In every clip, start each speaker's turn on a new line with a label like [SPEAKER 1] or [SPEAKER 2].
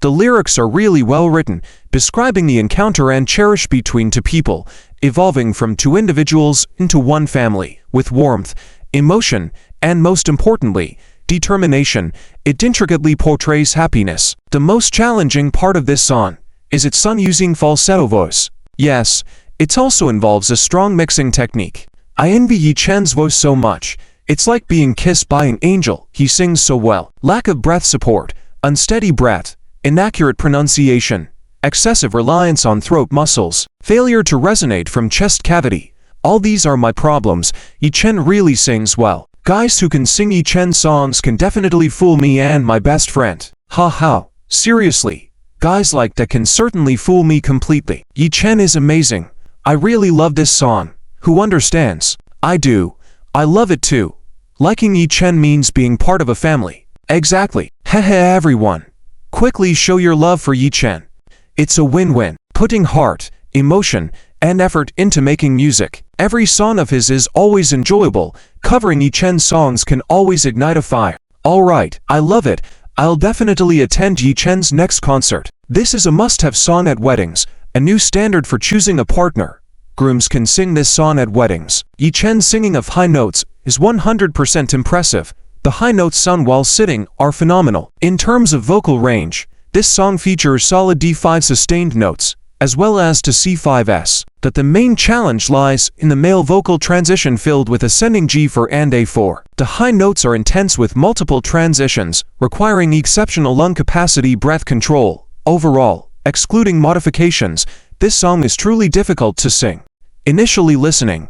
[SPEAKER 1] The lyrics are really well written, describing the encounter and cherish between two people, evolving from two individuals into one family, with warmth, emotion, and most importantly, determination. It intricately portrays happiness. The most challenging part of this song is its sung using falsetto voice. Yes, it also involves a strong mixing technique. I envy Yi Chen's voice so much. It's like being kissed by an angel. He sings so well. Lack of breath support, unsteady breath, inaccurate pronunciation, excessive reliance on throat muscles, failure to resonate from chest cavity. All these are my problems. Yi Chen really sings well. Guys who can sing Yi Chen songs can definitely fool me and my best friend. Ha ha. Seriously. Guys like that can certainly fool me completely. Yi Chen is amazing. I really love this song. Who understands? I do. I love it too. Liking Yi Chen means being part of a family. Exactly. Hehe everyone. Quickly show your love for Yi Chen. It's a win-win. Putting heart, emotion, and effort into making music. Every song of his is always enjoyable. Covering Yi Chen's songs can always ignite a fire. Alright, I love it. I'll definitely attend Yi Chen's next concert. This is a must-have song at weddings, a new standard for choosing a partner. Grooms can sing this song at weddings. Yi Chen's singing of high notes is 100% impressive. The high notes sung while sitting are phenomenal. In terms of vocal range, this song features solid D5 sustained notes, as well as to C5s. That the main challenge lies in the male vocal transition filled with ascending G4 and A4. The high notes are intense with multiple transitions, requiring exceptional lung capacity breath control. Overall, excluding modifications, this song is truly difficult to sing. Initially listening,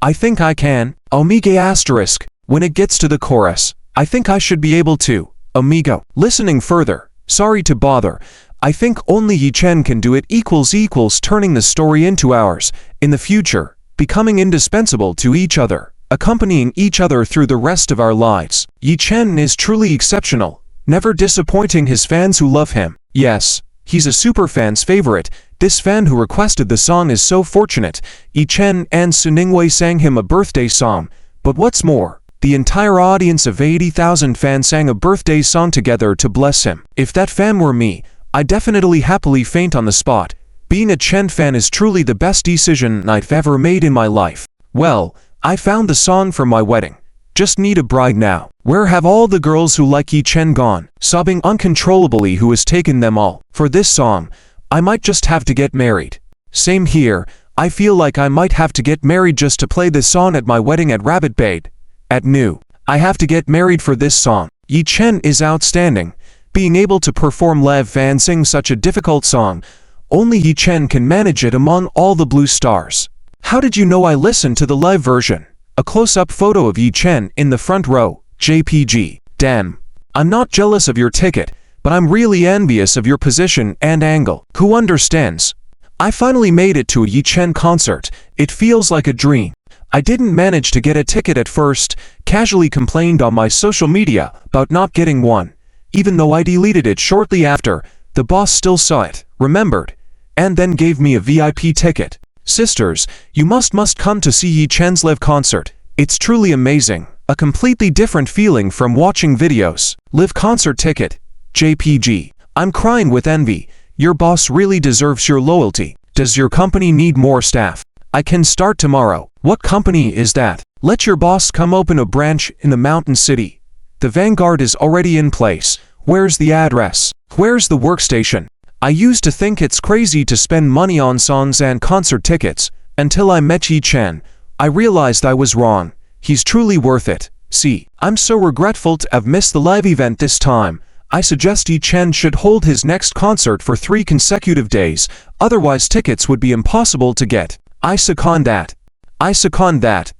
[SPEAKER 1] I think I can, Omega asterisk, when it gets to the chorus, I think I should be able to, Omega. Listening further, sorry to bother, I think only Yi Chen can do it equals turning the story into ours, in the future, becoming indispensable to each other, accompanying each other through the rest of our lives. Yi Chen is truly exceptional, never disappointing his fans who love him. Yes, he's a super fan's favorite. This fan who requested the song is so fortunate. Yi Chen and Su Ningwei sang him a birthday song, but what's more, the entire audience of 80,000 fans sang a birthday song together to bless him. If that fan were me, I'd definitely happily faint on the spot. Being a Chen fan is truly the best decision I've ever made in my life. Well, I found the song for my wedding. Just need a bride now. Where have all the girls who like Yi Chen gone? Sobbing uncontrollably, who has taken them all? For this song, I might just have to get married. Same here, I feel like I might have to get married just to play this song at my wedding at Rabbit Bade. At New. I have to get married for this song. Yi Chen is outstanding. Being able to perform live and sing such a difficult song, only Yi Chen can manage it among all the blue stars. How did you know I listened to the live version? A close-up photo of Yi Chen in the front row, JPG. Damn. I'm not jealous of your ticket, but I'm really envious of your position and angle. Who understands? I finally made it to a Yi Chen concert. It feels like a dream. I didn't manage to get a ticket at first, casually complained on my social media about not getting one. Even though I deleted it shortly after, the boss still saw it, remembered, and then gave me a VIP ticket. Sisters, you must come to see Yi Chen's live concert. It's truly amazing, a completely different feeling from watching videos. Live concert ticket, JPG. I'm crying with envy. Your boss really deserves your loyalty. Does your company need more staff? I can start tomorrow. What company is that? Let your boss come open a branch in the mountain city. The Vanguard is already in place. Where's the address? Where's the workstation? I used to think it's crazy to spend money on songs and concert tickets. Until I met Yi Chen, I realized I was wrong. He's truly worth it. See, I'm so regretful to have missed the live event this time. I suggest Yi Chen should hold his next concert for 3 consecutive days, otherwise tickets would be impossible to get. I second that. I second that. ...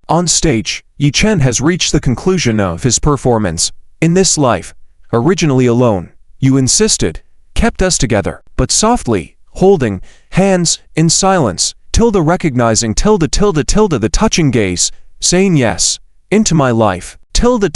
[SPEAKER 1] On stage, Yi Chen has reached the conclusion of his performance. In this life, originally alone, you insisted, kept us together, but softly, holding hands, in silence, recognizing the touching gaze, saying yes, into my life, through the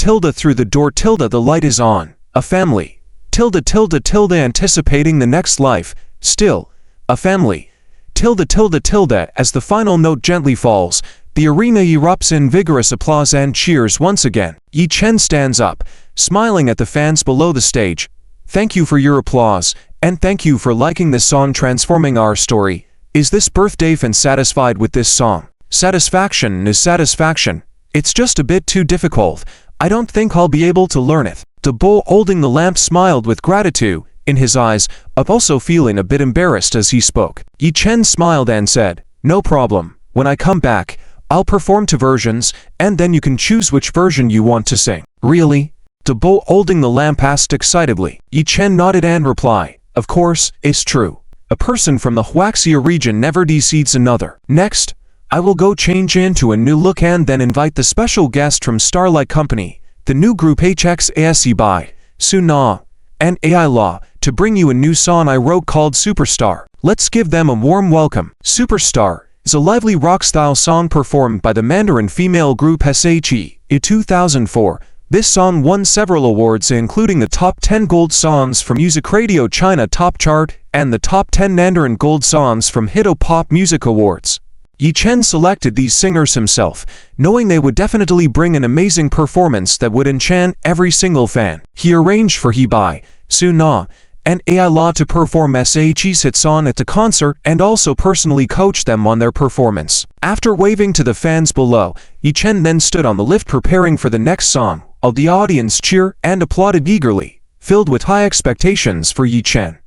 [SPEAKER 1] door, the light is on, a family, anticipating the next life, still, a family, as the final note gently falls, the arena erupts in vigorous applause and cheers once again. Yi Chen stands up, smiling at the fans below the stage. Thank you for your applause, and thank you for liking this song transforming our story. Is this birthday fan satisfied with this song? Satisfaction is satisfaction. It's just a bit too difficult. I don't think I'll be able to learn it. The boy holding the lamp smiled with gratitude in his eyes, also feeling a bit embarrassed as he spoke. Yi Chen smiled and said, "No problem. When I come back, I'll perform 2 versions, and then you can choose which version you want to sing." "Really?" The boy holding the lamp asked excitedly. Yi Chen nodded and replied, "Of course, it's true. A person from the Huaxia region never deceives another. Next, I will go change into a new look and then invite the special guest from Starlight Company, the new group HXASE by Suna and AI Law, to bring you a new song I wrote called Superstar. Let's give them a warm welcome." Superstar is a lively rock-style song performed by the Mandarin female group SHE. In 2004, this song won several awards including the Top 10 Gold Songs from Music Radio China Top Chart and the Top 10 Mandarin Gold Songs from Hito Pop Music Awards. Yi Chen selected these singers himself, knowing they would definitely bring an amazing performance that would enchant every single fan. He arranged for Bai, Su Na, and AI Law to perform SHE's hit song at the concert and also personally coached them on their performance. After waving to the fans below, Yi Chen then stood on the lift preparing for the next song. All the audience cheered and applauded eagerly, filled with high expectations for Yi Chen.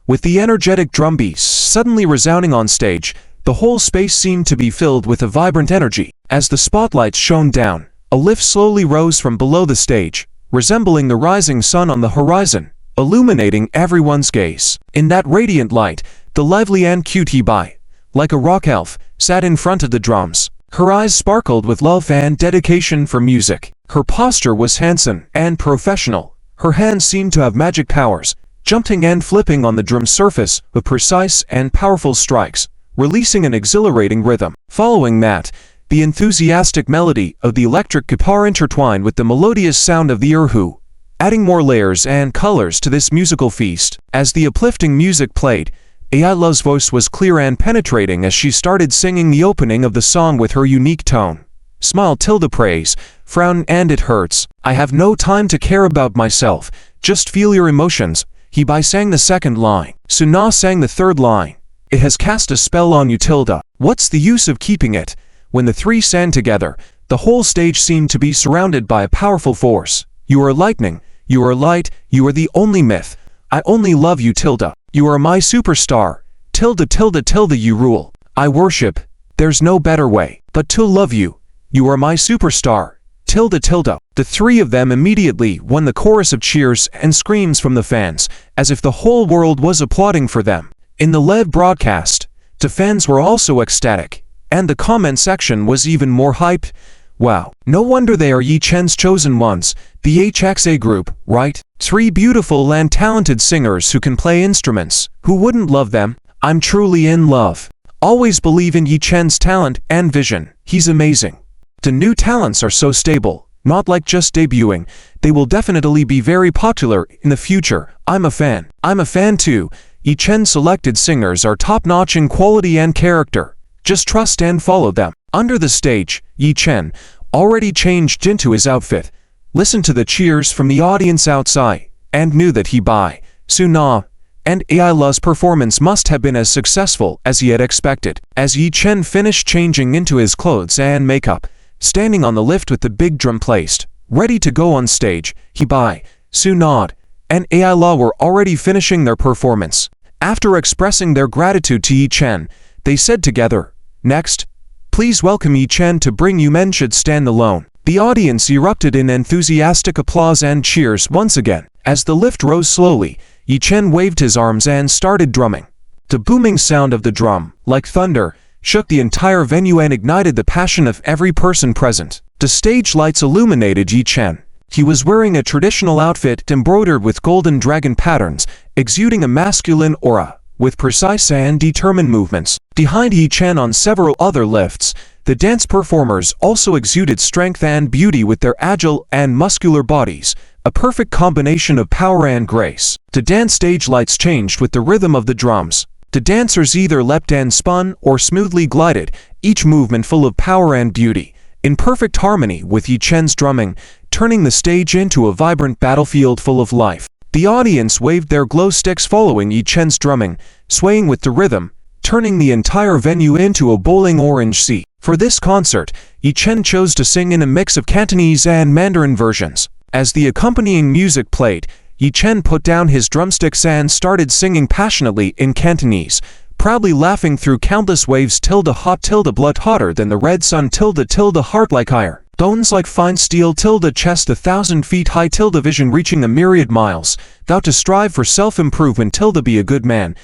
[SPEAKER 1] With the energetic drum beats suddenly resounding on stage, the whole space seemed to be filled with a vibrant energy. As the spotlights shone down, a lift slowly rose from below the stage, resembling the rising sun on the horizon, illuminating everyone's gaze. In that radiant light, the lively and cute Bai, like a rock elf, sat in front of the drums. Her eyes sparkled with love and dedication for music. Her posture was handsome and professional. Her hands seemed to have magic powers, jumping and flipping on the drum surface with precise and powerful strikes, releasing an exhilarating rhythm. Following that, the enthusiastic melody of the electric guitar intertwined with the melodious sound of the erhu, adding more layers and colors to this musical feast. As the uplifting music played, AI Law's voice was clear and penetrating as she started singing the opening of the song with her unique tone. Smile till the praise, frown and it hurts. I have no time to care about myself, just feel your emotions. Bai sang the second line. Suna sang the third line. It has cast a spell on you tilde. What's the use of keeping it? When the three sang together, the whole stage seemed to be surrounded by a powerful force. You are lightning, you are light, you are the only myth. I only love you tilde. You are my superstar. Tilde tilde tilde you rule. I worship. There's no better way but to love you. You are my superstar. Tilde tilde. The three of them immediately won the chorus of cheers and screams from the fans, as if the whole world was applauding for them. In the live broadcast, the fans were also ecstatic, and the comment section was even more hyped. Wow, no wonder they are Yi Chen's chosen ones, the HXA group, right? Three beautiful and talented singers who can play instruments. Who wouldn't love them? I'm truly in love. Always believe in Yi Chen's talent and vision. He's amazing. The new talents are so stable, not like just debuting. They will definitely be very popular in the future. I'm a fan. I'm a fan too. Yi Chen's selected singers are top-notch in quality and character. Just trust and follow them. Under the stage, Yi Chen already changed into his outfit, listened to the cheers from the audience outside, and knew that Bai, Suna, and AI Law's performance must have been as successful as he had expected. As Yi Chen finished changing into his clothes and makeup, standing on the lift with the big drum placed, ready to go on stage, Bai, Suna, and AI Law were already finishing their performance. After expressing their gratitude to Yi Chen, they said together, "Next, please welcome Yi Chen to bring You Men Should Stand Alone." The audience erupted in enthusiastic applause and cheers once again. As the lift rose slowly, Yi Chen waved his arms and started drumming. The booming sound of the drum, like thunder, shook the entire venue and ignited the passion of every person present. The stage lights illuminated Yi Chen. He was wearing a traditional outfit embroidered with golden dragon patterns, exuding a masculine aura, with precise and determined movements. Behind Yi Chen on several other lifts, the dance performers also exuded strength and beauty with their agile and muscular bodies, a perfect combination of power and grace. The dance stage lights changed with the rhythm of the drums. The dancers either leapt and spun or smoothly glided, each movement full of power and beauty, in perfect harmony with Yi Chen's drumming, turning the stage into a vibrant battlefield full of life. The audience waved their glow sticks following Yi Chen's drumming, swaying with the rhythm, turning the entire venue into a bowling orange sea. For this concert, Yi Chen chose to sing in a mix of Cantonese and Mandarin versions. As the accompanying music played, Yi Chen put down his drumsticks and started singing passionately in Cantonese, proudly laughing through countless waves. Hot blood hotter than the red sun. Heart like iron, bones like fine steel. Chest 1,000 feet high. Vision reaching a myriad miles. Thou to strive for self-improvement. Be a good man.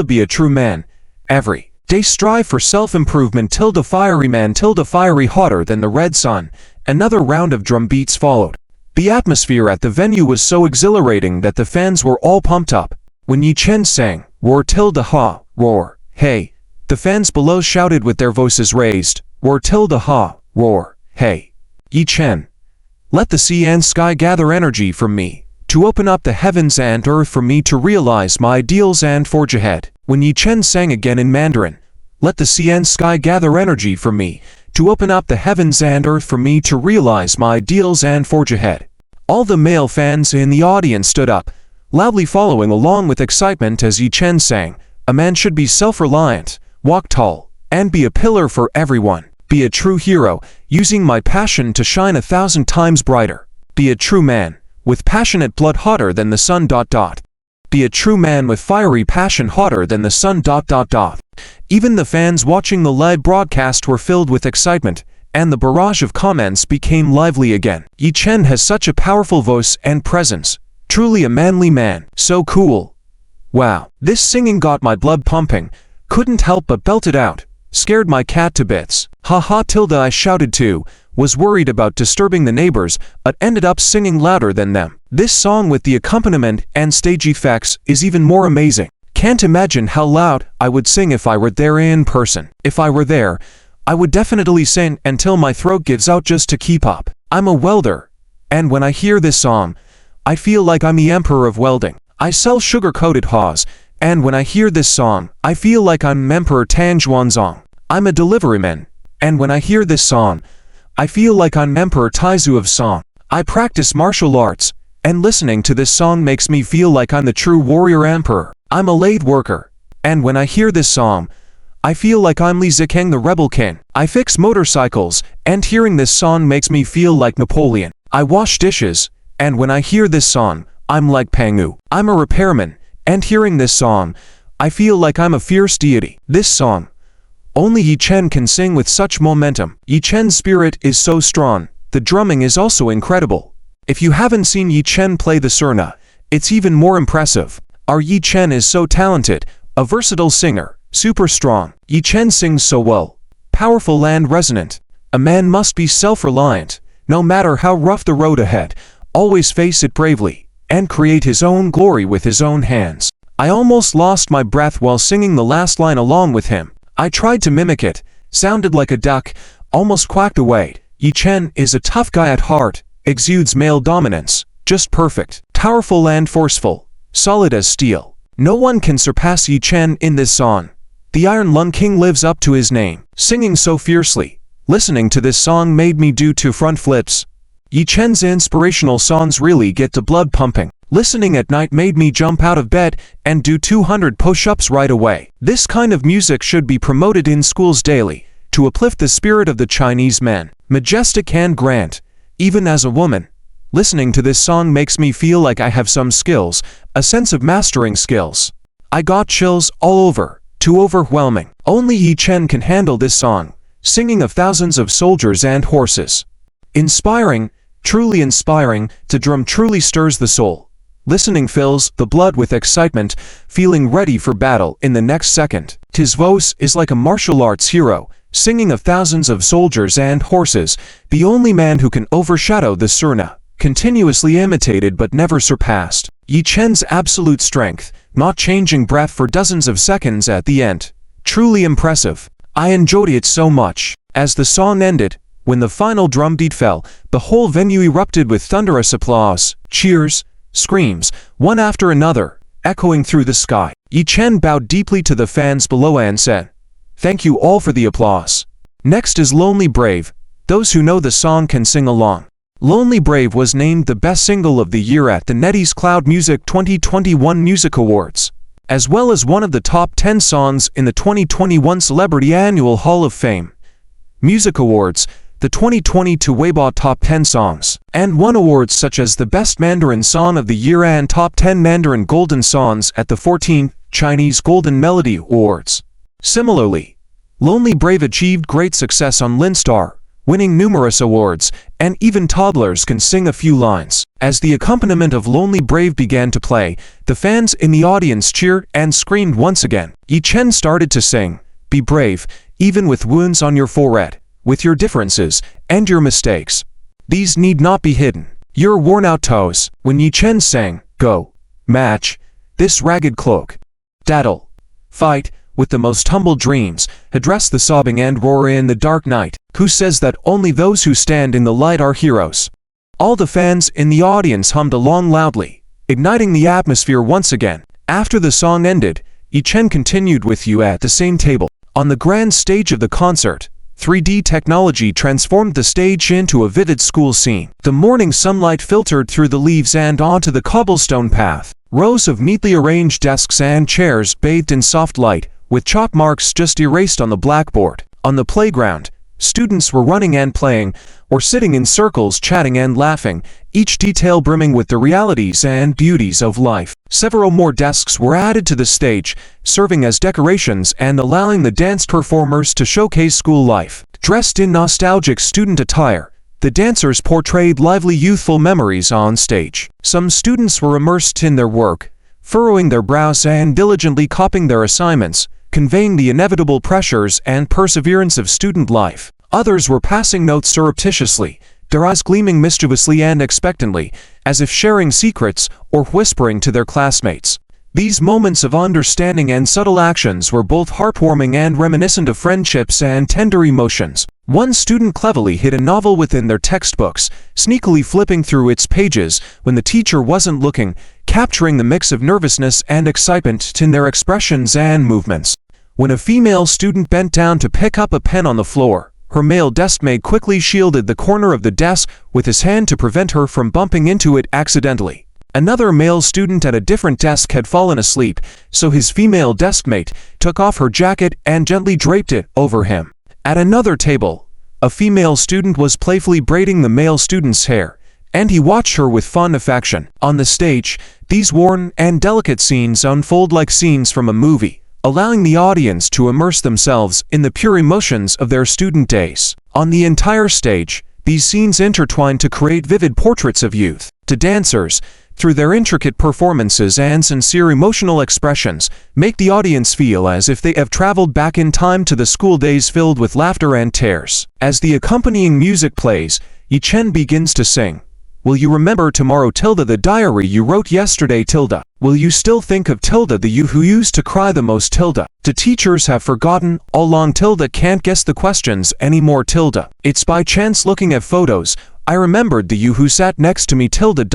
[SPEAKER 1] Be a true man. Every day strive for self-improvement. Fiery man. Fiery hotter than the red sun. Another round of drum beats followed. The atmosphere at the venue was so exhilarating that the fans were all pumped up. When Yi Chen sang, roar ha, roar, hey, the fans below shouted with their voices raised, roar ha, roar, hey. Yi Chen, let the sea and sky gather energy from me, to open up the heavens and earth for me to realize my ideals and forge ahead. When Yi Chen sang again in Mandarin, let the sea and sky gather energy from me, to open up the heavens and earth for me to realize my ideals and forge ahead. All the male fans in the audience stood up, loudly following along with excitement as Yi Chen sang, a man should be self-reliant, walk tall, and be a pillar for everyone. Be a true hero, using my passion to shine 1,000 times brighter. Be a true man, with passionate blood hotter than the sun. Be a true man with fiery passion hotter than the sun. Even the fans watching the live broadcast were filled with excitement, and the barrage of comments became lively again. Yi Chen has such a powerful voice and presence. Truly a manly man. So cool. Wow. This singing got my blood pumping. Couldn't help but belt it out. Scared my cat to bits. Ha ha. I shouted too. Was worried about disturbing the neighbors, but ended up singing louder than them. This song with the accompaniment and stage effects is even more amazing. Can't imagine how loud I would sing if I were there in person. If I were there, I would definitely sing until my throat gives out just to keep up. I'm a welder, and when I hear this song, I feel like I'm the emperor of welding. I sell sugar-coated haws, and when I hear this song, I feel like I'm Emperor Tang Xuanzong. I'm a deliveryman, and when I hear this song, I feel like I'm Emperor Taizu of Song. I practice martial arts, and listening to this song makes me feel like I'm the true warrior emperor. I'm a lathe worker, and when I hear this song, I feel like I'm Li Zikeng the rebel king. I fix motorcycles, and hearing this song makes me feel like Napoleon. I wash dishes, and when I hear this song, I'm like Pangu. I'm a repairman, and hearing this song, I feel like I'm a fierce deity. This song, only Yi Chen can sing with such momentum. Yi Chen's spirit is so strong. The drumming is also incredible. If you haven't seen Yi Chen play the surna, it's even more impressive. Our Yi Chen is so talented, a versatile singer, super strong. Yi Chen sings so well, powerful and resonant. A man must be self-reliant, no matter how rough the road ahead, always face it bravely, and create his own glory with his own hands. I almost lost my breath while singing the last line along with him. I tried to mimic it, sounded like a duck, almost quacked away. Yi Chen is a tough guy at heart, exudes male dominance, just perfect, powerful and forceful, solid as steel. No one can surpass Yi Chen in this song. The Iron Lung King lives up to his name, singing so fiercely. Listening to this song made me do 2 front flips. Yi Chen's inspirational songs really get the blood pumping. Listening at night made me jump out of bed and do 200 push-ups right away. This kind of music should be promoted in schools daily, to uplift the spirit of the Chinese man. Majestic and grand. Even as a woman, listening to this song makes me feel like I have some skills, a sense of mastering skills. I got chills all over. Too overwhelming. Only Yi Chen can handle this song, singing of thousands of soldiers and horses. Inspiring, truly inspiring, to drum truly stirs the soul. Listening fills the blood with excitement, feeling ready for battle in the next second. His voice is like a martial arts hero, singing of thousands of soldiers and horses, the only man who can overshadow the surna, continuously imitated but never surpassed. Yi Chen's absolute strength, not changing breath for dozens of seconds at the end. Truly impressive. I enjoyed it so much. As the song ended, when the final drum beat fell, the whole venue erupted with thunderous applause, cheers, screams, one after another, echoing through the sky. Yi Chen bowed deeply to the fans below and said, "Thank you all for the applause. Next is Lonely Brave. Those who know the song can sing along." Lonely Brave was named the best single of the year at the NetEase Cloud Music 2021 Music Awards, as well as one of the top 10 songs in the 2021 Celebrity Annual Hall of Fame Music Awards, the 2022 Weibo Top 10 Songs, and won awards such as the Best Mandarin Song of the Year and Top 10 Mandarin Golden Songs at the 14th Chinese Golden Melody Awards. Similarly, Lonely Brave achieved great success on Linstar, winning numerous awards, and even toddlers can sing a few lines. As the accompaniment of Lonely Brave began to play, the fans in the audience cheered and screamed once again. Yi Chen started to sing, "Be brave, even with wounds on your forehead, with your differences and your mistakes. These need not be hidden. Your worn-out toes." When Yi Chen sang, "Go, match, this ragged cloak, daddle, fight, with the most humble dreams, address the sobbing and roar in the dark night, who says that only those who stand in the light are heroes?" All the fans in the audience hummed along loudly, igniting the atmosphere once again. After the song ended, Yi Chen continued with "You" at the same table. On the grand stage of the concert, 3D technology transformed the stage into a vivid school scene. The morning sunlight filtered through the leaves and onto the cobblestone path. Rows of neatly arranged desks and chairs bathed in soft light, with chalk marks just erased on the blackboard. On the playground, students were running and playing, or sitting in circles chatting and laughing, each detail brimming with the realities and beauties of life. Several more desks were added to the stage, serving as decorations and allowing the dance performers to showcase school life. Dressed in nostalgic student attire, the dancers portrayed lively youthful memories on stage. Some students were immersed in their work, furrowing their brows and diligently copying their assignments, conveying the inevitable pressures and perseverance of student life. Others were passing notes surreptitiously, their eyes gleaming mischievously and expectantly, as if sharing secrets or whispering to their classmates. These moments of understanding and subtle actions were both heartwarming and reminiscent of friendships and tender emotions. One student cleverly hid a novel within their textbooks, sneakily flipping through its pages when the teacher wasn't looking, capturing the mix of nervousness and excitement in their expressions and movements. When a female student bent down to pick up a pen on the floor, her male deskmate quickly shielded the corner of the desk with his hand to prevent her from bumping into it accidentally. Another male student at a different desk had fallen asleep, so his female deskmate took off her jacket and gently draped it over him. At another table, a female student was playfully braiding the male student's hair, and he watched her with fond affection. On the stage, these worn and delicate scenes unfold like scenes from a movie, allowing the audience to immerse themselves in the pure emotions of their student days. On the entire stage, these scenes intertwine to create vivid portraits of youth. To dancers, through their intricate performances and sincere emotional expressions, make the audience feel as if they have traveled back in time to the school days filled with laughter and tears. As the accompanying music plays, Yi Chen begins to sing, "Will you remember tomorrow, Tilda, the diary you wrote yesterday, Tilda? Will you still think of Tilda, the you who used to cry the most, Tilda? The teachers have forgotten all along, Tilda can't guess the questions anymore, Tilda. It's by chance looking at photos, I remembered the you who sat next to me, Tilda.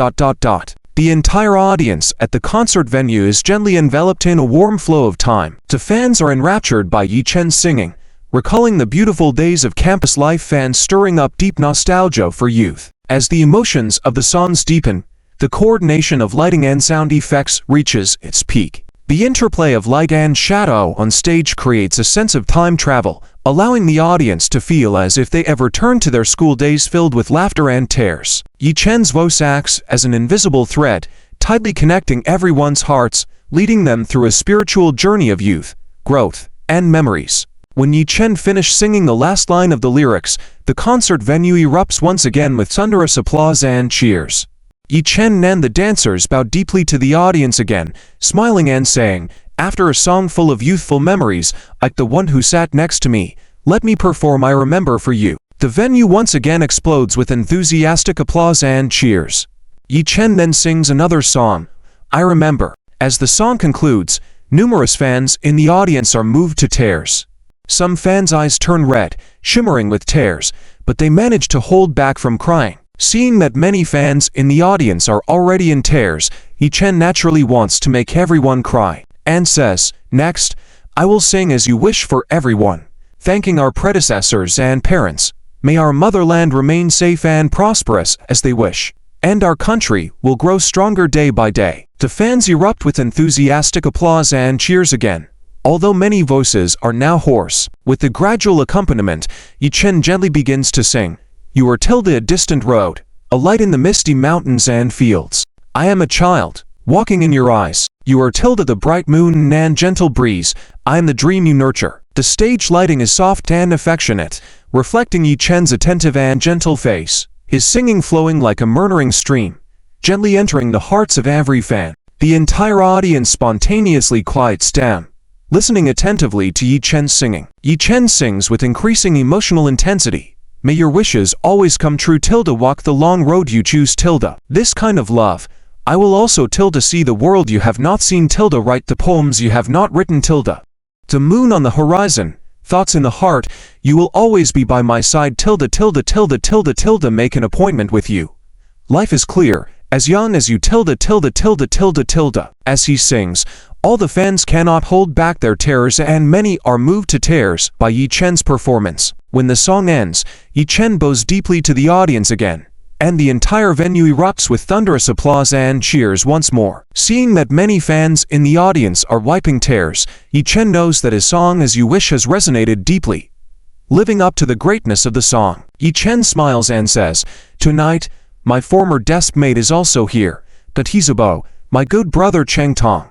[SPEAKER 1] The entire audience at the concert venue is gently enveloped in a warm flow of time. The fans are enraptured by Yi Chen's singing, recalling the beautiful days of campus life and stirring up deep nostalgia for youth. As the emotions of the songs deepen, the coordination of lighting and sound effects reaches its peak. The interplay of light and shadow on stage creates a sense of time travel, allowing the audience to feel as if they have returned to their school days filled with laughter and tears. Yi Chen's voice acts as an invisible thread, tightly connecting everyone's hearts, leading them through a spiritual journey of youth, growth, and memories. When Yi Chen finished singing the last line of the lyrics, the concert venue erupts once again with thunderous applause and cheers. Yi Chen and the dancers bowed deeply to the audience again, smiling and saying, "After a song full of youthful memories, like the one who sat next to me, let me perform I Remember for you." The venue once again explodes with enthusiastic applause and cheers. Yi Chen then sings another song, "I Remember." As the song concludes, numerous fans in the audience are moved to tears. Some fans' eyes turn red, shimmering with tears, but they manage to hold back from crying. Seeing that many fans in the audience are already in tears, Yi Chen naturally wants to make everyone cry, and says, "Next, I will sing As You Wish for everyone, thanking our predecessors and parents, May our motherland remain safe and prosperous as they wish. And our country will grow stronger day by day. The fans erupt with enthusiastic applause and cheers again. Although many voices are now hoarse, with the gradual accompaniment, Yi Chen gently begins to sing. You are tilde a distant road, a light in the misty mountains and fields. I am a child, walking in your eyes. You are tilde the bright moon and gentle breeze. I am the dream you nurture. The stage lighting is soft and affectionate, reflecting Yi Chen's attentive and gentle face. His singing flowing like a murmuring stream, gently entering the hearts of every fan. The entire audience spontaneously quiets down, listening attentively to Yi Chen's singing. Yi Chen sings with increasing emotional intensity. May your wishes always come true tilde walk the long road you choose tilde. This kind of love. I will also tilde see the world you have not seen tilde write the poems you have not written tilde. The moon on the horizon, thoughts in the heart, you will always be by my side tilde tilde tilde tilde tilde make an appointment with you. Life is clear, as young as you tilde tilde tilde tilde tilde. As he sings, all the fans cannot hold back their tears and many are moved to tears by Yi Chen's performance. When the song ends, Yi Chen bows deeply to the audience again, and the entire venue erupts with thunderous applause and cheers once more. Seeing that many fans in the audience are wiping tears, Yi Chen knows that his song As You Wish has resonated deeply. Living up to the greatness of the song, Yi Chen smiles and says, Tonight, my former desk mate is also here, but he's a beau, my good brother Cheng Tong.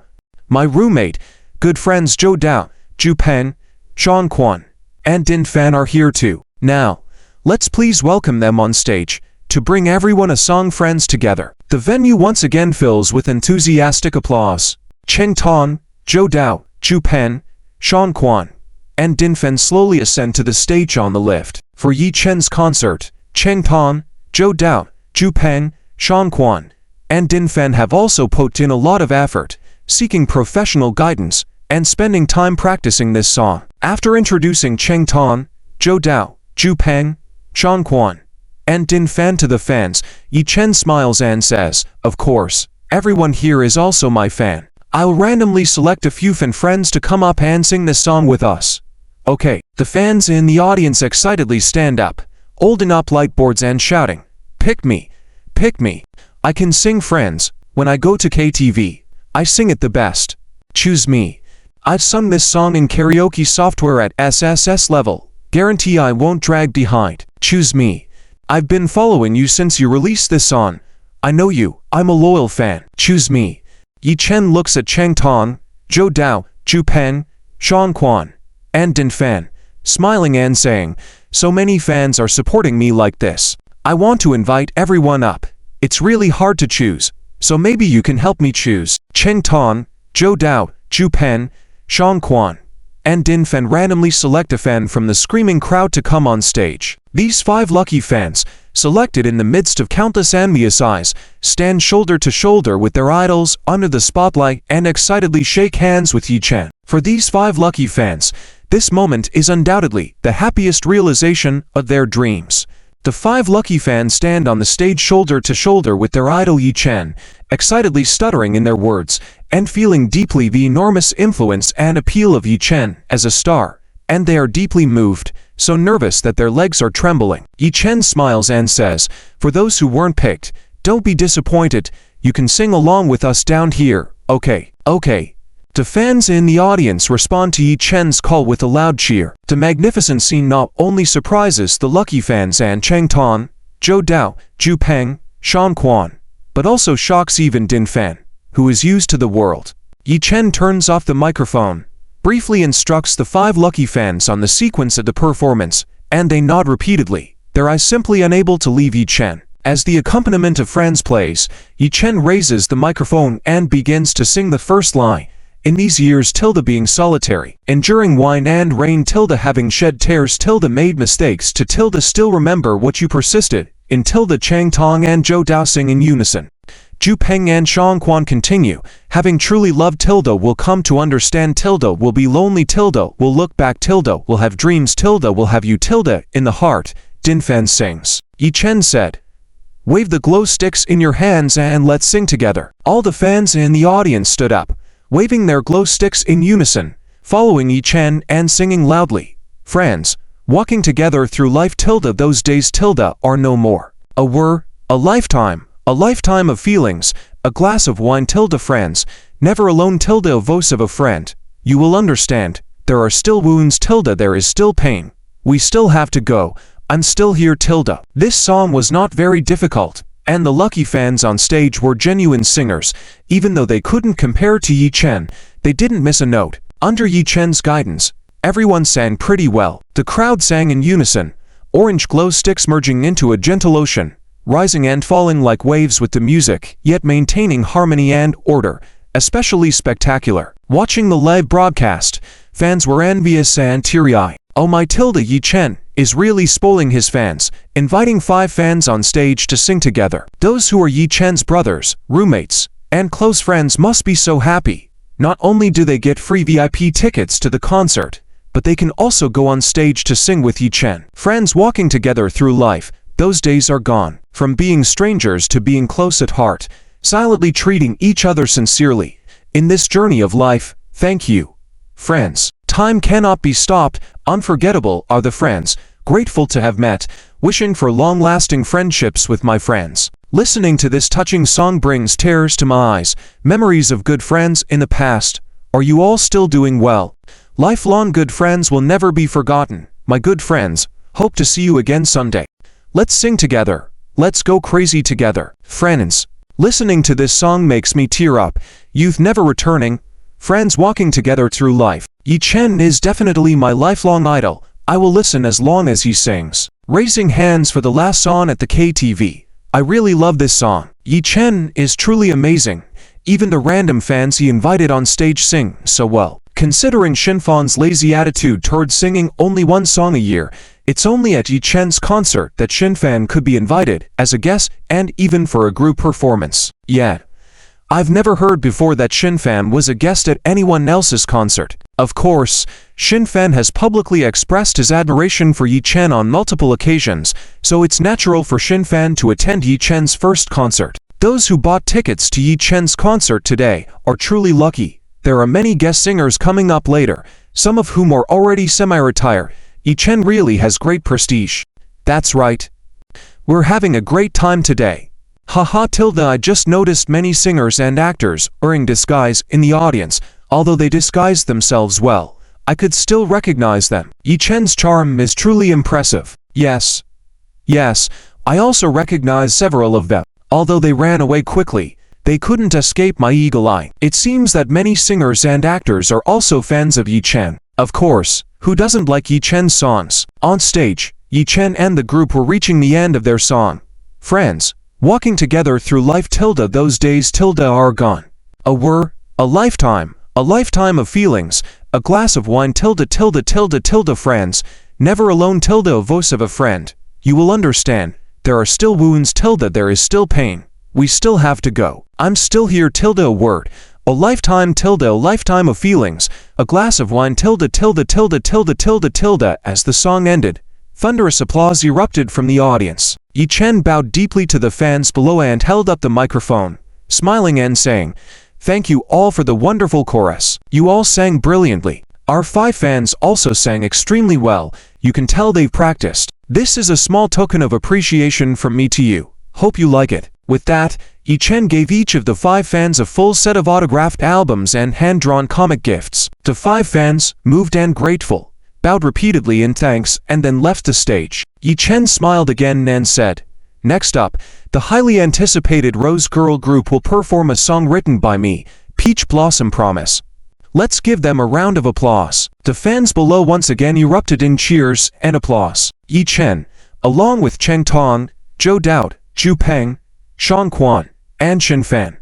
[SPEAKER 1] My roommate, good friends Zhou Dao, Zhu Pen, Sean Quan, and Din Fan are here too. Now, let's please welcome them on stage, to bring everyone a song friends together. The venue once again fills with enthusiastic applause. Cheng Tong, Zhou Dao, Zhu Pen, Sean Quan, and Din Fan slowly ascend to the stage on the lift. For Yi Chen's concert, Cheng Tong, Zhou Dao, Zhu Pen, Sean Quan, and Din Fan have also put in a lot of effort, seeking professional guidance, and spending time practicing this song. After introducing Cheng Tong, Zhou Dao, Zhu Pen, Sean Quan, and Din Fan to the fans, Yi Chen smiles and says, Of course, everyone here is also my fan. I'll randomly select a few fan friends to come up and sing this song with us. Okay, the fans in the audience excitedly stand up, holding up lightboards and shouting, Pick me, pick me. I can sing friends. When I go to KTV, I sing it the best. Choose me. I've sung this song in karaoke software at SSS level. Guarantee I won't drag behind. Choose me. I've been following you since you released this song. I know you. I'm a loyal fan. Choose me. Yi Chen looks at Cheng Tong, Zhou Dao, Zhu Pen, Sean Quan, and Din Fan, smiling and saying, So many fans are supporting me like this. I want to invite everyone up. It's really hard to choose, so maybe you can help me choose. Cheng Tong, Zhou Dao, Zhu Pen, Sean Quan, and Din Fan randomly select a fan from the screaming crowd to come on stage. These 5 lucky fans, selected in the midst of countless envious eyes, stand shoulder to shoulder with their idols under the spotlight and excitedly shake hands with Yi Chen. For these 5 lucky fans, this moment is undoubtedly the happiest realization of their dreams. The 5 lucky fans stand on the stage shoulder to shoulder with their idol Yi Chen, excitedly stuttering in their words, and feeling deeply the enormous influence and appeal of Yi Chen as a star, and they are deeply moved, so nervous that their legs are trembling. Yi Chen smiles and says, For those who weren't picked, don't be disappointed, you can sing along with us down here, okay, okay. The fans in the audience respond to Yi Chen's call with a loud cheer. The magnificent scene not only surprises the lucky fans and Cheng Tong, Zhou Dao, Zhu Pen, Sean Quan, but also shocks even Din Fan, who is used to the world. Yi Chen turns off the microphone, briefly instructs the 5 lucky fans on the sequence of the performance, and they nod repeatedly, their eyes simply unable to leave Yi Chen. As the accompaniment of Franz plays, Yi Chen raises the microphone and begins to sing the first line. In these years tilde being solitary, enduring wine and rain tilde having shed tears tilde made mistakes to tilde still remember what you persisted, in tilde Cheng Tong and Zhou Dao sing in unison. Zhu Peng and Sean Quan continue, having truly loved tilde will come to understand tilde will be lonely tilde will look back tilde will have dreams tilde will have you tilde in the heart. Din Fan sings. Yi Chen said, Wave the glow sticks in your hands and let's sing together. All the fans in the audience stood up, waving their glow sticks in unison, following Yi Chen and singing loudly. Friends, walking together through life tilde those days tilde are no more. A lifetime of feelings, a glass of wine tilde friends, never alone tilde a voice of a friend. You will understand, there are still wounds tilde there is still pain. We still have to go, I'm still here tilde. This song was not very difficult, and the lucky fans on stage were genuine singers. Even though they couldn't compare to Yi Chen, they didn't miss a note. Under Yi Chen's guidance, everyone sang pretty well. The crowd sang in unison, orange glow sticks merging into a gentle ocean, rising and falling like waves with the music, yet maintaining harmony and order, especially spectacular. Watching the live broadcast, fans were envious and teary-eyed. Oh my tilde Yi Chen is really spoiling his fans, inviting 5 fans on stage to sing together. Those who are Yi Chen's brothers, roommates, and close friends must be so happy. Not only do they get free VIP tickets to the concert, but they can also go on stage to sing with Yi Chen. Friends walking together through life, those days are gone. From being strangers to being close at heart, silently treating each other sincerely. In this journey of life, thank you, friends. Time cannot be stopped, unforgettable are the friends, grateful to have met, wishing for long-lasting friendships with my friends. Listening to this touching song brings tears to my eyes, memories of good friends in the past. Are you all still doing well? Lifelong good friends will never be forgotten. My good friends, hope to see you again someday. Let's sing together. Let's go crazy together. Friends, listening to this song makes me tear up. Youth never returning. Friends walking together through life. Yi Chen is definitely my lifelong idol. I will listen as long as he sings. Raising hands for the last song at the KTV. I really love this song. Yi Chen is truly amazing. Even the random fans he invited on stage sing so well. Considering Shinfan's lazy attitude towards singing only one song a year, it's only at Yi Chen's concert that Shinfan could be invited as a guest and even for a group performance. Yet, I've never heard before that Shinfan was a guest at anyone else's concert. Of course, Shinfan has publicly expressed his admiration for Yi Chen on multiple occasions, so it's natural for Shinfan to attend Yi Chen's first concert. Those who bought tickets to Yi Chen's concert today are truly lucky. There are many guest singers coming up later, some of whom are already semi-retired. Yi Chen really has great prestige. That's right. We're having a great time today. Haha tilde I just noticed many singers and actors wearing disguise in the audience. Although they disguised themselves well, I could still recognize them. Yi Chen's charm is truly impressive. Yes, I also recognize several of them. Although they ran away quickly, they couldn't escape my eagle eye. It seems that many singers and actors are also fans of Yi Chen. Of course, who doesn't like Yi Chen's songs? On stage, Yi Chen and the group were reaching the end of their song. Friends, walking together through life tilde those days tilde are gone. A lifetime of feelings, a glass of wine tilde friends, never alone tilde a voice of a friend. You will understand, there are still wounds tilde there is still pain. We still have to go. I'm still here tilde a word. A lifetime of feelings, a glass of wine tilde as the song ended. Thunderous applause erupted from the audience. Yi Chen bowed deeply to the fans below and held up the microphone, smiling and saying, "Thank you all for the wonderful chorus. You all sang brilliantly. Our 5 fans also sang extremely well. You can tell they've practiced. This is a small token of appreciation from me to you. Hope you like it." With that, Yi Chen gave each of the 5 fans a full set of autographed albums and hand-drawn comic gifts. The 5 fans, moved and grateful, bowed repeatedly in thanks and then left the stage. Yi Chen smiled again and said, "Next up, the highly anticipated Rose Girl group will perform a song written by me, Peach Blossom Promise. Let's give them a round of applause." The fans below once again erupted in cheers and applause. Yi Chen, along with Cheng Tong, Zhou Daoud, Zhu Peng, Shang Quan, and Shin Fan,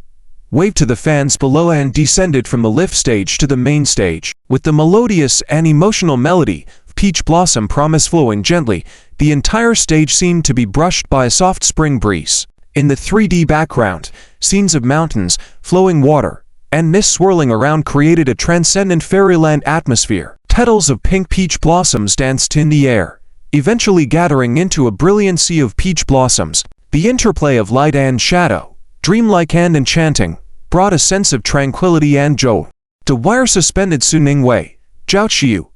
[SPEAKER 1] waved to the fans below and descended from the lift stage to the main stage. With the melodious and emotional melody of Peach Blossom Promise flowing gently, the entire stage seemed to be brushed by a soft spring breeze. In the 3D background, scenes of mountains, flowing water, and mist swirling around created a transcendent fairyland atmosphere. Petals of pink peach blossoms danced in the air, eventually gathering into a brilliant sea of peach blossoms. The interplay of light and shadow, dreamlike and enchanting, brought a sense of tranquility and joy. The wire suspended Su Ningwei, Zhao Qiu,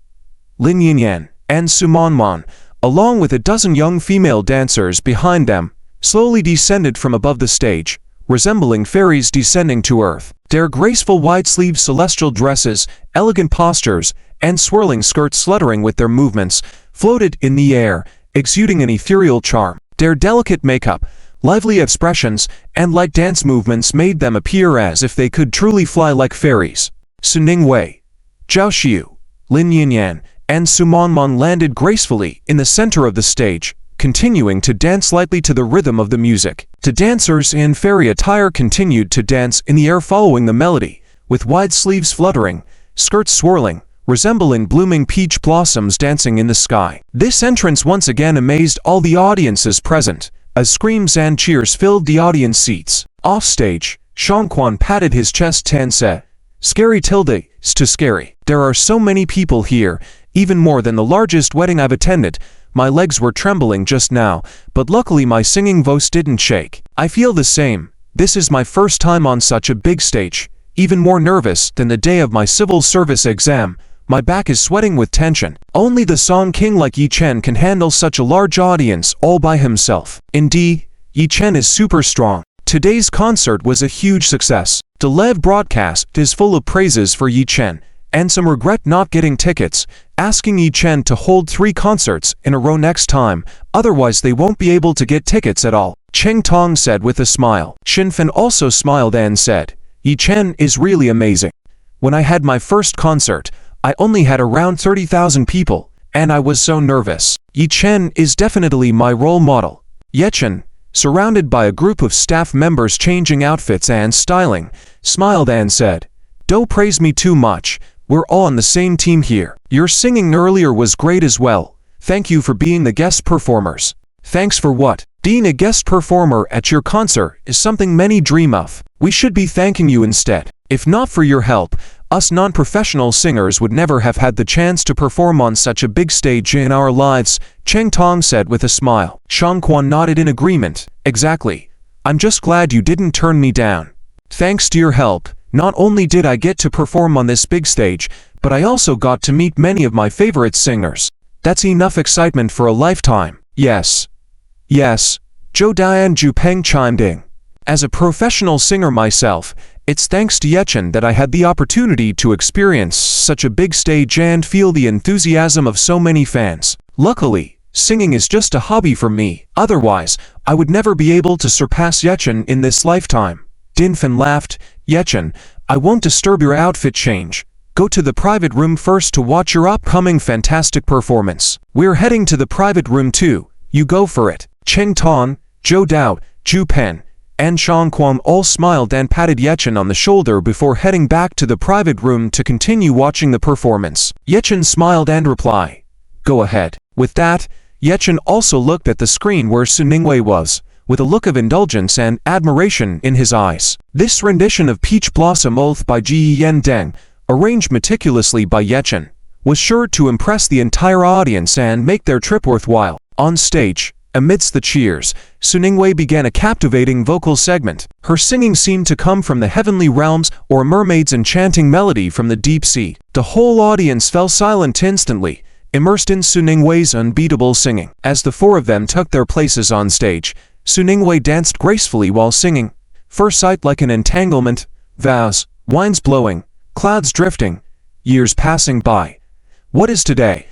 [SPEAKER 1] Lin Yinyan, and Sumanman, along with a dozen young female dancers behind them, slowly descended from above the stage, resembling fairies descending to earth. Their graceful wide-sleeved celestial dresses, elegant postures, and swirling skirts fluttering with their movements, floated in the air, exuding an ethereal charm. Their delicate makeup, lively expressions, and light dance movements made them appear as if they could truly fly like fairies. Su Ningwei, Zhao Xiu, Lin Yinyan, and Sumanman landed gracefully in the center of the stage, continuing to dance lightly to the rhythm of the music. The dancers in fairy attire continued to dance in the air following the melody, with wide sleeves fluttering, skirts swirling, resembling blooming peach blossoms dancing in the sky. This entrance once again amazed all the audiences present, as screams and cheers filled the audience seats. Offstage, Shangquan patted his chest and said, "Scary tilde, to scary. There are so many people here, even more than the largest wedding I've attended. My legs were trembling just now, but luckily my singing voice didn't shake. I feel the same. This is my first time on such a big stage, even more nervous than the day of my civil service exam. My back is sweating with tension. Only the Song King like Yi Chen can handle such a large audience all by himself. Indeed, Yi Chen is super strong." Today's concert was a huge success. The live broadcast is full of praises for Yi Chen, and some regret not getting tickets, asking Yi Chen to hold 3 concerts in a row next time, otherwise they won't be able to get tickets at all. Cheng Tong said with a smile. Shinfen also smiled and said, "Yi Chen is really amazing. When I had my first concert, I only had around 30,000 people, and I was so nervous. Yi Chen is definitely my role model." Yechen, surrounded by a group of staff members changing outfits and styling, smiled and said, "Don't praise me too much. We're all on the same team here. Your singing earlier was great as well. Thank you for being the guest performers." "Thanks for what? Being a guest performer at your concert is something many dream of. We should be thanking you instead. If not for your help, us non-professional singers would never have had the chance to perform on such a big stage in our lives," Cheng Tong said with a smile. Shangquan nodded in agreement. "Exactly. I'm just glad you didn't turn me down. Thanks to your help, not only did I get to perform on this big stage, but I also got to meet many of my favorite singers. That's enough excitement for a lifetime." "Yes. Yes," Zhou Dai and Zhu Peng chimed in. "As a professional singer myself, it's thanks to Yechen that I had the opportunity to experience such a big stage and feel the enthusiasm of so many fans. Luckily, singing is just a hobby for me, otherwise, I would never be able to surpass Yechen in this lifetime." Dinfen laughed. "Yechen, I won't disturb your outfit change. Go to the private room first to watch your upcoming fantastic performance." "We're heading to the private room too. You go for it." Cheng Tong, Zhou Dao, Zhu Pen, and Shangquan all smiled and patted Yechen on the shoulder before heading back to the private room to continue watching the performance. Yechen smiled and replied, "Go ahead." With that, Yechen also looked at the screen where Su Ningwei was, with a look of indulgence and admiration in his eyes. This rendition of Peach Blossom Oath by Ji Yen Deng, arranged meticulously by Yechen, was sure to impress the entire audience and make their trip worthwhile. On stage, amidst the cheers, Su Ningwei began a captivating vocal segment. Her singing seemed to come from the heavenly realms or a mermaid's enchanting melody from the deep sea. The whole audience fell silent instantly, immersed in Su Ningwei's unbeatable singing. As the 4 of them took their places on stage, Su Ningwei danced gracefully while singing. First sight like an entanglement, vows, winds blowing, clouds drifting, years passing by. What is today?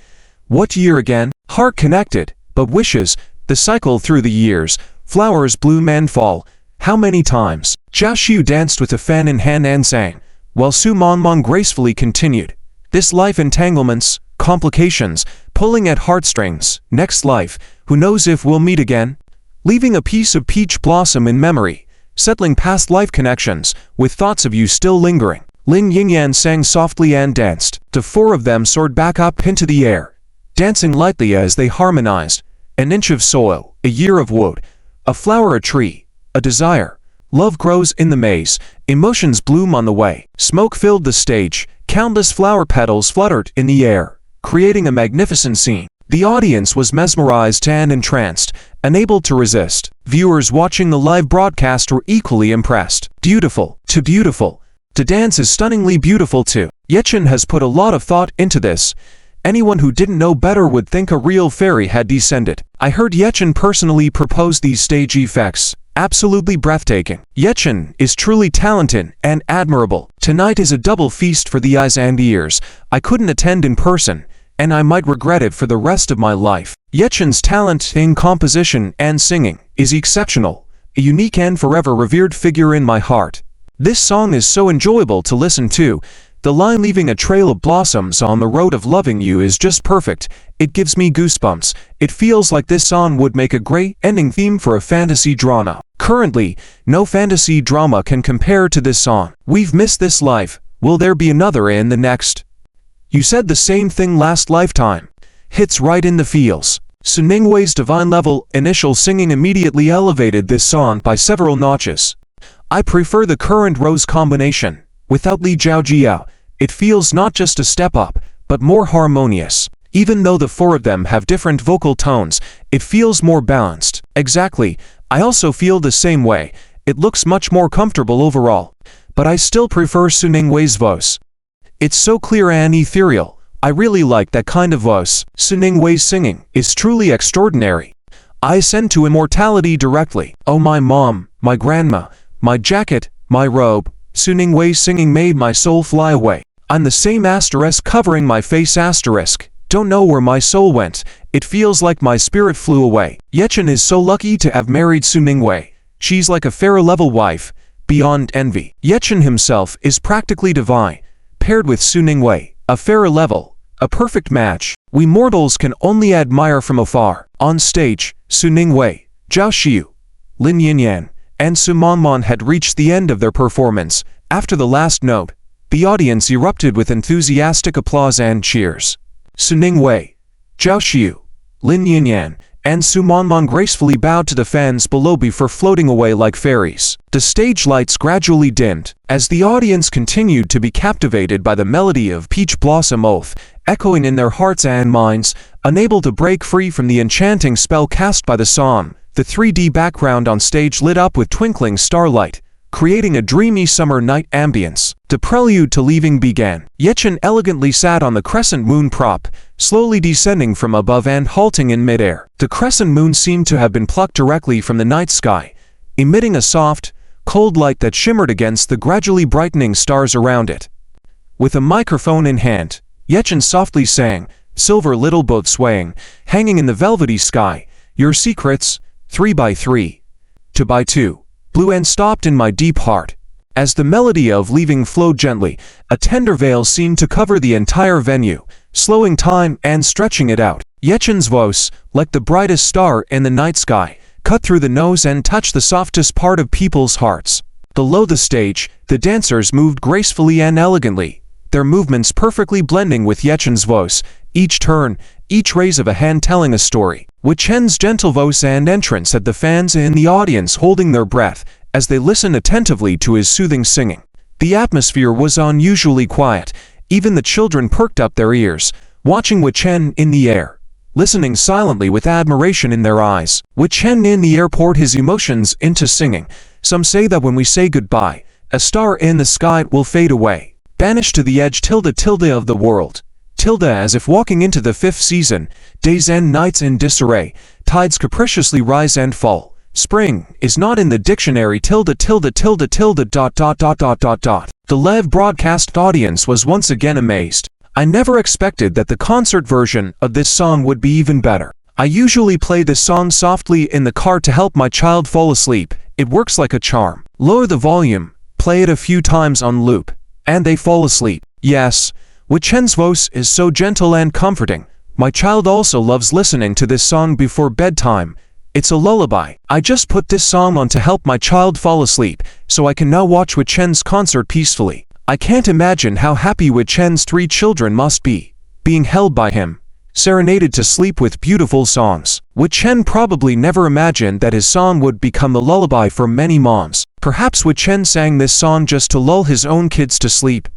[SPEAKER 1] What year again? Heart connected, but wishes, the cycle through the years, flowers bloom and fall. How many times? Zhao Xiu danced with a fan in hand and sang, while Su Manman gracefully continued. This life entanglements, complications, pulling at heartstrings, next life, who knows if we'll meet again? Leaving a piece of peach blossom in memory, settling past life connections, with thoughts of you still lingering. Lin Yingyan sang softly and danced. The 4 of them soared back up into the air, dancing lightly as they harmonized. An inch of soil, a year of wood, a flower, a tree, a desire. Love grows in the maze, emotions bloom on the way. Smoke filled the stage, countless flower petals fluttered in the air, creating a magnificent scene. The audience was mesmerized and entranced, unable to resist. Viewers watching the live broadcast were equally impressed. Beautiful, too beautiful. The dance is stunningly beautiful too. Yechen has put a lot of thought into this, Anyone who didn't know better would think a real fairy had descended. I heard Yechen personally propose these stage effects. Absolutely breathtaking. Yechen is truly talented and admirable. Tonight is a double feast for the eyes and ears. I couldn't attend in person, and I might regret it for the rest of my life. Yechen's talent in composition and singing is exceptional, a unique and forever revered figure in my heart. This song is so enjoyable to listen to. The line "leaving a trail of blossoms on the road of loving you" is just perfect. It gives me goosebumps. It feels like this song would make a great ending theme for a fantasy drama. Currently, no fantasy drama can compare to this song. We've missed this life. Will there be another in the next? You said the same thing last lifetime. Hits right in the feels. Su Ningwei's divine level initial singing immediately elevated this song by several notches. I prefer the current Rose combination. Without Li Zhaojiao, it feels not just a step up, but more harmonious. Even though the four of them have different vocal tones, it feels more balanced. Exactly, I also feel the same way. It looks much more comfortable overall. But I still prefer Su Ningwei's voice. It's so clear and ethereal. I really like that kind of voice. Su Ningwei's singing is truly extraordinary. I ascend to immortality directly. Oh, my mom, my grandma, my jacket, my robe. Su Ningwei's singing made my soul fly away. I'm the same asterisk covering my face asterisk. Don't know where my soul went. It feels like my spirit flew away. Yechen is so lucky to have married Su Ningwei. She's like a fairy-level wife, beyond envy. Yechen himself is practically divine, paired with Su Ningwei, a fairy-level, a perfect match. We mortals can only admire from afar. On stage, Su Ningwei, Zhao Xiu, Lin Yinyan, and Su Manman had reached the end of their performance. After the last note, the audience erupted with enthusiastic applause and cheers. Su Ningwei, Zhao Xiu, Lin Yinyan, and Su Manman gracefully bowed to the fans below before floating away like fairies. The stage lights gradually dimmed, as the audience continued to be captivated by the melody of Peach Blossom Oath, echoing in their hearts and minds. Unable to break free from the enchanting spell cast by the song, the 3D background on stage lit up with twinkling starlight, creating a dreamy summer night ambience. The prelude to leaving began. Yechen elegantly sat on the crescent moon prop, slowly descending from above and halting in midair. The crescent moon seemed to have been plucked directly from the night sky, emitting a soft, cold light that shimmered against the gradually brightening stars around it. With a microphone in hand, Yechen softly sang, "Silver little boat swaying, hanging in the velvety sky, your secrets, 3x3, 2x2, blew and stopped in my deep heart." As the melody of leaving flowed gently, a tender veil seemed to cover the entire venue, slowing time and stretching it out. Yechen's voice, like the brightest star in the night sky, cut through the nose and touched the softest part of people's hearts. Below the stage, the dancers moved gracefully and elegantly, their movements perfectly blending with Yechen's voice, each turn, each raise of a hand telling a story. With Chen's gentle voice and entrance had the fans in the audience holding their breath as they listened attentively to his soothing singing. The atmosphere was unusually quiet. Even the children perked up their ears, watching Wei Chen in the air, listening silently with admiration in their eyes. Wei Chen in the air poured his emotions into singing. Some say that when we say goodbye, a star in the sky will fade away, banished to the edge tilde of the world. Tilde as if walking into the fifth season, days and nights in disarray, tides capriciously rise and fall. Spring is not in the dictionary tilde. The live broadcast audience was once again amazed. I never expected that the concert version of this song would be even better. I usually play this song softly in the car to help my child fall asleep. It works like a charm. Lower the volume, play it a few times on loop, and they fall asleep. Yes, Wei Chen's voice is so gentle and comforting. My child also loves listening to this song before bedtime. It's a lullaby. I just put this song on to help my child fall asleep, so I can now watch Wei Chen's concert peacefully. I can't imagine how happy Wei Chen's 3 children must be, being held by him, serenaded to sleep with beautiful songs. Wei Chen probably never imagined that his song would become the lullaby for many moms. Perhaps Wei Chen sang this song just to lull his own kids to sleep.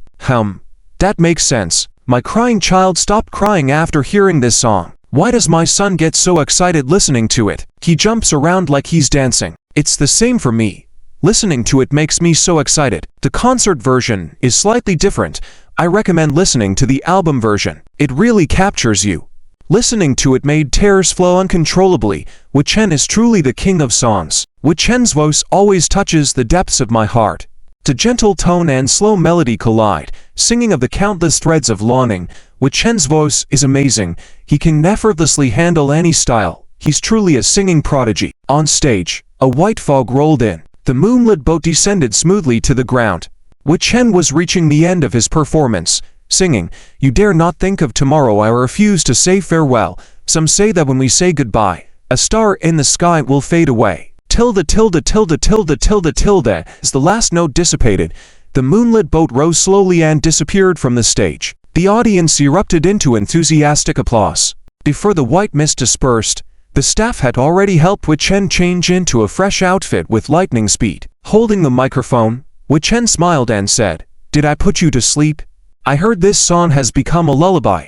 [SPEAKER 1] That makes sense. My crying child stopped crying after hearing this song. Why does my son get so excited listening to it? He jumps around like he's dancing. It's the same for me. Listening to it makes me so excited. The concert version is slightly different. I recommend listening to the album version. It really captures you. Listening to it made tears flow uncontrollably. Wei Chen is truly the king of songs. Wei Chen's voice always touches the depths of my heart. The gentle tone and slow melody collide, singing of the countless threads of longing. Wei Chen's voice is amazing. He can effortlessly handle any style. He's truly a singing prodigy. On stage, a white fog rolled in. The moonlit boat descended smoothly to the ground. Wei Chen was reaching the end of his performance, singing, "You dare not think of tomorrow, I refuse to say farewell. Some say that when we say goodbye, a star in the sky will fade away. Tilde, tilde, tilde, tilde, tilde, tilde." As the last note dissipated, the moonlit boat rose slowly and disappeared from the stage. The audience erupted into enthusiastic applause. Before the white mist dispersed, the staff had already helped Wei Chen change into a fresh outfit with lightning speed. Holding the microphone, Wei Chen smiled and said, "Did I put you to sleep? I heard this song has become a lullaby."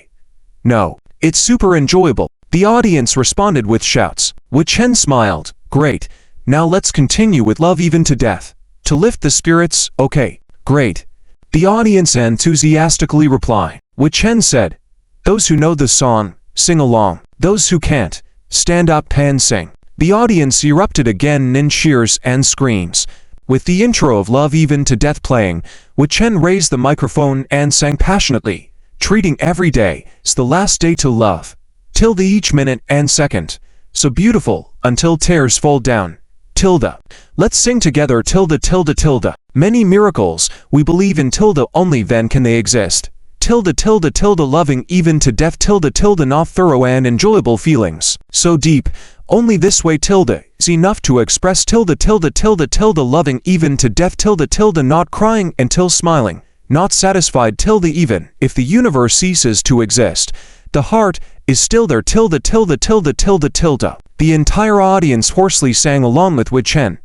[SPEAKER 1] "No, it's super enjoyable." The audience responded with shouts. Wei Chen smiled, "Great, now let's continue with Love Even to Death. To lift the spirits, okay, great." The audience enthusiastically replied. Wei Chen said, "Those who know the song, sing along. Those who can't, stand up and sing." The audience erupted again in cheers and screams. With the intro of Love Even to Death playing, Wei Chen raised the microphone and sang passionately, "Treating every day as the last day to love. Tilde each minute and second. So beautiful, until tears fall down. Tilde. Let's sing together tilde tilde tilde. Many miracles, we believe in tilde, only then can they exist. Tilde tilde tilde loving even to death tilde tilde not thorough and enjoyable feelings. So deep, only this way tilde is enough to express tilde tilde tilde tilde loving even to death tilde tilde not crying until smiling. Not satisfied tilde even if the universe ceases to exist. The heart is still there tilde tilde tilde tilde tilde." The entire audience hoarsely sang along with Wei Chen,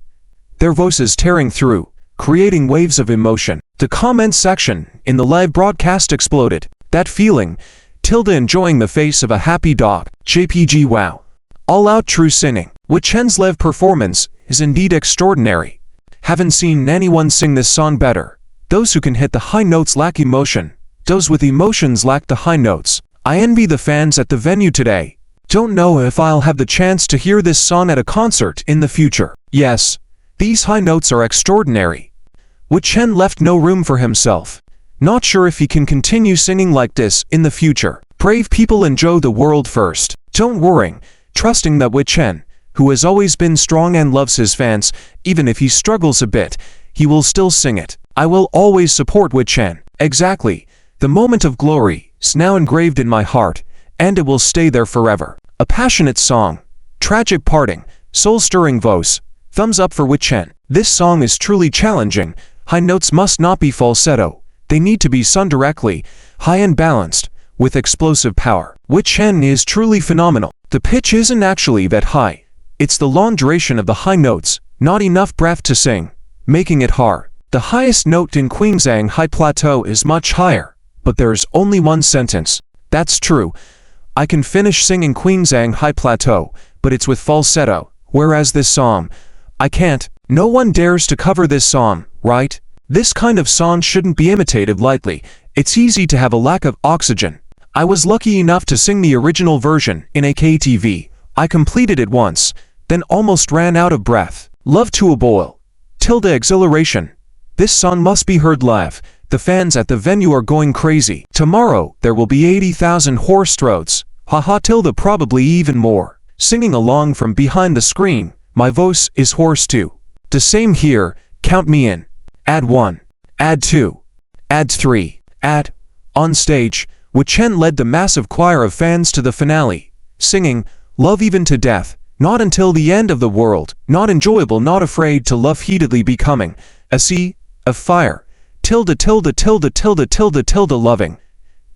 [SPEAKER 1] their voices tearing through, creating waves of emotion. The comment section in the live broadcast exploded. That feeling, tilde enjoying the face of a happy dog. JPG wow. All out true singing. Wei Chen's live performance is indeed extraordinary. Haven't seen anyone sing this song better. Those who can hit the high notes lack emotion. Those with emotions lack the high notes. I envy the fans at the venue today. Don't know if I'll have the chance to hear this song at a concert in the future. Yes, these high notes are extraordinary. Wei Chen left no room for himself. Not sure if he can continue singing like this in the future. Brave people enjoy the world first. Don't worry, trusting that Wei Chen, who has always been strong and loves his fans, even if he struggles a bit, he will still sing it. I will always support Wei Chen. Exactly. The moment of glory is now engraved in my heart, and it will stay there forever. A passionate song, tragic parting, soul-stirring voice. Thumbs up for Wei Chen. This song is truly challenging. High notes must not be falsetto. They need to be sung directly, high and balanced, with explosive power. Wei Chen is truly phenomenal. The pitch isn't actually that high. It's the long duration of the high notes, not enough breath to sing, making it hard. The highest note in Queensang High Plateau is much higher, but there's only one sentence. That's true. I can finish singing Queensang High Plateau, but it's with falsetto, whereas this song, I can't. No one dares to cover this song, right? This kind of song shouldn't be imitated lightly. It's easy to have a lack of oxygen. I was lucky enough to sing the original version in a KTV. I completed it once, then almost ran out of breath. Love to a boil. Tilde exhilaration. This song must be heard live. The fans at the venue are going crazy. Tomorrow, there will be 80,000 horse throats. Haha tilde probably even more. Singing along from behind the screen. My voice is hoarse too. The same here, count me in. Add 1. Add 2. Add 3. Add. On stage, Wei Chen led the massive choir of fans to the finale, singing, Love Even to Death, not until the end of the world, not enjoyable, not afraid to love heatedly becoming, a sea of fire. Tilde tilde tilde tilde tilde tilde loving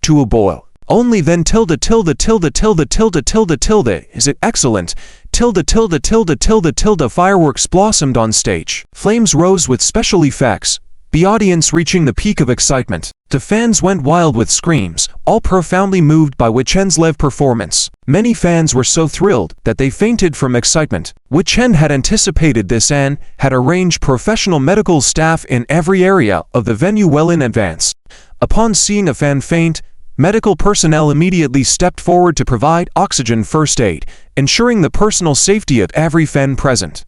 [SPEAKER 1] to a boil. Only then tilde tilde tilde tilde tilde tilde tilde is it excellent. Tilde tilde tilde tilde tilde fireworks blossomed on stage. Flames rose with special effects. The audience reaching the peak of excitement. The fans went wild with screams, all profoundly moved by Wei Chen's live performance. Many fans were so thrilled that they fainted from excitement. Wei Chen had anticipated this and had arranged professional medical staff in every area of the venue well in advance. Upon seeing a fan faint, Medical personnel immediately stepped forward to provide oxygen first aid, ensuring the personal safety of every fan present.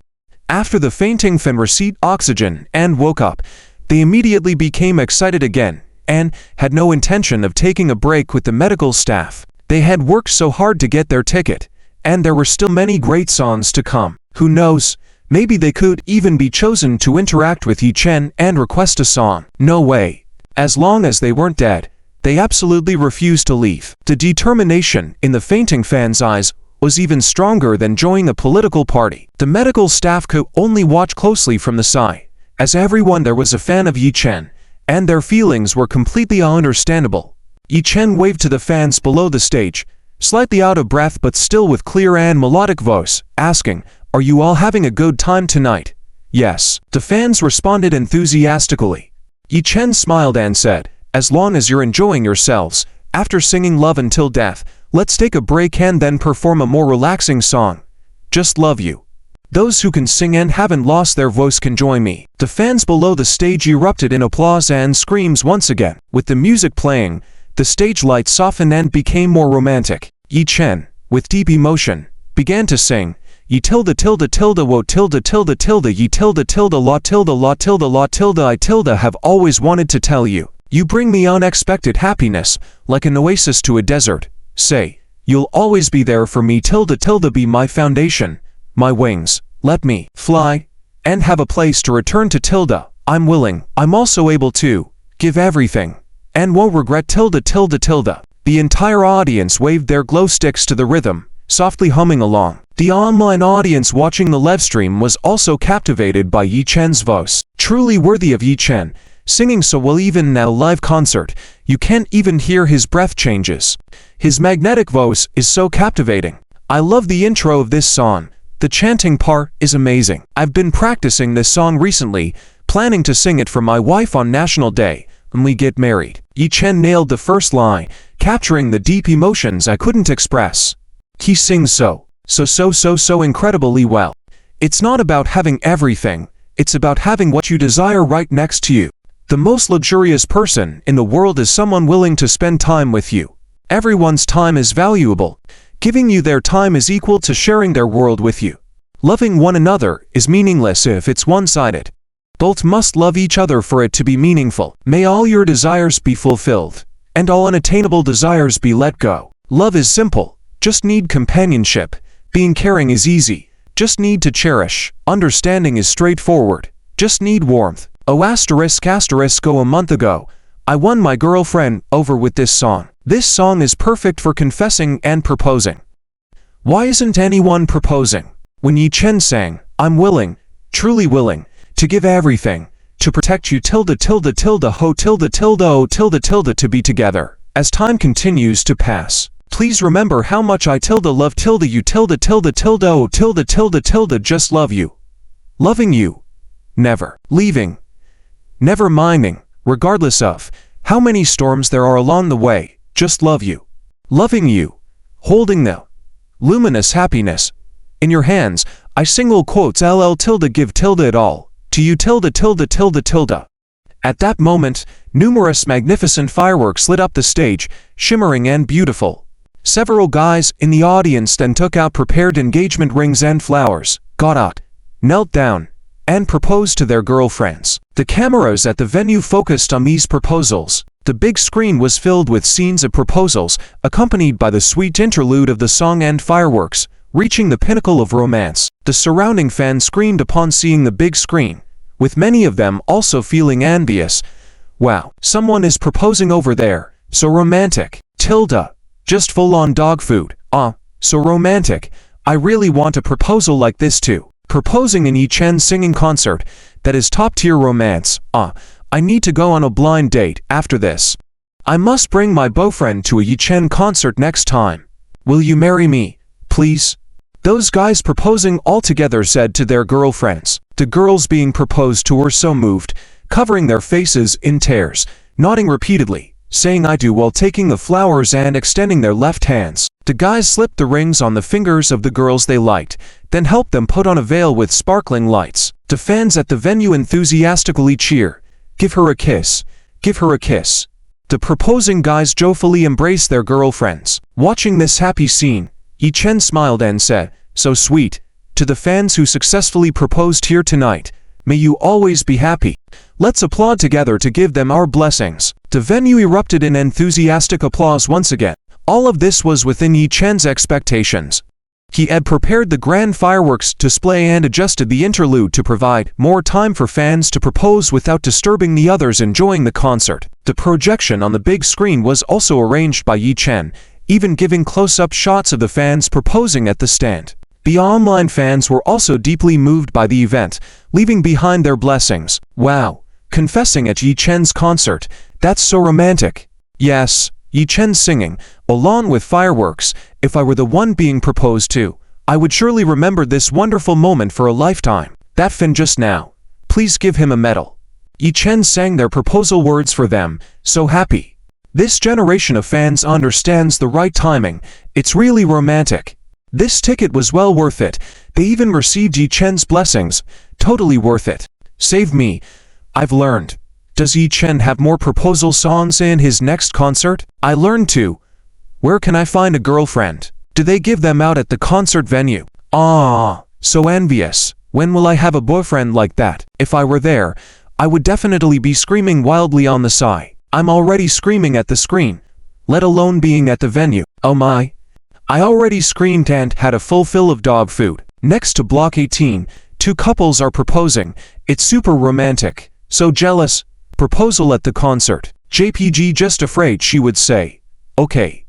[SPEAKER 1] After the fainting fan received oxygen and woke up, they immediately became excited again and had no intention of taking a break with the medical staff. They had worked so hard to get their ticket, and there were still many great songs to come. Who knows, maybe they could even be chosen to interact with Yi Chen and request a song. No way. As long as they weren't dead, they absolutely refused to leave. The determination in the fainting fan's eyes was even stronger than joining a political party. The medical staff could only watch closely from the side, as everyone there was a fan of Yi Chen, and their feelings were completely understandable. Yi Chen waved to the fans below the stage, slightly out of breath but still with clear and melodic voice, asking, "Are you all having a good time tonight?" Yes. The fans responded enthusiastically. Yi Chen smiled and said, "As long as you're enjoying yourselves, after singing Love Until Death, let's take a break and then perform a more relaxing song. Just Love You. Those who can sing and haven't lost their voice can join me." The fans below the stage erupted in applause and screams once again. With the music playing, the stage lights softened and became more romantic. Yi Chen, with deep emotion, began to sing, "Yi tilde tilde tilde wo tilde tilde tilde Yi tilde tilde la tilde la tilde la tilde I tilde have always wanted to tell you. You bring me unexpected happiness, like an oasis to a desert. Say, you'll always be there for me tilde tilde be my foundation, my wings, let me fly, and have a place to return to tilde. I'm willing, I'm also able to give everything, and won't regret tilde tilde tilde." The entire audience waved their glow sticks to the rhythm, softly humming along. The online audience watching the livestream was also captivated by Yi Chen's voice. Truly worthy of Yi Chen, singing so well even in a live concert, you can't even hear his breath changes. His magnetic voice is so captivating. I love the intro of this song. The chanting part is amazing. I've been practicing this song recently, planning to sing it for my wife on National Day, when we get married. Yi Chen nailed the first line, capturing the deep emotions I couldn't express. He sings so incredibly well. It's not about having everything, it's about having what you desire right next to you. The most luxurious person in the world is someone willing to spend time with you. Everyone's time is valuable. Giving you their time is equal to sharing their world with you. Loving one another is meaningless if it's one-sided. Both must love each other for it to be meaningful. May all your desires be fulfilled, and all unattainable desires be let go. Love is simple, just need companionship. Being caring is easy, just need to cherish. Understanding is straightforward, just need warmth. Oh asterisk asterisk oh, a month ago, I won my girlfriend over with this song. This song is perfect for confessing and proposing. Why isn't anyone proposing? When Yi Chen sang, "I'm willing, truly willing, to give everything, to protect you tilde tilde tilde ho tilde tilde oh tilde tilde to be together. As time continues to pass, please remember how much I tilde love tilde you tilde tilde tilde oh tilde tilde tilde just love you. Loving you. Never leaving. Never minding, regardless of how many storms there are along the way, just love you. Loving you. Holding the luminous happiness in your hands, I single quotes LL tilde give tilde it all. To you tilde tilde tilde tilde." At that moment, numerous magnificent fireworks lit up the stage, shimmering and beautiful. Several guys in the audience then took out prepared engagement rings and flowers, got out, knelt down, and proposed to their girlfriends. The cameras at the venue focused on these proposals. The big screen was filled with scenes of proposals, accompanied by the sweet interlude of the song and fireworks, reaching the pinnacle of romance. The surrounding fans screamed upon seeing the big screen, with many of them also feeling envious. Wow, someone is proposing over there, so romantic. Tilde, just full-on dog food. So romantic. I really want a proposal like this too. Proposing in Yi Chen singing concert, that is top-tier romance. I need to go on a blind date after this. I must bring my boyfriend to a Yi Chen concert next time. Will you marry me, please? Those guys proposing all together said to their girlfriends. The girls being proposed to were so moved, covering their faces in tears, nodding repeatedly, saying I do while taking the flowers and extending their left hands. The guys slipped the rings on the fingers of the girls they liked, then helped them put on a veil with sparkling lights. The fans at the venue enthusiastically cheer, "Give her a kiss, give her a kiss." The proposing guys joyfully embraced their girlfriends. Watching this happy scene, Yi Chen smiled and said, "So sweet. To the fans who successfully proposed here tonight, may you always be happy. Let's applaud together to give them our blessings." The venue erupted in enthusiastic applause once again. All of this was within Yi Chen's expectations. He had prepared the grand fireworks display and adjusted the interlude to provide more time for fans to propose without disturbing the others enjoying the concert. The projection on the big screen was also arranged by Yi Chen, even giving close-up shots of the fans proposing at the stand. The online fans were also deeply moved by the event, leaving behind their blessings. "Wow, confessing at Yi Chen's concert, that's so romantic." Yes, Yi Chen singing, along with fireworks. "If I were the one being proposed to, I would surely remember this wonderful moment for a lifetime. That fan just now, please give him a medal." Yi Chen sang their proposal words for them, so happy. This generation of fans understands the right timing. It's really romantic. This ticket was well worth it. They even received Yi Chen's blessings. Totally worth it. Save me. I've learned. Does Yi Chen have more proposal songs in his next concert? I learned too. Where can I find a girlfriend? Do they give them out at the concert venue? Ah, so envious. When will I have a boyfriend like that? If I were there, I would definitely be screaming wildly on the side. I'm already screaming at the screen, let alone being at the venue. Oh my. I already screamed and had a full fill of dog food. Next to Block 18, two couples are proposing. It's super romantic. So jealous. Proposal at the concert. JPG just afraid she would say, "Okay.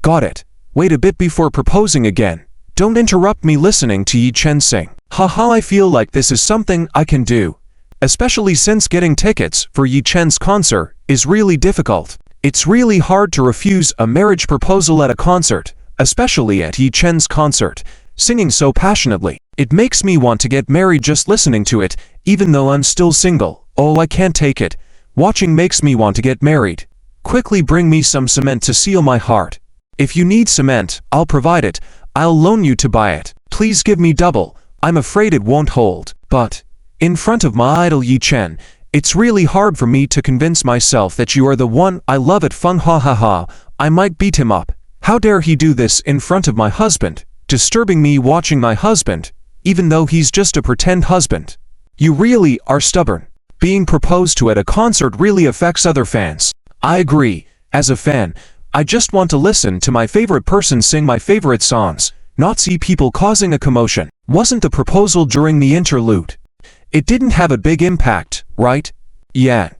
[SPEAKER 1] Got it. Wait a bit before proposing again. Don't interrupt me listening to Yi Chen sing." Haha, I feel like this is something I can do. Especially since getting tickets for Yi Chen's concert is really difficult. It's really hard to refuse a marriage proposal at a concert, especially at Yi Chen's concert, singing so passionately. It makes me want to get married just listening to it, even though I'm still single. Oh, I can't take it. Watching makes me want to get married. Quickly bring me some cement to seal my heart. If you need cement, I'll provide it. I'll loan you to buy it. Please give me double. I'm afraid it won't hold. But in front of my idol Yi Chen, it's really hard for me to convince myself that you are the one I love at Feng. Ha ha ha. I might beat him up. How dare he do this in front of my husband, disturbing me watching my husband, even though he's just a pretend husband. You really are stubborn. Being proposed to at a concert really affects other fans. I agree. As a fan, I just want to listen to my favorite person sing my favorite songs, not see people causing a commotion. Wasn't the proposal during the interlude? It didn't have a big impact, right? Yeah.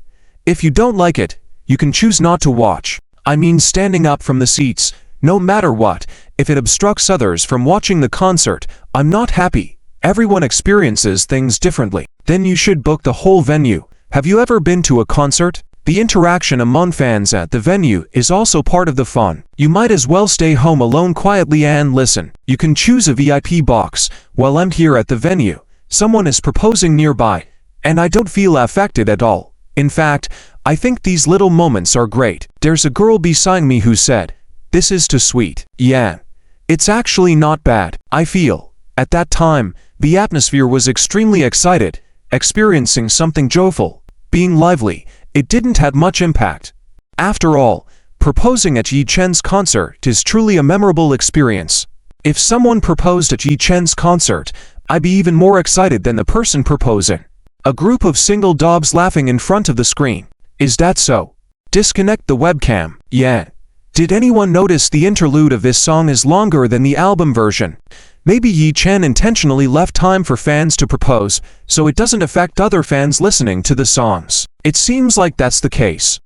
[SPEAKER 1] If you don't like it, you can choose not to watch. I mean standing up from the seats, no matter what. If it obstructs others from watching the concert, I'm not happy. Everyone experiences things differently. Then you should book the whole venue. Have you ever been to a concert? The interaction among fans at the venue is also part of the fun. You might as well stay home alone quietly and listen. You can choose a VIP box. While I'm here at the venue, someone is proposing nearby, and I don't feel affected at all. In fact, I think these little moments are great. There's a girl beside me who said, "This is too sweet." Yeah. It's actually not bad. I feel. At that time, the atmosphere was extremely excited, experiencing something joyful, being lively. It didn't have much impact. After all, proposing at Yi Chen's concert is truly a memorable experience. If someone proposed at Yi Chen's concert, I'd be even more excited than the person proposing. A group of single dogs laughing in front of the screen. Is that so? Disconnect the webcam. Yeah. Did anyone notice the interlude of this song is longer than the album version? Maybe Yi Chen intentionally left time for fans to propose, so it doesn't affect other fans listening to the songs. It seems like that's the case.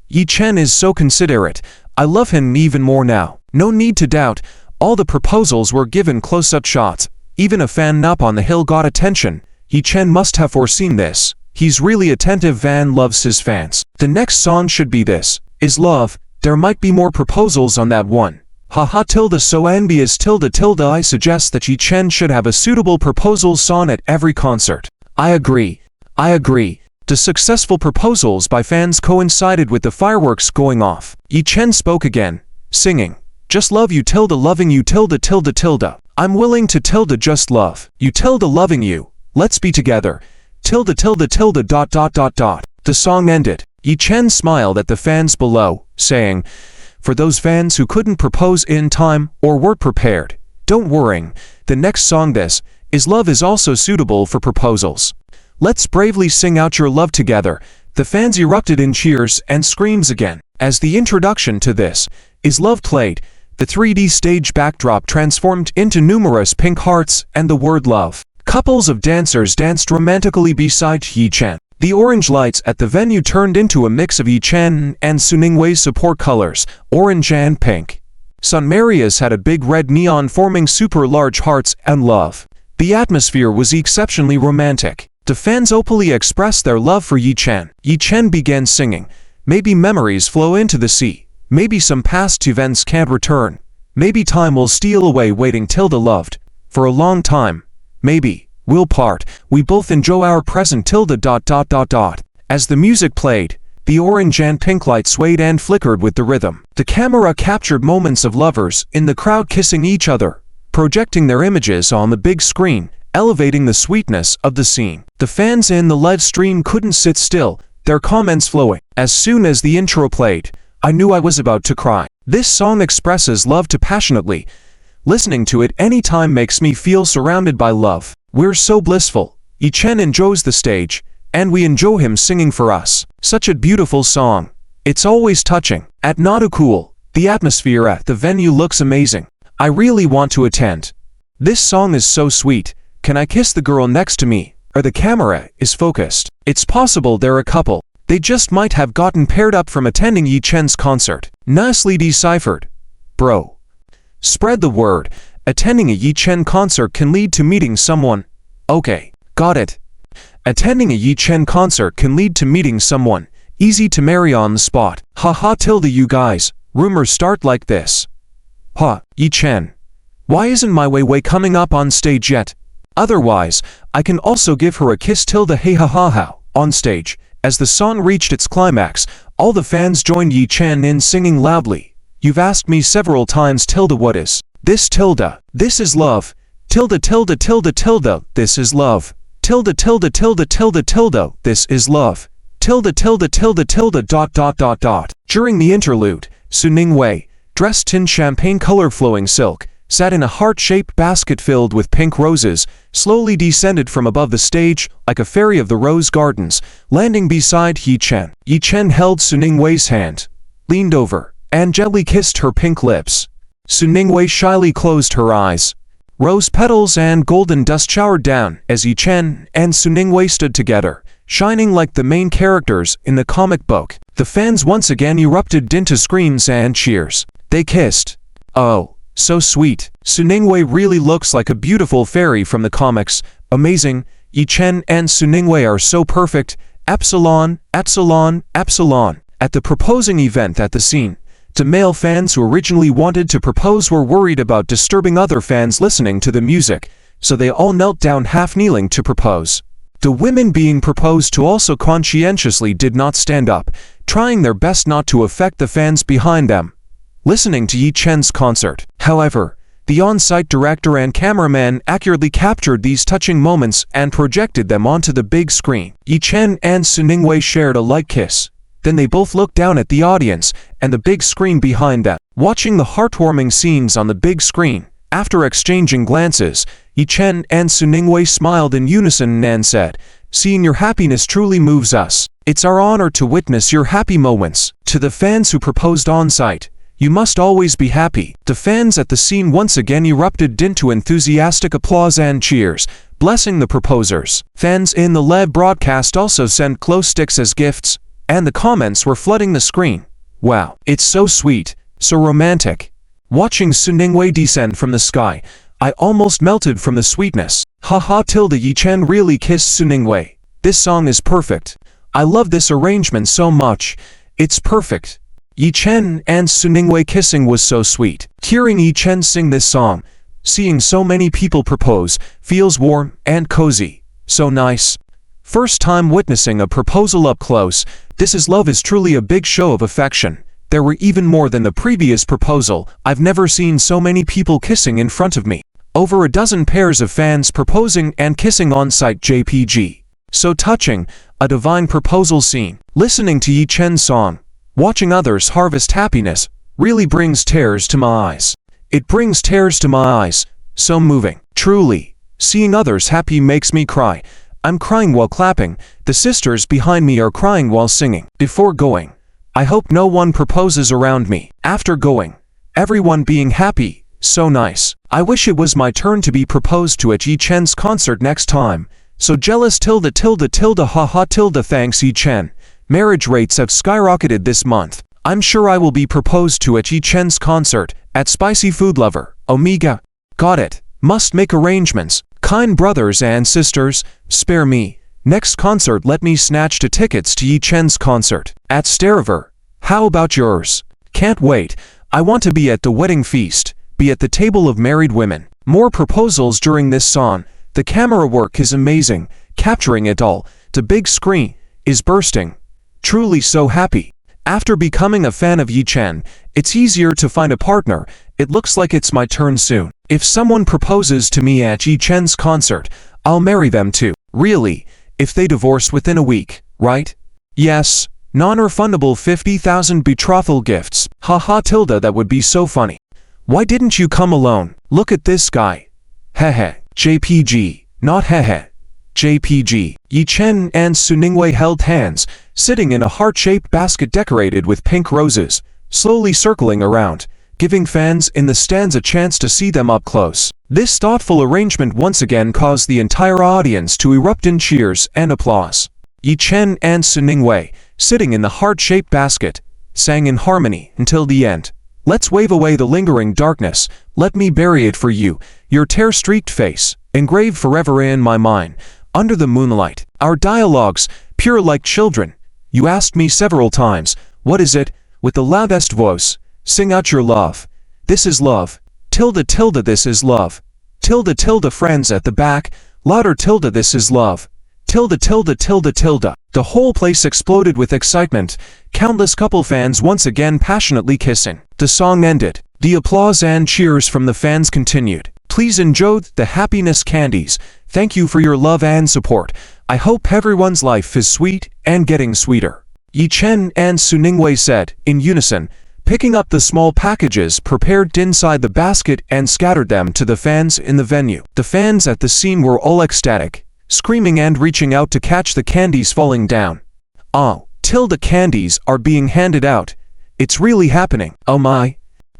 [SPEAKER 1] Yi Chen is so considerate. I love him even more now. No need to doubt, all the proposals were given close-up shots. Even a fan up on the hill got attention. Yi Chen must have foreseen this. He's really attentive. Van loves his fans. The next song should be this, is Love. There might be more proposals on that one. Haha tilde so envious tilde tilde. I suggest that Yi Chen should have a suitable proposal song at every concert. I agree. The successful proposals by fans coincided with the fireworks going off. Yi Chen spoke again, singing, "Just love you tilde loving you tilde tilde tilde. I'm willing to tilde just love you tilde loving you. Let's be together. Tilde tilde tilde dot dot dot dot." The song ended. Yi Chen smiled at the fans below, saying, "For those fans who couldn't propose in time or weren't prepared, don't worry, the next song, This Is Love, is also suitable for proposals. Let's bravely sing out your love together." The fans erupted in cheers and screams again. As the introduction to This Is Love played, the 3D stage backdrop transformed into numerous pink hearts and the word love. Couples of dancers danced romantically beside Yi Chen. The orange lights at the venue turned into a mix of Yi Chen and Suningwei's support colors, orange and pink. Sun Maria's had a big red neon forming super large hearts and love. The atmosphere was exceptionally romantic. The fans openly expressed their love for Yi Chen. Yi Chen began singing, "Maybe memories flow into the sea. Maybe some past events can't return. Maybe time will steal away waiting till the loved. For a long time. Maybe we'll part. We both enjoy our present till the ... As the music played, the orange and pink light swayed and flickered with the rhythm. The camera captured moments of lovers in the crowd kissing each other, projecting their images on the big screen, elevating the sweetness of the scene. The fans in the live stream couldn't sit still, their comments flowing. As soon as the intro played, I knew I was about to cry. This song expresses love too passionately. Listening to it any time makes me feel surrounded by love. We're so blissful. Yi Chen enjoys the stage, and we enjoy him singing for us. Such a beautiful song. It's always touching. At Nadu Cool, the atmosphere at the venue looks amazing. I really want to attend. This song is so sweet. Can I kiss the girl next to me? Or the camera is focused. It's possible they're a couple. They just might have gotten paired up from attending Yi Chen's concert. Nicely deciphered. Bro. Spread the word. Attending a Yi Chen concert can lead to meeting someone. Okay, got it. Attending a Yi Chen concert can lead to meeting someone. Easy to marry on the spot. Haha tilde you guys. Rumors start like this. Yi Chen. Why isn't my Wei coming up on stage yet? Otherwise, I can also give her a kiss tilde hey ha ha ha. On stage, as the song reached its climax, all the fans joined Yi Chen in singing loudly. You've asked me several times tilde what is this tilde? This is love. Tilde tilde tilde tilde. This is love. Tilde tilde tilde tilde tilde. This is love. Tilde tilde tilde tilde ... During the interlude, Suningwei, dressed in champagne color flowing silk, sat in a heart-shaped basket filled with pink roses, slowly descended from above the stage like a fairy of the rose gardens, landing beside Yi Chen. Yi Chen held Suningwei's hand, leaned over, and gently kissed her pink lips. Suningwei shyly closed her eyes. Rose petals and golden dust showered down as Yi Chen and Suningwei stood together, shining like the main characters in the comic book. The fans once again erupted into screams and cheers. They kissed. Oh, so sweet. Suningwei really looks like a beautiful fairy from the comics. Amazing. Yi Chen and Suningwei are so perfect. Epsilon, epsilon, epsilon. At the proposing event at the scene, the male fans who originally wanted to propose were worried about disturbing other fans listening to the music, so they all knelt down half kneeling to propose. The women being proposed to also conscientiously did not stand up, trying their best not to affect the fans behind them listening to Yi Chen's concert. However, the on-site director and cameraman accurately captured these touching moments and projected them onto the big screen. Yi Chen and Suningwei shared a light kiss. Then they both looked down at the audience and the big screen behind them. Watching the heartwarming scenes on the big screen, after exchanging glances, Yi Chen and Suningwei smiled in unison and said, "Seeing your happiness truly moves us. It's our honor to witness your happy moments." To the fans who proposed on-site, you must always be happy. The fans at the scene once again erupted into enthusiastic applause and cheers, blessing the proposers. Fans in the live broadcast also sent glow sticks as gifts, and the comments were flooding the screen. Wow, it's so sweet, so romantic. Watching Suningwei descend from the sky, I almost melted from the sweetness. Haha tilde Yi Chen really kissed Suningwei. This song is perfect. I love this arrangement so much. It's perfect. Yi Chen and Suningwei kissing was so sweet. Hearing Yi Chen sing this song, seeing so many people propose, feels warm and cozy. So nice. First time witnessing a proposal up close, This Is Love is truly a big show of affection. There were even more than the previous proposal. I've never seen so many people kissing in front of me. Over a dozen pairs of fans proposing and kissing on site JPG. So touching. A divine proposal scene. Listening to Yi Chen's song, watching others harvest happiness, really brings tears to my eyes. It brings tears to my eyes. So moving. Truly. Seeing others happy makes me cry. I'm crying while clapping. The sisters behind me are crying while singing. Before going, I hope no one proposes around me. After going, everyone being happy. So nice. I wish it was my turn to be proposed to at Yi Chen's concert next time. So jealous tilde tilde tilde haha tilde. Thanks Yi Chen. Marriage rates have skyrocketed this month. I'm sure I will be proposed to at Yi Chen's concert. At Spicy Food Lover. Omega. Got it. Must make arrangements. Kind brothers and sisters, spare me. Next concert let me snatch 2 tickets to Yi Chen's concert. At Stariver. How about yours? Can't wait. I want to be at the wedding feast. Be at the table of married women. More proposals during this song. The camera work is amazing. Capturing it all. The big screen is bursting. Truly so happy. After becoming a fan of Yi Chen, it's easier to find a partner. It looks like it's my turn soon. If someone proposes to me at Yi Chen's concert, I'll marry them too. Really, if they divorce within a week, right? Yes, non-refundable 50,000 betrothal gifts. Haha tilde, that would be so funny. Why didn't you come alone? Look at this guy. Hehe. JPG. Not hehe. JPG. Yi Chen and Su Ningwei held hands, sitting in a heart-shaped basket decorated with pink roses, slowly circling around, giving fans in the stands a chance to see them up close. This thoughtful arrangement once again caused the entire audience to erupt in cheers and applause. Yi Chen and Su Ningwei, sitting in the heart-shaped basket, sang in harmony until the end. Let's wave away the lingering darkness, let me bury it for you, your tear-streaked face, engraved forever in my mind, under the moonlight. Our dialogues, pure like children. You asked me several times, what is it? With the loudest voice, sing out your love. This is love. Tilde tilde this is love. Tilde tilde friends at the back, louder tilde this is love. Tilde tilde tilde tilde. The whole place exploded with excitement, countless couple fans once again passionately kissing. The song ended. The applause and cheers from the fans continued. Please enjoy the happiness candies. Thank you for your love and support. I hope everyone's life is sweet and getting sweeter. Yi Chen and Su Ningwei said, in unison, picking up the small packages prepared inside the basket and scattered them to the fans in the venue. The fans at the scene were all ecstatic, screaming and reaching out to catch the candies falling down. Oh, tilde candies are being handed out. It's really happening. Oh my.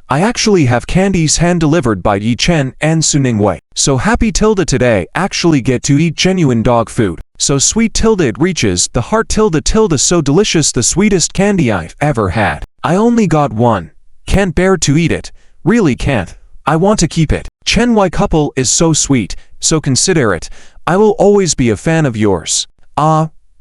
[SPEAKER 1] I actually have candies hand-delivered by Yi Chen and Su Ningwei. So happy tilde today, actually get to eat genuine dog food. So sweet tilde it reaches the heart tilde tilde so delicious, the sweetest candy I've ever had. I only got one. Can't bear to eat it. Really can't. I want to keep it. Chen Wei couple is so sweet, so considerate. I will always be a fan of yours.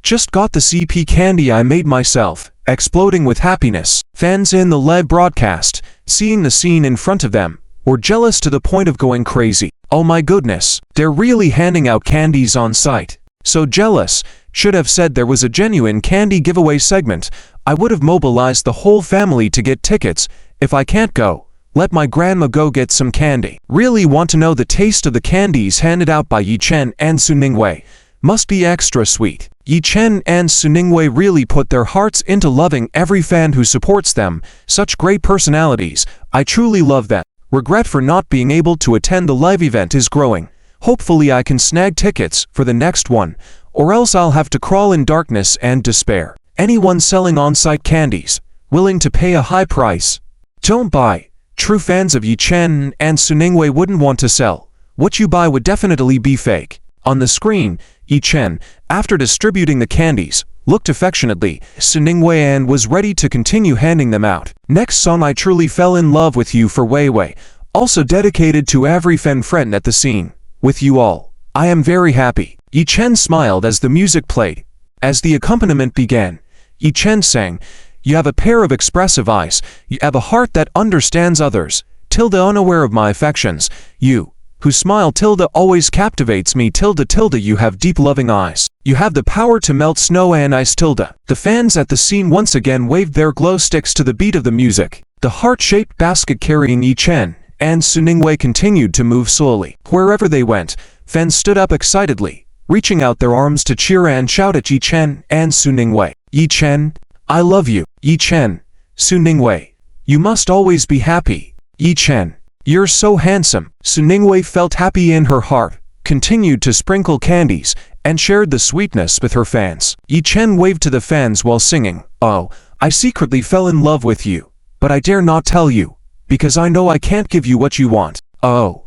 [SPEAKER 1] Just got the CP candy I made myself, exploding with happiness. Fans in the live broadcast, seeing the scene in front of them, were jealous to the point of going crazy. Oh my goodness, they're really handing out candies on site. So jealous, should have said there was a genuine candy giveaway segment. I would have mobilized the whole family to get tickets. If I can't go, let my grandma go get some candy. Really want to know the taste of the candies handed out by Yi Chen and Su Ningwei. Must be extra sweet. Yi Chen and Su Ningwei really put their hearts into loving every fan who supports them. Such great personalities. I truly love them. Regret for not being able to attend the live event is growing. Hopefully I can snag tickets for the next one, or else I'll have to crawl in darkness and despair. Anyone selling on-site candies, willing to pay a high price? Don't buy. True fans of Yi Chen and Su Ningwei wouldn't want to sell. What you buy would definitely be fake. On the screen, Yi Chen, after distributing the candies, looked affectionately Su Ningwei and was ready to continue handing them out. Next song, I truly fell in love with you for Wei Wei, also dedicated to every fan friend at the scene. With you all, I am very happy. Yi Chen smiled as the music played. As the accompaniment began, Yi Chen sang, you have a pair of expressive eyes, you have a heart that understands others, tilde unaware of my affections, you, whose smile tilde always captivates me tilde tilde you have deep loving eyes. You have the power to melt snow and ice tilde. The fans at the scene once again waved their glow sticks to the beat of the music. The heart-shaped basket carrying Yi Chen and Su Ningwei continued to move slowly. Wherever they went, fans stood up excitedly, reaching out their arms to cheer and shout at Yi Chen and Su Ningwei. Yi Chen, I love you. Yi Chen, Su Ningwei, you must always be happy. Yi Chen, you're so handsome. Su Ningwei felt happy in her heart, continued to sprinkle candies, and shared the sweetness with her fans. Yi Chen waved to the fans while singing, "Oh, I secretly fell in love with you, but I dare not tell you, because I know I can't give you what you want. Oh,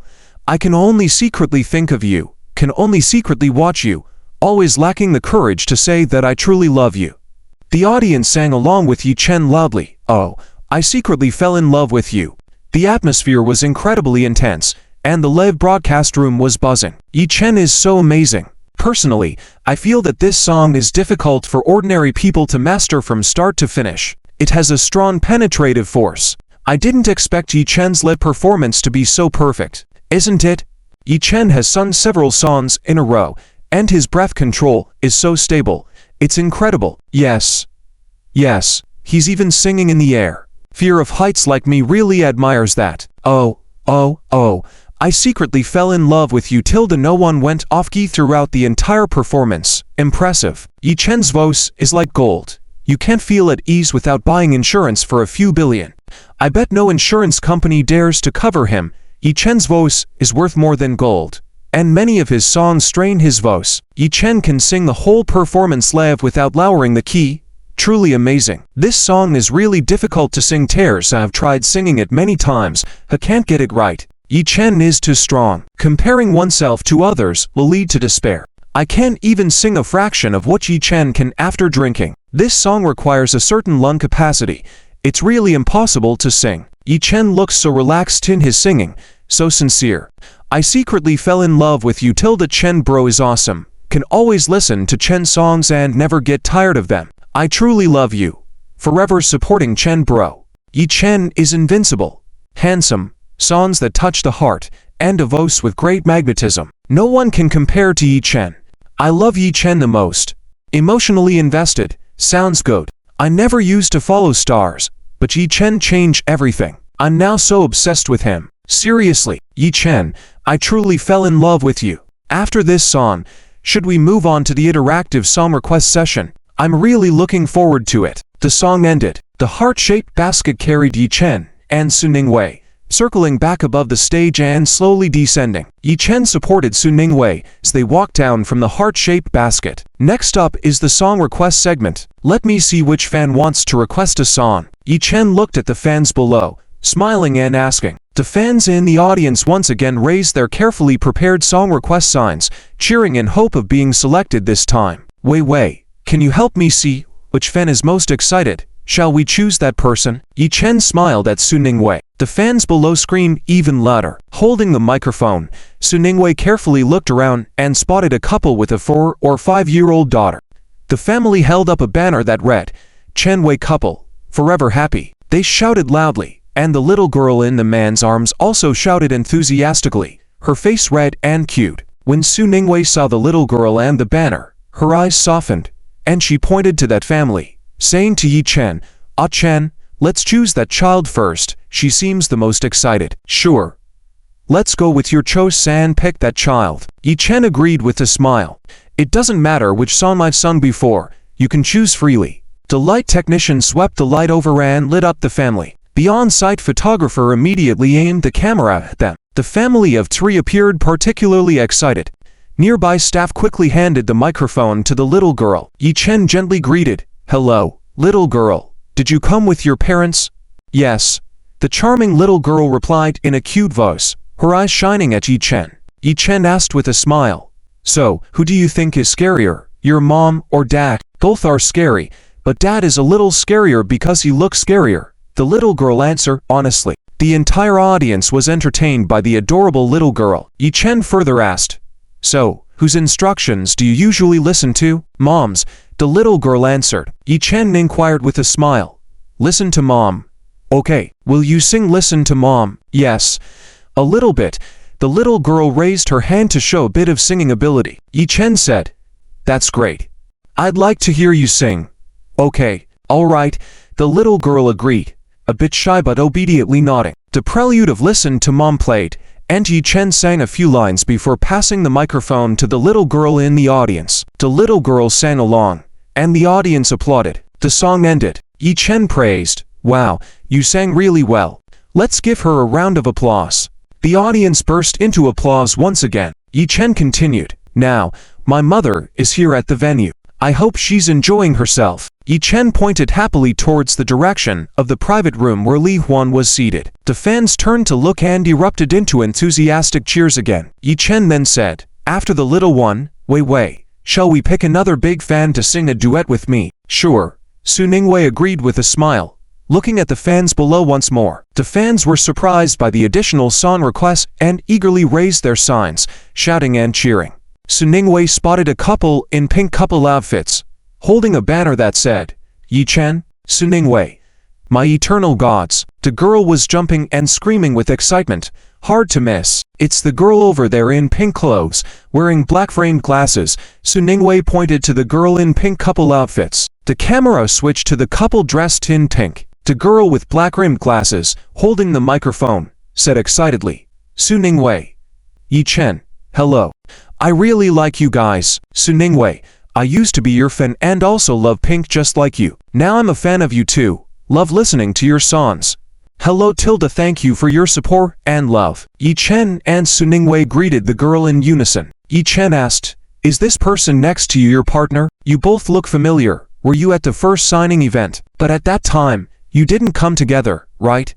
[SPEAKER 1] I can only secretly think of you, can only secretly watch you, always lacking the courage to say that I truly love you." The audience sang along with Yi Chen loudly, "Oh, I secretly fell in love with you." The atmosphere was incredibly intense, and the live broadcast room was buzzing. Yi Chen is so amazing. Personally, I feel that this song is difficult for ordinary people to master from start to finish. It has a strong penetrative force. I didn't expect Yi Chen's live performance to be so perfect, isn't it? Yi Chen has sung several songs in a row, and his breath control is so stable. It's incredible. Yes, he's even singing in the air. Fear of heights like me really admires that. Oh, I secretly fell in love with you tilde no one went off key throughout the entire performance. Impressive. Yi Chen's voice is like gold. You can't feel at ease without buying insurance for a few billion. I bet no insurance company dares to cover him. Yi Chen's voice is worth more than gold. And many of his songs strain his voice. Yi Chen can sing the whole performance live without lowering the key. Truly amazing. This song is really difficult to sing. Tears. I've tried singing it many times. I can't get it right. Yi Chen is too strong. Comparing oneself to others will lead to despair. I can't even sing a fraction of what Yi Chen can after drinking. This song requires a certain lung capacity. It's really impossible to sing. Yi Chen looks so relaxed in his singing, so sincere. I secretly fell in love with you tilde Chen bro is awesome. Can always listen to Chen songs and never get tired of them. I truly love you. Forever supporting Chen bro. Yi Chen is invincible. Handsome, songs that touch the heart, and a voice with great magnetism. No one can compare to Yi Chen. I love Yi Chen the most. Emotionally invested, sounds good. I never used to follow stars, but Yi Chen changed everything. I'm now so obsessed with him. Seriously, Yi Chen, I truly fell in love with you. After this song, should we move on to the interactive song request session? I'm really looking forward to it. The song ended. The heart-shaped basket carried Yi Chen and Su Ningwei, circling back above the stage and slowly descending. Yi Chen supported Su Ningwei as they walked down from the heart-shaped basket. Next up is the song request segment. Let me see which fan wants to request a song. Yi Chen looked at the fans below, smiling and asking. The fans in the audience once again raised their carefully prepared song request signs, cheering in hope of being selected this time. Wei, can you help me see which fan is most excited? Shall we choose that person? Yi Chen smiled at Su Ningwei. The fans below screamed even louder. Holding the microphone, Su Ningwei carefully looked around and spotted a couple with a 4 or 5-year-old daughter. The family held up a banner that read, "Chen Wei couple, forever happy." They shouted loudly, and the little girl in the man's arms also shouted enthusiastically, her face red and cute. When Su Ningwei saw the little girl and the banner, her eyes softened, and she pointed to that family, saying to Yi Chen, "Ah Chen, let's choose that child first. She seems the most excited." "Sure. Let's go with your choice and pick that child." Yi Chen agreed with a smile. "It doesn't matter which song I've sung before, you can choose freely." The light technician swept the light over and lit up the family. The on-site photographer immediately aimed the camera at them. The family of 3 appeared particularly excited. Nearby staff quickly handed the microphone to the little girl. Yi Chen gently greeted, "Hello, little girl. Did you come with your parents?" "Yes." The charming little girl replied in a cute voice, her eyes shining at Yi Chen. Yi Chen asked with a smile, "So, who do you think is scarier, your mom or dad?" "Both are scary, but dad is a little scarier because he looks scarier," the little girl answered honestly. The entire audience was entertained by the adorable little girl. Yi Chen further asked, "So, whose instructions do you usually listen to?" "Mom's," the little girl answered. Yi Chen inquired with a smile, "Listen to mom." "Okay, will you sing Listen to Mom?" "Yes, a little bit." The little girl raised her hand to show a bit of singing ability. Yi Chen said, "That's great. I'd like to hear you sing." "Okay, all right," the little girl agreed, a bit shy but obediently nodding. The prelude of Listen to Mom played, and Yi Chen sang a few lines before passing the microphone to the little girl in the audience. The little girl sang along, and the audience applauded. The song ended. Yi Chen praised, "Wow, you sang really well. Let's give her a round of applause." The audience burst into applause once again. Yi Chen continued, "Now, my mother is here at the venue. I hope she's enjoying herself." Yi Chen pointed happily towards the direction of the private room where Li Huan was seated. The fans turned to look and erupted into enthusiastic cheers again. Yi Chen then said, "After the little one, Wei Wei, shall we pick another big fan to sing a duet with me?" "Sure." Su Ningwei agreed with a smile, looking at the fans below once more. The fans were surprised by the additional song requests and eagerly raised their signs, shouting and cheering. Su Ningwei spotted a couple in pink couple outfits, holding a banner that said, "Yi Chen, Su Ningwei, my eternal gods." The girl was jumping and screaming with excitement. Hard to miss. "It's the girl over there in pink clothes, wearing black-framed glasses." Su Ningwei pointed to the girl in pink couple outfits. The camera switched to the couple dressed in pink. The girl with black-rimmed glasses, holding the microphone, said excitedly, "Su Ningwei, Yi Chen, hello. I really like you guys. Su Ningwei, I used to be your fan and also love pink just like you. Now I'm a fan of you too. Love listening to your songs. Hello Tilda, thank you for your support and love." Yi Chen and Su Ningwei greeted the girl in unison. Yi Chen asked, "Is this person next to you your partner? You both look familiar. Were you at the first signing event? But at that time, you didn't come together, right?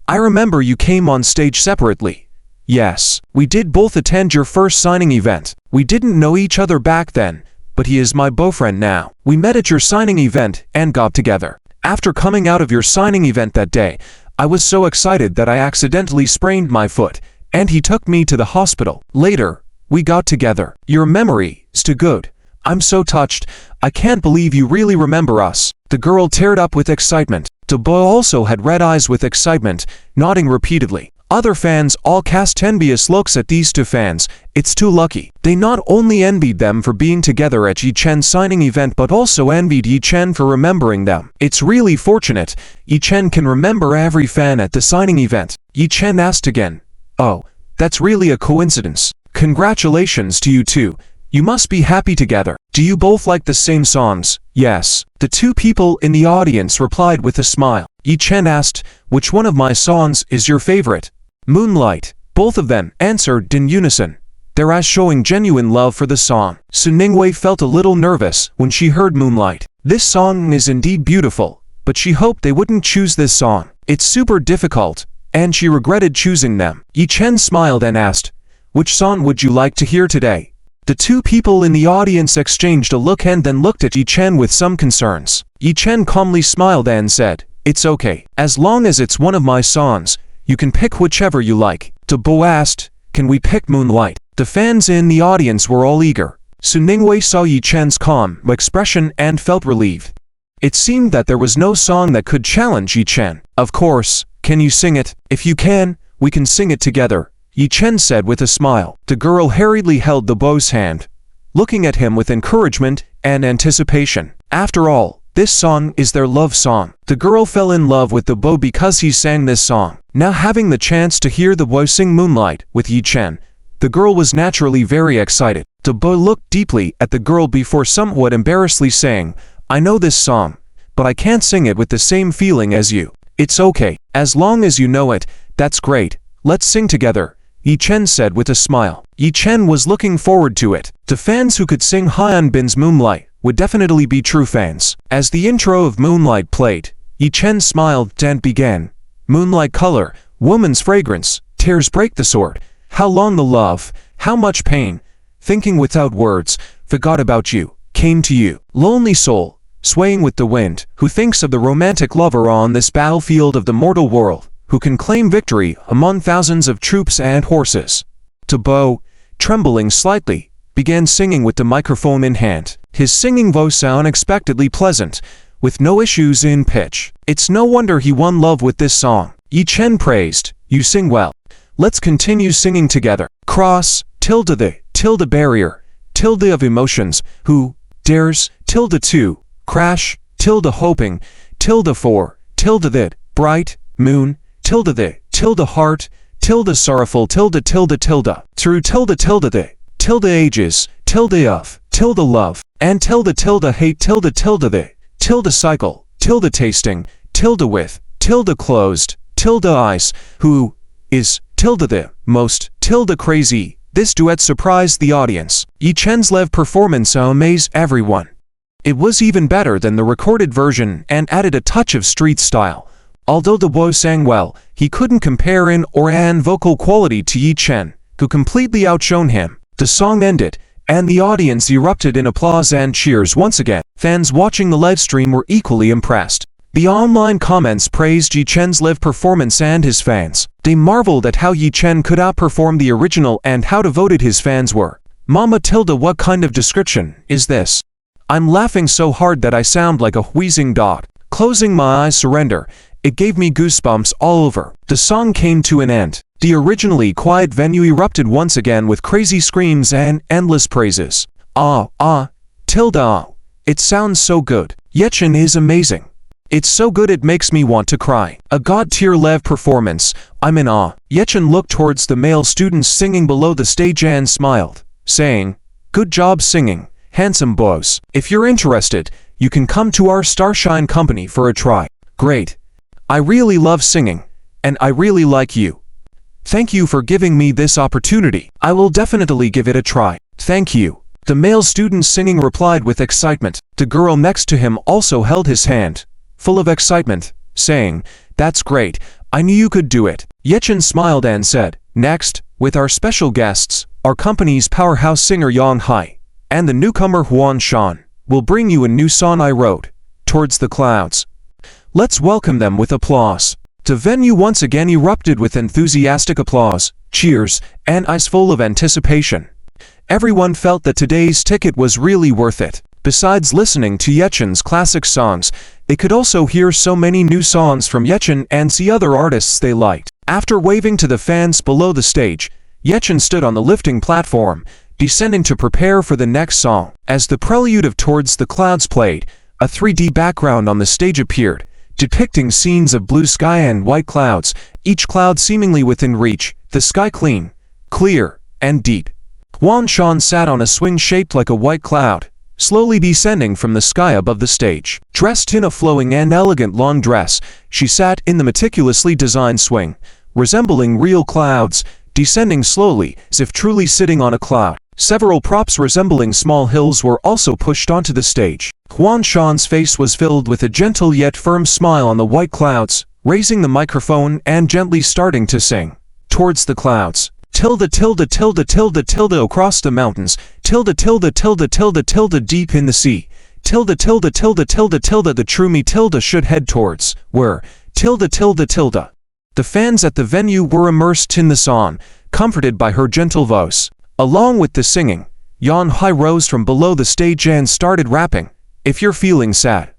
[SPEAKER 1] I remember you came on stage separately." "Yes, we did both attend your first signing event. We didn't know each other back then, but he is my boyfriend now. We met at your signing event and got together. After coming out of your signing event that day, I was so excited that I accidentally sprained my foot, and he took me to the hospital. Later, we got together. Your memory is too good. I'm so touched. I can't believe you really remember us." The girl teared up with excitement. The boy also had red eyes with excitement, nodding repeatedly. Other fans all cast envious looks at these two fans. It's too lucky. They not only envied them for being together at Yi Chen's signing event but also envied Yi Chen for remembering them. It's really fortunate. Yi Chen can remember every fan at the signing event. Yi Chen asked again, "Oh, that's really a coincidence. Congratulations to you two. You must be happy together. Do you both like the same songs?" "Yes." The two people in the audience replied with a smile. Yi Chen asked, "Which one of my songs is your favorite?" "Moonlight." Both of them answered in unison, their eyes showing genuine love for the song. Su Ningwei felt a little nervous when she heard Moonlight. This song is indeed beautiful, but she hoped they wouldn't choose this song. It's super difficult, and she regretted choosing them. Yi Chen smiled and asked, "Which song would you like to hear today?" The two people in the audience exchanged a look and then looked at Yi Chen with some concerns. Yi Chen calmly smiled and said, "It's okay. As long as it's one of my songs, you can pick whichever you like." The boy asked, "Can we pick Moonlight?" The fans in the audience were all eager. Su Ningwei saw Yi Chen's calm expression and felt relieved. It seemed that there was no song that could challenge Yi Chen. "Of course, can you sing it?" "If you can, we can sing it together," Yi Chen said with a smile. The girl hurriedly held the boy's hand, looking at him with encouragement and anticipation. After all, this song is their love song. The girl fell in love with the boy because he sang this song. Now having the chance to hear the boy sing Moonlight with Yi Chen, the girl was naturally very excited. The boy looked deeply at the girl before somewhat embarrassedly saying, "I know this song, but I can't sing it with the same feeling as you." "It's okay. As long as you know it, that's great. Let's sing together," Yi Chen said with a smile. Yi Chen was looking forward to it. The fans who could sing Han Bin's Moonlight would definitely be true fans. As the intro of Moonlight played, Yi Chen smiled and began. "Moonlight color, woman's fragrance, tears break the sword. How long the love, how much pain, thinking without words, forgot about you, came to you. Lonely soul, swaying with the wind, who thinks of the romantic lover on this battlefield of the mortal world, who can claim victory among thousands of troops and horses." Tabo, trembling slightly, began singing with the microphone in hand. His singing voice sounded unexpectedly pleasant, with no issues in pitch. It's no wonder he won love with this song. Yi Chen praised, "You sing well. Let's continue singing together." Cross, tilde the, tilde barrier, tilde of emotions, who, dares, tilde to, crash, tilde hoping, tilde for, tilde that, bright, moon, tilde the, tilde heart, tilde sorrowful tilde tilde tilde, through tilde tilde the, tilde ages, tilde of, tilde love, and tilde tilde hate tilde tilde the, tilde cycle, tilde tasting, tilde with, tilde closed, tilde eyes, who is, tilde the, most, tilde crazy. This duet surprised the audience. Yi Chen's live performance amazed everyone. It was even better than the recorded version and added a touch of street style. Although the boy sang well, he couldn't compare in or an vocal quality to Yi Chen, who completely outshone him. The song ended, and the audience erupted in applause and cheers once again. Fans watching the live stream were equally impressed. The online comments praised Yi Chen's live performance and his fans. They marveled at how Yi Chen could outperform the original and how devoted his fans were. Mama tilde, what kind of description is this? I'm laughing so hard that I sound like a wheezing dog. Closing my eyes, surrender. It gave me goosebumps all over. The song came to an end. The originally quiet venue erupted once again with crazy screams and endless praises. Tilde ah. It sounds so good. Yi Chen is amazing. It's so good it makes me want to cry. A god-tier live performance. I'm in awe. Yi Chen looked towards the male students singing below the stage and smiled, saying, "Good job singing, handsome boys. If you're interested, you can come to our Starshine company for a try." Great. I really love singing, and I really like you. Thank you for giving me this opportunity. I will definitely give it a try. Thank you. The male student singing replied with excitement. The girl next to him also held his hand, full of excitement, saying, "That's great. I knew you could do it." Yi Chen smiled and said, "Next, with our special guests, our company's powerhouse singer Yang Hai, and the newcomer Huan Shan, will bring you a new song I wrote, Towards the Clouds. Let's welcome them with applause." The venue once again erupted with enthusiastic applause, cheers, and eyes full of anticipation. Everyone felt that today's ticket was really worth it. Besides listening to Yi Chen's classic songs, they could also hear so many new songs from Yi Chen and see other artists they liked. After waving to the fans below the stage, Yi Chen stood on the lifting platform, descending to prepare for the next song. As the prelude of Towards the Clouds played, a 3D background on the stage appeared, depicting scenes of blue sky and white clouds, each cloud seemingly within reach, the sky clean, clear, and deep. Huan Shan sat on a swing shaped like a white cloud, slowly descending from the sky above the stage. Dressed in a flowing and elegant long dress, she sat in the meticulously designed swing, resembling real clouds, descending slowly, as if truly sitting on a cloud. Several props resembling small hills were also pushed onto the stage. Huan Shan's face was filled with a gentle yet firm smile on the white clouds, raising the microphone and gently starting to sing. Towards the clouds. Tilde tilde tilde tilde tilde across the mountains. Tilde tilde tilde tilde tilde deep in the sea. Tilde tilde tilde tilde tilde the true me tilde should head towards. Where? Tilde tilde tilde. The fans at the venue were immersed in the song, comforted by her gentle voice. Along with the singing, Yang Hai rose from below the stage and started rapping. If you're feeling sad,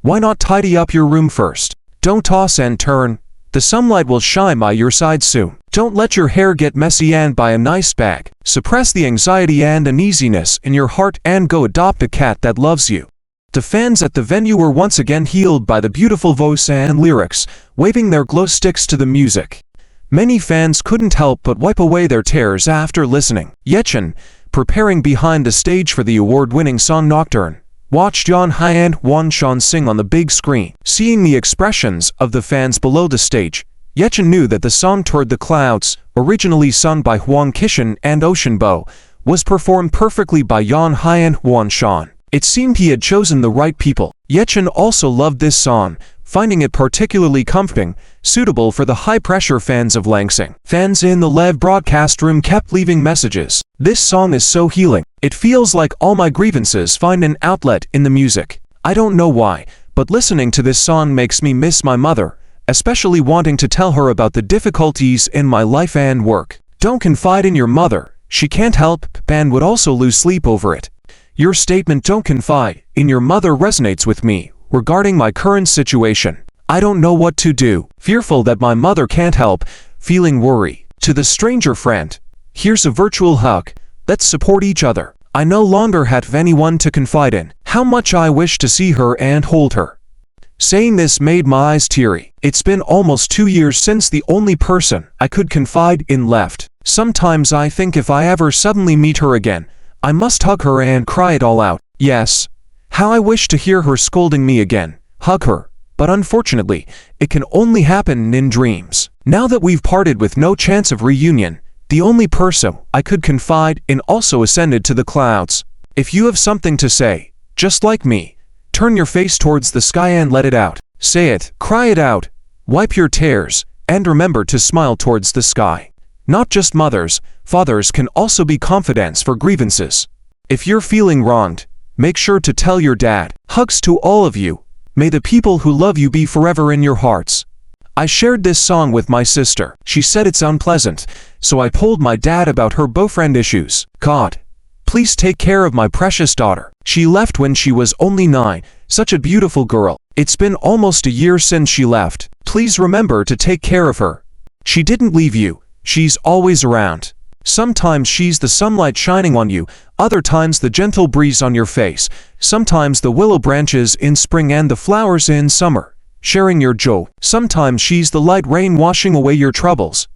[SPEAKER 1] why not tidy up your room first? Don't toss and turn. The sunlight will shine by your side soon. Don't let your hair get messy and buy a nice bag. Suppress the anxiety and uneasiness in your heart and go adopt a cat that loves you. The fans at the venue were once again healed by the beautiful voice and lyrics, waving their glow sticks to the music. Many fans couldn't help but wipe away their tears after listening. Yi Chen, preparing behind the stage for the award-winning song Nocturne, watched Yang Hai and Huan Shan sing on the big screen. Seeing the expressions of the fans below the stage, Yi Chen knew that the song Toward the Clouds, originally sung by Huang Qixin and Ocean Bo, was performed perfectly by Yang Hai and Huan Shan. It seemed he had chosen the right people. Yi Chen also loved this song, finding it particularly comforting, suitable for the high-pressure fans of Langsing. Fans in the live broadcast room kept leaving messages. This song is so healing. It feels like all my grievances find an outlet in the music. I don't know why, but listening to this song makes me miss my mother, especially wanting to tell her about the difficulties in my life and work. Don't confide in your mother. She can't help and would also lose sleep over it. Your statement "don't confide in your mother" resonates with me regarding my current situation. I don't know what to do. Fearful that my mother can't help, feeling worry. To the stranger friend, here's a virtual hug. Let's support each other. I no longer have anyone to confide in. How much I wish to see her and hold her. Saying this made my eyes teary. It's been almost 2 years since the only person I could confide in left. Sometimes I think if I ever suddenly meet her again, I must hug her and cry it all out. Yes. How I wish to hear her scolding me again. Hug her. But unfortunately, it can only happen in dreams. Now that we've parted with no chance of reunion, the only person I could confide in also ascended to the clouds. If you have something to say, just like me, turn your face towards the sky and let it out. Say it, cry it out, wipe your tears, and remember to smile towards the sky. Not just mothers, fathers can also be confidants for grievances. If you're feeling wronged, make sure to tell your dad. Hugs to all of you. May the people who love you be forever in your hearts. I shared this song with my sister. She said it's unpleasant, so I told my dad about her boyfriend issues. God, please take care of my precious daughter. She left when she was only 9, such a beautiful girl. It's been almost a year since she left. Please remember to take care of her. She didn't leave you. She's always around. Sometimes she's the sunlight shining on you, other times the gentle breeze on your face, sometimes the willow branches in spring and the flowers in summer, sharing your joy. Sometimes she's the light rain washing away your troubles.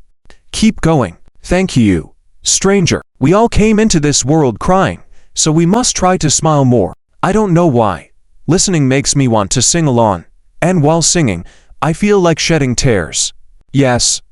[SPEAKER 1] Keep going. Thank you, stranger. We all came into this world crying, so we must try to smile more. I don't know why. Listening makes me want to sing along, and while singing, I feel like shedding tears. Yes.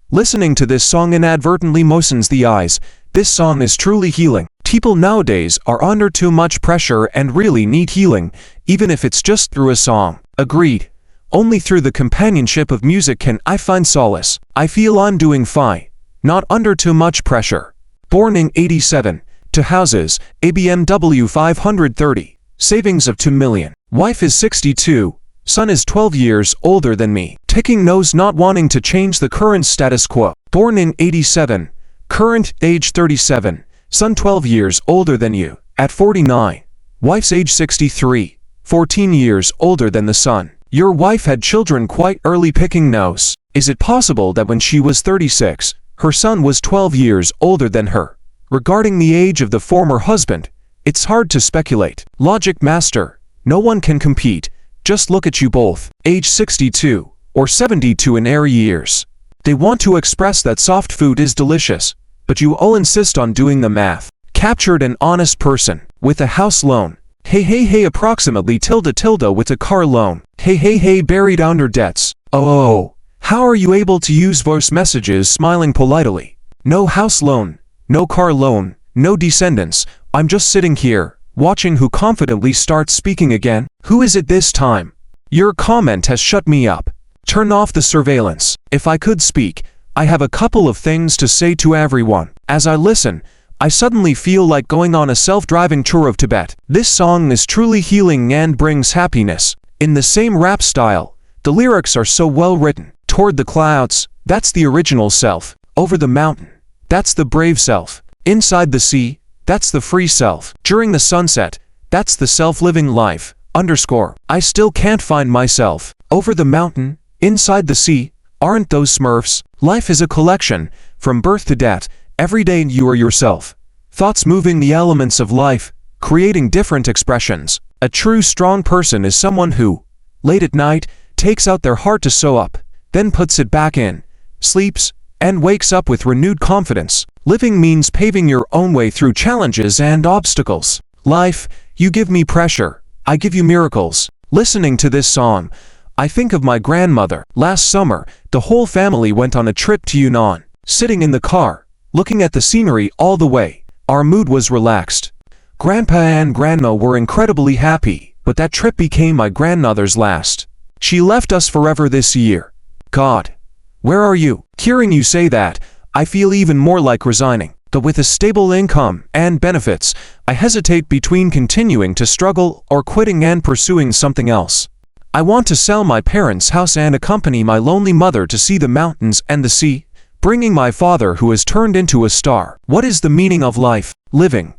[SPEAKER 1] Listening to this song inadvertently moistens the eyes. This song is truly healing. People nowadays are under too much pressure and really need healing, even if it's just through a song. Agreed. Only through the companionship of music can I find solace. I feel I'm doing fine, not under too much pressure. Born in 87, to houses, a BMW 530, savings of 2 million. Wife is 62. Son is 12 years older than me. Ticking nose not wanting to change the current status quo. Born in 87. Current age 37. Son 12 years older than you. At 49. Wife's age 63. 14 years older than the son. Your wife had children quite early. Picking nose. Is it possible that when she was 36, her son was 12 years older than her? Regarding the age of the former husband, it's hard to speculate. Logic master. No one can compete. Just look at you both, age 62 or 72 in air years. They want to express that soft food is delicious, but you all insist on doing the math. Captured an honest person with a house loan. Hey approximately tilde with a car loan. Hey buried under debts. Oh, how are you able to use voice messages smiling politely? No house loan, no car loan, no descendants. I'm just sitting here, watching who confidently starts speaking again. Who is it this time? Your comment has shut me up. Turn off the surveillance. If I could speak, I have a couple of things to say to everyone. As I listen, I suddenly feel like going on a self-driving tour of Tibet. This song is truly healing and brings happiness. In the same rap style, the lyrics are so well written. Toward the clouds, that's the original self. Over the mountain, that's the brave self. Inside the sea, that's the free self. During the sunset, that's the self-living life. I still can't find myself. Over the mountain, inside the sea, aren't those Smurfs? Life is a collection, from birth to death. Every day you are yourself. Thoughts moving the elements of life, creating different expressions. A true strong person is someone who, late at night, takes out their heart to sew up, then puts it back in, sleeps, and wakes up with renewed confidence. Living means paving your own way through challenges and obstacles. Life, you give me pressure, I give you miracles. Listening to this song, I think of my grandmother. Last summer, the whole family went on a trip to Yunnan. Sitting in the car, looking at the scenery all the way, our mood was relaxed. Grandpa and Grandma were incredibly happy, but that trip became my grandmother's last. She left us forever this year. God, where are you? Hearing you say that, I feel even more like resigning. But with a stable income and benefits, I hesitate between continuing to struggle or quitting and pursuing something else. I want to sell my parents' house and accompany my lonely mother to see the mountains and the sea, bringing my father who has turned into a star. What is the meaning of life? Living,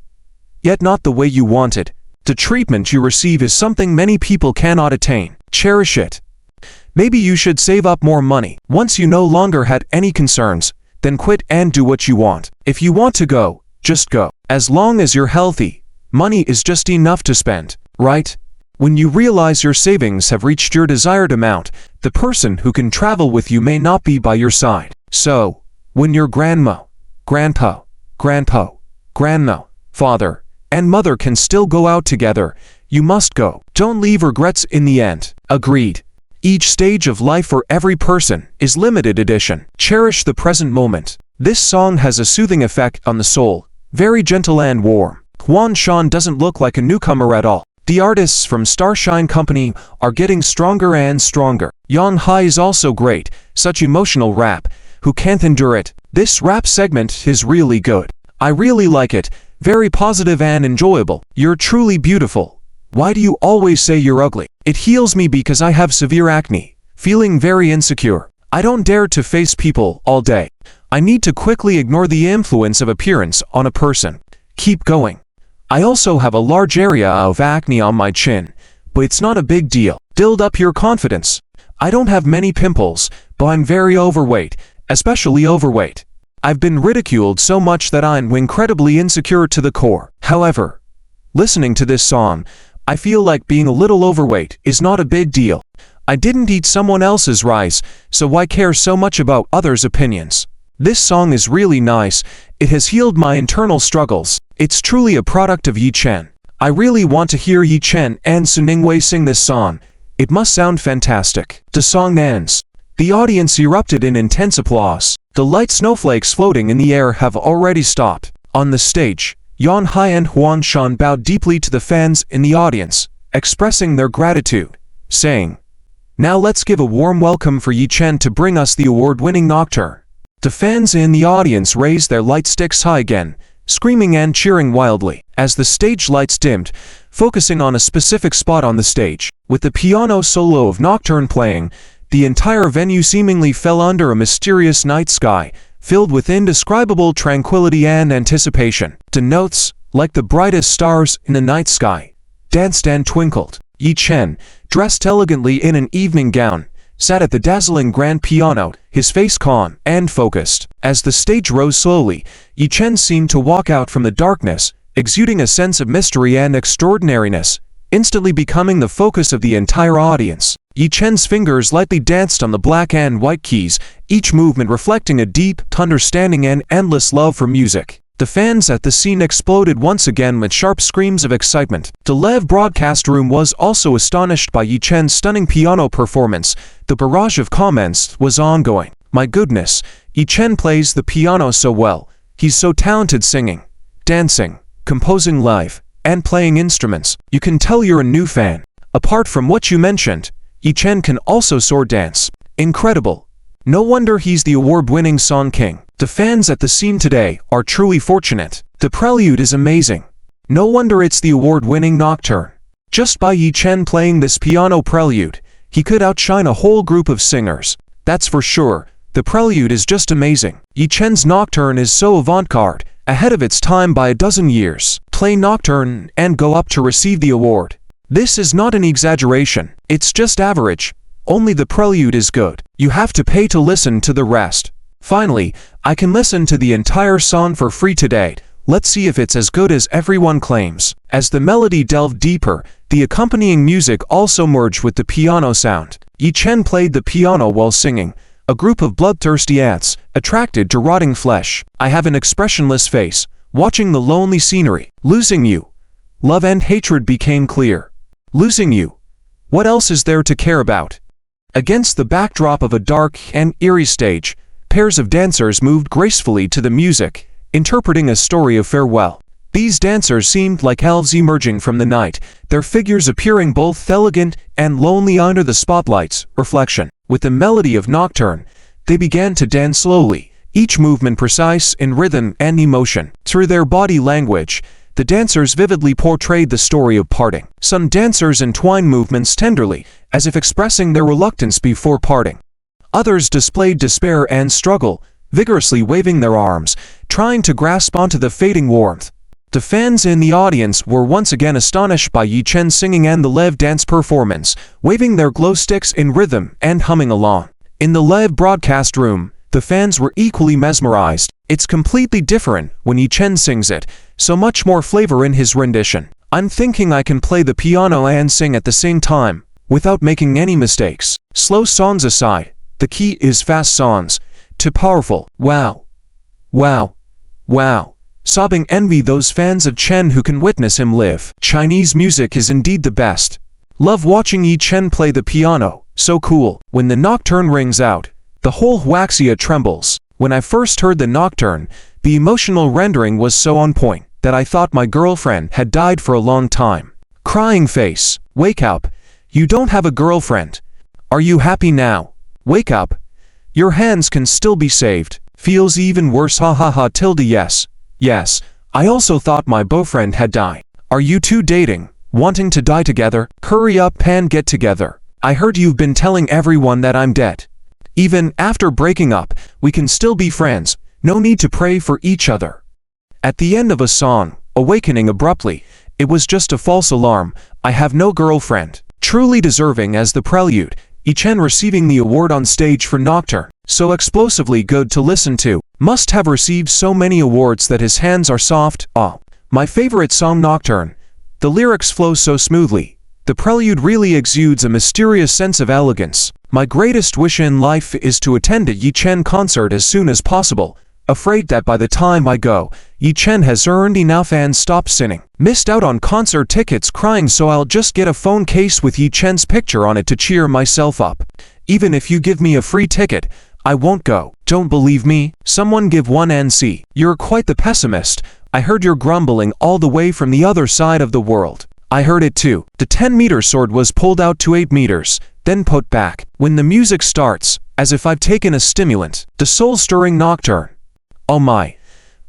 [SPEAKER 1] yet not the way you want it. The treatment you receive is something many people cannot attain. Cherish it. Maybe you should save up more money. Once you no longer had any concerns, then quit and do what you want. If you want to go, just go. As long as you're healthy, money is just enough to spend, right? When you realize your savings have reached your desired amount, the person who can travel with you may not be by your side. So, when your grandma, grandpa, grandma, father, and mother can still go out together, you must go. Don't leave regrets in the end. Agreed. Each stage of life for every person is limited edition. Cherish the present moment. This song has a soothing effect on the soul, very gentle and warm. Hwan Shan doesn't look like a newcomer at all. The artists from Starshine Company are getting stronger and stronger. Yang Hai is also great, such emotional rap. Who can't endure it? This rap segment is really good. I really like it, very positive and enjoyable. You're truly beautiful. Why do you always say you're ugly? It heals me because I have severe acne, feeling very insecure. I don't dare to face people all day. I need to quickly ignore the influence of appearance on a person. Keep going. I also have a large area of acne on my chin, but it's not a big deal. Build up your confidence. I don't have many pimples, but I'm very overweight, especially overweight. I've been ridiculed so much that I'm incredibly insecure to the core. However, listening to this song, I feel like being a little overweight is not a big deal. I didn't eat someone else's rice, so why care so much about others' opinions? This song is really nice. It has healed my internal struggles. It's truly a product of Yi Chen. I really want to hear Yi Chen and Su Ningwei sing this song. It must sound fantastic. The song ends. The audience erupted in intense applause. The light snowflakes floating in the air have already stopped. On the stage, Yang Hai and Hwan Shan bowed deeply to the fans in the audience, expressing their gratitude, saying, "Now let's give a warm welcome for Yi Chen to bring us the award-winning Nocturne." The fans in the audience raised their light sticks high again, screaming and cheering wildly. As the stage lights dimmed, focusing on a specific spot on the stage, with the piano solo of Nocturne playing, the entire venue seemingly fell under a mysterious night sky, filled with indescribable tranquility and anticipation. The notes, like the brightest stars in the night sky, danced and twinkled. Yi Chen, dressed elegantly in an evening gown, sat at the dazzling grand piano, his face calm and focused. As the stage rose slowly, Yi Chen seemed to walk out from the darkness, exuding a sense of mystery and extraordinariness, instantly becoming the focus of the entire audience. Yi Chen's fingers lightly danced on the black and white keys, each movement reflecting a deep understanding and endless love for music. The fans at the scene exploded once again with sharp screams of excitement. The live broadcast room was also astonished by Yi Chen's stunning piano performance. The barrage of comments was ongoing. "My goodness, Yi Chen plays the piano so well. He's so talented singing, dancing, composing live, and playing instruments. You can tell you're a new fan. Apart from what you mentioned, Yi Chen can also sword dance. Incredible. No wonder he's the award-winning Song King." The fans at the scene today are truly fortunate. The prelude is amazing. No wonder it's the award-winning Nocturne. Just by Yi Chen playing this piano prelude, he could outshine a whole group of singers. That's for sure. The prelude is just amazing. Yi Chen's Nocturne is so avant-garde, ahead of its time by a dozen years. Play Nocturne and go up to receive the award. This is not an exaggeration. It's just average. Only the prelude is good. You have to pay to listen to the rest. Finally, I can listen to the entire song for free today. Let's see if it's as good as everyone claims. As the melody delved deeper, the accompanying music also merged with the piano sound. Yi Chen played the piano while singing. A group of bloodthirsty ants, attracted to rotting flesh. I have an expressionless face, watching the lonely scenery. Losing you. Love and hatred became clear. Losing you. What else is there to care about? Against the backdrop of a dark and eerie stage, pairs of dancers moved gracefully to the music, interpreting a story of farewell. These dancers seemed like elves emerging from the night, their figures appearing both elegant and lonely under the spotlight's reflection. With the melody of Nocturne, they began to dance slowly, each movement precise in rhythm and emotion. Through their body language, the dancers vividly portrayed the story of parting. Some dancers entwined movements tenderly, as if expressing their reluctance before parting. Others displayed despair and struggle, vigorously waving their arms, trying to grasp onto the fading warmth. The fans in the audience were once again astonished by Yi Chen's singing and the live dance performance, waving their glow sticks in rhythm and humming along. In the live broadcast room, the fans were equally mesmerized. It's completely different when Yi Chen sings it, so much more flavor in his rendition. I'm thinking I can play the piano and sing at the same time, without making any mistakes. Slow songs aside, the key is fast songs. Too powerful. Wow. Wow. Wow. Sobbing envy those fans of Chen who can witness him live. Chinese music is indeed the best. Love watching Yi Chen play the piano, so cool. When the nocturne rings out, the whole Huaxia trembles. When I first heard the nocturne, the emotional rendering was so on point that I thought my girlfriend had died for a long time. Crying face. Wake up. You don't have a girlfriend. Are you happy now? Wake up. Your hands can still be saved. Feels even worse, ha ha ha tilde yes. Yes, I also thought my boyfriend had died. Are you two dating? Wanting to die together? Hurry up and get together. I heard you've been telling everyone that I'm dead. Even after breaking up, we can still be friends. No need to pray for each other. At the end of a song, awakening abruptly, it was just a false alarm. I have no girlfriend. Truly deserving as the prelude, Yi Chen receiving the award on stage for Nocturne. So explosively good to listen to. Must have received so many awards that his hands are soft. Ah, my favorite song Nocturne. The lyrics flow so smoothly. The prelude really exudes a mysterious sense of elegance. My greatest wish in life is to attend a Yi Chen concert as soon as possible. Afraid that by the time I go, Yi Chen has earned enough and stopped sinning. Missed out on concert tickets crying, so I'll just get a phone case with Yi Chen's picture on it to cheer myself up. Even if you give me a free ticket, I won't go. Don't believe me? Someone give one and see. You're quite the pessimist. I heard you're grumbling all the way from the other side of the world. I heard it too. The 10-meter sword was pulled out to 8 meters, then put back. When the music starts, as if I've taken a stimulant. The soul-stirring nocturne. Oh my.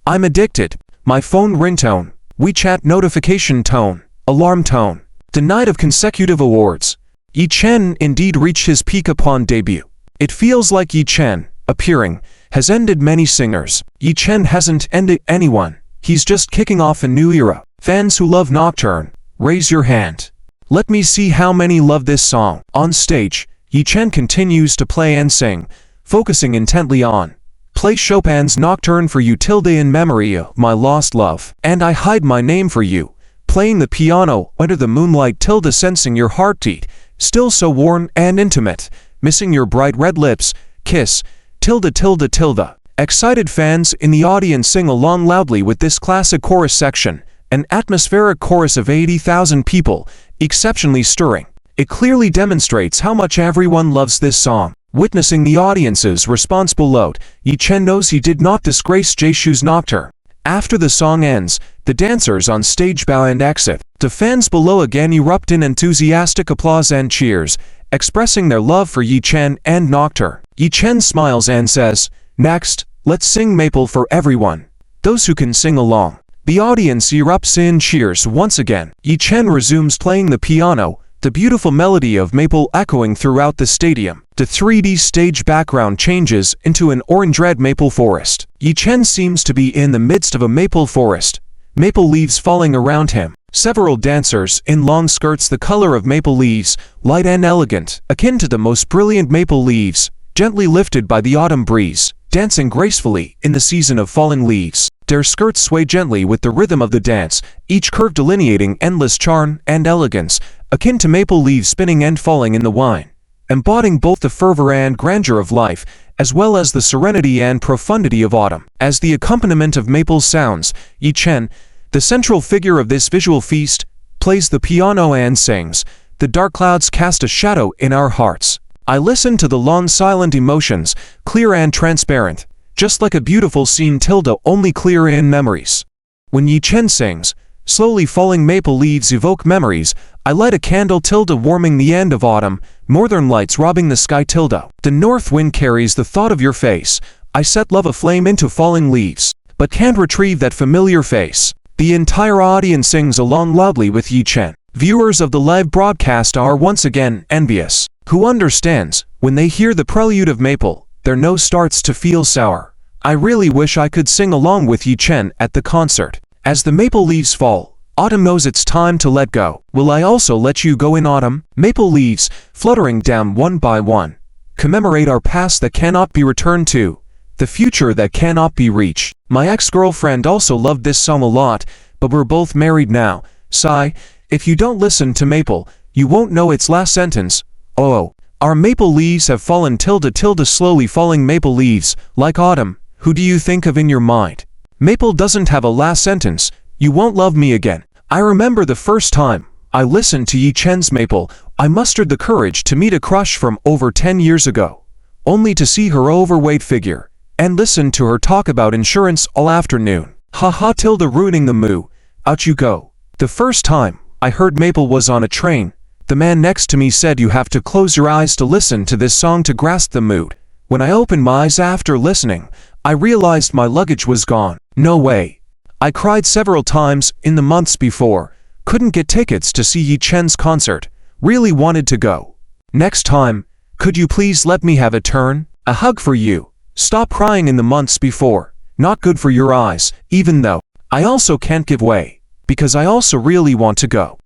[SPEAKER 1] I'm addicted. My phone ringtone. WeChat notification tone. Alarm tone. The night of consecutive awards. Yi Chen indeed reached his peak upon debut. It feels like Yi Chen, appearing, has ended many singers. Yi Chen hasn't ended anyone. He's just kicking off a new era. Fans who love Nocturne, raise your hand. Let me see how many love this song. On stage, Yi Chen continues to play and sing, focusing intently on. Play Chopin's Nocturne for you tilde in memory of my lost love. And I hide my name for you. Playing the piano under the moonlight tilde sensing your heartbeat. Still so warm and intimate. Missing your bright red lips. Kiss. Tilde tilde tilde. Excited fans in the audience sing along loudly with this classic chorus section. An atmospheric chorus of 80,000 people. Exceptionally stirring. It clearly demonstrates how much everyone loves this song. Witnessing the audience's response below, Yi Chen knows he did not disgrace Jaishu's Nocturne. After the song ends, the dancers on stage bow and exit. The fans below again erupt in enthusiastic applause and cheers, expressing their love for Yi Chen and Nocturne. Yi Chen smiles and says, "Next, let's sing Maple for everyone. Those who can sing along." The audience erupts in cheers once again. Yi Chen resumes playing the piano, the beautiful melody of Maple echoing throughout the stadium. The 3D stage background changes into an orange-red maple forest. Yi Chen seems to be in the midst of a maple forest. Maple leaves falling around him. Several dancers in long skirts the color of maple leaves, light and elegant, akin to the most brilliant maple leaves, gently lifted by the autumn breeze, dancing gracefully in the season of falling leaves. Their skirts sway gently with the rhythm of the dance, each curve delineating endless charm and elegance, akin to maple leaves spinning and falling in the wine, embodying both the fervor and grandeur of life, as well as the serenity and profundity of autumn. As the accompaniment of maple sounds, Yi Chen, the central figure of this visual feast, plays the piano and sings. The dark clouds cast a shadow in our hearts. I listen to the long silent emotions, clear and transparent, just like a beautiful scene tilde only clear in memories. When Yi Chen sings, slowly falling maple leaves evoke memories. I light a candle tilde warming the end of autumn, northern lights robbing the sky tilde. The north wind carries the thought of your face. I set love aflame into falling leaves, but can't retrieve that familiar face. The entire audience sings along loudly with Yi Chen. Viewers of the live broadcast are once again envious. Who understands, when they hear the prelude of Maple, their nose starts to feel sour. I really wish I could sing along with Yi Chen at the concert. As the maple leaves fall, autumn knows it's time to let go. Will I also let you go in autumn? Maple leaves, fluttering down one by one, commemorate our past that cannot be returned to, the future that cannot be reached. My ex-girlfriend also loved this song a lot, but we're both married now, Sigh, if you don't listen to Maple, you won't know its last sentence. Oh, our maple leaves have fallen slowly falling maple leaves, like autumn. Who do you think of in your mind? Maple doesn't have a last sentence. You won't love me again. I remember the first time I listened to Yi Chen's Maple, I mustered the courage to meet a crush from over 10 years ago, only to see her overweight figure, and listen to her talk about insurance all afternoon. Haha, ruining the mood. Out you go. The first time I heard Maple was on a train. The man next to me said you have to close your eyes to listen to this song to grasp the mood. When I opened my eyes after listening, I realized my luggage was gone. No way. I cried several times in the months before. Couldn't get tickets to see Yi Chen's concert. Really wanted to go. Next time, could you please let me have a turn? A hug for you. Stop crying in the months before. Not good for your eyes, even though I also can't give way, because I also really want to go.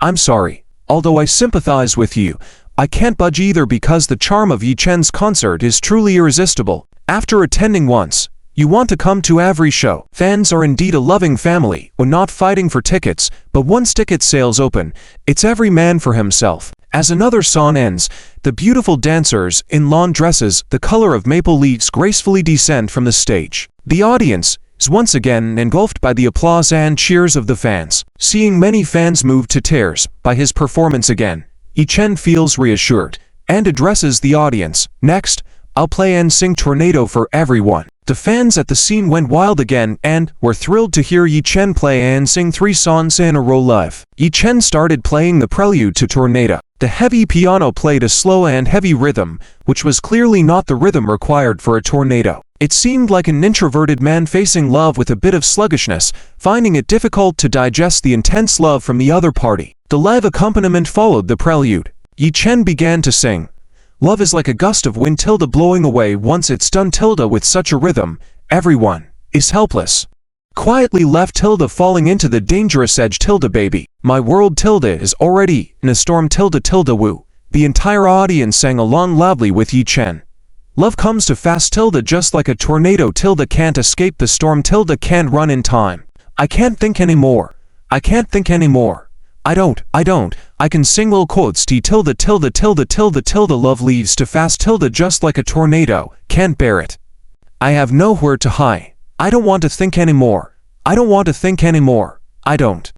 [SPEAKER 1] I'm sorry. Although I sympathize with you, I can't budge either because the charm of Yi Chen's concert is truly irresistible. After attending once, you want to come to every show. Fans are indeed a loving family when not fighting for tickets, but once ticket sales open, it's every man for himself. As another song ends, the beautiful dancers in lawn dresses, the color of maple leaves, gracefully descend from the stage. The audience is once again engulfed by the applause and cheers of the fans. Seeing many fans moved to tears by his performance again, Yi Chen feels reassured and addresses the audience. Next, I'll play and sing Tornado for everyone. The fans at the scene went wild again and were thrilled to hear Yi Chen play and sing 3 songs in a row live. Yi Chen started playing the prelude to Tornado. The heavy piano played a slow and heavy rhythm, which was clearly not the rhythm required for a tornado. It seemed like an introverted man facing love with a bit of sluggishness, finding it difficult to digest the intense love from the other party. The live accompaniment followed the prelude. Yi Chen began to sing. Love is like a gust of wind blowing away once it's done with such a rhythm. Everyone is helpless. Quietly left falling into the dangerous edge baby. My world is already in a storm woo. The entire audience sang along loudly with Yi Chen. Love comes too fast just like a tornado can't escape the storm can't run in time. I can't think anymore. I can't think anymore. I don't. I can sing little quotes love leaves too fast just like a tornado, can't bear it. I have nowhere to hide. I don't want to think anymore. I don't want to think anymore. I don't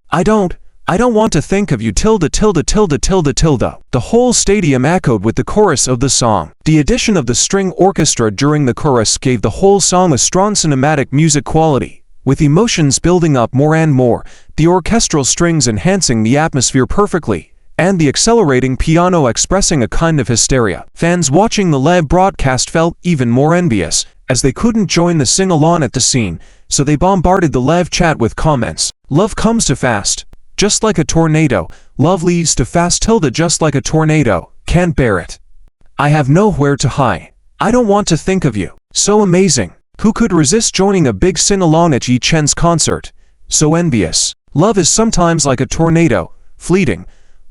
[SPEAKER 1] want to think of you The whole stadium echoed with the chorus of the song. The addition of the string orchestra during the chorus gave the whole song a strong cinematic music quality. With emotions building up more and more, the orchestral strings enhancing the atmosphere perfectly, and the accelerating piano expressing a kind of hysteria. Fans watching the live broadcast felt even more envious, as they couldn't join the sing-along at the scene, so they bombarded the live chat with comments. Love comes too fast, just like a tornado. Love leaves too fast just like a tornado, can't bear it. I have nowhere to hide. I don't want to think of you. So amazing. Who could resist joining a big sing-along at Yi Chen's concert? So envious. Love is sometimes like a tornado, fleeting.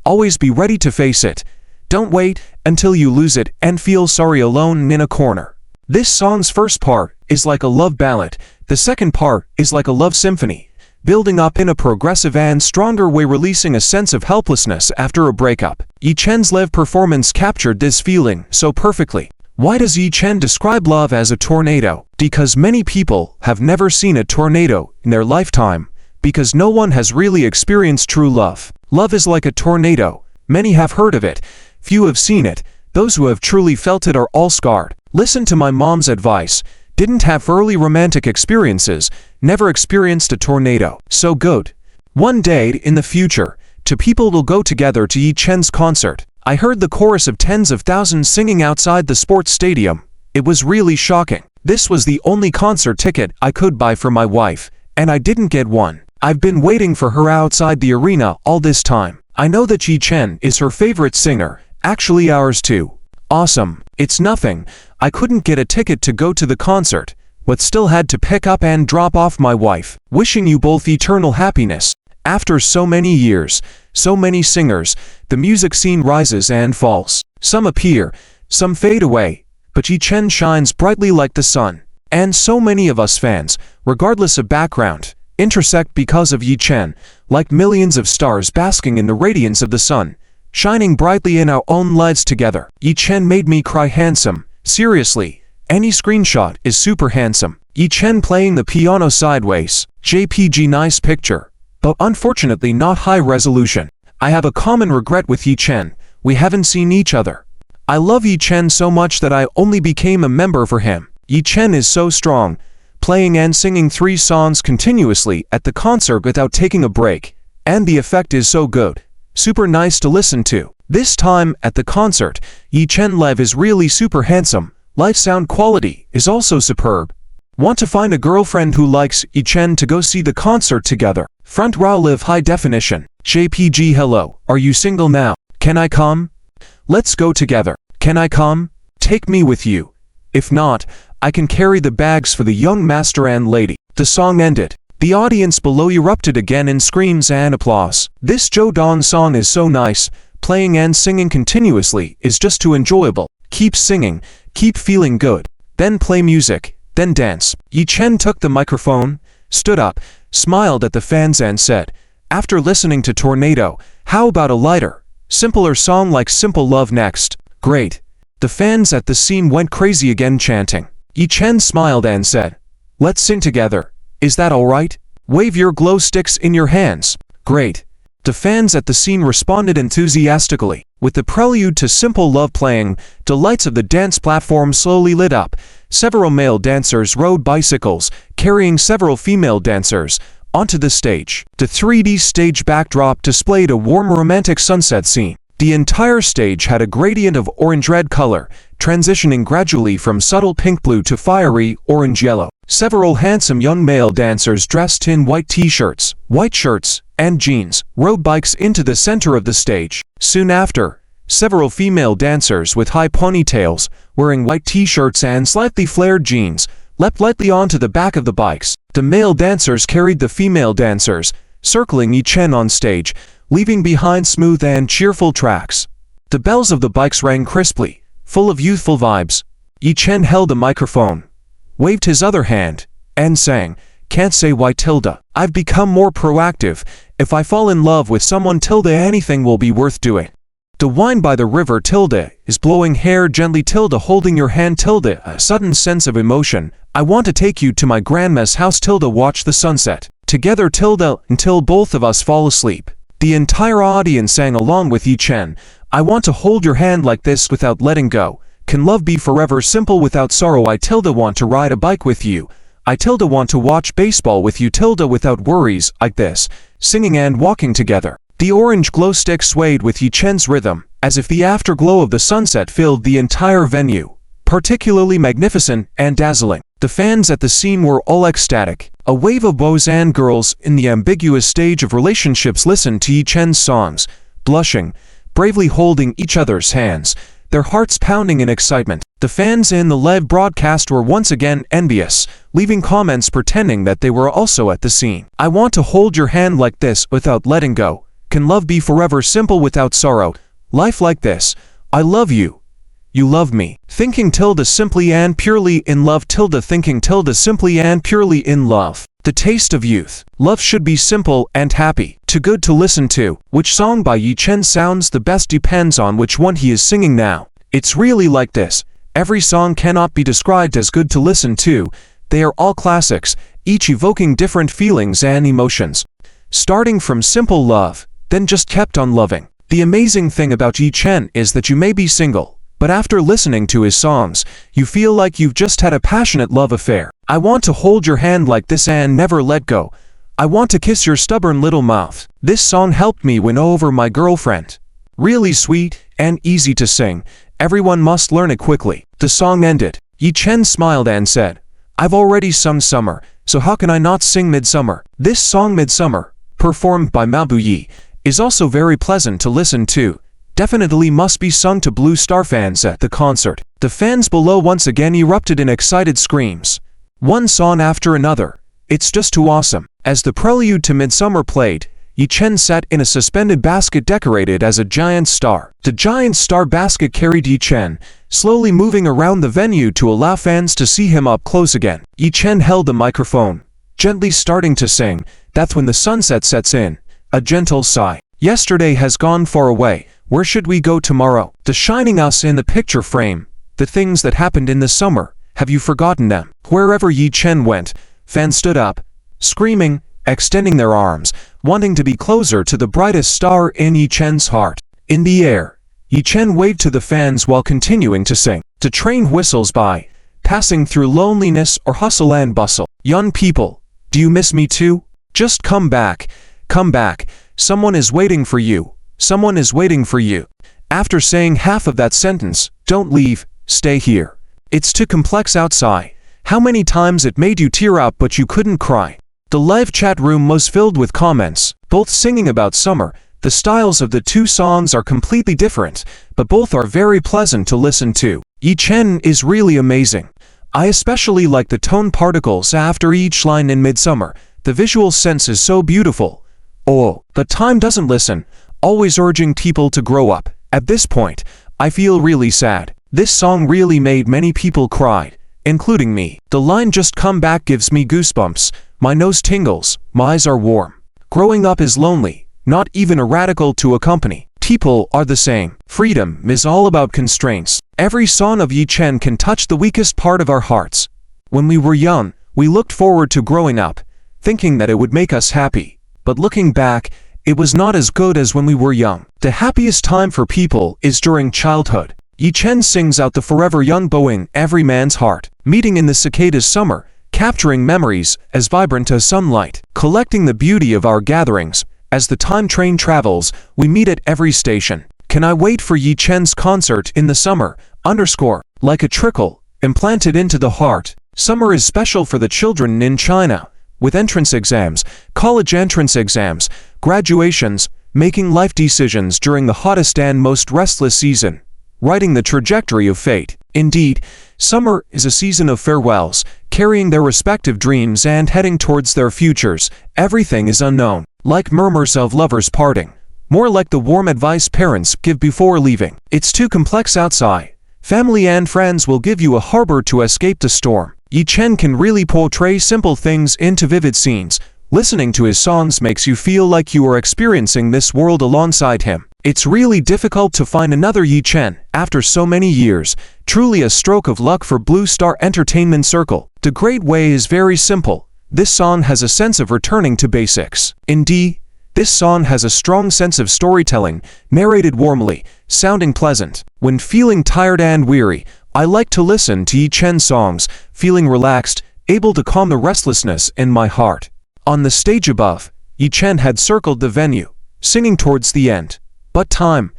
[SPEAKER 1] Always be ready to face it. Don't wait until you lose it and feel sorry alone in a corner. This song's first part is like a love ballad. The second part is like a love symphony, building up in a progressive and stronger way, releasing a sense of helplessness after a breakup. Yi Chen's live performance captured this feeling so perfectly. Why does Yi Chen describe love as a tornado? Because many people have never seen a tornado in their lifetime, because no one has really experienced true love. Love is like a tornado. Many have heard of it. Few have seen it. Those who have truly felt it are all scarred. Listen to my mom's advice. Didn't have early romantic experiences, never experienced a tornado. So good. One day in the future, two people will go together to Yi Chen's concert. I heard the chorus of tens of thousands singing outside the sports stadium. It was really shocking. This was the only concert ticket I could buy for my wife, and I didn't get one. I've been waiting for her outside the arena all this time. I know that Yi Chen is her favorite singer, actually ours too. Awesome. It's nothing. I couldn't get a ticket to go to the concert, but still had to pick up and drop off my wife. Wishing you both eternal happiness. After so many years, so many singers, the music scene rises and falls. Some appear, some fade away, but Yi Chen shines brightly like the sun. And so many of us fans, regardless of background, intersect because of Yi Chen, like millions of stars basking in the radiance of the sun, shining brightly in our own lives together. Yi Chen made me cry handsome. Seriously, any screenshot is super handsome. Yi Chen playing the piano sideways. JPG nice picture, but unfortunately not high resolution. I have a common regret with Yi Chen. We haven't seen each other. I love Yi Chen so much that I only became a member for him. Yi Chen is so strong, playing and singing 3 songs continuously at the concert without taking a break, and the effect is so good. Super nice to listen to. This time at the concert, Yi Chen live is really super handsome. Live sound quality is also superb. Want to find a girlfriend who likes Yi Chen to go see the concert together. Front row live high definition. JPG hello, are you single now? Can I come? Let's go together. Can I come? Take me with you. If not, I can carry the bags for the young master and lady. The song ended. The audience below erupted again in screams and applause. This Jo Dawn song is so nice. Playing and singing continuously is just too enjoyable. Keep singing, keep feeling good. Then play music, then dance. Yi Chen took the microphone, stood up, smiled at the fans and said, after listening to Tornado, how about a lighter, simpler song like Simple Love next? Great. The fans at the scene went crazy again chanting. Yi Chen smiled and said, let's sing together. Is that alright? Wave your glow sticks in your hands. Great. The fans at the scene responded enthusiastically. With the prelude to Simple Love playing, the lights of the dance platform slowly lit up. Several male dancers rode bicycles, carrying several female dancers onto the stage. The 3D stage backdrop displayed a warm romantic sunset scene. The entire stage had a gradient of orange-red color, transitioning gradually from subtle pink-blue to fiery orange-yellow. Several handsome young male dancers dressed in white t-shirts, white shirts, and jeans rode bikes into the center of the stage. Soon after, several female dancers with high ponytails, wearing white t-shirts and slightly flared jeans, leapt lightly onto the back of the bikes. The male dancers carried the female dancers, circling Yi Chen on stage, leaving behind smooth and cheerful tracks. The bells of the bikes rang crisply, full of youthful vibes. Yi Chen held the microphone, waved his other hand, and sang, can't say why tilde. I've become more proactive. If I fall in love with someone tilde anything will be worth doing. The wine by the river tilde is blowing hair gently tilde holding your hand tilde a sudden sense of emotion. I want to take you to my grandma's house tilde watch the sunset. Together tilde until both of us fall asleep. The entire audience sang along with Yi Chen. I want to hold your hand like this without letting go. Can love be forever simple without sorrow? I tilde want to ride a bike with you. I tilde want to watch baseball with you tilde without worries like this, singing and walking together. The orange glow stick swayed with Yi Chen's rhythm, as if the afterglow of the sunset filled the entire venue, particularly magnificent and dazzling. The fans at the scene were all ecstatic. A wave of boys and girls in the ambiguous stage of relationships listened to Yi Chen's songs, blushing, bravely holding each other's hands, their hearts pounding in excitement. The fans in the live broadcast were once again envious, leaving comments pretending that they were also at the scene. I want to hold your hand like this without letting go. Can love be forever simple without sorrow? Life like this. I love you. You love me. Thinking tilde simply and purely in love tilde thinking tilde simply and purely in love. The taste of youth. Love should be simple and happy. Too good to listen to. Which song by Yi Chen sounds the best depends on which one he is singing now. It's really like this. Every song cannot be described as good to listen to. They are all classics, each evoking different feelings and emotions. Starting from Simple Love, then just kept on loving. The amazing thing about Yi Chen is that you may be single, but after listening to his songs, you feel like you've just had a passionate love affair. I want to hold your hand like this and never let go. I want to kiss your stubborn little mouth. This song helped me win over my girlfriend. Really sweet and easy to sing. Everyone must learn it quickly. The song ended. Yi Chen smiled and said, I've already sung Summer, so how can I not sing Midsummer? This song Midsummer, performed by Yi, is also very pleasant to listen to. Definitely must be sung to Blue Star fans at the concert. The fans below once again erupted in excited screams. One song after another. It's just too awesome. As the prelude to Midsummer played, Yi Chen sat in a suspended basket decorated as a giant star. The giant star basket carried Yi Chen, slowly moving around the venue to allow fans to see him up close again. Yi Chen held the microphone, gently starting to sing. That's when the sunset sets in. A gentle sigh. Yesterday has gone far away. Where should we go tomorrow? The shining us in the picture frame. The things that happened in the summer. Have you forgotten them? Wherever Yi Chen went, fans stood up, screaming, extending their arms, wanting to be closer to the brightest star in Yi Chen's heart. In the air, Yi Chen waved to the fans while continuing to sing. The train whistles by, passing through loneliness or hustle and bustle. Young people, do you miss me too? Just come back, come back. Someone is waiting for you. Someone is waiting for you. After saying half of that sentence, don't leave, stay here. It's too complex outside. How many times it made you tear up but you couldn't cry. The live chat room was filled with comments, both singing about summer. The styles of the two songs are completely different, but both are very pleasant to listen to. Yi Chen is really amazing. I especially like the tone particles after each line in Midsummer. The visual sense is so beautiful. Oh, but time doesn't listen, always urging people to grow up. At this point, I feel really sad. This song really made many people cry, including me. The line "just come back" gives me goosebumps. My nose tingles, my eyes are warm. Growing up is lonely, not even a radical to accompany. People are the same. Freedom is all about constraints. Every song of Yi Chen can touch the weakest part of our hearts. When we were young, we looked forward to growing up, thinking that it would make us happy. But looking back, it was not as good as when we were young. The happiest time for people is during childhood. Yi Chen sings out the forever young Boeing every man's heart. Meeting in the cicada's summer, capturing memories as vibrant as sunlight, collecting the beauty of our gatherings. As the time train travels, we meet at every station. Can I wait for Yi Chen's concert in the summer? Like a trickle, implanted into the heart. Summer is special for the children in China. With entrance exams, college entrance exams, graduations, making life decisions during the hottest and most restless season. Writing the trajectory of fate. Indeed, summer is a season of farewells, carrying their respective dreams and heading towards their futures. Everything is unknown. Like murmurs of lovers parting. More like the warm advice parents give before leaving. It's too complex outside. Family and friends will give you a harbor to escape the storm. Yi Chen can really portray simple things into vivid scenes. Listening to his songs makes you feel like you are experiencing this world alongside him. It's really difficult to find another Yi Chen after so many years. Truly a stroke of luck for Blue Star Entertainment Circle. The great way is very simple. This song has a sense of returning to basics. Indeed, this song has a strong sense of storytelling, narrated warmly, sounding pleasant. When feeling tired and weary, I like to listen to Yi Chen songs, feeling relaxed, able to calm the restlessness in my heart. On the stage above, Yi Chen had circled the venue, singing towards the end. But time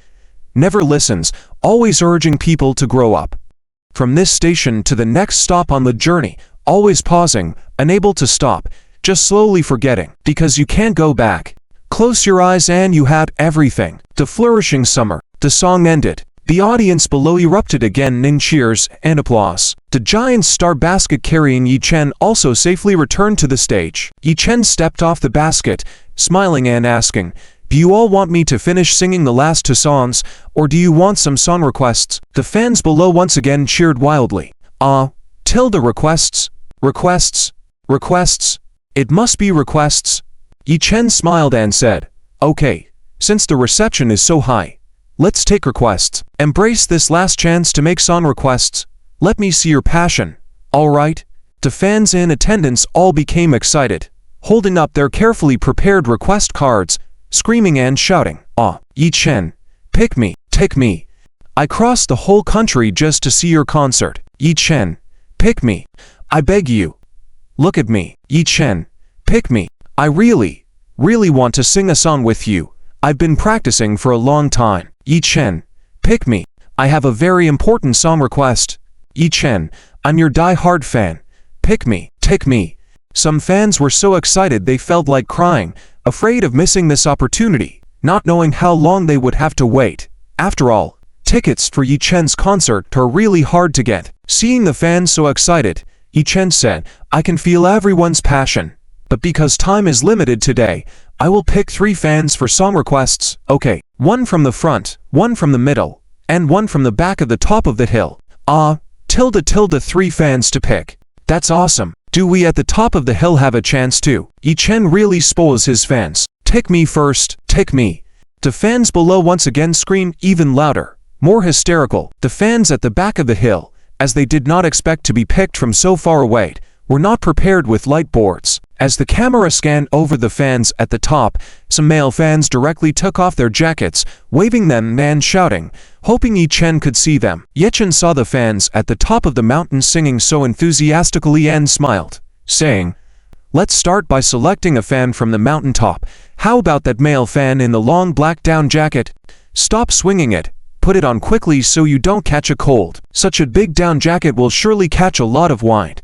[SPEAKER 1] never listens, always urging people to grow up. From this station to the next stop on the journey, always pausing, unable to stop, just slowly forgetting, because you can't go back. Close your eyes and you have everything. The flourishing summer. The song ended. The audience below erupted again in cheers and applause. The giant star basket carrying Yi Chen also safely returned to the stage. Yi Chen stepped off the basket, smiling and asking, "Do you all want me to finish singing the last two songs, or do you want some song requests?" The fans below once again cheered wildly. Requests? Requests? Requests? It must be requests. Yi Chen smiled and said, "Okay, since the reception is so high, let's take requests. Embrace this last chance to make song requests. Let me see your passion. All right?" The fans in attendance all became excited, holding up their carefully prepared request cards, screaming and shouting, Yi Chen, pick me, take me. I crossed the whole country just to see your concert. Yi Chen, pick me. I beg you. Look at me. Yi Chen, pick me. I really want to sing a song with you. I've been practicing for a long time. Yi Chen, pick me. I have a very important song request. Yi Chen, I'm your die-hard fan. Pick me, take me. Some fans were so excited they felt like crying, afraid of missing this opportunity, not knowing how long they would have to wait. After all, tickets for Yi Chen's concert are really hard to get. Seeing the fans so excited, Yi Chen said, "I can feel everyone's passion. But because time is limited today, I will pick 3 fans for song requests. Okay, 1 from the front, 1 from the middle, and 1 from the back of the top of the hill. 3 fans to pick. That's awesome. Do we at the top of the hill have a chance to? Yi-Chen really spoils his fans. Take me first, take me. The fans below once again screamed even louder, more hysterical. The fans at the back of the hill, as they did not expect to be picked from so far away, were not prepared with light boards. As the camera scanned over the fans at the top, some male fans directly took off their jackets, waving them and shouting, hoping Yi-Chen could see them. Yi-Chen saw the fans at the top of the mountain singing so enthusiastically and smiled, saying, "Let's start by selecting a fan from the mountain top. How about that male fan in the long black down jacket? Stop swinging it. Put it on quickly so you don't catch a cold. Such a big down jacket will surely catch a lot of wind.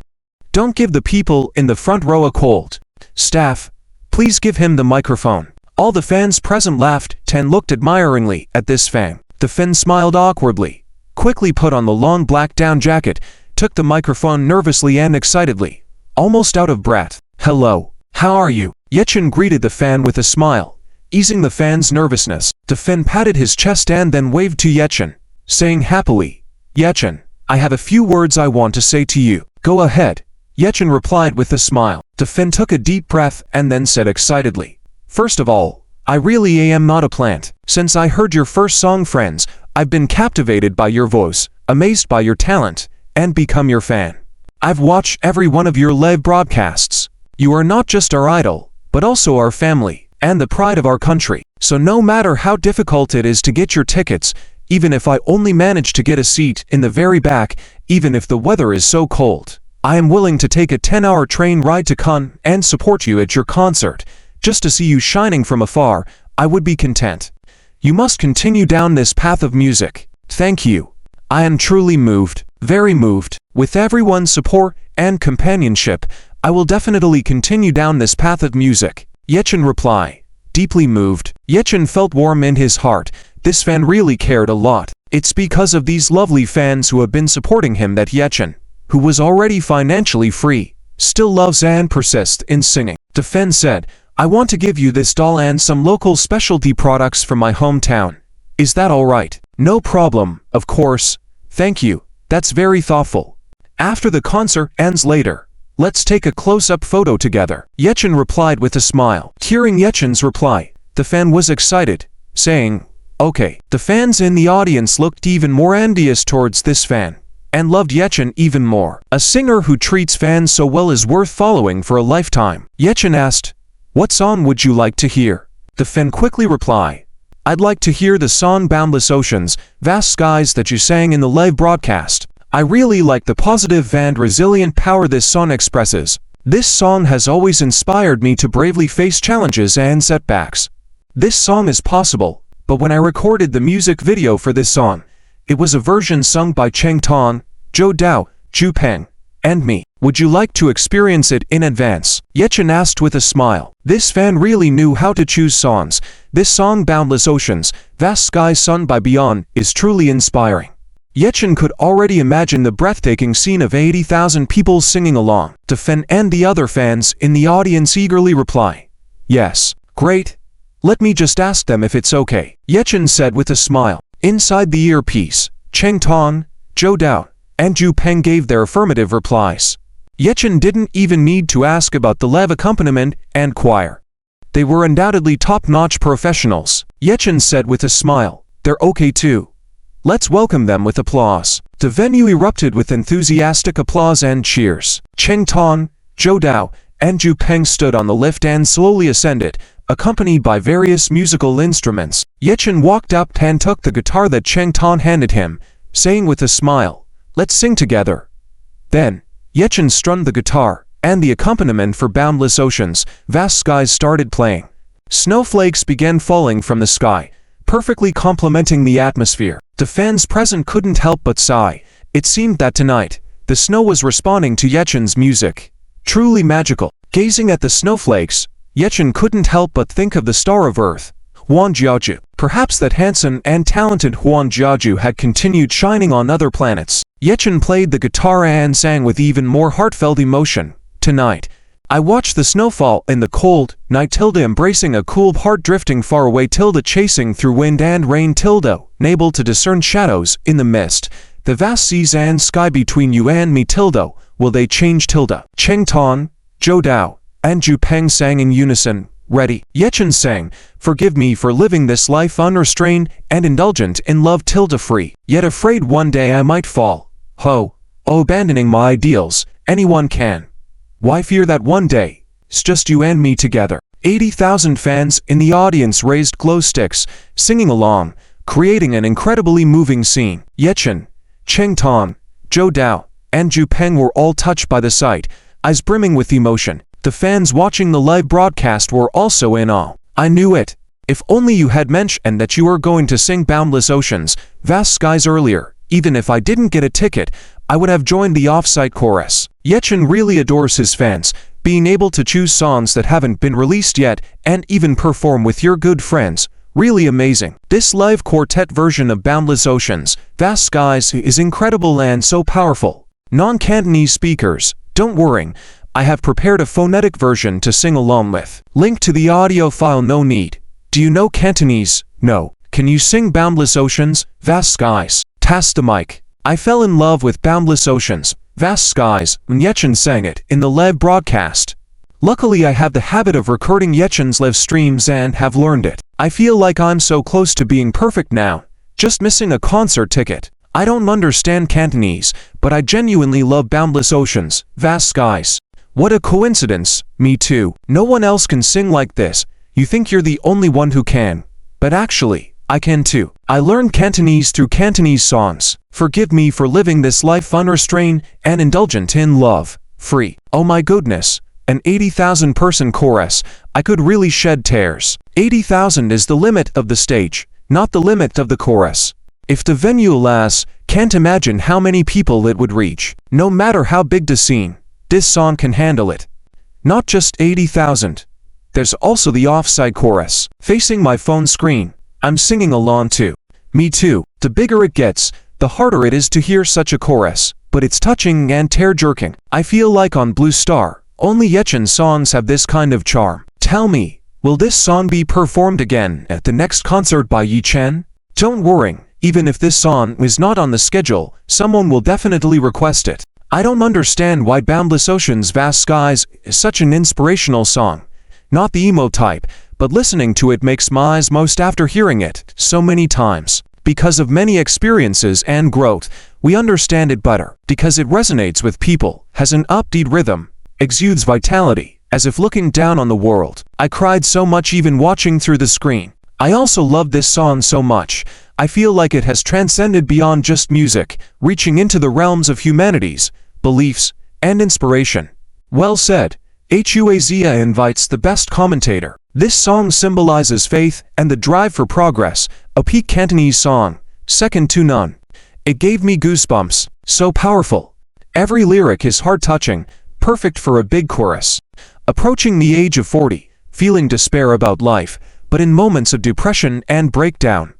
[SPEAKER 1] Don't give the people in the front row a cold. Staff, please give him the microphone." All the fans present laughed and looked admiringly at this fan. The fan smiled awkwardly, quickly put on the long black down jacket, took the microphone nervously and excitedly, almost out of breath. "Hello, how are you?" Yi-Chen greeted the fan with a smile, easing the fan's nervousness. The fan patted his chest and then waved to Yi-Chen, saying happily, "Yi-Chen, I have a few words I want to say to you." "Go ahead," Yi-Chen replied with a smile. The fan took a deep breath and then said excitedly, "First of all, I really am not a plant. Since I heard your first song, Friends, I've been captivated by your voice, amazed by your talent, and become your fan. I've watched every one of your live broadcasts. You are not just our idol, but also our family, and the pride of our country. So no matter how difficult it is to get your tickets, even if I only manage to get a seat in the very back, even if the weather is so cold, I am willing to take a 10-hour train ride to Cannes and support you at your concert. Just to see you shining from afar, I would be content. You must continue down this path of music. Thank you. I am truly moved, very moved. With everyone's support and companionship, I will definitely continue down this path of music." Yi-Chen replied, deeply moved. Yi-Chen felt warm in his heart. This fan really cared a lot. It's because of these lovely fans who have been supporting him that Yi-Chen, who was already financially free, still loves and persists in singing. The fan said, "I want to give you this doll and some local specialty products from my hometown. Is that all right?" "No problem, of course. Thank you. That's very thoughtful. After the concert ends later, let's take a close-up photo together." Yi-Chen replied with a smile. Hearing Yi-Chen's reply, the fan was excited, saying, "Okay." The fans in the audience looked even more envious towards this fan, and loved Yi-Chen even more. A singer who treats fans so well is worth following for a lifetime. Yi-Chen asked, "What song would you like to hear?" The fan quickly replied, "I'd like to hear the song Boundless Oceans, Vast Skies that you sang in the live broadcast. I really like the positive and resilient power this song expresses. This song has always inspired me to bravely face challenges and setbacks. This song is possible, but when I recorded the music video for this song, it was a version sung by Cheng Tong, Zhou Dao, Zhu Peng, and me. Would you like to experience it in advance?" Yi-Chen asked with a smile. This fan really knew how to choose songs. This song Boundless Oceans, Vast Skies sung by Beyond is truly inspiring. Yi-Chen could already imagine the breathtaking scene of 80,000 people singing along. The fan and the other fans in the audience eagerly reply, "Yes, great. Let me just ask them if it's okay," Yi-Chen said with a smile. Inside the earpiece, Cheng Tong, Zhou Dao, and Zhu Peng gave their affirmative replies. Yi-Chen didn't even need to ask about the live accompaniment and choir. They were undoubtedly top-notch professionals. Yi-Chen said with a smile, "They're okay too. Let's welcome them with applause." The venue erupted with enthusiastic applause and cheers. Cheng Tong, Zhou Dao, and Zhu Peng stood on the lift and slowly ascended, accompanied by various musical instruments. Yi-Chen walked up and took the guitar that Cheng Tong handed him, saying with a smile, "Let's sing together." Then, Yi-Chen strummed the guitar, and the accompaniment for Boundless Oceans, Vast Skies started playing. Snowflakes began falling from the sky, perfectly complementing the atmosphere. The fans present couldn't help but sigh. It seemed that tonight, the snow was responding to Yi-Chen's music. Truly magical. Gazing at the snowflakes, Yi-Chen couldn't help but think of the star of Earth, Huan Jiaju. Perhaps that handsome and talented Huan Jiaju had continued shining on other planets. Yi-Chen played the guitar and sang with even more heartfelt emotion. "Tonight, I watched the snowfall in the cold night tilde embracing a cool heart drifting far away tilde chasing through wind and rain tilde, unable to discern shadows in the mist, the vast seas and sky between you and me tilde, will they change tilde? Cheng Tong, Zhou Dao, and Zhu Peng sang in unison, ready. Yechen sang, forgive me for living this life unrestrained and indulgent in love tilde free, yet afraid one day I might fall. Ho, oh abandoning my ideals, anyone can. Why fear that one day, it's just you and me together. 80,000 fans in the audience raised glow sticks, singing along, creating an incredibly moving scene. Yechen, Cheng Tong, Zhou Dao, and Zhu Peng were all touched by the sight, eyes brimming with emotion. The fans watching the live broadcast were also in awe. I knew it. If only you had mentioned that you were going to sing Boundless Oceans, Vast Skies earlier, even if I didn't get a ticket, I would have joined the off-site chorus. Yechen really adores his fans, being able to choose songs that haven't been released yet and even perform with your good friends. Really amazing. This live quartet version of Boundless Oceans, Vast Skies is incredible and so powerful. Non-Cantonese speakers, don't worry, I have prepared a phonetic version to sing along with. Link to the audio file no need. Do you know Cantonese? No. Can you sing Boundless Oceans, Vast Skies? Task the mic. I fell in love with Boundless Oceans, Vast Skies when Yechen sang it in the live broadcast. Luckily I have the habit of recording Yechen's live streams and have learned it. I feel like I'm so close to being perfect now, just missing a concert ticket. I don't understand Cantonese, but I genuinely love Boundless Oceans, Vast Skies. What a coincidence, me too. No one else can sing like this. You think you're the only one who can, but actually, I can too. I learned Cantonese through Cantonese songs. Forgive me for living this life unrestrained and indulgent in love, free. Oh my goodness, an 80,000 person chorus, I could really shed tears. 80,000 is the limit of the stage, not the limit of the chorus. If the venue allows, can't imagine how many people it would reach. No matter how big the scene, this song can handle it. Not just 80,000. There's also the off-side chorus. Facing my phone screen, I'm singing along too. Me too. The bigger it gets, the harder it is to hear such a chorus, but it's touching and tear-jerking. I feel like on Blue Star, only Yechen songs have this kind of charm. Tell me, will this song be performed again at the next concert by Yechen? Don't worry, even if this song is not on the schedule, someone will definitely request it. I don't understand why Boundless Oceans Vast Skies is such an inspirational song. Not the emo type, but listening to it makes my eyes most after hearing it so many times. Because of many experiences and growth, we understand it better. Because it resonates with people, has an upbeat rhythm, exudes vitality, as if looking down on the world. I cried so much even watching through the screen. I also love this song so much. I feel like it has transcended beyond just music, reaching into the realms of humanities, beliefs, and inspiration. Well said. Huazia invites the best commentator. This song symbolizes faith and the drive for progress, a peak Cantonese song, second to none. It gave me goosebumps, so powerful. Every lyric is heart-touching, perfect for a big chorus. Approaching the age of 40, feeling despair about life, but in moments of depression and breakdown.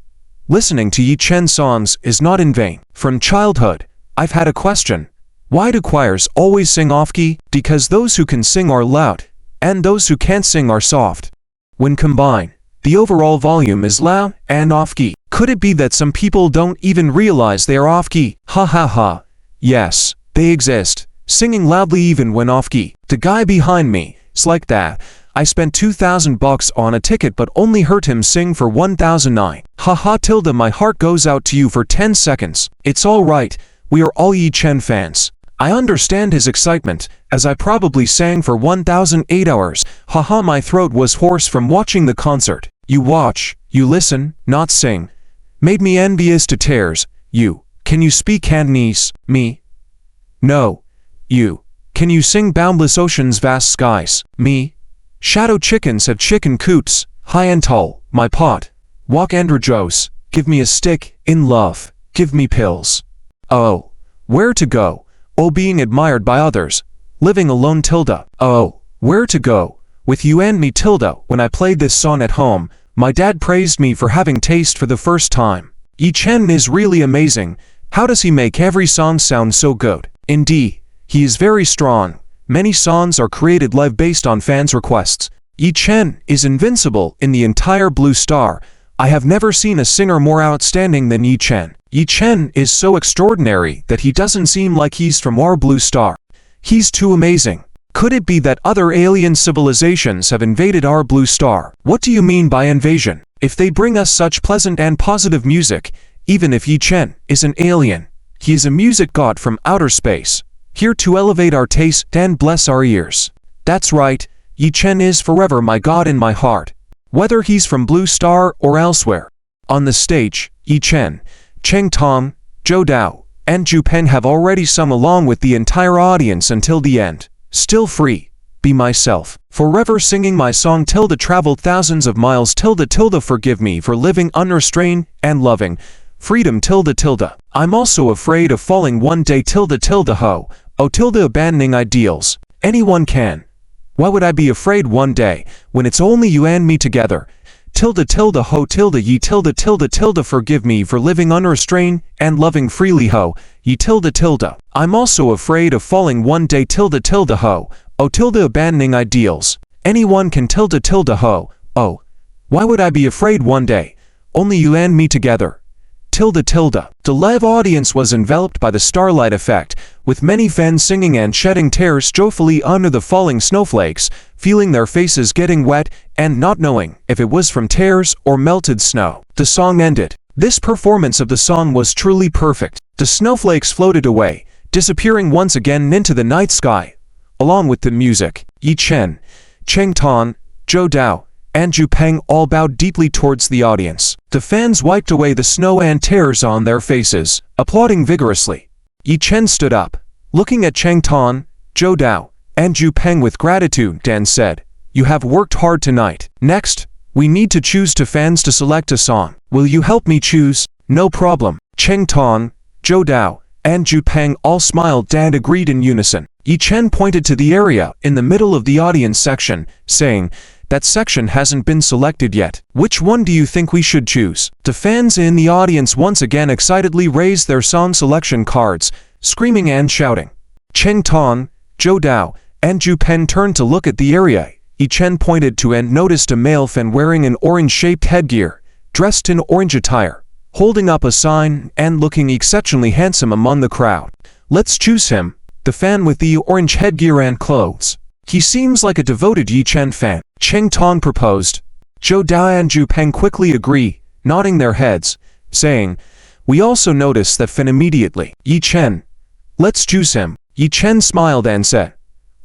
[SPEAKER 1] Listening to Yechen songs is not in vain. From childhood, I've had a question. Why do choirs always sing off-key? Because those who can sing are loud, and those who can't sing are soft. When combined, the overall volume is loud and off-key. Could it be that some people don't even realize they are off-key? Ha ha ha. Yes, they exist, singing loudly even when off-key. The guy behind me, it's like that. I spent $2,000 on a ticket but only heard him sing for 1,009. Ha ha tilde, my heart goes out to you for 10 seconds. It's alright, we are all Yechen fans. I understand his excitement, as I probably sang for 1,008 hours. Haha, my throat was hoarse from watching the concert. You watch, you listen, not sing. Made me envious to tears. You, can you speak Cantonese? Me? No. You, can you sing Boundless Oceans Vast Skies? Me? Shadow chickens have chicken coots. Hi and tall, my pot. Walk androjos, give me a stick, in love, give me pills. Oh, where to go? Oh, being admired by others, living alone tilde. Oh, where to go? With you and me tilde. When I played this song at home, my dad praised me for having taste for the first time. Yechen is really amazing. How does he make every song sound so good? Indeed, he is very strong. Many songs are created live based on fans' requests. Yechen is invincible in the entire Blue Star. I have never seen a singer more outstanding than Yechen. Yi Chen is so extraordinary that he doesn't seem like he's from our blue star. He's too amazing. Could it be that other alien civilizations have invaded our blue star? What do you mean by invasion? If they bring us such pleasant and positive music, even if Yi Chen is an alien, he is a music god from outer space, here to elevate our taste and bless our ears. That's right, Yi Chen is forever my god in my heart, whether he's from Blue Star or elsewhere. On the stage, Yi Chen, Cheng Tong, Zhou Dao, and Zhu Peng have already sung along with the entire audience until the end. Still free, be myself, forever singing my song tilde traveled thousands of miles tilde forgive me for living unrestrained and loving, freedom tilde. I'm also afraid of falling one day tilde ho, oh tilde abandoning ideals, anyone can. Why would I be afraid one day, when it's only you and me together? Tilde ho tilde ye tilde forgive me for living unrestrained and loving freely ho, ye tilde. I'm also afraid of falling one day tilde ho, oh tilde abandoning ideals, anyone can tilde ho, oh. Why would I be afraid one day, only you and me together? Tilde. The live audience was enveloped by the starlight effect, with many fans singing and shedding tears joyfully under the falling snowflakes, feeling their faces getting wet and not knowing if it was from tears or melted snow. The song ended. This performance of the song was truly perfect. The snowflakes floated away, disappearing once again into the night sky. Along with the music, Yi Chen, Cheng Tong, Zhou Dao, and Zhu Peng all bowed deeply towards the audience. The fans wiped away the snow and tears on their faces, applauding vigorously. Yi Chen stood up, looking at Cheng Tong, Zhou Dao, and Zhu Peng with gratitude and said, "You have worked hard tonight. Next, we need to choose two fans to select a song. Will you help me choose?" "No problem." Cheng Tong, Zhou Dao, and Zhu Peng all smiled and agreed in unison. Yi Chen pointed to the area in the middle of the audience section, saying, "That section hasn't been selected yet. Which one do you think we should choose?" The fans in the audience once again excitedly raised their song selection cards, screaming and shouting. Cheng Tong, Zhou Dao, and Zhu Peng turned to look at the area Yi Chen pointed to and noticed a male fan wearing an orange-shaped headgear, dressed in orange attire, holding up a sign and looking exceptionally handsome among the crowd. "Let's choose him, the fan with the orange headgear and clothes. He seems like a devoted Yi Chen fan," Cheng Tong proposed. Zhou Dao and Zhu Peng quickly agree, nodding their heads, saying, "We also noticed that fan immediately. Yi Chen. Let's choose him." Yi Chen smiled and said,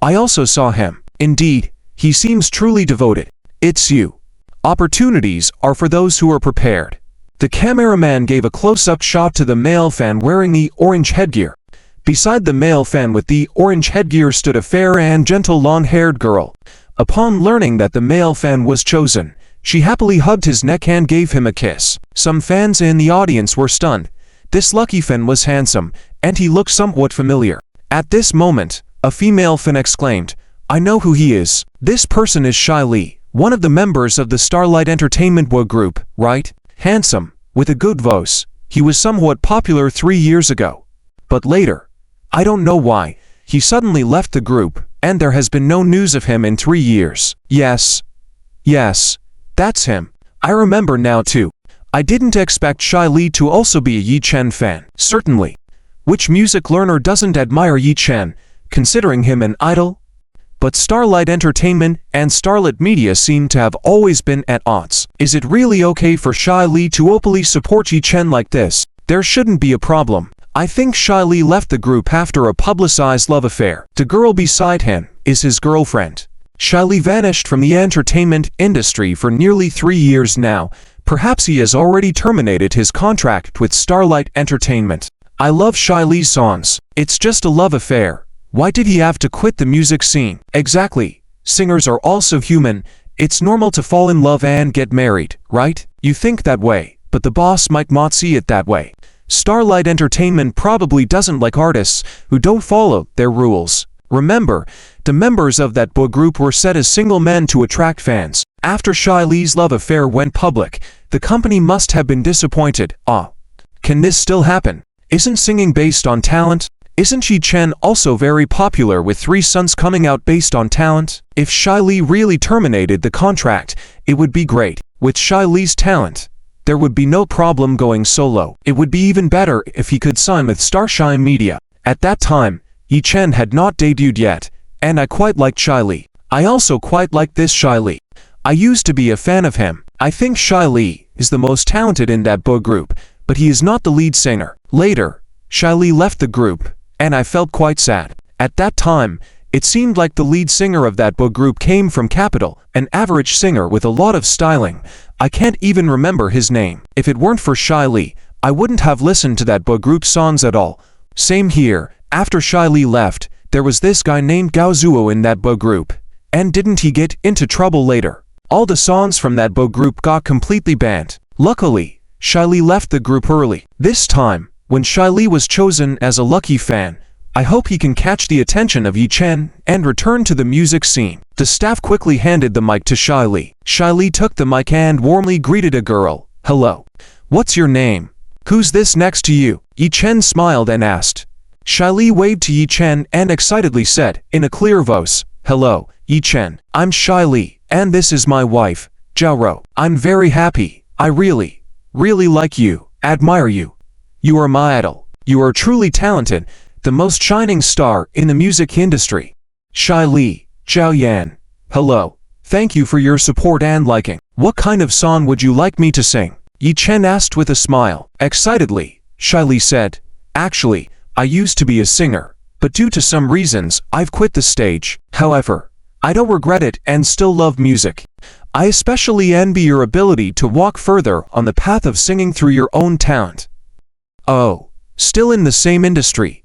[SPEAKER 1] "I also saw him. Indeed, he seems truly devoted. It's you. Opportunities are for those who are prepared." The cameraman gave a close-up shot to the male fan wearing the orange headgear. Beside the male fan with the orange headgear stood a fair and gentle long-haired girl. Upon learning that the male fan was chosen, she happily hugged his neck and gave him a kiss. Some fans in the audience were stunned. This lucky fan was handsome, and he looked somewhat familiar. At this moment, a female fan exclaimed, "I know who he is. This person is Shai Li, one of the members of the Starlight Entertainment boy group, right? Handsome, with a good voice. He was somewhat popular 3 years ago. But later, I don't know why, he suddenly left the group, and there has been no news of him in 3 years. Yes, that's him. I remember now too. I didn't expect Shai Li to also be a Yi Chen fan. Certainly. Which music learner doesn't admire Yi Chen, considering him an idol? But Starlight Entertainment and Starlight Media seem to have always been at odds. Is it really okay for Shai Li to openly support Yi Chen like this? There shouldn't be a problem. I think Shai Li left the group after a publicized love affair. The girl beside him is his girlfriend. Shai Li vanished from the entertainment industry for nearly 3 years now. Perhaps he has already terminated his contract with Starlight Entertainment. I love Shai Li's songs. It's just a love affair. Why did he have to quit the music scene? Exactly. Singers are also human. It's normal to fall in love and get married, right? You think that way, but the boss might not see it that way. Starlight Entertainment probably doesn't like artists who don't follow their rules. Remember, the members of that boy group were set as single men to attract fans. After Shai Li's love affair went public, the company must have been disappointed. Can this still happen? Isn't singing based on talent? Isn't Yi Chen also very popular with 3 sons coming out based on talent? If Shai Li really terminated the contract, it would be great. With Shai Li's talent, there would be no problem going solo. It would be even better if he could sign with Starshine Media. At that time, Yi Chen had not debuted yet, and I quite liked Shy Lee. I also quite liked this Shy Lee. I used to be a fan of him. I think Shy Lee is the most talented in that boy group, but he is not the lead singer. Later, Shy Lee left the group, and I felt quite sad. At that time, it seemed like the lead singer of that boy group came from Capital, an average singer with a lot of styling. I can't even remember his name. If it weren't for Shy Lee, I wouldn't have listened to that boy group songs at all. Same here. After Shy Lee left, there was this guy named Gao Zuo in that boy group. And didn't he get into trouble later? All the songs from that boy group got completely banned. Luckily, Shy Lee left the group early. This time, when Shy Lee was chosen as a lucky fan, I hope he can catch the attention of Yi Chen and return to the music scene. The staff quickly handed the mic to Shy Lee. Shy Lee took the mic and warmly greeted a girl. "Hello. What's your name? Who's this next to you?" Yi Chen smiled and asked. Shy Lee waved to Yi Chen and excitedly said, in a clear voice, "Hello, Yi Chen. I'm Shy Lee, and this is my wife, Zhao Ro. I'm very happy. I really like you, admire you. You are my idol. You are truly talented, the most shining star in the music industry." Shy Lee, Zhao Yan. "Hello. Thank you for your support and liking. What kind of song would you like me to sing?" Yi Chen asked with a smile. Excitedly, Shy Lee said, "Actually, I used to be a singer, but due to some reasons, I've quit the stage. However, I don't regret it and still love music. I especially envy your ability to walk further on the path of singing through your own talent." "Oh, still in the same industry?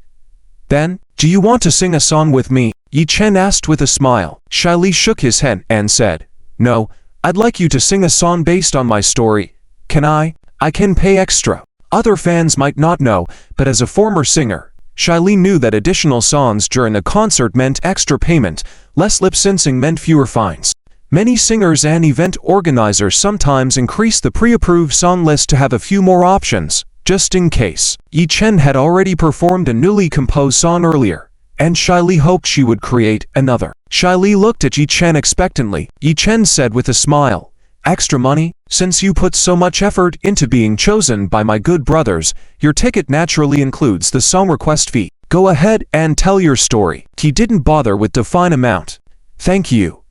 [SPEAKER 1] Then, do you want to sing a song with me?" Yi Chen asked with a smile. Shy Lee shook his head and said, "No, I'd like you to sing a song based on my story. Can I? I can pay extra." Other fans might not know, but as a former singer, Shy Lee knew that additional songs during a concert meant extra payment, less lip-syncing meant fewer fines. Many singers and event organizers sometimes increase the pre-approved song list to have a few more options, just in case. Yi Chen had already performed a newly composed song earlier, and Shy Lee hoped she would create another. Shy Lee looked at Yi Chen expectantly. Yi Chen said with a smile, "Extra money? Since you put so much effort into being chosen by my good brothers, your ticket naturally includes the song request fee. Go ahead and tell your story." He didn't bother with the fine amount. "Thank you.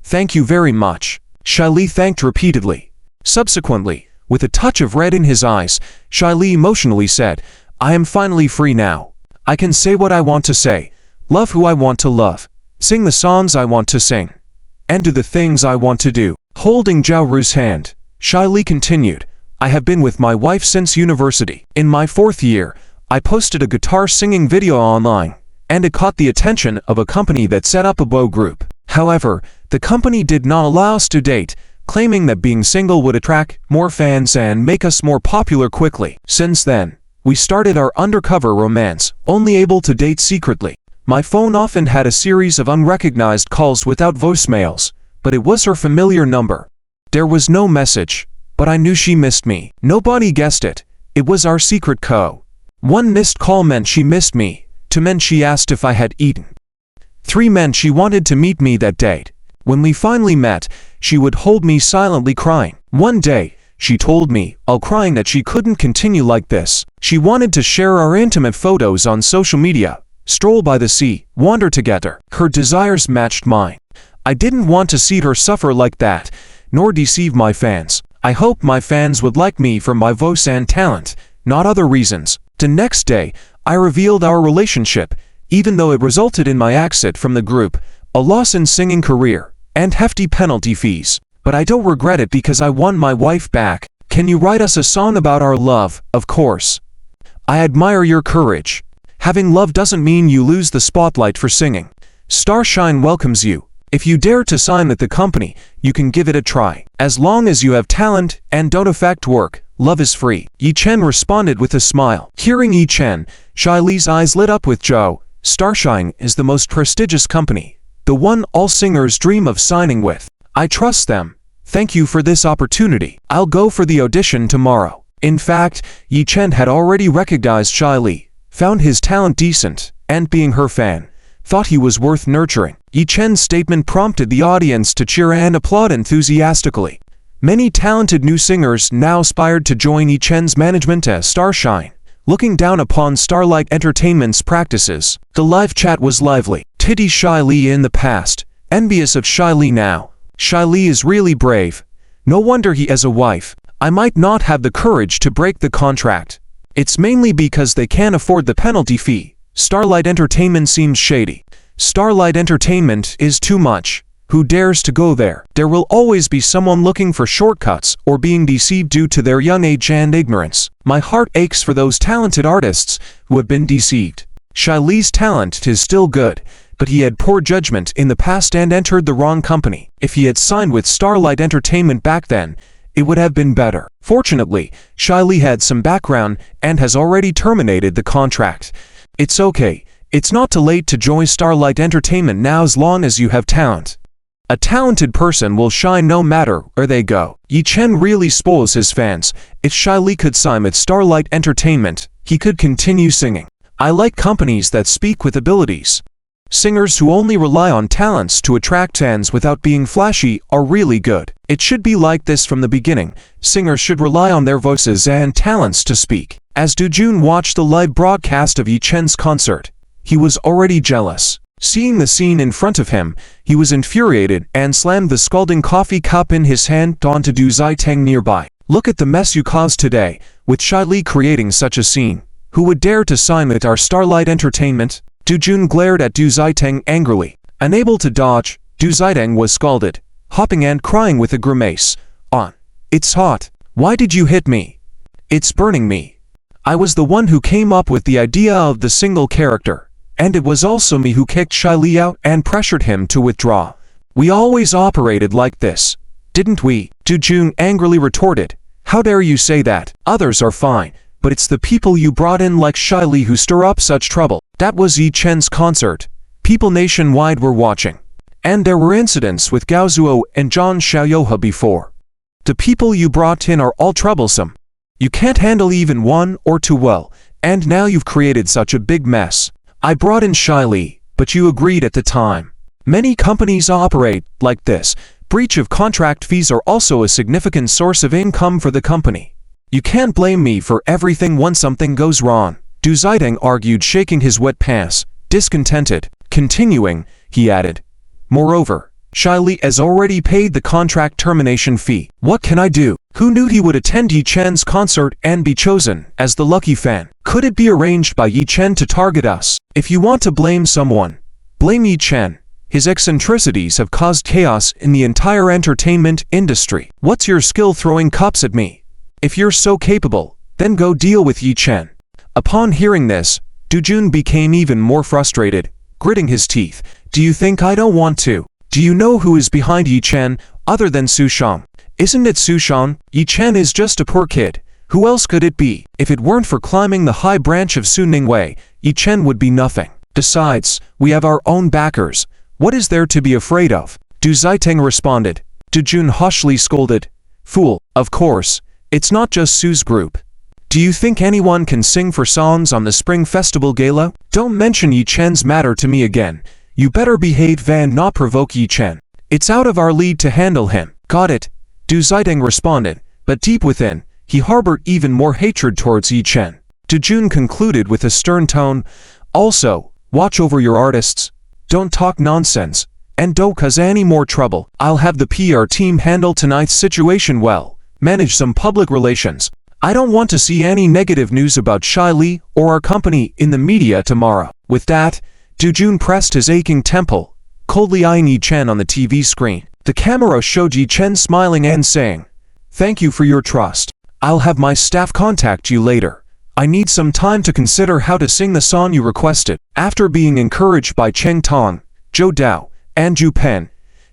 [SPEAKER 1] Thank you very much." Shy Lee thanked repeatedly. Subsequently, with a touch of red in his eyes, Shy Lee emotionally said, "I am finally free now. I can say what I want to say, love who I want to love, sing the songs I want to sing, and do the things I want to do." Holding Zhao Ru's hand, Shy Lee continued, "I have been with my wife since university. In my 4th year, I posted a guitar singing video online, and it caught the attention of a company that set up a boy group. However, the company did not allow us to date, claiming that being single would attract more fans and make us more popular quickly. Since then, we started our undercover romance, only able to date secretly. My phone often had a series of unrecognized calls without voicemails, but it was her familiar number. There was no message, but I knew she missed me. Nobody guessed it. It was our secret code. 1 missed call meant she missed me. 2 meant she asked if I had eaten. 3 meant she wanted to meet me that date. When we finally met, she would hold me silently crying. One day, she told me, all crying, that she couldn't continue like this. She wanted to share our intimate photos on social media, stroll by the sea, wander together. Her desires matched mine. I didn't want to see her suffer like that, nor deceive my fans. I hoped my fans would like me for my voice and talent, not other reasons. The next day, I revealed our relationship, even though it resulted in my exit from the group, a loss in singing career, and hefty penalty fees. But I don't regret it because I won my wife back. Can you write us a song about our love? Of course. I admire your courage. Having love doesn't mean you lose the spotlight for singing. Starshine welcomes you. If you dare to sign with the company, you can give it a try. As long as you have talent and don't affect work, love is free. Yi Chen responded with a smile. Hearing Yi Chen, Shy Lee's eyes lit up with Zhou. Starshine is the most prestigious company, the one all singers dream of signing with. I trust them. Thank you for this opportunity. I'll go for the audition tomorrow. In fact, Yi Chen had already recognized Shy Lee, found his talent decent, and being her fan, thought he was worth nurturing. Yi Chen's statement prompted the audience to cheer and applaud enthusiastically. Many talented new singers now aspired to join Yi-Chen's management as Starshine, looking down upon Starlight Entertainment's practices. The live chat was lively. Titty Shy Lee in the past, envious of Shy Lee now. Shy Lee is really brave. No wonder he has a wife. I might not have the courage to break the contract. It's mainly because they can't afford the penalty fee. Starlight Entertainment seems shady. Starlight Entertainment is too much. Who dares to go there? There will always be someone looking for shortcuts or being deceived due to their young age and ignorance. My heart aches for those talented artists who have been deceived. Shy Lee's talent is still good, but he had poor judgment in the past and entered the wrong company. If he had signed with Starlight Entertainment back then, it would have been better. Fortunately, Shy Lee had some background and has already terminated the contract. It's okay. It's not too late to join Starlight Entertainment now as long as you have talent. A talented person will shine no matter where they go. Yi-Chen really spoils his fans. If Shy Lee could sign with Starlight Entertainment, he could continue singing. I like companies that speak with abilities. Singers who only rely on talents to attract fans without being flashy are really good. It should be like this from the beginning. Singers should rely on their voices and talents to speak. As Dojun watched the live broadcast of Yi-Chen's concert, he was already jealous. Seeing the scene in front of him, he was infuriated and slammed the scalding coffee cup in his hand onto Du Ziteng nearby. Look at the mess you caused today, with Shy Lee creating such a scene. Who would dare to sign with our Starlight Entertainment? Dojun glared at Du Ziteng angrily. Unable to dodge, Du Ziteng was scalded, hopping and crying with a grimace. On. It's hot. Why did you hit me? It's burning me. I was the one who came up with the idea of the single character. And it was also me who kicked Shy Lee out and pressured him to withdraw. We always operated like this, didn't we? Dojun angrily retorted. How dare you say that? Others are fine, but it's the people you brought in like Shy Lee who stir up such trouble. That was Yi-Chen's concert. People nationwide were watching. And there were incidents with Gao Zuo and Zhang Xiaoyohe before. The people you brought in are all troublesome. You can't handle even one or two well, and now you've created such a big mess. I brought in Shy Lee, but you agreed at the time. Many companies operate like this. Breach of contract fees are also a significant source of income for the company. You can't blame me for everything when something goes wrong. Du Ziteng argued, shaking his wet pants, discontented. Continuing, he added. Moreover, Shy Lee has already paid the contract termination fee. What can I do? Who knew he would attend Yi-Chen's concert and be chosen as the lucky fan? Could it be arranged by Yi-Chen to target us? If you want to blame someone, blame Yi-Chen. His eccentricities have caused chaos in the entire entertainment industry. What's your skill throwing cups at me? If you're so capable, then go deal with Yi-Chen. Upon hearing this, Dojun became even more frustrated, gritting his teeth. Do you think I don't want to? Do you know who is behind Yi-Chen other than Su Shang? Isn't it Su Shang? Yi-Chen is just a poor kid. Who else could it be? If it weren't for climbing the high branch of Su Ningwei, Yi-Chen would be nothing. Besides, we have our own backers. What is there to be afraid of? Du Ziteng responded. Dojun harshly scolded. Fool, of course. It's not just Su's group. Do you think anyone can sing for songs on the Spring Festival Gala? Don't mention Yi-Chen's matter to me again. You better behave and not provoke Yi-Chen. It's out of our league to handle him. Got it? Du Ziteng responded, but deep within, he harbored even more hatred towards Yi-Chen. Dojun concluded with a stern tone. Also, watch over your artists. Don't talk nonsense. And don't cause any more trouble. I'll have the PR team handle tonight's situation well. Manage some public relations. I don't want to see any negative news about Shy Lee or our company in the media tomorrow. With that, Dojun pressed his aching temple, coldly eyeing Yi-Chen on the TV screen. The camera showed Yi-Chen smiling and saying, "Thank you for your trust. I'll have my staff contact you later. I need some time to consider how to sing the song you requested." After being encouraged by Cheng Tong, Zhou Dao, and Zhu Pen,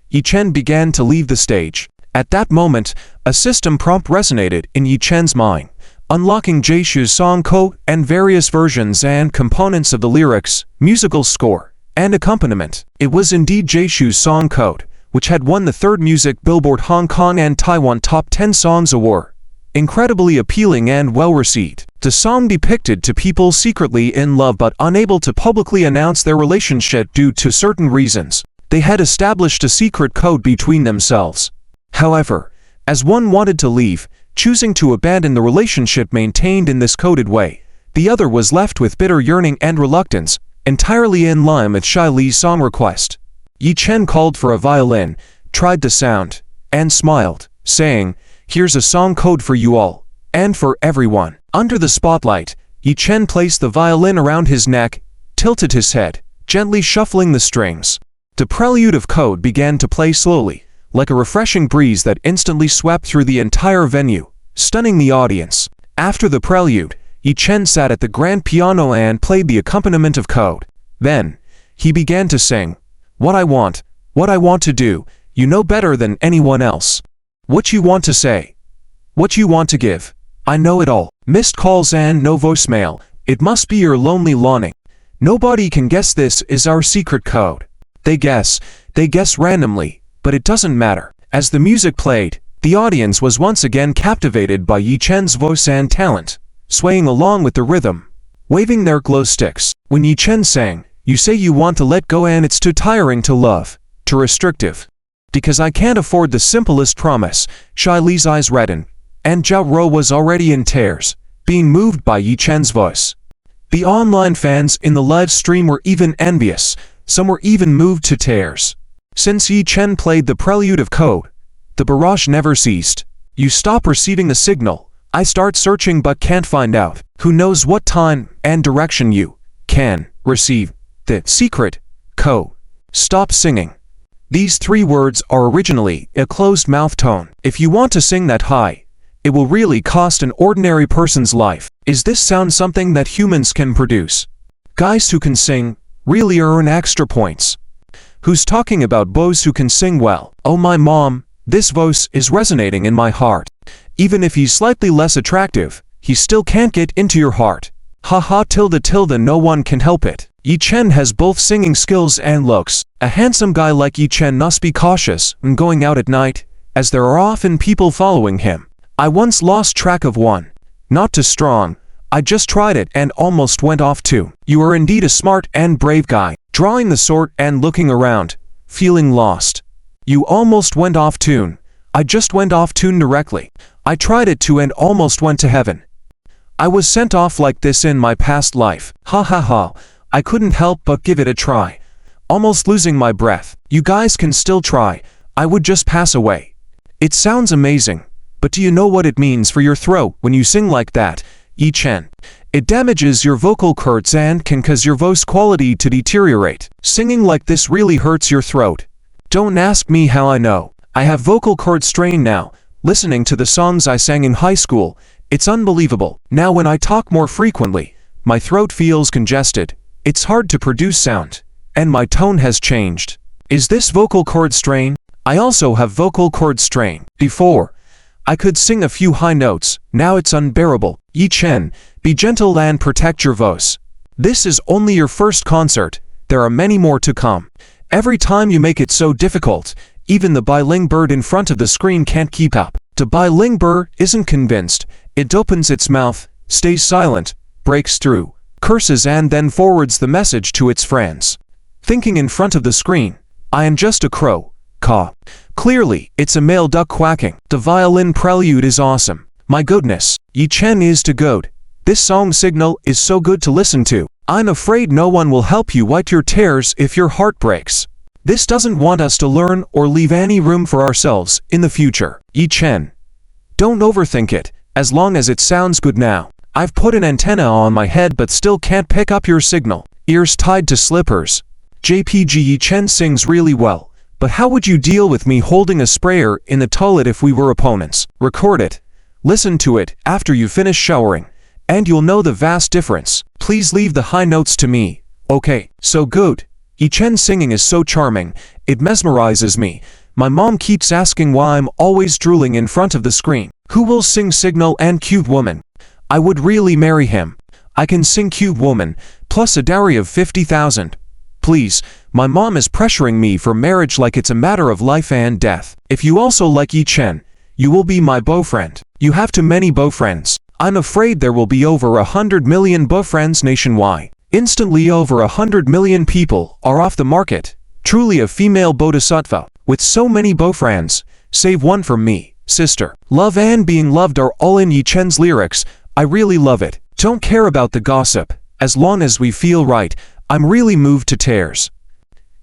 [SPEAKER 1] Yi-Chen began to leave the stage. At that moment, a system prompt resonated in Yi-Chen's mind, unlocking Jaishu's song code and various versions and components of the lyrics, musical score, and accompaniment. It was indeed Jaishu's song code, which had won the 3rd Music Billboard Hong Kong and Taiwan Top 10 Songs Award. Incredibly appealing and well-received, the song depicted two people secretly in love but unable to publicly announce their relationship due to certain reasons. They had established a secret code between themselves. However, As one wanted to leave, choosing to abandon the relationship maintained in this coded way, the other was left with bitter yearning and reluctance, entirely in line with Shai Li's song request. Yi Chen called for a violin, tried the sound, and smiled, saying, "Here's a song code for you all, and for everyone." Under the spotlight, Yi Chen placed the violin around his neck, tilted his head, gently shuffling the strings. The prelude of code began to play slowly, like a refreshing breeze that instantly swept through the entire venue, stunning the audience. After the prelude, Yi Chen sat at the grand piano and played the accompaniment of code. Then, he began to sing, what I want to do, you know better than anyone else. What you want to say, what you want to give, I know it all. Missed calls and no voicemail, it must be your lonely longing. Nobody can guess, this is our secret code. They guess randomly, but it doesn't matter. As the music played, the audience was once again captivated by Yi Chen's voice and talent, swaying along with the rhythm, waving their glow sticks. When Yi Chen sang, you say you want to let go and it's too tiring to love, too restrictive. Because I can't afford the simplest promise. Shai Li's eyes reddened, and Zhao Ro was already in tears, being moved by Yi Chen's voice. The online fans in the live stream were even envious, some were even moved to tears. Since Yi Chen played the prelude of code, the barrage never ceased. You stop receiving the signal, I start searching but can't find out. Who knows what time and direction you can receive the secret code. Stop singing. These 3 words are originally a closed mouth tone. If you want to sing that high, it will really cost an ordinary person's life. Is this sound something that humans can produce? Guys who can sing really earn extra points. Who's talking about boys who can sing well? Oh my mom, this voice is resonating in my heart. Even if he's slightly less attractive, he still can't get into your heart. Haha tilde, no one can help it. Yi Chen has both singing skills and looks. A handsome guy like Yi Chen must be cautious when going out at night, as there are often people following him. I once lost track of one. Not too strong. I just tried it and almost went off too. You are indeed a smart and brave guy. Drawing the sword and looking around, feeling lost. You almost went off tune. I just went off tune directly. I tried it too and almost went to heaven. I was sent off like this in my past life. Ha ha ha. I couldn't help but give it a try. Almost losing my breath. You guys can still try. I would just pass away. It sounds amazing. But do you know what it means for your throat when you sing like that, Yi Chen? It damages your vocal cords and can cause your voice quality to deteriorate. Singing like this really hurts your throat. Don't ask me how I know. I have vocal cord strain now. Listening to the songs I sang in high school, it's unbelievable. Now when I talk more frequently, my throat feels congested. It's hard to produce sound, and my tone has changed. Is this vocal cord strain? I also have vocal cord strain. Before, I could sing a few high notes, now it's unbearable. Yi Chen, be gentle and protect your voice. This is only your first concert, there are many more to come. Every time you make it so difficult, even the bilingual bird in front of the screen can't keep up. The bilingual bird isn't convinced, it opens its mouth, stays silent, breaks through, curses and then forwards the message to its friends. Thinking in front of the screen, I am just a crow, caw. Clearly, it's a male duck quacking. The violin prelude is awesome. My goodness, Yi Chen is to goat. This song signal is so good to listen to. I'm afraid no one will help you wipe your tears if your heart breaks. This doesn't want us to learn or leave any room for ourselves in the future. Yi Chen, don't overthink it, as long as it sounds good now. I've put an antenna on my head but still can't pick up your signal. Ears tied to slippers. JPG Yi Chen sings really well, but how would you deal with me holding a sprayer in the toilet if we were opponents? Record it. Listen to it after you finish showering, and you'll know the vast difference. Please leave the high notes to me. Okay, so good. Yi Chen's singing is so charming, it mesmerizes me. My mom keeps asking why I'm always drooling in front of the screen. Who will sing Signal and Cute Woman? I would really marry him. I can sing Cute Woman, plus a dowry of 50,000. Please, my mom is pressuring me for marriage like it's a matter of life and death. If you also like Yi Chen, you will be my beaufriend. You have too many beaufriends. I'm afraid there will be over 100 million beaufriends nationwide. Instantly over 100 million people are off the market. Truly a female bodhisattva. With so many beaufriends, save one for me. sister. Love and being loved are all in Yi Chen's lyrics. I really love it. Don't care about the gossip. As long as we feel right, I'm really moved to tears.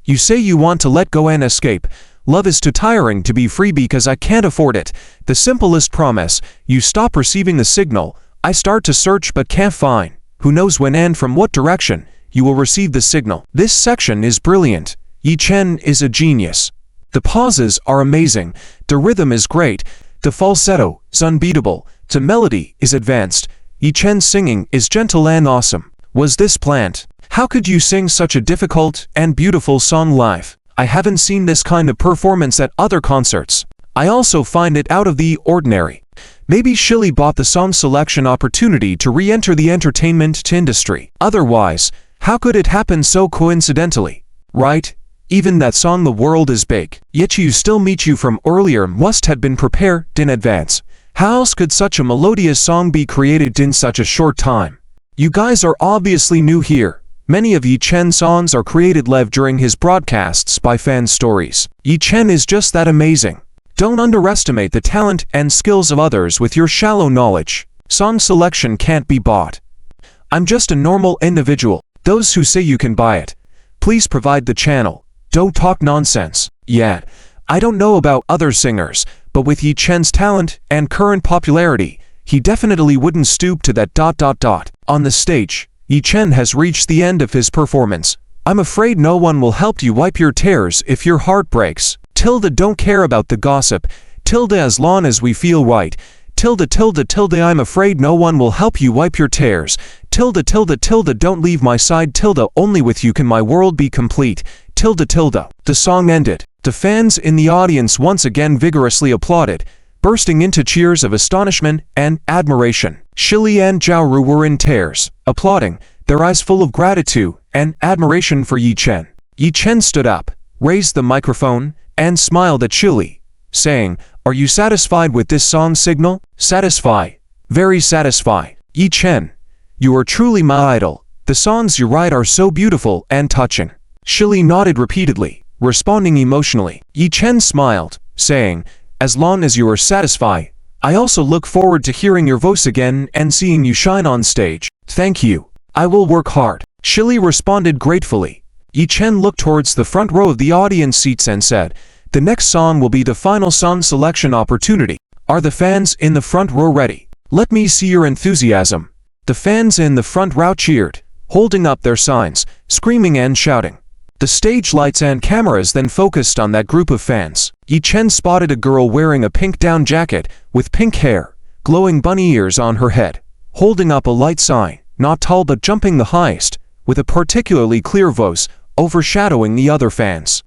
[SPEAKER 1] You say you want to let go and escape. Love is too tiring to be free because I can't afford it. The simplest promise, you stop receiving the signal. I start to search but can't find. Who knows when and from what direction you will receive the signal. This section is brilliant. Yi Chen is a genius. The pauses are amazing. The rhythm is great. The falsetto is unbeatable. The melody is advanced. Yi Chen's singing is gentle and awesome. Was this planned? How could you sing such a difficult and beautiful song live? I haven't seen this kind of performance at other concerts. I also find it out of the ordinary. Maybe Shilly bought the song selection opportunity to re-enter the entertainment industry. Otherwise, how could it happen so coincidentally? Right? Even that song The World is Big, Yet You Still Meet You from earlier must have been prepared in advance. How else could such a melodious song be created in such a short time? You guys are obviously new here. Many of Yi Chen's songs are created live during his broadcasts by fan stories. Yi Chen is just that amazing. Don't underestimate the talent and skills of others with your shallow knowledge. Song selection can't be bought. I'm just a normal individual. Those who say you can buy it, please provide the channel. Don't talk nonsense. Yeah, I don't know about other singers, but with Yi Chen's talent and current popularity, he definitely wouldn't stoop to that ... On the stage, Yi Chen has reached the end of his performance. I'm afraid no one will help you wipe your tears if your heart breaks. Don't care about the gossip. As long as we feel right. I'm afraid no one will help you wipe your tears. Don't leave my side. Only with you can my world be complete. The song ended. The fans in the audience once again vigorously applauded, bursting into cheers of astonishment and admiration. Shilly and Zhaoru were in tears, applauding, their eyes full of gratitude and admiration for Yi Chen. Yi Chen stood up, raised the microphone, and smiled at Shilly, saying, "Are you satisfied with this song signal?" "Satisfied. Very satisfied. Yi Chen, you are truly my idol. The songs you write are so beautiful and touching." Shilly nodded repeatedly, responding emotionally. Yi Chen smiled, saying, "As long as you are satisfied, I also look forward to hearing your voice again and seeing you shine on stage." "Thank you. I will work hard." Shilly responded gratefully. Yi Chen looked towards the front row of the audience seats and said, "The next song will be the final song selection opportunity. Are the fans in the front row ready? Let me see your enthusiasm." The fans in the front row cheered, holding up their signs, screaming and shouting. The stage lights and cameras then focused on that group of fans. Yi Chen spotted a girl wearing a pink down jacket, with pink hair, glowing bunny ears on her head, holding up a light sign, not tall but jumping the highest, with a particularly clear voice, overshadowing the other fans.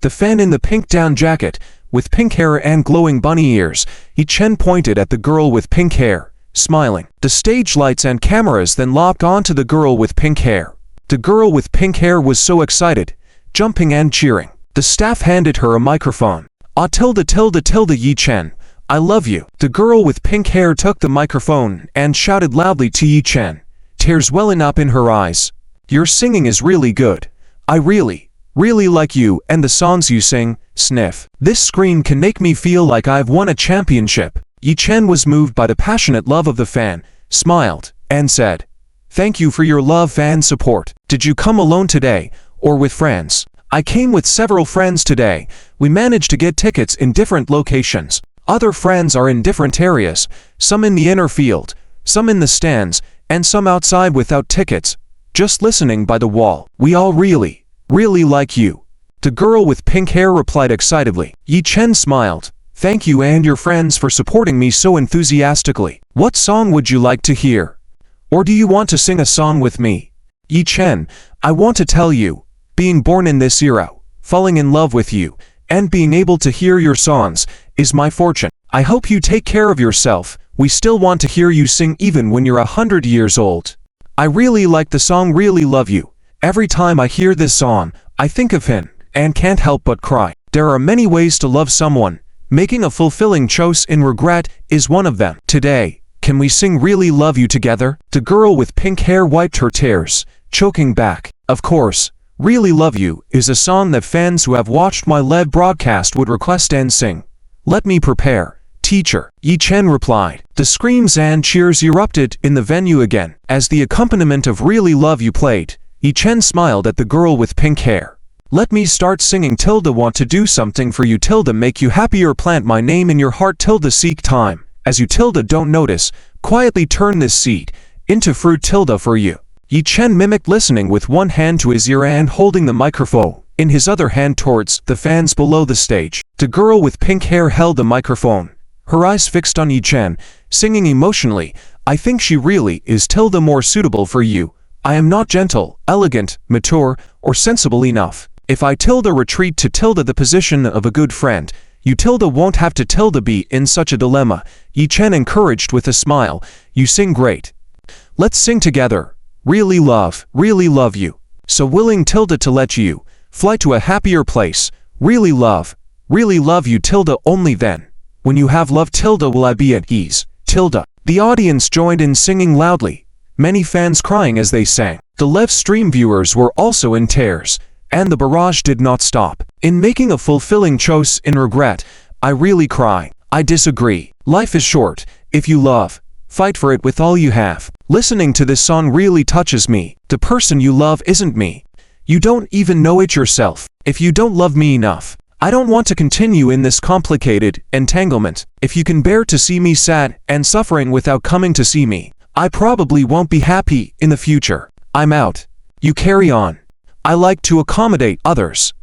[SPEAKER 1] The fan in the pink down jacket, with pink hair and glowing bunny ears. Yi Chen pointed at the girl with pink hair, smiling. The stage lights and cameras then locked onto the girl with pink hair. The girl with pink hair was so excited, jumping and cheering. The staff handed her a microphone. Yi Chen, I love you." The girl with pink hair took the microphone and shouted loudly to Yi Chen, tears welling up in her eyes. "Your singing is really good. I really like you and the songs you sing." Sniff. "This screen can make me feel like I've won a championship." Yi Chen was moved by the passionate love of the fan, smiled, and said, "Thank you for your love and support. Did you come alone today, or with friends?" "I came with several friends today. We managed to get tickets in different locations. Other friends are in different areas, some in the inner field, some in the stands, and some outside without tickets, just listening by the wall. We all really like you." The girl with pink hair replied excitedly. Yi Chen smiled. "Thank you and your friends for supporting me so enthusiastically. What song would you like to hear? Or do you want to sing a song with me?" "Yi Chen, I want to tell you, being born in this era, falling in love with you, and being able to hear your songs, is my fortune. I hope you take care of yourself. We still want to hear you sing even when you're 100 years old. I really like the song Really Love You. Every time I hear this song, I think of him, and can't help but cry. There are many ways to love someone. Making a fulfilling choice in regret is one of them. Today, can we sing Really Love You together?" The girl with pink hair wiped her tears, choking back. "Of course, Really Love You is a song that fans who have watched my live broadcast would request and sing. Let me prepare. teacher," Yi Chen replied. The screams and cheers erupted in the venue again. As the accompaniment of "Really Love You" played, Yi Chen smiled at the girl with pink hair. "Let me start singing. Tilda, want to do something for you. Tilda, make you happier. Plant my name in your heart. Tilda, seek time. As you, Tilda, don't notice. Quietly turn this seed into fruit. Tilda, for you." Yi Chen mimicked, listening with one hand to his ear and holding the microphone in his other hand towards the fans below the stage. The girl with pink hair held the microphone, her eyes fixed on Yi Chen, singing emotionally, "I think she really is, Tilda, more suitable for you. I am not gentle, elegant, mature, or sensible enough. If I, Tilda, retreat to, Tilda, the position of a good friend, you, Tilda, won't have to, Tilda, be in such a dilemma." Yi Chen encouraged with a smile, "You sing great. Let's sing together. Really love you. So willing, Tilda, to let you fly to a happier place. Really love you, Tilda. Only then, when you have love, Tilda, will I be at ease, Tilda." The audience joined in singing loudly, many fans crying as they sang. The live stream viewers were also in tears, and the barrage did not stop. In making a fulfilling choice in regret, I really cry. I disagree. Life is short. If you love, fight for it with all you have. Listening to this song really touches me. The person you love isn't me. You don't even know it yourself. If you don't love me enough, I don't want to continue in this complicated entanglement. If you can bear to see me sad and suffering without coming to see me, I probably won't be happy in the future. I'm out. You carry on. I like to accommodate others.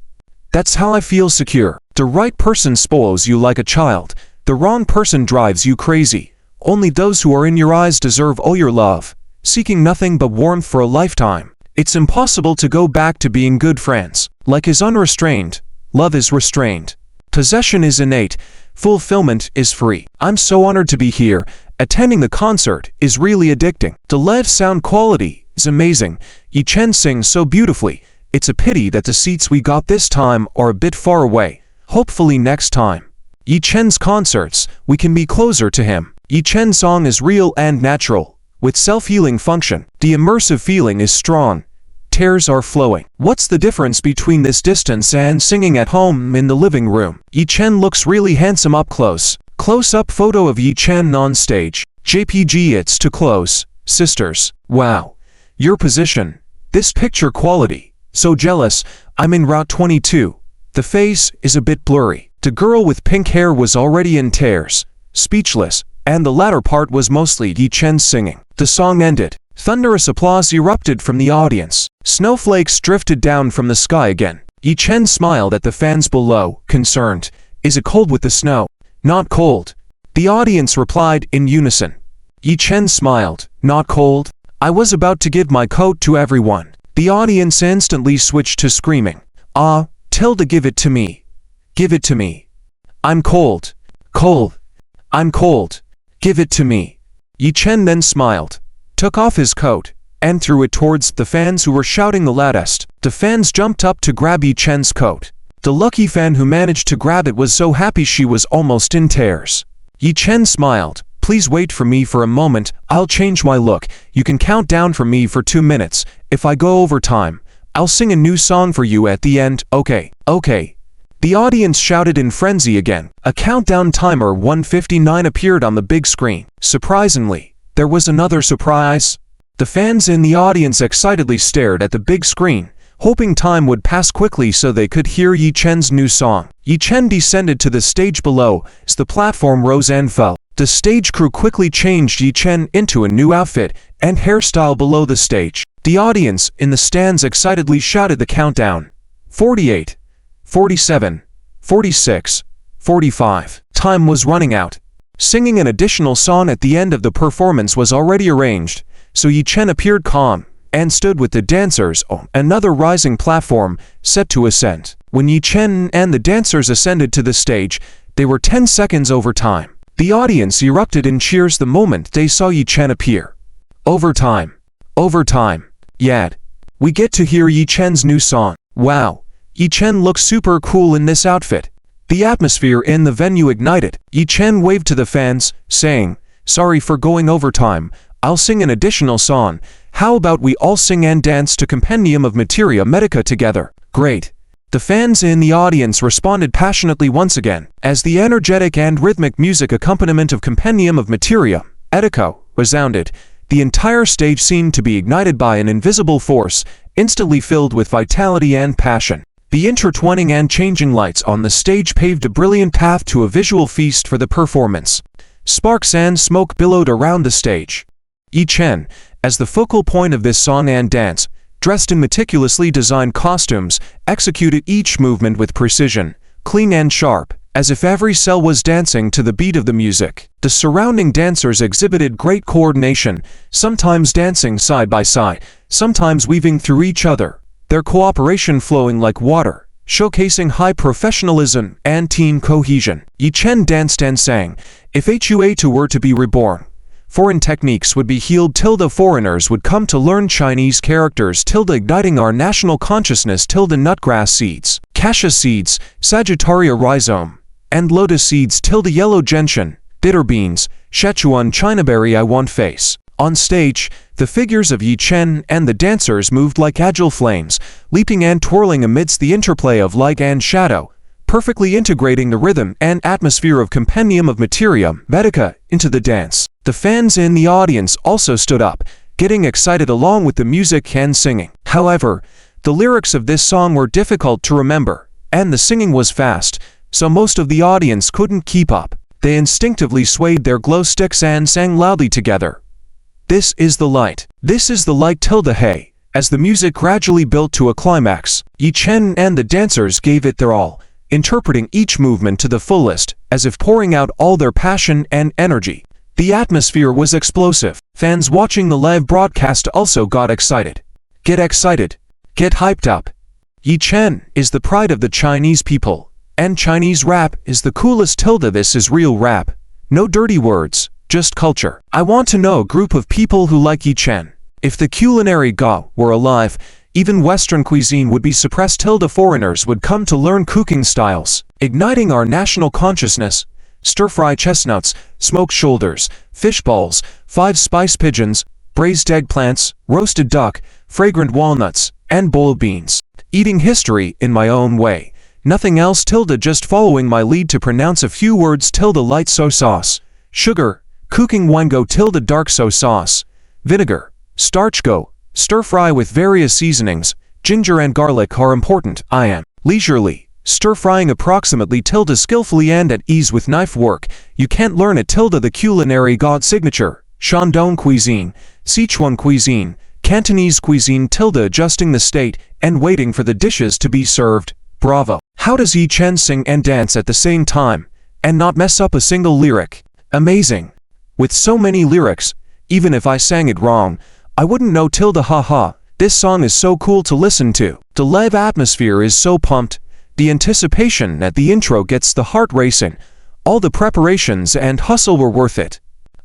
[SPEAKER 1] That's how I feel secure. The right person spoils you like a child. The wrong person drives you crazy. Only those who are in your eyes deserve all your love, seeking nothing but warmth for a lifetime. It's impossible to go back to being good friends. Like is unrestrained, love is restrained. Possession is innate, fulfillment is free. I'm so honored to be here. Attending the concert is really addicting. The live sound quality is amazing. Yi Chen sings so beautifully. It's a pity that the seats we got this time are a bit far away. Hopefully next time, Yi Chen's concerts, we can be closer to him. Yi Chen's song is real and natural, with self-healing function. The immersive feeling is strong. Tears are flowing. What's the difference between this distance and singing at home in the living room? Yi Chen looks really handsome up close. Close-up photo of Yi Chen on stage. JPG, it's too close. Sisters. Wow. Your position. This picture quality. So jealous. I'm in Route 22. The face is a bit blurry. The girl with pink hair was already in tears, speechless, and the latter part was mostly Yi Chen singing. The song ended. Thunderous applause erupted from the audience. Snowflakes drifted down from the sky again. Yi Chen smiled at the fans below, concerned. "Is it cold with the snow?" "Not cold." The audience replied in unison. Yi Chen smiled. "Not cold?" "I was about to give my coat to everyone." The audience instantly switched to screaming. "Ah, Tilda, give it to me. Give it to me. I'm cold. Cold. I'm cold. Give it to me." Yi Chen then smiled, took off his coat, and threw it towards the fans who were shouting the loudest. The fans jumped up to grab Yi Chen's coat. The lucky fan who managed to grab it was so happy she was almost in tears. Yi Chen smiled. "Please wait for me for a moment. I'll change my look. You can count down for me for 2 minutes. If I go over time, I'll sing a new song for you at the end." "Okay, okay." The audience shouted in frenzy again. A countdown timer 1:59 appeared on the big screen. Surprisingly, there was another surprise. The fans in the audience excitedly stared at the big screen, hoping time would pass quickly so they could hear Yi Chen's new song. Yi Chen descended to the stage below as the platform rose and fell. The stage crew quickly changed Yi Chen into a new outfit and hairstyle below the stage. The audience in the stands excitedly shouted the countdown. 48. 47, 46, 45. Time was running out. Singing an additional song at the end of the performance was already arranged, so Yi Chen appeared calm and stood with the dancers on another rising platform set to ascend. When Yi Chen and the dancers ascended to the stage, they were 10 seconds over time. The audience erupted in cheers the moment they saw Yi Chen appear. Overtime. Overtime. Yeah. We get to hear Yi Chen's new song. Wow. Yi Chen looks super cool in this outfit. The atmosphere in the venue ignited. Yi Chen waved to the fans, saying, "Sorry for going overtime. I'll sing an additional song. How about we all sing and dance to Compendium of Materia Medica together?" "Great." The fans in the audience responded passionately once again, as the energetic and rhythmic music accompaniment of Compendium of Materia, Echo, resounded. The entire stage seemed to be ignited by an invisible force, instantly filled with vitality and passion. The intertwining and changing lights on the stage paved a brilliant path to a visual feast for the performance. Sparks and smoke billowed around the stage. Yi Chen, as the focal point of this song and dance, dressed in meticulously designed costumes, executed each movement with precision, clean and sharp, as if every cell was dancing to the beat of the music. The surrounding dancers exhibited great coordination, sometimes dancing side by side, sometimes weaving through each other, their cooperation flowing like water, showcasing high professionalism and team cohesion. Yi Chen danced and sang, "If Hua were to be reborn, foreign techniques would be healed till the foreigners would come to learn Chinese characters till igniting our national consciousness till the nutgrass seeds, cassia seeds, sagittaria rhizome, and lotus seeds till the yellow gentian, bitter beans, Sichuan chinaberry I want face." On stage, the figures of Yi Chen and the dancers moved like agile flames, leaping and twirling amidst the interplay of light and shadow, perfectly integrating the rhythm and atmosphere of Compendium of Materia, Medica, into the dance. The fans in the audience also stood up, getting excited along with the music and singing. However, the lyrics of this song were difficult to remember, and the singing was fast, so most of the audience couldn't keep up. They instinctively swayed their glow sticks and sang loudly together. "This is the light. This is the light tilde hey." As the music gradually built to a climax, Yi Chen and the dancers gave it their all, interpreting each movement to the fullest, as if pouring out all their passion and energy. The atmosphere was explosive. Fans watching the live broadcast also got excited. Get excited. Get hyped up. Yi Chen is the pride of the Chinese people, and Chinese rap is the coolest tilde. This is real rap. No dirty words. Just culture. I want to know a group of people who like Yi Chen. If the culinary god were alive, even Western cuisine would be suppressed till the foreigners would come to learn cooking styles, igniting our national consciousness. Stir-fry chestnuts, smoked shoulders, fish balls, 5 spice pigeons, braised eggplants, roasted duck, fragrant walnuts, and boiled beans. Eating history in my own way. Nothing else tilde, just following my lead to pronounce a few words tilde. Light soy sauce. Sugar. Cooking wine go tilde. Dark soy sauce. Vinegar. Starch go. Stir fry with various seasonings. Ginger and garlic are important. I am leisurely. Stir frying approximately tilde skillfully and at ease with knife work. You can't learn it tilde. The culinary god signature. Shandong cuisine. Sichuan cuisine. Cantonese cuisine tilde. Adjusting the state and waiting for the dishes to be served. Bravo. How does Yi Chen sing and dance at the same time and not mess up a single lyric? Amazing. With so many lyrics, even if I sang it wrong, I wouldn't know tilde. Haha. This song is so cool to listen to. The live atmosphere is so pumped. The anticipation at the intro gets the heart racing. All the preparations and hustle were worth it.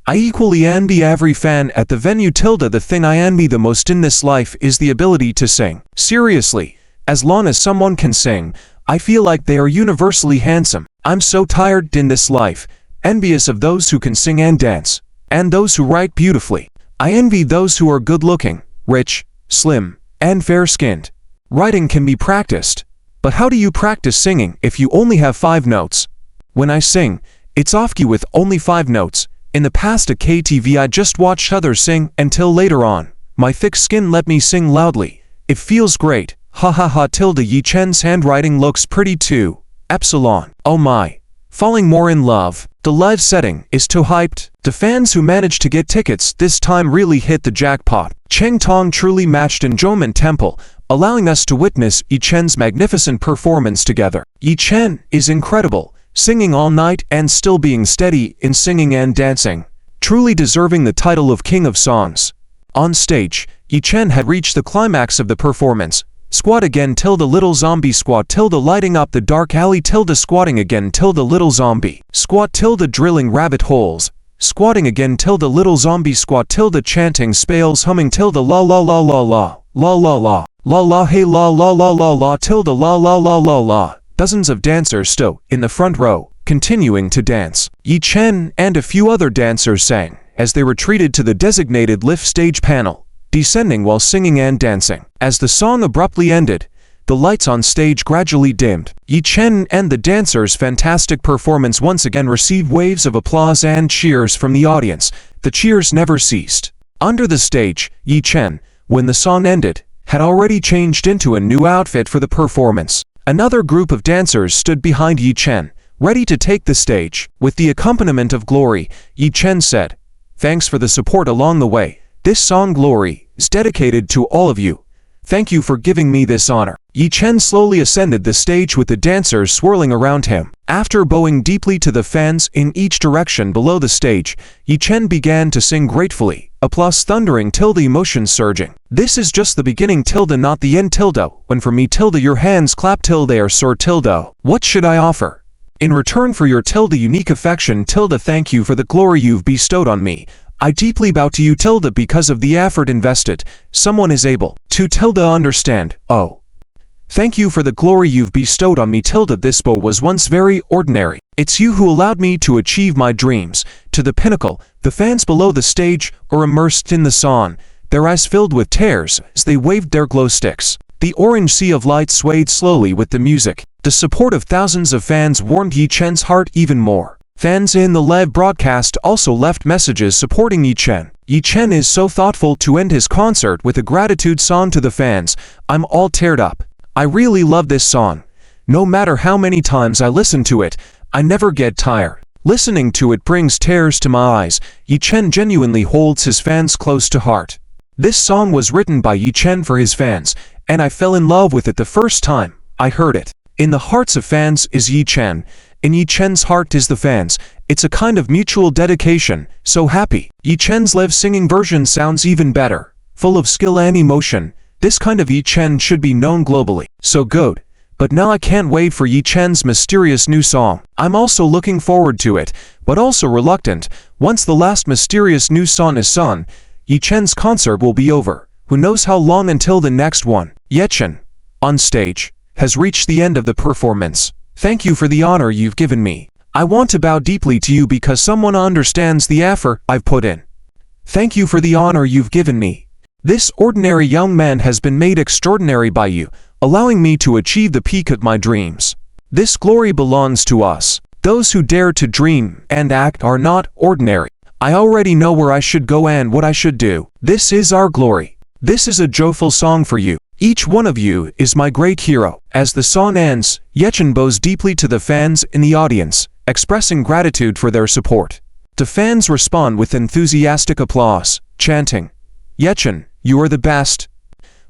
[SPEAKER 1] I equally envy every fan at the venue tilde. The thing I envy the most in this life is the ability to sing. Seriously, as long as someone can sing, I feel like they are universally handsome. I'm so tired in this life, envious of those who can sing and dance, and those who write beautifully. I envy those who are good-looking, rich, slim, and fair-skinned. Writing can be practiced, but how do you practice singing if you only have 5 notes? When I sing, it's off key with only 5 notes. In the past at KTV I just watched others sing until later on. My thick skin let me sing loudly. It feels great. Ha ha ha tilde. Yi Chen's handwriting looks pretty too. Epsilon. Oh my. Falling more in love. The live setting is too hyped. The fans who managed to get tickets this time really hit the jackpot. Cheng Tong truly matched enjoyment temple, allowing us to witness Yi Chen's magnificent performance together. Yi Chen is incredible, singing all night and still being steady in singing and dancing, truly deserving the title of King of Songs. On stage, Yi Chen had reached the climax of the performance. Squat again tilde little zombie squat tilde lighting up the dark alley tilde squatting again tilde little zombie squat tilde drilling rabbit holes squatting again tilde little zombie squat tilde chanting spales humming tilde la la la la la la la la la la hey la la la la la tilde la la la la la. Dozens of dancers stood in the front row, continuing to dance. Yi Chen and a few other dancers sang as they retreated to the designated lift stage panel, descending while singing and dancing. As the song abruptly ended, the lights on stage gradually dimmed. Yi Chen and the dancers' fantastic performance once again received waves of applause and cheers from the audience. The cheers never ceased. Under the stage, Yi Chen, when the song ended, had already changed into a new outfit for the performance. Another group of dancers stood behind Yi Chen, ready to take the stage. With the accompaniment of Glory, Yi Chen said, "Thanks for the support along the way. This song Glory is dedicated to all of you. Thank you for giving me this honor." Yi Chen slowly ascended the stage with the dancers swirling around him. After bowing deeply to the fans in each direction below the stage, Yi Chen began to sing gratefully, applause thundering till the emotions surging. "This is just the beginning tilde, not the end tilde. When for me tilde your hands clap till they are sore tilde. What should I offer? In return for your tilde unique affection tilde, thank you for the glory you've bestowed on me. I deeply bow to you tilde because of the effort invested. Someone is able to tilde understand. Oh. Thank you for the glory you've bestowed on me tilde. This bow was once very ordinary. It's you who allowed me to achieve my dreams to the pinnacle." The fans below the stage are immersed in the song, their eyes filled with tears as they waved their glow sticks. The orange sea of light swayed slowly with the music. The support of thousands of fans warmed Yi Chen's heart even more. Fans in the live broadcast also left messages supporting Yi Chen. Yi Chen is so thoughtful to end his concert with a gratitude song to the fans. "I'm all teared up. I really love this song. No matter how many times I listen to it, I never get tired. Listening to it brings tears to my eyes." Yi Chen genuinely holds his fans close to heart. This song was written by Yi Chen for his fans, and I fell in love with it the first time I heard it. In the hearts of fans is Yi Chen. In Yi Chen's heart is the fans. It's a kind of mutual dedication. So happy. Yi Chen's live singing version sounds even better, full of skill and emotion. This kind of Yi Chen should be known globally. So good. But now I can't wait for Yi Chen's mysterious new song. I'm also looking forward to it, but also reluctant. Once the last mysterious new song is sung, Yi Chen's concert will be over. Who knows how long until the next one. Yi Chen, on stage, has reached the end of the performance. Thank you for the honor you've given me. I want to bow deeply to you because someone understands the effort I've put in. Thank you for the honor you've given me. This ordinary young man has been made extraordinary by you, allowing me to achieve the peak of my dreams. This glory belongs to us. Those who dare to dream and act are not ordinary. I already know where I should go and what I should do. This is our glory. This is a joyful song for you. Each one of you is my great hero." As the song ends, Yi Chen bows deeply to the fans in the audience, expressing gratitude for their support. The fans respond with enthusiastic applause, chanting, "Yi Chen, you are the best.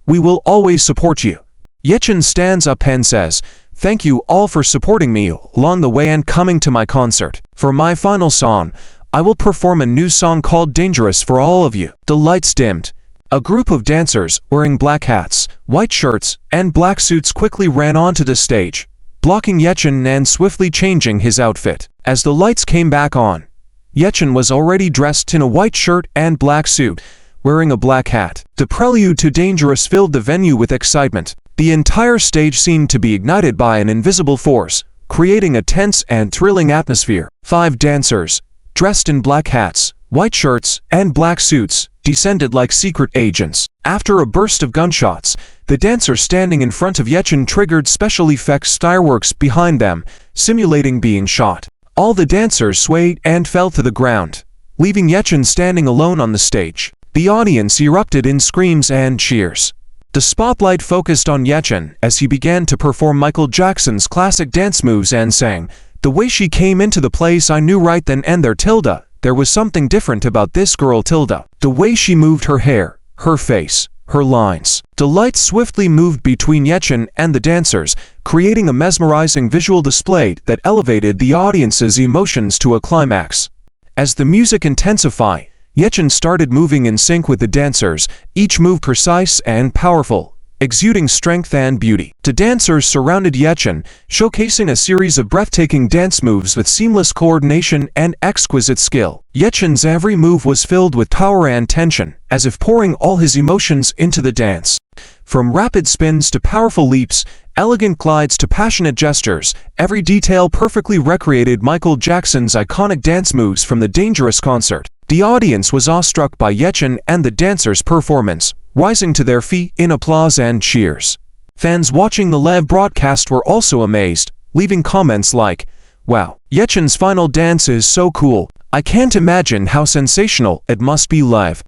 [SPEAKER 1] We will always support you." Yi Chen stands up and says, "Thank you all for supporting me along the way and coming to my concert. For my final song, I will perform a new song called Dangerous for all of you." The lights dimmed. A group of dancers, wearing black hats, white shirts, and black suits quickly ran onto the stage, blocking Yi Chen and swiftly changing his outfit. As the lights came back on, Yi Chen was already dressed in a white shirt and black suit, wearing a black hat. The prelude to Dangerous filled the venue with excitement. The entire stage seemed to be ignited by an invisible force, creating a tense and thrilling atmosphere. 5 dancers, dressed in black hats, white shirts, and black suits, descended like secret agents. After a burst of gunshots, the dancers standing in front of Yi Chen triggered special effects fireworks behind them, simulating being shot. All the dancers swayed and fell to the ground, leaving Yi Chen standing alone on the stage. The audience erupted in screams and cheers. The spotlight focused on Yi Chen as he began to perform Michael Jackson's classic dance moves and sang, "The way she came into the place I knew right then and there tilde. There was something different about this girl tilde. The way she moved her hair, her face, her lines." The lights swiftly moved between Yi Chen and the dancers, creating a mesmerizing visual display that elevated the audience's emotions to a climax. As the music intensified, Yi Chen started moving in sync with the dancers, each move precise and powerful, exuding strength and beauty. The dancers surrounded Yi Chen, showcasing a series of breathtaking dance moves with seamless coordination and exquisite skill. Yi Chen's every move was filled with power and tension, as if pouring all his emotions into the dance. From rapid spins to powerful leaps, elegant glides to passionate gestures, every detail perfectly recreated Michael Jackson's iconic dance moves from the Dangerous concert. The audience was awestruck by Yi Chen and the dancers' performance, rising to their feet in applause and cheers. Fans watching the live broadcast were also amazed, leaving comments like, "Wow, Yechen's final dance is so cool. I can't imagine how sensational it must be live."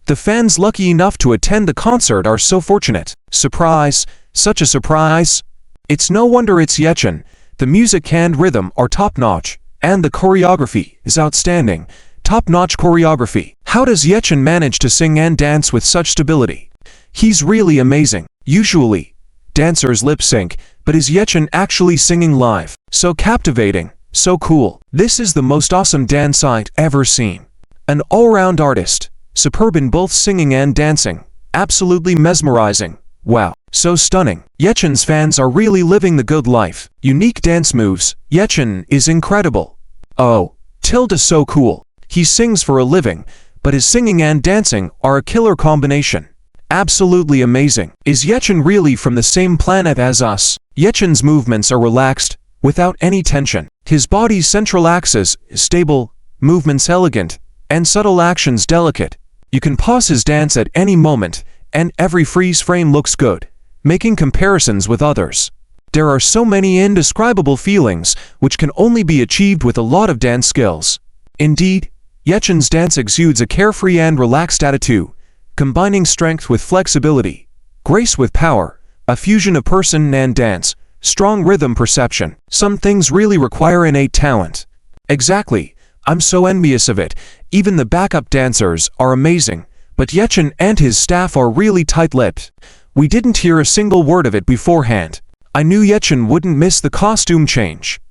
[SPEAKER 1] The fans lucky enough to attend the concert are so fortunate. Surprise, such a surprise. It's no wonder it's Yechen. The music and rhythm are top-notch, and the choreography is outstanding. Top-notch choreography. How does Yechen manage to sing and dance with such stability? He's really amazing. Usually, dancers lip-sync, but is Yechen actually singing live? So captivating, so cool. This is the most awesome dance I've ever seen. An all-round artist, superb in both singing and dancing. Absolutely mesmerizing. Wow, so stunning. Yechen's fans are really living the good life. Unique dance moves. Yechen is incredible. Oh, tilde so cool. He sings for a living, but his singing and dancing are a killer combination. Absolutely amazing. Is Yechen really from the same planet as us? Yechen's movements are relaxed, without any tension. His body's central axis is stable, movements elegant, and subtle actions delicate. You can pause his dance at any moment, and every freeze frame looks good, making comparisons with others. There are so many indescribable feelings, which can only be achieved with a lot of dance skills. Indeed, Yechen's dance exudes a carefree and relaxed attitude, combining strength with flexibility, grace with power, a fusion of person and dance, strong rhythm perception. Some things really require innate talent. Exactly, I'm so envious of it. Even the backup dancers are amazing, but Yechen and his staff are really tight-lipped. We didn't hear a single word of it beforehand. I knew Yechen wouldn't miss the costume change.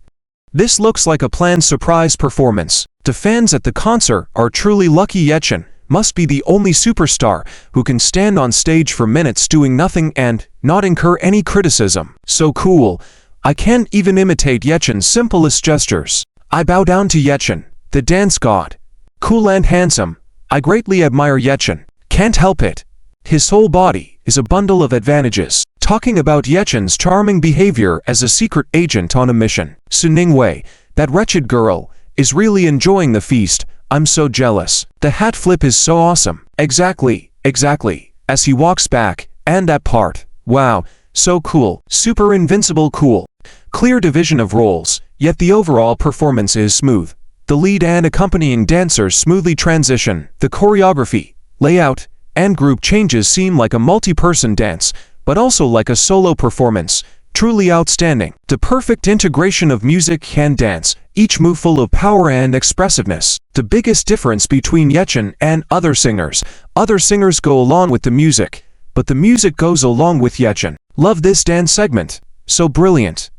[SPEAKER 1] This looks like a planned surprise performance. The fans at the concert are truly lucky. Yechen must be the only superstar who can stand on stage for minutes doing nothing and not incur any criticism. So cool. I can't even imitate Yechen's simplest gestures. I bow down to Yechen, the dance god. Cool and handsome. I greatly admire Yechen. Can't help it. His whole body is a bundle of advantages. Talking about Yechen's charming behavior as a secret agent on a mission. Su Ningwei, that wretched girl, is really enjoying the feast. I'm so jealous. The hat flip is so awesome. Exactly. As he walks back, and that part. Wow, so cool. Super invincible cool. Clear division of roles, yet the overall performance is smooth. The lead and accompanying dancers smoothly transition. The choreography, layout, and group changes seem like a multi-person dance, but also like a solo performance. Truly outstanding. The perfect integration of music and dance, each move full of power and expressiveness. The biggest difference between Yechen and other singers. Other singers go along with the music, but the music goes along with Yechen. Love this dance segment. So brilliant.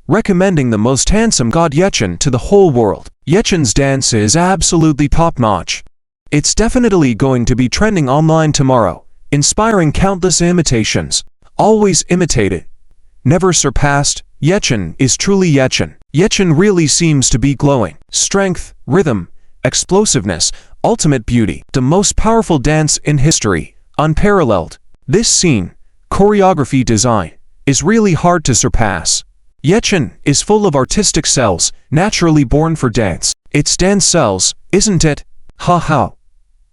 [SPEAKER 1] Recommending the most handsome god Yechen to the whole world. Yechen's dance is absolutely top-notch. It's definitely going to be trending online tomorrow, inspiring countless imitations. Always imitated, never surpassed. Yechen is truly Yechen. Yechen really seems to be glowing. Strength, rhythm, explosiveness, ultimate beauty. The most powerful dance in history, unparalleled. This scene, choreography design, is really hard to surpass. Yechen is full of artistic cells, naturally born for dance. It's dance cells, isn't it? Ha ha.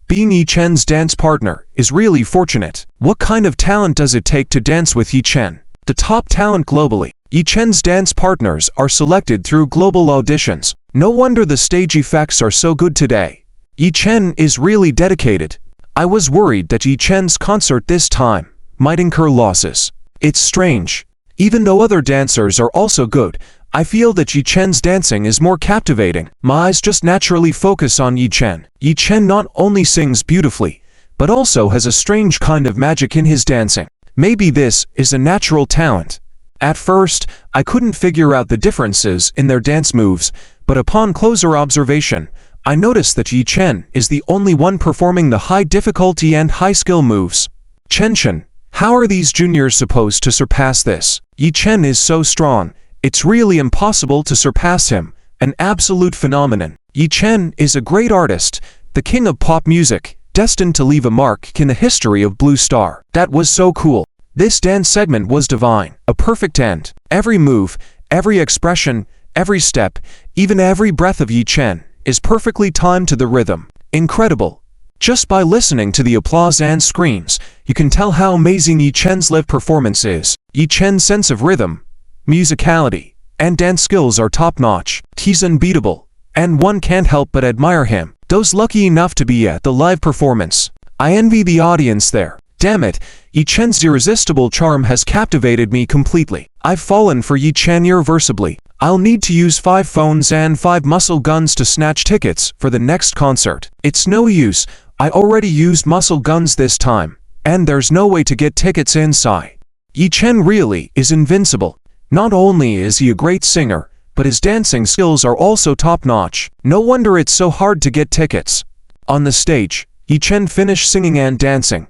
[SPEAKER 1] Being Yechen's dance partner is really fortunate. What kind of talent does it take to dance with Yechen? The top talent globally. Yechen's dance partners are selected through global auditions. No wonder the stage effects are so good today. Yechen is really dedicated. I was worried that Yechen's concert this time might incur losses. It's strange. Even though other dancers are also good, I feel that Yechen's dancing is more captivating. My eyes just naturally focus on Yechen. Yechen not only sings beautifully, but also has a strange kind of magic in his dancing. Maybe this is a natural talent. At first, I couldn't figure out the differences in their dance moves, but upon closer observation, I noticed that Yechen is the only one performing the high difficulty and high skill moves. Chen, how are these juniors supposed to surpass this? Yechen is so strong. It's really impossible to surpass him, an absolute phenomenon. Yechen is a great artist, the king of pop music, destined to leave a mark in the history of Blue Star. That was so cool. This dance segment was divine, a perfect end. Every move, every expression, every step, even every breath of Yechen is perfectly timed to the rhythm. Incredible. Just by listening to the applause and screams, you can tell how amazing Yi Chen's live performance is. Yi Chen's sense of rhythm, musicality, and dance skills are top-notch. He's unbeatable, and one can't help but admire him. Those lucky enough to be at the live performance, I envy the audience there. Damn it, Yi Chen's irresistible charm has captivated me completely. I've fallen for Yi Chen irreversibly. I'll need to use 5 phones and 5 muscle guns to snatch tickets for the next concert. It's no use, I already used muscle guns this time, and there's no way to get tickets inside. Yi Chen really is invincible. Not only is he a great singer, but his dancing skills are also top-notch. No wonder it's so hard to get tickets. On the stage, Yi Chen finished singing and dancing.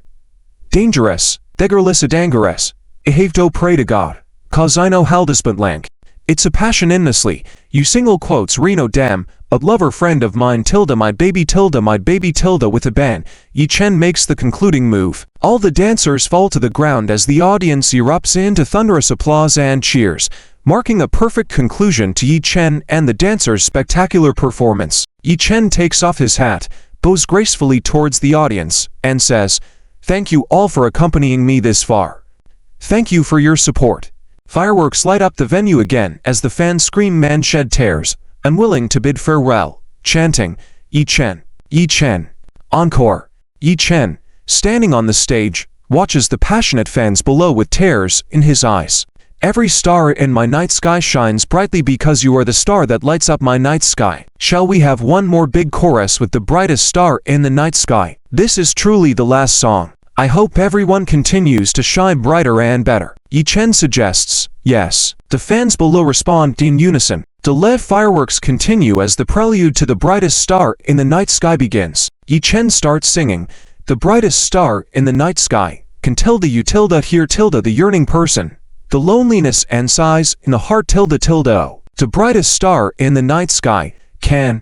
[SPEAKER 1] Dangerous, degerlisse dangerous. Ich have to pray to God, cause I know how this lang. It's a passion endlessly. You single quotes Reno damn, a lover friend of mine tilde my baby tilde with a band. Yi Chen makes the concluding move. All the dancers fall to the ground as the audience erupts into thunderous applause and cheers, marking a perfect conclusion to Yi Chen and the dancers' spectacular performance. Yi Chen takes off his hat, bows gracefully towards the audience, and says, "Thank you all for accompanying me this far. Thank you for your support." Fireworks light up the venue again as the fans scream "Man shed tears," unwilling to bid farewell, chanting, "Yi Chen, Yi Chen." Encore. Yi Chen, standing on the stage, watches the passionate fans below with tears in his eyes. "Every star in my night sky shines brightly because you are the star that lights up my night sky." Shall we have one more big chorus with the brightest star in the night sky? This is truly the last song. I hope everyone continues to shine brighter and better. Yi Chen suggests, yes. The fans below respond in unison. The live fireworks continue as the prelude to the brightest star in the night sky begins. Yi Chen starts singing, "The brightest star in the night sky, can tilde you tilde here tilde the yearning person, the loneliness and sighs in the heart tilde tilde oh. The brightest star in the night sky, can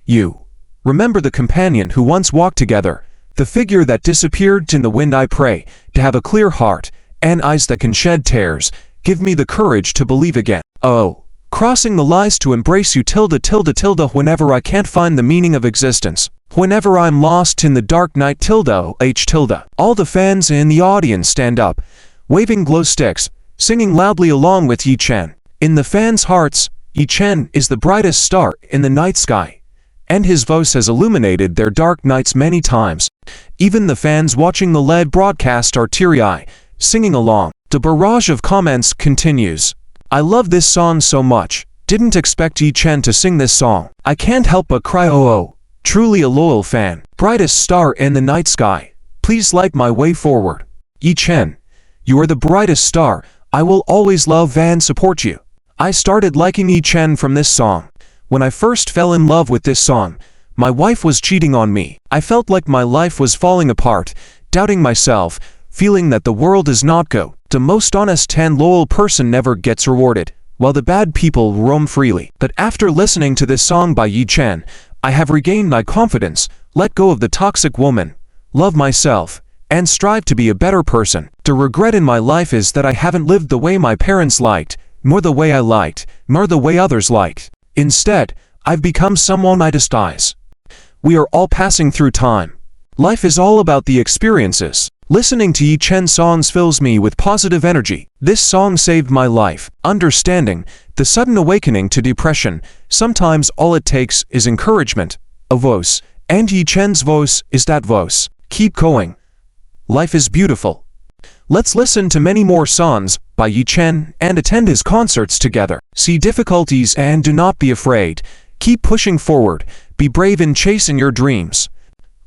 [SPEAKER 1] you remember the companion who once walked together, the figure that disappeared in the wind? I pray to have a clear heart and eyes that can shed tears. Give me the courage to believe again. Oh, crossing the lies to embrace you tilde tilde tilde whenever I can't find the meaning of existence. Whenever I'm lost in the dark night tilde oh h tilde." All the fans in the audience stand up, waving glow sticks, singing loudly along with Yi Chen. In the fans' hearts, Yi Chen is the brightest star in the night sky, and his voice has illuminated their dark nights many times. Even the fans watching the live broadcast are teary-eyed, singing along. The barrage of comments continues. "I love this song so much. Didn't expect Yi Chen to sing this song. I can't help but cry oh. Truly a loyal fan. Brightest star in the night sky. Please light my way forward. Yi Chen, you are the brightest star. I will always love and support you." I started liking Yi Chen from this song. When I first fell in love with this song, my wife was cheating on me. I felt like my life was falling apart, doubting myself, feeling that the world is not good. The most honest and loyal person never gets rewarded, while the bad people roam freely. But after listening to this song by Yi Chen, I have regained my confidence, let go of the toxic woman, love myself, and strive to be a better person. The regret in my life is that I haven't lived the way my parents liked, nor the way I liked, nor the way others liked. Instead, I've become someone I despise. We are all passing through time. Life is all about the experiences. Listening to Yi Chen songs fills me with positive energy. This song saved my life. Understanding the sudden awakening to depression, sometimes all it takes is encouragement, a voice, and Yi Chen's voice is that voice. Keep going. Life is beautiful. Let's listen to many more songs by Yi Chen and attend his concerts together. See difficulties and do not be afraid. Keep pushing forward. Be brave in chasing your dreams.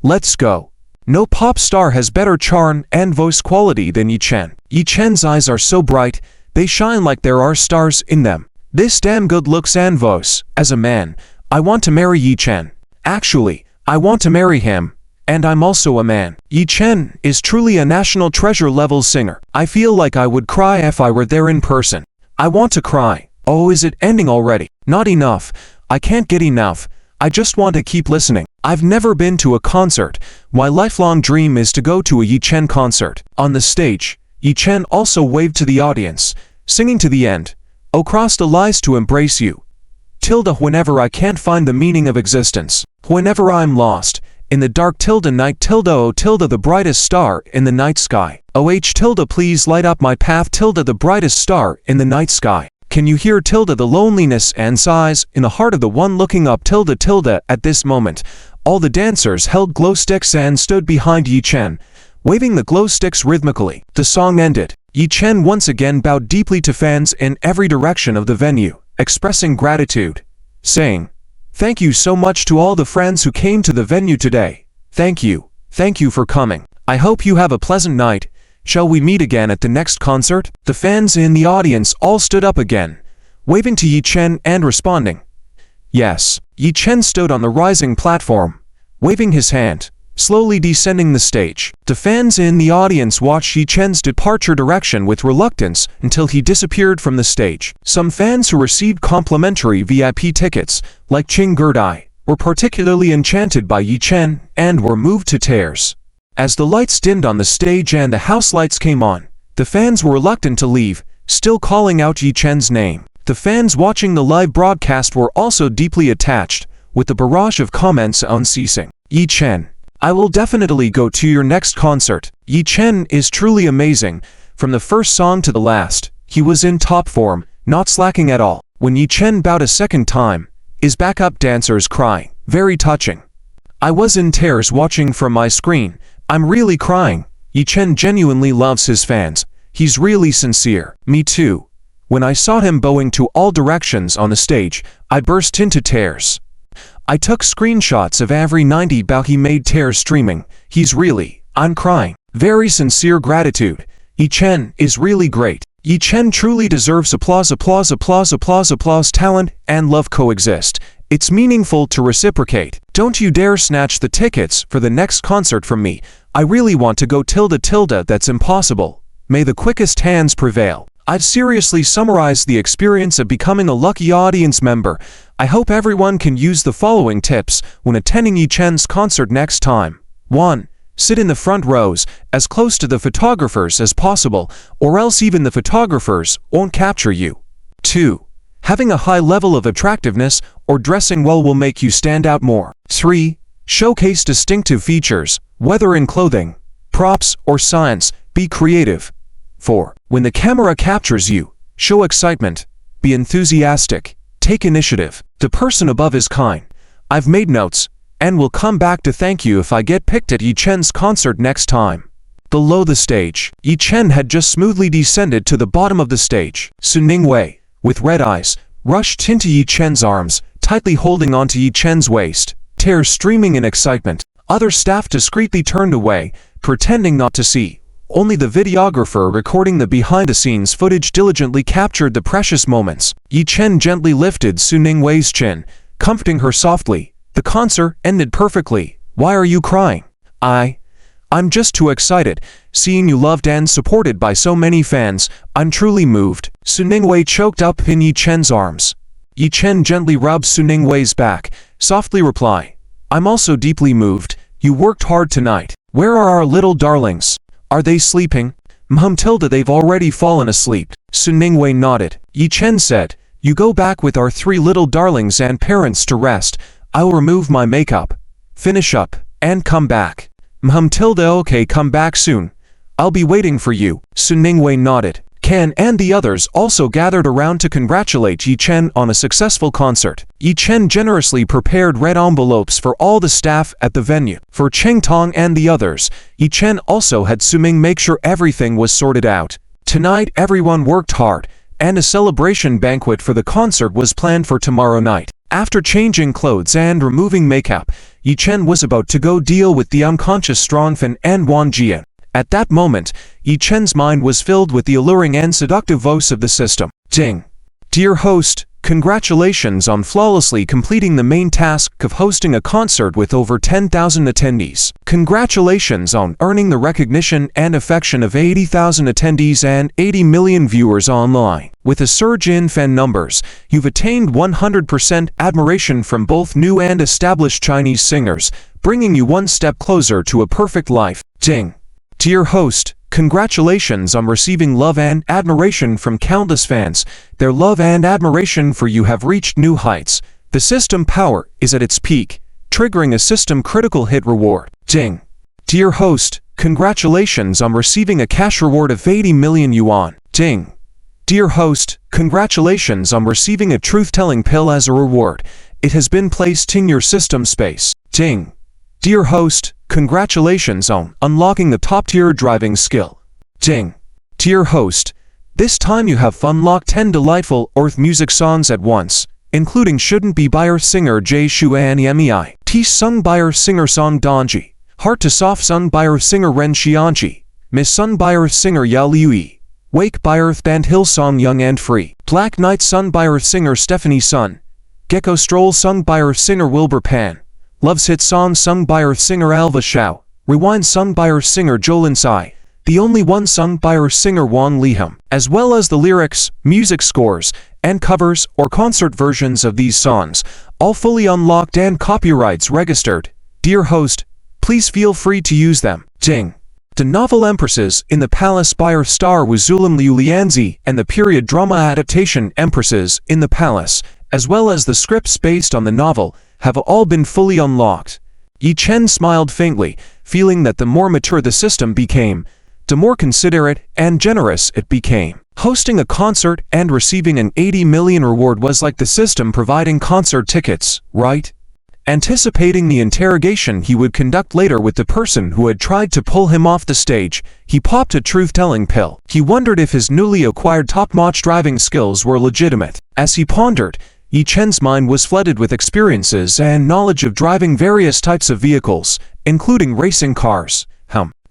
[SPEAKER 1] Let's go. No pop star has better charm and voice quality than Yi Chen. Yi Chen's eyes are so bright, they shine like there are stars in them. This damn good looks and voice. As a man, I want to marry Yi Chen. Actually, I want to marry him. And I'm also a man. Yi Chen is truly a national treasure level singer. I feel like I would cry if I were there in person. I want to cry. Oh, is it ending already? Not enough. I can't get enough. I just want to keep listening. I've never been to a concert. My lifelong dream is to go to a Yi Chen concert. On the stage, Yi Chen also waved to the audience, singing to the end. "Oh, cross the lies to embrace you. Tilde whenever I can't find the meaning of existence. Whenever I'm lost in the dark tilde night tilde oh tilde the brightest star in the night sky. Oh tilde please light up my path tilde the brightest star in the night sky. Can you hear tilde the loneliness and sighs in the heart of the one looking up tilde tilde at this moment? All the dancers held glow sticks and stood behind Yi Chen, waving the glow sticks rhythmically. The song ended. Yi Chen once again bowed deeply to fans in every direction of the venue, expressing gratitude, saying, "Thank you so much to all the friends who came to the venue today. Thank you for coming. I hope you have a pleasant night. Shall we meet again at the next concert?" The fans in the audience all stood up again, waving to Yi Chen and responding, "Yes." Yi Chen stood on the rising platform, waving his hand, slowly descending the stage. The fans in the audience watched Yi Chen's departure direction with reluctance until he disappeared from the stage. Some fans who received complimentary VIP tickets, like Qing Gerdai, were particularly enchanted by Yi Chen and were moved to tears. As the lights dimmed on the stage and the house lights came on, the fans were reluctant to leave, still calling out Yi Chen's name. The fans watching the live broadcast were also deeply attached, with the barrage of comments unceasing. "Yi Chen, I will definitely go to your next concert. Yi Chen is truly amazing. From the first song to the last, he was in top form, not slacking at all." When Yi Chen bowed a second time, his backup dancers crying, "Very touching. I was in tears watching from my screen. I'm really crying." Yi Chen genuinely loves his fans. He's really sincere. Me too. When I saw him bowing to all directions on the stage, I burst into tears. I took screenshots of every 90 bow he made tears streaming. I'm crying. Very sincere gratitude. Yi Chen is really great. Yi Chen truly deserves applause. Talent and love coexist. It's meaningful to reciprocate. Don't you dare snatch the tickets for the next concert from me. I really want to go tilde. That's impossible. May the quickest hands prevail. I've seriously summarized the experience of becoming a lucky audience member. I hope everyone can use the following tips when attending Yi Chen's concert next time. 1. Sit in the front rows, as close to the photographers as possible, or else even the photographers won't capture you. 2. Having a high level of attractiveness or dressing well will make you stand out more. 3. Showcase distinctive features, whether in clothing, props, or signs. Be creative. 4. When the camera captures you, show excitement. Be enthusiastic. Take initiative. The person above is kind. I've made notes, and will come back to thank you if I get picked at Yi Chen's concert next time. Below the stage, Yi Chen had just smoothly descended to the bottom of the stage. Su Ningwei, with red eyes, rushed into Yi Chen's arms, tightly holding onto Yi Chen's waist, tears streaming in excitement. Other staff discreetly turned away, pretending not to see. Only the videographer recording the behind-the-scenes footage diligently captured the precious moments. Yi Chen gently lifted Su Ningwei's chin, comforting her softly. "The concert ended perfectly. Why are you crying?" I'm just too excited. Seeing you loved and supported by so many fans, I'm truly moved." Su Ningwei choked up in Yi Chen's arms. Yi Chen gently rubbed Su Ningwei's back, softly reply, "I'm also deeply moved. You worked hard tonight. Where are our little darlings? Are they sleeping?" They've already fallen asleep." Su Ningwei nodded. Yi Chen said, "You go back with our 3 little darlings and parents to rest. I will remove my makeup, finish up, and come back." Okay, come back soon. I'll be waiting for you." Su Ningwei nodded. Kan and the others also gathered around to congratulate Yi Chen on a successful concert. Yi Chen generously prepared red envelopes for all the staff at the venue. For Cheng Tong and the others, Yi Chen also had Su Ming make sure everything was sorted out. Tonight everyone worked hard, and a celebration banquet for the concert was planned for tomorrow night. After changing clothes and removing makeup, Yi Chen was about to go deal with the unconscious Strongfan and Wang Jian. At that moment, Yi Chen's mind was filled with the alluring and seductive voice of the system. Ding! Dear host, congratulations on flawlessly completing the main task of hosting a concert with over 10,000 attendees. Congratulations on earning the recognition and affection of 80,000 attendees and 80 million viewers online. With a surge in fan numbers, you've attained 100% admiration from both new and established Chinese singers, bringing you one step closer to a perfect life. Ding! Dear host, congratulations on receiving love and admiration from countless fans. Their love and admiration for you have reached new heights. The system power is at its peak. triggering a system-critical hit reward. Ding! Dear host, congratulations on receiving a cash reward of 80 million yuan. Ding! Dear host, congratulations on receiving a truth-telling pill as a reward. It has been placed in your system space. Ding! Dear host, congratulations on unlocking the top-tier driving skill. Ding! Dear host, this time you have unlocked 10 delightful earth music songs at once, including Shouldn't Be by Earth singer Jay Shuan Mei, T sung by Earth singer Song Donji, Heart to Soft sung by Earth singer Ren Xianqi, Miss sung by Earth singer Yao Liuyi, Wake by Earth band Hillsong Young and Free, Black Night sung by Earth singer Stephanie Sun, Gecko Stroll sung by Earth singer Wilbur Pan, Love's Hit song sung by Earth singer Alva Shao, Rewind sung by Earth singer Jolin Sai, The Only One sung by Earth singer Wang Liham, as well as the lyrics, music scores, and covers or concert versions of these songs, all fully unlocked and copyrights registered. Dear host, please feel free to use them. Ding! The novel Empresses in the Palace by Earth star Wuzulim Liu Lianzi and the period drama adaptation Empresses in the Palace, as well as the scripts based on the novel, have all been fully unlocked. Yi Chen smiled faintly, feeling that the more mature the system became, the more considerate and generous it became. Hosting a concert and receiving an 80 million reward was like the system providing concert tickets, right? Anticipating the interrogation he would conduct later with the person who had tried to pull him off the stage, he popped a truth-telling pill. He wondered if his newly acquired top-notch driving skills were legitimate. As he pondered, Yi Chen's mind was flooded with experiences and knowledge of driving various types of vehicles, including racing cars.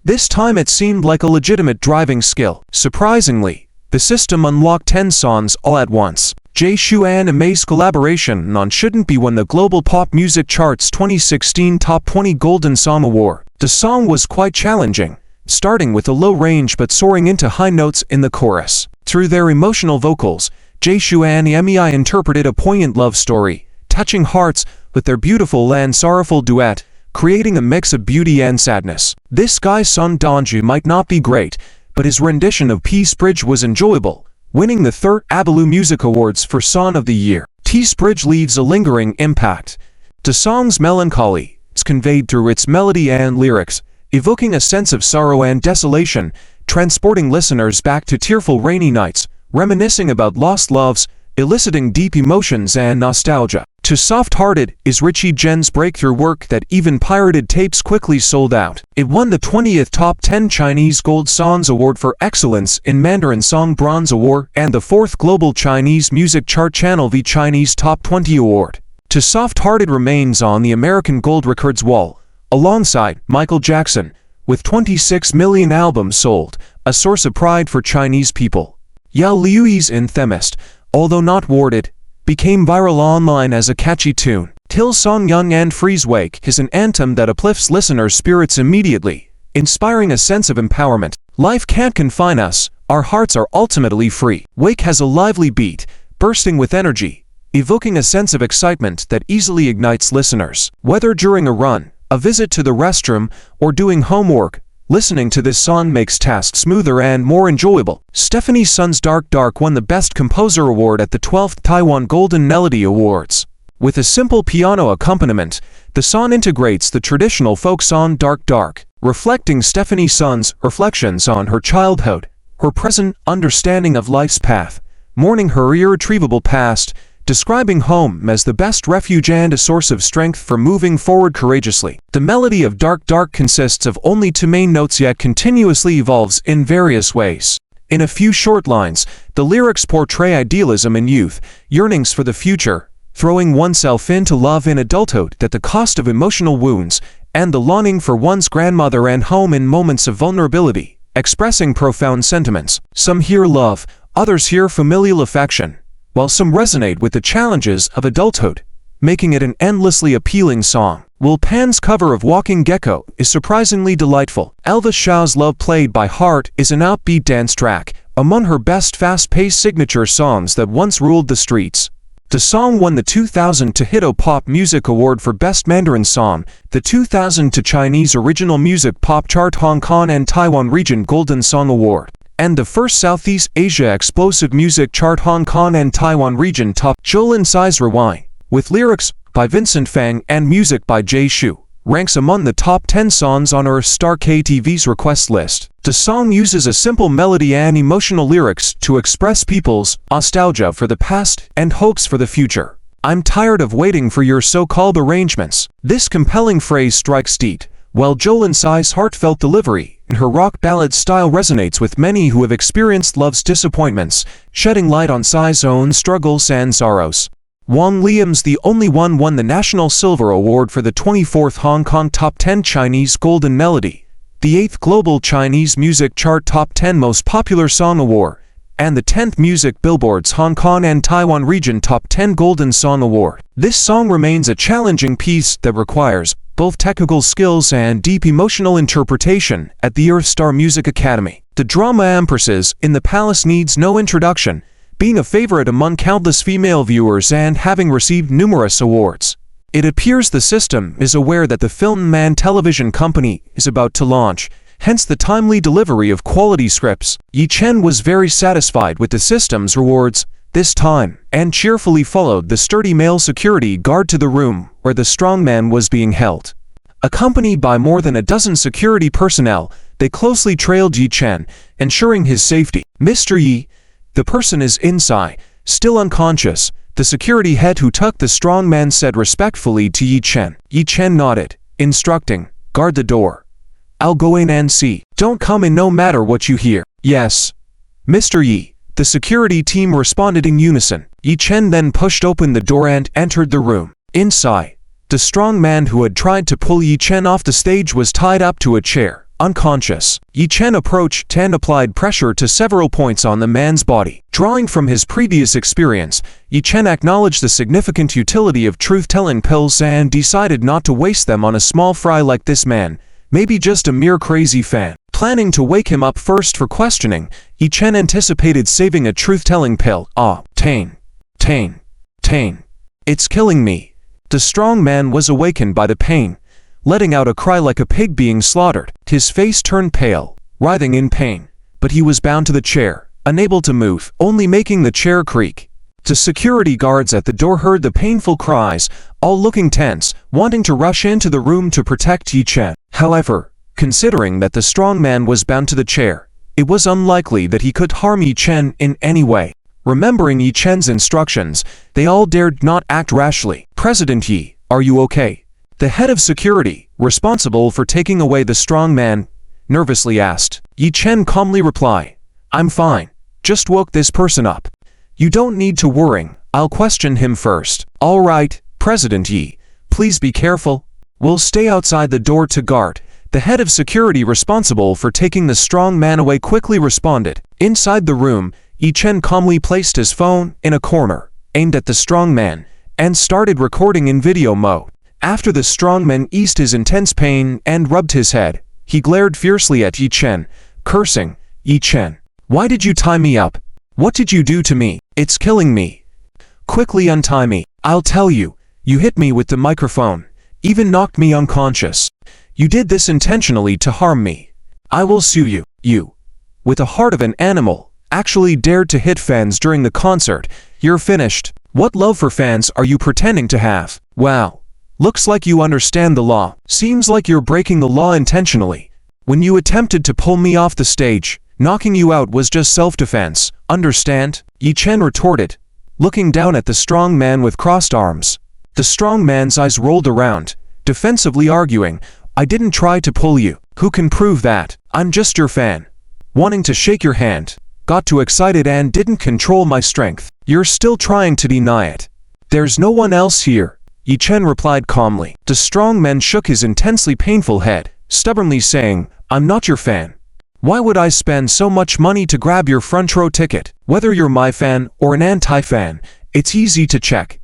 [SPEAKER 1] This time it seemed like a legitimate driving skill. Surprisingly, the system unlocked 10 songs all at once. Jay Shuan and Mei's collaboration on Shouldn't Be won the Global Pop Music Chart's 2016 Top 20 Golden Song Award. The song was quite challenging, starting with a low range but soaring into high notes in the chorus. Through their emotional vocals, Jay Shuan and Mei interpreted a poignant love story, touching hearts with their beautiful and sorrowful duet, creating a mix of beauty and sadness. This guy's Song Donju might not be great, but his rendition of Peace Bridge was enjoyable, winning the 3rd Abalu Music Awards for Song of the Year. Peace Bridge leaves a lingering impact. The song's melancholy is conveyed through its melody and lyrics, evoking a sense of sorrow and desolation, transporting listeners back to tearful rainy nights, reminiscing about lost loves, eliciting deep emotions and nostalgia. To Soft-Hearted is Richie Jen's breakthrough work that even pirated tapes quickly sold out. It won the 20th Top 10 Chinese Gold Songs Award for Excellence in Mandarin Song Bronze Award and the 4th Global Chinese Music Chart Channel V Chinese Top 20 Award. To Soft-Hearted remains on the American Gold Records wall, alongside Michael Jackson, with 26 million albums sold, a source of pride for Chinese people. Yao Liuyi's Anthemist, although not awarded, became viral online as a catchy tune. Hillsong Young and Free's Wake is an anthem that uplifts listeners' spirits immediately, inspiring a sense of empowerment. Life can't confine us, our hearts are ultimately free. Wake has a lively beat, bursting with energy, evoking a sense of excitement that easily ignites listeners. Whether during a run, a visit to the restroom, or doing homework, listening to this song makes tasks smoother and more enjoyable. Stephanie Sun's Dark Dark won the Best Composer Award at the 12th Taiwan Golden Melody Awards. With a simple piano accompaniment, the song integrates the traditional folk song Dark Dark, reflecting Stephanie Sun's reflections on her childhood, her present understanding of life's path, mourning her irretrievable past, describing home as the best refuge and a source of strength for moving forward courageously. The melody of Dark Dark consists of only 2 main notes yet continuously evolves in various ways. In a few short lines, the lyrics portray idealism in youth, yearnings for the future, throwing oneself into love in adulthood at the cost of emotional wounds, and the longing for one's grandmother and home in moments of vulnerability, expressing profound sentiments. Some hear love, others hear familial affection, while some resonate with the challenges of adulthood, making it an endlessly appealing song. Will Pan's cover of Walking Gecko is surprisingly delightful. Alva Shao's Love Played by Heart is an upbeat dance track, among her best fast-paced signature songs that once ruled the streets. The song won the 2002 Hito Pop Music Award for Best Mandarin Song, the 2002 Chinese Original Music Pop Chart Hong Kong and Taiwan Region Golden Song Award, and the first Southeast Asia Explosive Music Chart Hong Kong and Taiwan Region Top Jolin Sai's Rewind, with lyrics by Vincent Fang and music by Jay Shu, ranks among the top 10 songs on Earth Star KTV's request list. The song uses a simple melody and emotional lyrics to express people's nostalgia for the past and hopes for the future. I'm tired of waiting for your so-called arrangements. This compelling phrase strikes deep, while Jolin Tsai's heartfelt delivery in her rock ballad style resonates with many who have experienced love's disappointments, shedding light on Tsai's own struggles and sorrows. Wang Liam's The Only One won the National Silver Award for the 24th Hong Kong Top 10 Chinese Golden Melody, the 8th Global Chinese Music Chart Top 10 Most Popular Song Award, and the 10th Music Billboard's Hong Kong and Taiwan Region Top 10 Golden Song Award. This song remains a challenging piece that requires both technical skills and deep emotional interpretation at the Earth Star Music Academy. The drama Empresses in the Palace needs no introduction, being a favorite among countless female viewers and having received numerous awards. It appears the system is aware that the Film Man television company is about to launch, hence the timely delivery of quality scripts. Yi Chen was very satisfied with the system's rewards this time, and cheerfully followed the sturdy male security guard to the room where the strongman was being held. Accompanied by more than a dozen security personnel, they closely trailed Yi Chen, ensuring his safety. "Mr. Yi, the person is inside, still unconscious," the security head who took the strongman said respectfully to Yi Chen. Yi Chen nodded, instructing, "Guard the door. I'll go in and see. Don't come in no matter what you hear." "Yes, Mr. Yi," the security team responded in unison. Yi Chen then pushed open the door and entered the room. Inside, the strong man who had tried to pull Yi Chen off the stage was tied up to a chair, unconscious. Yi Chen approached and applied pressure to several points on the man's body. Drawing from his previous experience, Yi Chen acknowledged the significant utility of truth-telling pills and decided not to waste them on a small fry like this man, maybe just a mere crazy fan. Planning to wake him up first for questioning, Yi Chen anticipated saving a truth-telling pill. Tain. It's killing me." The strong man was awakened by the pain, letting out a cry like a pig being slaughtered. His face turned pale, writhing in pain, but he was bound to the chair, unable to move, only making the chair creak. The security guards at the door heard the painful cries, all looking tense, wanting to rush into the room to protect Yi Chen. However, considering that the strong man was bound to the chair, it was unlikely that he could harm Yi Chen in any way. Remembering Yi Chen's instructions, they all dared not act rashly. "President Yi, are you okay?" The head of security, responsible for taking away the strong man, nervously asked. Yi Chen calmly replied, "I'm fine. Just woke this person up. You don't need to worry. I'll question him first." "All right, President Yi. Please be careful. We'll stay outside the door to guard." The head of security responsible for taking the strong man away quickly responded. Inside the room, Yi Chen calmly placed his phone in a corner, aimed at the strong man, and started recording in video mode. After the strong man eased his intense pain and rubbed his head, he glared fiercely at Yi Chen, cursing, "Yi Chen, why did you tie me up? What did you do to me? It's killing me. Quickly untie me. I'll tell you, you hit me with the microphone, even knocked me unconscious. You did this intentionally to harm me. I will sue you. You, with the heart of an animal, actually dared to hit fans during the concert. You're finished. What love for fans are you pretending to have? Wow. Looks like you understand the law. Seems like you're breaking the law intentionally. When you attempted to pull me off the stage, knocking you out was just self-defense. Understand?" Yi Chen retorted, looking down at the strong man with crossed arms. The strong man's eyes rolled around, defensively arguing, "I didn't try to pull you. Who can prove that? I'm just your fan. Wanting to shake your hand. Got too excited and didn't control my strength. You're still trying to deny it. There's no one else here," Yi Chen replied calmly. The strong man shook his intensely painful head, stubbornly saying, "I'm not your fan. Why would I spend so much money to grab your front row ticket? Whether you're my fan or an anti-fan, it's easy to check.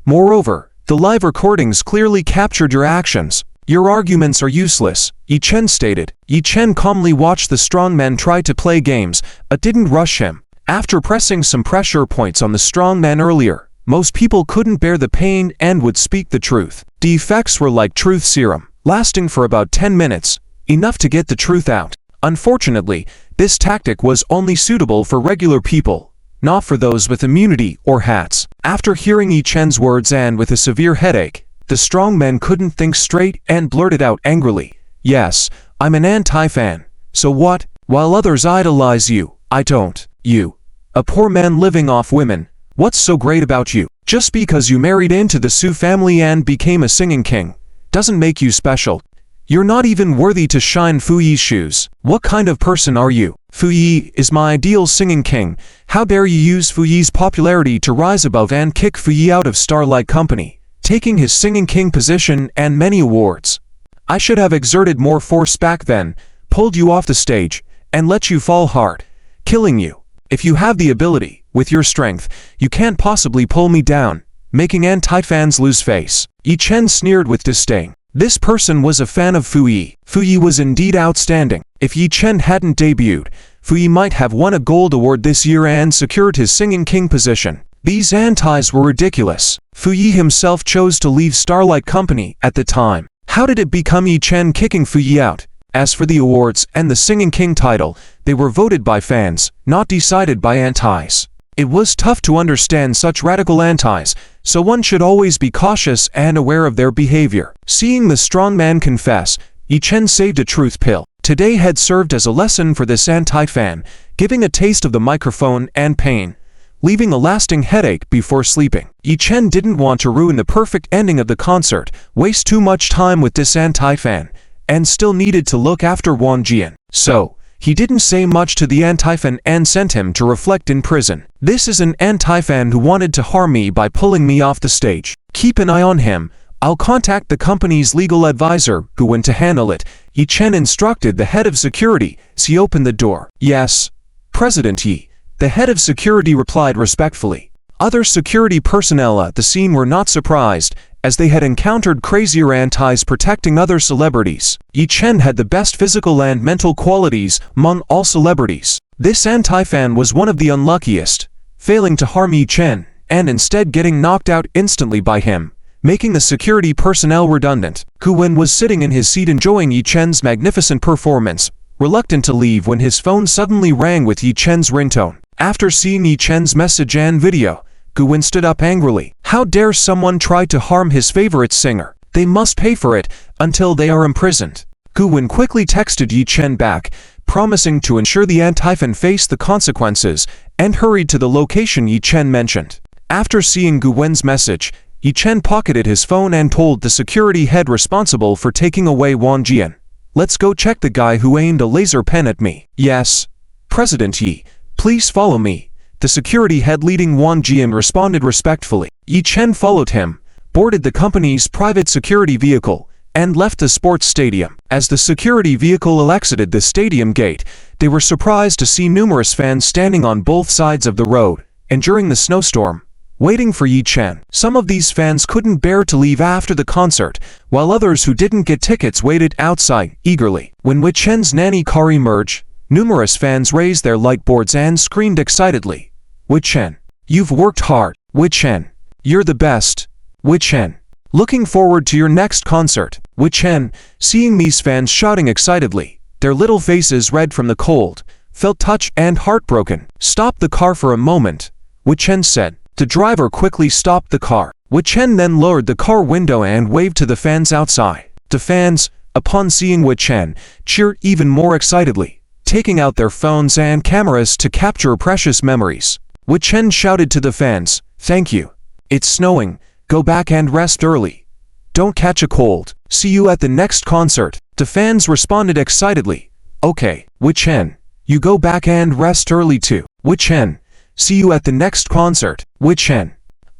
[SPEAKER 1] Moreover, the live recordings clearly captured your actions. Your arguments are useless," Yi Chen stated. Yi Chen calmly watched the strongman try to play games, but didn't rush him. After pressing some pressure points on the strongman earlier, most people couldn't bear the pain and would speak the truth. The effects were like truth serum, lasting for about 10 minutes, enough to get the truth out. Unfortunately, this tactic was only suitable for regular people, not for those with immunity or hats. After hearing Yi Chen's words and with a severe headache, the strong man couldn't think straight and blurted out angrily, "Yes, I'm an anti-fan. So what? While others idolize you, I don't. You, a poor man living off women, what's so great about you? Just because you married into the Su family and became a singing king, doesn't make you special. You're not even worthy to shine Fu Yi's shoes. What kind of person are you? Fu Yi is my ideal singing king. How dare you use Fu Yi's popularity to rise above and kick Fu Yi out of Starlight Company, taking his singing king position and many awards. I should have exerted more force back then, pulled you off the stage, and let you fall hard, killing you. If you have the ability, with your strength, you can't possibly pull me down," making anti-fans lose face. Yi Chen sneered with disdain. This person was a fan of Fu Yi. Fu Yi was indeed outstanding. If Yi Chen hadn't debuted, Fu Yi might have won a gold award this year and secured his singing king position. These antis were ridiculous. Fu Yi himself chose to leave Starlight Company at the time. How did it become Yi Chen kicking Fu Yi out? As for the awards and the singing king title, they were voted by fans, not decided by antis. It was tough to understand such radical antis, so one should always be cautious and aware of their behavior. Seeing the strong man confess, Yi Chen saved a truth pill. Today had served as a lesson for this anti-fan, giving a taste of the microphone and pain, leaving a lasting headache before sleeping. Yi Chen didn't want to ruin the perfect ending of the concert, waste too much time with this anti-fan, and still needed to look after Wang Jian. So, he didn't say much to the anti-fan and sent him to reflect in prison. This is an anti-fan who wanted to harm me by pulling me off the stage. Keep an eye on him. I'll contact the company's legal advisor, who went to handle it. Yi Chen instructed the head of security as he opened the door. Yes, President Yi. The head of security replied respectfully. Other security personnel at the scene were not surprised, as they had encountered crazier antis protecting other celebrities. Yi Chen had the best physical and mental qualities among all celebrities. This anti-fan was one of the unluckiest, failing to harm Yi Chen, and instead getting knocked out instantly by him, making the security personnel redundant. Gu Wen was sitting in his seat enjoying Yi Chen's magnificent performance, reluctant to leave when his phone suddenly rang with Yi Chen's ringtone. After seeing Yi Chen's message and video, Gu Wen stood up angrily. How dare someone try to harm his favorite singer? They must pay for it until they are imprisoned. Gu Wen quickly texted Yi Chen back, promising to ensure the anti-fan faced the consequences, and hurried to the location Yi Chen mentioned. After seeing Gu Wen's message, Yi Chen pocketed his phone and told the security head responsible for taking away Wang Jian, "Let's go check the guy who aimed a laser pen at me." Yes, President Yi, please follow me. The security head leading Wang Jian responded respectfully. Yi Chen followed him, boarded the company's private security vehicle, and left the sports stadium. As the security vehicle exited the stadium gate, they were surprised to see numerous fans standing on both sides of the road, and during the snowstorm, waiting for Yi Chen. Some of these fans couldn't bear to leave after the concert, while others who didn't get tickets waited outside eagerly. When Yi Chen's nanny car emerged, numerous fans raised their light boards and screamed excitedly, "Yi Chen, you've worked hard. Yi Chen, you're the best. Yi Chen, looking forward to your next concert." Yi Chen, seeing these fans shouting excitedly, their little faces red from the cold, felt touched and heartbroken. "Stop the car for a moment," Yi Chen said. The driver quickly stopped the car. Yi Chen then lowered the car window and waved to the fans outside. The fans, upon seeing Yi Chen, cheered even more excitedly, taking out their phones and cameras to capture precious memories. Yi Chen shouted to the fans, "Thank you. It's snowing. Go back and rest early. Don't catch a cold. See you at the next concert." The fans responded excitedly, "Okay, Yi Chen, you go back and rest early too. Yi Chen, see you at the next concert. Yi Chen,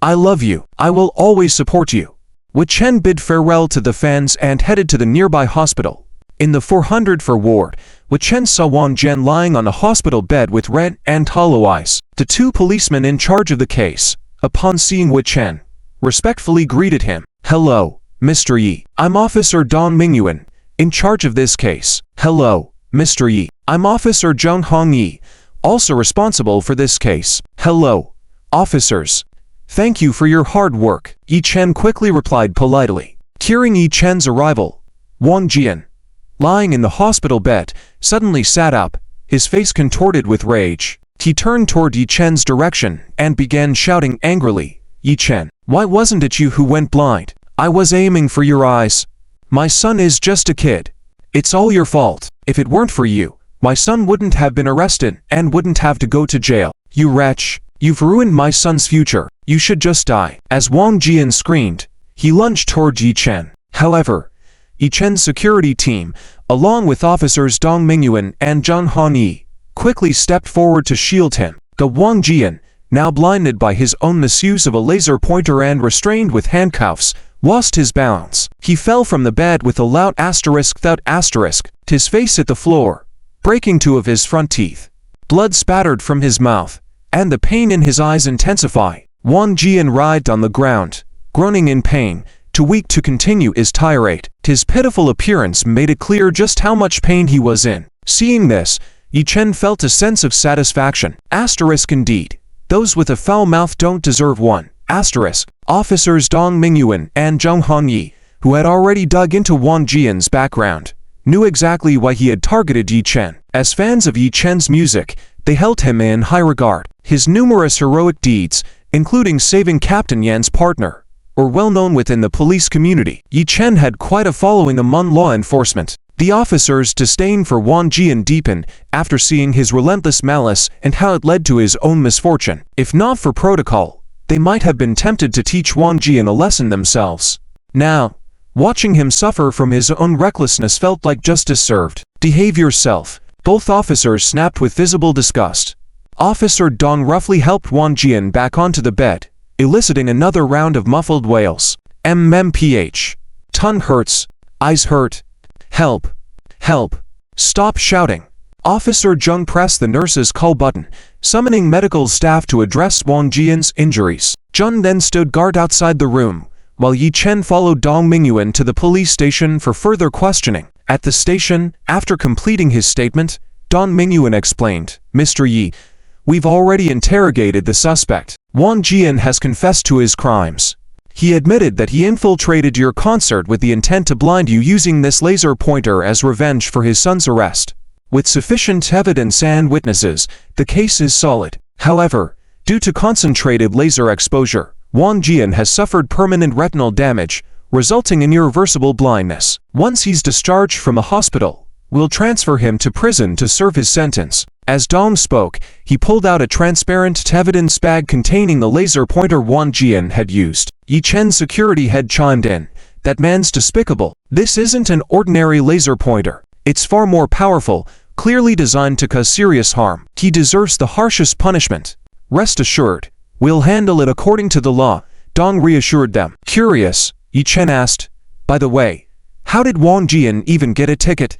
[SPEAKER 1] I love you. I will always support you." Yi Chen bid farewell to the fans and headed to the nearby hospital. In the 404 ward, Yi Chen saw Wang Jian lying on a hospital bed with red and hollow eyes. The two policemen in charge of the case, upon seeing Yi Chen, respectfully greeted him. "Hello, Mr. Yi. I'm Officer Dong Mingyuan, in charge of this case." "Hello, Mr. Yi. I'm Officer Zheng Hong Yi, also responsible for this case." "Hello, officers. Thank you for your hard work," Yi Chen quickly replied politely. Hearing Yi Chen's arrival, Wang Jian, lying in the hospital bed, suddenly sat up, his face contorted with rage. He turned toward Yi Chen's direction and began shouting angrily, "Yi Chen, why wasn't it you who went blind? I was aiming for your eyes. My son is just a kid. It's all your fault. If it weren't for you, my son wouldn't have been arrested and wouldn't have to go to jail. You wretch, you've ruined my son's future. You should just die." As Wang Jian screamed, he lunged toward Yi Chen. However, Yi Chen's security team, along with officers Dong Mingyuan and Zhang Hanyi, quickly stepped forward to shield him. The Wang Jian, now blinded by his own misuse of a laser pointer and restrained with handcuffs, lost his balance. He fell from the bed with a loud thud, his face hit the floor, breaking two of his front teeth. Blood spattered from his mouth, and the pain in his eyes intensified. Wang Jian writhed on the ground, groaning in pain, too weak to continue his tirade. His pitiful appearance made it clear just how much pain he was in. Seeing this, Yi Chen felt a sense of satisfaction. Indeed. Those with a foul mouth don't deserve one. Officers Dong Mingyuan and Zhang Hanyi, who had already dug into Wang Jian's background, knew exactly why he had targeted Yi Chen. As fans of Yi Chen's music, they held him in high regard. His numerous heroic deeds, including saving Captain Yan's partner, were well known within the police community. Yi Chen had quite a following among law enforcement. The officers' disdain for Wang Jian deepened after seeing his relentless malice and how it led to his own misfortune. If not for protocol, they might have been tempted to teach Wang Jian a lesson themselves. Now, watching him suffer from his own recklessness felt like justice served. "Behave yourself." Both officers snapped with visible disgust. Officer Dong roughly helped Wang Jian back onto the bed, eliciting another round of muffled wails. "MMPH. Tongue hurts. Eyes hurt. Help. Help. Stop shouting." Officer Zheng pressed the nurse's call button, summoning medical staff to address Wang Jian's injuries. Zheng then stood guard outside the room, while Yi Chen followed Dong Mingyuan to the police station for further questioning. At the station, after completing his statement, Dong Mingyuan explained, "Mr. Yi, we've already interrogated the suspect. Wang Jian has confessed to his crimes. He admitted that he infiltrated your concert with the intent to blind you using this laser pointer as revenge for his son's arrest. With sufficient evidence and witnesses, the case is solid. However, due to concentrated laser exposure, Wang Jian has suffered permanent retinal damage, resulting in irreversible blindness. Once he's discharged from a hospital, we'll transfer him to prison to serve his sentence." As Dong spoke, he pulled out a transparent evidence bag containing the laser pointer Wang Jian had used. Yi Chen's security head chimed in, "That man's despicable. This isn't an ordinary laser pointer. It's far more powerful, clearly designed to cause serious harm. He deserves the harshest punishment. Rest assured, we'll handle it according to the law," Dong reassured them. Curious, Yi Chen asked, "By the way, how did Wang Jian even get a ticket?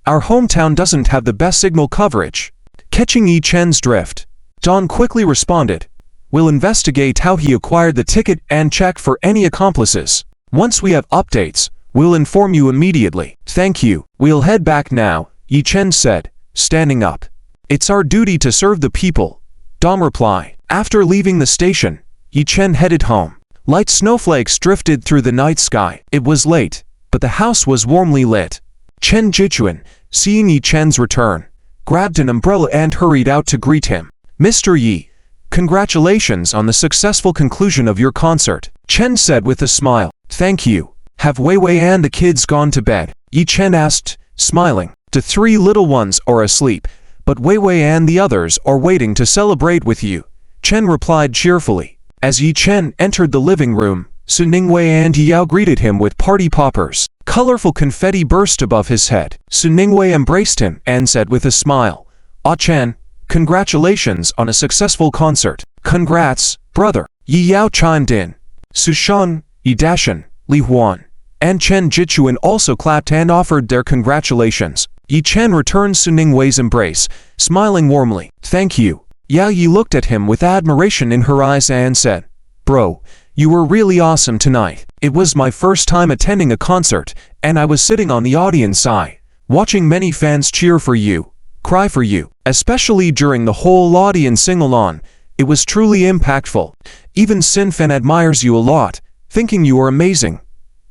[SPEAKER 1] Our hometown doesn't have the best signal coverage." Catching Yi Chen's drift, Dong quickly responded, "We'll investigate how he acquired the ticket and check for any accomplices. Once we have updates, we'll inform you immediately." "Thank you. We'll head back now," Yi Chen said, standing up. "It's our duty to serve the people," Dong replied. After leaving the station, Yi Chen headed home. Light snowflakes drifted through the night sky. It was late, but the house was warmly lit. Chen Jichuan, seeing Yi Chen's return, grabbed an umbrella and hurried out to greet him. "Mr. Yi, congratulations on the successful conclusion of your concert," Chen said with a smile. "Thank you. Have Weiwei and the kids gone to bed?" Yi Chen asked, smiling. "The 3 little ones are asleep, but Weiwei and the others are waiting to celebrate with you," Chen replied cheerfully. As Yi Chen entered the living room, Su Ningwei and Yao greeted him with party poppers. Colorful confetti burst above his head. Su Ningwei embraced him and said with a smile, "Ah Chen, congratulations on a successful concert." "Congrats, brother," Yi Yao chimed in. Su Shan, Yi Dashan, Li Huan, and Chen Jichuan also clapped and offered their congratulations. Yi Chen returned Su Ningwei's embrace, smiling warmly. "Thank you." Yao Yi looked at him with admiration in her eyes and said, "Bro, you were really awesome tonight. It was my first time attending a concert, and I was sitting on the audience side, watching many fans cheer for you, cry for you, especially during the whole audience sing-along. It was truly impactful. Even Sinfen admires you a lot, thinking you are amazing."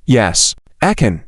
[SPEAKER 1] "Yes, Akin,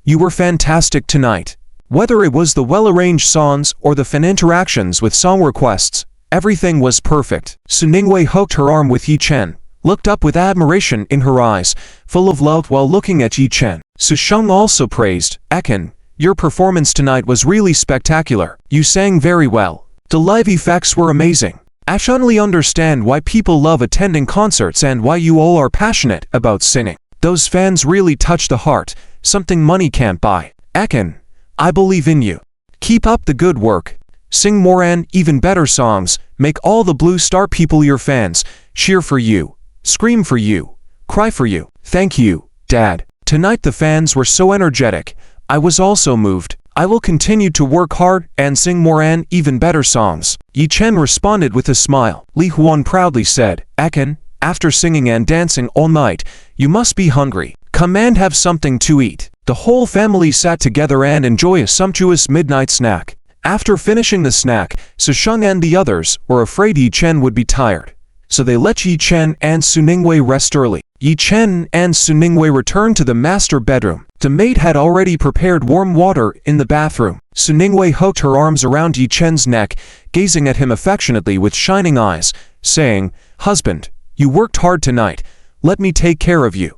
[SPEAKER 1] you were fantastic tonight. Whether it was the well-arranged songs or the fan interactions with song requests, Everything was perfect. Su Ningwei hooked her arm with Yi Chen, looked up with admiration in her eyes, full of love while looking at Yi Chen. Su Sheng also praised, "Akin, your performance tonight was really spectacular. You sang very well. The live effects were amazing. I suddenly understand why people love attending concerts and why you all are passionate about singing. Those fans really touch the heart, something money can't buy. Akin, I believe in you. Keep up the good work. Sing more and even better songs. Make all the Blue Star people your fans. Cheer for you. Scream for you. Cry for you. Thank you, Dad. Tonight the fans were so energetic. I was also moved. I will continue to work hard and sing more and even better songs." Yi Chen responded with a smile. Li Huan proudly said, "Akin, after singing and dancing all night, you must be hungry. Come and have something to eat." The whole family sat together and enjoyed a sumptuous midnight snack. After finishing the snack, Su Sheng and the others were afraid Yi Chen would be tired, so they let Yi Chen and Su Ningwei rest early. Yi Chen and Su Ningwei returned to the master bedroom. The maid had already prepared warm water in the bathroom. Su Ningwei hooked her arms around Yi Chen's neck, gazing at him affectionately with shining eyes, saying, "Husband, you worked hard tonight. Let me take care of you."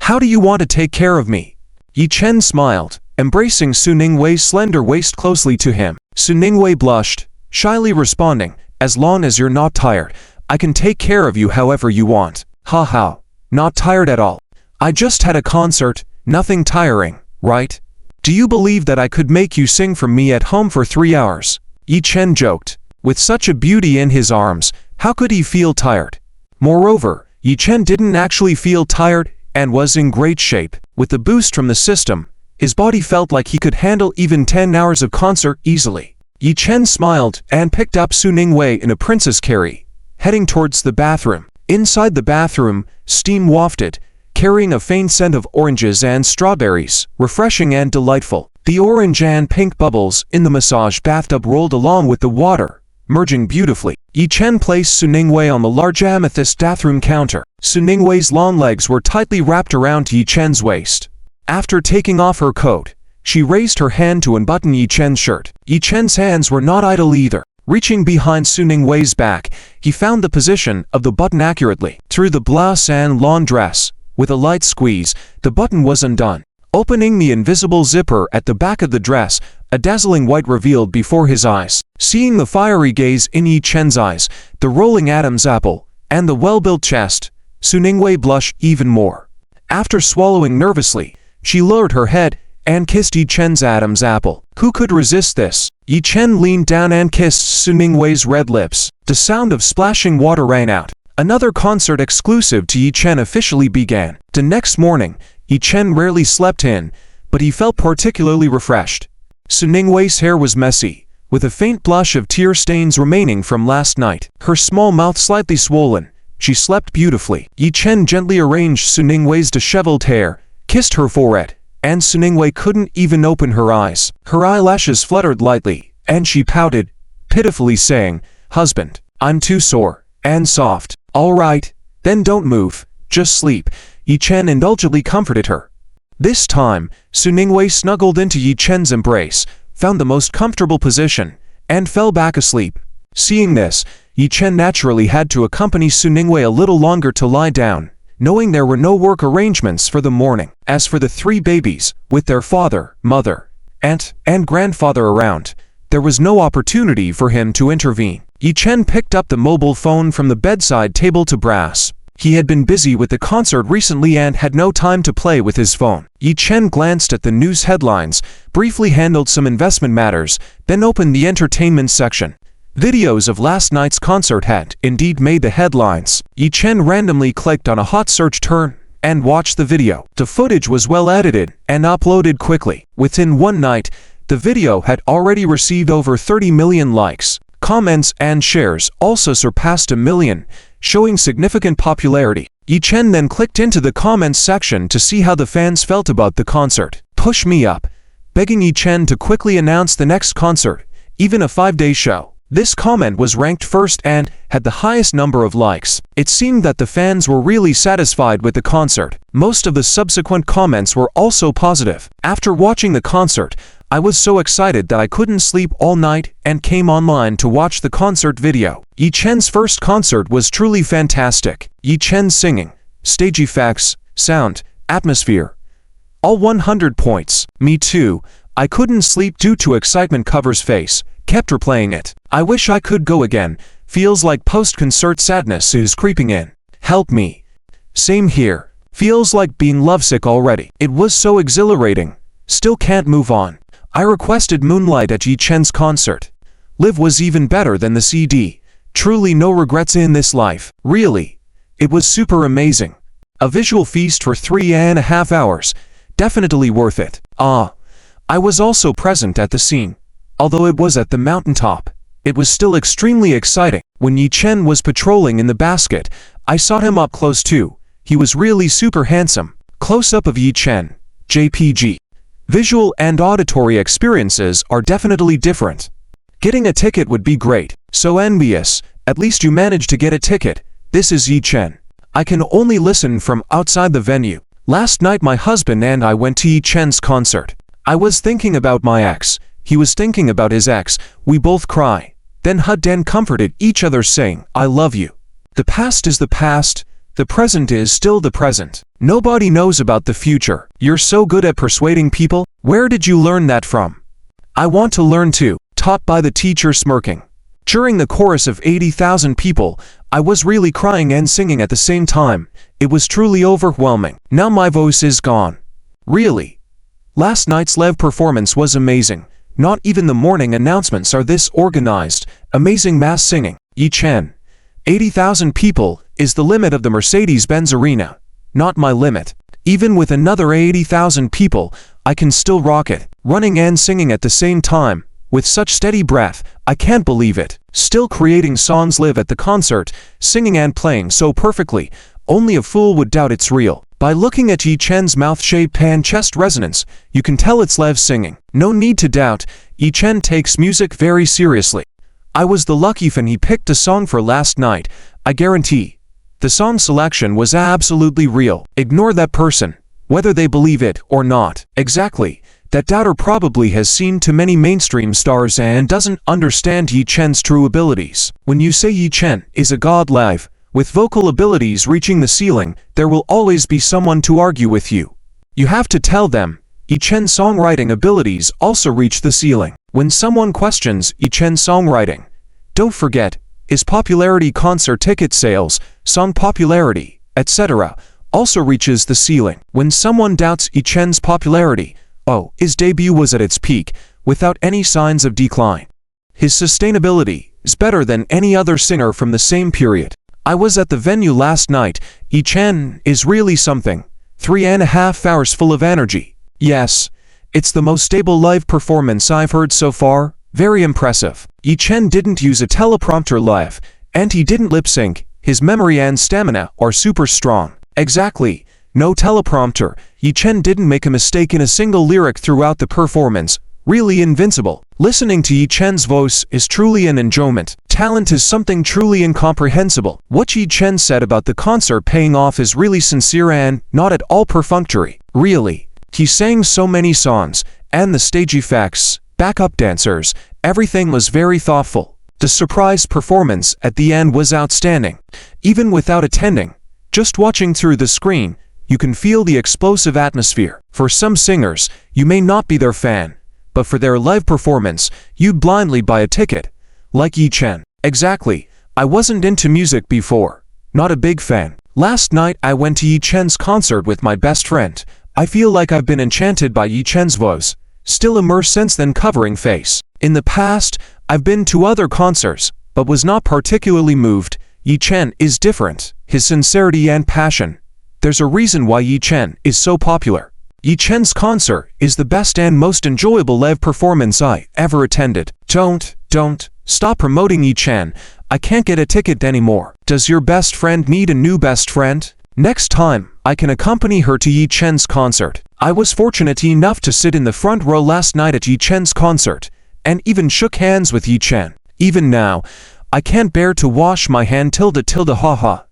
[SPEAKER 1] "How do you want to take care of me?" Yi Chen smiled, embracing Su Ningwei's slender waist closely to him. Su Ningwei blushed, shyly responding, "As long as you're not tired, I can take care of you however you want." "Ha ha, not tired at all. I just had a concert, nothing tiring, right? Do you believe that I could make you sing for me at home for 3 hours?" Yi Chen joked. With such a beauty in his arms, how could he feel tired? Moreover, Yi Chen didn't actually feel tired and was in great shape. With the boost from the system, his body felt like he could handle even 10 hours of concert easily. Yi Chen smiled and picked up Su Ningwei in a princess carry, heading towards the bathroom. Inside the bathroom, steam wafted, carrying a faint scent of oranges and strawberries, refreshing and delightful. The orange and pink bubbles in the massage bathtub rolled along with the water, merging beautifully. Yi Chen placed Su Ningwei on the large amethyst bathroom counter. Su Ningwei's long legs were tightly wrapped around Yi Chen's waist. After taking off her coat, she raised her hand to unbutton Yi Chen's shirt. Yi Chen's hands were not idle either. Reaching behind Su Ningwei's back, he found the position of the button accurately. Through the blouse and lawn dress, with a light squeeze, the button was undone. Opening the invisible zipper at the back of the dress, a dazzling white revealed before his eyes. Seeing the fiery gaze in Yi Chen's eyes, the rolling Adam's apple, and the well-built chest, Su Ningwei blushed even more. After swallowing nervously, she lowered her head and kissed Yi Chen's Adam's apple. Who could resist this? Yi Chen leaned down and kissed Su Ningwei's red lips. The sound of splashing water rang out. Another concert exclusive to Yi Chen officially began. The next morning, Yi Chen rarely slept in, but he felt particularly refreshed. Su Ningwei's hair was messy, with a faint blush of tear stains remaining from last night. Her small mouth slightly swollen, she slept beautifully. Yi Chen gently arranged Su Ningwei's disheveled hair, kissed her forehead, and Su Ningwei couldn't even open her eyes. Her eyelashes fluttered lightly, and she pouted, pitifully saying, "Husband, I'm too sore and soft." "All right, then don't move, just sleep," Yi Chen indulgently comforted her. This time, Su Ningwei snuggled into Yi Chen's embrace, found the most comfortable position, and fell back asleep. Seeing this, Yi Chen naturally had to accompany Su Ningwei a little longer to lie down, knowing there were no work arrangements for the morning. As for the 3 babies, with their father, mother, aunt, and grandfather around, there was no opportunity for him to intervene. Yi Chen picked up the mobile phone from the bedside table to browse. He had been busy with the concert recently and had no time to play with his phone. Yi Chen glanced at the news headlines, briefly handled some investment matters, then opened the entertainment section. Videos of last night's concert had indeed made the headlines. Yi Chen randomly clicked on a hot search term and watched the video. The footage was well edited and uploaded quickly. Within one night, the video had already received over 30 million likes. Comments and shares also surpassed 1 million, showing significant popularity. Yi Chen then clicked into the comments section to see how the fans felt about the concert. "Push me up," begging Yi Chen to quickly announce the next concert, even a 5-day show. This comment was ranked first and had the highest number of likes. It seemed that the fans were really satisfied with the concert. Most of the subsequent comments were also positive. "After watching the concert, I was so excited that I couldn't sleep all night and came online to watch the concert video. Yi Chen's first concert was truly fantastic. Yi Chen's singing, stage effects, sound, atmosphere, all 100 points. Me too. I couldn't sleep due to excitement. Covers face, kept replaying it. I wish I could go again. Feels like post-concert sadness is creeping in. Help me. Same here. Feels like being lovesick already. It was so exhilarating. Still can't move on. I requested Moonlight at Yi Chen's concert. Live was even better than the CD. Truly no regrets in this life. Really. It was super amazing. A visual feast for 3.5 hours. Definitely worth it. I was also present at the scene. Although it was at the mountaintop, it was still extremely exciting. When Yi Chen was patrolling in the basket, I saw him up close too. He was really super handsome. Close-up of Yi Chen. JPG. Visual and auditory experiences are definitely different. Getting a ticket would be great. So envious. At least you managed to get a ticket. This is Yi Chen. I can only listen from outside the venue. Last night my husband and I went to Yi Chen's concert. I was thinking about my ex. He was thinking about his ex. We both cry. Then hugged and comforted each other saying, I love you. The past is the past. The present is still the present. Nobody knows about the future. You're so good at persuading people. Where did you learn that from? I want to learn too. Taught by the teacher smirking. During the chorus of 80,000 people, I was really crying and singing at the same time. It was truly overwhelming. Now my voice is gone. Really. Last night's live performance was amazing. Not even the morning announcements are this organized. Amazing mass singing. Yi Chen. 80,000 people is the limit of the Mercedes-Benz Arena. Not my limit. Even with another 80,000 people, I can still rock it. Running and singing at the same time. With such steady breath, I can't believe it. Still creating songs live at the concert, singing and playing so perfectly, only a fool would doubt it's real. By looking at Yi Chen's mouth shape and chest resonance, you can tell it's live singing. No need to doubt, Yi Chen takes music very seriously. I was the lucky fan he picked a song for last night. I guarantee. The song selection was absolutely real. Ignore that person, whether they believe it or not. Exactly. That doubter probably has seen too many mainstream stars and doesn't understand Yi Chen's true abilities. When you say Yi Chen is a god live, with vocal abilities reaching the ceiling, there will always be someone to argue with you. You have to tell them, Yi Chen's songwriting abilities also reach the ceiling. When someone questions Yi Chen's songwriting, don't forget, his popularity, concert ticket sales, song popularity, etc. also reaches the ceiling. When someone doubts Yi Chen's popularity, his debut was at its peak, without any signs of decline. His sustainability is better than any other singer from the same period. I was at the venue last night. Yi Chen is really something. 3.5 hours full of energy. Yes, it's the most stable live performance I've heard so far. Very impressive. Yi Chen didn't use a teleprompter live, and he didn't lip sync. His memory and stamina are super strong. Exactly. No teleprompter. Yi Chen didn't make a mistake in a single lyric throughout the performance. Really invincible. Listening to Yi Chen's voice is truly an enjoyment. Talent is something truly incomprehensible. What Yi Chen said about the concert paying off is really sincere and not at all perfunctory. Really. He sang so many songs, and the stage effects, backup dancers, everything was very thoughtful. The surprise performance at the end was outstanding. Even without attending, just watching through the screen, you can feel the explosive atmosphere. For some singers, you may not be their fan, but for their live performance, you'd blindly buy a ticket. Like Yi Chen. Exactly. I wasn't into music before. Not a big fan. Last night I went to Yi Chen's concert with my best friend. I feel like I've been enchanted by Yi Chen's voice. Still immersed since then. Covering face. In the past, I've been to other concerts, but was not particularly moved. Yi Chen is different. His sincerity and passion. There's a reason why Yi Chen is so popular. Yi Chen's concert is the best and most enjoyable live performance I ever attended. Don't stop promoting Yi Chen. I can't get a ticket anymore. Does your best friend need a new best friend? Next time, I can accompany her to Yi Chen's concert. I was fortunate enough to sit in the front row last night at Yi Chen's concert, and even shook hands with Yi Chen. Even now, I can't bear to wash my hand haha.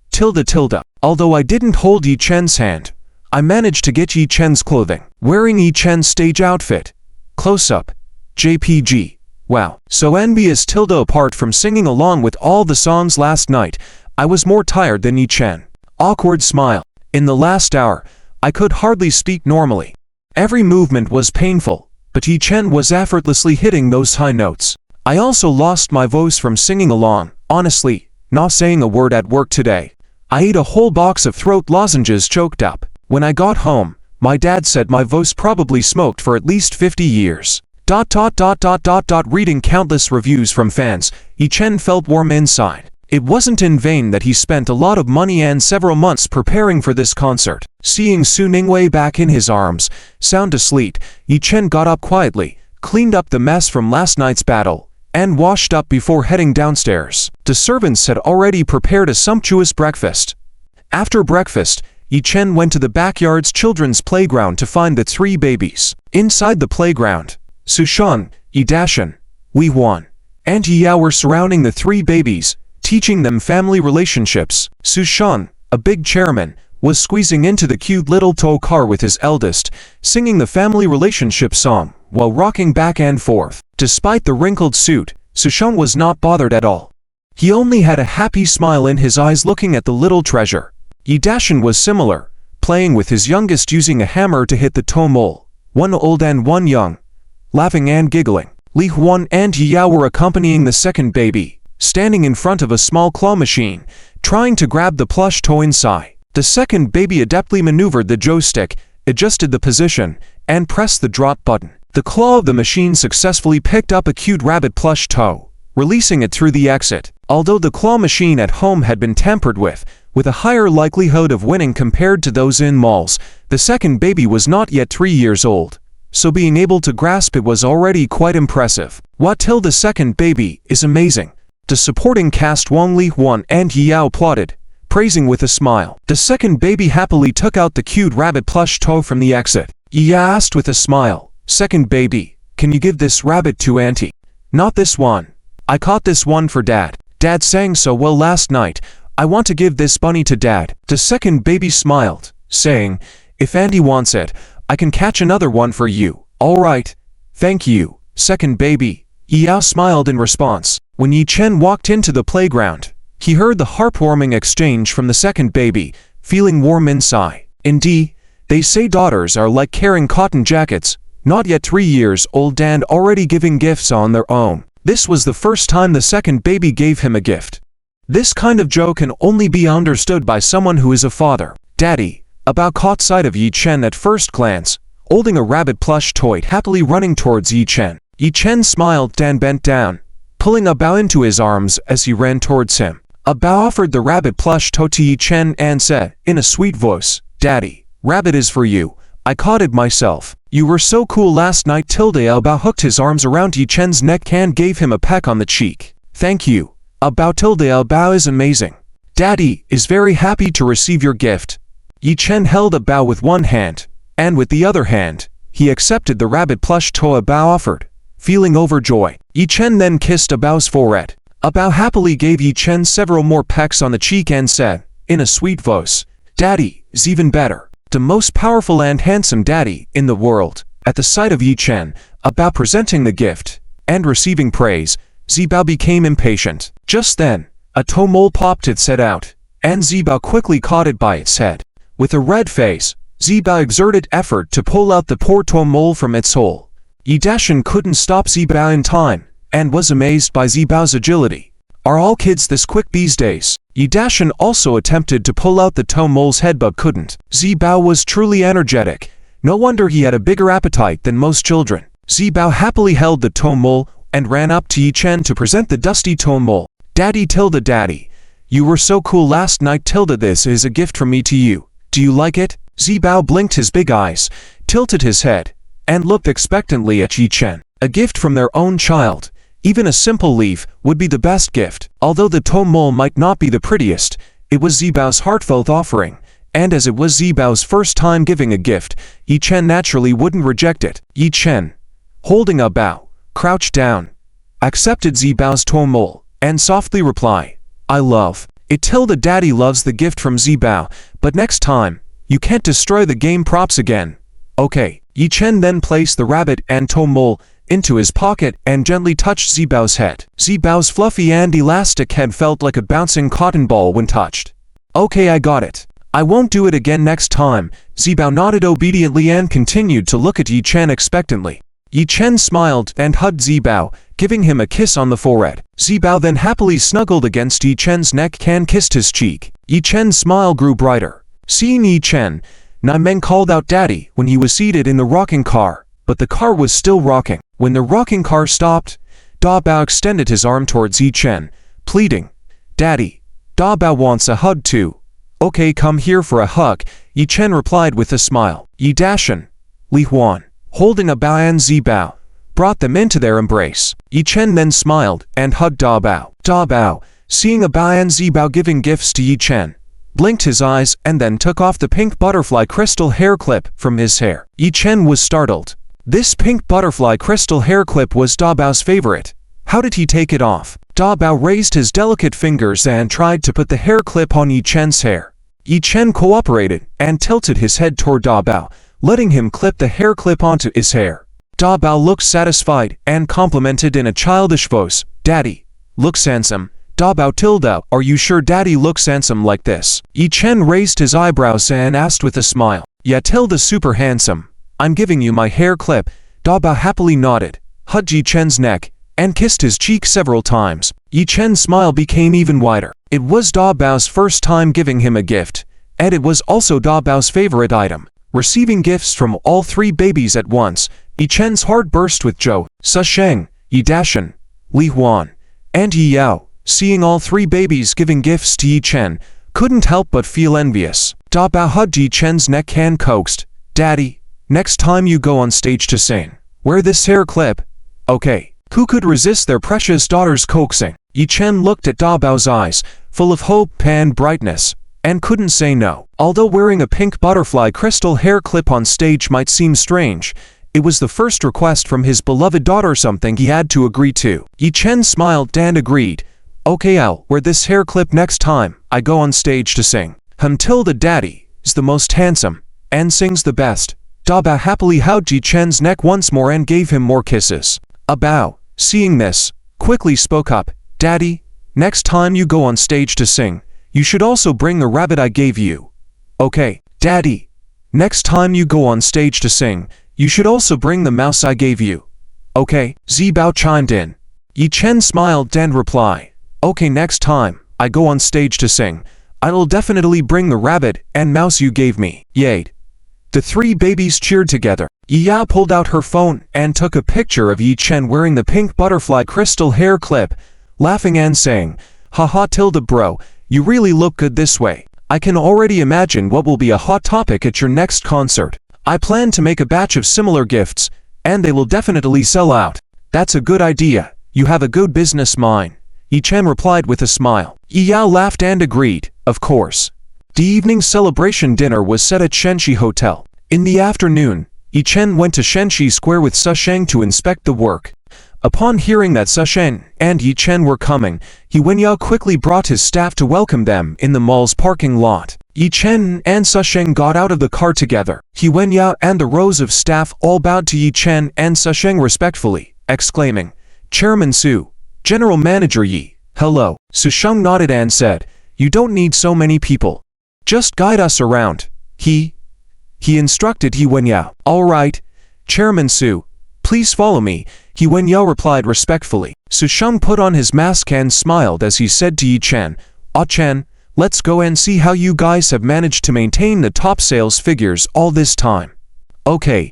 [SPEAKER 1] Although I didn't hold Yi Chen's hand, I managed to get Yi Chen's clothing. Wearing Yi Chen's stage outfit, Close-up. JPG. Wow. So envious tilde apart from singing along with all the songs last night, I was more tired than Yi-Chen. Awkward smile. In the last hour, I could hardly speak normally. Every movement was painful, but Yi-Chen was effortlessly hitting those high notes. I also lost my voice from singing along, honestly, not saying a word at work today. I ate a whole box of throat lozenges choked up. When I got home, my dad said my voice probably smoked for at least 50 years. Reading countless reviews from fans, Yi-Chen felt warm inside. It wasn't in vain that he spent a lot of money and several months preparing for this concert. Seeing Su Ningwei back in his arms, sound asleep, Yi-Chen got up quietly, cleaned up the mess from last night's battle, and washed up before heading downstairs. The servants had already prepared a sumptuous breakfast. After breakfast, Yi-Chen went to the backyard's children's playground to find the 3 babies. Inside the playground, Sushan, Yi-Dashan, Wei-Wan, and Yi-Yao were surrounding the 3 babies, teaching them family relationships. Sushan, a big chairman, was squeezing into the cute little tow car with his eldest, singing the family relationship song, while rocking back and forth. Despite the wrinkled suit, Sushan was not bothered at all. He only had a happy smile in his eyes looking at the little treasure. Yi-Dashan was similar, playing with his youngest using a hammer to hit the tow mole, one old and one young, laughing and giggling. Li Huan and Yi-Yao were accompanying the second baby, standing in front of a small claw machine, trying to grab the plush toy inside. The second baby adeptly maneuvered the joystick, adjusted the position, and pressed the drop button. The claw of the machine successfully picked up a cute rabbit plush toy, releasing it through the exit. Although the claw machine at home had been tampered with a higher likelihood of winning compared to those in malls, the second baby was not yet 3 years old, so being able to grasp it was already quite impressive. What till the second baby is amazing. The supporting cast Wang Li-Huan and Yi-Yao applauded, praising with a smile. The second baby happily took out the cute rabbit plush toy from the exit. Yi-Yao asked with a smile, "Second baby, can you give this rabbit to Auntie?" "Not this one. I caught this one for Dad. Dad sang so well last night. I want to give this bunny to Dad." The second baby smiled, saying, "If Auntie wants it, I can catch another one for you." "All right. Thank you, second baby." Yi-Yao smiled in response. When Yi-Chen walked into the playground, he heard the heartwarming exchange from the second baby, feeling warm inside. Indeed, they say daughters are like carrying cotton jackets, not yet 3 years old and already giving gifts on their own. This was the first time the second baby gave him a gift. This kind of joke can only be understood by someone who is a father. Daddy, Bao caught sight of Yi-Chen at first glance, holding a rabbit plush toy happily running towards Yi-Chen. Yi-Chen smiled and bent down, pulling Bao into his arms as he ran towards him. Bao offered the rabbit plush toy to Yi-Chen and said, in a sweet voice, "Daddy, rabbit is for you. I caught it myself. You were so cool last night." Bao hooked his arms around Yi-Chen's neck and gave him a peck on the cheek. "Thank you, Bao is amazing. Daddy is very happy to receive your gift." Yi-Chen held Bao with one hand, and with the other hand, he accepted the rabbit plush toy Bao offered, feeling overjoyed. Yi-Chen then kissed Bao's forehead. Bao happily gave Yi-Chen several more pecks on the cheek and said, in a sweet voice, "Daddy is even better. The most powerful and handsome daddy in the world." At the sight of Yi-Chen, Bao presenting the gift, and receiving praise, Bao became impatient. Just then, a tow mole popped its head out, and Bao quickly caught it by its head. With a red face, Bao exerted effort to pull out the poor tow mole from its hole. Yi-Dashan couldn't stop Bao in time, and was amazed by Bao's agility. Are all kids this quick these days? Yi-Dashan also attempted to pull out the tow mole's head but couldn't. Bao was truly energetic. No wonder he had a bigger appetite than most children. Bao happily held the tow mole and ran up to Yi-Chen to present the dusty tow mole. "Daddy, Daddy, you were so cool last night. This is a gift from me to you. Do you like it?" Bao blinked his big eyes, tilted his head, and looked expectantly at Yi-Chen. A gift from their own child, even a simple leaf, would be the best gift. Although the tow mole might not be the prettiest, it was Bao's heartfelt offering, and as it was Bao's first time giving a gift, Yi-Chen naturally wouldn't reject it. Yi-Chen, holding Bao, crouched down, accepted Bao's tow mole, and softly replied, "I love it." The daddy loves the gift from Bao, but next time, you can't destroy the game props again. Okay. Yi Chen then placed the rabbit and mole into his pocket and gently touched Zibao's head. Zibao's fluffy and elastic head felt like a bouncing cotton ball when touched. Okay, I got it. I won't do it again next time. Zibao nodded obediently and continued to look at Yi Chen expectantly. Yi Chen smiled and hugged Zibao, giving him a kiss on the forehead. Zibao then happily snuggled against Yi Chen's neck and kissed his cheek. Yi Chen's smile grew brighter. Seeing Yi Chen, Naimeng called out Daddy when he was seated in the rocking car, but the car was still rocking. When the rocking car stopped, Da Bao extended his arm towards Yi Chen, pleading, Daddy, Da Bao wants a hug too. Okay, come here for a hug, Yi Chen replied with a smile. Yi Dashan, Li Huan, holding a Bao and Zibao, brought them into their embrace. Yi Chen then smiled and hugged Da Bao. Da Bao, seeing a Bao and Zibao giving gifts to Yi Chen, blinked his eyes and then took off the pink butterfly crystal hair clip from his hair. Yi Chen was startled. This pink butterfly crystal hair clip was Da Bao's favorite. How did he take it off? Da Bao raised his delicate fingers and tried to put the hair clip on Yi Chen's hair. Yi Chen cooperated and tilted his head toward Da Bao, letting him clip the hair clip onto his hair. Da Bao looked satisfied and complimented in a childish voice, Daddy, looks handsome. Da Bao tilde, are you sure Daddy looks handsome like this? Yi Chen raised his eyebrows and asked with a smile. Yeah, tilde super handsome. I'm giving you my hair clip. Da Bao happily nodded, hugged Yi Chen's neck, and kissed his cheek several times. Yi Chen's smile became even wider. It was Da Bao's first time giving him a gift, and it was also Da Bao's favorite item. Receiving gifts from all three babies at once, Yi Chen's heart burst with joy. Su Sheng, Yi Dashan, Li Huan, and Yi Yao, seeing all three babies giving gifts to Yi Chen, couldn't help but feel envious. Da Bao hugged Yi Chen's neck and coaxed, Daddy, next time you go on stage to sing, wear this hair clip. Okay. Who could resist their precious daughter's coaxing? Yi Chen looked at Da Bao's eyes, full of hope and brightness, and couldn't say no. Although wearing a pink butterfly crystal hair clip on stage might seem strange, it was the first request from his beloved daughter, something he had to agree to. Yi Chen smiled and agreed. Okay, I'll wear this hair clip next time I go on stage to sing. Until the Daddy is the most handsome and sings the best. Da Bao happily hugged Yi Chen's neck once more and gave him more kisses. Bao, seeing this, quickly spoke up, Daddy, next time you go on stage to sing, you should also bring the rabbit I gave you. Okay, Daddy, next time you go on stage to sing, you should also bring the mouse I gave you. Okay, Zibao chimed in. Yi Chen smiled and replied, okay, next time I go on stage to sing, I'll definitely bring the rabbit and mouse you gave me. Yay. The three babies cheered together. Yi Yao pulled out her phone and took a picture of Yi Chen wearing the pink butterfly crystal hair clip, laughing and saying, haha tilde bro, you really look good this way. I can already imagine what will be a hot topic at your next concert. I plan to make a batch of similar gifts, and they will definitely sell out. That's a good idea. You have a good business mind. Yi Chen replied with a smile. Yi Yao laughed and agreed, of course. The evening celebration dinner was set at Shenxi Hotel. In the afternoon, Yi Chen went to Shenxi Square with Su Sheng to inspect the work. Upon hearing that Su Sheng and Yi Chen were coming, He Wenyao quickly brought his staff to welcome them in the mall's parking lot. Yi Chen and Su Sheng got out of the car together. He Wenyao and the rows of staff all bowed to Yi Chen and Su Sheng respectfully, exclaiming, Chairman Su, General Manager Yi, hello. Su Sheng nodded and said, you don't need so many people. Just guide us around. He instructed He Wenyao. All right, Chairman Su, please follow me, He Wenyao replied respectfully. Su Sheng put on his mask and smiled as he said to Yi Chen, Ah Chen, let's go and see how you guys have managed to maintain the top sales figures all this time. Okay,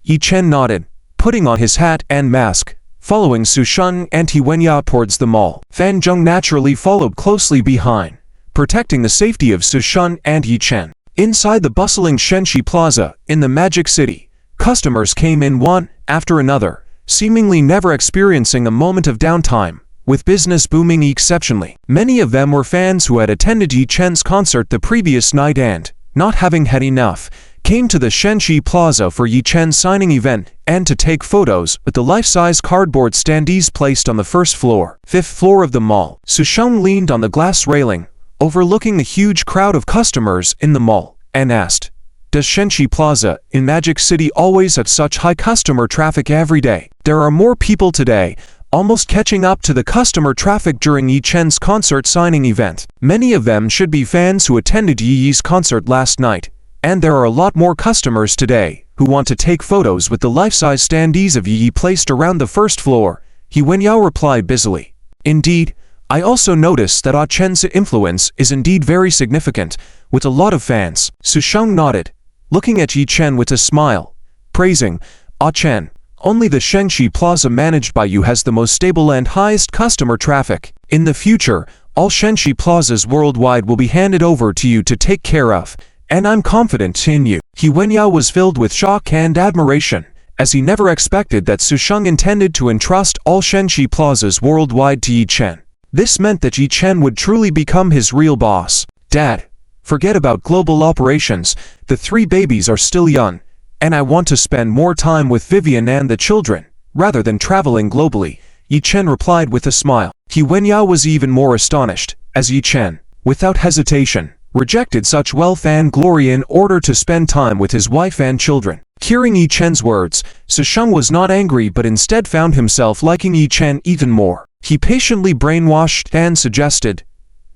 [SPEAKER 1] Yi Chen nodded, putting on his hat and mask, following Su Sheng and He Wenyao towards the mall. Fan Zheng naturally followed closely behind, protecting the safety of Su Sheng and Yi Chen. Inside the bustling Shenxi Plaza, in the Magic City, customers came in one after another, seemingly never experiencing a moment of downtime, with business booming exceptionally. Many of them were fans who had attended Yi Chen's concert the previous night and, not having had enough, came to the Shenxi Plaza for Yi Chen's signing event and to take photos with the life-size cardboard standees placed on the first floor, 5th floor of the mall. Su Sheng leaned on the glass railing, overlooking the huge crowd of customers in the mall, and asked, does Shenxi Plaza in Magic City always have such high customer traffic every day? There are more people today, almost catching up to the customer traffic during Yi Chen's concert signing event. Many of them should be fans who attended Yi's concert last night, and there are a lot more customers today who want to take photos with the life-size standees of Yi placed around the first floor, He Wenyao replied busily. Indeed, I also noticed that Ah Chen's influence is indeed very significant, with a lot of fans. Su Sheng nodded, looking at Yi Chen with a smile, praising, Ah Chen, only the Shenxi Plaza managed by you has the most stable and highest customer traffic. In the future, all Shenxi Plazas worldwide will be handed over to you to take care of, and I'm confident in you. He Wenyao was filled with shock and admiration, as he never expected that Su Sheng intended to entrust all Shenxi Plazas worldwide to Yi Chen. This meant that Yi Chen would truly become his real boss. Dad, forget about global operations, the 3 babies are still young, and I want to spend more time with Vivian and the children, rather than traveling globally, Yi Chen replied with a smile. He Wenyao was even more astonished, as Yi Chen, without hesitation, rejected such wealth and glory in order to spend time with his wife and children. Hearing Yi Chen's words, Su Sheng was not angry but instead found himself liking Yi Chen even more. He patiently brainwashed and suggested,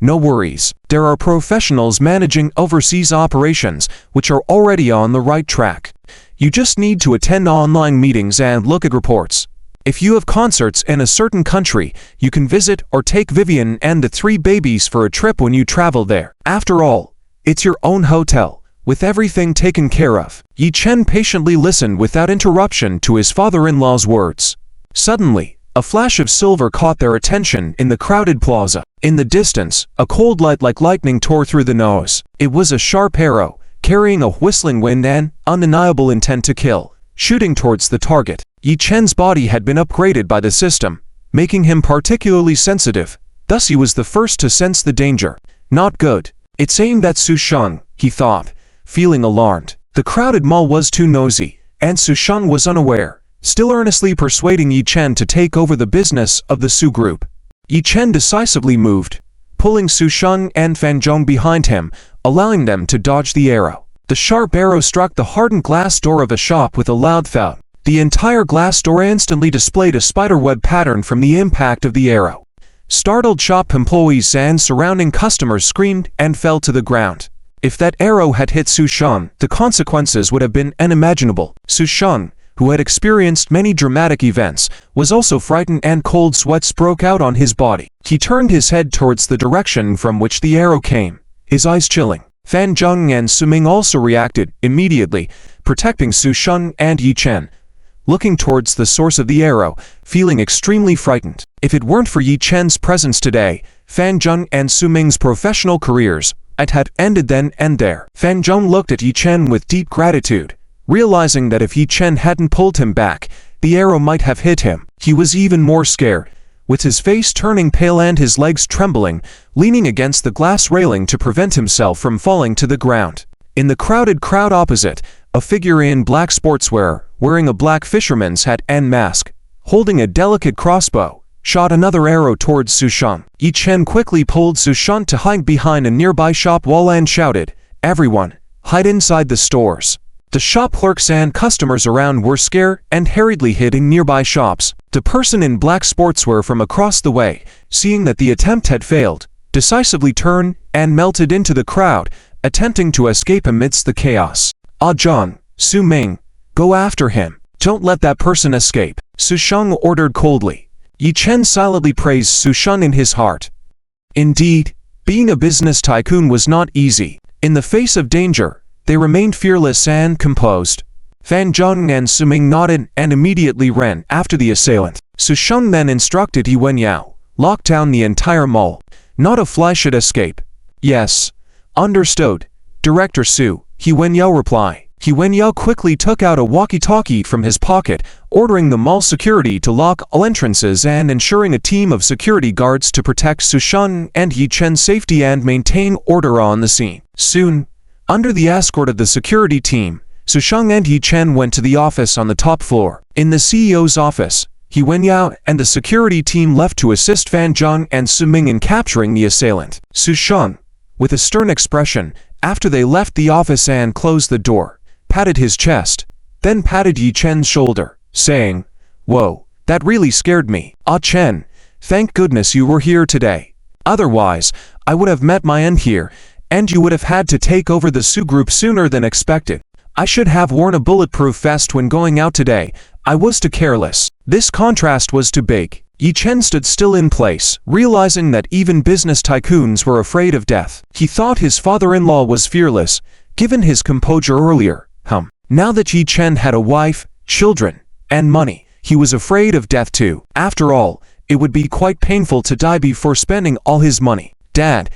[SPEAKER 1] no worries, there are professionals managing overseas operations which are already on the right track. You just need to attend online meetings and look at reports. If you have concerts in a certain country, you can visit or take Vivian and the 3 babies for a trip when you travel there. After all, it's your own hotel, with everything taken care of. Yi Chen patiently listened without interruption to his father-in-law's words. Suddenly, a flash of silver caught their attention in the crowded plaza. In the distance, a cold light like lightning tore through the nose. It was a sharp arrow, carrying a whistling wind and undeniable intent to kill, shooting towards the target. Yi Chen's body had been upgraded by the system, making him particularly sensitive. Thus he was the first to sense the danger. Not good. It's aimed at Su Sheng, he thought, feeling alarmed. The crowded mall was too noisy, and Su Sheng was unaware, still earnestly persuading Yi Chen to take over the business of the Su Group. Yi Chen decisively moved, pulling Su Sheng and Fan Zhong behind him, allowing them to dodge the arrow. The sharp arrow struck the hardened glass door of a shop with a loud thud. The entire glass door instantly displayed a spiderweb pattern from the impact of the arrow. Startled shop employees and surrounding customers screamed and fell to the ground. If that arrow had hit Su Sheng, the consequences would have been unimaginable. Su Sheng, who had experienced many dramatic events, was also frightened and cold sweats broke out on his body. He turned his head towards the direction from which the arrow came, his eyes chilling. Fan Zheng and Su Ming also reacted immediately, protecting Su Sheng and Yi Chen, looking towards the source of the arrow, feeling extremely frightened. If it weren't for Yi Chen's presence today, Fan Zheng and Su Ming's professional careers had ended then and there. Fan Zheng looked at Yi Chen with deep gratitude, realizing that if Yi Chen hadn't pulled him back, the arrow might have hit him. He was even more scared, with his face turning pale and his legs trembling, leaning against the glass railing to prevent himself from falling to the ground. In the crowded crowd opposite, a figure in black sportswear, wearing a black fisherman's hat and mask, holding a delicate crossbow, shot another arrow towards Su Sheng. Yi Chen quickly pulled Su Sheng to hide behind a nearby shop wall and shouted, "Everyone, hide inside the stores." The shop clerks and customers around were scared and hurriedly hid in nearby shops. The person in black sportswear from across the way, seeing that the attempt had failed, decisively turned and melted into the crowd, attempting to escape amidst the chaos. "Ah Zheng, Su Ming, go after him. Don't let that person escape," Su Sheng ordered coldly. Yi Chen silently praised Su Sheng in his heart. Indeed, being a business tycoon was not easy. In the face of danger, they remained fearless and composed. Fan Zheng and Su Ming nodded and immediately ran after the assailant. Su Sheng then instructed He Wenyao, lock down the entire mall. Not a fly should escape. Yes. Understood, Director Su, He Wenyao replied. He Wenyao quickly took out a walkie-talkie from his pocket, ordering the mall security to lock all entrances and ensuring a team of security guards to protect Su Sheng and Yi Chen's safety and maintain order on the scene. Soon, under the escort of the security team, Su Sheng and Yi Chen went to the office on the top floor. In the CEO's office, He Wenyao and the security team left to assist Fan Zheng and Su Ming in capturing the assailant. Su Sheng, with a stern expression, After they left the office and closed the door, patted his chest, then patted Yi Chen's shoulder, saying, "Whoa, that really scared me. Ah Chen, thank goodness you were here today. Otherwise, I would have met my end here, and you would have had to take over the Su group sooner than expected. I should have worn a bulletproof vest when going out today. I was too careless." This contrast was too big. Yi Chen stood still in place, realizing that even business tycoons were afraid of death. He thought his father-in-law was fearless, given his composure earlier. Now that Yi Chen had a wife, children, and money, he was afraid of death too. After all, it would be quite painful to die before spending all his money. "Dad,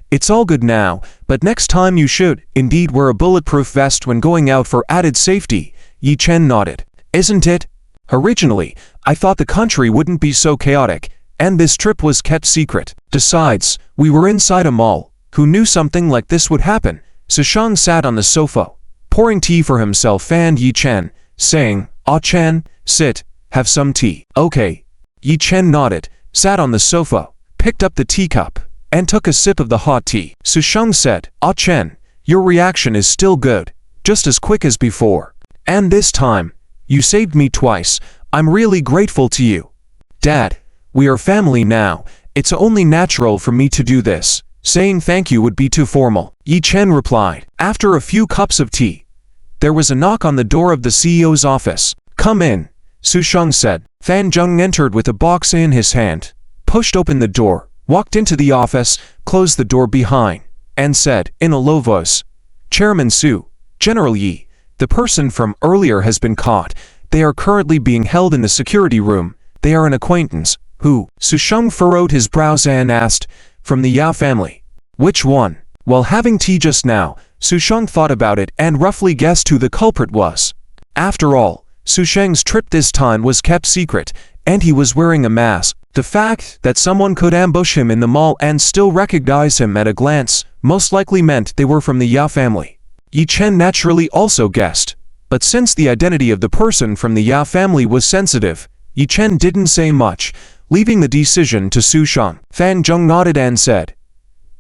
[SPEAKER 1] it's all good now, but next time you should indeed wear a bulletproof vest when going out for added safety." Yi Chen nodded. "Isn't it? Originally, I thought the country wouldn't be so chaotic, and this trip was kept secret. Besides, we were inside a mall. Who knew something like this would happen?" Sushang sat on the sofa, pouring tea for himself and Yi Chen, saying, "Ah Chen, sit, have some tea." "Okay." Yi Chen nodded, sat on the sofa, picked up the teacup, and took a sip of the hot tea. Sushang said, "Ah Chen, your reaction is still good, just as quick as before. And this time, you saved me twice. I'm really grateful to you." "Dad, we are family now. It's only natural for me to do this. Saying thank you would be too formal," Yi Chen replied. After a few cups of tea, there was a knock on the door of the CEO's office. "Come in," Sushang said. Fan Zheng entered with a box in his hand, pushed open the door, walked into the office, closed the door behind, and said, in a low voice, "Chairman Su, General Yi, the person from earlier has been caught. They are currently being held in the security room. They are an acquaintance." "Who?" Sushang furrowed his brows and asked. "From the Yao family." "Which one?" While having tea just now, Sushang thought about it and roughly guessed who the culprit was. After all, Sushang's trip this time was kept secret, and he was wearing a mask. The fact that someone could ambush him in the mall and still recognize him at a glance most likely meant they were from the Yao family. Yi Chen naturally also guessed, but since the identity of the person from the Yao family was sensitive, Yi Chen didn't say much, leaving the decision to Sushang. Fan Zheng nodded and said,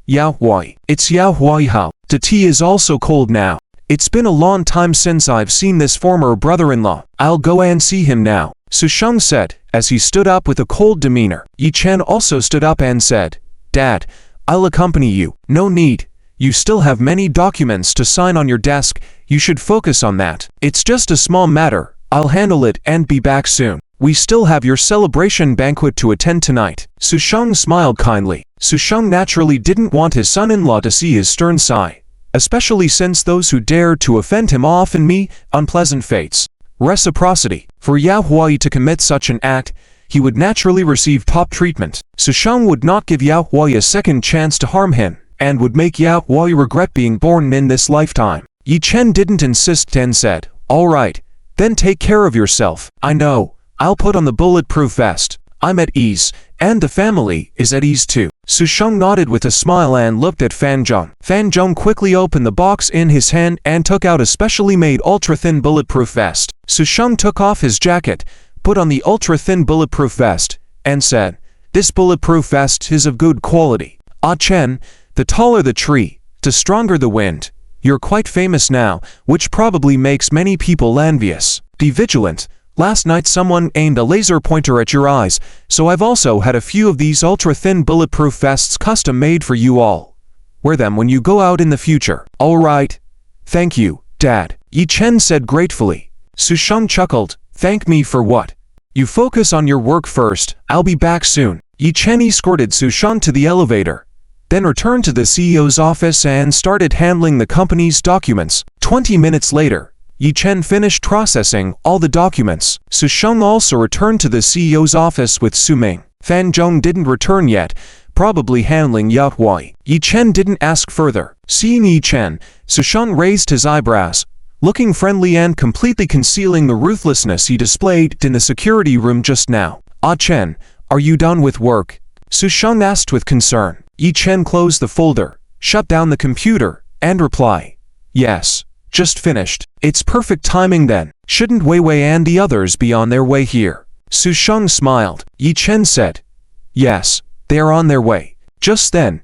[SPEAKER 1] "Yao Huai. It's Yao Huai Hao. The tea is also cold now. It's been a long time since I've seen this former brother-in-law. I'll go and see him now," Sushang said, as he stood up with a cold demeanor. Yi Chen also stood up and said, "Dad, I'll accompany you." "No need. You still have many documents to sign on your desk. You should focus on that. It's just a small matter. I'll handle it and be back soon. We still have your celebration banquet to attend tonight." Sushang smiled kindly. Sushang naturally didn't want his son-in-law to see his stern side, especially since those who dared to offend him often meet unpleasant fates. Reciprocity. For Yao Huai to commit such an act, he would naturally receive top treatment. Sushang would not give Yao Huai a second chance to harm him, and would make Yao Huai regret being born in this lifetime. Yi Chen didn't insist and said, "All right, then take care of yourself." "I know. I'll put on the bulletproof vest. I'm at ease, and the family is at ease too." Sushang nodded with a smile and looked at Fan Zheng. Fan Zheng quickly opened the box in his hand and took out a specially made ultra-thin bulletproof vest. Sushang took off his jacket, put on the ultra-thin bulletproof vest, and said, "This bulletproof vest is of good quality. Ah Chen, the taller the tree, the stronger the wind. You're quite famous now, which probably makes many people envious. Be vigilant. Last night someone aimed a laser pointer at your eyes, so I've also had a few of these ultra-thin bulletproof vests custom-made for you all. Wear them when you go out in the future." "All right. Thank you, Dad," Yi Chen said gratefully. Sushang chuckled. "Thank me for what? You focus on your work first. I'll be back soon." Yi Chen escorted Sushang to the elevator, then returned to the CEO's office and started handling the company's documents. 20 minutes later, Yi Chen finished processing all the documents. Sushang also returned to the CEO's office with Su Ming. Fan Zheng didn't return yet, probably handling Yao Huai. Yi Chen didn't ask further. Seeing Yi Chen, Sushang raised his eyebrows, looking friendly and completely concealing the ruthlessness he displayed in the security room just now. "Ah Chen, are you done with work?" Sushang asked with concern. Yi Chen closed the folder, shut down the computer, and replied, "Yes. Just finished." "It's perfect timing then. Shouldn't Wei Wei and the others be on their way here?" Sushang smiled. Yi Chen said, "Yes, they are on their way." Just then,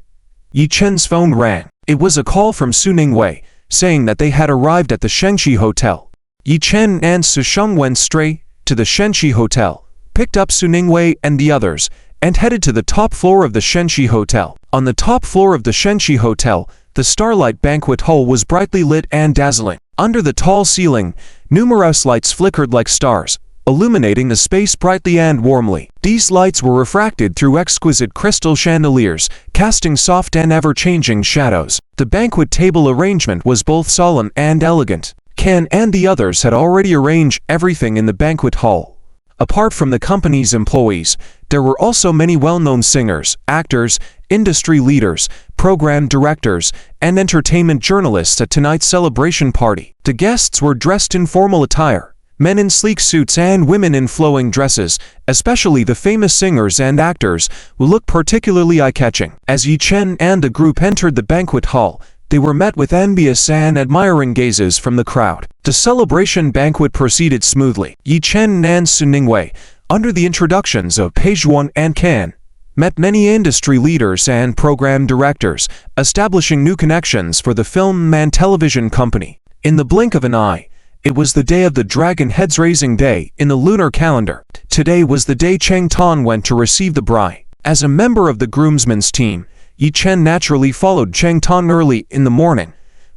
[SPEAKER 1] Yi Chen's phone rang. It was a call from Su Ningwei, saying that they had arrived at the Shengxi Hotel. Yi Chen and Su Sheng went straight to the Shengxi Hotel, picked up Su Ningwei and the others, and headed to the top floor of the Shengxi Hotel. On the top floor of the Shengxi Hotel, the Starlight Banquet Hall was brightly lit and dazzling. Under the tall ceiling, numerous lights flickered like stars, illuminating the space brightly and warmly. These lights were refracted through exquisite crystal chandeliers, casting soft and ever-changing shadows. The banquet table arrangement was both solemn and elegant. Kan and the others had already arranged everything in the banquet hall. Apart from the company's employees, there were also many well-known singers, actors, industry leaders, program directors, and entertainment journalists at tonight's celebration party. The guests were dressed in formal attire, men in sleek suits and women in flowing dresses, especially the famous singers and actors, who looked particularly eye-catching. As Yi Chen and the group entered the banquet hall, they were met with envious and admiring gazes from the crowd. The celebration banquet proceeded smoothly. Yi Chen and Su Ningwei, under the introductions of Pei Zhuan and Kan, met many industry leaders and program directors, establishing new connections for the film and television company. In the blink of an eye, it was the day of the Dragon Head's Raising Day in the lunar calendar. Today was the day Cheng Tan went to receive the bride. As a member of the groomsmen's team, Yi Chen naturally followed Cheng Tan early in the morning,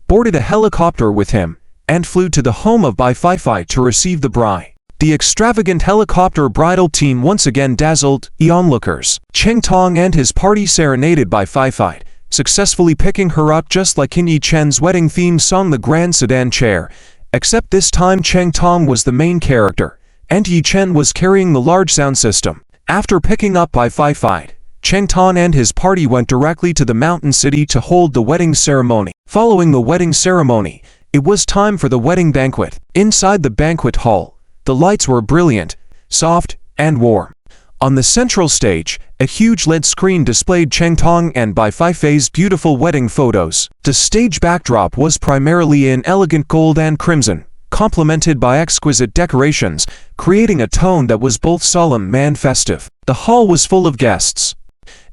[SPEAKER 1] boarded a helicopter with him, and flew to the home of Bai Fai to receive the bride. The extravagant helicopter bridal team once again dazzled the onlookers. Cheng Tong and his party serenaded Bai Fai, successfully picking her up just like in Yi Chen's wedding theme song The Grand Sedan Chair, except this time Cheng Tong was the main character, and Yi Chen was carrying the large sound system. After picking up Bai Fai, Cheng Tan and his party went directly to the mountain city to hold the wedding ceremony. Following the wedding ceremony, it was time for the wedding banquet. Inside the banquet hall, the lights were brilliant, soft, and warm. On the central stage, a huge LED screen displayed Cheng Tong and Bai Fai's beautiful wedding photos. The stage backdrop was primarily in elegant gold and crimson, complemented by exquisite decorations, creating a tone that was both solemn and festive. The hall was full of guests.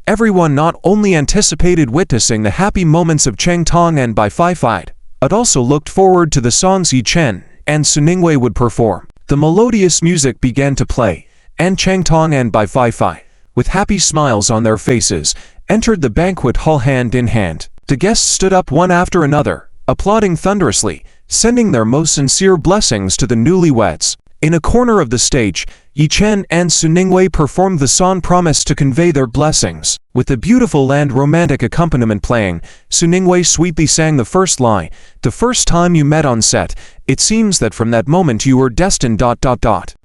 [SPEAKER 1] Everyone not only anticipated witnessing the happy moments of Cheng Tong and Bai Fai, but also looked forward to the songs Yi Chen and Su Ningwei would perform. The melodious music began to play, and Cheng Tong and Bai Fai, with happy smiles on their faces, entered the banquet hall hand in hand. The guests stood up one after another, applauding thunderously, sending their most sincere blessings to the newlyweds. In a corner of the stage, Yi Chen and Su Ningwei performed the song promised to convey their blessings. With the beautiful and romantic accompaniment playing, Su Ningwei sweetly sang the first line, "The first time you met on set, it seems that from that moment you were destined...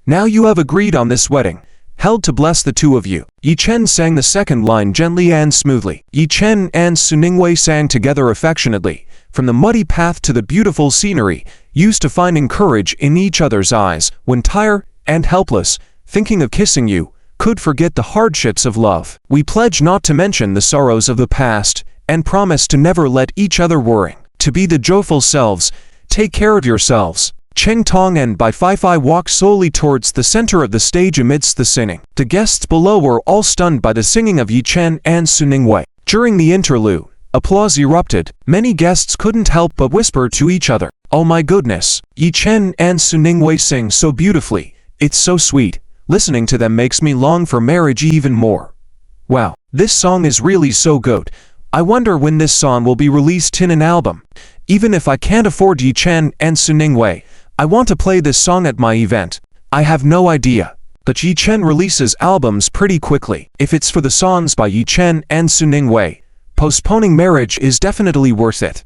[SPEAKER 1] Now you have agreed on this wedding, held to bless the two of you." Yi Chen sang the second line gently and smoothly. Yi Chen and Su Ningwei sang together affectionately, from the muddy path to the beautiful scenery, used to finding courage in each other's eyes, when tired and helpless, thinking of kissing you, could forget the hardships of love. We pledge not to mention the sorrows of the past, and promise to never let each other worry. To be the joyful selves, take care of yourselves. Cheng Tong and Bai Fai walked slowly towards the center of the stage amidst the singing. The guests below were all stunned by the singing of Yi Chen and Su Ningwei. During the interlude, applause erupted. Many guests couldn't help but whisper to each other, "Oh my goodness, Yi Chen and Su Ningwei sing so beautifully. It's so sweet. Listening to them makes me long for marriage even more. Wow, this song is really so good. I wonder when this song will be released in an album. Even if I can't afford Yi Chen and Su Ningwei, I want to play this song at my event. I have no idea, but Yi Chen releases albums pretty quickly. If it's for the songs by Yi Chen and Su Ningwei, postponing marriage is definitely worth it."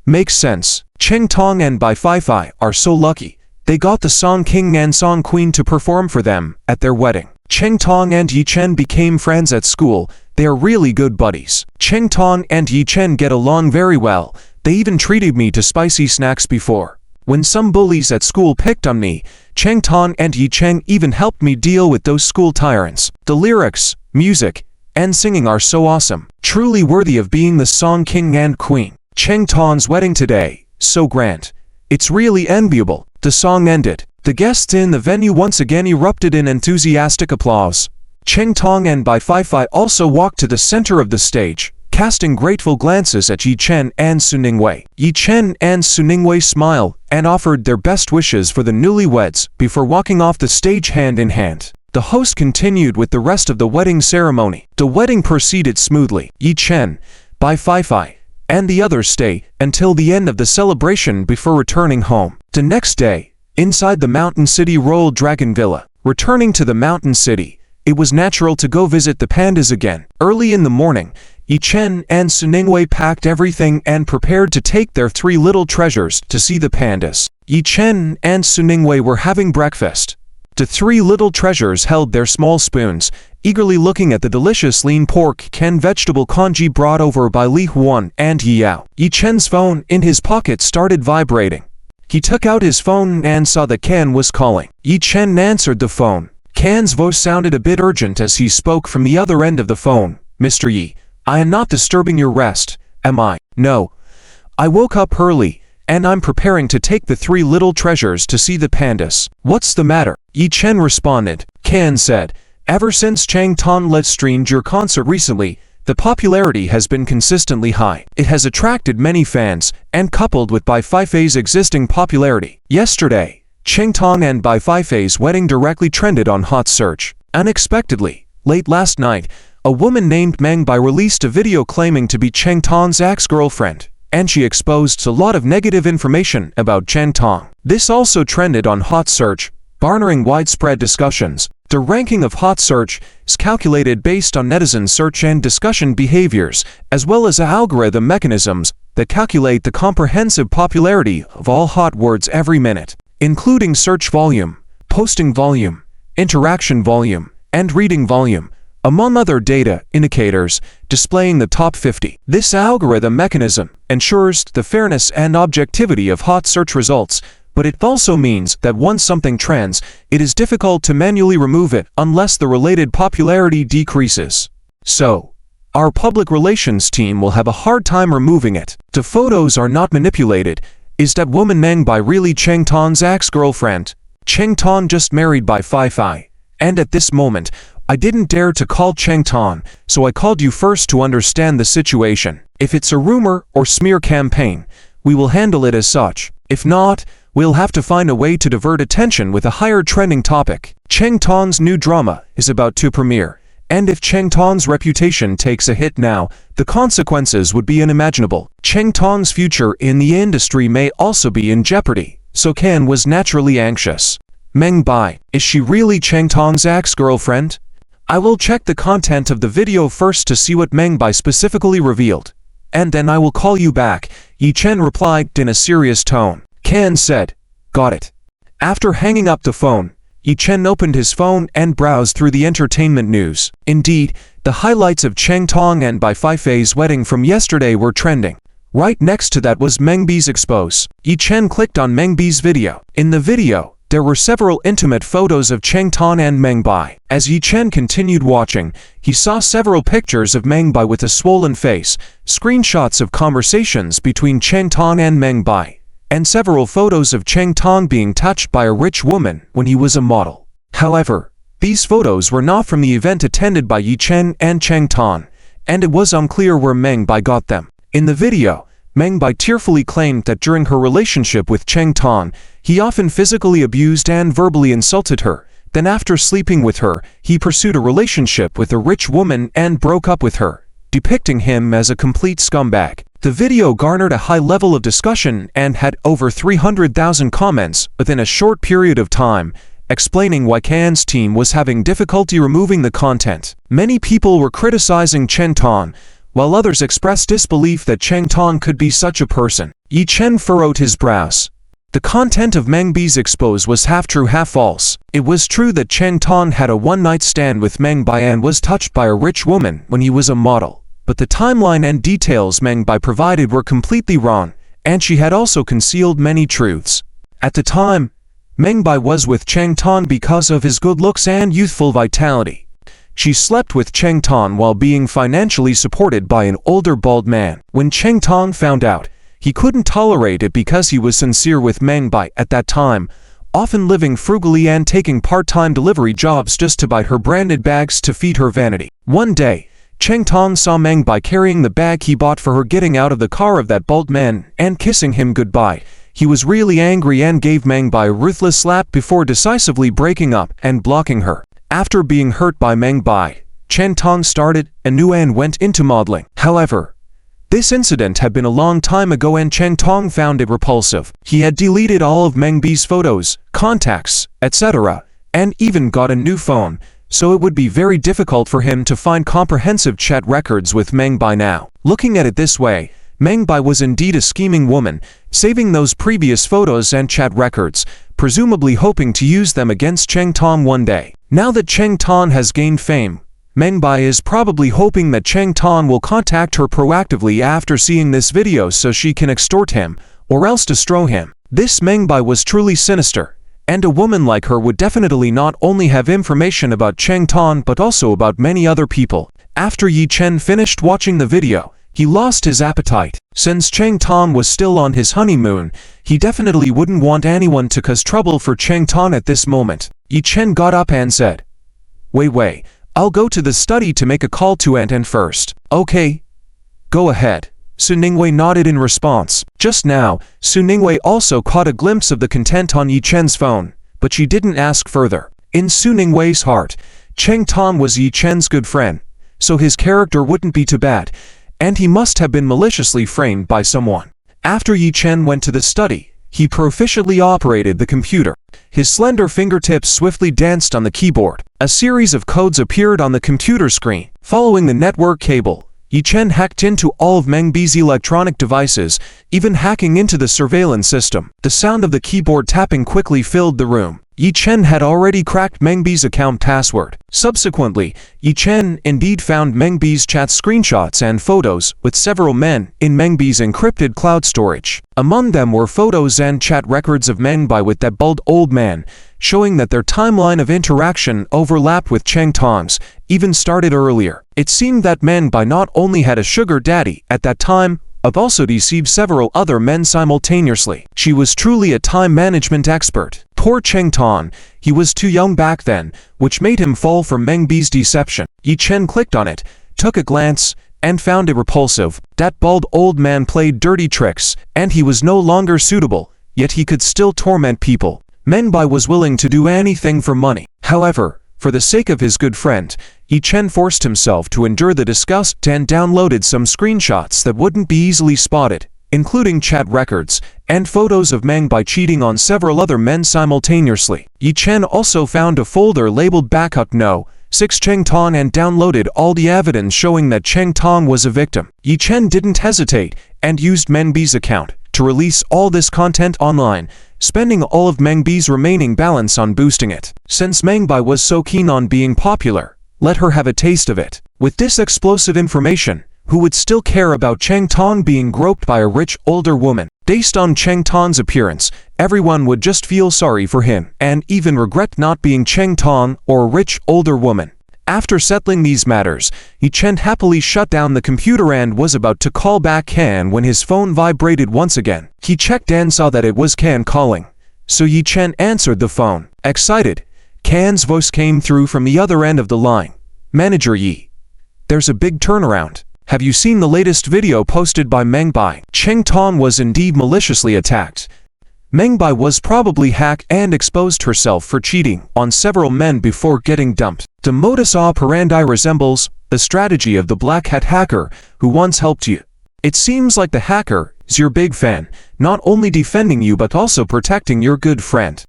[SPEAKER 1] Makes sense. Cheng Tong and Bai Fai are so lucky. They got the Song King and Song Queen to perform for them at their wedding. Cheng Tong and Yi Chen became friends at school. They are really good buddies. Cheng Tong and Yi Chen get along very well. They even treated me to spicy snacks before. When some bullies at school picked on me, Cheng Tong and Yi Chen even helped me deal with those school tyrants. The lyrics, music, and singing are so awesome. Truly worthy of being the Song King and Queen. Cheng Tong's wedding today, so grand. It's really enviable. The song ended. The guests in the venue once again erupted in enthusiastic applause. Cheng Tong and Bai Fai also walked to the center of the stage, casting grateful glances at Yi Chen and Su Ningwei. Yi Chen and Su Ningwei smiled and offered their best wishes for the newlyweds before walking off the stage hand in hand. The host continued with the rest of the wedding ceremony. The wedding proceeded smoothly. Yi Chen, Bai Fei, and the others stay until the end of the celebration before returning home. The next day, inside the Mountain City Royal Dragon Villa. Returning to the Mountain City, it was natural to go visit the pandas again. Early in the morning, Yi Chen and Su Ningwei packed everything and prepared to take their 3 little treasures to see the pandas. Yi Chen and Su Ningwei were having breakfast. The 3 little treasures held their small spoons, eagerly looking at the delicious lean pork canned vegetable congee brought over by Li Huan and Yi Yao. Yi Chen's phone in his pocket started vibrating. He took out his phone and saw that Can was calling. Yi Chen answered the phone. Can's voice sounded a bit urgent as he spoke from the other end of the phone. "Mr. Yi, I am not disturbing your rest, am I?" "No. I woke up early, and I'm preparing to take the 3 little treasures to see the pandas." "What's the matter?" Yi Chen responded. Can said, "Ever since Chang Tan live streamed your concert recently, the popularity has been consistently high. It has attracted many fans, and coupled with Bai Feifei's existing popularity. Yesterday, Chang Tan and Bai Feifei's wedding directly trended on Hot Search. Unexpectedly, late last night, a woman named Meng Bai released a video claiming to be Chang Tan's ex-girlfriend, and she exposed a lot of negative information about Chang Tan. This also trended on Hot Search, garnering widespread discussions. The ranking of Hot Search is calculated based on netizen search and discussion behaviors, as well as algorithm mechanisms that calculate the comprehensive popularity of all hot words every minute, including search volume, posting volume, interaction volume, and reading volume, among other data indicators displaying the top 50. This algorithm mechanism ensures the fairness and objectivity of hot search results, but it also means that once something trends, it is difficult to manually remove it unless the related popularity decreases. So, our public relations team will have a hard time removing it. The photos are not manipulated. Is that woman Meng Bai really Chang Tan's ex-girlfriend? Chang Tan just married Bai Fei, and at this moment, I didn't dare to call Chang Tan, so I called you first to understand the situation. If it's a rumor or smear campaign, we will handle it as such. If not, we'll have to find a way to divert attention with a higher trending topic. Chang Tan's new drama is about to premiere, and if Chang Tan's reputation takes a hit now, the consequences would be unimaginable. Chang Tan's future in the industry may also be in jeopardy, so Can was naturally anxious. Meng Bai, is she really Chang Tan's ex-girlfriend? I will check the content of the video first to see what Meng Bai specifically revealed, and then I will call you back, Yi Chen replied in a serious tone. Can said, "Got it." After hanging up the phone, Yi Chen opened his phone and browsed through the entertainment news. Indeed, the highlights of Chang Tong and Bai Feifei's wedding from yesterday were trending. Right next to that was Meng Bai's expose. Yi Chen clicked on Meng Bai's video. In the video, there were several intimate photos of Chang Tan and Meng Bai. As Yi Chen continued watching, he saw several pictures of Meng Bai with a swollen face, screenshots of conversations between Chang Tan and Meng Bai, and several photos of Chang Tan being touched by a rich woman when he was a model. However, these photos were not from the event attended by Yi Chen and Chang Tan, and it was unclear where Meng Bai got them. In the video, Meng Bai tearfully claimed that during her relationship with Chang Tan, he often physically abused and verbally insulted her. Then after sleeping with her, he pursued a relationship with a rich woman and broke up with her, depicting him as a complete scumbag. The video garnered a high level of discussion and had over 300,000 comments within a short period of time, explaining why Can's team was having difficulty removing the content. Many people were criticizing Chang Tan, while others expressed disbelief that Chang Tan could be such a person. Yi Chen furrowed his brows. The content of Meng Bai's expose was half true, half false. It was true that Chang Tan had a one-night stand with Meng Bai and was touched by a rich woman when he was a model. But the timeline and details Meng Bai provided were completely wrong, and she had also concealed many truths. At the time, Meng Bai was with Chang Tan because of his good looks and youthful vitality. She slept with Chang Tan while being financially supported by an older bald man. When Chang Tan found out, he couldn't tolerate it because he was sincere with Meng Bai at that time, often living frugally and taking part-time delivery jobs just to buy her branded bags to feed her vanity. One day, Cheng Tong saw Meng Bai carrying the bag he bought for her getting out of the car of that bald man and kissing him goodbye. He was really angry and gave Meng Bai a ruthless slap before decisively breaking up and blocking her. After being hurt by Meng Bai, Cheng Tong started anew and went into modeling. However, this incident had been a long time ago and Cheng Tong found it repulsive. He had deleted all of Meng Bai's photos, contacts, etc., and even got a new phone, so it would be very difficult for him to find comprehensive chat records with Meng Bai now. Looking at it this way, Meng Bai was indeed a scheming woman, saving those previous photos and chat records, presumably hoping to use them against Cheng Tong one day. Now that Cheng Tong has gained fame, Meng Bai is probably hoping that Cheng Tong will contact her proactively after seeing this video so she can extort him, or else destroy him. This Meng Bai was truly sinister, and a woman like her would definitely not only have information about Cheng Tong but also about many other people. After Yi Chen finished watching the video, he lost his appetite. Since Cheng Tong was still on his honeymoon, he definitely wouldn't want anyone to cause trouble for Cheng Tong at this moment. Yi Chen got up and said, Wait, I'll go to the study to make a call to Anton first. Okay, go ahead. Su Ningwei nodded in response. Just now, Su Ningwei also caught a glimpse of the content on Yi Chen's phone, but she didn't ask further. In Su Ningwei's heart, Cheng Tong was Yi Chen's good friend, so his character wouldn't be too bad, and he must have been maliciously framed by someone. After Yi Chen went to the study, he proficiently operated the computer. His slender fingertips swiftly danced on the keyboard. A series of codes appeared on the computer screen. Following the network cable, Yi Chen hacked into all of Meng Bai's electronic devices, even hacking into the surveillance system. The sound of the keyboard tapping quickly filled the room. Yi Chen had already cracked Meng Bai's account password. Subsequently, Yi Chen indeed found Meng Bai's chat screenshots and photos with several men in Meng Bai's encrypted cloud storage. Among them were photos and chat records of Meng Bai with that bald old man, showing that their timeline of interaction overlapped with Cheng Tong's, even started earlier. It seemed that Meng Bai not only had a sugar daddy at that time, but also deceived several other men simultaneously. She was truly a time management expert. Poor Cheng Tong, he was too young back then, which made him fall for Meng Bai's deception. Yi Chen clicked on it, took a glance, and found it repulsive. That bald old man played dirty tricks, and he was no longer suitable, yet he could still torment people. Meng Bai was willing to do anything for money. However, for the sake of his good friend, Yi Chen forced himself to endure the disgust and downloaded some screenshots that wouldn't be easily spotted, including chat records and photos of Meng Bai cheating on several other men simultaneously. Yi Chen also found a folder labeled Backup No. 6 Cheng Tong and downloaded all the evidence showing that Cheng Tong was a victim. Yi Chen didn't hesitate and used Meng Bai's account to release all this content online, spending all of Meng Bai's remaining balance on boosting it. Since Meng Bai was so keen on being popular, let her have a taste of it. With this explosive information, who would still care about Cheng Tong being groped by a rich older woman? Based on Cheng Tong's appearance, everyone would just feel sorry for him and even regret not being Cheng Tong or a rich older woman. After settling these matters, Yi Chen happily shut down the computer and was about to call back Kan when his phone vibrated once again. He checked and saw that it was Kan calling, so Yi Chen answered the phone. Excited, Kan's voice came through from the other end of the line. Manager Yi, there's a big turnaround. Have you seen the latest video posted by Meng Bai? Cheng Tong was indeed maliciously attacked. Meng Bai was probably hacked and exposed herself for cheating on several men before getting dumped. The modus operandi resembles the strategy of the black hat hacker who once helped you. It seems like the hacker is your big fan, not only defending you but also protecting your good friend.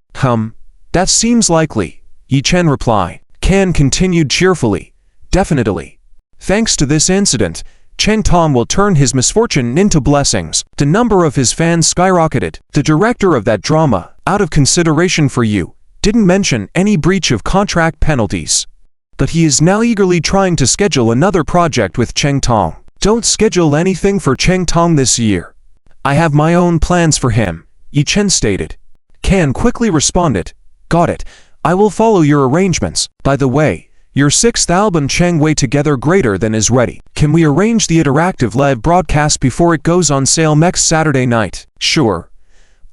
[SPEAKER 1] That seems likely, Yi Chen replied. Kan continued cheerfully. Definitely. Thanks to this incident, Cheng Tong will turn his misfortune into blessings. The number of his fans skyrocketed. The director of that drama, out of consideration for you, didn't mention any breach of contract penalties. But he is now eagerly trying to schedule another project with Cheng Tong. Don't schedule anything for Cheng Tong this year. I have my own plans for him, Yi Chen stated. Kan quickly responded, Got it. I will follow your arrangements. By the way, your 6th album Cheng Wei Together Greater Than is ready. Can we arrange the interactive live broadcast before it goes on sale next Saturday night? Sure.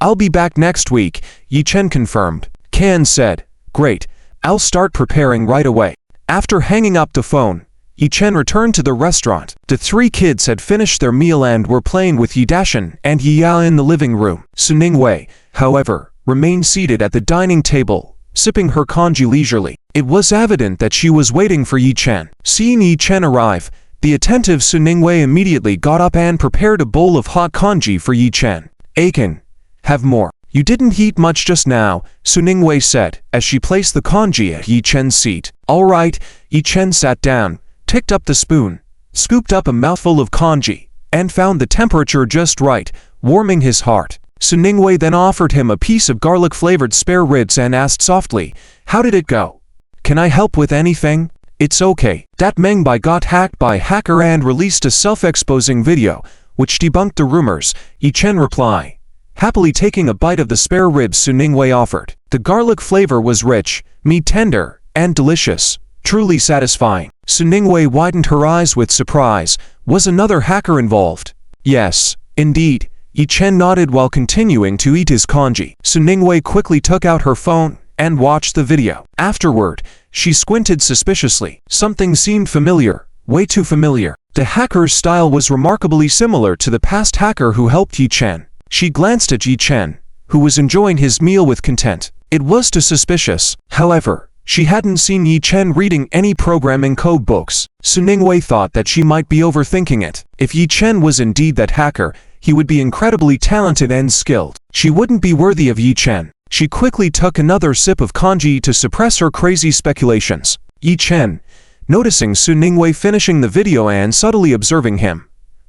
[SPEAKER 1] I'll be back next week, Yi Chen confirmed. Kan said, Great, I'll start preparing right away. After hanging up the phone, Yi Chen returned to the restaurant. The three kids had finished their meal and were playing with Yi Dashan and Yi Ya in the living room. Su Ningwei, however, remained seated at the dining table, sipping her congee leisurely. It was evident that she was waiting for Yi Chen. Seeing Yi Chen arrive, the attentive Su Ningwei immediately got up and prepared a bowl of hot congee for Yi Chen. "Aiken, have more. You didn't eat much just now," Su Ningwei said, as she placed the congee at Yi Chen's seat. "All right." Yi Chen sat down, picked up the spoon, scooped up a mouthful of congee, and found the temperature just right, warming his heart. Su Ningwei then offered him a piece of garlic-flavored spare ribs and asked softly, "How did it go? Can I help with anything?" "It's okay. Dat Mengbai got hacked by a hacker and released a self-exposing video, which debunked the rumors," Yi Chen replied, happily taking a bite of the spare ribs Su Ningwei offered. The garlic flavor was rich, meat tender, and delicious, truly satisfying. Su Ningwei widened her eyes with surprise. Was another hacker involved? "Yes, indeed." Yi Chen nodded while continuing to eat his congee. Su Ningwei quickly took out her phone and watched the video. Afterward, she squinted suspiciously. Something seemed familiar, way too familiar. The hacker's style was remarkably similar to the past hacker who helped Yi Chen. She glanced at Yi Chen, who was enjoying his meal with content. It was too suspicious. However, she hadn't seen Yi Chen reading any programming code books. Su Ningwei thought that she might be overthinking it. If Yi Chen was indeed that hacker, he would be incredibly talented and skilled. She wouldn't be worthy of Yi Chen. She quickly took another sip of congee to suppress her crazy speculations. Yi Chen, noticing Su Ningwei finishing the video and subtly observing him,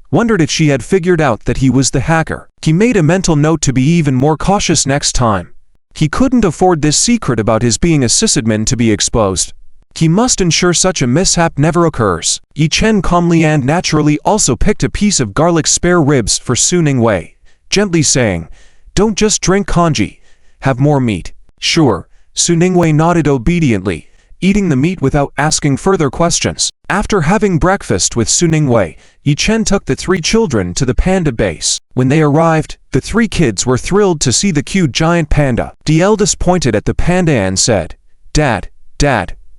[SPEAKER 1] wondered if she had figured out that he was the hacker. He made a mental note to be even more cautious next time. He couldn't afford this secret about his being a sysadmin to be exposed. He must ensure such a mishap never occurs. Yi Chen calmly and naturally also picked a piece of garlic spare ribs for Su Ningwei, gently saying, "Don't just drink congee. Have more meat." "Sure." Su Ningwei nodded obediently, eating the meat without asking further questions. After having breakfast with Su Ningwei, Yi Chen took the three children to the panda base. When they arrived, the three kids were thrilled to see the cute giant panda. The eldest pointed at the panda and said, Dad,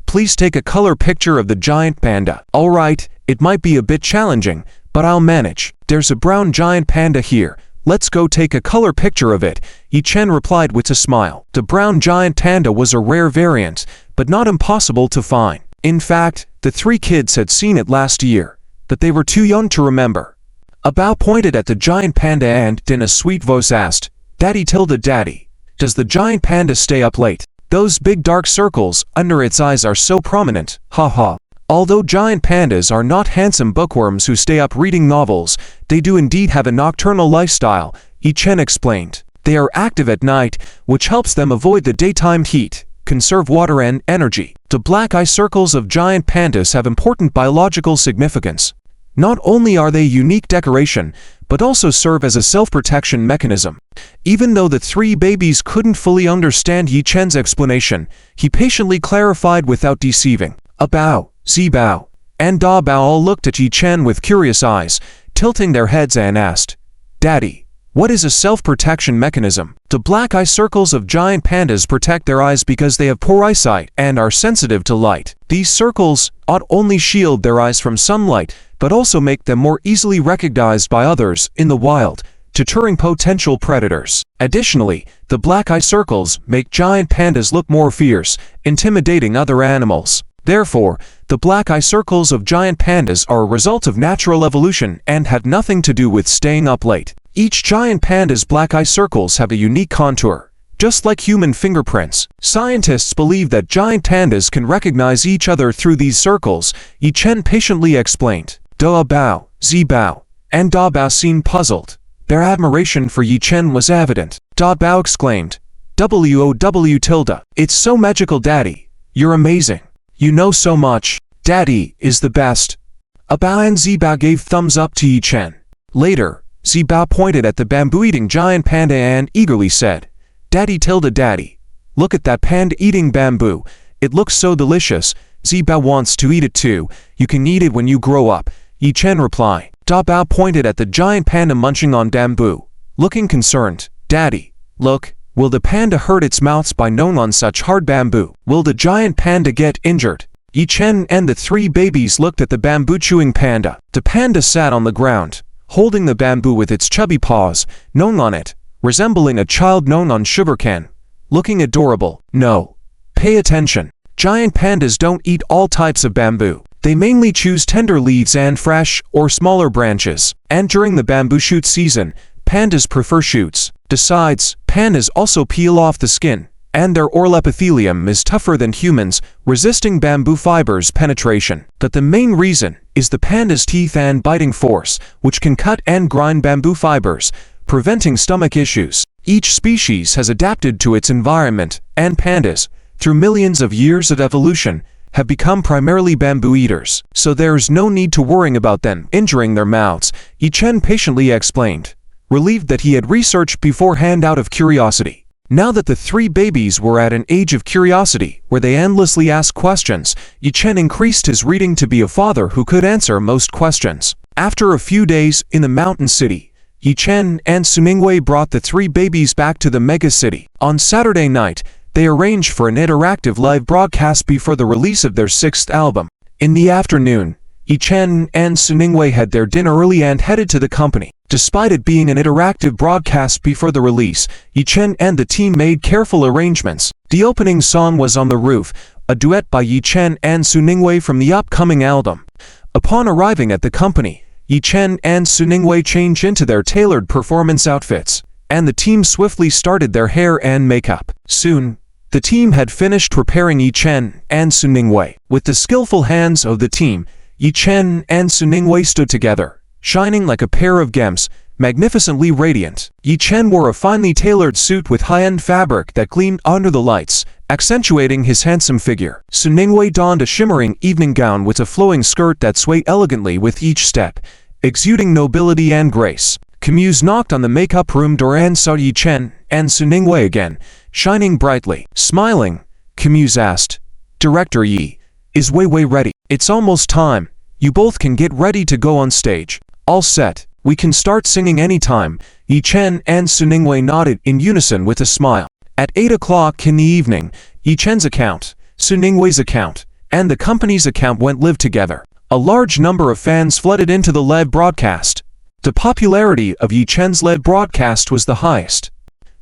[SPEAKER 1] please take a color picture of the giant panda." "All right, it might be a bit challenging, but I'll manage. There's a brown giant panda here. Let's go take a color picture of it," Yi Chen replied with a smile. The brown giant panda was a rare variant, but not impossible to find. In fact, the three kids had seen it last year, but they were too young to remember. Bao pointed at the giant panda and, in a sweet voice, asked, "Daddy, does the giant panda stay up late? Those big dark circles under its eyes are so prominent, haha." Although giant pandas are not handsome bookworms who stay up reading novels, they do indeed have a nocturnal lifestyle, Yi Chen explained. They are active at night, which helps them avoid the daytime heat, conserve water and energy. The black eye circles of giant pandas have important biological significance. Not only are they a unique decoration, but also serve as a self-protection mechanism. Even though the three babies couldn't fully understand Yi Chen's explanation, he patiently clarified without deceiving. Bao, Zibao, and Da Bao all looked at Yi Chen with curious eyes, tilting their heads and asked, "Daddy, what is a self-protection mechanism?" The black eye circles of giant pandas protect their eyes because they have poor eyesight and are sensitive to light. These circles not only shield their eyes from sunlight, but also make them more easily recognized by others in the wild, deterring potential predators. Additionally, the black eye circles make giant pandas look more fierce, intimidating other animals. Therefore, the black eye circles of giant pandas are a result of natural evolution and have nothing to do with staying up late. Each giant panda's black eye circles have a unique contour, just like human fingerprints. Scientists believe that giant pandas can recognize each other through these circles, Yi Chen patiently explained. Da Bao, Zibao, and Da Bao seemed puzzled. Their admiration for Yi Chen was evident. Da Bao exclaimed, "WOW It's so magical, Daddy. You're amazing. You know so much. Daddy is the best." Bao and Zibao gave thumbs up to Yi Chen. Later, Zibao pointed at the bamboo-eating giant panda and eagerly said, Daddy, look at that panda eating bamboo. It looks so delicious. Zibao wants to eat it too. You can eat it when you grow up," Yi Chen replied. Da Bao pointed at the giant panda munching on bamboo, looking concerned. "Daddy, look, will the panda hurt its mouth by gnawing on such hard bamboo? Will the giant panda get injured?" Yi Chen and the three babies looked at the bamboo-chewing panda. The panda sat on the ground, holding the bamboo with its chubby paws, gnawing on it, resembling a child gnawing on sugarcane. Looking adorable. No. Pay attention. Giant pandas don't eat all types of bamboo. They mainly choose tender leaves and fresh or smaller branches. And during the bamboo shoot season, pandas prefer shoots. Besides, pandas also peel off the skin, and their oral epithelium is tougher than humans, resisting bamboo fibers' penetration. But the main reason is the panda's teeth and biting force, which can cut and grind bamboo fibers, preventing stomach issues. Each species has adapted to its environment, and pandas, through millions of years of evolution, have become primarily bamboo eaters. So there's no need to worrying about them injuring their mouths, Yi Chen patiently explained, relieved that he had researched beforehand out of curiosity. Now that the three babies were at an age of curiosity, where they endlessly asked questions, Yi Chen increased his reading to be a father who could answer most questions. After a few days in the mountain city, Yi Chen and Suningwei brought the three babies back to the mega city. On Saturday night, they arranged for an interactive live broadcast before the release of their sixth album. In the afternoon, Yi Chen and Suningwei had their dinner early and headed to the company. Despite it being an interactive broadcast before the release, Yi Chen and the team made careful arrangements. The opening song was On the Roof, a duet by Yi Chen and Suningwei from the upcoming album. Upon arriving at the company, Yi Chen and Suningwei changed into their tailored performance outfits, and the team swiftly started their hair and makeup. Soon, the team had finished preparing Yi Chen and Suningwei. With the skillful hands of the team, Yi Chen and Suningwei stood together, shining like a pair of gems, magnificently radiant. Yi Chen wore a finely tailored suit with high-end fabric that gleamed under the lights, accentuating his handsome figure. Suningwei donned a shimmering evening gown with a flowing skirt that swayed elegantly with each step, exuding nobility and grace. Camuse knocked on the makeup room door and saw Yi Chen and Suningwei again, shining brightly. Smiling, Camuse asked, "Director Yi, is Wei Wei ready?" "It's almost time. You both can get ready to go on stage." "All set. We can start singing anytime." Yi Chen and Suningwei nodded in unison with a smile. At 8 o'clock in the evening, Yi Chen's account, Suningwei's account, and the company's account went live together. A large number of fans flooded into the live broadcast. The popularity of Yi Chen's live broadcast was the highest.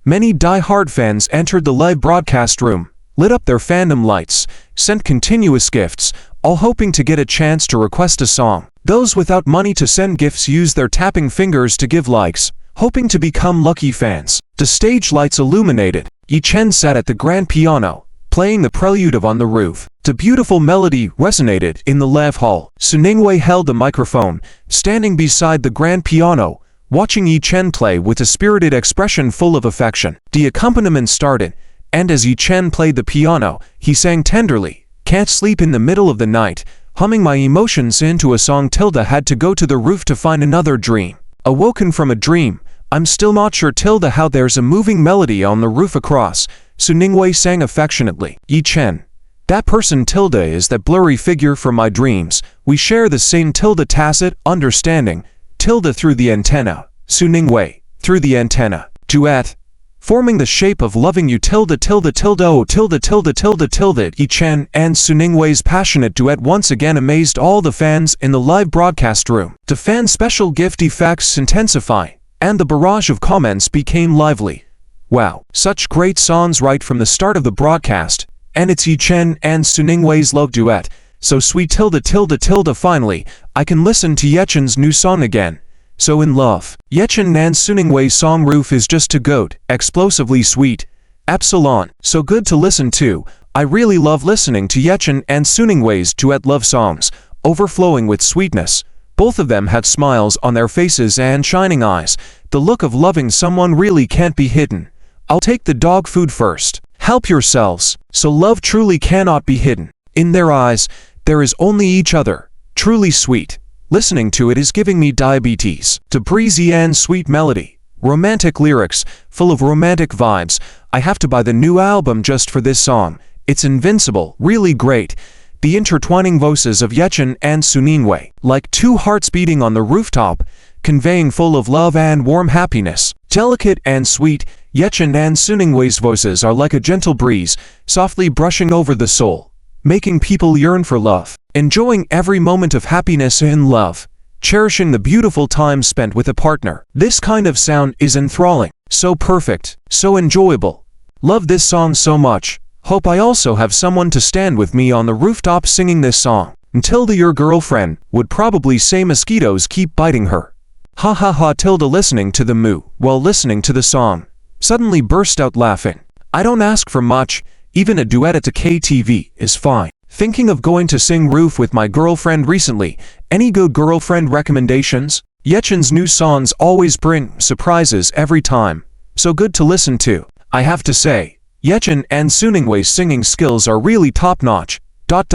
[SPEAKER 1] Many die-hard fans entered the live broadcast room, lit up their fandom lights, sent continuous gifts, all hoping to get a chance to request a song. Those without money to send gifts used their tapping fingers to give likes, hoping to become lucky fans. The stage lights illuminated. Yi Chen sat at the grand piano, playing the prelude of On the Roof. The beautiful melody resonated in the live hall. Suningwei held the microphone, standing beside the grand piano, watching Yi Chen play with a spirited expression full of affection. The accompaniment started, and as Yi Chen played the piano, he sang tenderly, "Can't sleep in the middle of the night, humming my emotions into a song. Tilda had to go to the roof to find another dream. Awoken from a dream, I'm still not sure Tilda how there's a moving melody on the roof across." Suningwei sang affectionately. "Yi Chen, that person Tilda is that blurry figure from my dreams. We share the same Tilda tacit understanding. Tilda through the antenna. Suningwei, through the antenna. Duet. Forming the shape of loving you Tilda Tilda Tilda oh Tilda Tilda Tilda Tilda." Yi Chen and Suningwei's passionate duet once again amazed all the fans in the live broadcast room. The fan special gift effects intensify, and the barrage of comments became lively. "Wow, such great songs right from the start of the broadcast, and it's Yi Chen and Suningwei's love duet. So sweet Tilda Tilda Tilda. Finally, I can listen to Yi Chen's new song again. So in love." Yi Chen and Suningwei's song Roof is just a goat, explosively sweet. Epsilon, so good to listen to. I really love listening to Yi Chen and Suningwei's duet love songs, overflowing with sweetness. Both of them had smiles on their faces and shining eyes. The look of loving someone really can't be hidden. "I'll take the dog food first. Help yourselves." So love truly cannot be hidden. In their eyes, there is only each other. Truly sweet. Listening to it is giving me diabetes. The breezy and sweet melody. Romantic lyrics, full of romantic vibes. I have to buy the new album just for this song. It's invincible, really great. The intertwining voices of Yi Chen and Suningwei, like two hearts beating on the rooftop, conveying full of love and warm happiness. Delicate and sweet, Yi Chen and Suningwei's voices are like a gentle breeze, softly brushing over the soul. making people yearn for love, enjoying every moment of happiness in love, cherishing the beautiful time spent with a partner. This kind of sound is enthralling, so perfect, so enjoyable. Love this song so much. Hope I also have someone to stand with me on the rooftop singing this song. Tilda, your girlfriend, would probably say mosquitoes keep biting her. Ha ha ha. Tilda, listening to the moo while listening to the song, suddenly burst out laughing. I don't ask for much, even a duet at a KTV is fine. Thinking of going to sing Roof with my girlfriend recently. Any good girlfriend recommendations? Yechen's new songs always bring surprises every time, so good to listen to. I have to say, Yechen and Suningway's singing skills are really top-notch. ... As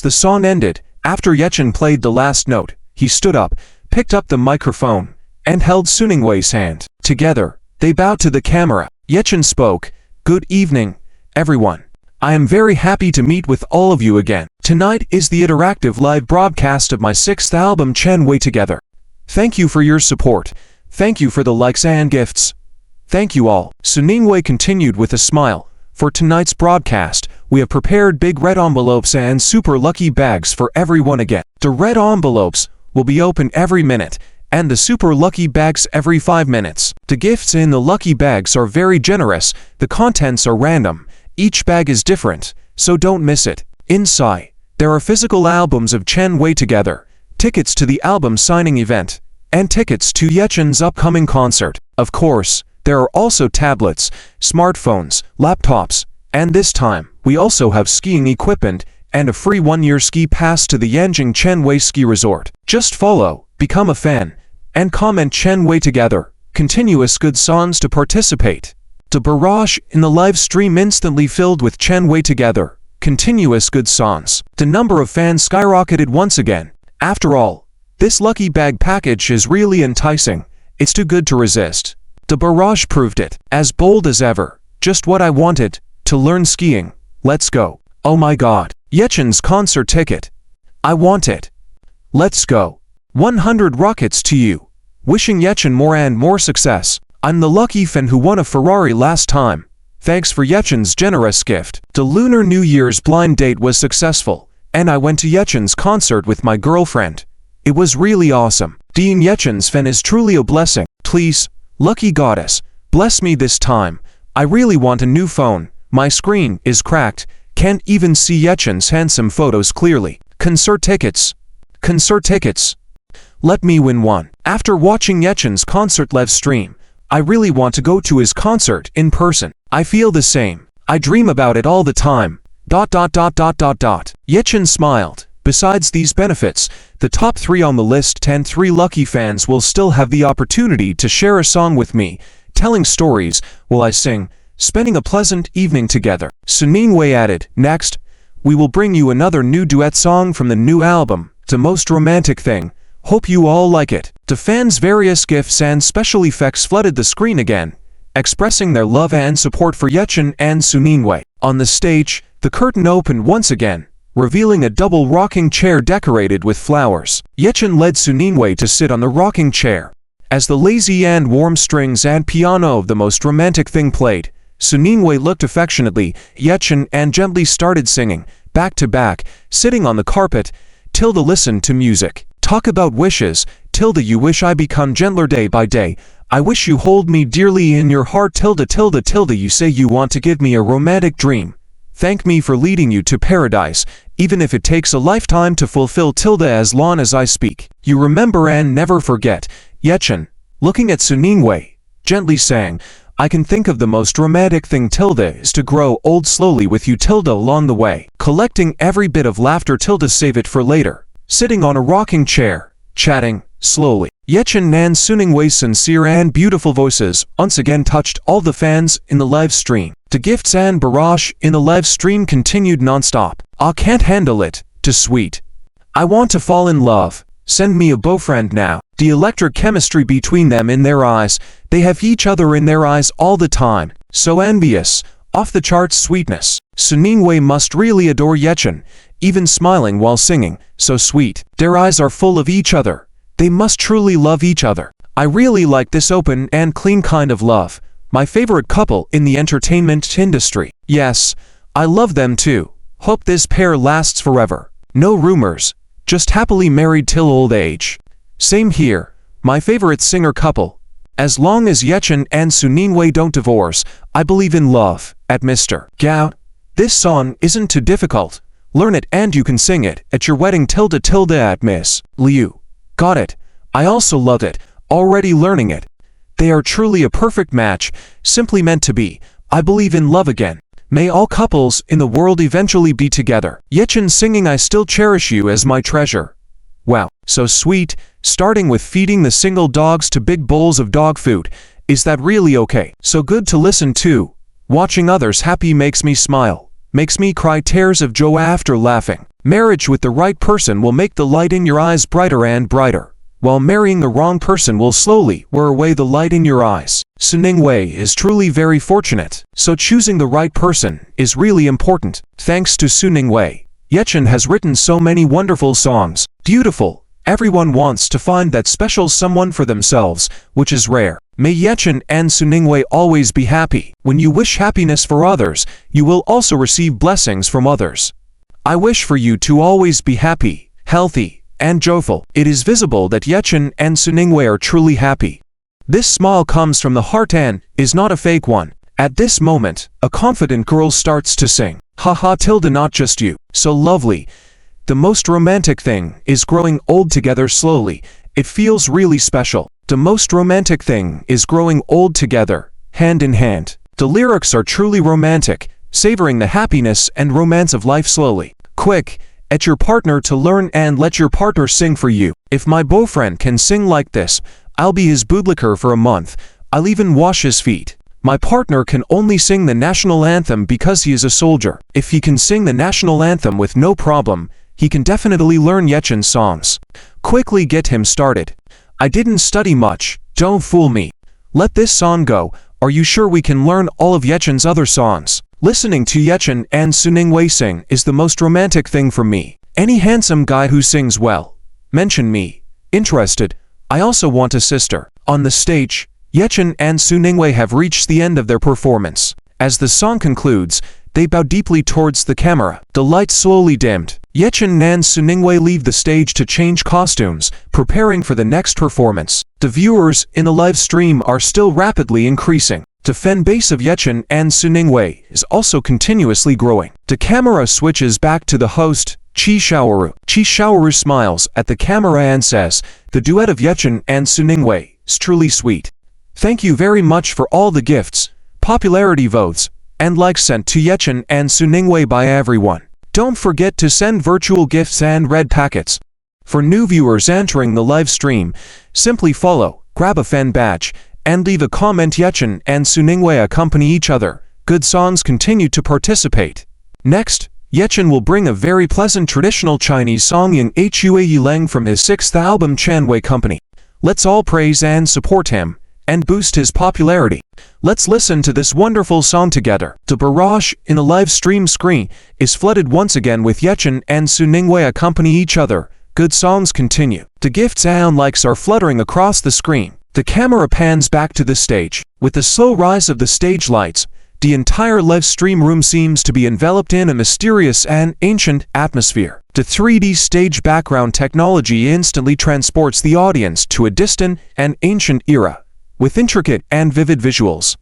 [SPEAKER 1] the song ended, after Yechen played the last note, he stood up, picked up the microphone, and held Suningway's hand. Together, they bowed to the camera. Yechen spoke, "Good evening, everyone. I am very happy to meet with all of you again. Tonight is the interactive live broadcast of my 6th album Chen Wei Together. Thank you for your support. Thank you for the likes and gifts. Thank you all." Suningway continued with a smile. For tonight's broadcast, we have prepared big red envelopes and super lucky bags for everyone again. The red envelopes will be opened every minute, and the super lucky bags every 5 minutes. The gifts in the lucky bags are very generous. The contents are random. Each bag is different, so don't miss it. Inside, there are physical albums of Chen Wei Together, tickets to the album signing event, and tickets to Yechen's upcoming concert. Of course, there are also tablets, smartphones, laptops, and this time, we also have skiing equipment and a free 1-year ski pass to the Yanjing Chen Wei Ski Resort. Just follow, become a fan, and comment Chen Wei Together. Continuous good songs to participate. The barrage in the live stream instantly filled with Chen Wei Together. Continuous good songs. The number of fans skyrocketed once again. After all, this lucky bag package is really enticing. It's too good to resist. The barrage proved it. As bold as ever. Just what I wanted. To learn skiing. Let's go. Oh my god. Yechen's concert ticket. I want it. Let's go. 100 rockets to you. Wishing Yechen more and more success. I'm the lucky fan who won a Ferrari last time. Thanks for Yechen's generous gift. The Lunar New Year's blind date was successful, and I went to Yechen's concert with my girlfriend. It was really awesome. Being Yechen's fan is truly a blessing. Please, lucky goddess, bless me this time. I really want a new phone. My screen is cracked. Can't even see Yechen's handsome photos clearly. Concert tickets. Concert tickets. Let me win one. After watching Yechen's concert live stream, I really want to go to his concert in person. I feel the same. I dream about it all the time. ... Yechen smiled. Besides these benefits, the top 3 on the list, 3 lucky fans will still have the opportunity to share a song with me, telling stories while I sing, spending a pleasant evening together. Suningway added, "Next, we will bring you another new duet song from the new album, The Most Romantic Thing. Hope you all like it." The fans' various gifts and special effects flooded the screen again, expressing their love and support for Yechen and Suningway. On the stage, the curtain opened once again, revealing a double rocking chair decorated with flowers. Yechen led Suningway to sit on the rocking chair. As the lazy and warm strings and piano of The Most Romantic Thing played, Suningway looked affectionately at Yechen and gently started singing, back to back, sitting on the carpet. Tilda listened to music. Talk about wishes. Tilda, you wish I become gentler day by day. I wish you hold me dearly in your heart. Tilda, Tilda, Tilda, you say you want to give me a romantic dream. Thank me for leading you to paradise, even if it takes a lifetime to fulfill. Tilda, as long as I speak, you remember and never forget. Yechen, looking at Suningway, gently sang, I can think of the most romantic thing. Tilda is to grow old slowly with you. Tilda, along the way, collecting every bit of laughter. Tilda, save it for later. Sitting on a rocking chair, chatting, slowly. Yechen and Suningway's sincere and beautiful voices once again touched all the fans in the live stream. The gifts and barrage in the live stream continued non-stop. I can't handle it. Too sweet. I want to fall in love. Send me a boyfriend now. The electric chemistry between them in their eyes. They have each other in their eyes all the time. So envious. Off the charts sweetness. Suningway must really adore Yechen, even smiling while singing. So sweet. Their eyes are full of each other. They must truly love each other. I really like this open and clean kind of love. My favorite couple in the entertainment industry. Yes, I love them too. Hope this pair lasts forever. No rumors, just happily married till old age. Same here, my favorite singer couple. As long as Yechen and Suningwei don't divorce, I believe in love. At Mr. Gao. This song isn't too difficult. Learn it and you can sing it at your wedding __ at Miss Liu. Got it. I also loved it, already learning it. They are truly a perfect match, simply meant to be. I believe in love again. May all couples in the world eventually be together. Yechen singing I still cherish you as my treasure. Wow, so sweet, starting with feeding the single dogs to big bowls of dog food. Is that really okay? So good to listen to. Watching others happy makes me smile, makes me cry tears of joy after laughing. Marriage with the right person will make the light in your eyes brighter and brighter, while marrying the wrong person will slowly wear away the light in your eyes. Suningwei is truly very fortunate, so choosing the right person is really important. Thanks to Suningwei, Yechen has written so many wonderful songs. Beautiful. Everyone wants to find that special someone for themselves, which is rare. May Yechen and Suningwei always be happy. When you wish happiness for others, you will also receive blessings from others. I wish for you to always be happy, healthy, and joyful. It is visible that Yechen and Suningwei are truly happy. This smile comes from the heart and is not a fake one. At this moment, a confident girl starts to sing. Haha tilde not just you. So lovely. The most romantic thing is growing old together slowly. It feels really special. The most romantic thing is growing old together, hand in hand. The lyrics are truly romantic, savoring the happiness and romance of life slowly. Quick, at your partner to learn and let your partner sing for you. If my boyfriend can sing like this, I'll be his bootlicker for a month. I'll even wash his feet. My partner can only sing the national anthem because he is a soldier. If he can sing the national anthem with no problem, he can definitely learn Yechen's songs. Quickly get him started. I didn't study much, don't fool me. Let this song go. Are you sure we can learn all of Yechen's other songs? Listening to Yechen and Suningwei sing is the most romantic thing for me. Any handsome guy who sings well, mention me. Interested? I also want a sister. On the stage, Yechen and Suningwei have reached the end of their performance. As the song concludes, they bow deeply towards the camera. The lights slowly dimmed. Yechen and Suningwei leave the stage to change costumes, preparing for the next performance. The viewers in the live stream are still rapidly increasing. The fan base of Yechen and Suningwei is also continuously growing. The camera switches back to the host, Chi Shaoru. Chi Shaoru smiles at the camera and says, "The duet of Yechen and Suningwei is truly sweet. Thank you very much for all the gifts, popularity votes, and likes sent to Yechen and Suningwei by everyone. Don't forget to send virtual gifts and red packets. For new viewers entering the live stream, simply follow, grab a fan badge, and leave a comment. Yechen and Suningwei accompany each other. Good songs continue to participate. Next, Yechen will bring a very pleasant traditional Chinese song in Hua Yilang from his 6th album Chanwei Company. Let's all praise and support him, and boost his popularity. Let's listen to this wonderful song together." The barrage in the live stream screen is flooded once again with Yechen and Suningwei accompany each other. Good songs continue. The gifts and likes are fluttering across the screen. The camera pans back to the stage. With the slow rise of the stage lights, the entire live stream room seems to be enveloped in a mysterious and ancient atmosphere. The 3D stage background technology instantly transports the audience to a distant and ancient era, with intricate and vivid visuals.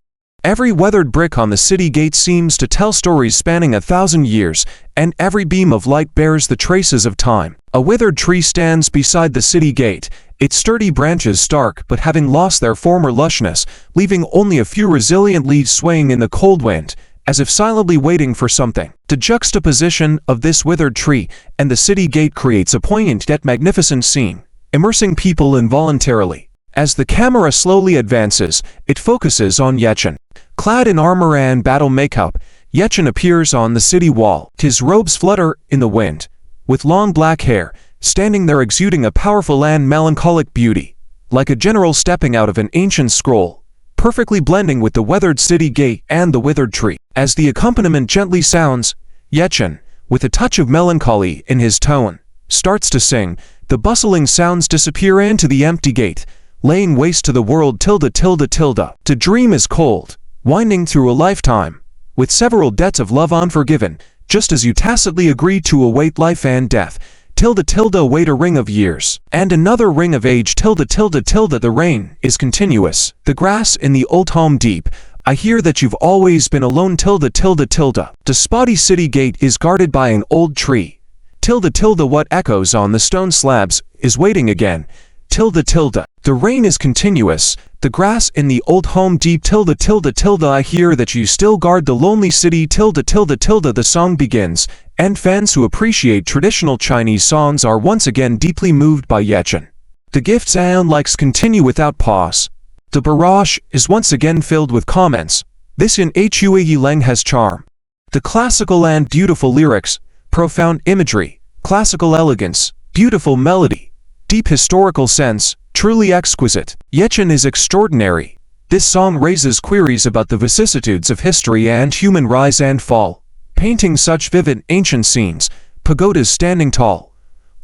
[SPEAKER 1] Every weathered brick on the city gate seems to tell stories spanning 1,000 years, and every beam of light bears the traces of time. A withered tree stands beside the city gate, its sturdy branches stark but having lost their former lushness, leaving only a few resilient leaves swaying in the cold wind, as if silently waiting for something. The juxtaposition of this withered tree and the city gate creates a poignant yet magnificent scene, immersing people involuntarily. As the camera slowly advances, it focuses on Yechen. Clad in armor and battle makeup, Yechen appears on the city wall. His robes flutter in the wind, with long black hair, standing there exuding a powerful and melancholic beauty, like a general stepping out of an ancient scroll, perfectly blending with the weathered city gate and the withered tree. As the accompaniment gently sounds, Yechen, with a touch of melancholy in his tone, starts to sing. The bustling sounds disappear into the empty gate, laying waste to the world .. To dream is cold, winding through a lifetime, with several debts of love unforgiven, just as you tacitly agree to await life and death, tilde tilde await a ring of years, and another ring of age tilde tilde tilde the rain is continuous, the grass in the old home deep, I hear that you've always been alone tilde tilde tilde, the spotty city gate is guarded by an old tree, tilde tilde what echoes on the stone slabs is waiting again, tilde tilde, the rain is continuous, the grass in the old home deep tilde tilde tilde I hear that you still guard the lonely city tilde tilde tilde the song begins, and fans who appreciate traditional Chinese songs are once again deeply moved by Yechen. The gifts and likes continue without pause. The barrage is once again filled with comments. This in Hui Leng has charm. The classical and beautiful lyrics, profound imagery, classical elegance, beautiful melody, deep historical sense, truly exquisite. Yechen is extraordinary. This song raises queries about the vicissitudes of history and human rise and fall, painting such vivid ancient scenes, pagodas standing tall,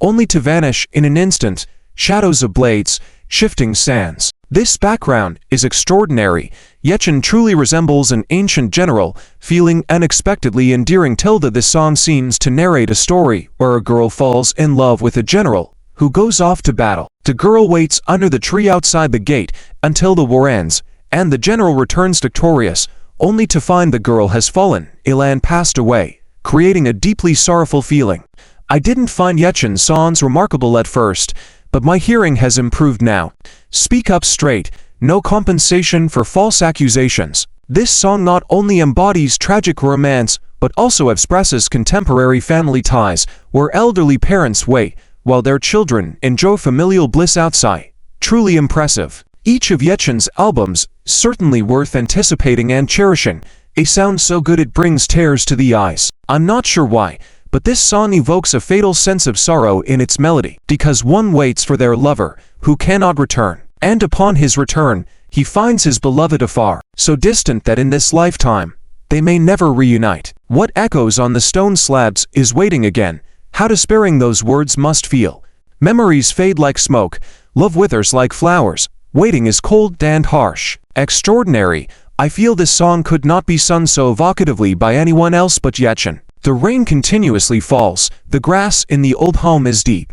[SPEAKER 1] only to vanish in an instant, shadows of blades, shifting sands. This background is extraordinary. Yechen truly resembles an ancient general, feeling unexpectedly endearing tilde this song seems to narrate a story where a girl falls in love with a general, who goes off to battle. The girl waits under the tree outside the gate until the war ends, and the general returns victorious, only to find the girl has fallen ill and passed away, creating a deeply sorrowful feeling. I didn't find Yechen's songs remarkable at first, but my hearing has improved now. Speak up straight, no compensation for false accusations. This song not only embodies tragic romance, but also expresses contemporary family ties, where elderly parents wait, while their children enjoy familial bliss outside. Truly impressive. Each of Yechen's albums certainly worth anticipating and cherishing. A sound so good it brings tears to the eyes. I'm not sure why, but this song evokes a fatal sense of sorrow in its melody, because one waits for their lover, who cannot return, and upon his return, he finds his beloved afar, so distant that in this lifetime, they may never reunite. What echoes on the stone slabs is waiting again. How despairing those words must feel. Memories fade like smoke, love withers like flowers, waiting is cold and harsh. Extraordinary. I feel this song could not be sung so evocatively by anyone else but Yechen. The rain continuously falls, the grass in the old home is deep.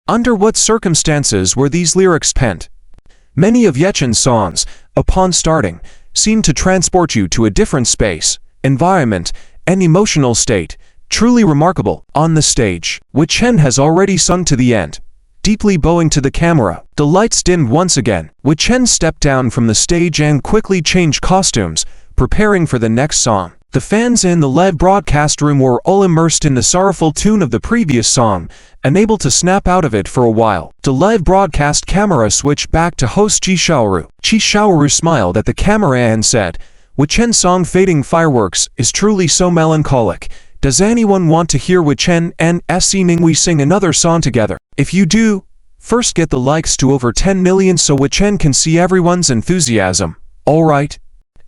[SPEAKER 1] Under what circumstances were these lyrics penned? Many of Yechen's songs, upon starting, seem to transport you to a different space, environment, and emotional state. Truly remarkable. On the stage, Yechen has already sung to the end, deeply bowing to the camera. The lights dimmed once again. Yechen stepped down from the stage and quickly changed costumes, preparing for the next song. The fans in the live broadcast room were all immersed in the sorrowful tune of the previous song, unable to snap out of it for a while. The live broadcast camera switched back to host Chi Shaoru. Chi Shaoru smiled at the camera and said, Yechen's song Fading Fireworks is truly so melancholic. Does anyone want to hear Yechen and SC Ninghui sing another song together? If you do, first get the likes to over 10 million so Yechen can see everyone's enthusiasm. Alright.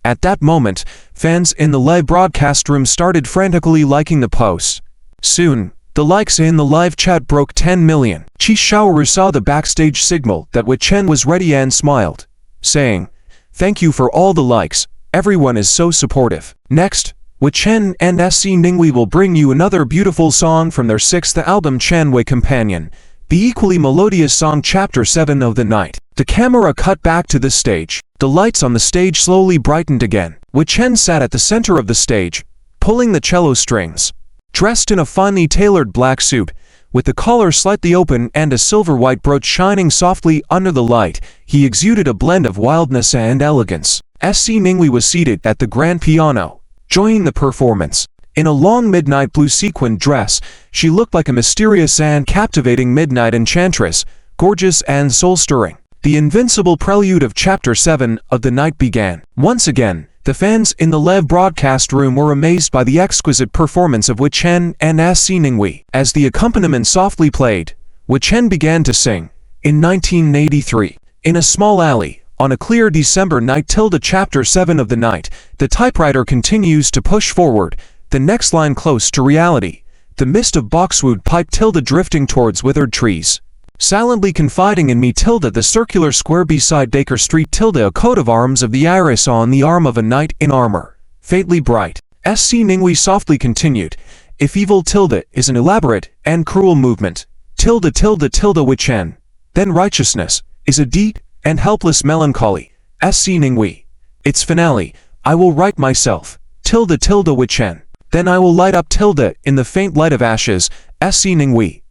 [SPEAKER 1] At that moment, fans in the live broadcast room started frantically liking the posts. Soon, the likes in the live chat broke 10 million. Chi Shaoru saw the backstage signal that Yechen was ready and smiled, saying, Thank you for all the likes, everyone is so supportive. Next, Yechen and SC Ninghui will bring you another beautiful song from their 6th album Chanwei Companion, the equally melodious song Chapter 7 of the Night. The camera cut back to the stage. The lights on the stage slowly brightened again. Yechen sat at the center of the stage, pulling the cello strings. Dressed in a finely tailored black suit, with the collar slightly open and a silver-white brooch shining softly under the light, he exuded a blend of wildness and elegance. SC Ninghui was seated at the grand piano, joining the performance. In a long midnight blue sequined dress, she looked like a mysterious and captivating midnight enchantress, gorgeous and soul-stirring. The invincible prelude of Chapter 7 of the Night began. Once again, the fans in the live broadcast room were amazed by the exquisite performance of Yechen and SC Ninghui. As the accompaniment softly played, Yechen began to sing. In 1983, in a small alley, on a clear December night Chapter 7 of the Night, the typewriter continues to push forward, the next line close to reality, the mist of boxwood pipe drifting towards withered trees. Silently confiding in me the circular square beside Baker Street a coat of arms of the iris on the arm of a knight in armor, faintly bright. SC Ninghui softly continued, If evil tilde is an elaborate and cruel movement, tilde tilde tilde Wichen, then righteousness is a deep and helpless melancholy. Sc Ninghui. Its finale, I will right myself, tilde tilde Wichen. Then I will light up tilde in the faint light of ashes. Sc Ninghui.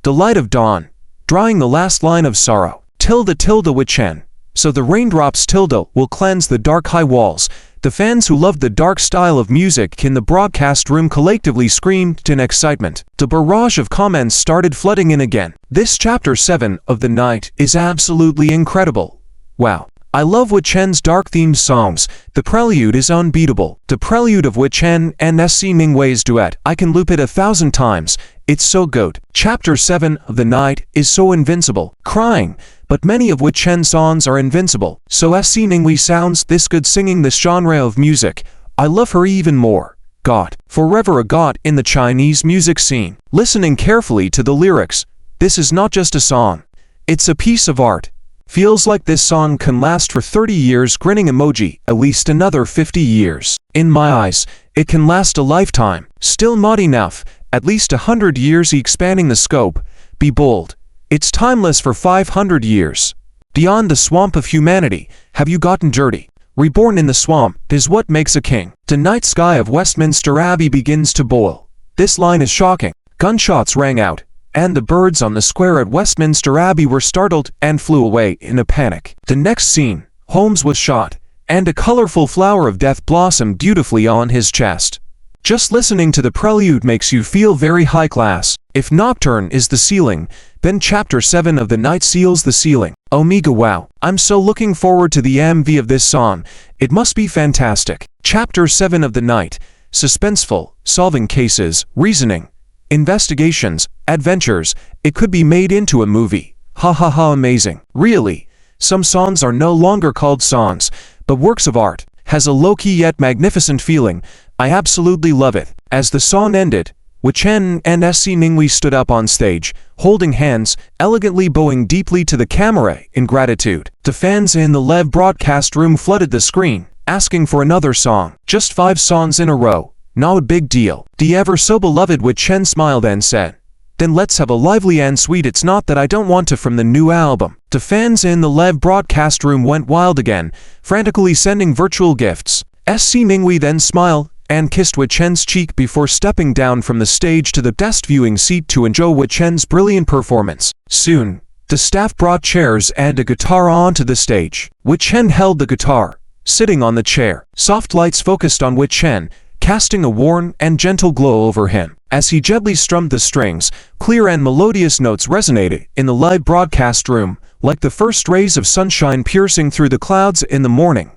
[SPEAKER 1] The light of dawn, drying the last line of sorrow, tilde tilde Wichen. So the raindrops tilde will cleanse the dark high walls. The fans who loved the dark style of music in the broadcast room collectively screamed in excitement. The barrage of comments started flooding in again. This chapter 7 of the night is absolutely incredible. Wow. I love Wichen's dark themed songs. The prelude is unbeatable. The prelude of Wichen and Sc Ninghui's duet. I can loop it 1,000 times. It's so good. Chapter 7 of the night is so invincible. Crying. But many of Wichen's songs are invincible. So Sc Ninghui sounds this good singing this genre of music. I love her even more. God. Forever a god in the Chinese music scene. Listening carefully to the lyrics. This is not just a song. It's a piece of art. Feels like this song can last for 30 years. Grinning emoji. At least another 50 years. In my eyes, it can last a lifetime. Still not enough. At least 100 years. Expanding the scope. Be bold. It's timeless for 500 years. Beyond the swamp of humanity, have you gotten dirty? Reborn in the swamp is what makes a king. The night sky of Westminster Abbey begins to boil. This line is shocking. Gunshots rang out, and the birds on the square at Westminster Abbey were startled and flew away in a panic. The next scene, Holmes was shot, and a colorful flower of death blossomed beautifully on his chest. Just listening to the prelude makes you feel very high class. If Nocturne is the ceiling, then Chapter 7 of the night seals the ceiling. Omega wow, I'm so looking forward to the MV of this song. It must be fantastic. Chapter 7 of the night, suspenseful, solving cases, reasoning, investigations, adventures. It could be made into a movie. Ha ha ha, amazing. Really, some songs are no longer called songs, but works of art. Has a low-key yet magnificent feeling. I absolutely love it. As the song ended, Wichen and Sc Ninghui stood up on stage, holding hands, elegantly bowing deeply to the camera in gratitude. The fans in the live broadcast room flooded the screen, asking for another song. Just 5 songs in a row. Not a big deal. The ever so beloved Wichen smiled and said, "Then let's have a lively and sweet It's Not That I Don't Want to from the new album." The fans in the live broadcast room went wild again, frantically sending virtual gifts. Sc Ninghui then smiled and kissed Wichen's cheek before stepping down from the stage to the guest viewing seat to enjoy Wichen's brilliant performance. Soon, the staff brought chairs and a guitar onto the stage. Wichen held the guitar, sitting on the chair. Soft lights focused on Wichen, casting a warm and gentle glow over him. As he gently strummed the strings, clear and melodious notes resonated in the live broadcast room, like the first rays of sunshine piercing through the clouds in the morning,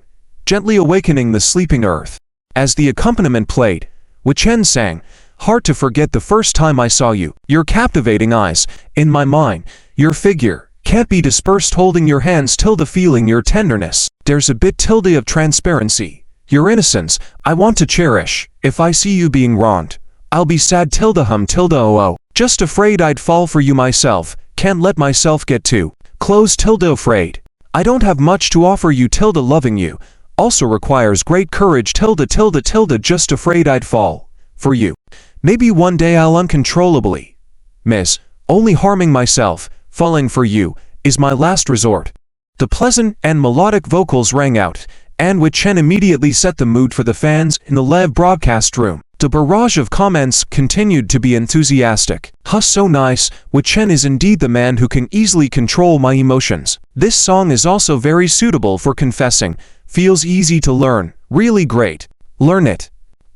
[SPEAKER 1] gently awakening the sleeping earth. As the accompaniment played, Wichen sang, "Hard to forget the first time I saw you. Your captivating eyes, in my mind, your figure, can't be dispersed holding your hands tilde feeling your tenderness. There's a bit tilde of transparency. Your innocence, I want to cherish. If I see you being wronged, I'll be sad tilde hum tilde oh. Just afraid I'd fall for you myself, can't let myself get too close tilde afraid. I don't have much to offer you tilde loving you. Also requires great courage tilde tilde tilde just afraid I'd fall for you. Maybe one day I'll uncontrollably miss only harming myself. Falling for you is my last resort." The pleasant and melodic vocals rang out, and Wichen immediately set the mood for the fans in the live broadcast room. The barrage of comments continued to be enthusiastic. "Huh, so nice. Wichen is indeed the man who can easily control my emotions. This song is also very suitable for confessing. Feels easy to learn. Really great. Learn it.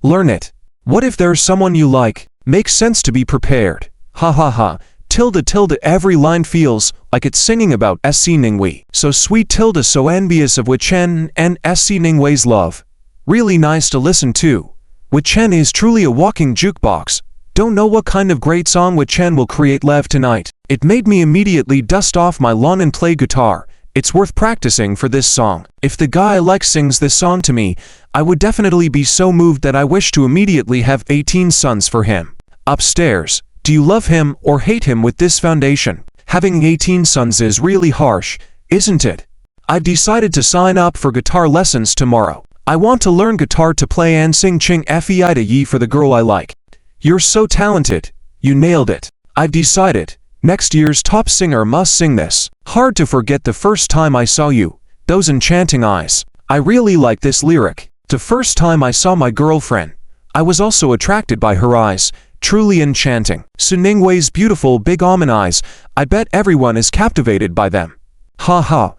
[SPEAKER 1] Learn it. What if there's someone you like? Makes sense to be prepared. Ha ha ha. Tilde tilde every line feels like it's singing about Sc Ninghui. So sweet tilde so envious of Wichen and Sc Ninghui's love. Really nice to listen to. Wichen is truly a walking jukebox. Don't know what kind of great song Wichen will create live tonight. It made me immediately dust off my lawn and play guitar. It's worth practicing for this song. If the guy I like sings this song to me, I would definitely be so moved that I wish to immediately have 18 sons for him." Upstairs. Do you love him or hate him with this foundation? Having 18 sons is really harsh, isn't it? I've decided to sign up for guitar lessons tomorrow. I want to learn guitar to play and sing Ching Fei to Yi for the girl I like. You're so talented. You nailed it. I've decided. Next year's top singer must sing this. Hard to forget the first time I saw you. Those enchanting eyes. I really like this lyric. The first time I saw my girlfriend, I was also attracted by her eyes. Truly enchanting. Su Ningwei's beautiful big almond eyes. I bet everyone is captivated by them. Ha ha.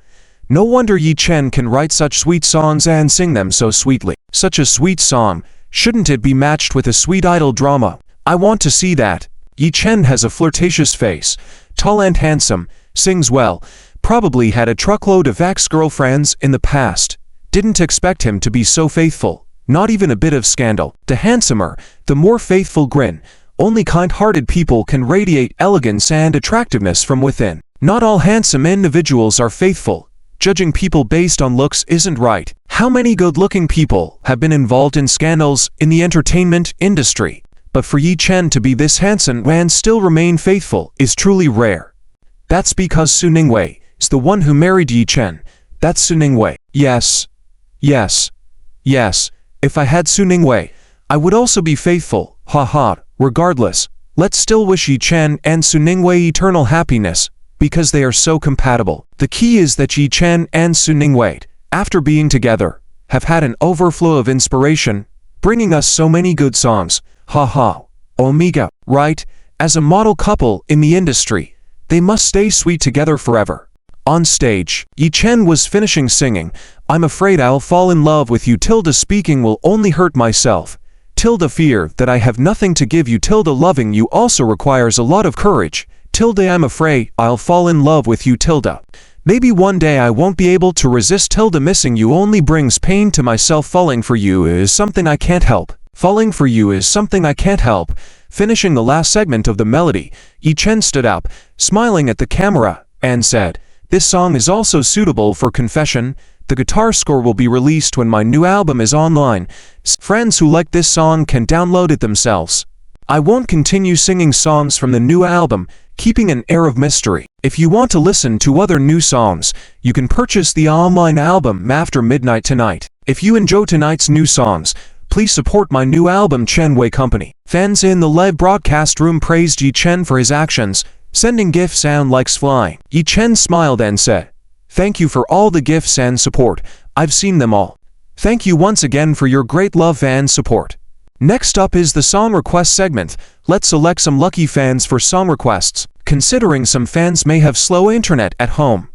[SPEAKER 1] No wonder Yi Chen can write such sweet songs and sing them so sweetly. Such a sweet song. Shouldn't it be matched with a sweet idol drama? I want to see that. Yi Chen has a flirtatious face. Tall and handsome. Sings well. Probably had a truckload of ex-girlfriends in the past. Didn't expect him to be so faithful. Not even a bit of scandal. The handsomer, the more faithful grin. Only kind-hearted people can radiate elegance and attractiveness from within. Not all handsome individuals are faithful. Judging people based on looks isn't right. How many good-looking people have been involved in scandals in the entertainment industry? But for Yi Chen to be this handsome and still remain faithful is truly rare. That's because Su Ningwei is the one who married Yi Chen. That's Su Ningwei. Yes. Yes. Yes. If I had Su Ningwei, I would also be faithful. Ha ha. Regardless, let's still wish Yi Chen and Su Ningwei eternal happiness, because they are so compatible. The key is that Yi Chen and Su Ningwei, after being together, have had an overflow of inspiration, bringing us so many good songs. Ha ha. Omega. Right? As a model couple in the industry, they must stay sweet together forever. On stage, Yi Chen was finishing singing. I'm afraid I'll fall in love with you. Speaking will only hurt myself. Fear that I have nothing to give you. Loving you also requires a lot of courage. I'm afraid I'll fall in love with you. Maybe one day I won't be able to resist. Missing you only brings pain to myself. Falling for you is something I can't help. Falling for you is something I can't help. Finishing the last segment of the melody, Yi Chen stood up, smiling at the camera, and said, "This song is also suitable for confession. The guitar score will be released when my new album is online. Friends who like this song can download it themselves. I won't continue singing songs from the new album, keeping an air of mystery. If you want to listen to other new songs, you can purchase the online album after midnight tonight. If you enjoy tonight's new songs, please support my new album Chenwei Company." Fans in the live broadcast room praised Yi Chen for his actions, sending gifts and likes flying. Yi Chen smiled and said, "Thank you for all the gifts and support. I've seen them all. Thank you once again for your great love and support." Next up is the song request segment. Let's select some lucky fans for song requests. Considering some fans may have slow internet at home,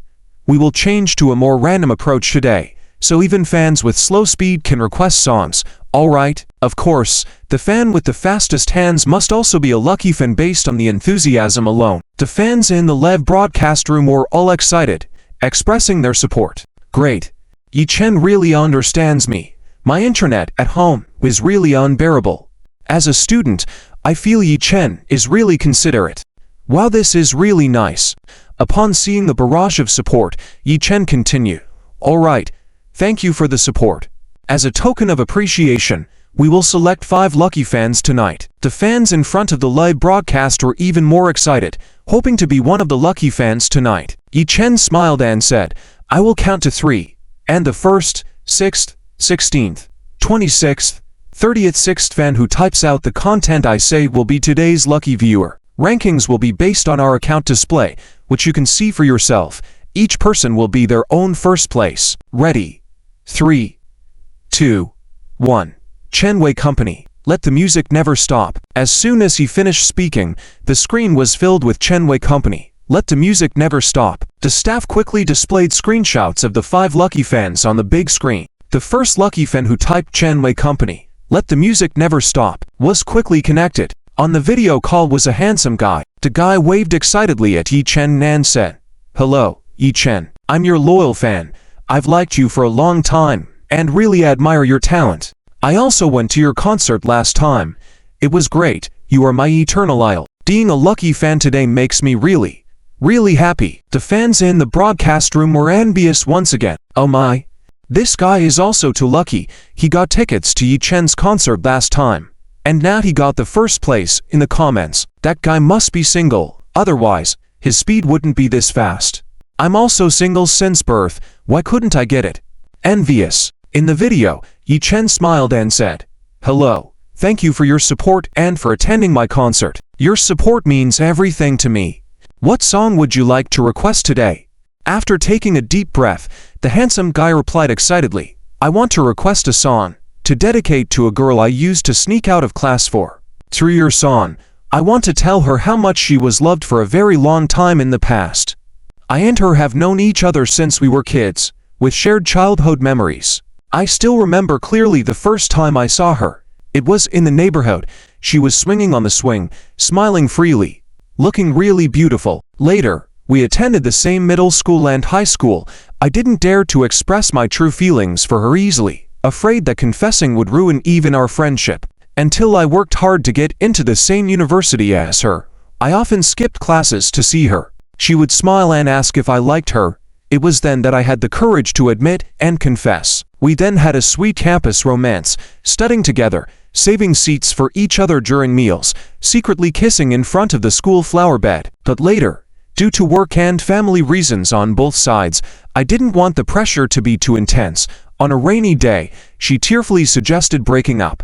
[SPEAKER 1] we will change to a more random approach today, so even fans with slow speed can request songs. Alright, of course, the fan with the fastest hands must also be a lucky fan based on the enthusiasm alone. The fans in the live broadcast room were all excited, expressing their support. Great. Yi Chen really understands me. My internet at home is really unbearable. As a student, I feel Yi Chen is really considerate. Wow, this is really nice. Upon seeing the barrage of support, Yi Chen continued, "Alright, thank you for the support. As a token of appreciation, we will select 5 lucky fans tonight." The fans in front of the live broadcast were even more excited, hoping to be one of the lucky fans tonight. Yi Chen smiled and said, "I will count to 3, and the 1st, 6th, 16th, 26th, 30th 6th fan who types out the content I say will be today's lucky viewer. Rankings will be based on our account display, which you can see for yourself. Each person will be their own first place. Ready? 3, 2, 1. Chenwei Company. Let the music never stop." As soon as he finished speaking, the screen was filled with Chenwei Company. Let the music never stop. The staff quickly displayed screenshots of the 5 lucky fans on the big screen. The first lucky fan who typed Chenwei Company, "Let the music never stop," was quickly connected. On the video call was a handsome guy. The guy waved excitedly at Yi Chen and said, "Hello, Yi Chen. I'm your loyal fan. I've liked you for a long time and really admire your talent. I also went to your concert last time. It was great. You are my eternal idol. Being a lucky fan today makes me really, really happy." The fans in the broadcast room were envious once again. Oh my. This guy is also too lucky. He got tickets to Yi Chen's concert last time, and now he got the first place in the comments. That guy must be single, otherwise, his speed wouldn't be this fast. I'm also single since birth, why couldn't I get it? Envious. In the video, Yi Chen smiled and said, "Hello, Thank you for your support and for attending my concert. Your support means everything to me. What song would you like to request today? After taking a deep breath, the handsome guy replied excitedly, I want to request a song to dedicate to a girl I used to sneak out of class for. Through your song, I want to tell her how much she was loved for a very long time in the past. I and her have known each other since we were kids, with shared childhood memories. I still remember clearly the first time I saw her. It was in the neighborhood. She was swinging on the swing, smiling freely, looking really beautiful. Later, we attended the same middle school and high school. I didn't dare to express my true feelings for her easily, afraid that confessing would ruin even our friendship. Until I worked hard to get into the same university as her. I often skipped classes to see her. She would smile and ask if I liked her. It was then that I had the courage to admit and confess. We then had a sweet campus romance, studying together, saving seats for each other during meals, secretly kissing in front of the school flower bed. But later, due to work and family reasons on both sides, I didn't want the pressure to be too intense. On a rainy day, she tearfully suggested breaking up.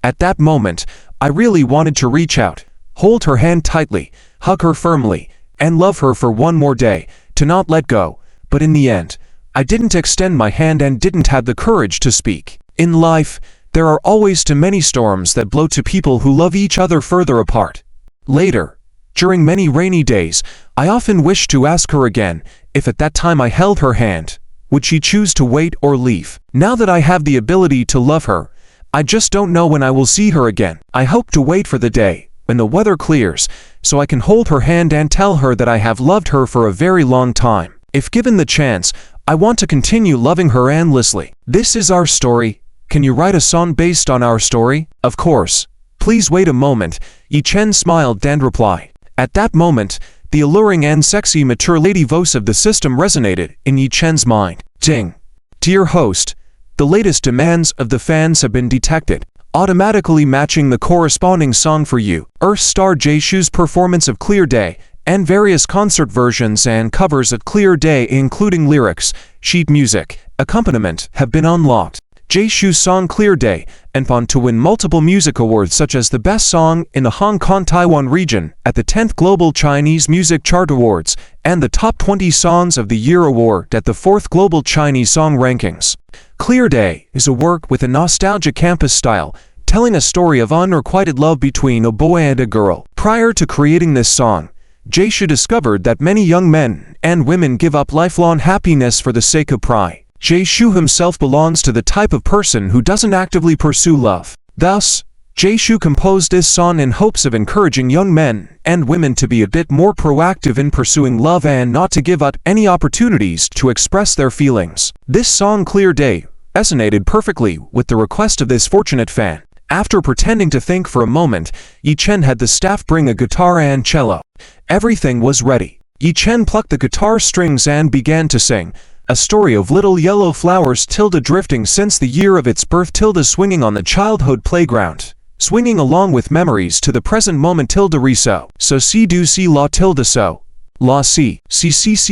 [SPEAKER 1] At that moment, I really wanted to reach out, hold her hand tightly, hug her firmly, and love her for one more day, to not let go. But in the end, I didn't extend my hand and didn't have the courage to speak. In life, there are always too many storms that blow to people who love each other further apart. Later, during many rainy days, I often wished to ask her again, if at that time I held her hand, would she choose to wait or leave? Now that I have the ability to love her, I just don't know when I will see her again. I hope to wait for the day when the weather clears, so I can hold her hand and tell her that I have loved her for a very long time. If given the chance, I want to continue loving her endlessly. This is our story. Can you write a song based on our story? Of course. Please wait a moment. Yi Chen smiled and replied. At that moment, the alluring and sexy mature lady voice of the system resonated in Yi Chen's mind. Ding. Dear host, the latest demands of the fans have been detected, automatically matching the corresponding song for you. Earth star Jay Shu's performance of Clear Day, and various concert versions and covers of Clear Day including lyrics, sheet music, accompaniment have been unlocked. Jay Shu's song Clear Day and won to win multiple music awards such as the Best Song in the Hong Kong-Taiwan region at the 10th Global Chinese Music Chart Awards and the Top 20 Songs of the Year Award at the 4th Global Chinese Song Rankings. Clear Day is a work with a nostalgic campus style, telling a story of unrequited love between a boy and a girl. Prior to creating this song, Jay Shu discovered that many young men and women give up lifelong happiness for the sake of pride. Jay Shu himself belongs to the type of person who doesn't actively pursue love. Thus, Jay Shu composed this song in hopes of encouraging young men and women to be a bit more proactive in pursuing love and not to give up any opportunities to express their feelings. This song Clear Day resonated perfectly with the request of this fortunate fan. After pretending to think for a moment, Yi Chen had the staff bring a guitar and cello. Everything was ready. Yi Chen plucked the guitar strings and began to sing, a story of little yellow flowers tilde drifting since the year of its birth tilde swinging on the childhood playground, swinging along with memories to the present moment tilde re so si do si la tilde so, la si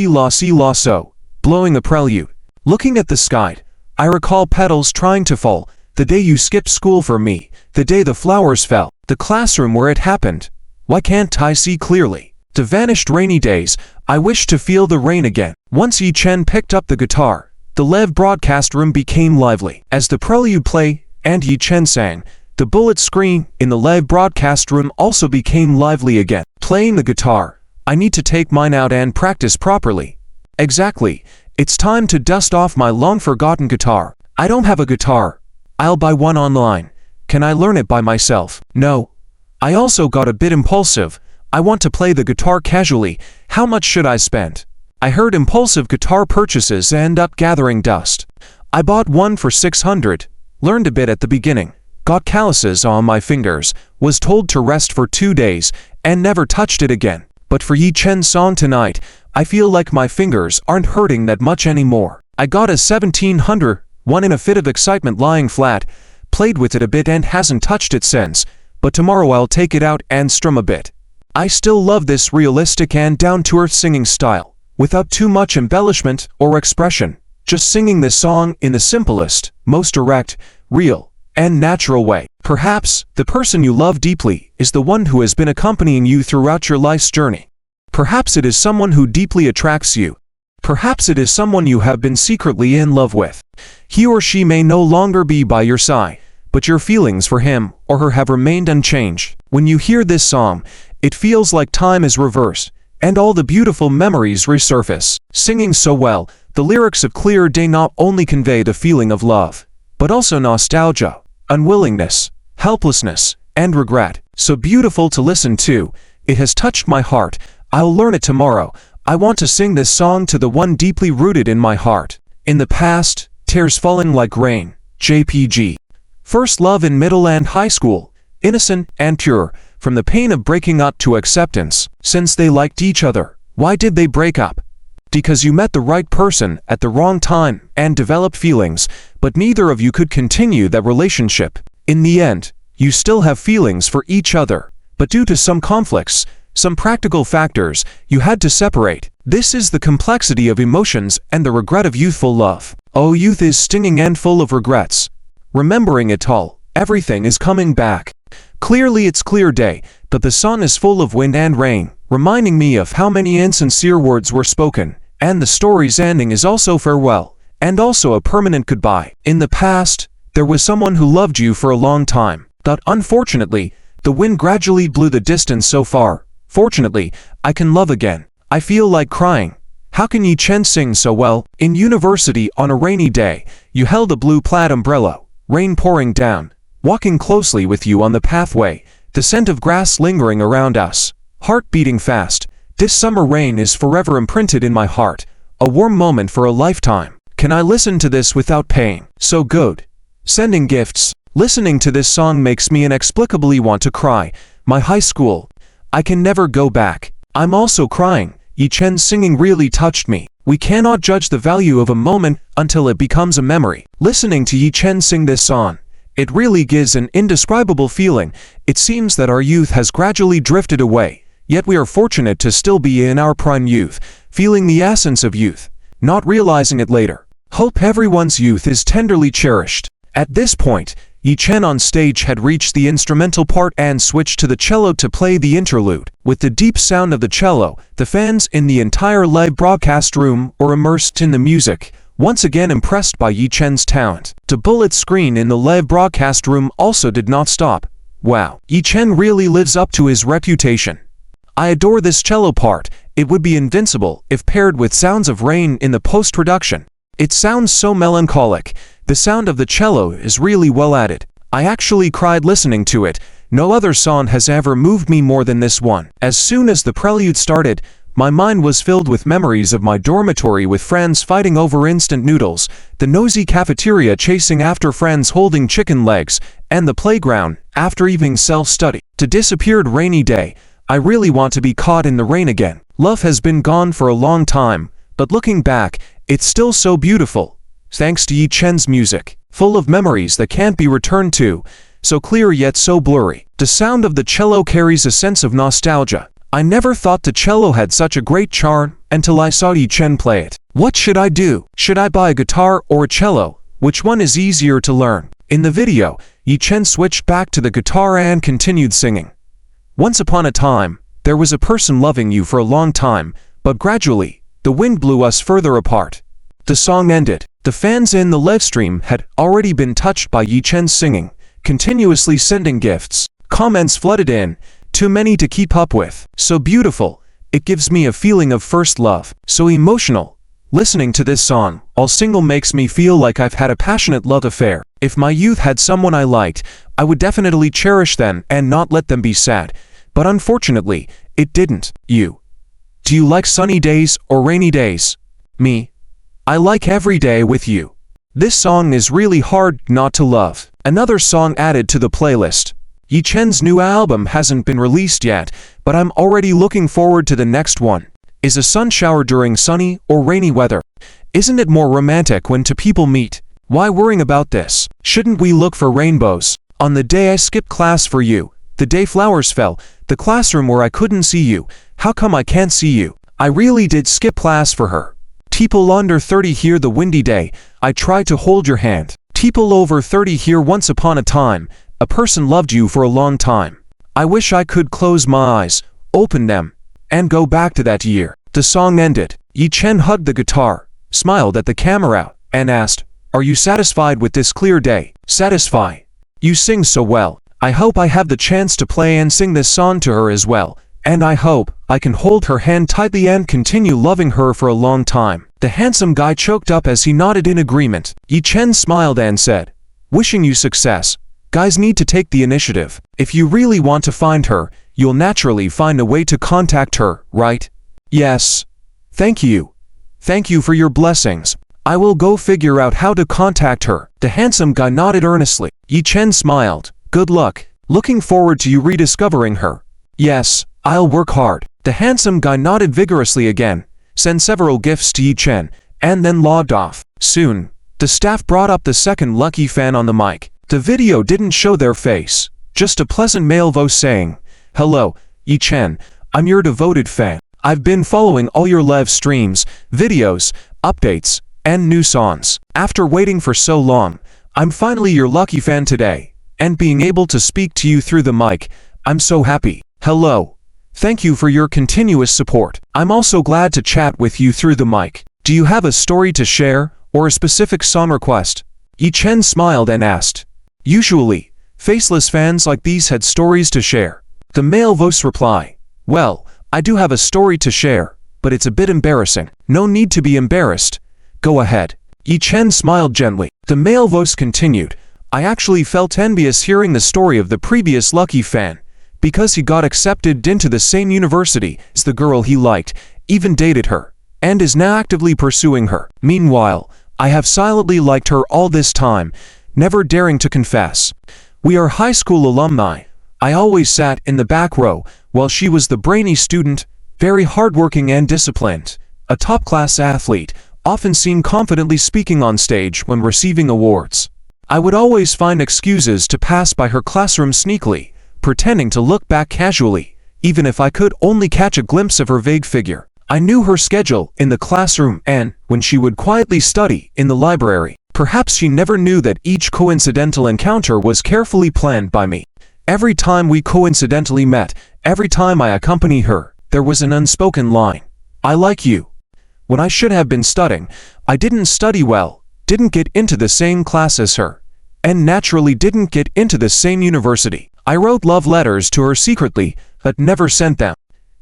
[SPEAKER 1] la so, blowing a prelude. Looking at the sky, I recall petals trying to fall, the day you skipped school for me, the day the flowers fell, the classroom where it happened. Why can't I see clearly? The vanished rainy days, I wish to feel the rain again. Once Yi Chen picked up the guitar, the live broadcast room became lively. As the prelude played and Yi Chen sang, the bullet screen in the live broadcast room also became lively again. Playing the guitar, I need to take mine out and practice properly. Exactly, it's time to dust off my long-forgotten guitar. I don't have a guitar. I'll buy one online. Can I learn it by myself? No. I also got a bit impulsive. I want to play the guitar casually. How much should I spend? I heard impulsive guitar purchases end up gathering dust. I bought one for 600, learned a bit at the beginning, got calluses on my fingers, was told to rest for 2 days, and never touched it again. But for Yi Chen's song tonight, I feel like my fingers aren't hurting that much anymore. I got a 1700, one in a fit of excitement lying flat, played with it a bit and hasn't touched it since, but tomorrow I'll take it out and strum a bit. I still love this realistic and down-to-earth singing style, without too much embellishment or expression, just singing this song in the simplest, most direct, real, and natural way. Perhaps the person you love deeply is the one who has been accompanying you throughout your life's journey. Perhaps it is someone who deeply attracts you. Perhaps it is someone you have been secretly in love with. He or she may no longer be by your side, but your feelings for him or her have remained unchanged. When you hear this song, it feels like time is reversed, and all the beautiful memories resurface. Singing so well, the lyrics of Clear Day not only convey the feeling of love, but also nostalgia, unwillingness, helplessness, and regret. So beautiful to listen to, it has touched my heart. I'll learn it tomorrow. I want to sing this song to the one deeply rooted in my heart. In the past, tears falling like rain, JPG. First love in middle and high school, innocent and pure, from the pain of breaking up to acceptance. Since they liked each other, why did they break up? Because you met the right person at the wrong time and developed feelings, but neither of you could continue that relationship. In the end, you still have feelings for each other, but due to some conflicts, some practical factors, you had to separate. This is the complexity of emotions and the regret of youthful love. Oh, youth is stinging and full of regrets. Remembering it all, everything is coming back. Clearly it's clear day, but the sun is full of wind and rain, reminding me of how many insincere words were spoken, and the story's ending is also farewell, and also a permanent goodbye. In the past, there was someone who loved you for a long time, but unfortunately, the wind gradually blew the distance so far. Fortunately, I can love again. I feel like crying. How can Yi Chen sing so well? In university on a rainy day, you held a blue plaid umbrella, rain pouring down, walking closely with you on the pathway, the scent of grass lingering around us, heart beating fast. This summer rain is forever imprinted in my heart, a warm moment for a lifetime. Can I listen to this without pain? So good. Sending gifts. Listening to this song makes me inexplicably want to cry. My high school. I can never go back. I'm also crying. Yi Chen's singing really touched me. We cannot judge the value of a moment until it becomes a memory. Listening to Yi Chen sing this song, it really gives an indescribable feeling. It seems that our youth has gradually drifted away, yet we are fortunate to still be in our prime youth, feeling the essence of youth, not realizing it later. Hope everyone's youth is tenderly cherished. At this point, Yi Chen on stage had reached the instrumental part and switched to the cello to play the interlude. With the deep sound of the cello, the fans in the entire live broadcast room were immersed in the music, once again impressed by Yi Chen's talent. The bullet screen in the live broadcast room also did not stop. Wow, Yi Chen really lives up to his reputation. I adore this cello part. It would be invincible if paired with sounds of rain in the post-production. It sounds so melancholic. The sound of the cello is really well added. I actually cried listening to it. No other song has ever moved me more than this one. As soon as the prelude started, my mind was filled with memories of my dormitory with friends fighting over instant noodles, the nosy cafeteria chasing after friends holding chicken legs, and the playground after evening self-study. To disappeared rainy day, I really want to be caught in the rain again. Love has been gone for a long time, but looking back, it's still so beautiful. Thanks to Yi Chen's music, full of memories that can't be returned to, so clear yet so blurry. The sound of the cello carries a sense of nostalgia. I never thought the cello had such a great charm until I saw Yi Chen play it. What should I do? Should I buy a guitar or a cello? Which one is easier to learn? In the video, Yi Chen switched back to the guitar and continued singing. Once upon a time, there was a person loving you for a long time, but gradually, the wind blew us further apart. The song ended. The fans in the live stream had already been touched by Yi Chen's singing, continuously sending gifts. Comments flooded in, too many to keep up with. So beautiful, it gives me a feeling of first love. So emotional. Listening to this song, all single makes me feel like I've had a passionate love affair. If my youth had someone I liked, I would definitely cherish them and not let them be sad. But unfortunately, it didn't. You. Do you like sunny days or rainy days? Me. I like every day with you. This song is really hard not to love. Another song added to the playlist. Yi Chen's new album hasn't been released yet, but I'm already looking forward to the next one. Is a sun shower during sunny or rainy weather? Isn't it more romantic when two people meet? Why worrying about this? Shouldn't we look for rainbows? On the day I skipped class for you, the day flowers fell, the classroom where I couldn't see you, how come I can't see you? I really did skip class for her. People under 30 here the windy day, I tried to hold your hand. People over 30 here once upon a time, a person loved you for a long time. I wish I could close my eyes, open them, and go back to that year. The song ended. Yi Chen hugged the guitar, smiled at the camera, and asked, "Are you satisfied with this clear day?" "Satisfied. You sing so well. I hope I have the chance to play and sing this song to her as well, and I hope I can hold her hand tightly and continue loving her for a long time." The handsome guy choked up as he nodded in agreement. Yi Chen smiled and said, "Wishing you success. Guys need to take the initiative. If you really want to find her, you'll naturally find a way to contact her, right?" "Yes. Thank you. Thank you for your blessings. I will go figure out how to contact her." The handsome guy nodded earnestly. Yi Chen smiled. "Good luck. Looking forward to you rediscovering her." "Yes, I'll work hard." The handsome guy nodded vigorously again, sent several gifts to Yi Chen, and then logged off. Soon, the staff brought up the second lucky fan on the mic. The video didn't show their face, just a pleasant male voice saying, "Hello, Yi Chen, I'm your devoted fan. I've been following all your live streams, videos, updates, and new songs. After waiting for so long, I'm finally your lucky fan today, and being able to speak to you through the mic, I'm so happy. Hello. Thank you for your continuous support. I'm also glad to chat with you through the mic. Do you have a story to share, or a specific song request?" Yi Chen smiled and asked. Usually, faceless fans like these had stories to share. The male voice replied, "Well, I do have a story to share, but it's a bit embarrassing." "No need to be embarrassed. Go ahead." Yi Chen smiled gently. The male voice continued, "I actually felt envious hearing the story of the previous lucky fan, because he got accepted into the same university as the girl he liked, even dated her, and is now actively pursuing her. Meanwhile, I have silently liked her all this time, never daring to confess. We are high school alumni. I always sat in the back row, while she was the brainy student, very hardworking and disciplined, a top-class athlete, often seen confidently speaking on stage when receiving awards. I would always find excuses to pass by her classroom sneakily, pretending to look back casually, even if I could only catch a glimpse of her vague figure. I knew her schedule in the classroom and when she would quietly study in the library. Perhaps she never knew that each coincidental encounter was carefully planned by me. Every time we coincidentally met, every time I accompanied her, there was an unspoken line. I like you. When I should have been studying, I didn't study well, didn't get into the same class as her, and naturally didn't get into the same university. I wrote love letters to her secretly, but never sent them.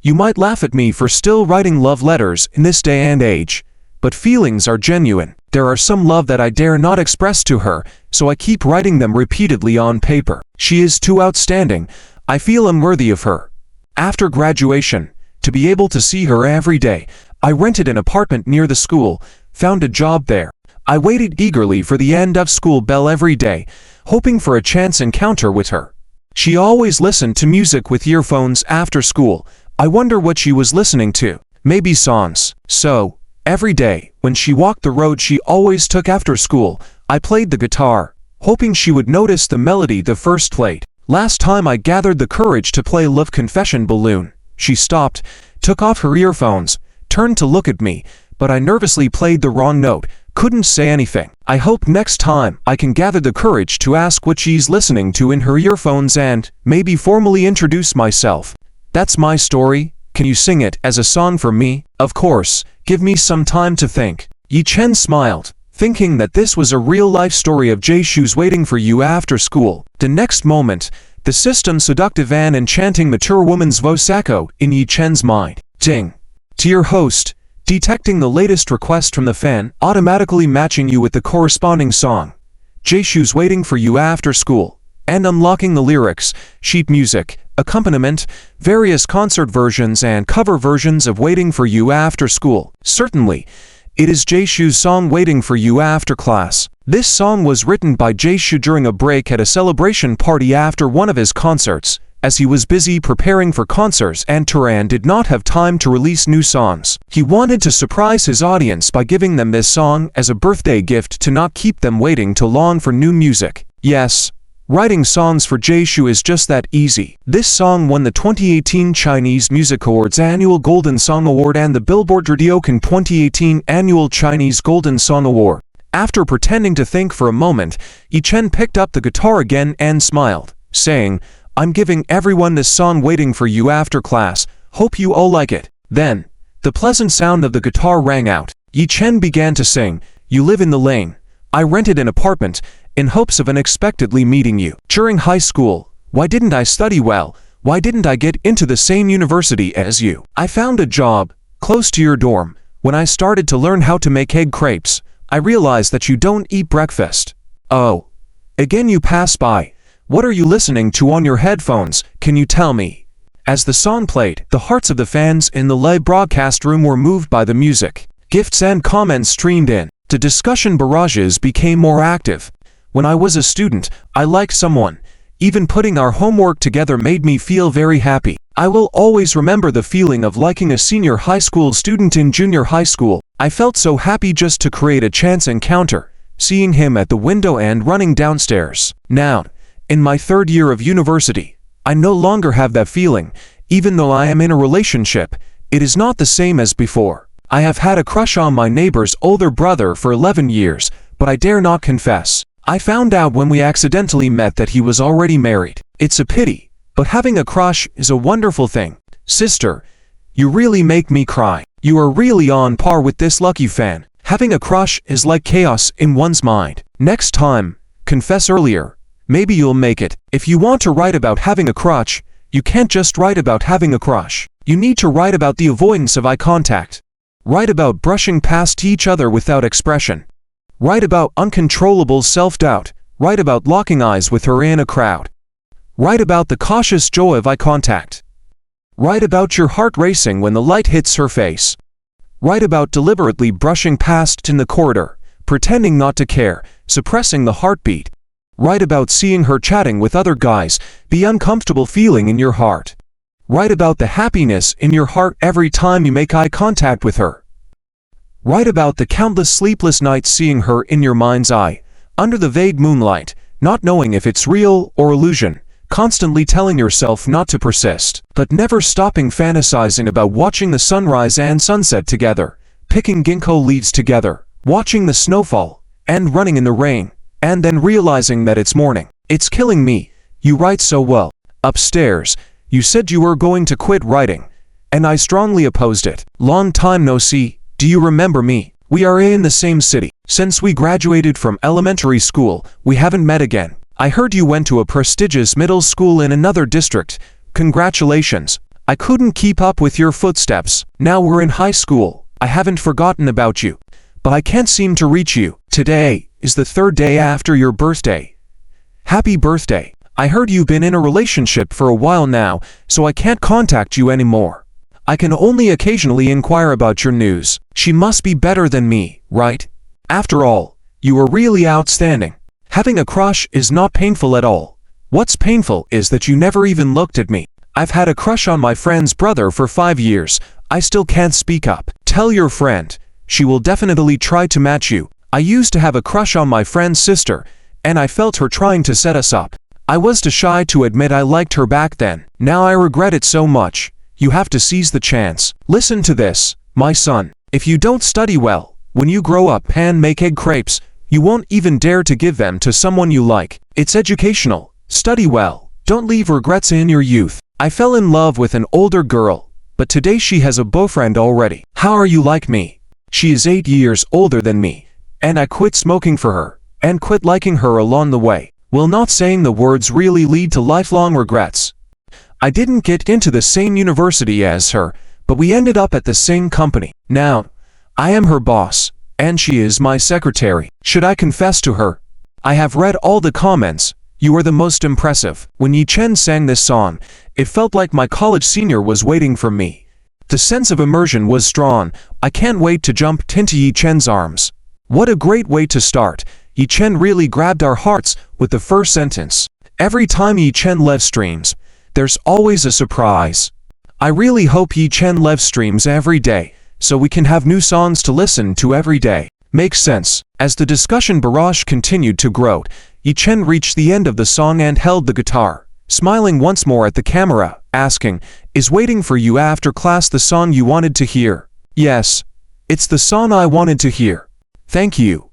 [SPEAKER 1] You might laugh at me for still writing love letters in this day and age, but feelings are genuine. There are some love that I dare not express to her, so I keep writing them repeatedly on paper. She is too outstanding. I feel unworthy of her. After graduation, to be able to see her every day, I rented an apartment near the school, found a job there. I waited eagerly for the end of school bell every day, hoping for a chance encounter with her. She always listened to music with earphones after school. I wonder what she was listening to. Maybe songs. So, every day, when she walked the road she always took after school, I played the guitar, hoping she would notice the melody the first played. Last time I gathered the courage to play Love Confession Balloon. She stopped, took off her earphones, turned to look at me, but I nervously played the wrong note, couldn't say anything. I hope next time I can gather the courage to ask what she's listening to in her earphones and maybe formally introduce myself. That's my story. Can you sing it as a song for me? Of course. Give me some time to think. Yi Chen smiled, thinking that this was a real-life story of Jay Shu's waiting for you after school. The next moment, the system's seductive and enchanting mature woman's voice echoed in Yi Chen's mind. Ding. To your host, detecting the latest request from the fan, automatically matching you with the corresponding song. Jay Shu's waiting for you after school, and unlocking the lyrics, sheet music, accompaniment, various concert versions and cover versions of Waiting for You After School. Certainly, it is Jay Shu's song Waiting for You After Class. This song was written by Jay Shu during a break at a celebration party after one of his concerts, as he was busy preparing for concerts and tour and did not have time to release new songs. He wanted to surprise his audience by giving them this song as a birthday gift to not keep them waiting too long for new music. Yes, writing songs for Jay Shu is just that easy. This song won the 2018 Chinese Music Awards Annual Golden Song Award and the Billboard Radiocan 2018 Annual Chinese Golden Song Award. After pretending to think for a moment, Yi Chen picked up the guitar again and smiled, saying, "I'm giving everyone this song waiting for you after class. Hope you all like it." Then, the pleasant sound of the guitar rang out. Yi Chen began to sing, "You live in the lane. I rented an apartment in hopes of unexpectedly meeting you. During high school, why didn't I study well? Why didn't I get into the same university as you? I found a job close to your dorm. When I started to learn how to make egg crepes, I realized that you don't eat breakfast. Oh. Again you pass by. What are you listening to on your headphones? Can you tell me?" As the song played, the hearts of the fans in the live broadcast room were moved by the music. Gifts and comments streamed in. The discussion barrages became more active. "When I was a student, I liked someone. Even putting our homework together made me feel very happy. I will always remember the feeling of liking a senior high school student in junior high school. I felt so happy just to create a chance encounter, seeing him at the window and running downstairs. Now, in my third year of university, I no longer have that feeling. Even though I am in a relationship, it is not the same as before. I have had a crush on my neighbor's older brother for 11 years, but I dare not confess. I found out when we accidentally met that he was already married. It's a pity, but having a crush is a wonderful thing. Sister, you really make me cry. You are really on par with this lucky fan. Having a crush is like chaos in one's mind. Next time, confess earlier. Maybe you'll make it. If you want to write about having a crush, you can't just write about having a crush. You need to write about the avoidance of eye contact. Write about brushing past each other without expression. Write about uncontrollable self-doubt. Write about locking eyes with her in a crowd. Write about the cautious joy of eye contact. Write about your heart racing when the light hits her face. Write about deliberately brushing past in the corridor, pretending not to care, suppressing the heartbeat. Write about seeing her chatting with other guys, the uncomfortable feeling in your heart. Write about the happiness in your heart every time you make eye contact with her. Write about the countless sleepless nights seeing her in your mind's eye, under the vague moonlight, not knowing if it's real or illusion, constantly telling yourself not to persist, but never stopping fantasizing about watching the sunrise and sunset together, picking ginkgo leaves together, watching the snowfall, and running in the rain, and then realizing that it's morning. It's killing me. You write so well. Upstairs, you said you were going to quit writing, and I strongly opposed it. Long time no see. Do you remember me? We are in the same city. Since we graduated from elementary school, we haven't met again. I heard you went to a prestigious middle school in another district. Congratulations. I couldn't keep up with your footsteps. Now we're in high school. I haven't forgotten about you, but I can't seem to reach you. Today is the third day after your birthday. Happy birthday. I heard you've been in a relationship for a while now, so I can't contact you anymore. I can only occasionally inquire about your news. She must be better than me, right? After all, you are really outstanding. Having a crush is not painful at all. What's painful is that you never even looked at me. I've had a crush on my friend's brother for 5 years. I still can't speak up. Tell your friend. She will definitely try to match you. I used to have a crush on my friend's sister, and I felt her trying to set us up. I was too shy to admit I liked her back then. Now I regret it so much. You have to seize the chance. Listen to this, my son. If you don't study well, when you grow up and make egg crepes, you won't even dare to give them to someone you like. It's educational. Study well. Don't leave regrets in your youth. I fell in love with an older girl, but today she has a boyfriend already. How are you like me? She is 8 years older than me, and I quit smoking for her, and quit liking her along the way. Will not saying the words really lead to lifelong regrets? I didn't get into the same university as her, but we ended up at the same company. Now, I am her boss, and she is my secretary. Should I confess to her? I have read all the comments. You are the most impressive. When Yi Chen sang this song, it felt like my college senior was waiting for me. The sense of immersion was strong. I can't wait to jump into Yi Chen's arms. What a great way to start. Yi Chen really grabbed our hearts with the first sentence. Every time Yi Chen live streams, there's always a surprise. I really hope Yi Chen live streams every day, so we can have new songs to listen to every day. Makes sense. As the discussion barrage continued to grow, Yi Chen reached the end of the song and held the guitar, smiling once more at the camera, asking, "Is Waiting for You After Class the song you wanted to hear?" "Yes, it's the song I wanted to hear. Thank you.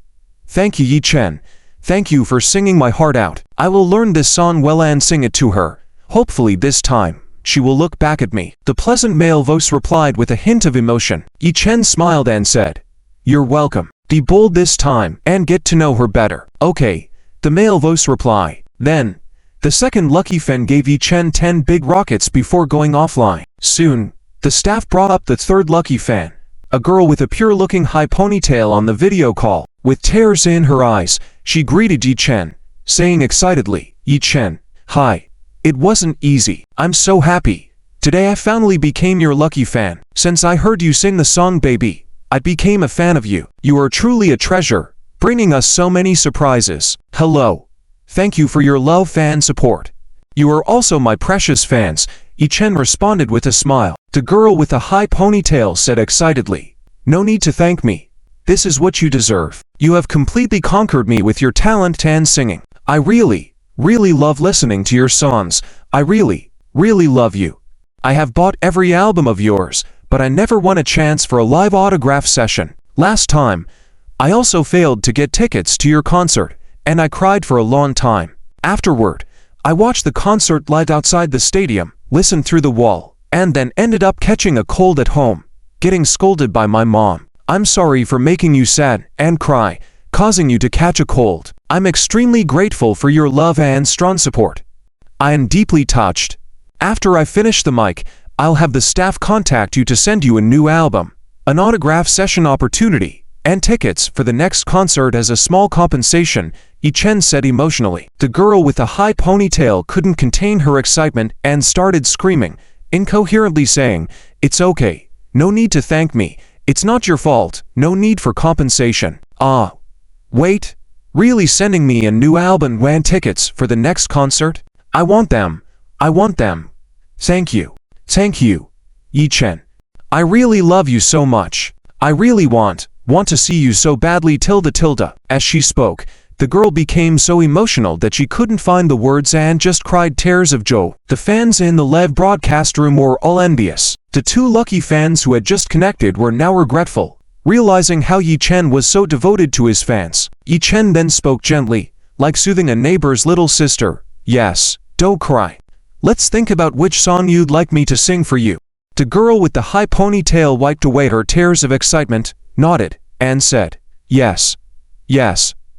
[SPEAKER 1] Thank you, Yi Chen. Thank you for singing my heart out. I will learn this song well and sing it to her. Hopefully this time, she will look back at me. The pleasant male voice replied with a hint of emotion. Yi Chen smiled and said, You're welcome. Be bold this time and get to know her better. Okay, the male voice replied. Then, the second lucky fan gave Yi Chen 10 big rockets before going offline. Soon, the staff brought up the third lucky fan, a girl with a pure-looking high ponytail on the video call. With tears in her eyes, she greeted Yi Chen, saying excitedly, Yi Chen, hi. It wasn't easy. I'm so happy. Today I finally became your lucky fan. Since I heard you sing the song Baby, I became a fan of you. You are truly a treasure, bringing us so many surprises. Hello. Thank you for your love and support. You are also my precious fans, Yi Chen responded with a smile. The girl with the high ponytail said excitedly, No need to thank me. This is what you deserve. You have completely conquered me with your talent and singing. I really love listening to your songs. I really love you. I have bought every album of yours, but I never won a chance for a live autograph session. Last time, I also failed to get tickets to your concert, and I cried for a long time. Afterward, I watched the concert live outside the stadium, listened through the wall, and then ended up catching a cold at home, getting scolded by my mom. I'm sorry for making you sad and cry, causing you to catch a cold. I'm extremely grateful for your love and strong support. I am deeply touched. After I finish the mic, I'll have the staff contact you to send you a new album, an autograph session opportunity, and tickets for the next concert as a small compensation, Yi Chen said emotionally. The girl with the high ponytail couldn't contain her excitement and started screaming, incoherently saying, It's okay. No need to thank me. It's not your fault. No need for compensation. Ah. Wait. Really sending me a new album and tickets for the next concert? I want them. I want them. Thank you. Thank you, Yi Chen. I really love you so much. I really want to see you so badly tilde. As she spoke, the girl became so emotional that she couldn't find the words and just cried tears of joy. The fans in the live broadcast room were all envious. The two lucky fans who had just connected were now regretful, realizing how Yi Chen was so devoted to his fans. Yi Chen then spoke gently, like soothing a neighbor's little sister. Yes, don't cry. Let's think about which song you'd like me to sing for you. The girl with the high ponytail wiped away her tears of excitement, nodded, and said, Yes.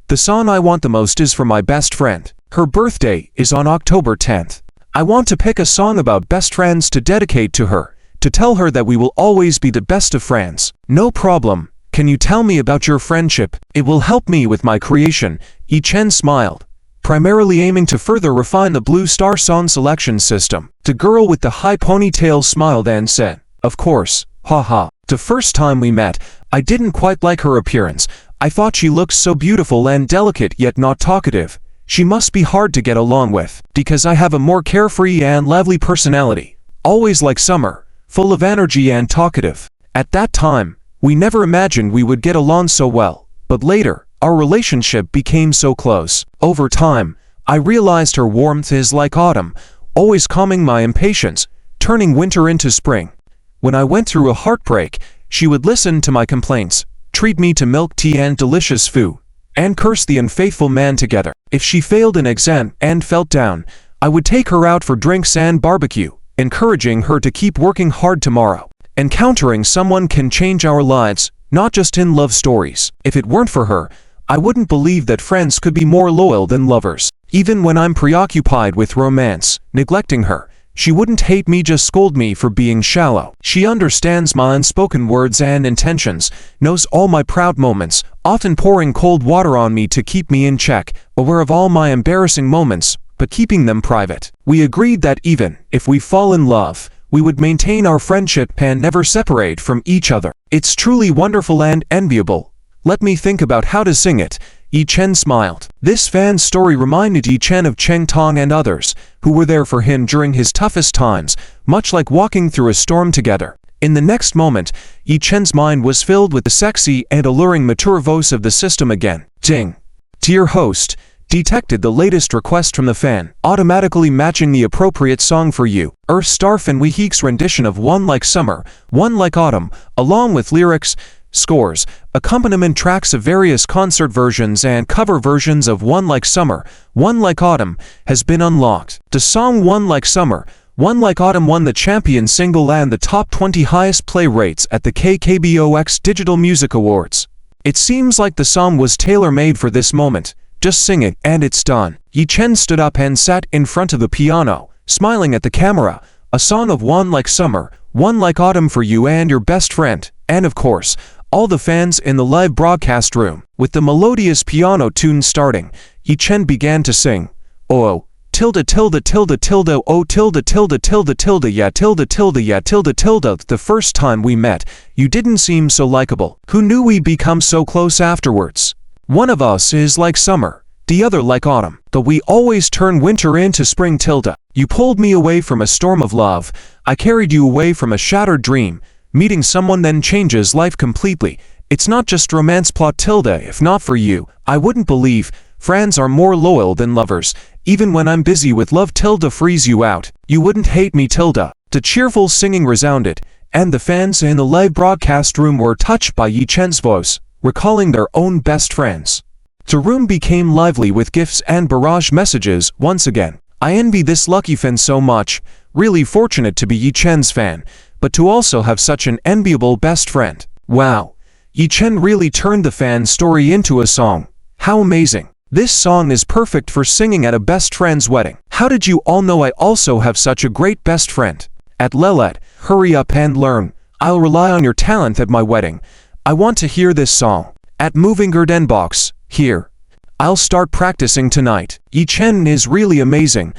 [SPEAKER 1] The song I want the most is for my best friend. Her birthday is on October 10th. I want to pick a song about best friends to dedicate to her, to tell her that we will always be the best of friends. No problem. Can you tell me about your friendship? It will help me with my creation. Yi Chen smiled, primarily aiming to further refine the Blue Star song selection system. The girl with the high ponytail smiled and said, Of course, haha. The first time we met, I didn't quite like her appearance. I thought she looked so beautiful and delicate yet not talkative. She must be hard to get along with, because I have a more carefree and lively personality. Always like summer, full of energy and talkative. At that time, we never imagined we would get along so well, but later, our relationship became so close. Over time, I realized her warmth is like autumn, always calming my impatience, turning winter into spring. When I went through a heartbreak, she would listen to my complaints, treat me to milk tea and delicious food, and curse the unfaithful man together. If she failed an exam and felt down, I would take her out for drinks and barbecue, encouraging her to keep working hard tomorrow. Encountering someone can change our lives, not just in love stories. If it weren't for her, I wouldn't believe that friends could be more loyal than lovers. Even when I'm preoccupied with romance, neglecting her, she wouldn't hate me, just scold me for being shallow. She understands my unspoken words and intentions, knows all my proud moments, often pouring cold water on me to keep me in check, aware of all my embarrassing moments, but keeping them private. We agreed that even if we fall in love, we would maintain our friendship and never separate from each other. It's truly wonderful and enviable. Let me think about how to sing it. Yi Chen smiled. This fan's story reminded Yi Chen of Cheng Tong and others, who were there for him during his toughest times, much like walking through a storm together. In the next moment, Yi Chen's mind was filled with the sexy and alluring mature voice of the system again. Ding. Dear host, detected the latest request from the fan, automatically matching the appropriate song for you. Earth Star Fan Week's rendition of One Like Summer, One Like Autumn, along with lyrics, scores, accompaniment tracks of various concert versions and cover versions of One Like Summer, One Like Autumn has been unlocked. The song One Like Summer, One Like Autumn won the champion single and the top 20 highest play rates at the KKBOX Digital Music Awards. It seems like the song was tailor-made for this moment. Just sing it and it's done. Yi Chen stood up and sat in front of the piano, smiling at the camera. A song of One Like Summer, One Like Autumn for you and your best friend, and of course, all the fans in the live broadcast room. With the melodious piano tune starting, Yi Chen began to sing. Oh, tilde tilde tilde tilde oh tilde tilde tilde tilde yeah tilde tilde yeah tilde tilde. The first time we met, you didn't seem so likable. Who knew we'd become so close afterwards? One of us is like summer, the other like autumn. But we always turn winter into spring tilde. You pulled me away from a storm of love. I carried you away from a shattered dream. Meeting someone then changes life completely. It's not just romance plot tilde. If not for you, I wouldn't believe. Friends are more loyal than lovers. Even when I'm busy with love tilde freeze you out. You wouldn't hate me tilde. The cheerful singing resounded, and the fans in the live broadcast room were touched by Yi Chen's voice, recalling their own best friends. The room became lively with gifts and barrage messages once again. I envy this lucky fan so much. Really fortunate to be Yi Chen's fan, but to also have such an enviable best friend. Wow. Yi Chen really turned the fan story into a song. How amazing. This song is perfect for singing at a best friend's wedding. How did you all know I also have such a great best friend? At Lelet, hurry up and learn. I'll rely on your talent at my wedding. I want to hear this song. At Moving Garden Box, here. I'll start practicing tonight. Yi Chen is really amazing.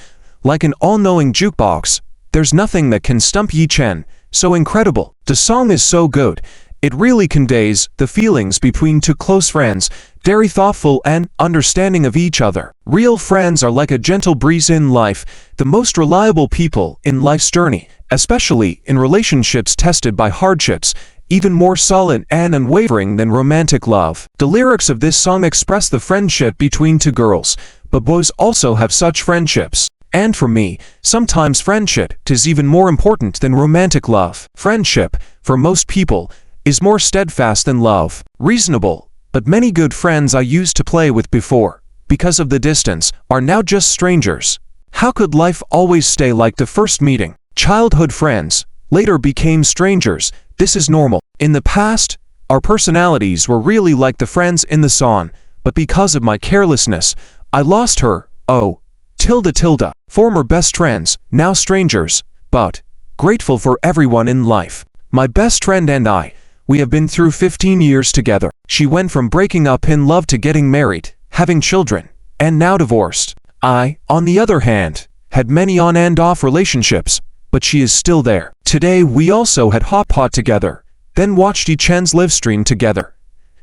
[SPEAKER 1] Like an all-knowing jukebox. There's nothing that can stump Yi Chen. So incredible. The song is so good. It really conveys the feelings between two close friends, very thoughtful and understanding of each other. Real friends are like a gentle breeze in life, the most reliable people in life's journey, especially in relationships tested by hardships, even more solid and unwavering than romantic love. The lyrics of this song express the friendship between two girls, but boys also have such friendships. And for me, sometimes friendship is even more important than romantic love. Friendship, for most people, is more steadfast than love. Reasonable, but many good friends I used to play with before, because of the distance, are now just strangers. How could life always stay like the first meeting? Childhood friends, later became strangers. This is normal. In the past, our personalities were really like the friends in the song, but because of my carelessness, I lost her. Oh, tilde tilde. Former best friends, now strangers, but grateful for everyone in life. My best friend and I, we have been through 15 years together. She went from breaking up in love to getting married, having children, and now divorced. I, on the other hand, had many on and off relationships, but she is still there. Today we also had hot pot together, then watched Yi Chen's live stream together.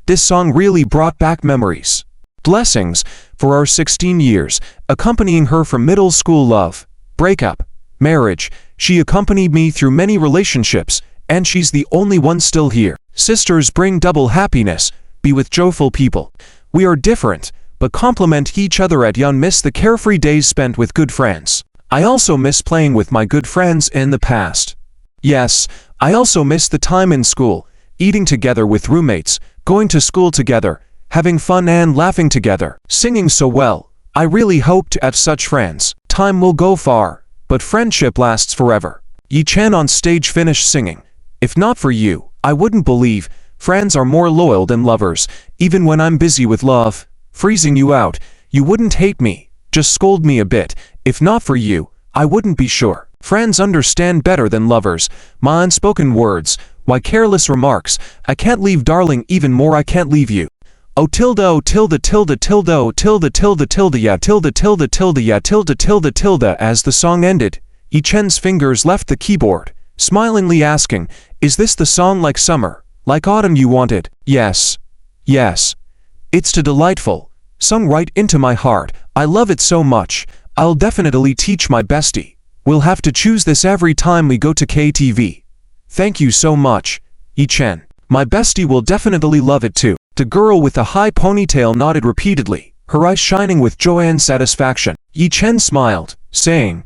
[SPEAKER 1] This song really brought back memories. Blessings for our 16 years, accompanying her from middle school love, breakup, marriage. She accompanied me through many relationships, and she's the only one still here. Sisters bring double happiness. Be with joyful people. We are different, but complement each other. At young miss the carefree days spent with good friends. I also miss playing with my good friends in the past. Yes, I also miss the time in school, eating together with roommates, going to school together, having fun and laughing together, singing so well. I really hope to have such friends. Time will go far, but friendship lasts forever. Yi Chen on stage finished singing. If not for you, I wouldn't believe. Friends are more loyal than lovers. Even when I'm busy with love, freezing you out, you wouldn't hate me. Just scold me a bit. If not for you, I wouldn't be sure. Friends understand better than lovers. My unspoken words, why careless remarks. I can't leave darling, even more I can't leave you. Oh tilde tilde tilde tilde oh tilde tilde tilde yeah tilde tilde tilde yeah tilde tilde tilde. As the song ended, Yi Chen's fingers left the keyboard, smilingly asking, is this the song Like Summer, Like Autumn you wanted? Yes. Yes. It's too delightful. Sung right into my heart. I love it so much. I'll definitely teach my bestie. We'll have to choose this every time we go to KTV. Thank you so much, Yi Chen. My bestie will definitely love it too. The girl with the high ponytail nodded repeatedly, her eyes shining with joy and satisfaction. Yi Chen smiled, saying,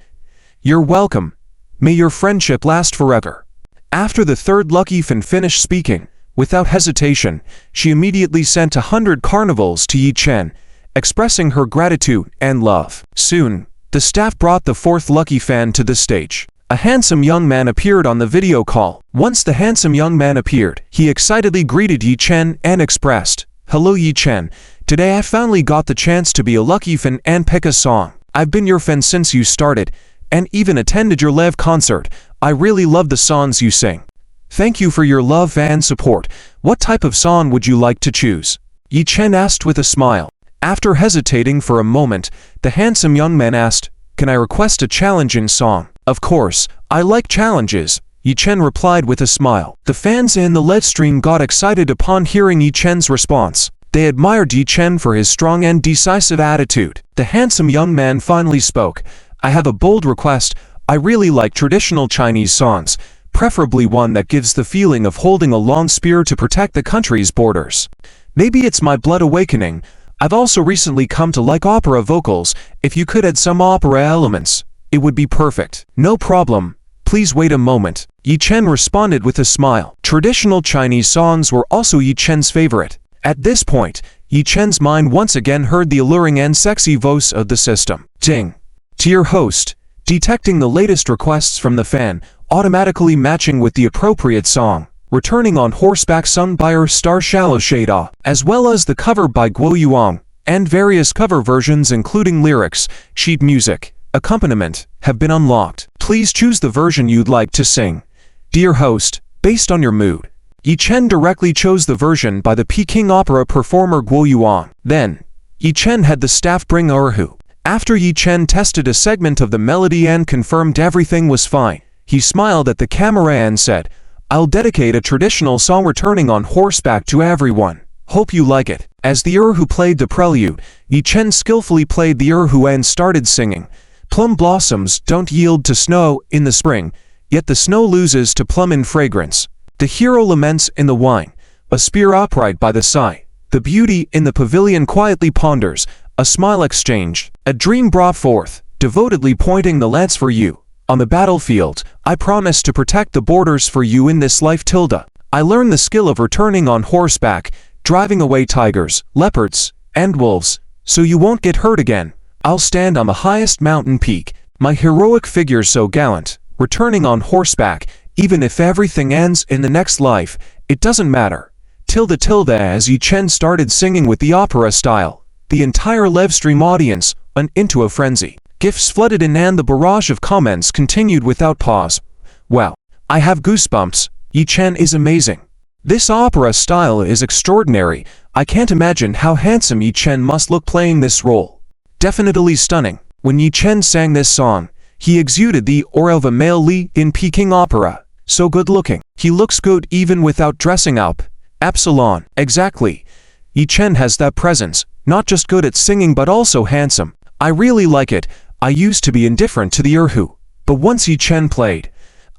[SPEAKER 1] "You're welcome. May your friendship last forever." After the third lucky fan finished speaking, Without hesitation, she immediately sent 100 carnivals to Yi Chen, expressing her gratitude and love. Soon, the staff brought the fourth lucky fan to the stage. A handsome young man appeared on the video call. Once the handsome young man appeared, he excitedly greeted Yi Chen and expressed, "Hello Yi Chen, today I finally got the chance to be a lucky fan and pick a song. I've been your fan since you started, and even attended your live concert. I really love the songs you sing. Thank you for your love and support. What type of song would you like to choose?" Yi Chen asked with a smile. After hesitating for a moment, the handsome young man asked, "Can I request a challenging song?" "Of course, I like challenges," Yi Chen replied with a smile. The fans in the live stream got excited upon hearing Yi Chen's response. They admired Yi Chen for his strong and decisive attitude. The handsome young man finally spoke. "I have a bold request. I really like traditional Chinese songs, preferably one that gives the feeling of holding a long spear to protect the country's borders. Maybe it's my blood awakening. I've also recently come to like opera vocals. If you could add some opera elements, it would be perfect." "No problem. Please wait a moment," Yi Chen responded with a smile. Traditional Chinese songs were also Yi Chen's favorite. At this point, Yi Chen's mind once again heard the alluring and sexy voice of the system. Ding. To your host, detecting the latest requests from the fan, automatically matching with the appropriate song. Returning on horseback sung by our star Shallow Shada, as well as the cover by Guo Yuang, and various cover versions including lyrics, sheet music, accompaniment, have been unlocked. Please choose the version you'd like to sing. Dear host, based on your mood. Yi Chen directly chose the version by the Peking opera performer Guo Yuang. Then, Yi Chen had the staff bring erhu. After Yi Chen tested a segment of the melody and confirmed everything was fine, he smiled at the camera and said, "I'll dedicate a traditional song returning on horseback to everyone. Hope you like it." As the erhu played the prelude, Yi Chen skillfully played the erhu and started singing. Plum blossoms don't yield to snow in the spring, yet the snow loses to plum in fragrance. The hero laments in the wine, a spear upright by the side. The beauty in the pavilion quietly ponders, a smile exchanged. A dream brought forth, devotedly pointing the lance for you. On the battlefield, I promise to protect the borders for you in this life tilde. I learned the skill of returning on horseback, driving away tigers, leopards, and wolves, so you won't get hurt again. I'll stand on the highest mountain peak, my heroic figure so gallant, returning on horseback, even if everything ends in the next life, it doesn't matter. Tilde tilde. As Yi Chen started singing with the opera style, the entire live stream audience went into a frenzy. Gifts flooded in and the barrage of comments continued without pause. "Wow, I have goosebumps. Yi Chen is amazing. This opera style is extraordinary. I can't imagine how handsome Yi Chen must look playing this role. Definitely stunning." When Yi Chen sang this song, he exuded the aura of a male lead in Peking opera. So good looking. He looks good even without dressing up. Epsilon. Exactly. Yi Chen has that presence, not just good at singing but also handsome. I really like it. I used to be indifferent to the erhu, but once Yi Chen played,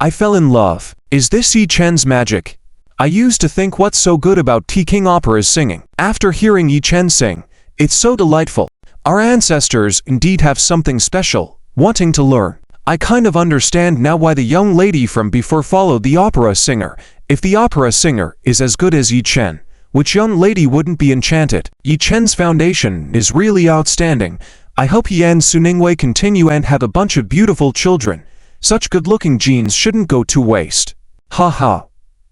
[SPEAKER 1] I fell in love. Is this Yi Chen's magic? I used to think what's so good about Peking opera's singing. After hearing Yi Chen sing, it's so delightful. Our ancestors indeed have something special, wanting to learn. I kind of understand now why the young lady from before followed the opera singer. If the opera singer is as good as Yi Chen, which young lady wouldn't be enchanted? Yi Chen's foundation is really outstanding. I hope he and Su Ningwei continue and have a bunch of beautiful children. Such good-looking genes shouldn't go to waste. Haha.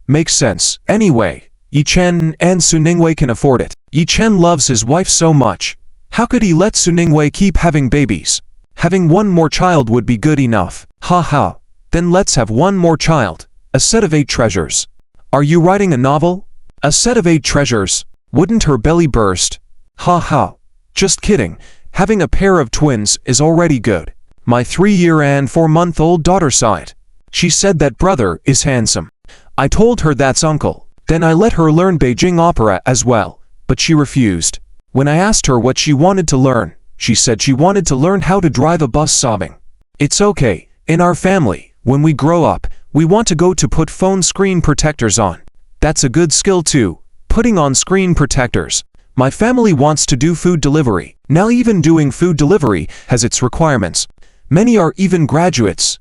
[SPEAKER 1] Makes sense. Anyway, Yi Chen and Su Ningwei can afford it. Yi Chen loves his wife so much. How could he let Su Ningwei keep having babies? Having one more child would be good enough. Haha. Then let's have one more child. A set of 8 treasures. Are you writing a novel? A set of 8 treasures. Wouldn't her belly burst? Haha. Just kidding. Having a pair of twins is already good. My 3-year and 4-month-old daughter sighed. She said that brother is handsome. I told her that's uncle. Then I let her learn Beijing opera as well, but she refused. When I asked her what she wanted to learn, she said she wanted to learn how to drive a bus sobbing. It's okay. In our family, when we grow up, we want to go to put phone screen protectors on. That's a good skill too, putting on screen protectors. My family wants to do food delivery. Now even doing food delivery has its requirements. Many are even graduates.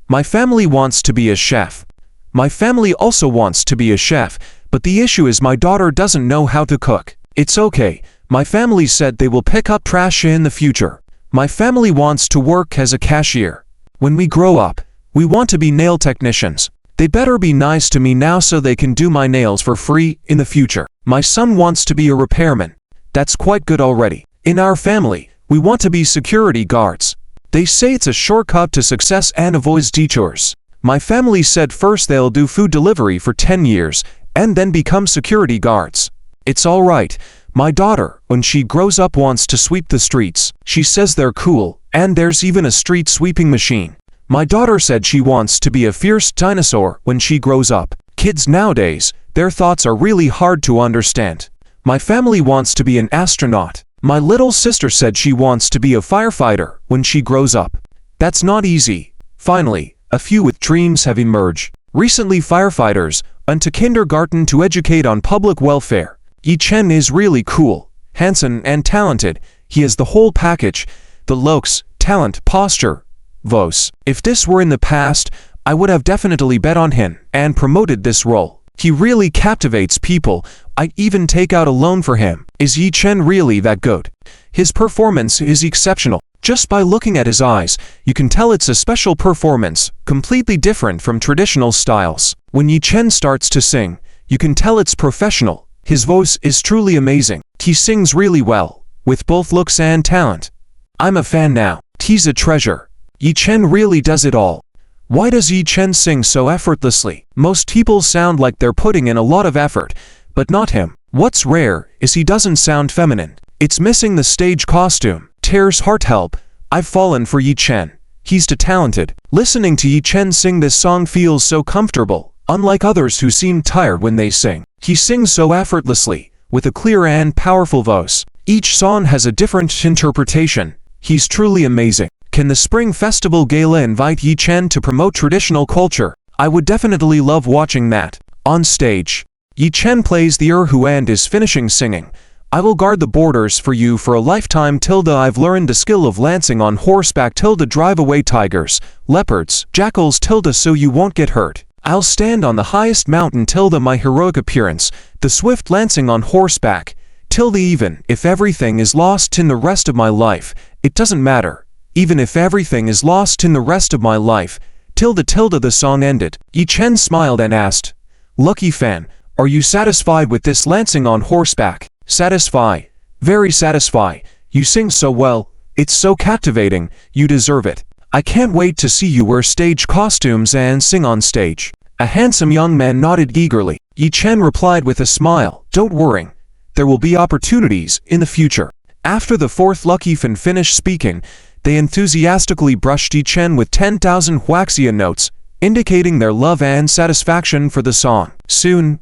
[SPEAKER 1] My family wants to be a chef. My family also wants to be a chef, But the issue is my daughter doesn't know how to cook. It's okay. My family said they will pick up trash in the future. My family wants to work as a cashier. When we grow up, we want to be nail technicians. They better be nice to me now so they can do my nails for free in the future. My son wants to be a repairman. That's quite good already. In our family, we want to be security guards. They say it's a shortcut to success and avoids detours. My family said first they'll do food delivery for 10 years and then become security guards. It's all right. My daughter, when she grows up, wants to sweep the streets. She says they're cool, and there's even a street sweeping machine. My daughter said she wants to be a fierce dinosaur when she grows up. Kids nowadays, their thoughts are really hard to understand. My family wants to be an astronaut. My little sister said she wants to be a firefighter when she grows up. That's not easy. Finally, a few with dreams have emerged. Recently, firefighters went to kindergarten to educate on public welfare. Yi Chen is really cool, handsome and talented. He has the whole package: the looks, talent, posture, voice. If this were in the past, I would have definitely bet on him and promoted this role. He really captivates people. I'd even take out a loan for him. Is Yi Chen really that good? His performance is exceptional. Just by looking at his eyes, you can tell it's a special performance, completely different from traditional styles. When Yi Chen starts to sing, you can tell it's professional. His voice is truly amazing. He sings really well, with both looks and talent. I'm a fan now. He's a treasure. Yi Chen really does it all. Why does Yi Chen sing so effortlessly? Most people sound like they're putting in a lot of effort, but not him. What's rare is he doesn't sound feminine. It's missing the stage costume. Tears heart help. I've fallen for Yi Chen. He's too talented. Listening to Yi Chen sing this song feels so comfortable, unlike others who seem tired when they sing. He sings so effortlessly, with a clear and powerful voice. Each song has a different interpretation. He's truly amazing. Can the Spring Festival Gala invite Yi Chen to promote traditional culture? I would definitely love watching that. On stage, Yi Chen plays the erhu and is finishing singing. I will guard the borders for you for a lifetime. I've learned the skill of lancing on horseback. Drive away tigers, leopards, jackals. So you won't get hurt. I'll stand on the highest mountain. My heroic appearance, the swift lancing on horseback. Even if everything is lost in the rest of my life, it doesn't matter. Even if everything is lost in the rest of my life. The song ended. Yi Chen smiled and asked, "Lucky fan, are you satisfied with this lancing on horseback?" "Satisfy. Very satisfy. You sing so well. It's so captivating. You deserve it. I can't wait to see you wear stage costumes and sing on stage." A handsome young man nodded eagerly. Yi Chen replied with a smile, "Don't worry. There will be opportunities in the future." After the fourth lucky fan finished speaking, they enthusiastically brushed Yi Chen with 10,000 huaxia notes, indicating their love and satisfaction for the song. Soon,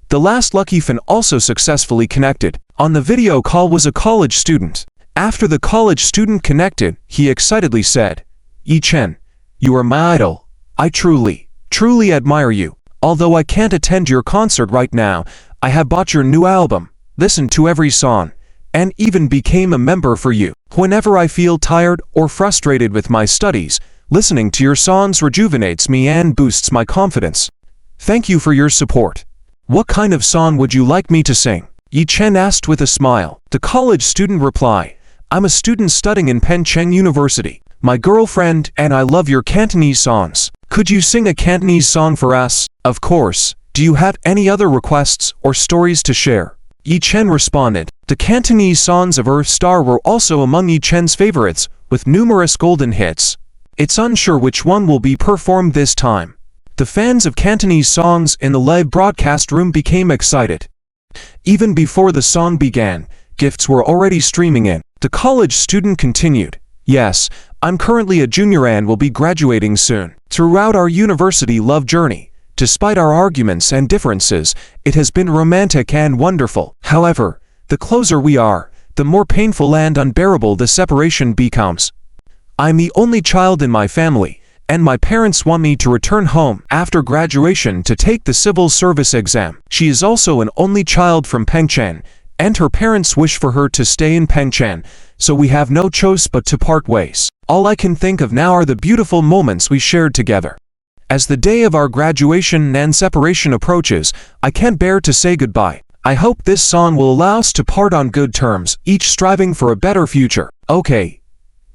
[SPEAKER 1] the last lucky fan also successfully connected. On the video call was a college student. After the college student connected, he excitedly said, "Yi Chen, you are my idol. I truly admire you. Although I can't attend your concert right now, I have bought your new album, listened to every song, and even became a member for you. Whenever I feel tired or frustrated with my studies, listening to your songs rejuvenates me and boosts my confidence. Thank you for your support. What kind of song would you like me to sing?" Yi Chen asked with a smile. The college student replied, "I'm a student studying in Pencheng University. My girlfriend and I love your Cantonese songs. Could you sing a Cantonese song for us?" "Of course. Do you have any other requests or stories to share?" Yi Chen responded. The Cantonese songs of Earth Star were also among Yi Chen's favorites, with numerous golden hits. It's unsure which one will be performed this time. The fans of Cantonese songs in the live broadcast room became excited. Even before the song began, gifts were already streaming in. The college student continued, "Yes, I'm currently a junior and will be graduating soon. Throughout our university love journey, despite our arguments and differences, it has been romantic and wonderful. However, the closer we are, the more painful and unbearable the separation becomes. I'm the only child in my family, and my parents want me to return home after graduation to take the civil service exam. She is also an only child from Pencheng, and her parents wish for her to stay in Pencheng, so we have no choice but to part ways. All I can think of now are the beautiful moments we shared together. As the day of our graduation and separation approaches, I can't bear to say goodbye. I hope this song will allow us to part on good terms, each striving for a better future. Okay.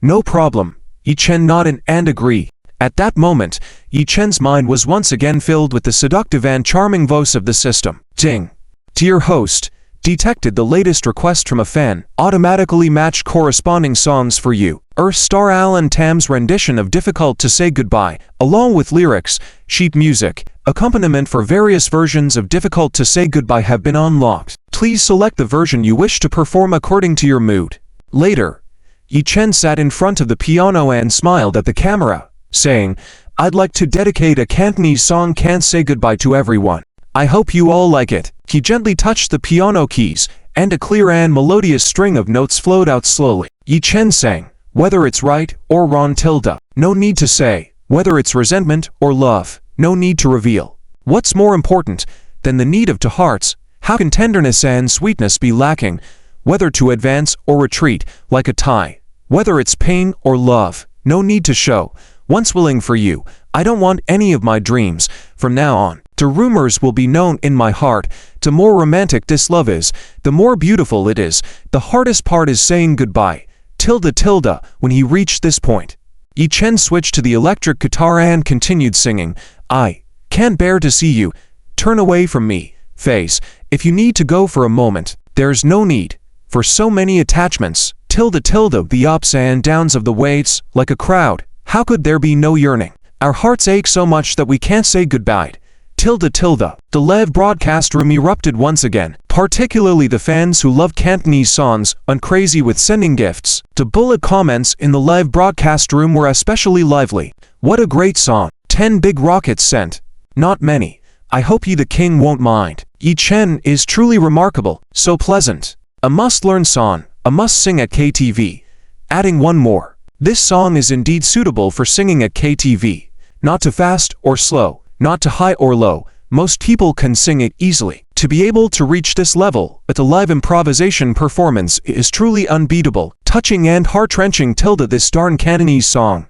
[SPEAKER 1] No problem. Yi Chen nodded and agreed. At that moment, Yi Chen's mind was once again filled with the seductive and charming voice of the system. Ding. Dear host, detected the latest request from a fan, automatically matched corresponding songs for you. Star Alan Tam's rendition of Difficult to Say Goodbye, along with lyrics, sheet music, accompaniment for various versions of Difficult to Say Goodbye have been unlocked. Please select the version you wish to perform according to your mood. Later, Yi Chen sat in front of the piano and smiled at the camera, saying, I'd like to dedicate a Cantonese song Can't Say Goodbye to everyone. I hope you all like it. He gently touched the piano keys, and a clear and melodious string of notes flowed out slowly. Yi Chen sang, whether it's right or wrong tilde, no need to say, whether it's resentment or love, no need to reveal. What's more important than the need of two hearts? How can tenderness and sweetness be lacking, whether to advance or retreat, like a tie? Whether it's pain or love, no need to show. Once willing for you, I don't want any of my dreams. From now on, the rumors will be known in my heart. The more romantic this love is, the more beautiful it is. The hardest part is saying goodbye. Tilde tilde. When he reached this point, Yi Chen switched to the electric guitar and continued singing. I can't bear to see you turn away from me. Face, if you need to go for a moment, there's no need for so many attachments. Tilde tilde. The ups and downs of the waves, like a crowd. How could there be no yearning? Our hearts ache so much that we can't say goodbye. Tilde tilde. The live broadcast room erupted once again, particularly the fans who love Cantonese songs, and crazy with sending gifts. The bullet comments in the live broadcast room were especially lively. What a great song. 10 big rockets sent. Not many. I hope Yi the King won't mind. Yi Chen is truly remarkable, so pleasant. A must-learn song, a must-sing at KTV. Adding one more. This song is indeed suitable for singing at KTV. Not too fast or slow, not too high or low. Most people can sing it easily. To be able to reach this level at a live improvisation performance is truly unbeatable. Touching and heart-wrenching tilde. This darn Cantonese song.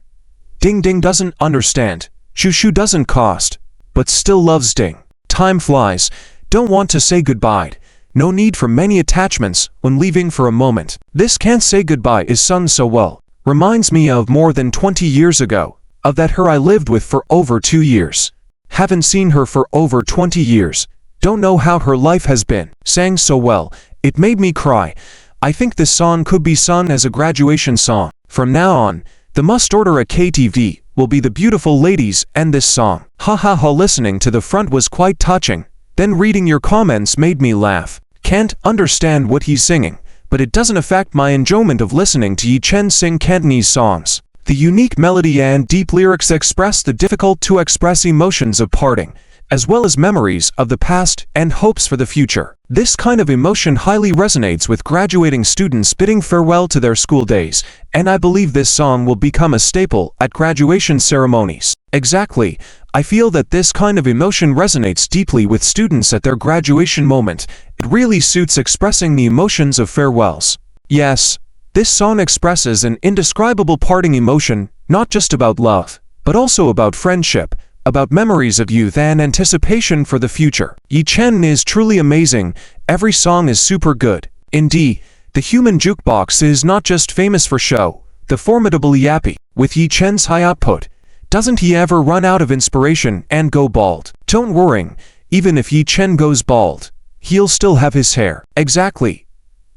[SPEAKER 1] Ding Ding doesn't understand. Shoo Shoo doesn't cost, but still loves Ding. Time flies. Don't want to say goodbye. No need for many attachments when leaving for a moment. This Can't Say Goodbye is sung so well. Reminds me of more than 20 years ago, of that her I lived with for over 2 years. Haven't seen her for over 20 years. Don't know how her life has been. Sang so well, it made me cry. I think this song could be sung as a graduation song. From now on, the must order at KTV will be The Beautiful Ladies and this song. Ha ha ha. Listening to the front was quite touching. Then reading your comments made me laugh. Can't understand what he's singing, but it doesn't affect my enjoyment of listening to Yi Chen sing Cantonese songs. The unique melody and deep lyrics express the difficult-to-express emotions of parting, as well as memories of the past and hopes for the future. This kind of emotion highly resonates with graduating students bidding farewell to their school days, and I believe this song will become a staple at graduation ceremonies. Exactly. I feel that this kind of emotion resonates deeply with students at their graduation moment. It really suits expressing the emotions of farewells. Yes, this song expresses an indescribable parting emotion, not just about love, but also about friendship, about memories of youth and anticipation for the future. Yi Chen is truly amazing. Every song is super good. Indeed, the human jukebox is not just famous for show, the formidable yappy. With Yi Chen's high output, doesn't he ever run out of inspiration and go bald? Don't worry, even if Yi Chen goes bald, he'll still have his hair. Exactly.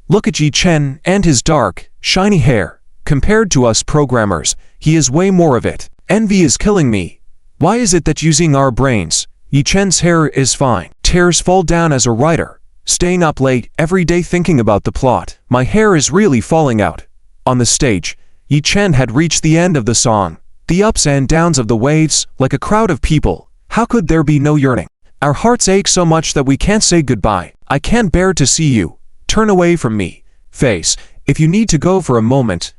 [SPEAKER 1] Look at Yi Chen and his dark, shiny hair. Compared to us programmers, he has way more of it. Envy is killing me. Why is it that using our brains, Yi Chen's hair is fine? Tears fall down as a writer, staying up late every day thinking about the plot. My hair is really falling out. On the stage, Yi Chen had reached the end of the song. The ups and downs of the waves, like a crowd of people. How could there be no yearning? Our hearts ache so much that we can't say goodbye. I can't bear to see you turn away from me. Face, if you need to go for a moment,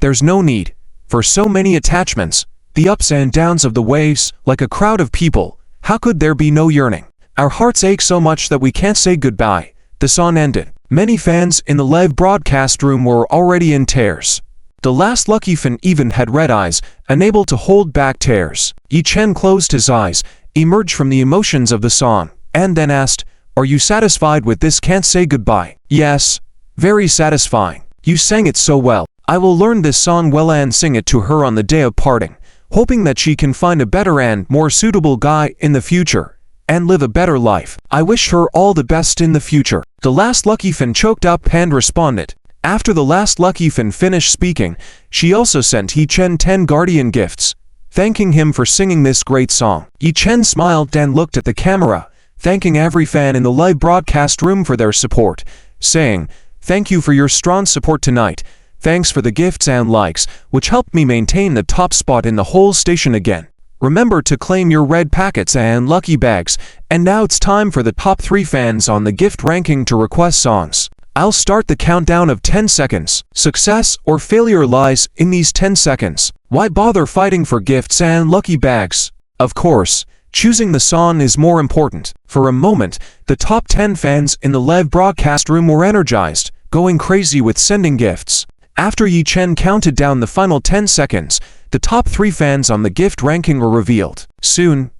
[SPEAKER 1] there's no need for so many attachments. The ups and downs of the waves, like a crowd of people. How could there be no yearning? Our hearts ache so much that we can't say goodbye. The song ended. Many fans in the live broadcast room were already in tears. The last lucky fan even had red eyes, unable to hold back tears. Yi Chen closed his eyes, emerged from the emotions of the song, and then asked, "Are you satisfied with this? Can't say goodbye?" "Yes. Very satisfying. You sang it so well. I will learn this song well and sing it to her on the day of parting, hoping that she can find a better and more suitable guy in the future, and live a better life. I wish her all the best in the future." The last lucky fan choked up and responded. After the last lucky fan finished speaking, she also sent Yi Chen 10 guardian gifts, thanking him for singing this great song. Yi Chen smiled and looked at the camera, thanking every fan in the live broadcast room for their support, saying, "Thank you for your strong support tonight. Thanks for the gifts and likes, which helped me maintain the top spot in the whole station again. Remember to claim your red packets and lucky bags, and now it's time for the top 3 fans on the gift ranking to request songs. I'll start the countdown of 10 seconds. Success or failure lies in these 10 seconds. Why bother fighting for gifts and lucky bags? Of course, choosing the song is more important." For a moment, the top 10 fans in the live broadcast room were energized, going crazy with sending gifts. After Yi Chen counted down the final 10 seconds, the top 3 fans on the gift ranking were revealed. Soon,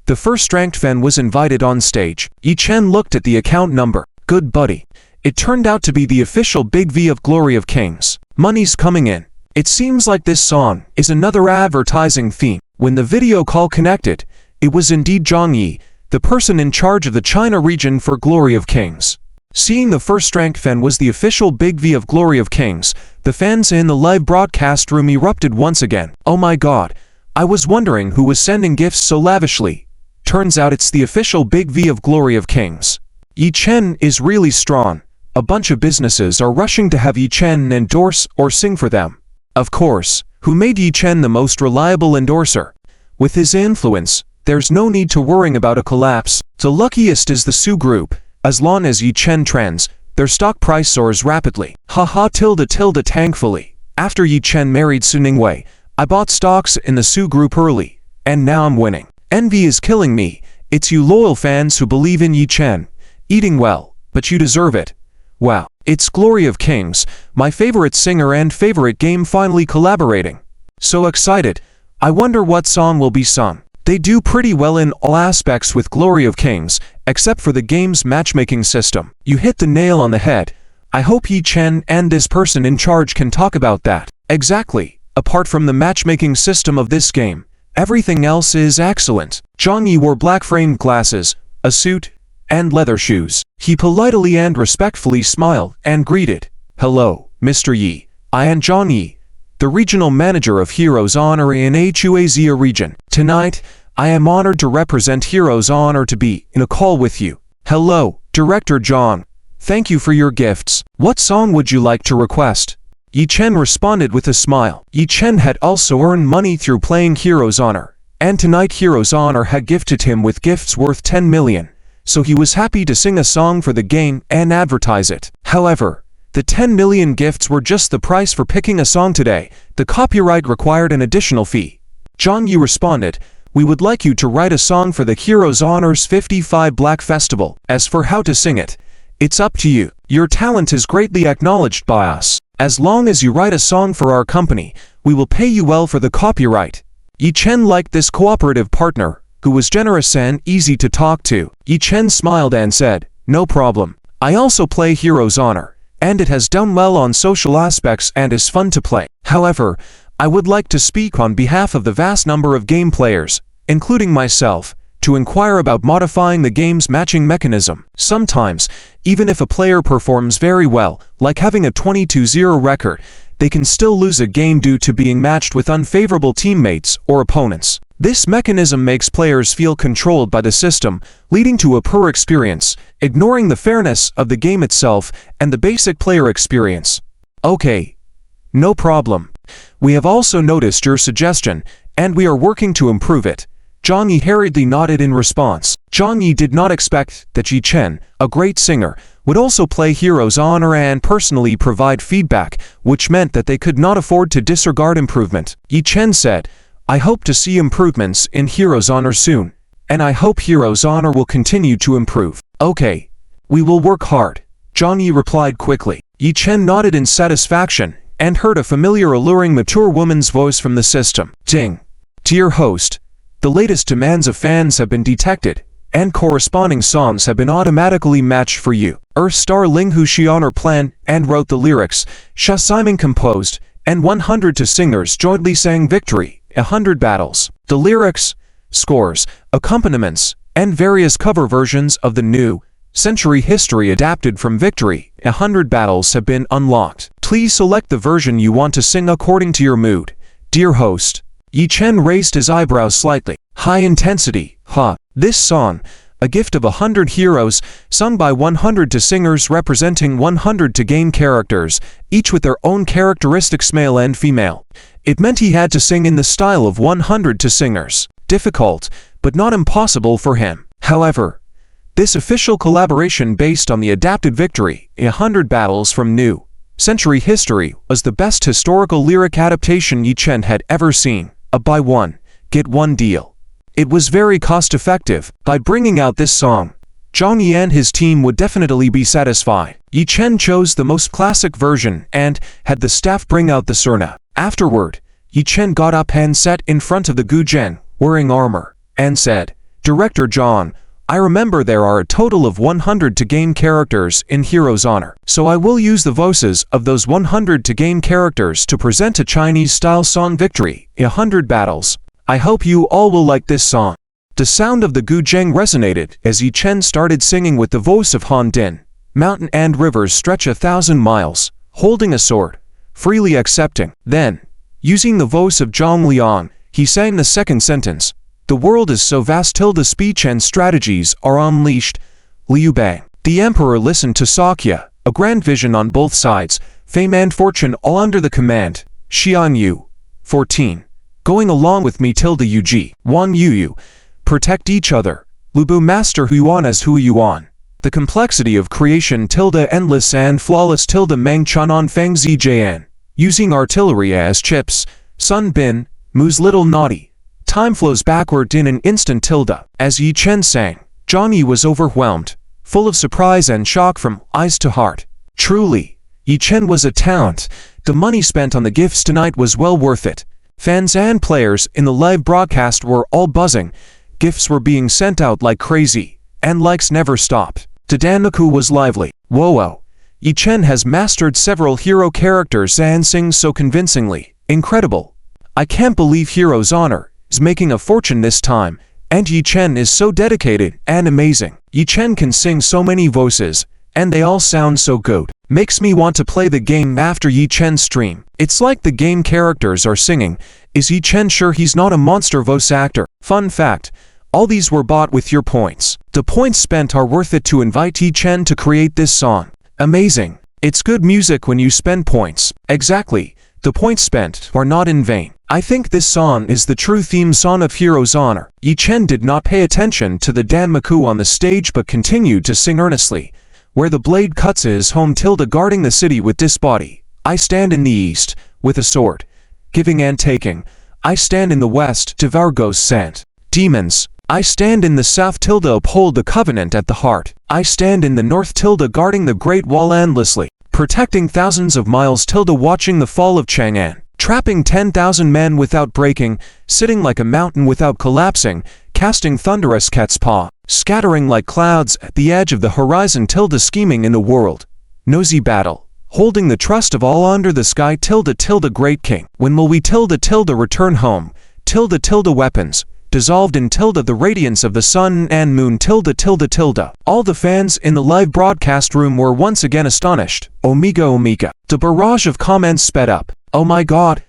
[SPEAKER 1] the first ranked fan was invited on stage. Yi Chen looked at the account number. Good buddy. It turned out to be the official Big V of Glory of Kings. Money's coming in. It seems like this song is another advertising theme. When the video call connected, it was indeed Zhang Yi, the person in charge of the China region for Glory of Kings. Seeing the first ranked fan was the official Big V of Glory of Kings, the fans in the live broadcast room erupted once again. "Oh my god, I was wondering who was sending gifts so lavishly. Turns out it's the official Big V of Glory of Kings. Yi Chen is really strong. A bunch of businesses are rushing to have Yi Chen endorse or sing for them. Of course, who made Yi Chen the most reliable endorser? With his influence, there's no need to worrying about a collapse. The luckiest is the Su Group. As long as Yi Chen trends, their stock price soars rapidly. Haha tilde thankfully. After Yi Chen married Su Ningwei, I bought stocks in the Su Group early, and now I'm winning. Envy is killing me. It's you loyal fans who believe in Yi Chen. Eating well, but you deserve it. Wow, it's Glory of Kings, my favorite singer and favorite game finally collaborating. So excited. I wonder what song will be sung. They do pretty well in all aspects with Glory of Kings, except for the game's matchmaking system. You hit the nail on the head. I hope Yi Chen and this person in charge can talk about that. Exactly. Apart from the matchmaking system of this game, everything else is excellent. Zhang Yi wore black-framed glasses, a suit, and leather shoes. He politely and respectfully smiled and greeted. "Hello, Mr. Yi. I am Zhang Yi, the regional manager of Heroes Honor in Huazia region. Tonight, I am honored to represent Heroes Honor to be in a call with you." "Hello, Director Zhang. Thank you for your gifts. What song would you like to request?" Yi Chen responded with a smile. Yi Chen had also earned money through playing Heroes Honor, and tonight Heroes Honor had gifted him with gifts worth 10 million. So he was happy to sing a song for the game and advertise it. However, the 10 million gifts were just the price for picking a song today. The copyright required an additional fee. Zhang Yi responded, "We would like you to write a song for the Heroes Honors 55 Black Festival. As for how to sing it, it's up to you. Your talent is greatly acknowledged by us. As long as you write a song for our company, we will pay you well for the copyright." Yi Chen liked this cooperative partner, who was generous and easy to talk to. Yi Chen smiled and said, "No problem. I also play Heroes Honor, and it has done well on social aspects and is fun to play. However, I would like to speak on behalf of the vast number of game players, including myself, to inquire about modifying the game's matching mechanism. Sometimes, even if a player performs very well, like having a 22-0 record, they can still lose a game due to being matched with unfavorable teammates or opponents. This mechanism makes players feel controlled by the system, leading to a poor experience, ignoring the fairness of the game itself and the basic player experience." "Okay. No problem. We have also noticed your suggestion, and we are working to improve it." Zhang Yi hurriedly nodded in response. Zhang Yi did not expect that Yi Chen, a great singer, would also play Heroes Honor and personally provide feedback, which meant that they could not afford to disregard improvement. Yi Chen said, "I hope to see improvements in Heroes Honor soon, and I hope Heroes Honor will continue to improve." "Okay. We will work hard," Zhang Yi replied quickly. Yi Chen nodded in satisfaction and heard a familiar alluring mature woman's voice from the system. Ding. Dear host, the latest demands of fans have been detected, and corresponding songs have been automatically matched for you. Star Ling Hu Xianer planned and wrote the lyrics, Sha Simon composed, and 100 singers jointly sang Victory, 100 battles. The lyrics, scores, accompaniments, and various cover versions of the new Century History adapted from Victory, 100 battles have been unlocked. Please select the version you want to sing according to your mood. Dear host. Yi Chen raised his eyebrows slightly. High intensity, huh? This song, a gift of 100 heroes, sung by 100 singers representing 100 game characters, each with their own characteristics male and female. It meant he had to sing in the style of 100 singers. Difficult, but not impossible for him. However, this official collaboration based on the adapted Victory, 100 battles from New Century History, was the best historical lyric adaptation Yi Chen had ever seen. A buy one, get one deal. It was very cost-effective. By bringing out this song, Zhang Yi and his team would definitely be satisfied. Yi Chen chose the most classic version and had the staff bring out the Surna. Afterward, Yi Chen got up and sat in front of the Guzheng, wearing armor, and said, Director Zhang, I remember there are a total of 100 game characters in Hero's Honor, so I will use the voices of those 100 game characters to present a Chinese-style song Victory, 100 battles. I hope you all will like this song. The sound of the Guzheng resonated as Yi Chen started singing with the voice of Han Din. Mountain and rivers stretch 1,000 miles, holding a sword, freely accepting. Then, using the voice of Zhang Liang, he sang the second sentence. The world is so vast till the speech and strategies are unleashed. Liu Bang. The emperor listened to Sakya, a grand vision on both sides, fame and fortune all under the command. Xian Yu. 14. Going along with me tilde Yuji. Wang Yu. Protect each other. Lubu master Huan as Hu Yuan. The complexity of creation tilde endless and flawless tilde Meng Chanan Feng Zijian. Using artillery as chips. Sun Bin. Mu's little naughty. Time flows backward in an instant tilde. As Yi Chen sang, Zhang Yi was overwhelmed, full of surprise and shock from eyes to heart. Truly, Yi Chen was a talent. The money spent on the gifts tonight was well worth it. Fans and players in the live broadcast were all buzzing. Gifts were being sent out like crazy, and likes never stopped. Danmaku was lively. Whoa. Yi Chen has mastered several hero characters and sings so convincingly. Incredible. I can't believe Hero's Honor is making a fortune this time, and Yi Chen is so dedicated and amazing. Yi Chen can sing so many voices, and they all sound so good. Makes me want to play the game after Yi Chen's stream. It's like the game characters are singing. Is Yi Chen sure he's not a monster voice actor? Fun fact, all these were bought with your points. The points spent are worth it to invite Yi Chen to create this song. Amazing. It's good music when you spend points. Exactly. The points spent are not in vain. I think this song is the true theme song of Hero's Honor. Yi Chen did not pay attention to the Danmaku on the stage but continued to sing earnestly. Where the blade cuts his home tilde guarding the city with this body. I stand in the east, with a sword. Giving and taking. I stand in the west, devour ghosts and demons. I stand in the south tilde uphold the covenant at the heart. I stand in the north tilde guarding the great wall endlessly. Protecting thousands of miles tilde watching the fall of Chang'an. Trapping 10,000 men without breaking, sitting like a mountain without collapsing, casting thunderous cat's paw, scattering like clouds at the edge of the horizon tilde scheming in the world. Nosy battle, holding the trust of all under the sky tilde great king. When will we tilde return home, tilde weapons, dissolved in tilde the radiance of the sun and moon tilde. All the fans in the live broadcast room were once again astonished. Omega. The barrage of comments sped up. Oh my god.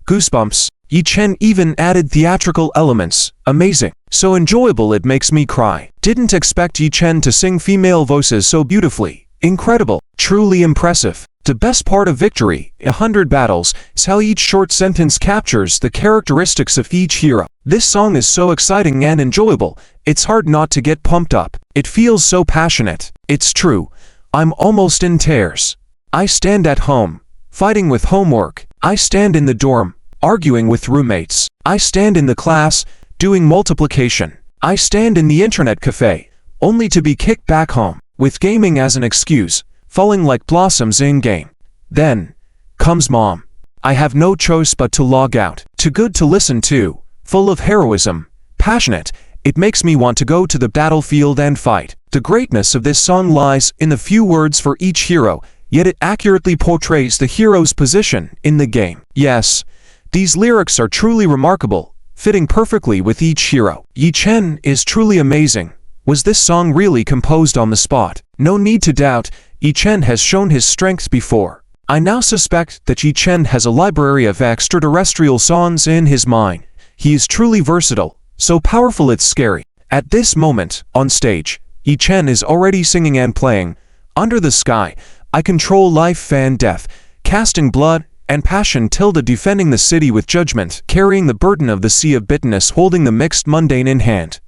[SPEAKER 1] Goosebumps. Yi Chen even added theatrical elements. Amazing. So enjoyable it makes me cry. Didn't expect Yi Chen to sing female voices so beautifully. Incredible. Truly impressive. The best part of Victory, 100 battles, is how each short sentence captures the characteristics of each hero. This song is so exciting and enjoyable, it's hard not to get pumped up. It feels so passionate. It's true. I'm almost in tears. I stand at home, fighting with homework. I stand in the dorm, arguing with roommates. I stand in the class, doing multiplication. I stand in the internet cafe, only to be kicked back home, with gaming as an excuse, falling like blossoms in-game. Then comes Mom. I have no choice but to log out. Too good to listen to, full of heroism, passionate, it makes me want to go to the battlefield and fight. The greatness of this song lies in the few words for each hero, yet it accurately portrays the hero's position in the game. Yes, these lyrics are truly remarkable, fitting perfectly with each hero. Yi Chen is truly amazing. Was this song really composed on the spot? No need to doubt, Yi Chen has shown his strengths before. I now suspect that Yi Chen has a library of extraterrestrial songs in his mind. He is truly versatile, so powerful it's scary. At this moment, on stage, Yi Chen is already singing and playing. Under the sky, I control life and death, casting blood and passion, defending the city with judgment, carrying the burden of the sea of bitterness, holding the mixed mundane in hand,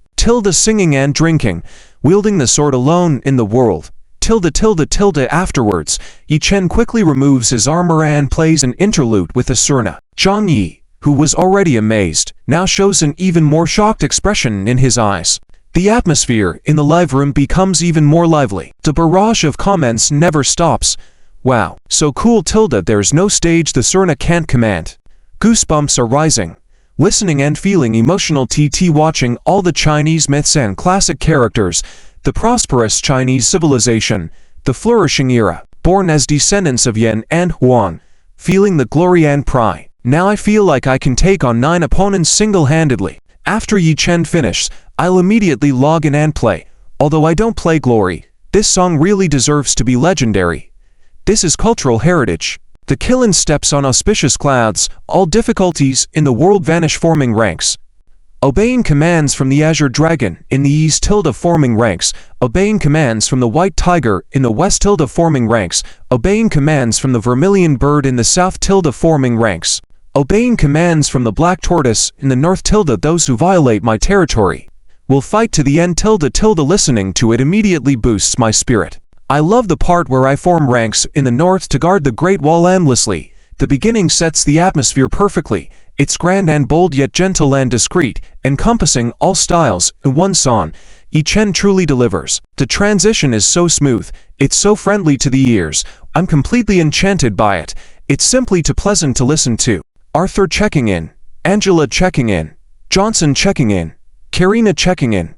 [SPEAKER 1] singing and drinking, wielding the sword alone in the world, Afterwards, Yi Chen quickly removes his armor and plays an interlude with Asurna. Zhang Yi, who was already amazed, now shows an even more shocked expression in his eyes. The atmosphere in the live room becomes even more lively. The barrage of comments never stops. Wow, so cool, there's no stage the Asurna can't command. Goosebumps are rising. Listening and feeling emotional, watching all the Chinese myths and classic characters, the prosperous Chinese civilization, the flourishing era, born as descendants of Yan and Huang, feeling the glory and pride. Now I feel like I can take on 9 opponents single-handedly. After Yi Chen finishes, I'll immediately log in and play. Although I don't play glory, this song really deserves to be legendary. This is cultural heritage. The Kilin steps on auspicious clouds, all difficulties in the world vanish, forming ranks. Obeying commands from the Azure Dragon in the east, forming ranks. Obeying commands from the White Tiger in the west, forming ranks. Obeying commands from the Vermilion Bird in the south, forming ranks. Obeying commands from the Black Tortoise in the north, those who violate my territory will fight to the end, listening to it immediately boosts my spirit. I love the part where I form ranks in the north to guard the Great Wall endlessly. The beginning sets the atmosphere perfectly. It's grand and bold, yet gentle and discreet, encompassing all styles in one song. Yi Chen truly delivers. The transition is so smooth, it's so friendly to the ears. I'm completely enchanted by it. It's simply too pleasant to listen to. Arthur checking in, Angela checking in, Johnson checking in, Karina checking in,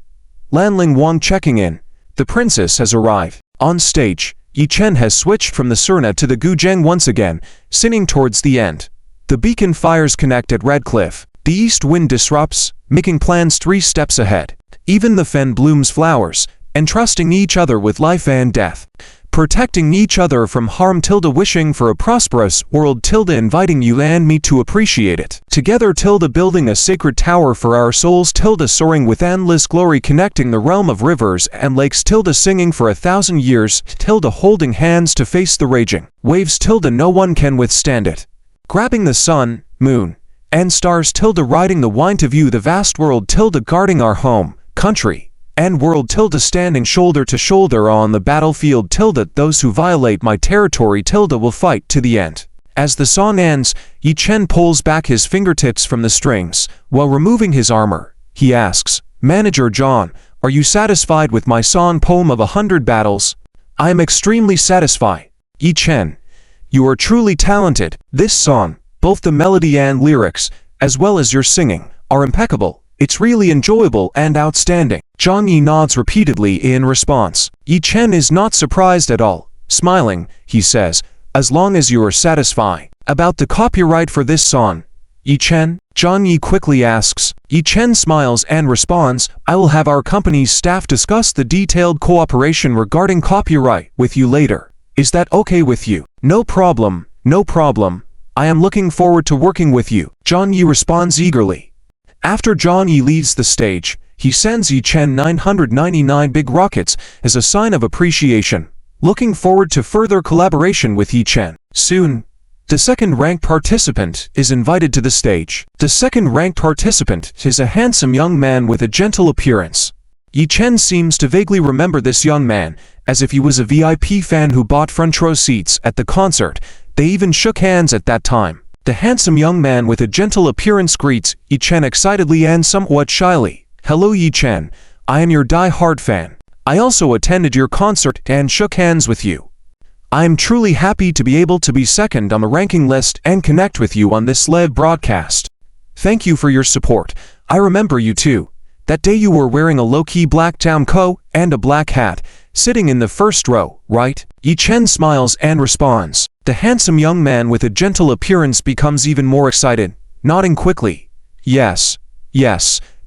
[SPEAKER 1] Lanling Wang checking in. The princess has arrived. On stage, Yi Chen has switched from the Asurna to the Guzheng once again, singing towards the end. The beacon fires connect at Red Cliff. The east wind disrupts, making plans 3 steps ahead. Even the fen blooms flowers, entrusting each other with life and death. Protecting each other from harm, wishing for a prosperous world, inviting you and me to appreciate it. Together, building a sacred tower for our souls, soaring with endless glory, connecting the realm of rivers and lakes, singing for 1,000 years, holding hands to face the raging waves, no one can withstand it. Grabbing the sun, moon, and stars, riding the wind to view the vast world, guarding our home, country, and world, standing shoulder to shoulder on the battlefield, those who violate my territory, will fight to the end. As the song ends, Yi Chen pulls back his fingertips from the strings. While removing his armor, he asks, "Manager John, are you satisfied with my song poem of 100 battles?" "I am extremely satisfied. Yi Chen, you are truly talented. This song, both the melody and lyrics, as well as your singing, are impeccable. It's really enjoyable and outstanding." Zhang Yi nods repeatedly in response. Yi Chen is not surprised at all. Smiling, he says, "As long as you are satisfied." "About the copyright for this song, Yi Chen?" Zhang Yi quickly asks. Yi Chen smiles and responds, "I will have our company's staff discuss the detailed cooperation regarding copyright with you later. Is that okay with you?" "No problem, no problem. I am looking forward to working with you," Zhang Yi responds eagerly. After Zhang Yi leaves the stage, he sends Yi Chen 999 big rockets as a sign of appreciation. Looking forward to further collaboration with Yi Chen. Soon, the second-ranked participant is invited to the stage. The second-ranked participant is a handsome young man with a gentle appearance. Yi Chen seems to vaguely remember this young man, as if he was a VIP fan who bought front row seats at the concert. They even shook hands at that time. The handsome young man with a gentle appearance greets Yi Chen excitedly and somewhat shyly. "Hello Yi Chen, I am your die-hard fan. I also attended your concert and shook hands with you. I am truly happy to be able to be second on the ranking list and connect with you on this live broadcast. Thank you for your support. I remember you too. That day you were wearing a low-key black down coat and a black hat, sitting in the first row, right? Yi Chen smiles and responds. The handsome young man with a gentle appearance becomes even more excited, nodding quickly. Yes,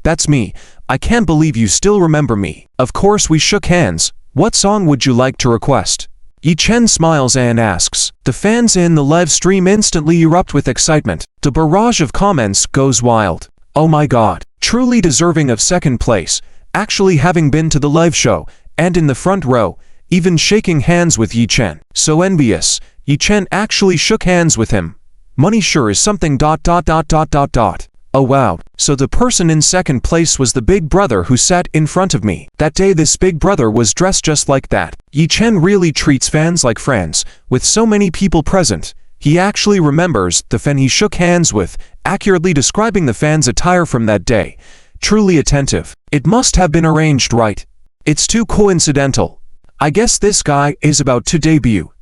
[SPEAKER 1] that's me. I can't believe you still remember me. Of course we shook hands. What song would you like to request? Yi Chen smiles and asks. The fans in the live stream instantly erupt with excitement. The barrage of comments goes wild. Oh my god, truly deserving of second place, actually having been to the live show, and in the front row, even shaking hands with Yi Chen. So envious. Yi Chen actually shook hands with him. Money sure is something ... Oh wow, so the person in second place was the big brother who sat in front of me. That day this big brother was dressed just like that. Yi Chen really treats fans like friends. With so many people present, he actually remembers the fan he shook hands with, accurately describing the fan's attire from that day. Truly attentive. It must have been arranged right. It's too coincidental. I guess this guy is about to debut.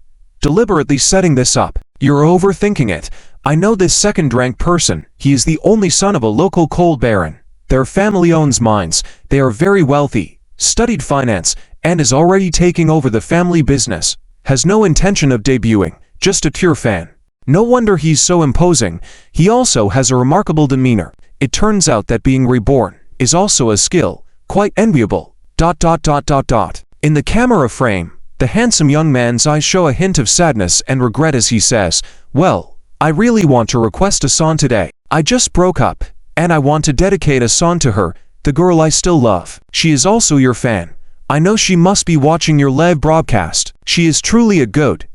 [SPEAKER 1] Deliberately setting this up. You're overthinking it. I know this second-ranked person. He is the only son of a local coal baron. Their family owns mines. They are very wealthy, studied finance, and is already taking over the family business. Has no intention of debuting, just a pure fan. No wonder he's so imposing. He also has a remarkable demeanor. It turns out that being reborn is also a skill, quite enviable. ... In the camera frame, the handsome young man's eyes show a hint of sadness and regret as he says, well, I really want to request a song today. I just broke up, and I want to dedicate a song to her, the girl I still love. She is also your fan. I know she must be watching your live broadcast. She is truly a good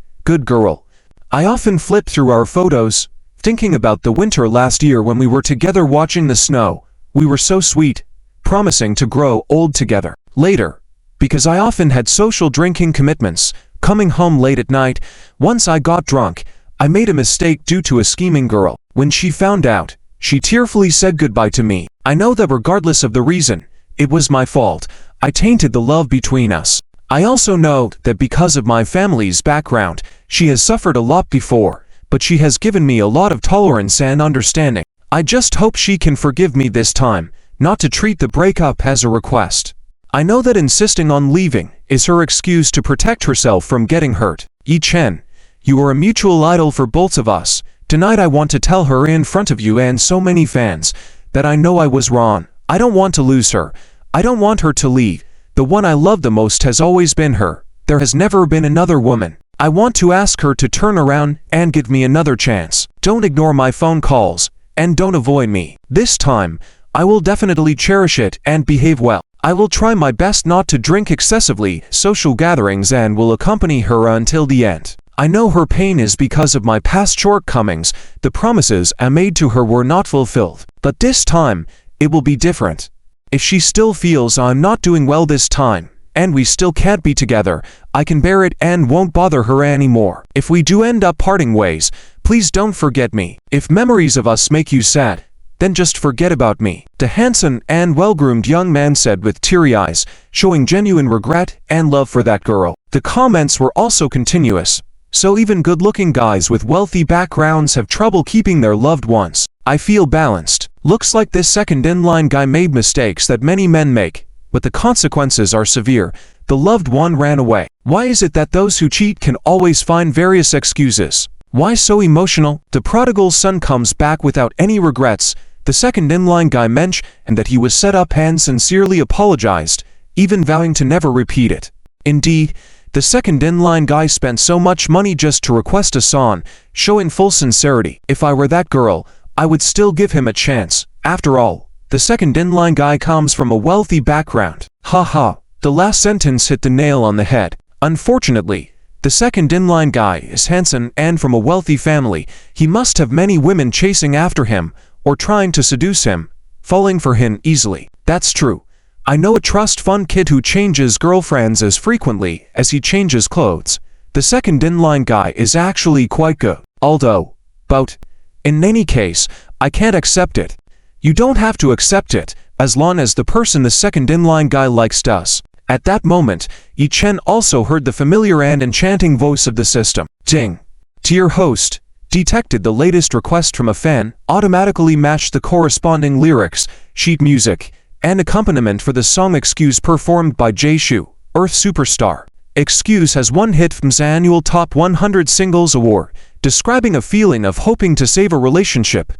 [SPEAKER 1] girl. I often flip through our photos, thinking about the winter last year when we were together watching the snow. We were so sweet, promising to grow old together. Later, because I often had social drinking commitments, coming home late at night, once I got drunk, I made a mistake due to a scheming girl. When she found out, she tearfully said goodbye to me. I know that regardless of the reason, it was my fault. I tainted the love between us. I also know that because of my family's background, she has suffered a lot before, but she has given me a lot of tolerance and understanding. I just hope she can forgive me this time, not to treat the breakup as a request. I know that insisting on leaving is her excuse to protect herself from getting hurt. Yi Chen, you are a mutual idol for both of us. Tonight I want to tell her in front of you and so many fans that I know I was wrong. I don't want to lose her. I don't want her to leave. The one I love the most has always been her. There has never been another woman. I want to ask her to turn around and give me another chance. Don't ignore my phone calls, and don't avoid me. This time, I will definitely cherish it and behave well. I will try my best not to drink excessively, social gatherings, and will accompany her until the end. I know her pain is because of my past shortcomings. The promises I made to her were not fulfilled. But this time, it will be different. If she still feels I'm not doing well this time, and we still can't be together, I can bear it and won't bother her anymore. If we do end up parting ways, please don't forget me. If memories of us make you sad, then just forget about me. The handsome and well-groomed young man said with teary eyes, showing genuine regret and love for that girl. The comments were also continuous. So even good-looking guys with wealthy backgrounds have trouble keeping their loved ones. I feel balanced. Looks like this second-in-line guy made mistakes that many men make, but the consequences are severe. The loved one ran away. Why is it that those who cheat can always find various excuses? Why so emotional? The prodigal son comes back without any regrets. The second-in-line guy mentioned that he was set up and sincerely apologized, even vowing to never repeat it. Indeed, the second-in-line guy spent so much money just to request a song, showing full sincerity. If I were that girl, I would still give him a chance. After all, the second-in-line guy comes from a wealthy background. Haha, the last sentence hit the nail on the head. Unfortunately, the second-in-line guy is handsome and from a wealthy family. He must have many women chasing after him, or trying to seduce him, falling for him easily. That's true. I know a trust fund kid who changes girlfriends as frequently as he changes clothes. The second-in-line guy is actually quite good. But in any case, I can't accept it. You don't have to accept it, as long as the person the second-in-line guy likes does. At that moment, Yi Chen also heard the familiar and enchanting voice of the system. Ding! Dear host, detected the latest request from a fan, automatically matched the corresponding lyrics, sheet music, and accompaniment for the song Excuse performed by Jay Shu, Earth Superstar. Excuse has one hit from the annual Top 100 Singles Award, describing a feeling of hoping to save a relationship.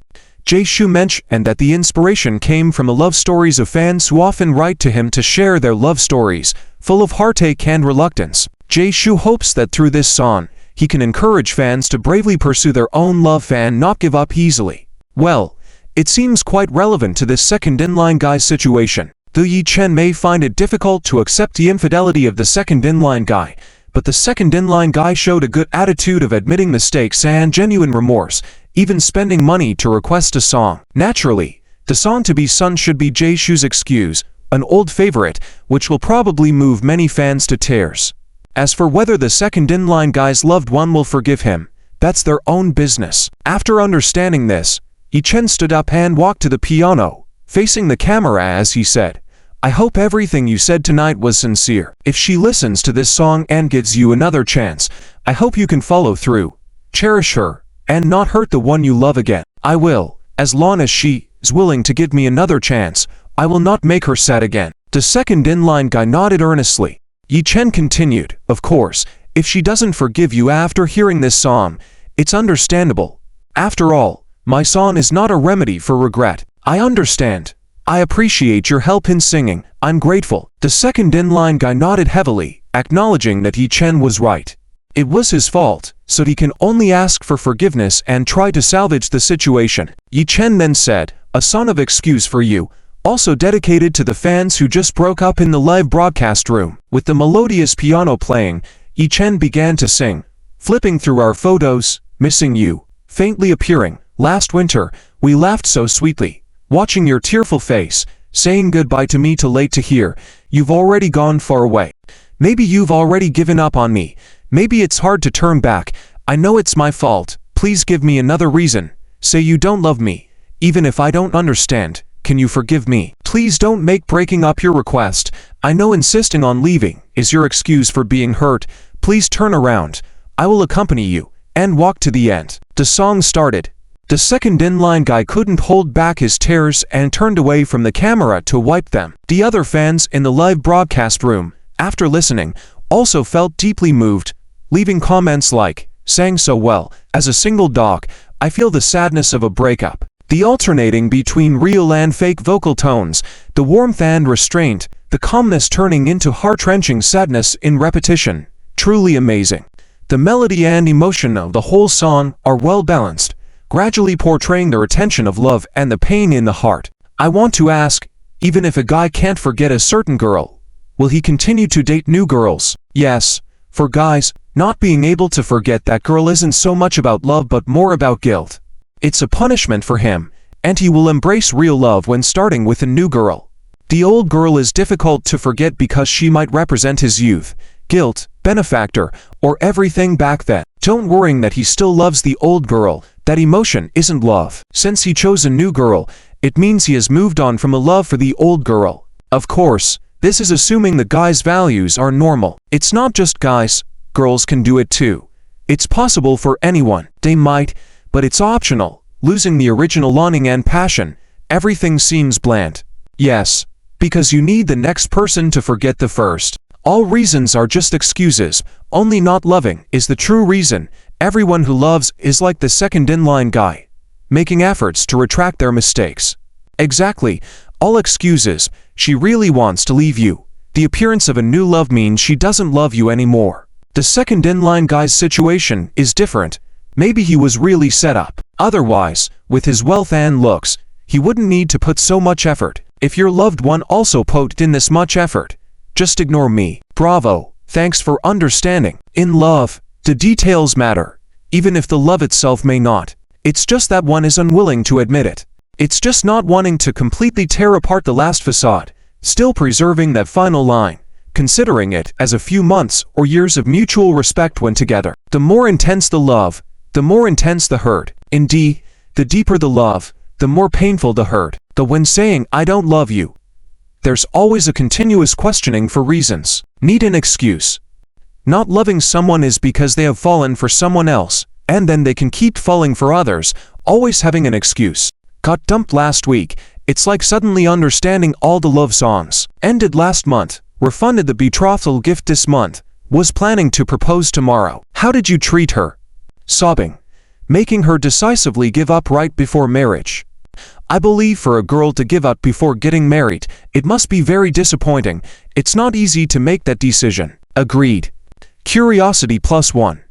[SPEAKER 1] Jay Shu mentioned that the inspiration came from the love stories of fans who often write to him to share their love stories, full of heartache and reluctance. Jay Shu hopes that through this song, he can encourage fans to bravely pursue their own love and not give up easily. Well, it seems quite relevant to this second-in-line guy's situation. Though Yi Chen may find it difficult to accept the infidelity of the second-in-line guy, but the second-in-line guy showed a good attitude of admitting mistakes and genuine remorse, even spending money to request a song. Naturally, the song to be sung should be Jay Shu's Excuse, an old favorite, which will probably move many fans to tears. As for whether the second-in-line guy's loved one will forgive him, that's their own business. After understanding this, Yi Chen stood up and walked to the piano, facing the camera as he said, I hope everything you said tonight was sincere. If she listens to this song and gives you another chance, I hope you can follow through, cherish her, and not hurt the one you love again. I will, as long as she is willing to give me another chance, I will not make her sad again. The second-in-line guy nodded earnestly. Yi Chen continued, of course, if she doesn't forgive you after hearing this song, it's understandable. After all, my song is not a remedy for regret. I understand. I appreciate your help in singing. I'm grateful. The second-in-line guy nodded heavily, acknowledging that Yi Chen was right. It was his fault, so he can only ask for forgiveness and try to salvage the situation. Yi Chen then said, a song of excuse for you, also dedicated to the fans who just broke up in the live broadcast room. With the melodious piano playing, Yi Chen began to sing, flipping through our photos, missing you, faintly appearing. Last winter, we laughed so sweetly, watching your tearful face, saying goodbye to me too late to hear, you've already gone far away. Maybe you've already given up on me. Maybe it's hard to turn back. I know it's my fault. Please give me another reason. Say you don't love me. Even if I don't understand, can you forgive me? Please don't make breaking up your request. I know insisting on leaving is your excuse for being hurt. Please turn around. I will accompany you and walk to the end. The song started. The second-in-line guy couldn't hold back his tears and turned away from the camera to wipe them. The other fans in the live broadcast room, after listening, also felt deeply moved, leaving comments like, sang so well, as a single dog, I feel the sadness of a breakup. The alternating between real and fake vocal tones, the warmth and restraint, the calmness turning into heart-wrenching sadness in repetition, truly amazing. The melody and emotion of the whole song are well balanced, gradually portraying the retention of love and the pain in the heart. I want to ask, even if a guy can't forget a certain girl, will he continue to date new girls? Yes, for guys, not being able to forget that girl isn't so much about love but more about guilt. It's a punishment for him, and he will embrace real love when starting with a new girl. The old girl is difficult to forget because she might represent his youth, guilt, benefactor, or everything back then. Don't worry that he still loves the old girl. That emotion isn't love. Since he chose a new girl, it means he has moved on from a love for the old girl. Of course, this is assuming the guy's values are normal. It's not just guys, girls can do it too. It's possible for anyone. They might, but it's optional. Losing the original longing and passion, everything seems bland. Yes, because you need the next person to forget the first. All reasons are just excuses. Only not loving is the true reason. Everyone who loves is like the second-in-line guy, making efforts to retract their mistakes. Exactly, all excuses. She really wants to leave you. The appearance of a new love means she doesn't love you anymore. The second-in-line guy's situation is different. Maybe he was really set up. Otherwise, with his wealth and looks, he wouldn't need to put so much effort. If your loved one also put in this much effort, just ignore me. Bravo, thanks for understanding. In love, the details matter, even if the love itself may not. It's just that one is unwilling to admit it. It's just not wanting to completely tear apart the last facade, still preserving that final line, considering it as a few months or years of mutual respect when together. The more intense the love, the more intense the hurt. Indeed, the deeper the love, the more painful the hurt. The when saying I don't love you, There's always a continuous questioning for reasons. Need an excuse. Not loving someone is because they have fallen for someone else, and then they can keep falling for others, always having an excuse. Got dumped last week. It's like suddenly understanding all the love songs. Ended last month. Refunded the betrothal gift this month. Was planning to propose tomorrow. How did you treat her? Sobbing. Making her decisively give up right before marriage. I believe for a girl to give up before getting married, it must be very disappointing. It's not easy to make that decision. Agreed. Curiosity +1.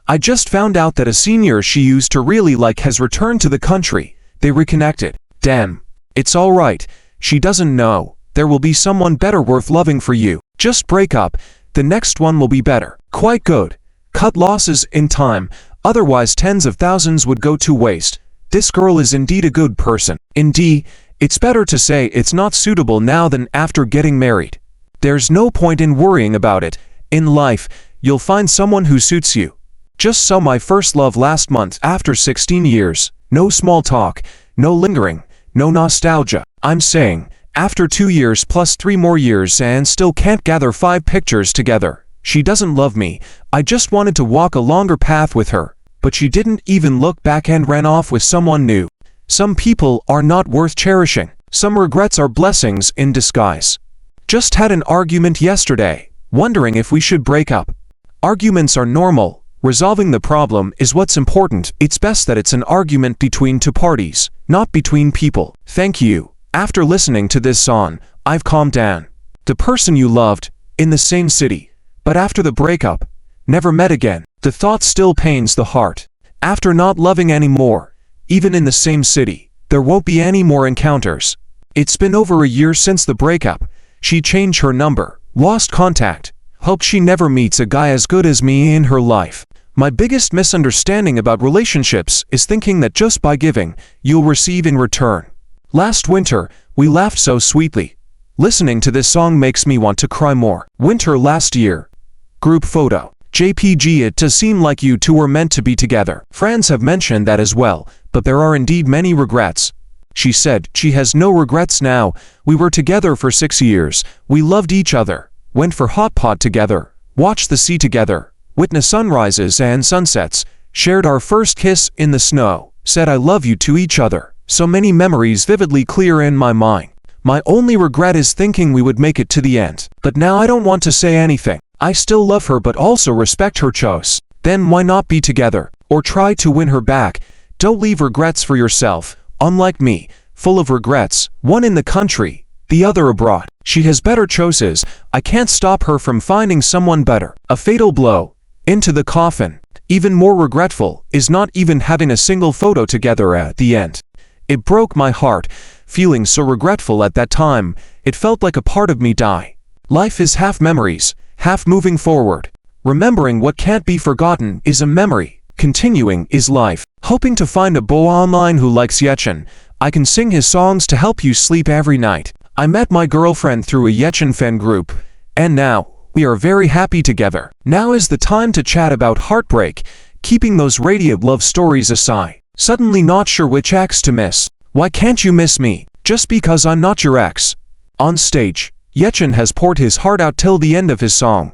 [SPEAKER 1] I just found out that a senior she used to really like has returned to the country. They reconnected. Damn. It's alright. She doesn't know. There will be someone better worth loving for you. Just break up. The next one will be better. Quite good. Cut losses in time. Otherwise tens of thousands would go to waste. This girl is indeed a good person. Indeed, it's better to say it's not suitable now than after getting married. There's no point in worrying about it. In life, you'll find someone who suits you. Just saw my first love last month after 16 years. No small talk, no lingering, no nostalgia. I'm saying, after 2 years plus 3 more years and still can't gather 5 pictures together. She doesn't love me. I just wanted to walk a longer path with her. But she didn't even look back and ran off with someone new. Some people are not worth cherishing. Some regrets are blessings in disguise. Just had an argument yesterday, wondering if we should break up. Arguments are normal. Resolving the problem is what's important. It's best that it's an argument between 2 parties, not between people. Thank you. After listening to this song, I've calmed down. The person you loved, in the same city, but after the breakup, never met again. The thought still pains the heart. After not loving anymore, even in the same city, there won't be any more encounters. It's been over a year since the breakup. She changed her number, lost contact. Hope she never meets a guy as good as me in her life. My biggest misunderstanding about relationships is thinking that just by giving, you'll receive in return. Last winter, we laughed so sweetly. Listening to this song makes me want to cry more. Winter last year. Group photo. JPG. It does seem like you two were meant to be together. Friends have mentioned that as well, but there are indeed many regrets. She said she has no regrets now. We were together for 6 years. We loved each other. Went for hot pot together. Watched the sea together. Witnessed sunrises and sunsets. Shared our first kiss in the snow. Said I love you to each other. So many memories vividly clear in my mind. My only regret is thinking we would make it to the end. But now I don't want to say anything. I still love her but also respect her choice. Then why not be together? Or try to win her back? Don't leave regrets for yourself. Unlike me, full of regrets, one in the country, the other abroad. She has better choices. I can't stop her from finding someone better. A fatal blow. Into the coffin. Even more regretful is not even having a single photo together at the end. It broke my heart, feeling so regretful at that time. It felt like a part of me died. Life is half memories, half moving forward. Remembering what can't be forgotten is a memory. Continuing is life. Hoping to find a boy online who likes Yechin. I can sing his songs to help you sleep every night. I met my girlfriend through a Yechin fan group, and now we are very happy together. Now is the time to chat about heartbreak, keeping those radiant love stories aside. Suddenly not sure which ex to miss. Why can't you miss me? Just because I'm not your ex. On stage, Yechin has poured his heart out till the end of his song.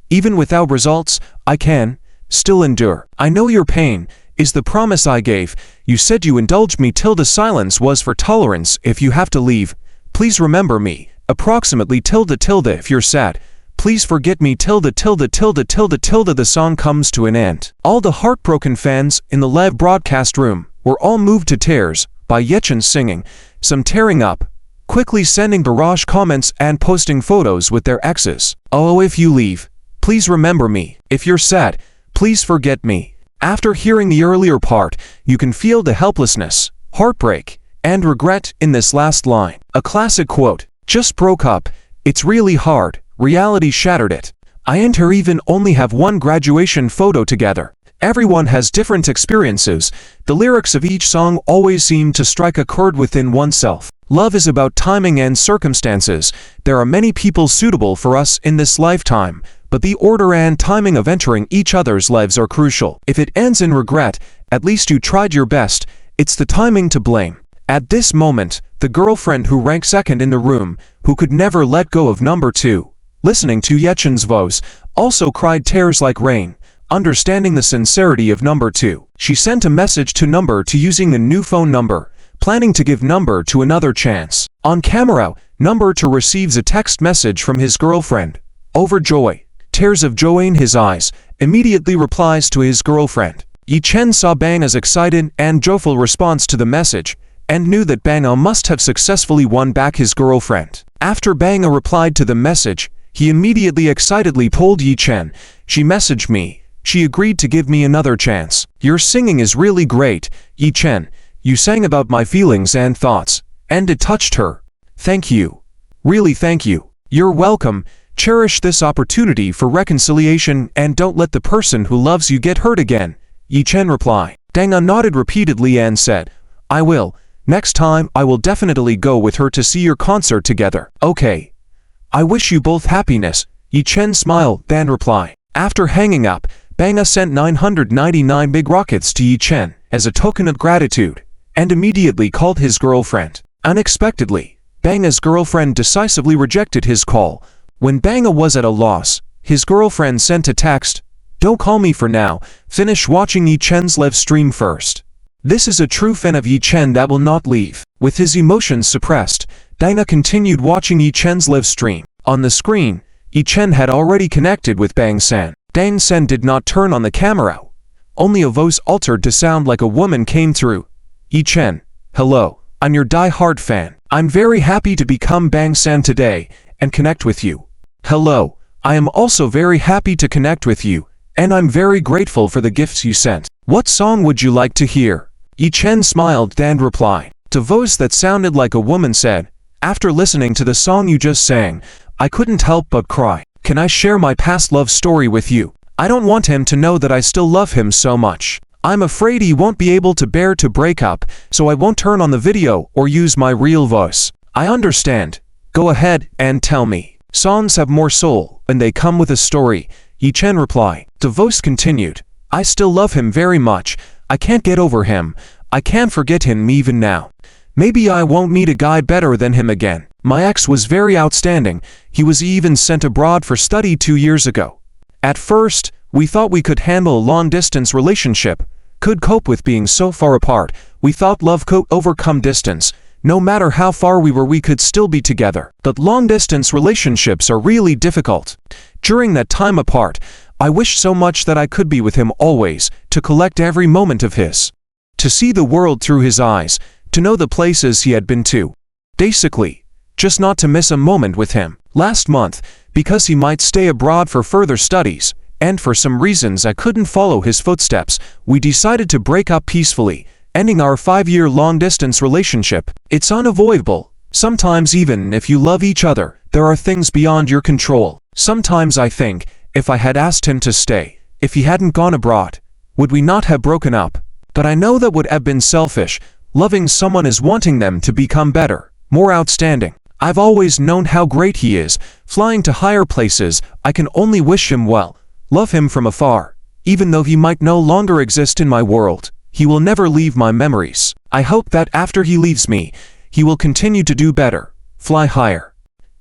[SPEAKER 1] Even without results, I can still endure. I know your pain is the promise I gave. You said you indulged me till the silence was for tolerance. If you have to leave, please remember me. Approximately tilde tilde if you're sad. Please forget me tilde tilde tilde tilde tilde. The song comes to an end. All the heartbroken fans in the live broadcast room were all moved to tears by Yechin singing, some tearing up, quickly sending barrage comments and posting photos with their exes. Oh, if you leave, please remember me. If you're sad, please forget me. After hearing the earlier part, you can feel the helplessness, heartbreak, and regret in this last line. A classic quote. Just broke up. It's really hard. Reality shattered it. I and her even only have one graduation photo together. Everyone has different experiences. The lyrics of each song always seem to strike a chord within oneself. Love is about timing and circumstances. There are many people suitable for us in this lifetime, but the order and timing of entering each other's lives are crucial. If it ends in regret, at least you tried your best. It's the timing to blame. At this moment, the girlfriend who ranked second in the room, who could never let go of number 2, listening to Yechen's voice, also cried tears like rain. Understanding the sincerity of number 2, she sent a message to number 2 using the new phone number, planning to give number 2 another chance. On camera, number 2 receives a text message from his girlfriend. Overjoyed, tears of joy in his eyes, immediately replies to his girlfriend. Yechen saw Bang's excited and joyful response to the message, and knew that Bang must have successfully won back his girlfriend. After Bang replied to the message, he immediately excitedly told Yechen, "She messaged me. She agreed to give me another chance. Your singing is really great, Yechen. You sang about my feelings and thoughts, and it touched her. Thank you. Really thank you. You're welcome. Cherish this opportunity for reconciliation and don't let the person who loves you get hurt again." Yechen replied. Bang nodded repeatedly and said, "I will. Next time I will definitely go with her to see your concert together." "Okay. I wish you both happiness," Yechen smiled and replied. After hanging up, Bang sent 999 big rockets to Yechen as a token of gratitude, and immediately called his girlfriend. Unexpectedly, Bang's girlfriend decisively rejected his call. When Bang was at a loss, his girlfriend sent a text, "Don't call me for now, finish watching Yechen's live stream first." This is a true fan of Yechen that will not leave. With his emotions suppressed, Bang continued watching Yechen's live stream. On the screen, Yechen had already connected with Bang-san. Bang-san did not turn on the camera. Only a voice altered to sound like a woman came through. "Yechen, hello, I'm your die-hard fan. I'm very happy to become Bang-san today and connect with you." "Hello, I am also very happy to connect with you, and I'm very grateful for the gifts you sent. What song would you like to hear?" Yechen smiled and replied. The voice that sounded like a woman said, "After listening to the song you just sang, I couldn't help but cry. Can I share my past love story with you? I don't want him to know that I still love him so much. I'm afraid he won't be able to bear to break up, so I won't turn on the video or use my real voice." "I understand. Go ahead and tell me. Songs have more soul, and they come with a story," Yechen replied. The voice continued, "I still love him very much. I can't get over him. I can't forget him even now. Maybe I won't meet a guy better than him again. My ex was very outstanding. He was even sent abroad for study 2 years ago. At first, we thought we could handle a long-distance relationship, could cope with being so far apart. We thought love could overcome distance. No matter how far we were, we could still be together. But long-distance relationships are really difficult. During that time apart, I wished so much that I could be with him always, to collect every moment of his. To see the world through his eyes, to know the places he had been to. Basically, just not to miss a moment with him. Last month, because he might stay abroad for further studies, and for some reasons I couldn't follow his footsteps, we decided to break up peacefully, ending our 5-year long-distance relationship. It's unavoidable. Sometimes even if you love each other, there are things beyond your control. Sometimes I think, if I had asked him to stay, if he hadn't gone abroad, would we not have broken up? But I know that would have been selfish. Loving someone is wanting them to become better, more outstanding. I've always known how great he is, flying to higher places. I can only wish him well, love him from afar. Even though he might no longer exist in my world, he will never leave my memories. I hope that after he leaves me, he will continue to do better, fly higher."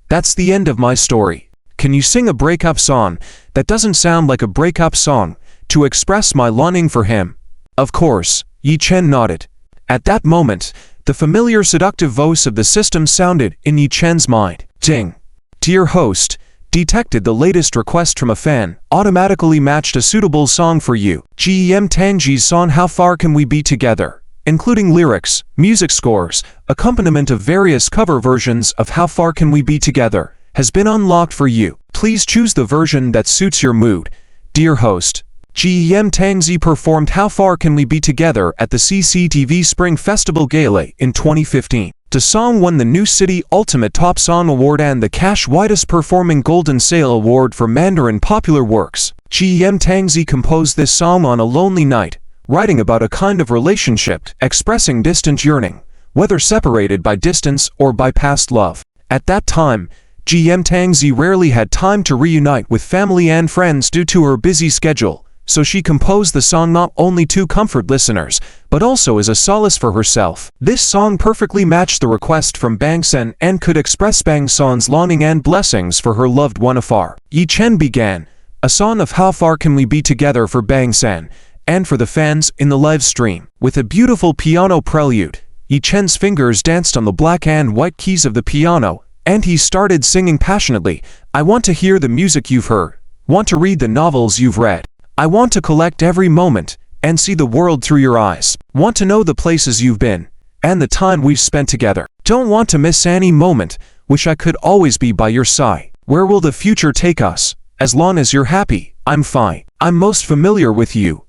[SPEAKER 1] That's the end of my story. Can you sing a breakup song that doesn't sound like a breakup song to express my longing for him? Of course, Yechen nodded. At that moment, the familiar seductive voice of the system sounded in Yechen's mind. Ding. Dear host, detected the latest request from a fan, automatically matched a suitable song for you. GEM Tangji's song How Far Can We Be Together, including lyrics, music scores, accompaniment of various cover versions of How Far Can We Be Together, has been unlocked for you. Please choose the version that suits your mood. Dear host, GEM Tangji performed How Far Can We Be Together at the CCTV Spring Festival Gala in 2015. The song won the New City Ultimate Top Song Award and the Cash Widest Performing Golden Sale Award for Mandarin Popular Works. GEM Tangji composed this song on a lonely night, writing about a kind of relationship, expressing distant yearning, whether separated by distance or by past love. At that time, GEM Tangji rarely had time to reunite with family and friends due to her busy schedule. so she composed the song not only to comfort listeners, but also as a solace for herself. This song perfectly matched the request from Bang Sen and could express Bang Sen's longing and blessings for her loved one afar. Yi Chen began a song of how far can we be together for Bang Sen and for the fans in the live stream. With a beautiful piano prelude, Yi Chen's fingers danced on the black and white keys of the piano, and he started singing passionately. I want to hear the music you've heard, want to read the novels you've read. I want to collect every moment and see the world through your eyes. Want to know the places you've been and the time we've spent together. Don't want to miss any moment. Wish I could always be by your side. Where will the future take us? As long as you're happy, I'm fine. I'm most familiar with you.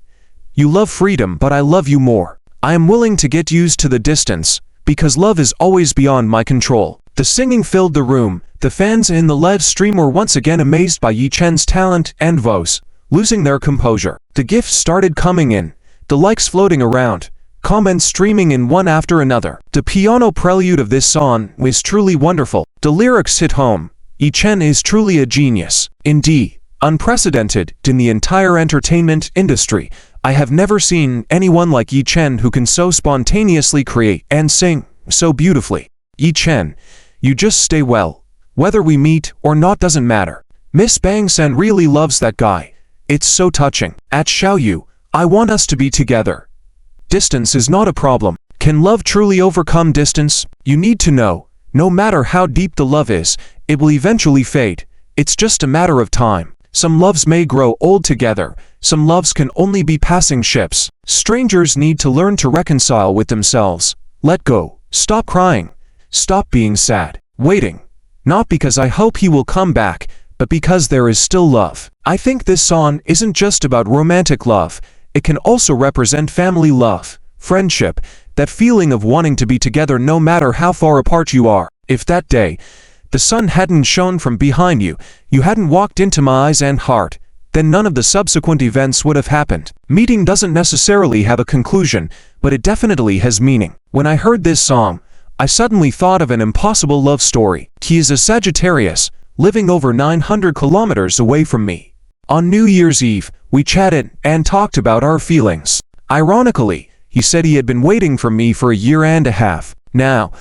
[SPEAKER 1] You love freedom, but I love you more. I am willing to get used to the distance, because love is always beyond my control. The singing filled the room. The fans in the live stream were once again amazed by Yi Chen's talent and voice, losing their composure. The gifts started coming in, the likes floating around, comments streaming in one after another. The piano prelude of this song was truly wonderful. The lyrics hit home. Yi Chen is truly a genius. Indeed, unprecedented in the entire entertainment industry. I have never seen anyone like Yi Chen who can so spontaneously create and sing so beautifully. Yi Chen, you just stay well. Whether we meet or not doesn't matter. Miss Bang Sen really loves that guy. It's so touching. At Xiaoyu, I want us to be together. Distance is not a problem. Can love truly overcome distance? You need to know, no matter how deep the love is, it will eventually fade. It's just a matter of time. Some loves may grow old together. Some loves can only be passing ships. Strangers need to learn to reconcile with themselves. Let go. Stop crying. Stop being sad. Waiting. Not because I hope he will come back, but because there is still love. I think this song isn't just about romantic love. It can also represent family love, friendship, that feeling of wanting to be together no matter how far apart you are. If that day, the sun hadn't shone from behind you, you hadn't walked into my eyes and heart, then none of the subsequent events would have happened. Meeting doesn't necessarily have a conclusion, but it definitely has meaning. When I heard this song, I suddenly thought of an impossible love story. He is a Sagittarius, living over 900 kilometers away from me. On New Year's Eve, we chatted and talked about our feelings. Ironically, he said he had been waiting for me for a year and a half. Now,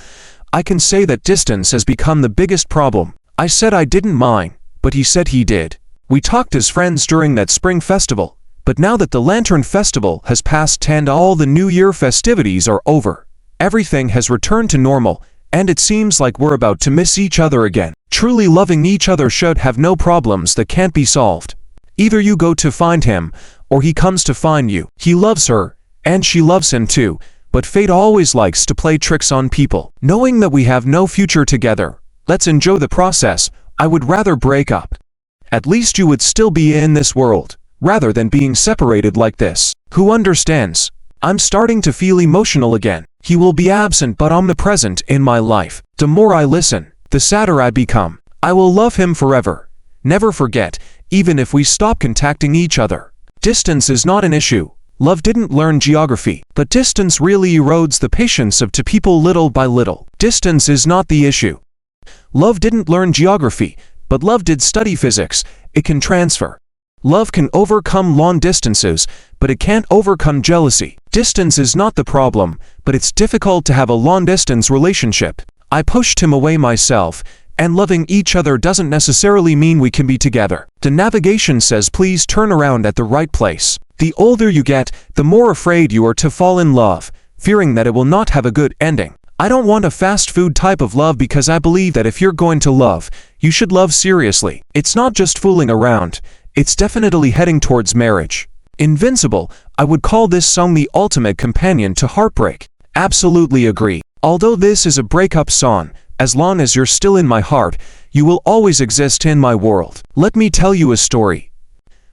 [SPEAKER 1] I can say that distance has become the biggest problem. I said I didn't mind, but he said he did. We talked as friends during that spring festival, but now that the Lantern Festival has passed and all the New Year festivities are over, everything has returned to normal, and it seems like we're about to miss each other again. Truly loving each other should have no problems that can't be solved. Either you go to find him, or he comes to find you. He loves her, and she loves him too, but fate always likes to play tricks on people. Knowing that we have no future together, let's enjoy the process. I would rather break up. At least you would still be in this world, rather than being separated like this. Who understands? I'm starting to feel emotional again. He will be absent but omnipresent in my life. The more I listen, the sadder I become. I will love him forever. Never forget, even if we stop contacting each other. Distance is not an issue. Love didn't learn geography, but distance really erodes the patience of two people little by little. Distance is not the issue. Love didn't learn geography, but love did study physics. It can transfer. Love can overcome long distances, but it can't overcome jealousy. Distance is not the problem, but it's difficult to have a long-distance relationship. I pushed him away myself, and loving each other doesn't necessarily mean we can be together. The navigation says please turn around at the right place. The older you get, the more afraid you are to fall in love, fearing that it will not have a good ending. I don't want a fast food type of love because I believe that if you're going to love, you should love seriously. It's not just fooling around, it's definitely heading towards marriage. Invincible, I would call this song the ultimate companion to heartbreak. Absolutely agree. Although this is a breakup song, as long as you're still in my heart, you will always exist in my world. Let me tell you a story.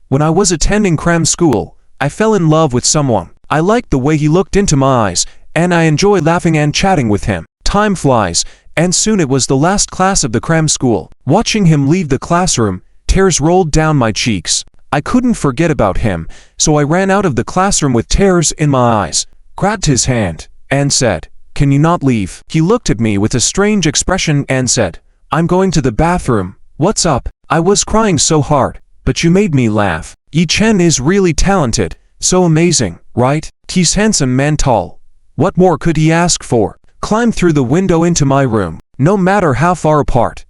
[SPEAKER 1] When I was attending cram school, I fell in love with someone. I liked the way he looked into my eyes, and I enjoyed laughing and chatting with him. Time flies, and soon it was the last class of the cram school. Watching him leave the classroom, tears rolled down my cheeks. I couldn't forget about him, so I ran out of the classroom with tears in my eyes, grabbed his hand, and said, "Can you not leave?" He looked at me with a strange expression and said, "I'm going to the bathroom. What's up?" I was crying so hard, but you made me laugh. Yi Chen is really talented, so amazing, right? He's handsome man tall. What more could he ask for? Climb through the window into my room, no matter how far apart.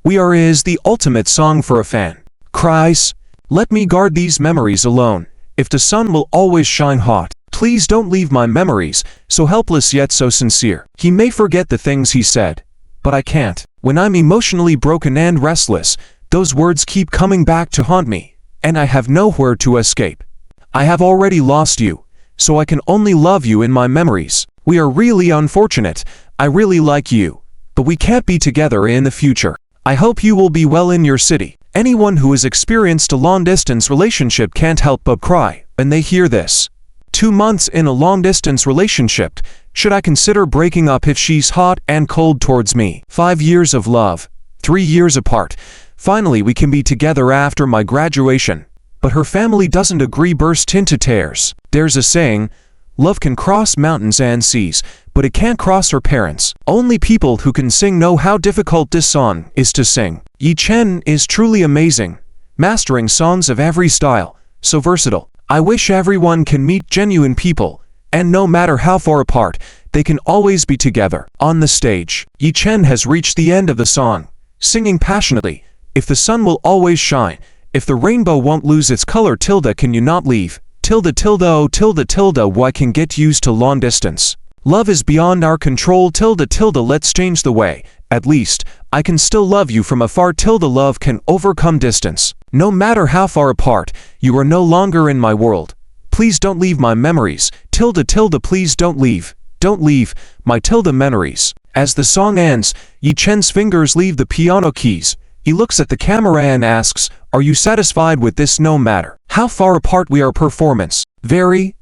[SPEAKER 1] We are is the ultimate song for a fan. Cries, let me guard these memories alone. If the sun will always shine hot, please don't leave my memories, so helpless yet so sincere. He may forget the things he said, but I can't. When I'm emotionally broken and restless, those words keep coming back to haunt me, and I have nowhere to escape. I have already lost you, so I can only love you in my memories. We are really unfortunate. I really like you, but we can't be together in the future. I hope you will be well in your city. Anyone who has experienced a long-distance relationship can't help but cry when they hear this. 2 months in a long-distance relationship. Should I consider breaking up if she's hot and cold towards me? 5 years of love, 3 years apart. Finally we can be together after my graduation. But her family doesn't agree, burst into tears. There's a saying, love can cross mountains and seas, but it can't cross her parents. Only people who can sing know how difficult this song is to sing. Yi Chen is truly amazing, mastering songs of every style, so versatile. I wish everyone can meet genuine people, and no matter how far apart, they can always be together. On the stage, Yi Chen has reached the end of the song, singing passionately, if the sun will always shine, if the rainbow won't lose its color, tilde can you not leave, tilde tilde oh tilde tilde why can get used to long distance. Love is beyond our control, tilde tilde let's change the way, at least, I can still love you from afar, tilde love can overcome distance. No matter how far apart, you are no longer in my world. Please don't leave my memories, tilde tilde please don't leave my tilde memories. As the song ends, Yi Chen's fingers leave the piano keys. He looks at the camera and asks, are you satisfied with this no matter how far apart we are? Performance. Very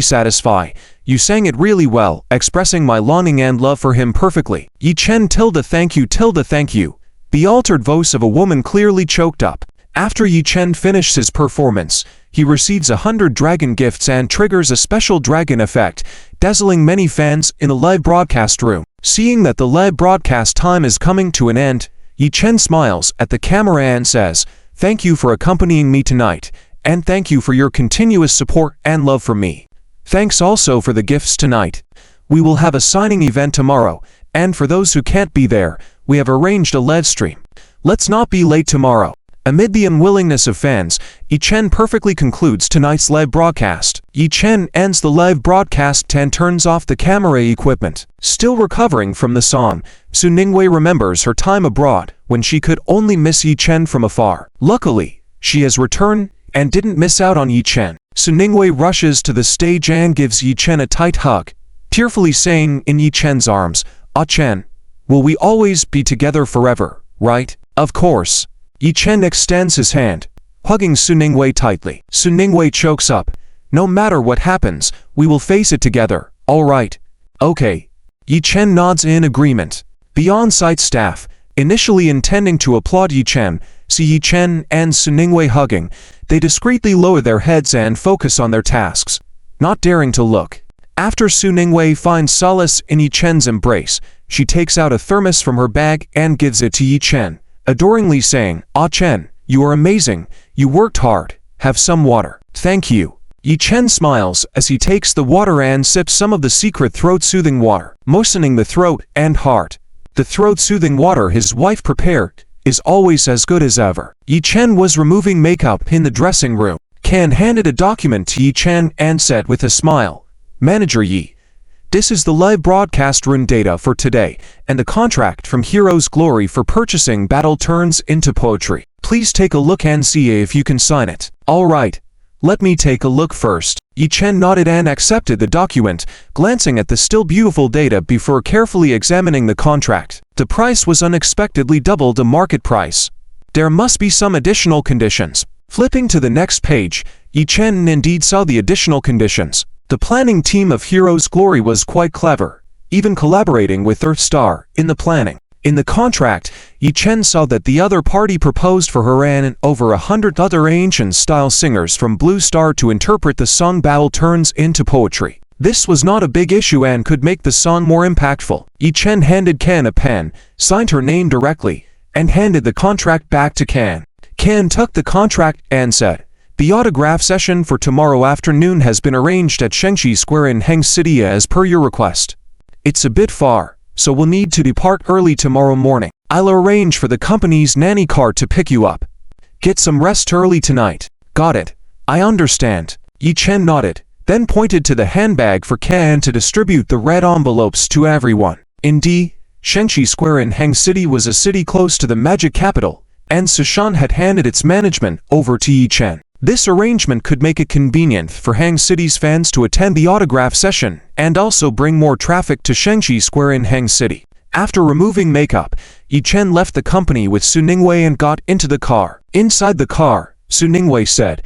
[SPEAKER 1] satisfied. You sang it really well, expressing my longing and love for him perfectly. Yi Chen tilde thank you tilde thank you. The altered voice of a woman clearly choked up. After Yi Chen finishes his performance, he receives 100 dragon gifts and triggers a special dragon effect, dazzling many fans in the live broadcast room. Seeing that the live broadcast time is coming to an end, Yi Chen smiles at the camera and says, thank you for accompanying me tonight, and thank you for your continuous support and love for me. Thanks also for the gifts tonight. We will have a signing event tomorrow, and for those who can't be there, we have arranged a live stream. Let's not be late tomorrow. Amid the unwillingness of fans, Yi Chen perfectly concludes tonight's live broadcast. Yi Chen ends the live broadcast and turns off the camera equipment. Still recovering from the song, Su Ningwei remembers her time abroad when she could only miss Yi Chen from afar. Luckily, she has returned and didn't miss out on Yi Chen. Su Ningwei rushes to the stage and gives Yi Chen a tight hug, tearfully saying in Yi Chen's arms, Ah Chen, will we always be together forever, right? Of course. Yi Chen extends his hand, hugging Su Ningwei tightly. Su Ningwei chokes up. No matter what happens, we will face it together, alright? Okay. Yi Chen nods in agreement. The on-site staff, initially intending to applaud Yi Chen, see Yi Chen and Su Ningwei hugging. They discreetly lower their heads and focus on their tasks, not daring to look. After Su Ningwei finds solace in Yi Chen's embrace, she takes out a thermos from her bag and gives it to Yi Chen, adoringly saying, Ah Chen, you are amazing, you worked hard, have some water. Thank you. Yi Chen smiles as he takes the water and sips some of the secret throat-soothing water, moistening the throat and heart. The throat-soothing water his wife prepared is always as good as ever. Yi Chen was removing makeup in the dressing room. Kan handed a document to Yi Chen and said with a smile, Manager Yi, this is the live broadcast rune data for today, and the contract from Hero's Glory for purchasing battle turns into poetry. Please take a look and see if you can sign it. Alright, let me take a look first. Yi Chen nodded and accepted the document, glancing at the still beautiful data before carefully examining the contract. The price was unexpectedly double the market price. There must be some additional conditions. Flipping to the next page, Yi Chen indeed saw the additional conditions. The planning team of Hero's Glory was quite clever, even collaborating with Earthstar in the planning. In the contract, Yi Chen saw that the other party proposed for her and over 100 other ancient-style singers from Blue Star to interpret the song Battle Turns into poetry. This was not a big issue and could make the song more impactful. Yi Chen handed Kan a pen, signed her name directly, and handed the contract back to Kan. Kan took the contract and said, The autograph session for tomorrow afternoon has been arranged at Shengxi Square in Heng City as per your request. It's a bit far, so we'll need to depart early tomorrow morning. I'll arrange for the company's nanny car to pick you up. Get some rest early tonight. Got it. I understand. Yi Chen nodded, then pointed to the handbag for Kan to distribute the red envelopes to everyone. Indeed, Shengxi Square in Heng City was a city close to the magic capital, and Sushan had handed its management over to Yi Chen. This arrangement could make it convenient for Heng City's fans to attend the autograph session and also bring more traffic to Shengxi Square in Heng City. After removing makeup, Yi Chen left the company with Su Ningwei and got into the car. Inside the car, Su Ningwei said,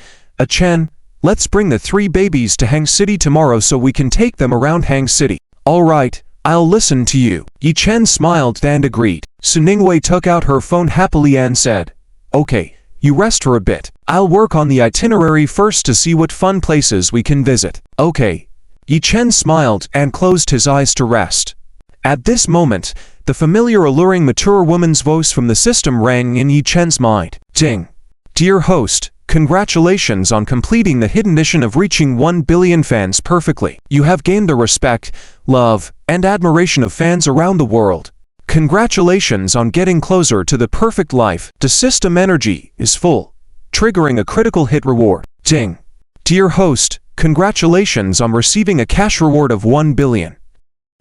[SPEAKER 1] Chen, let's bring the 3 babies to Heng City tomorrow so we can take them around Heng City. All right, I'll listen to you. Yi Chen smiled and agreed. Su Ningwei took out her phone happily and said, Okay, you rest for a bit. I'll work on the itinerary first to see what fun places we can visit. Okay. Yi Chen smiled and closed his eyes to rest. At this moment, the familiar alluring mature woman's voice from the system rang in Yi Chen's mind. Ding. Dear host, congratulations on completing the hidden mission of reaching 1 billion fans perfectly. You have gained the respect, love, and admiration of fans around the world. Congratulations on getting closer to the perfect life. The system energy is full, triggering a critical hit reward. Ding. Dear host, congratulations on receiving a cash reward of 1 billion.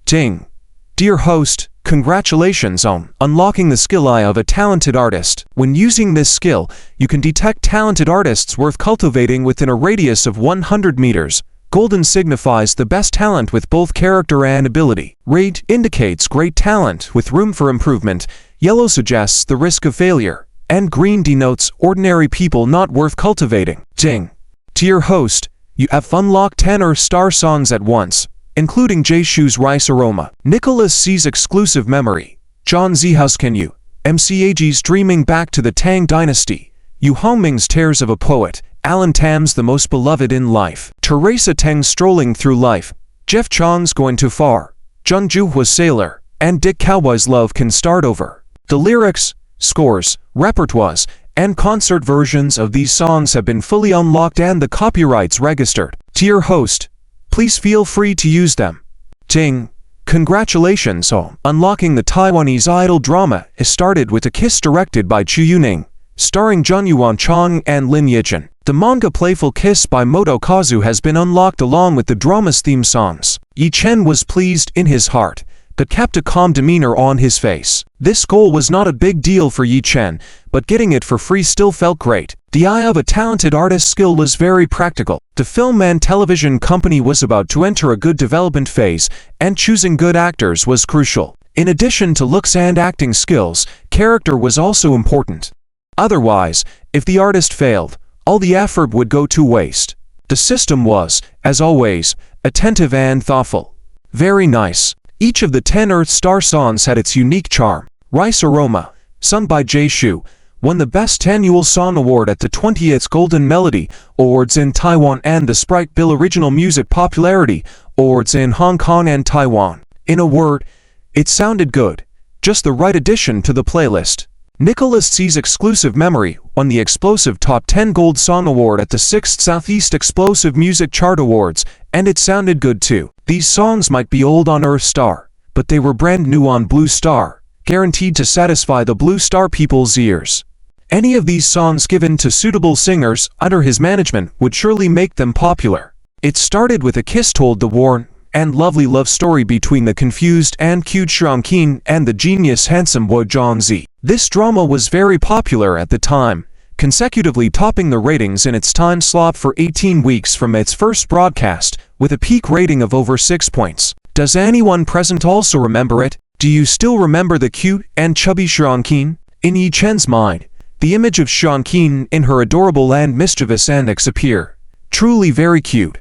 [SPEAKER 1] Ding. Dear host, congratulations on unlocking the skill eye of a talented artist. When using this skill, you can detect talented artists worth cultivating within a radius of 100 meters. Golden signifies the best talent with both character and ability. Red indicates great talent with room for improvement. Yellow suggests the risk of failure. And green denotes ordinary people not worth cultivating. Ding. Dear host, you have unlocked 10 star songs at once, including Jay Shu's Rice Aroma, Nicholas C's Exclusive Memory, John Zihao's Can You, MCAG's Dreaming Back to the Tang Dynasty, Yu Hongming's Tears of a Poet, Alan Tam's The Most Beloved in Life, Teresa Teng's Strolling Through Life, Jeff Chang's Going Too Far, Jun Juhua's Sailor, and Dick Cowboy's Love Can Start Over. The lyrics, scores, repertoires, and concert versions of these songs have been fully unlocked and the copyrights registered. Dear host, please feel free to use them. Ding. Congratulations on unlocking the Taiwanese idol drama. It started with A Kiss directed by Chu Yuning, starring Zhang Yuan Chong and Lin Yijun. The manga Playful Kiss by Moto Kazu has been unlocked along with the drama's theme songs. Yi Chen was pleased in his heart, but kept a calm demeanor on his face. This goal was not a big deal for Yi Chen, but getting it for free still felt great. The eye of a talented artist's skill was very practical. The film and television company was about to enter a good development phase, and choosing good actors was crucial. In addition to looks and acting skills, character was also important. Otherwise, if the artist failed, all the effort would go to waste. The system was, as always, attentive and thoughtful. Very nice. Each of the 10 Earth Star songs had its unique charm. Rice Aroma, sung by Jay Shu, won the Best Annual Song Award at the 20th Golden Melody Awards in Taiwan and the Sprite Bill Original Music Popularity Awards in Hong Kong and Taiwan. In a word, it sounded good. Just the right addition to the playlist. Nicholas C's Exclusive Memory won the Explosive Top 10 Gold Song Award at the 6th Southeast Explosive Music Chart Awards, and it sounded good too. These songs might be old on Earth Star, but they were brand new on Blue Star, guaranteed to satisfy the Blue Star people's ears. Any of these songs given to suitable singers under his management would surely make them popular. It started with A Kiss told the warm and lovely love story between the confused and cute Xiang Qin and the genius handsome boy Zhang Zi. This drama was very popular at the time, consecutively topping the ratings in its time slot for 18 weeks from its first broadcast, with a peak rating of over 6 points. Does anyone present also remember it? Do you still remember the cute and chubby Xiang Qin? In Yi Chen's mind, the image of Xiang Qin in her adorable and mischievous antics appear. Truly very cute.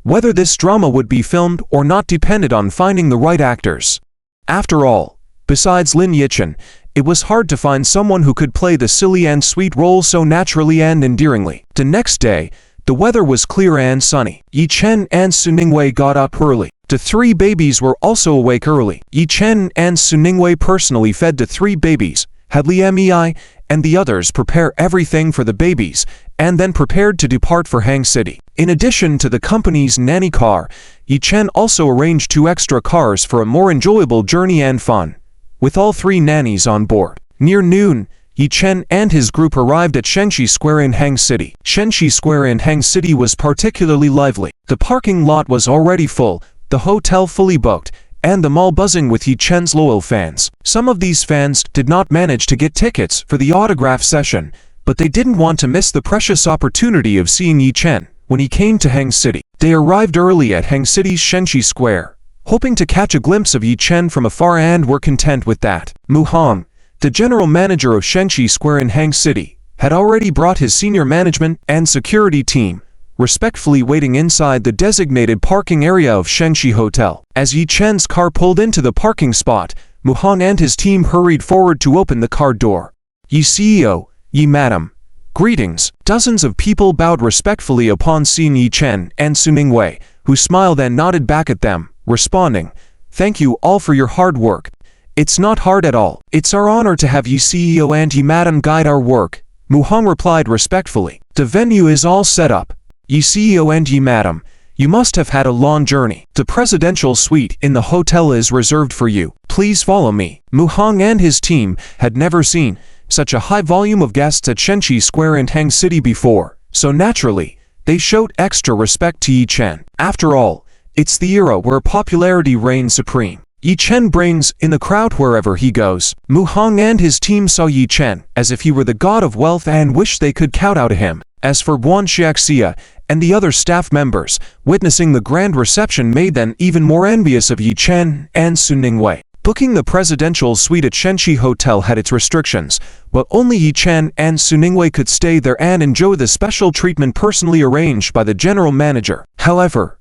[SPEAKER 1] Whether this drama would be filmed or not depended on finding the right actors. After all, besides Lin Yijun, it was hard to find someone who could play the silly and sweet role so naturally and endearingly. The next day, the weather was clear and sunny. Yi Chen and Su Ningwei got up early. The 3 babies were also awake early. Yi Chen and Su Ningwei personally fed the 3 babies, had Li Mei and the others prepare everything for the babies, and then prepared to depart for Hang City. In addition to the company's nanny car, Yi Chen also arranged 2 extra cars for a more enjoyable journey and fun, with all 3 nannies on board. Near noon, Yi Chen and his group arrived at Shengxi Square in Hang City. Shengxi Square in Hang City was particularly lively. The parking lot was already full, the hotel fully booked, and the mall buzzing with Yi Chen's loyal fans. Some of these fans did not manage to get tickets for the autograph session, but they didn't want to miss the precious opportunity of seeing Yi Chen when he came to Hang City. They arrived early at Hang City's Shengxi Square, hoping to catch a glimpse of Yi Chen from afar, and were content with that. Mu Hong, the general manager of Shengxi Square in Hang City, had already brought his senior management and security team, respectfully waiting inside the designated parking area of Shengxi Hotel. As Yi Chen's car pulled into the parking spot, Mu Hong and his team hurried forward to open the car door. "Yi CEO, Yi Madam, greetings." Dozens of people bowed respectfully upon seeing Yi Chen and Suningwei, who smiled and nodded back at them, responding, "Thank you all for your hard work. It's not hard at all. It's our honor to have Yi CEO and Yi Madam guide our work," Mu Hong replied respectfully. "The venue is all set up. Yi CEO and Yi Madam, you must have had a long journey. The presidential suite in the hotel is reserved for you. Please follow me." Mu Hong and his team had never seen such a high volume of guests at Shengxi Square in Hang City before, so naturally, they showed extra respect to Yi Chen. After all, it's the era where popularity reigns supreme. Yi Chen brings in the crowd wherever he goes. Mu Hong and his team saw Yi Chen as if he were the god of wealth and wished they could kowtow to him. As for Guan Xiaxia and the other staff members, witnessing the grand reception made them even more envious of Yi Chen and Suningwei. Booking the presidential suite at Shengxi Hotel had its restrictions, but only Yi Chen and Suningwei could stay there and enjoy the special treatment personally arranged by the general manager. However,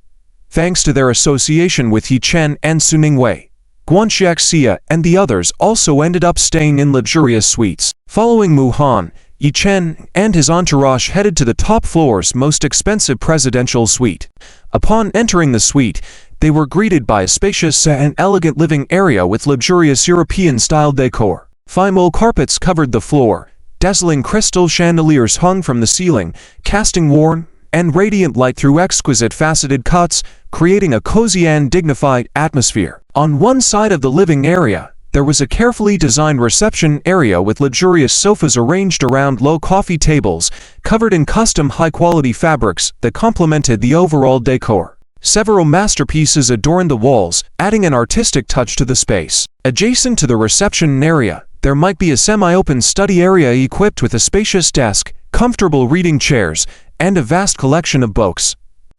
[SPEAKER 1] thanks to their association with Yi Chen and Suningwei, Guan Xiaxia and the others also ended up staying in luxurious suites. Following Mu Hong, Yi Chen and his entourage headed to the top floor's most expensive presidential suite. Upon entering the suite, they were greeted by a spacious and elegant living area with luxurious European-style decor. Fine wool carpets covered the floor, dazzling crystal chandeliers hung from the ceiling, casting warm and radiant light through exquisite faceted cuts, creating a cozy and dignified atmosphere. On one side of the living area, there was a carefully designed reception area with luxurious sofas arranged around low coffee tables, covered in custom high-quality fabrics that complemented the overall decor. Several masterpieces adorned the walls, adding an artistic touch to the space. Adjacent to the reception area, there might be a semi-open study area equipped with a spacious desk, comfortable reading chairs, and a vast collection of books.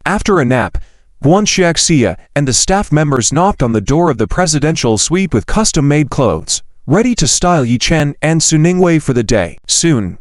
[SPEAKER 1] After a nap, Guan Xiaxia and the staff members knocked on the door of the presidential suite with custom-made clothes, ready to style Yi Chen and Suningwei for the day. Soon,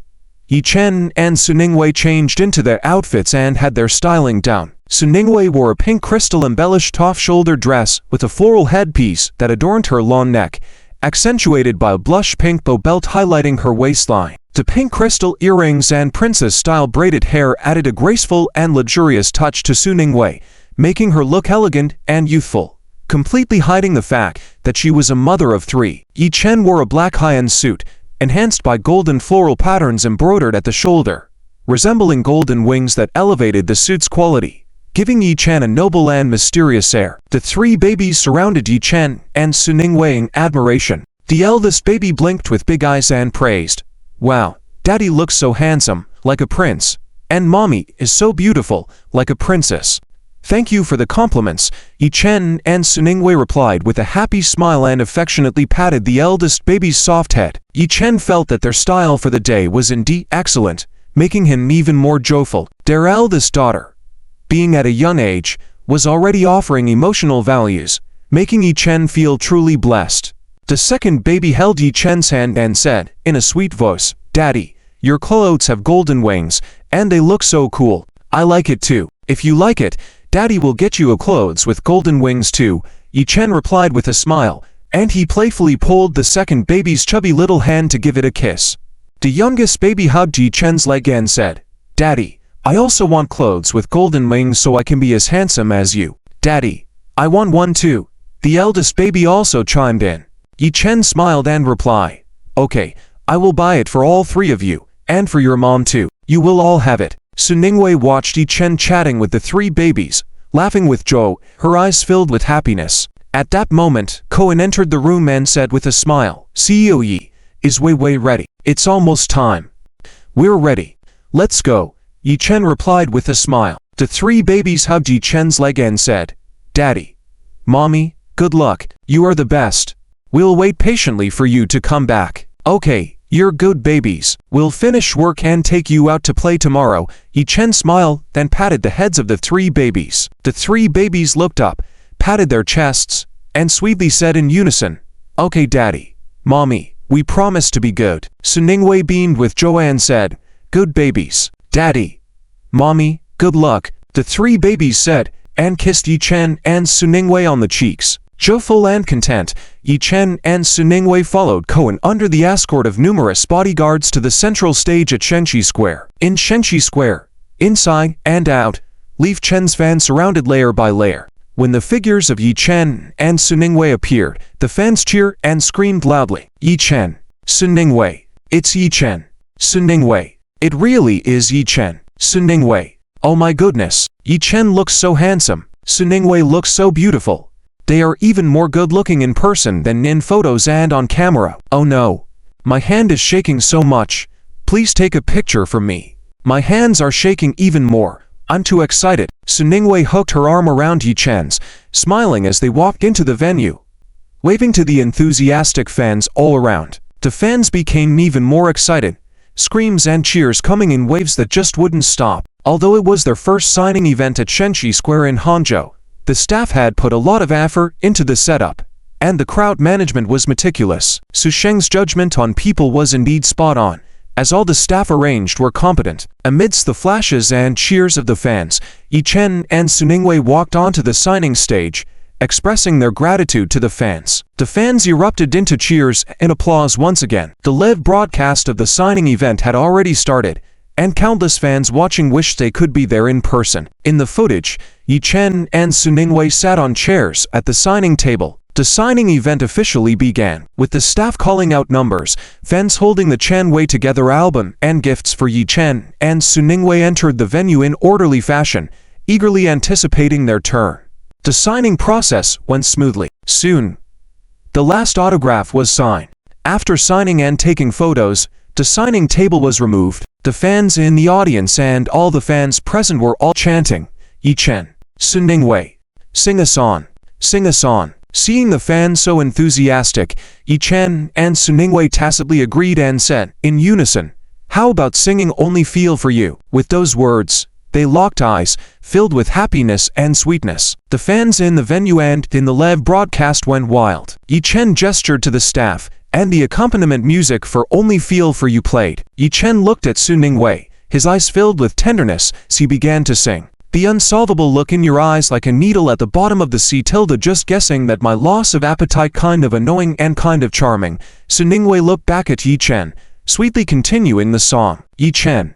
[SPEAKER 1] Yi Chen and Suningwei changed into their outfits and had their styling down. Suningwei wore a pink crystal-embellished off-shoulder dress with a floral headpiece that adorned her long neck, accentuated by a blush pink bow belt highlighting her waistline. The pink crystal earrings and princess-style braided hair added a graceful and luxurious touch to Suningwei, making her look elegant and youthful, completely hiding the fact that she was a mother of 3. Yi Chen wore a black high-end suit, enhanced by golden floral patterns embroidered at the shoulder, resembling golden wings that elevated the suit's quality, giving Yi Chen a noble and mysterious air. The 3 babies surrounded Yi Chen and Suningwei in admiration. The eldest baby blinked with big eyes and praised, "Wow, Daddy looks so handsome, like a prince, and Mommy is so beautiful, like a princess." "Thank you for the compliments," Yi Chen and Suningwei replied with a happy smile and affectionately patted the eldest baby's soft head. Yi Chen felt that their style for the day was indeed excellent, making him even more joyful. Their eldest daughter, being at a young age, was already offering emotional values, making Yi Chen feel truly blessed. The second baby held Yi Chen's hand and said, in a sweet voice, "Daddy, your clothes have golden wings, and they look so cool. I like it too. If you like it, Daddy will get you a clothes with golden wings too," Yi Chen replied with a smile, and he playfully pulled the second baby's chubby little hand to give it a kiss. The youngest baby hugged Yi Chen's leg and said, "Daddy, I also want clothes with golden wings so I can be as handsome as you." "Daddy, I want one too," the eldest baby also chimed in. Yi Chen smiled and replied, "Okay, I will buy it for all 3 of you, and for your mom too." You will all have it. Suningwei watched Yi Chen chatting with the 3 babies, laughing with joy, her eyes filled with happiness. At that moment, Cohen entered the room and said with a smile, CEO Yi, is Wei ready? It's almost time. We're ready. Let's go. Yi Chen replied with a smile. The 3 babies hugged Yi Chen's leg and said, Daddy, Mommy, good luck. You are the best. We'll wait patiently for you to come back. Okay, you're good babies. We'll finish work and take you out to play tomorrow. Yi Chen smiled, then patted the heads of the 3 babies. The 3 babies looked up, patted their chests, and sweetly said in unison, Okay Daddy, Mommy, we promise to be good. Suningwei beamed with joy and said, Good babies. Daddy, Mommy, good luck. The 3 babies said, and kissed Yi Chen and Suningwei on the cheeks. Joyful and content, Yi Chen and Suningwei followed Cohen under the escort of numerous bodyguards to the central stage at Shenqi Square. In Shenqi Square, inside and out, Leaf Chen's fans surrounded layer by layer. When the figures of Yi Chen and Suningwei appeared, the fans cheered and screamed loudly. Yi Chen, Suningwei, it's Yi Chen. Suningwei, it really is Yi Chen. Suningwei, oh my goodness, Yi Chen looks so handsome. Suningwei looks so beautiful. They are even more good-looking in person than in photos and on camera. Oh no, my hand is shaking so much. Please take a picture for me. My hands are shaking even more. I'm too excited. Suningwei hooked her arm around Yi Chen's, smiling as they walked into the venue, waving to the enthusiastic fans all around. The fans became even more excited, screams and cheers coming in waves that just wouldn't stop. Although it was their first signing event at Shenqi Square in Hangzhou, the staff had put a lot of effort into the setup, and the crowd management was meticulous. Su Sheng's judgment on people was indeed spot on, as all the staff arranged were competent. Amidst the flashes and cheers of the fans, Yi Chen and Suningwei walked onto the signing stage, expressing their gratitude to the fans. The fans erupted into cheers and applause once again. The live broadcast of the signing event had already started, and countless fans watching wished they could be there in person. In the footage, Yi Chen and Suningwei sat on chairs at the signing table. The signing event officially began, with the staff calling out numbers, fans holding the Chen Wei Together album and gifts for Yi Chen and Suningwei entered the venue in orderly fashion, eagerly anticipating their turn. The signing process went smoothly. Soon, the last autograph was signed. After signing and taking photos, the signing table was removed. The fans in the audience and all the fans present were all chanting, Yi Chen, Suningwei, sing us on, sing us on. Seeing the fans so enthusiastic, Yi Chen and Suningwei tacitly agreed and said, in unison, how about singing Only Feel For You? With those words, they locked eyes, filled with happiness and sweetness. The fans in the venue and in the live broadcast went wild. Yi Chen gestured to the staff, and the accompaniment music for Only Feel For You played. Yi Chen looked at Suningwei, his eyes filled with tenderness, as he began to sing. The unsolvable look in your eyes like a needle at the bottom of the sea tilde just guessing that my loss of appetite kind of annoying and kind of charming. Suningwei looked back at Yi Chen, sweetly continuing the song. Yi Chen,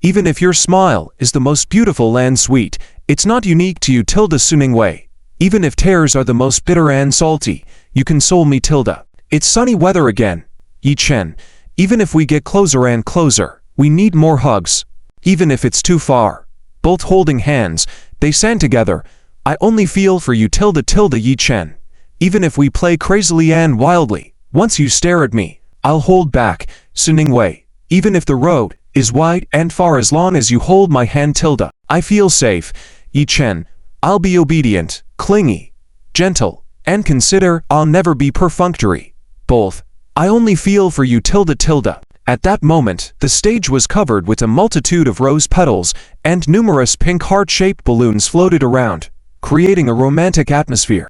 [SPEAKER 1] even if your smile is the most beautiful and sweet, it's not unique to you tilde Suningwei. Even if tears are the most bitter and salty, you console me tilde. It's sunny weather again. Yi Chen, even if we get closer and closer, we need more hugs. Even if it's too far. Both holding hands, they sang together, I only feel for you tilde Yi Chen. Even if we play crazily and wildly, once you stare at me, I'll hold back, Suningwei. Even if the road is wide and far as long as you hold my hand tilde, I feel safe, Yi Chen. I'll be obedient, clingy, gentle, and consider I'll never be perfunctory. Both, I only feel for you tilde. At that moment, the stage was covered with a multitude of rose petals, and numerous pink heart-shaped balloons floated around, creating a romantic atmosphere.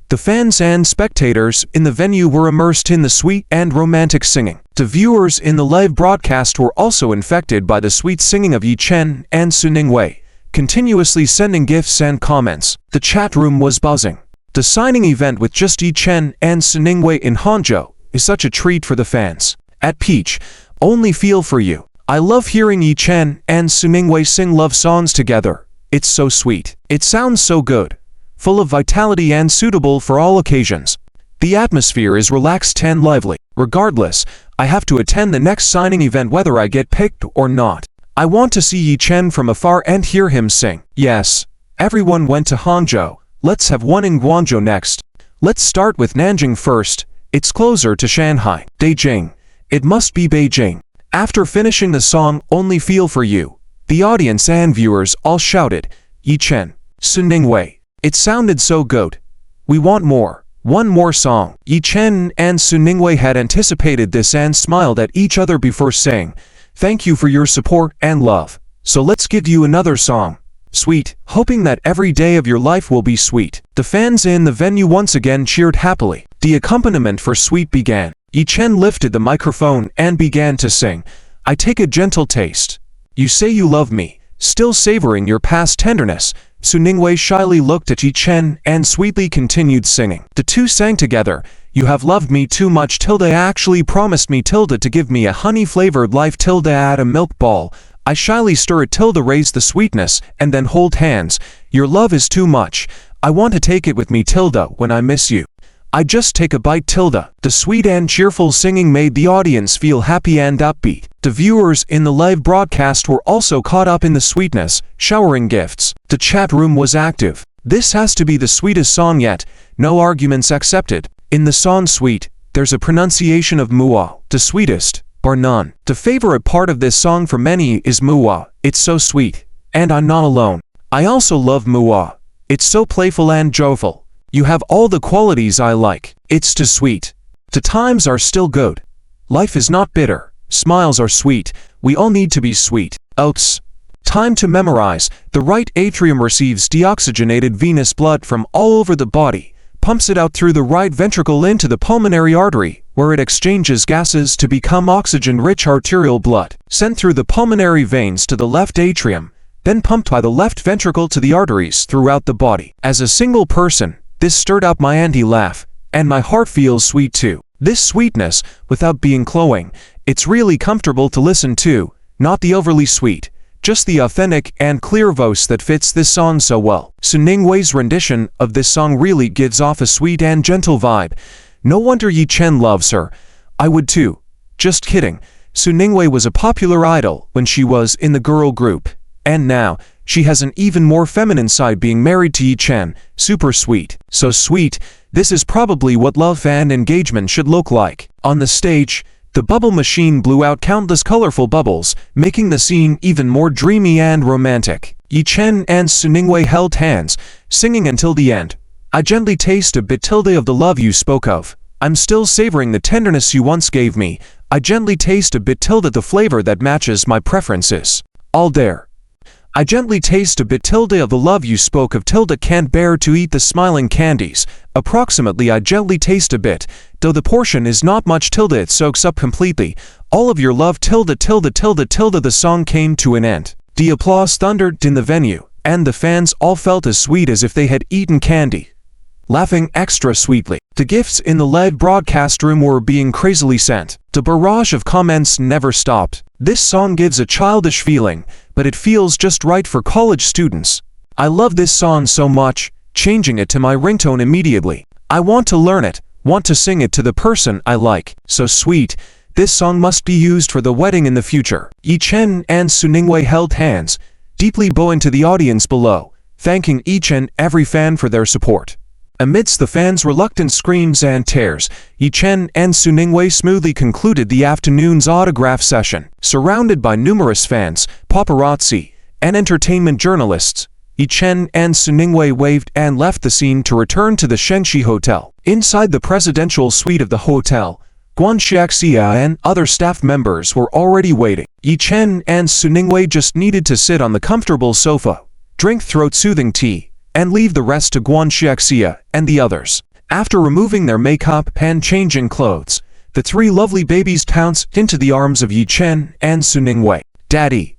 [SPEAKER 1] The fans and spectators in the venue were immersed in the sweet and romantic singing. The viewers in the live broadcast were also infected by the sweet singing of Yi Chen and Suningwei, continuously sending gifts and comments. The chat room was buzzing. The signing event with just Yi Chen and Suningwei in Hangzhou is such a treat for the fans. At Peach, Only Feel For You. I love hearing Yi Chen and Suningwei sing love songs together. It's so sweet. It sounds so good. Full of vitality and suitable for all occasions. The atmosphere is relaxed and lively. Regardless, I have to attend the next signing event whether I get picked or not. I want to see Yi Chen from afar and hear him sing. Yes. Everyone went to Hangzhou. Let's have one in Guangzhou next. Let's start with Nanjing first. It's closer to Shanghai. Beijing. It must be Beijing. After finishing the song Only Feel For You, the audience and viewers all shouted, Yi Chen, Su Ningwei. It sounded so good. We want more. One more song. Yi Chen and Su Ningwei had anticipated this and smiled at each other before saying, thank you for your support and love. So let's give you another song. Sweet, hoping that every day of your life will be sweet. The fans in the venue once again cheered happily. The accompaniment for Sweet began. Yi Chen lifted the microphone and began to sing, I take a gentle taste. You say you love me, still savoring your past tenderness. Su Ningwei shyly looked at Yi Chen and sweetly continued singing. The two sang together, you have loved me too much tilde actually promised me tilde to give me a honey-flavored life tilde add a milk ball. I shyly stir it tilde raise the sweetness and then hold hands. Your love is too much. I want to take it with me tilde when I miss you. I just take a bite tilde. The sweet and cheerful singing made the audience feel happy and upbeat. The viewers in the live broadcast were also caught up in the sweetness, showering gifts. The chat room was active. This has to be the sweetest song yet. No arguments accepted. In the song Sweet, there's a pronunciation of muwa, the sweetest, bar none. The favorite part of this song for many is muwa, it's so sweet. And I'm not alone. I also love muwa. It's so playful and joyful. You have all the qualities I like. It's too sweet. The times are still good. Life is not bitter. Smiles are sweet. We all need to be sweet. Oops. Time to memorize. The right atrium receives deoxygenated venous blood from all over the body, pumps it out through the right ventricle into the pulmonary artery, where it exchanges gases to become oxygen-rich arterial blood, sent through the pulmonary veins to the left atrium, then pumped by the left ventricle to the arteries throughout the body. As a single person, this stirred up my anti-laugh, and my heart feels sweet too. This sweetness, without being cloying, it's really comfortable to listen to, not the overly sweet, just the authentic and clear voice that fits this song so well. Su Ningwei's rendition of this song really gives off a sweet and gentle vibe. No wonder Yi Chen loves her. I would too. Just kidding. Su Ningwei was a popular idol when she was in the girl group, and now, she has an even more feminine side being married to Yi Chen. Super sweet. So sweet, this is probably what love and engagement should look like. On the stage, the bubble machine blew out countless colorful bubbles, making the scene even more dreamy and romantic. Yi Chen and Su Ningwei held hands, singing until the end. I gently taste a bit tilde of the love you spoke of. I'm still savoring the tenderness you once gave me. I gently taste a bit tilde the flavor that matches my preferences. All there. I gently taste a bit tilde of the love you spoke of tilde can't bear to eat the smiling candies. Approximately I gently taste a bit, though the portion is not much tilde it soaks up completely. All of your love tilde tilde tilde tilde the song came to an end. The applause thundered in the venue, and the fans all felt as sweet as if they had eaten candy, laughing extra sweetly. The gifts in the live broadcast room were being crazily sent. The barrage of comments never stopped. This song gives a childish feeling, but it feels just right for college students. I love this song so much, changing it to my ringtone immediately. I want to learn it, want to sing it to the person I like. So sweet, this song must be used for the wedding in the future. Yi Chen and Su Ningwei held hands, deeply bowing to the audience below, thanking each and every fan for their support. Amidst the fans' reluctant screams and tears, Yi Chen and Su Ningwei smoothly concluded the afternoon's autograph session. Surrounded by numerous fans, paparazzi, and entertainment journalists, Yi Chen and Su Ningwei waved and left the scene to return to the Shengxi Hotel. Inside the presidential suite of the hotel, Guan Xiaxia and other staff members were already waiting. Yi Chen and Su Ningwei just needed to sit on the comfortable sofa, drink throat-soothing tea, and leave the rest to Guan Xiaxia and the others. After removing their makeup and changing clothes, the three lovely babies pounced into the arms of Yi Chen and Su Ningwei. Daddy,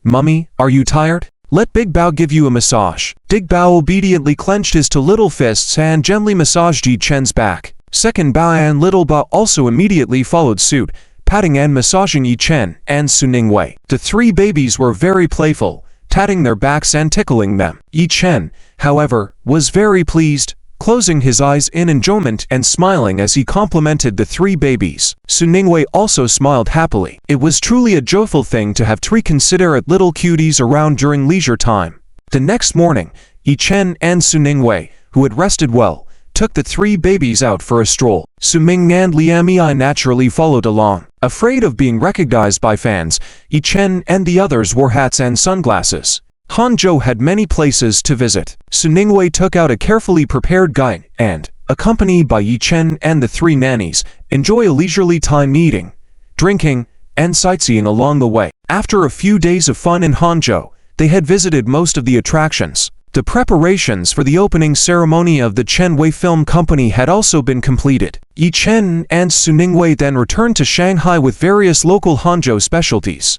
[SPEAKER 1] Mummy, are you tired? Let Big Bao give you a massage. Big Bao obediently clenched his two little fists and gently massaged Yi Chen's back. Second Bao and Little Bao also immediately followed suit, patting and massaging Yi Chen and Su Ningwei. The three babies were very playful, patting their backs and tickling them. Yi Chen, however, was very pleased, closing his eyes in enjoyment and smiling as he complimented the 3 babies. Su Ningwei also smiled happily. It was truly a joyful thing to have 3 considerate little cuties around during leisure time. The next morning, Yi Chen and Su Ningwei, who had rested well, took the 3 babies out for a stroll. Su Ming and Liang Yi naturally followed along. Afraid of being recognized by fans, Yi Chen and the others wore hats and sunglasses. Hangzhou had many places to visit. Su Ningwei took out a carefully prepared guide and, accompanied by Yi Chen and the 3 nannies, enjoy a leisurely time eating, drinking, and sightseeing along the way. After a few days of fun in Hangzhou, they had visited most of the attractions. The preparations for the opening ceremony of the Chenwei Film Company had also been completed. Yi Chen and Su Ningwei then returned to Shanghai with various local Hangzhou specialties.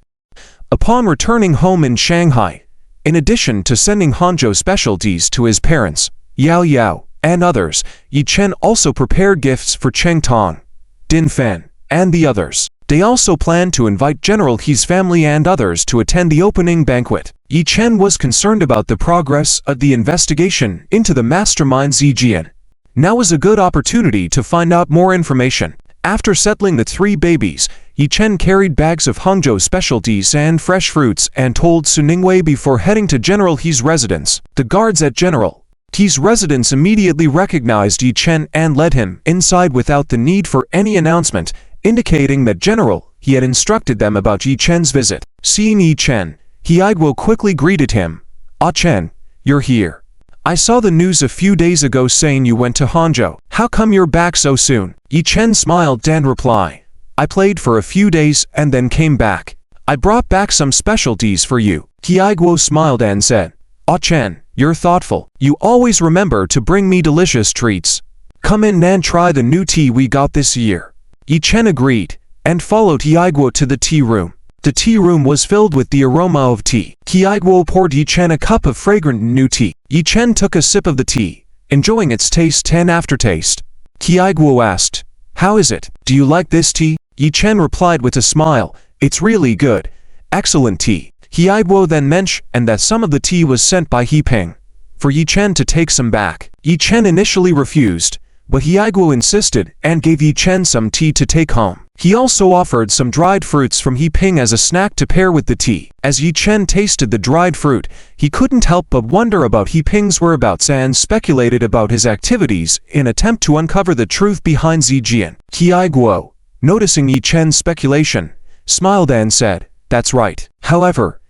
[SPEAKER 1] Upon returning home in Shanghai, in addition to sending Hangzhou specialties to his parents, Yao Yao, and others, Yi Chen also prepared gifts for Cheng Tong, Din Fan, and the others. They also planned to invite General He's family and others to attend the opening banquet. Yi Chen was concerned about the progress of the investigation into the mastermind Zijian. Now was a good opportunity to find out more information. After settling the 3 babies, Yi Chen carried bags of Hangzhou specialties and fresh fruits and told Su Ningwei before heading to General He's residence. The guards at General He's residence immediately recognized Yi Chen and led him inside without the need for any announcement, indicating that General He had instructed them about Yi Chen's visit. Seeing Yi Chen, He Aiguo quickly greeted him. "Ah Chen, you're here. I saw the news a few days ago saying you went to Hangzhou. How come you're back so soon?" Yi Chen smiled and replied, "I played for a few days and then came back. I brought back some specialties for you." He Aiguo smiled and said, "Ah Chen, you're thoughtful. You always remember to bring me delicious treats. Come in and try the new tea we got this year." Yi Chen agreed, and followed He Aiguo to the tea room. The tea room was filled with the aroma of tea. He Aiguo poured Yi Chen a cup of fragrant new tea. Yi Chen took a sip of the tea, enjoying its taste and aftertaste. He Aiguo asked, "How is it? Do you like this tea?" Yi Chen replied with a smile, "It's really good. Excellent tea." He Aiguo then mentioned that some of the tea was sent by He Ping, for Yi Chen to take some back. Yi Chen initially refused, but He Aiguo insisted and gave Yi Chen some tea to take home. He also offered some dried fruits from He Ping as a snack to pair with the tea. As Yi Chen tasted the dried fruit, he couldn't help but wonder about He Ping's whereabouts and speculated about his activities in an attempt to uncover the truth behind Zijian. He Aiguo, noticing Yi Chen's speculation, smiled and said, "That's right. However,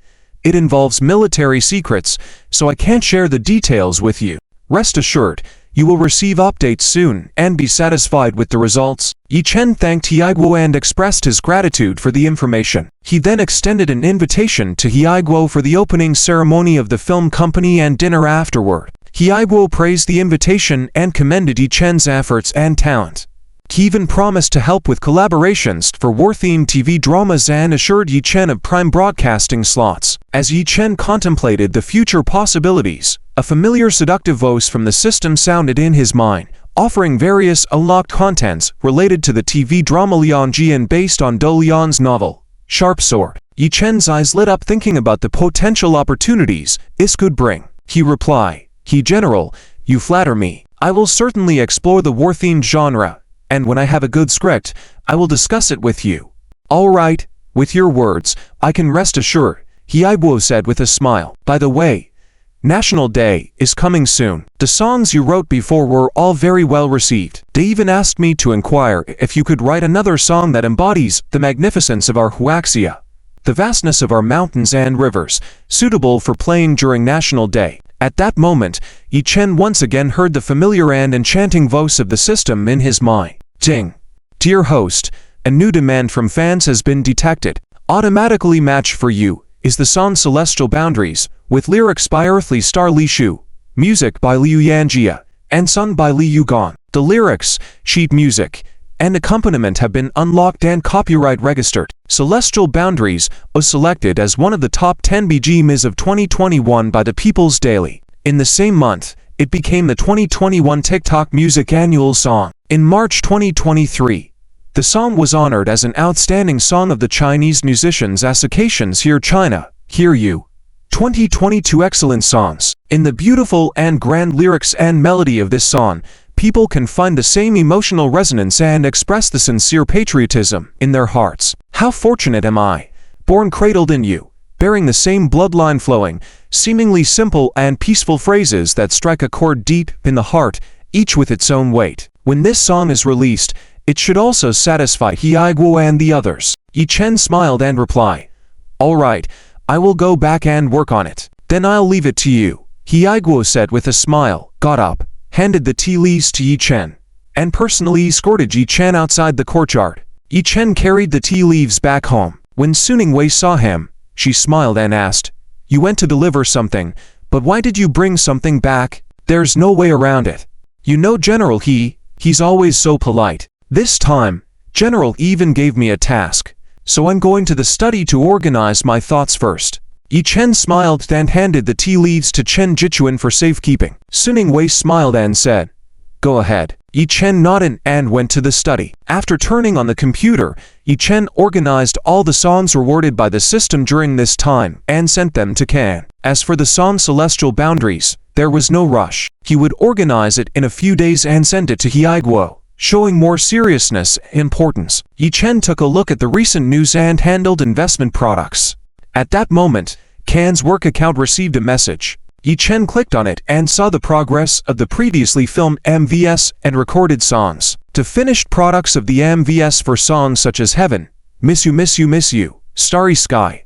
[SPEAKER 1] it involves military secrets, so I can't share the details with you. Rest assured, you will receive updates soon and be satisfied with the results." Yi Chen thanked He Aiguo and expressed his gratitude for the information. He then extended an invitation to He Aiguo for the opening ceremony of the film company and dinner afterward. He Aiguo praised the invitation and commended Yi Chen's efforts and talent. He even promised to help with collaborations for war-themed TV dramas and assured Yi Chen of prime broadcasting slots. As Yi Chen contemplated the future possibilities, a familiar seductive voice from the system sounded in his mind, offering various unlocked contents related to the TV drama Liang Jian based on Dou Liang's novel, Sharp Sword. Yi Chen's eyes lit up thinking about the potential opportunities this could bring. He replied, "He General, you flatter me. I will certainly explore the war-themed genre, and when I have a good script, I will discuss it with you." "All right, with your words, I can rest assured," He Aiguo said with a smile. "By the way, National Day is coming soon. The songs you wrote before were all very well received. They even asked me to inquire if you could write another song that embodies the magnificence of our Huaxia, the vastness of our mountains and rivers, suitable for playing during National Day." At that moment, Yi Chen once again heard the familiar and enchanting voice of the system in his mind. "Ding! Dear host, a new demand from fans has been detected. Automatically matched for you is the song Celestial Boundaries, with lyrics by earthly star Li Shu, music by Liu Yanjia, and sung by Li Yugan. The lyrics, sheet music, and accompaniment have been unlocked and copyright registered. Celestial Boundaries was selected as one of the top 10 BGMs of 2021 by the People's Daily. In the same month, it became the 2021 TikTok Music Annual Song. In March 2023, the song was honored as an outstanding song of the Chinese Musicians Association's Hear China, Hear You 2022 Excellent Songs. In the beautiful and grand lyrics and melody of this song, people can find the same emotional resonance and express the sincere patriotism in their hearts. How fortunate am I, born cradled in you, bearing the same bloodline flowing, seemingly simple and peaceful phrases that strike a chord deep in the heart, each with its own weight. When this song is released, it should also satisfy Hyeguo and the others. Yi Chen smiled and replied, "All right, I will go back and work on it. Then I'll leave it to you." Hyeguo said with a smile, got up, handed the tea leaves to Yi Chen, and personally escorted Yi Chen outside the courtyard. Yi Chen carried the tea leaves back home. When Suning Wei saw him, she smiled and asked, "You went to deliver something, but why did you bring something back?" "There's no way around it. You know General he's always so polite. This time, General even gave me a task, so I'm going to the study to organize my thoughts first." Yi Chen smiled and handed the tea leaves to Chen Jichuan for safekeeping. Suning Wei smiled and said, "Go ahead." Yi Chen nodded and went to the study. After turning on the computer, Yi Chen organized all the songs rewarded by the system during this time and sent them to Can. As for the song Celestial Boundaries, there was no rush. He would organize it in a few days and send it to Hyeguo, showing more seriousness and importance. Yi Chen took a look at the recent news and handled investment products. At that moment, Can's work account received a message. Yi Chen clicked on it and saw the progress of the previously filmed MVS and recorded songs. To finished products of the MVS for songs such as Heaven, Miss You Miss You Miss You, Starry Sky,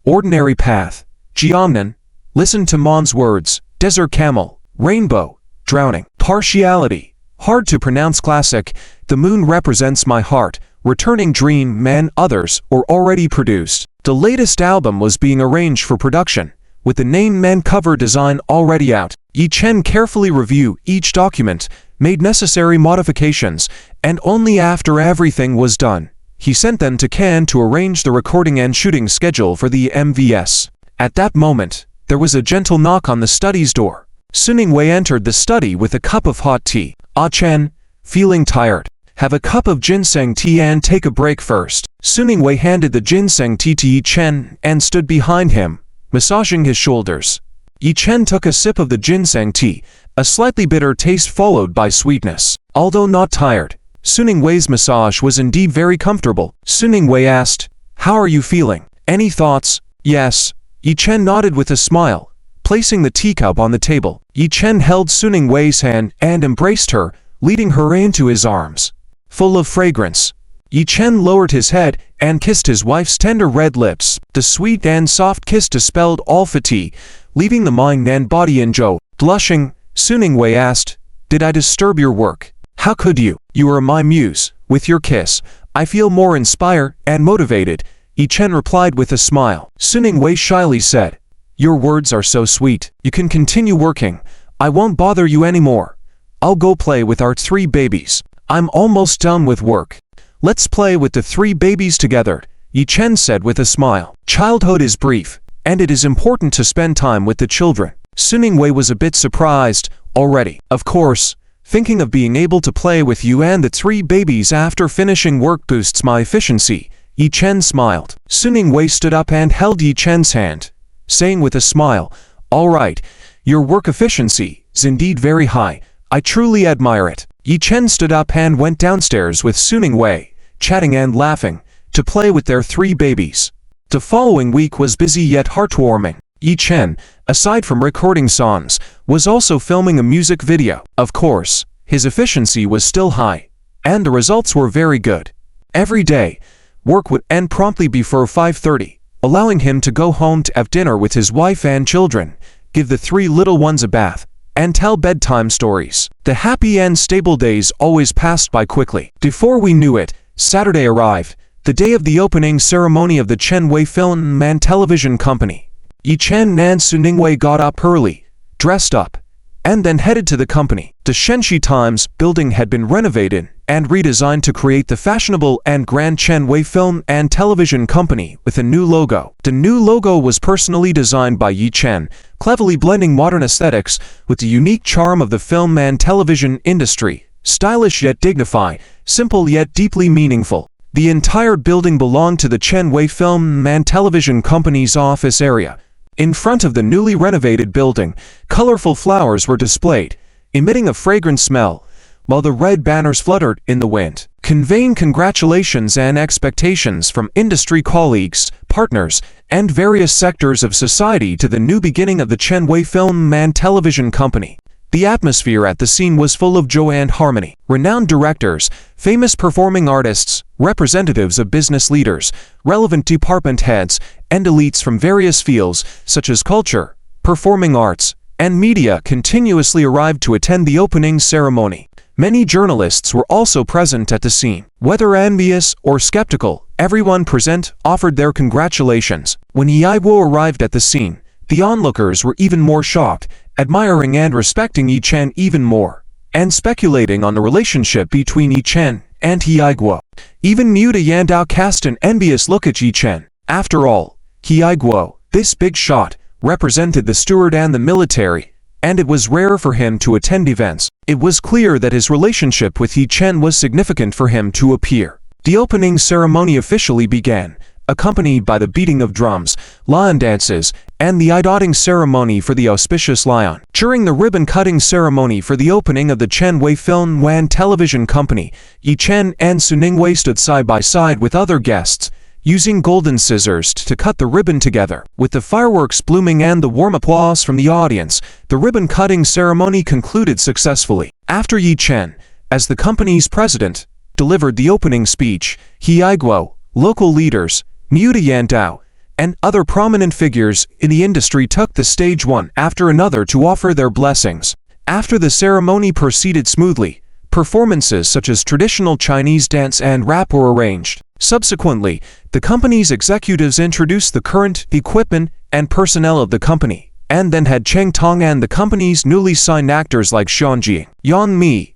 [SPEAKER 1] Ordinary Path, Jiangnan, Listen to Mon's Words, Desert Camel, Rainbow, Drowning, Partiality, Hard to Pronounce Classic, The Moon Represents My Heart, Returning Dream, Man, others, or already produced. The latest album was being arranged for production, with the name Man cover design already out. Yi Chen carefully reviewed each document, made necessary modifications, and only after everything was done, he sent them to Can to arrange the recording and shooting schedule for the MVS. At that moment, there was a gentle knock on the study's door. Suning Wei entered the study with a cup of hot tea. "Ah Chen, feeling tired? Have a cup of ginseng tea and take a break first." Suning Wei handed the ginseng tea to Yi Chen and stood behind him, massaging his shoulders. Yi Chen took a sip of the ginseng tea, a slightly bitter taste followed by sweetness. Although not tired, Suning Wei's massage was indeed very comfortable. Suning Wei asked, "How are you feeling? Any thoughts?" "Yes." Yi Chen nodded with a smile, placing the teacup on the table. Yi Chen held Suning Wei's hand and embraced her, leading her into his arms. Full of fragrance, Yi Chen lowered his head and kissed his wife's tender red lips. The sweet and soft kiss dispelled all fatigue, leaving the mind and body in joy. Blushing, Suning Wei asked, "Did I disturb your work?" "How could you? You are my muse. With your kiss, I feel more inspired and motivated," Yi Chen replied with a smile. Suning Wei shyly said, "Your words are so sweet. You can continue working. I won't bother you anymore. I'll go play with our 3 babies. I'm almost done with work. Let's play with the 3 babies together," Yi Chen said with a smile. Childhood is brief, and it is important to spend time with the children. Suning Wei was a bit surprised already. "Of course, thinking of being able to play with you and the 3 babies after finishing work boosts my efficiency," Yi Chen smiled. Suning Wei stood up and held Yi Chen's hand, saying with a smile, "All right, your work efficiency is indeed very high. I truly admire it." Yi Chen stood up and went downstairs with Suning Wei, chatting and laughing, to play with their 3 babies. The following week was busy yet heartwarming. Yi Chen, aside from recording songs, was also filming a music video. Of course, his efficiency was still high, and the results were very good. Every day, work would end promptly before 5:30, allowing him to go home to have dinner with his wife and children, give the 3 little ones a bath, and tell bedtime stories. The happy and stable days always passed by quickly. Before we knew it, Saturday arrived, the day of the opening ceremony of the Chen Wei Film and Television Company. Yi Chen and Suning Wei got up early, dressed up, and then headed to the company. The Shenxi Times building had been renovated and redesigned to create the fashionable and grand Chen Wei Film and Television Company with a new logo. The new logo was personally designed by Yi Chen, cleverly blending modern aesthetics with the unique charm of the film and television industry. Stylish yet dignified, simple yet deeply meaningful. The entire building belonged to the Chen Wei Film and Television Company's office area, In front of the newly renovated building, colorful flowers were displayed, emitting a fragrant smell, while the red banners fluttered in the wind, conveying congratulations and expectations from industry colleagues, partners, and various sectors of society to the new beginning of the Chenwei Film and Television Company. The atmosphere at the scene was full of joy and harmony. Renowned directors, famous performing artists, representatives of business leaders, relevant department heads, and elites from various fields such as culture, performing arts, and media continuously arrived to attend the opening ceremony. Many journalists were also present at the scene. Whether envious or skeptical, everyone present offered their congratulations. When Yiguo arrived at the scene, the onlookers were even more shocked, admiring and respecting Yi Chen even more, and speculating on the relationship between Yi Chen and Yiguo. Even Muda Yandao cast an envious look at Yi Chen. After all, Yiguo, this big shot, represented the steward and the military, and it was rare for him to attend events. It was clear that his relationship with Yi Chen was significant for him to appear. The opening ceremony officially began, accompanied by the beating of drums, lion dances, and the eye-dotting ceremony for the auspicious lion. During the ribbon-cutting ceremony for the opening of the Chenwei Film and Television Company, Yi Chen and Su Ningwei stood side by side with other guests, using golden scissors to cut the ribbon together. With the fireworks blooming and the warm applause from the audience, the ribbon-cutting ceremony concluded successfully. After Yi Chen, as the company's president, delivered the opening speech, Yiguo, local leaders, Muda Yandao, and other prominent figures in the industry took the stage one after another to offer their blessings. After the ceremony proceeded smoothly, performances such as traditional Chinese dance and rap were arranged. Subsequently, the company's executives introduced the current equipment and personnel of the company, and then had Cheng Tong and the company's newly signed actors like Xian Jing, Yang Mi,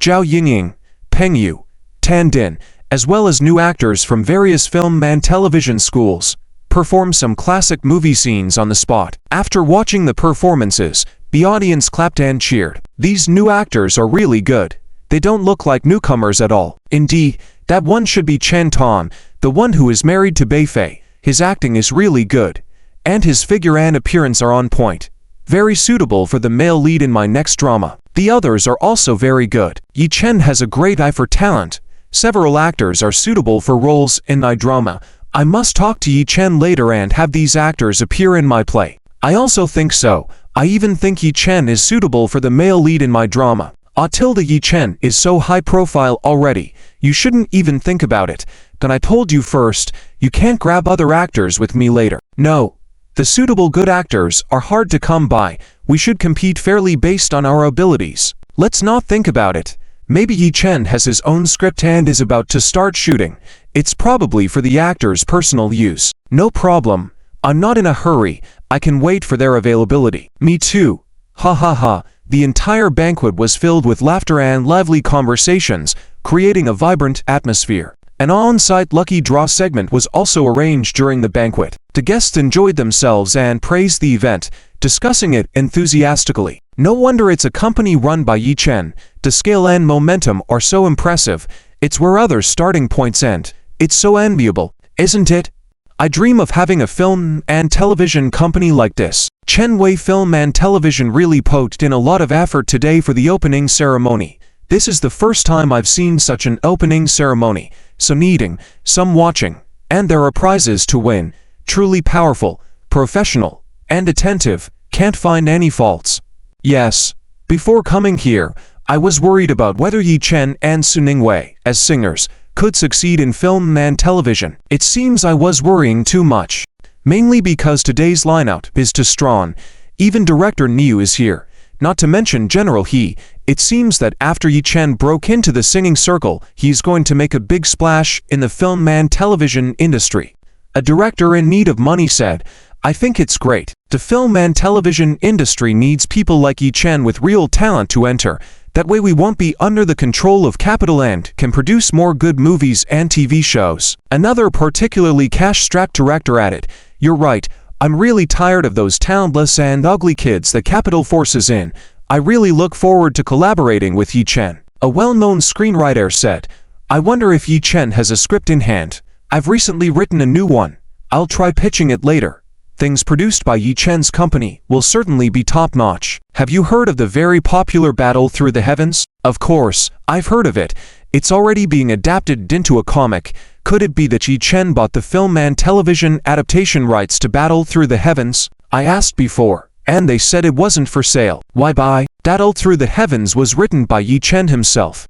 [SPEAKER 1] Zhao Yingying, Peng Yu, Tan Din, as well as new actors from various film and television schools, perform some classic movie scenes on the spot. After watching the performances, the audience clapped and cheered. These new actors are really good. They don't look like newcomers at all. Indeed, that one should be Chen Tong, the one who is married to Beifei. His acting is really good, and his figure and appearance are on point. Very suitable for the male lead in my next drama. The others are also very good. Yi Chen has a great eye for talent. Several actors are suitable for roles in my drama. I must talk to Yi Chen later and have these actors appear in my play. I also think so. I even think Yi Chen is suitable for the male lead in my drama. Yi Chen is so high profile already, you shouldn't even think about it. Then I told you first, you can't grab other actors with me later. No. The suitable good actors are hard to come by. We should compete fairly based on our abilities. Let's not think about it. Maybe Yi Chen has his own script and is about to start shooting. It's probably for the actor's personal use. No problem. I'm not in a hurry. I can wait for their availability. Me too. Ha ha ha. The entire banquet was filled with laughter and lively conversations, creating a vibrant atmosphere. An on-site lucky draw segment was also arranged during the banquet. The guests enjoyed themselves and praised the event, discussing it enthusiastically. No wonder it's a company run by Yi Chen. The scale and momentum are so impressive. It's where other starting points end. It's so enviable, isn't it? I dream of having a film and television company like this. Chenwei Film and Television really poked in a lot of effort today for the opening ceremony. This is the first time I've seen such an opening ceremony. Some eating, some watching, and there are prizes to win. Truly powerful, professional, and attentive. Can't find any faults. Yes. Before coming here, I was worried about whether Yi Chen and Su Ningwei, as singers, could succeed in film and television. It seems I was worrying too much. Mainly because today's lineup is too strong. Even director Niu is here. Not to mention General He. It seems that after Yi Chen broke into the singing circle, he's going to make a big splash in the film and television industry. A director in need of money said, I think it's great. The film and television industry needs people like Yi Chen with real talent to enter. That way we won't be under the control of capital and can produce more good movies and TV shows. Another particularly cash-strapped director added, You're right, I'm really tired of those talentless and ugly kids that capital forces in. I really look forward to collaborating with Yi Chen. A well-known screenwriter said, I wonder if Yi Chen has a script in hand. I've recently written a new one. I'll try pitching it later. things produced by Yi Chen's company will certainly be top-notch. Have you heard of the very popular Battle Through the Heavens? Of course, I've heard of it. It's already being adapted into a comic. Could it be that Yi Chen bought the film and television adaptation rights to Battle Through the Heavens? I asked before, and they said it wasn't for sale. Why buy? Battle Through the Heavens was written by Yi Chen himself.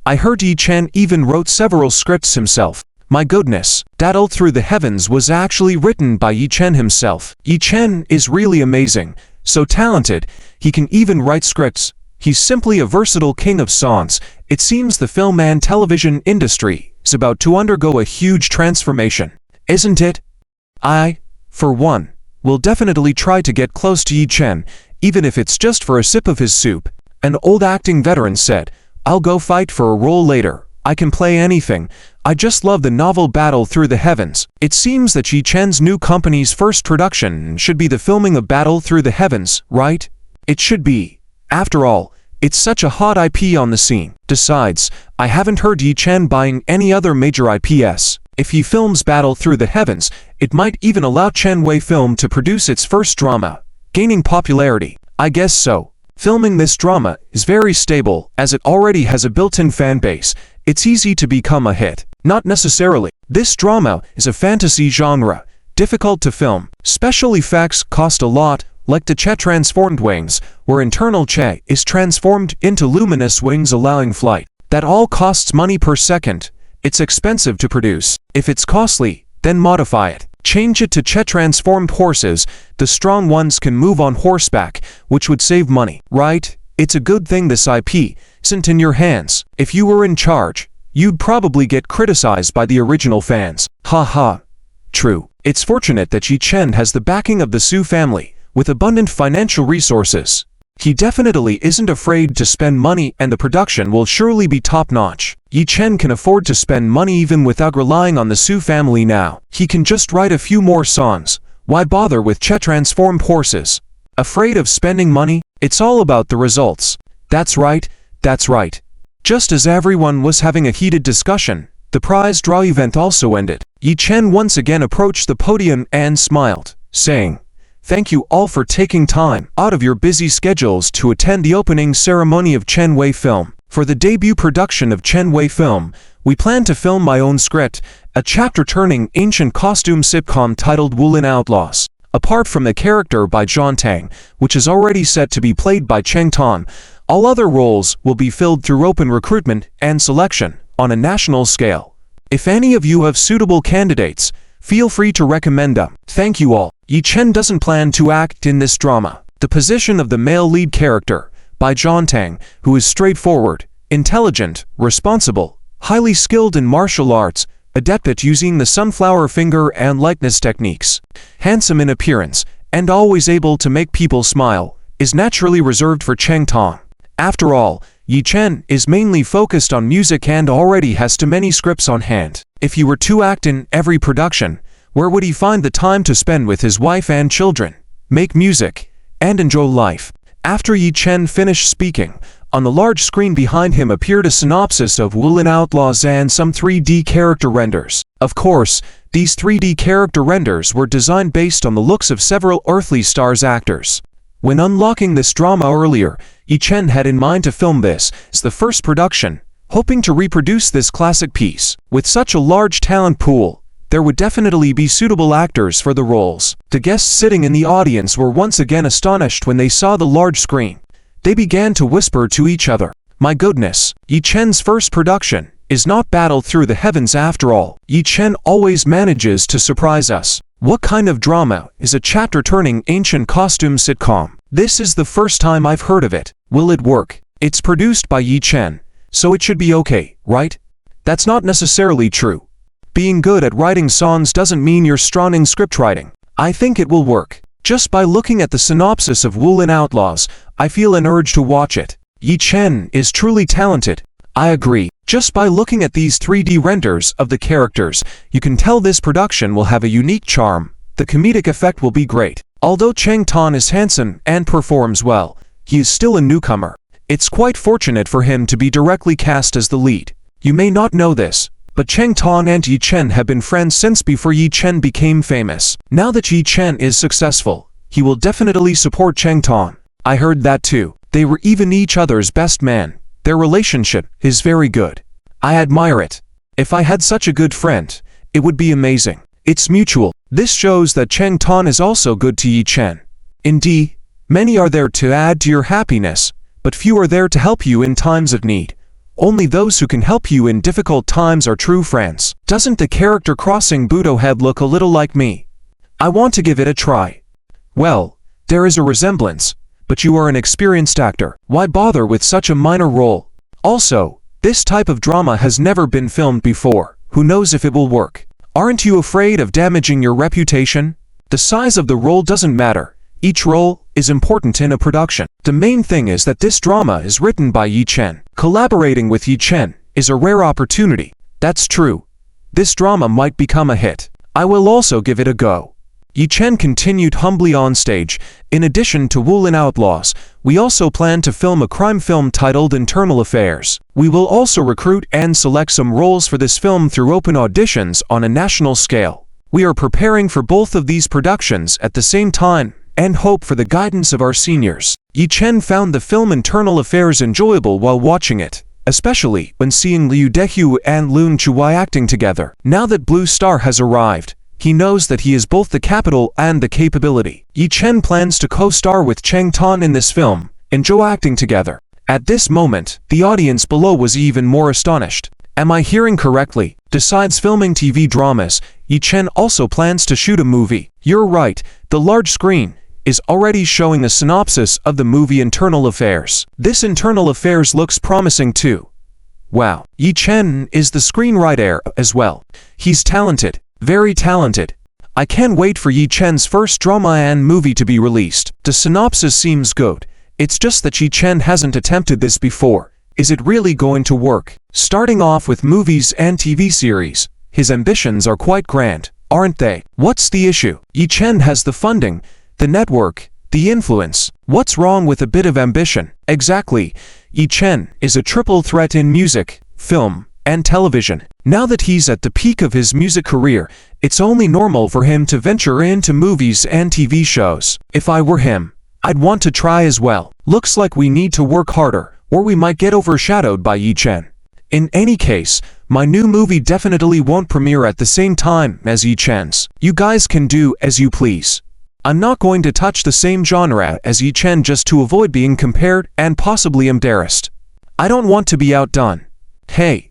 [SPEAKER 1] I heard Yi Chen even wrote several scripts himself. My goodness, Battle Through the Heavens was actually written by Yi Chen himself. Yi Chen is really amazing, so talented, he can even write scripts. He's simply a versatile king of songs. It seems the film and television industry is about to undergo a huge transformation, isn't it? I, for one, will definitely try to get close to Yi Chen, even if it's just for a sip of his soup. An old acting veteran said, "I'll go fight for a role later. I can play anything. I just love the novel Battle Through the Heavens." It seems that Yi Chen's new company's first production should be the filming of Battle Through the Heavens, right? It should be. After all, it's such a hot IP on the scene. Besides, I haven't heard Yi Chen buying any other major IPs. If he films Battle Through the Heavens, it might even allow Chen Wei Film to produce its first drama, gaining popularity. I guess so. Filming this drama is very stable, as it already has a built-in fan base. It's easy to become a hit. Not necessarily. This drama is a fantasy genre, difficult to film. Special effects cost a lot, like the Che transformed wings, where internal Che is transformed into luminous wings allowing flight. That all costs money per second. It's expensive to produce. If it's costly, then modify it. Change it to Che transformed horses. The strong ones can move on horseback, which would save money, right? It's a good thing this IP isn't in your hands. If you were in charge, you'd probably get criticized by the original fans. Haha. True. It's fortunate that Yi Chen has the backing of the Su family, with abundant financial resources. He definitely isn't afraid to spend money, and the production will surely be top-notch. Yi Chen can afford to spend money even without relying on the Su family now. He can just write a few more songs. Why bother with Che transformed horses? Afraid of spending money? It's all about the results. That's right, that's right. Just as everyone was having a heated discussion, the prize draw event also ended. Yi Chen once again approached the podium and smiled, saying, "Thank you all for taking time out of your busy schedules to attend the opening ceremony of Chen Wei Film. For the debut production of Chen Wei Film, we plan to film my own script, a chapter-turning ancient costume sitcom titled Wulin Outlaws. Apart from the character by John Tang, which is already set to be played by Cheng Tan, all other roles will be filled through open recruitment and selection on a national scale. If any of you have suitable candidates, feel free to recommend them. Thank you all." Yi Chen doesn't plan to act in this drama. The position of the male lead character, by John Tang, who is straightforward, intelligent, responsible, highly skilled in martial arts, adept at using the sunflower finger and likeness techniques, handsome in appearance, and always able to make people smile, is naturally reserved for Cheng Tan. After all, Yi Chen is mainly focused on music and already has too many scripts on hand. If he were to act in every production, where would he find the time to spend with his wife and children, make music, and enjoy life? After Yi Chen finished speaking, on the large screen behind him appeared a synopsis of Wulin Outlaws and some 3D character renders. Of course, these 3D character renders were designed based on the looks of several Earthly Stars actors. When unlocking this drama earlier, Yi Chen had in mind to film this as the first production, hoping to reproduce this classic piece. With such a large talent pool, there would definitely be suitable actors for the roles. The guests sitting in the audience were once again astonished when they saw the large screen. They began to whisper to each other, "My goodness, Yi Chen's first production is not Battle Through the Heavens after all. Yi Chen always manages to surprise us. What kind of drama is a chapter-turning ancient costume sitcom? This is the first time I've heard of it. Will it work? It's produced by Yi Chen, so it should be okay, right?" That's not necessarily true. Being good at writing songs doesn't mean you're strong in script writing. I think it will work. Just by looking at the synopsis of Wulin Outlaws, I feel an urge to watch it. Yi Chen is truly talented. I agree. Just by looking at these 3D renders of the characters, you can tell this production will have a unique charm. The comedic effect will be great. Although Cheng Tan is handsome and performs well, he is still a newcomer. It's quite fortunate for him to be directly cast as the lead. You may not know this, But Cheng Tan and Yi Chen have been friends since before Yi Chen became famous. Now that Yi Chen is successful, he will definitely support Cheng Tan. I heard that too. They were even each other's best man. Their relationship is very good. I admire it. If I had such a good friend, it would be amazing. It's mutual. This shows that Cheng Tan is also good to Yi Chen. Indeed, many are there to add to your happiness, but few are there to help you in times of need. Only those who can help you in difficult times are true friends. Doesn't the character crossing Budo head look a little like me? I want to give it a try. Well, there is a resemblance, but you are an experienced actor. Why bother with such a minor role? Also, this type of drama has never been filmed before. Who knows if it will work? Aren't you afraid of damaging your reputation? The size of the role doesn't matter. Each role is important in a production. The main thing is that this drama is written by Yi Chen. Collaborating with Yi Chen is a rare opportunity. That's true. This drama might become a hit. I will also give it a go. Yi Chen continued humbly on stage. In addition to Wulin Outlaws, we also plan to film a crime film titled Internal Affairs. We will also recruit and select some roles for this film through open auditions on a national scale. We are preparing for both of these productions at the same time and hope for the guidance of our seniors. Yi Chen found the film Internal Affairs enjoyable while watching it, especially when seeing Liu Dehyu and Lun Chuai acting together. Now that Blue Star has arrived, he knows that he is both the capital and the capability. Yi Chen plans to co-star with Cheng Tan in this film, enjoy acting together. At this moment, the audience below was even more astonished. Am I hearing correctly? Besides filming TV dramas, Yi Chen also plans to shoot a movie. You're right, the large screen is already showing a synopsis of the movie Internal Affairs. This Internal Affairs looks promising too. Wow, Yi Chen is the screenwriter as well. He's talented. Very talented. I can't wait for Yi Chen's first drama and movie to be released. The synopsis seems good. It's just that Yi Chen hasn't attempted this before. Is it really going to work? Starting off with movies and TV series, his ambitions are quite grand, aren't they? What's the issue? Yi Chen has the funding, the network, the influence. What's wrong with a bit of ambition? Exactly. Yi Chen is a triple threat in music, film, and television. Now that he's at the peak of his music career, it's only normal for him to venture into movies and TV shows. If I were him, I'd want to try as well. Looks like we need to work harder, or we might get overshadowed by Yi Chen. In any case, my new movie definitely won't premiere at the same time as Yi Chen's. You guys can do as you please. I'm not going to touch the same genre as Yi Chen just to avoid being compared and possibly embarrassed. I don't want to be outdone. Hey.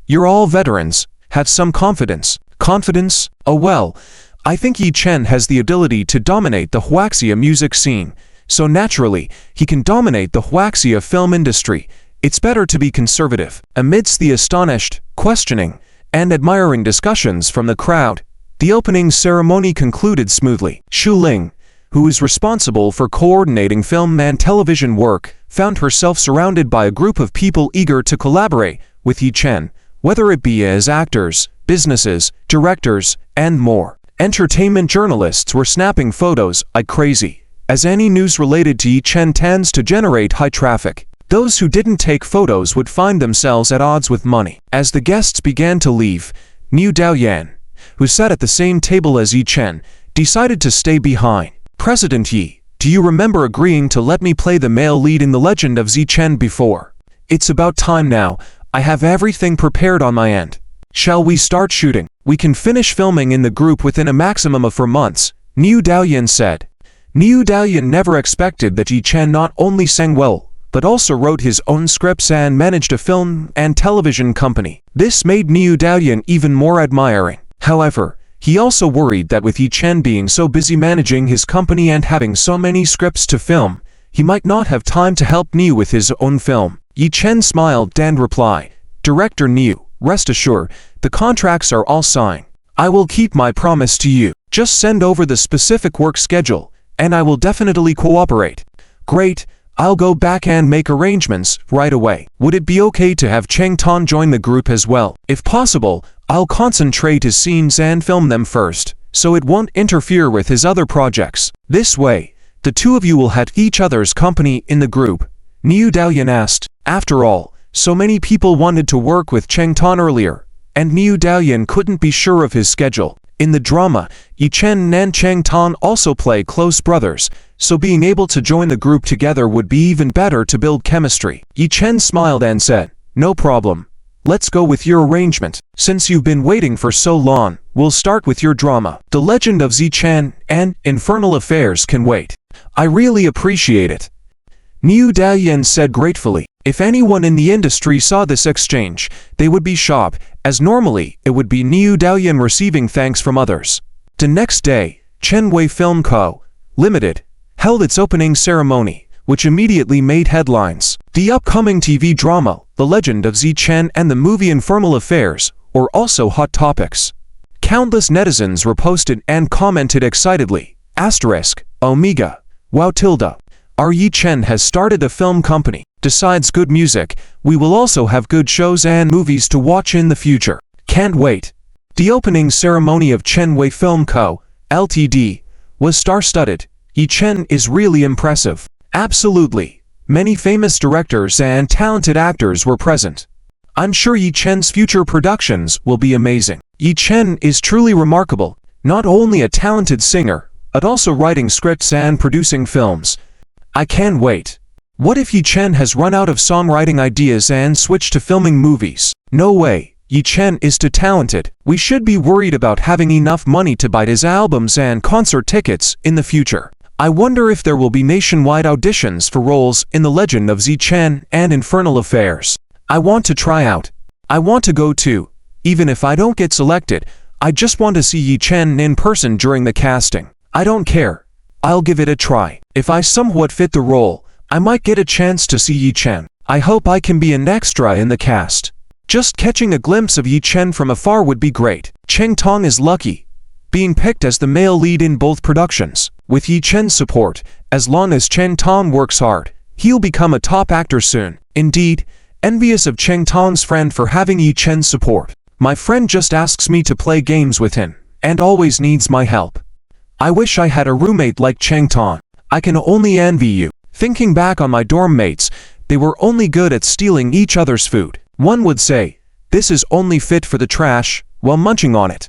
[SPEAKER 1] You're all veterans. Have some confidence. Confidence? Oh well, I think Yi Chen has the ability to dominate the Huaxia music scene, so naturally, he can dominate the Huaxia film industry. It's better to be conservative. Amidst the astonished, questioning, and admiring discussions from the crowd, the opening ceremony concluded smoothly. Xu Ling, who is responsible for coordinating film and television work, found herself surrounded by a group of people eager to collaborate with Yi Chen, whether it be as actors, businesses, directors, and more. Entertainment journalists were snapping photos like crazy, as any news related to Yi Chen tends to generate high traffic. Those who didn't take photos would find themselves at odds with money. As the guests began to leave, Niu Daoyan, who sat at the same table as Yi Chen, decided to stay behind. President Yi, do you remember agreeing to let me play the male lead in The Legend of Yi Chen before? It's about time now. I have everything prepared on my end. Shall we start shooting? We can finish filming in the group within a maximum of 4 months, Niu Daoyan said. Niu Daoyan never expected that Yi Chen not only sang well, but also wrote his own scripts and managed a film and television company. This made Niu Daoyan even more admiring. However, he also worried that with Yi Chen being so busy managing his company and having so many scripts to film, he might not have time to help Niu with his own film. Yi Chen smiled and replied, Director Niu, rest assured, the contracts are all signed. I will keep my promise to you. Just send over the specific work schedule, and I will definitely cooperate. Great, I'll go back and make arrangements right away. Would it be okay to have Cheng Tan join the group as well? If possible, I'll concentrate his scenes and film them first, so it won't interfere with his other projects. This way, the two of you will have each other's company in the group. Niu Daoyan asked. After all, so many people wanted to work with Cheng Tan earlier. and Niu Daoyan couldn't be sure of his schedule. In the drama, Yi Chen and Chang Tan also play close brothers, so being able to join the group together would be even better to build chemistry. Yi Chen smiled and said, "No problem. Let's go with your arrangement. Since you've been waiting for so long, we'll start with your drama. The Legend of Zichen and Infernal Affairs can wait." "I really appreciate it," Niu Daoyan said gratefully. If anyone in the industry saw this exchange, they would be shocked, as normally it would be Niu Daoyan receiving thanks from others. The next day, Chenwei Film Co., Limited, held its opening ceremony, which immediately made headlines. The upcoming TV drama, The Legend of Zichen and the movie Infernal Affairs, were also hot topics. Countless netizens reposted and commented excitedly, *Omega, wow tilde. Our Yi Chen has started a film company. Besides good music, we will also have good shows and movies to watch in the future. Can't wait. The opening ceremony of Chenwei Film Co., Ltd. was star-studded. Yi Chen is really impressive. Absolutely. Many famous directors and talented actors were present. I'm sure Yi Chen's future productions will be amazing. Yi Chen is truly remarkable, not only a talented singer, but also writing scripts and producing films. I can't wait. What if Yi Chen has run out of songwriting ideas and switched to filming movies? No way. Yi Chen is too talented. We should be worried about having enough money to buy his albums and concert tickets in the future. I wonder if there will be nationwide auditions for roles in The Legend of Zichen and Infernal Affairs. I want to try out. I want to go too. Even if I don't get selected, I just want to see Yi Chen in person during the casting. I don't care. I'll give it a try. If I somewhat fit the role, I might get a chance to see Yi Chen. I hope I can be an extra in the cast. Just catching a glimpse of Yi Chen from afar would be great. Cheng Tong is lucky, being picked as the male lead in both productions. With Yi Chen's support, as long as Cheng Tong works hard, he'll become a top actor soon. Indeed, envious of Cheng Tong's friend for having Yi Chen's support. My friend just asks me to play games with him, and always needs my help. I wish I had a roommate like Cheng Tong. I can only envy you. Thinking back on my dorm mates, they were only good at stealing each other's food. One would say, "This is only fit for the trash," while munching on it.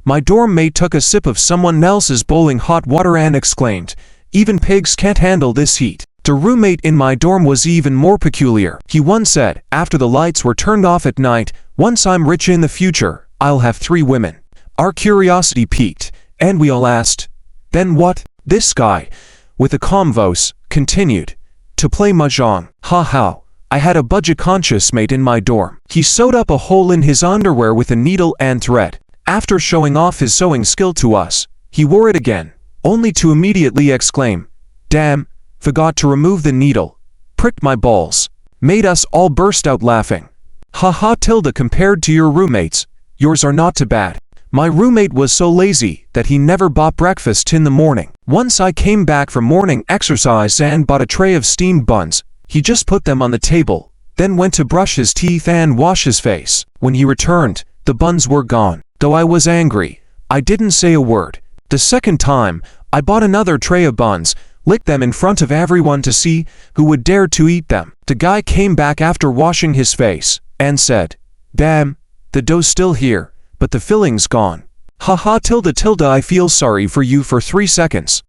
[SPEAKER 1] My dorm mate took a sip of someone else's boiling hot water and exclaimed, "Even pigs can't handle this heat." The roommate in my dorm was even more peculiar. He once said, after the lights were turned off at night, "Once I'm rich in the future, I'll have 3 women." Our curiosity piqued, and we all asked, "Then what?" This guy, with a calm voice, continued, "To play mahjong. Ha ha. I had a budget-conscious mate in my dorm. He sewed up a hole in his underwear with a needle and thread. After showing off his sewing skill to us, he wore it again, only to immediately exclaim, 'Damn, forgot to remove the needle. Pricked my balls.' Made us all burst out laughing. Ha ha tilde. Compared to your roommates, yours are not too bad. My roommate was so lazy that he never bought breakfast in the morning. Once I came back from morning exercise and bought a tray of steamed buns. He just put them on the table, then went to brush his teeth and wash his face. When he returned, the buns were gone. Though I was angry, I didn't say a word. The second time, I bought another tray of buns, licked them in front of everyone to see who would dare to eat them. The guy came back after washing his face, and said, 'Damn, the dough's still here, but the filling's gone.' Ha ha tilde tilde. I feel sorry for you for 3 seconds.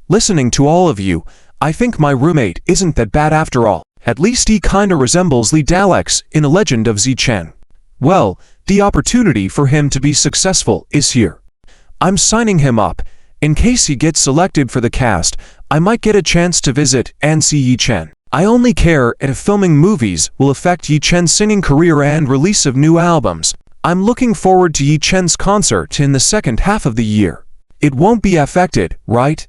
[SPEAKER 1] Listening to all of you, I think my roommate isn't that bad after all. At least he kinda resembles Li Daleks in A Legend of Zichen. Well, the opportunity for him to be successful is here. I'm signing him up. In case he gets selected for the cast, I might get a chance to visit and see Yi Chen. I only care if filming movies will affect Yi Chen's singing career and release of new albums. I'm looking forward to Yi Chen's concert in the second half of the year. It won't be affected, right?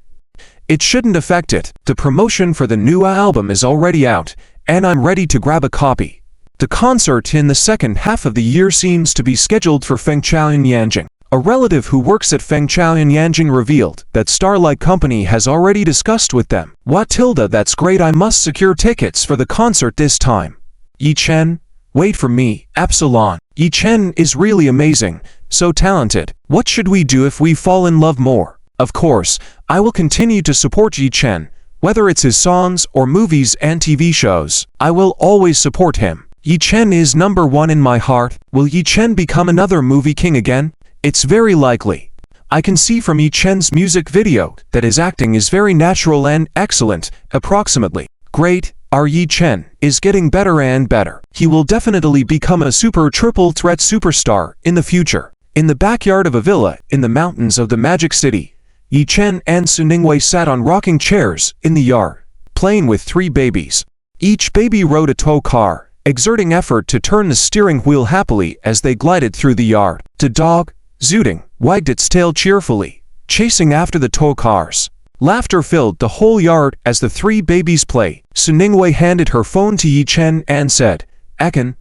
[SPEAKER 1] It shouldn't affect it. The promotion for the new album is already out, and I'm ready to grab a copy. The concert in the second half of the year seems to be scheduled for Feng Chao and Yanjing. A relative who works at Feng Chao and Yanjing revealed that Starlight Company has already discussed with them. What tilde, that's great. I must secure tickets for the concert this time. Yi Chen, wait for me, Epsilon. Yi Chen is really amazing, so talented. What should we do if we fall in love more? Of course, I will continue to support Yi Chen, whether it's his songs or movies and TV shows. I will always support him. Yi Chen is number one in my heart. Will Yi Chen become another movie king again? It's very likely. I can see from Yi Chen's music video that his acting is very natural and excellent, approximately. Great, our Yi Chen is getting better and better. He will definitely become a super triple threat superstar in the future. In the backyard of a villa in the mountains of the Magic City, Yi Chen and Su Ningwei sat on rocking chairs in the yard, playing with 3 babies. Each baby rode a tow car, exerting effort to turn the steering wheel happily as they glided through the yard. The dog, zooting, wagged its tail cheerfully, chasing after the tow cars. Laughter filled the whole yard as the 3 babies play. Su Ningwei handed her phone to Yi Chen and said, "Akin,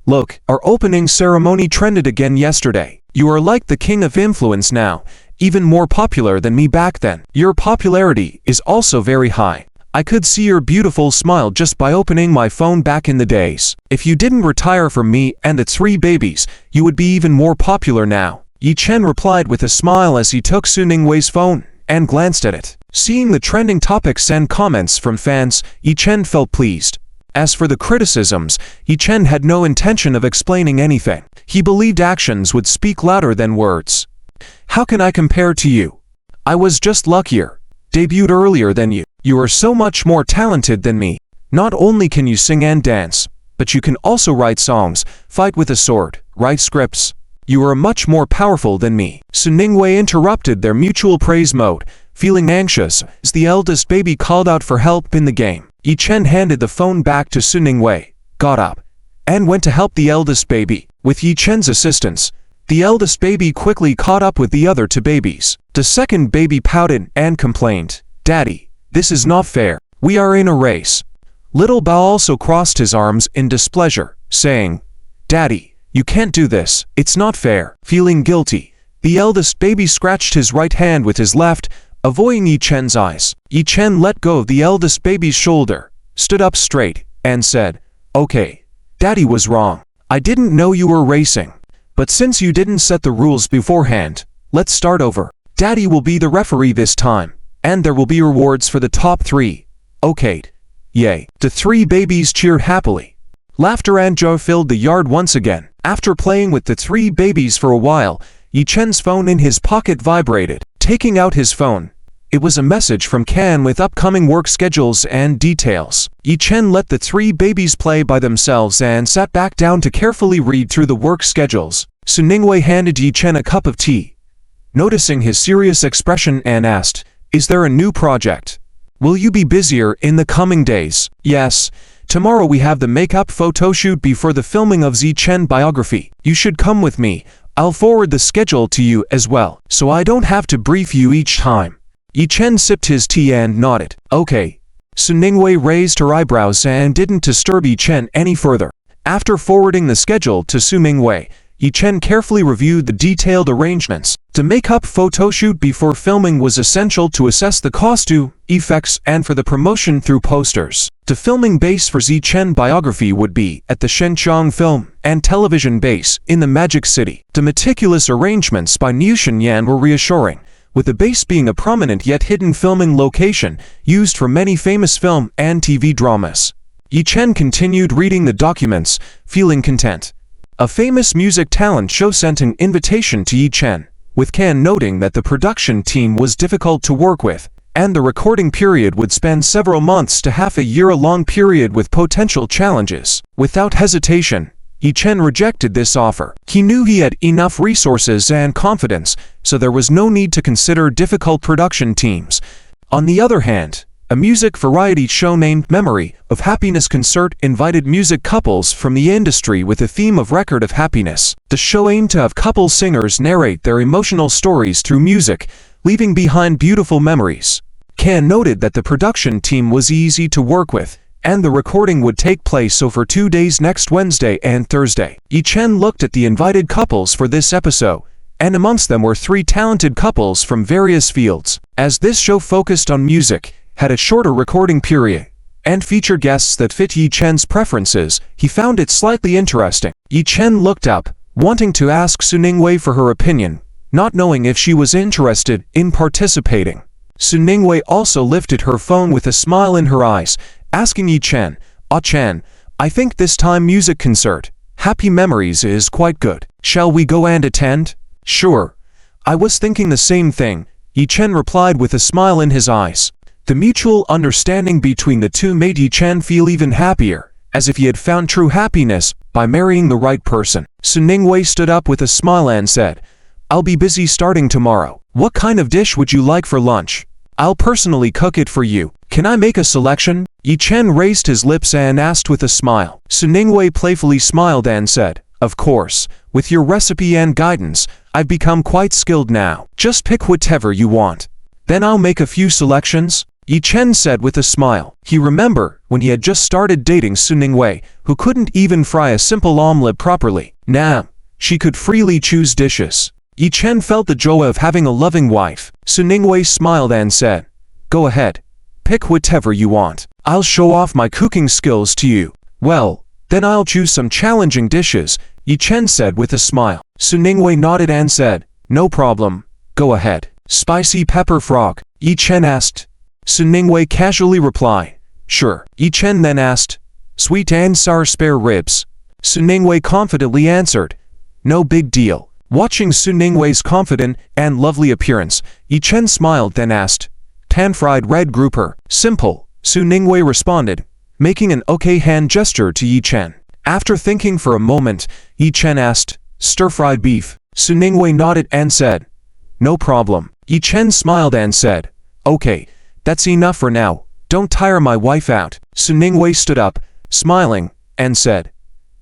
[SPEAKER 1] look, our opening ceremony trended again yesterday. You are like the king of influence now, even more popular than me back then. Your popularity is also very high. I could see your beautiful smile just by opening my phone back in the days. If you didn't retire from me and the 3 babies, you would be even more popular now." Yi Chen replied with a smile as he took Su Ningwei's phone and glanced at it. Seeing the trending topics and comments from fans, Yi Chen felt pleased. As for the criticisms, Yi Chen had no intention of explaining anything. He believed actions would speak louder than words. "How can I compare to you? I was just luckier. Debuted earlier than you. You are so much more talented than me. Not only can you sing and dance, but you can also write songs, fight with a sword, write scripts. You are much more powerful than me." Su Ningwei interrupted their mutual praise mode, feeling anxious as the eldest baby called out for help in the game. Yi Chen handed the phone back to Su Ningwei, got up, and went to help the eldest baby. With Yi Chen's assistance, the eldest baby quickly caught up with the other 2 babies. The second baby pouted and complained, "Daddy, this is not fair. We are in a race." Little Bao also crossed his arms in displeasure, saying, "Daddy, you can't do this. It's not fair." Feeling guilty, the eldest baby scratched his right hand with his left, avoiding Yi Chen's eyes. Yi Chen let go of the eldest baby's shoulder, stood up straight, and said, "Okay, Daddy was wrong. I didn't know you were racing. But since you didn't set the rules beforehand, let's start over. Daddy will be the referee this time, and there will be rewards for the top 3. Okay. Yay." The 3 babies cheered happily. Laughter and joy filled the yard once again. After playing with the 3 babies for a while, Yi Chen's phone in his pocket vibrated. Taking out his phone, it was a message from Can with upcoming work schedules and details. Yi Chen let the 3 babies play by themselves and sat back down to carefully read through the work schedules. Su Ningwei handed Yi Chen a cup of tea, noticing his serious expression, and asked, "Is there a new project? Will you be busier in the coming days?" "Yes. Tomorrow we have the makeup photo shoot before the filming of Yi Chen biography. You should come with me. I'll forward the schedule to you as well, so I don't have to brief you each time." Yi Chen sipped his tea and nodded. "Okay." Su Ningwei raised her eyebrows and didn't disturb Yi Chen any further. After forwarding the schedule to Su Ningwei, Yi Chen carefully reviewed the detailed arrangements. The makeup photo shoot before filming was essential to assess the costume, effects, and for the promotion through posters. The filming base for Yi Chen biography would be at the Shenzhen Film and Television Base in the Magic City. The meticulous arrangements by Niu Shenyan were reassuring, with the base being a prominent yet hidden filming location used for many famous film and TV dramas. Yi Chen continued reading the documents, feeling content. A famous music talent show sent an invitation to Yi Chen, with Can noting that the production team was difficult to work with, and the recording period would span several months to half a year-long period with potential challenges. Without hesitation, Yi Chen rejected this offer. He knew he had enough resources and confidence, so there was no need to consider difficult production teams. On the other hand, a music variety show named Memory of Happiness Concert invited music couples from the industry with a theme of Record of Happiness. The show aimed to have couple singers narrate their emotional stories through music, leaving behind beautiful memories. Can noted that the production team was easy to work with, and the recording would take place over 2 days next Wednesday and Thursday. Yi Chen looked at the invited couples for this episode, and amongst them were 3 talented couples from various fields. As this show focused on music, had a shorter recording period, and featured guests that fit Yi Chen's preferences, he found it slightly interesting. Yi Chen looked up, wanting to ask Su Ningwei for her opinion, not knowing if she was interested in participating. Su Ningwei also lifted her phone with a smile in her eyes, asking Yi Chen, "Ah Chen, I think this time music concert, Happy Memories, is quite good. Shall we go and attend? Sure. I was thinking the same thing, Yi Chen replied with a smile in his eyes. The mutual understanding between the two made Yi Chen feel even happier, as if he had found true happiness by marrying the right person. Su Ningwei stood up with a smile and said, I'll be busy starting tomorrow. What kind of dish would you like for lunch? I'll personally cook it for you. Can I make a selection? Yi Chen raised his lips and asked with a smile. Su Ningwei playfully smiled and said, Of course, with your recipe and guidance, I've become quite skilled now. Just pick whatever you want. Then I'll make a few selections. Yi Chen said with a smile. He remembered when he had just started dating Su Ningwei, who couldn't even fry a simple omelette properly. Now, she could freely choose dishes. Yi Chen felt the joy of having a loving wife. Su Ningwei smiled and said, Go ahead. Pick whatever you want. I'll show off my cooking skills to you. Well, then I'll choose some challenging dishes, Yi Chen said with a smile. Su Ningwei nodded and said, No problem. Go ahead. Spicy pepper frog, Yi Chen asked. Su Ningwei casually replied, Sure. Yi Chen then asked, Sweet and sour spare ribs. Su Ningwei confidently answered, No big deal. Watching Su Ningwei's confident and lovely appearance, Yi Chen smiled then asked, Pan-fried red grouper. Simple, Su Ningwei responded, making an okay hand gesture to Yi Chen. After thinking for a moment, Yi Chen asked, Stir-fried beef. Su Ningwei nodded and said, No problem. Yi Chen smiled and said, Okay, that's enough for now. Don't tire my wife out. Su Ningwei stood up, smiling, and said,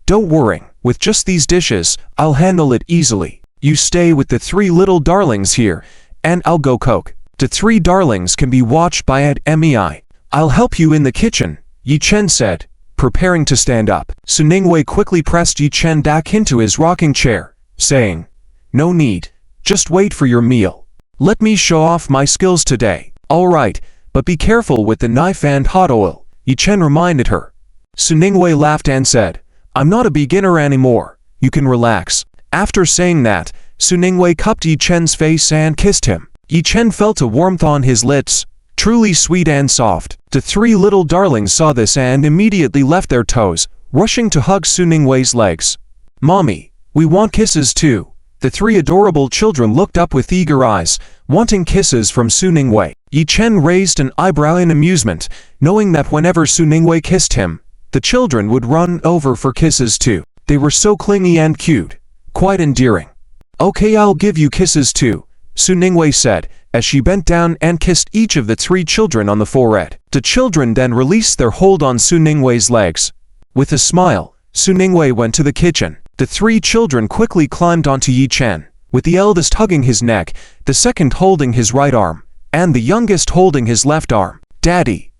[SPEAKER 1] Don't worry. With just these dishes, I'll handle it easily. You stay with the three little darlings here, and I'll go cook. The three darlings can be watched by Ed Mei. I'll help you in the kitchen, Yi Chen said, preparing to stand up. Su Ningwei quickly pressed Yi Chen back into his rocking chair, saying, No need. Just wait for your meal. Let me show off my skills today. All right, but be careful with the knife and hot oil, Yi Chen reminded her. Su Ningwei laughed and said, I'm not a beginner anymore. You can relax. After saying that, Su Ningwei cupped Yi Chen's face and kissed him. Yi Chen felt a warmth on his lips, truly sweet and soft. The three little darlings saw this and immediately left their toes, rushing to hug Su Ningwei's legs. Mommy, we want kisses too. The three adorable children looked up with eager eyes, wanting kisses from Su Ningwei. Yi Chen raised an eyebrow in amusement, knowing that whenever Su Ningwei kissed him, the children would run over for kisses too. They were so clingy and cute. Quite endearing. Okay, I'll give you kisses too, Su Ningwei said, as she bent down and kissed each of the three children on the forehead. The children then released their hold on Su Ningwei's legs. With a smile, Su Ningwei went to the kitchen. The three children quickly climbed onto Yi Chen, with the eldest hugging his neck, the second holding his right arm, and the youngest holding his left arm. Daddy.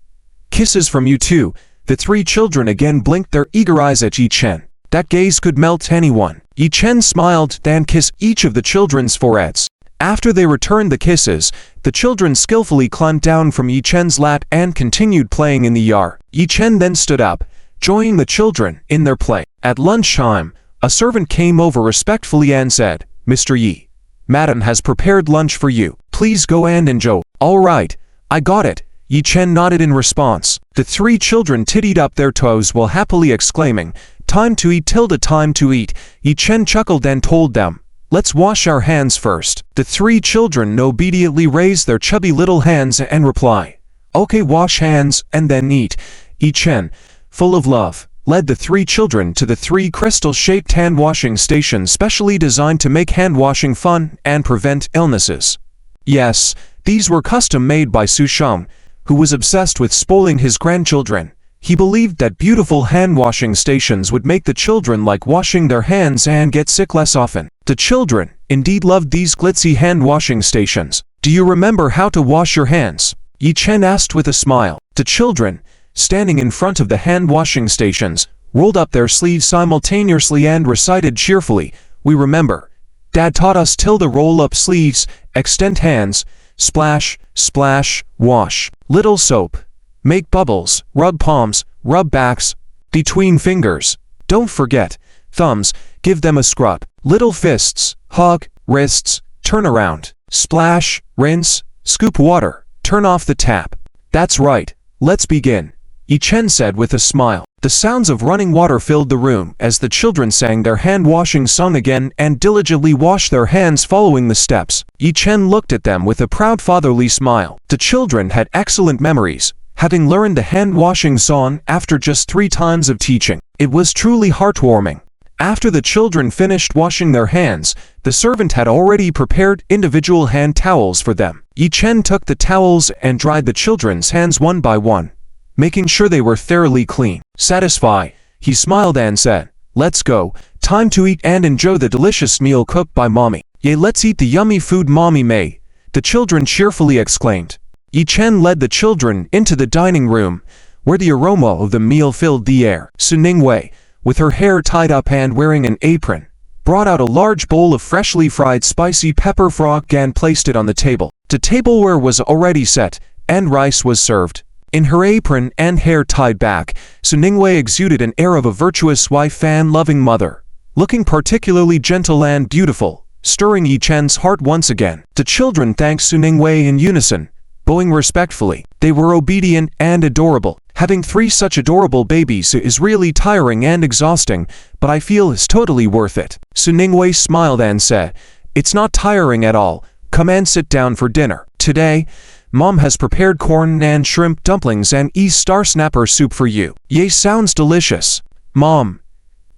[SPEAKER 1] Kisses from you too. The three children again blinked their eager eyes at Yi Chen. That gaze could melt anyone. Yi Chen smiled, then kissed each of the children's foreheads. After they returned the kisses, the children skillfully climbed down from Yi Chen's lap and continued playing in the yard. Yi Chen then stood up, joining the children in their play. At lunchtime, a servant came over respectfully and said, Mr. Yi, Madam has prepared lunch for you. Please go and enjoy. All right, I got it. Yi Chen nodded in response. The three children tittied up their toes while happily exclaiming, Time to eat, tilde time to eat. Yi Chen chuckled and told them, Let's wash our hands first. The three children obediently raised their chubby little hands and reply, Okay, wash hands and then eat. Yi Chen, full of love, led the three children to the three crystal-shaped hand-washing stations specially designed to make hand-washing fun and prevent illnesses. Yes, these were custom-made by Su Sheng, who was obsessed with spoiling his grandchildren. He believed that beautiful hand-washing stations would make the children like washing their hands and get sick less often. The children indeed loved these glitzy hand-washing stations. Do you remember how to wash your hands? Yi Chen asked with a smile. The children, standing in front of the hand-washing stations, rolled up their sleeves simultaneously and recited cheerfully, We remember. Dad taught us tilde roll up sleeves, extend hands, splash, splash, wash. Little soap. Make bubbles, rub palms, rub backs, between fingers. Don't forget, thumbs, give them a scrub. Little fists, hug, wrists, turn around. Splash, rinse, scoop water, turn off the tap. That's right, let's begin, Yi Chen said with a smile. The sounds of running water filled the room as the children sang their hand-washing song again and diligently washed their hands following the steps. Yi Chen looked at them with a proud fatherly smile. The children had excellent memories, having learned the hand-washing song after just 3 times of teaching. It was truly heartwarming. After the children finished washing their hands, the servant had already prepared individual hand towels for them. Yi Chen took the towels and dried the children's hands one by one, making sure they were thoroughly clean. Satisfied, he smiled and said, "Let's go, time to eat and enjoy the delicious meal cooked by Mommy." "Yay, let's eat the yummy food Mommy made," the children cheerfully exclaimed. Yi Chen led the children into the dining room, where the aroma of the meal filled the air. Su Ningwei, with her hair tied up and wearing an apron, brought out a large bowl of freshly fried spicy pepper frog and placed it on the table. The tableware was already set, and rice was served. In her apron and hair tied back, Su Ningwei exuded an air of a virtuous wife and loving mother, looking particularly gentle and beautiful, stirring Yi Chen's heart once again. The children thanked Su Ningwei in unison, bowing respectfully. They were obedient and adorable. Having 3 such adorable babies is really tiring and exhausting, but I feel it's totally worth it. Su Ningwei smiled and said, "It's not tiring at all. Come and sit down for dinner. Today, Mom has prepared corn and shrimp dumplings and star snapper soup for you." "Yay, sounds delicious. Mom,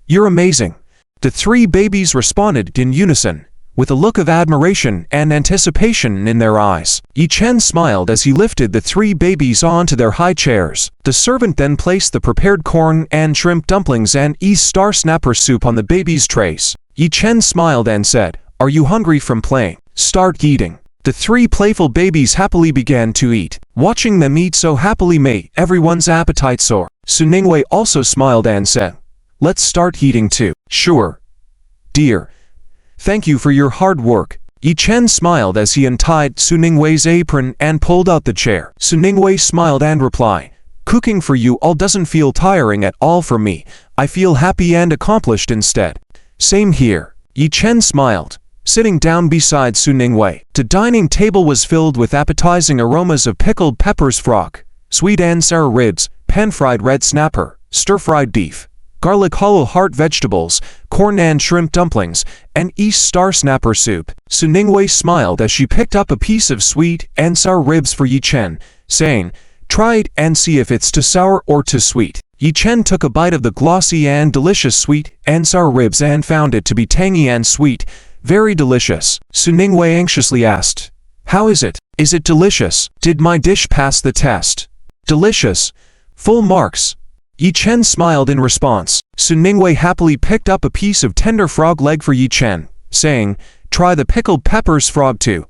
[SPEAKER 1] you're amazing." The 3 babies responded in unison, with a look of admiration and anticipation in their eyes. Yi Chen smiled as he lifted the 3 babies onto their high chairs. The servant then placed the prepared corn and shrimp dumplings and star snapper soup on the babies' trays. Yi Chen smiled and said, "Are you hungry from playing? Start eating." The 3 playful babies happily began to eat. Watching them eat so happily made everyone's appetite soar. Su Ningwei also smiled and said, "Let's start eating too." "Sure, dear. Thank you for your hard work." Yi Chen smiled as he untied Su Ningwei's apron and pulled out the chair. Su Ningwei smiled and replied, "Cooking for you all doesn't feel tiring at all for me. I feel happy and accomplished instead." "Same here." Yi Chen smiled, sitting down beside Su Ningwei. The dining table was filled with appetizing aromas of pickled peppers frog, sweet and sour ribs, pan-fried red snapper, stir-fried beef, garlic hollow heart vegetables, corn and shrimp dumplings, and star snapper soup. Su Ningwei smiled as she picked up a piece of sweet and sour ribs for Yi Chen, saying, "Try it and see if it's too sour or too sweet." Yi Chen took a bite of the glossy and delicious sweet and sour ribs and found it to be tangy and sweet, very delicious. Su Ningwei anxiously asked, "How is it? Is it delicious? Did my dish pass the test?" "Delicious. Full marks." Yi Chen smiled in response. Su Ningwei happily picked up a piece of tender frog leg for Yi Chen, saying, "Try the pickled peppers frog too."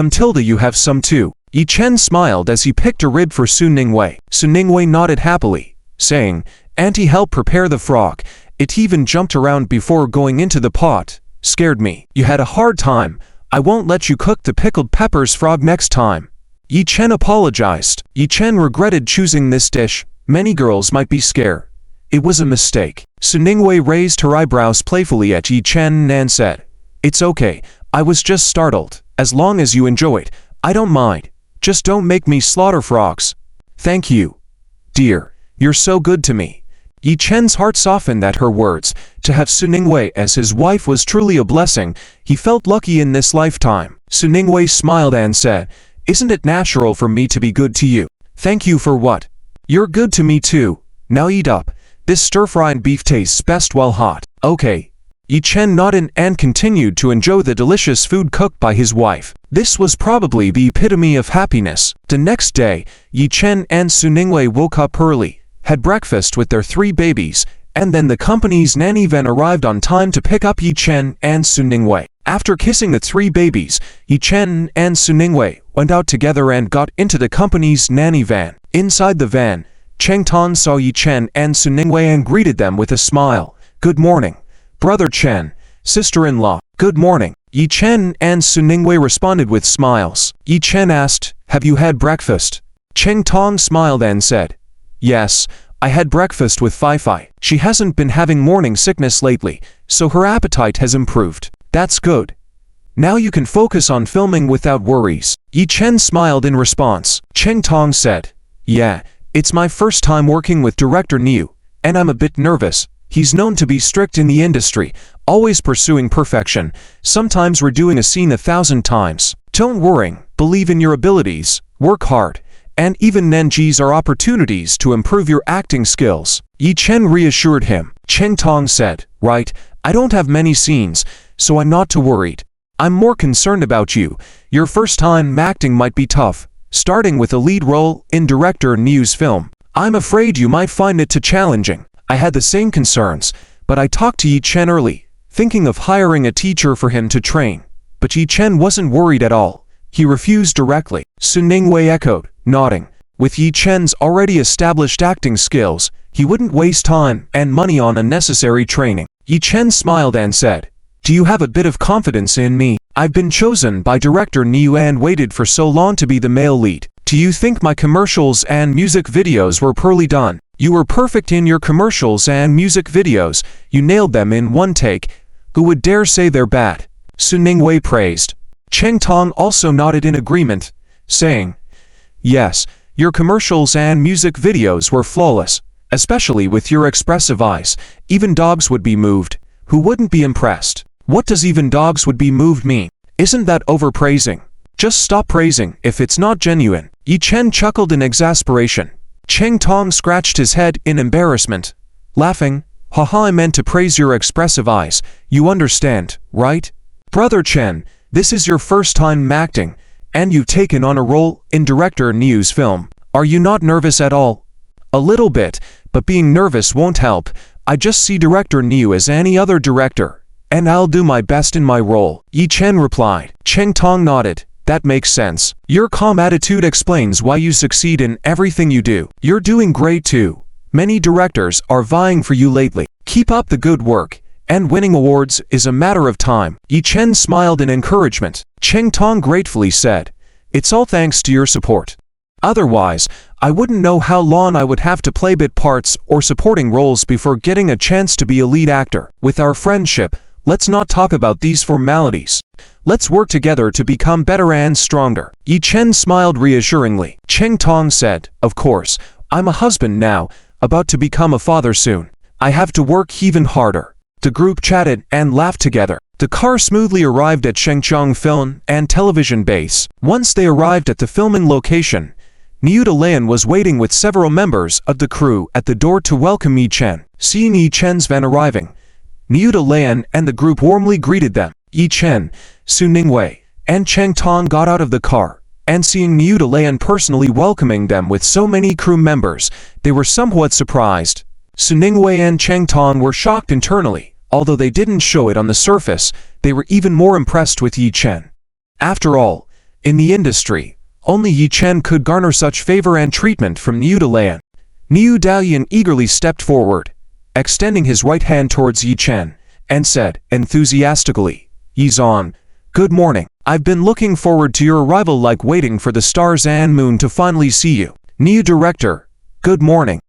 [SPEAKER 1] Tilda, you have some too." Yi Chen smiled as he picked a rib for Su Ningwei. Su Ningwei nodded happily, saying, "Auntie helped prepare the frog. It even jumped around before going into the pot. Scared me. You had a hard time. I won't let you cook the pickled peppers frog next time." Yi Chen apologized. Yi Chen regretted choosing this dish. Many girls might be scared. It was a mistake. Su Ningwei raised her eyebrows playfully at Yi Chen and said, "It's okay. I was just startled. As long as you enjoy it, I don't mind. Just don't make me slaughter frogs." "Thank you, dear. You're so good to me." Yi Chen's heart softened at her words. To have Su Ningwei as his wife was truly a blessing. He felt lucky in this lifetime. Su Ningwei smiled and said, "Isn't it natural for me to be good to you?" "Thank you for what? You're good to me too. Now eat up. This stir-fried beef tastes best while hot." "Okay." Yi Chen nodded and continued to enjoy the delicious food cooked by his wife. This was probably the epitome of happiness. The next day, Yi Chen and Su Ningwei woke up early, had breakfast with their 3 babies, and then the company's nanny van arrived on time to pick up Yi Chen and Su Ningwei. After kissing the 3 babies, Yi Chen and Su Ningwei went out together and got into the company's nanny van. Inside the van, Cheng Tan saw Yi Chen and Su Ningwei and greeted them with a smile. "Good morning, Brother Chen, sister-in-law." "Good morning." Yi Chen and Su Ningwei responded with smiles. Yi Chen asked, "Have you had breakfast?" Cheng Tong smiled and said, "Yes, I had breakfast with Fei. She hasn't been having morning sickness lately, so her appetite has improved." "That's good. Now you can focus on filming without worries." Yi Chen smiled in response. Cheng Tong said, "Yeah, it's my first time working with Director Niu. and I'm a bit nervous. He's known to be strict in the industry, always pursuing perfection. Sometimes we're doing a scene 1,000 times. Don't worry, believe in your abilities, work hard, and even Nenjis are opportunities to improve your acting skills. Yi Chen reassured him. Cheng Tong said, right, I don't have many scenes, so I'm not too worried. I'm more concerned about you. Your first time acting might be tough, starting with a lead role in Director Niu's film. I'm afraid you might find it too challenging. I had the same concerns, but I talked to Yi Chen early, thinking of hiring a teacher for him to train. But Yi Chen wasn't worried at all. He refused directly. Su Ningwei echoed, nodding. With Yi Chen's already established acting skills, he wouldn't waste time and money on unnecessary training. Yi Chen smiled and said, do you have a bit of confidence in me? I've been chosen by Director Niu and waited for so long to be the male lead. Do you think my commercials and music videos were poorly done? You were perfect in your commercials and music videos. You nailed them in one take. Who would dare say they're bad? Su Ningwei praised. Cheng Tong also nodded in agreement, saying, yes, your commercials and music videos were flawless, especially with your expressive eyes. Even dogs would be moved. Who wouldn't be impressed? What does even dogs would be moved mean? Isn't that overpraising? Just stop praising if it's not genuine. Yi Chen chuckled in exasperation. Cheng Tong scratched his head in embarrassment, laughing. Haha, I meant to praise your expressive eyes. You understand, right? Brother Chen, this is your first time acting, and you've taken on a role in Director Niu's film. Are you not nervous at all? A little bit, but being nervous won't help. I just see Director Niu as any other director, and I'll do my best in my role. Yi Chen replied. Cheng Tong nodded. That makes sense. Your calm attitude explains why you succeed in everything you do. You're doing great too. Many directors are vying for you lately. Keep up the good work, and winning awards is a matter of time. Yi Chen smiled in encouragement. Cheng Tong gratefully said, it's all thanks to your support. Otherwise, I wouldn't know how long I would have to play bit parts or supporting roles before getting a chance to be a lead actor. With our friendship, let's not talk about these formalities. Let's work together to become better and stronger. Yi Chen smiled reassuringly. Cheng Tong said, of course, I'm a husband now, about to become a father soon. I have to work even harder. The group chatted and laughed together. The car smoothly arrived at Shengcheng Film and Television Base. Once they arrived at the filming location, Niu Dalian was waiting with several members of the crew at the door to welcome Yi Chen. Seeing Yi Chen's van arriving, Niu Dalian and the group warmly greeted them. Yi Chen, Su Ningwei, and Cheng Tong got out of the car, and seeing Niu Dalian personally welcoming them with so many crew members, they were somewhat surprised. Su Ningwei and Cheng Tong were shocked internally. Although they didn't show it on the surface, they were even more impressed with Yi Chen. After all, in the industry, only Yi Chen could garner such favor and treatment from Niu Dalian. Niu Dalian eagerly stepped forward, extending his right hand towards Yi Chen, and said, enthusiastically, Yi Zhan, good morning. I've been looking forward to your arrival like waiting for the stars and moon to finally see you. Niu Director, good morning.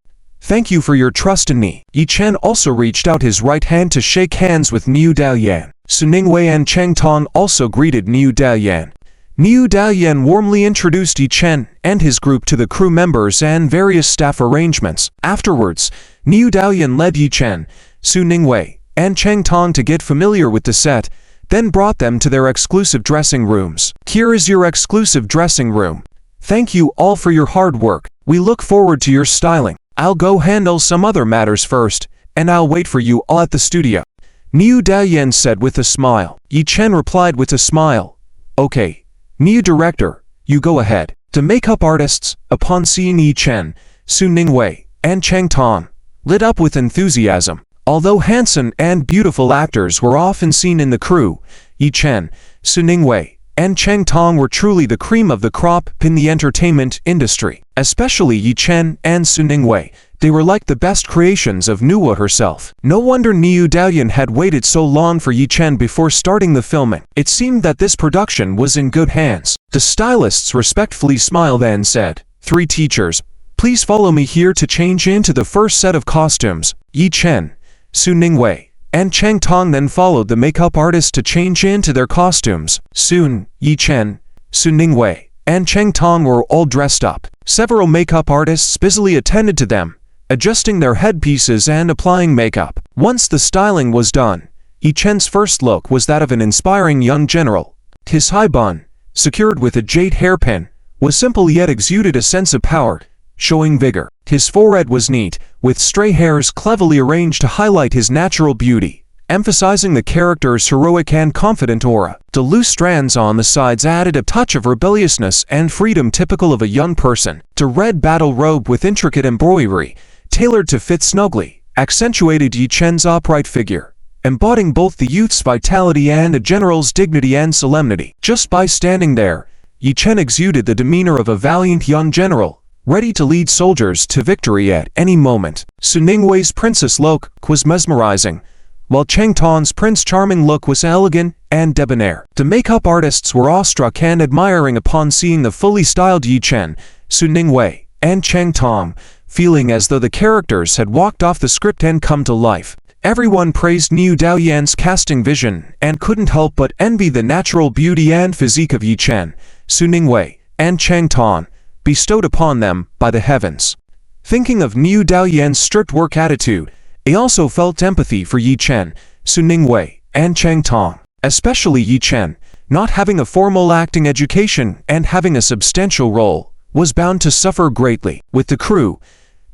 [SPEAKER 1] Thank you for your trust in me. Yi Chen also reached out his right hand to shake hands with Niu Dalian. Su Ningwei and Cheng Tong also greeted Niu Dalian. Niu Dalian warmly introduced Yi Chen and his group to the crew members and various staff arrangements. Afterwards, Niu Dalian led Yi Chen, Su Ningwei, and Cheng Tong to get familiar with the set, then brought them to their exclusive dressing rooms. Here is your exclusive dressing room. Thank you all for your hard work. We look forward to your styling. I'll go handle some other matters first, and I'll wait for you all at the studio. Niu Dalian said with a smile. Yi Chen replied with a smile. Okay, Niu Director, you go ahead. The makeup artists, upon seeing Yi Chen, Su Ningwei, and Cheng Tong, lit up with enthusiasm. Although handsome and beautiful actors were often seen in the crew, Yi Chen, Su Ningwei, and Cheng Tong were truly the cream of the crop in the entertainment industry. Especially Yi Chen and Su Ningwei, they were like the best creations of Nuwa herself. No wonder Niu Dalian had waited so long for Yi Chen before starting the filming. It seemed that this production was in good hands. The stylists respectfully smiled and said, 3 teachers, please follow me here to change into the first set of costumes. Yi Chen, Su Ningwei, and Cheng Tong then followed the makeup artist to change into their costumes. Soon, Yi Chen, Su Ningwei, and Cheng Tong were all dressed up. Several makeup artists busily attended to them, adjusting their headpieces and applying makeup. Once the styling was done, Yi Chen's first look was that of an inspiring young general. His high bun, secured with a jade hairpin, was simple yet exuded a sense of power, showing vigor. His forehead was neat, with stray hairs cleverly arranged to highlight his natural beauty, emphasizing the character's heroic and confident aura. The loose strands on the sides added a touch of rebelliousness and freedom typical of a young person. The red battle robe with intricate embroidery, tailored to fit snugly, accentuated Yi Chen's upright figure, embodying both the youth's vitality and a general's dignity and solemnity. Just by standing there, Yi Chen exuded the demeanor of a valiant young general, ready to lead soldiers to victory at any moment. Su Ningwei's princess look was mesmerizing, while Cheng Tan's Prince Charming look was elegant and debonair. The makeup artists were awestruck and admiring upon seeing the fully styled Yi Chen, Su Ningwei, and Cheng Tan, feeling as though the characters had walked off the script and come to life. Everyone praised Niu Daoyan's casting vision and couldn't help but envy the natural beauty and physique of Yi Chen, Su Ningwei, and Cheng Tan, bestowed upon them by the heavens. Thinking of Niu Daoyan's strict work attitude, he also felt empathy for Yi Chen, Su Ningwei, and Cheng Tan. Especially Yi Chen, not having a formal acting education and having a substantial role, was bound to suffer greatly. With the crew,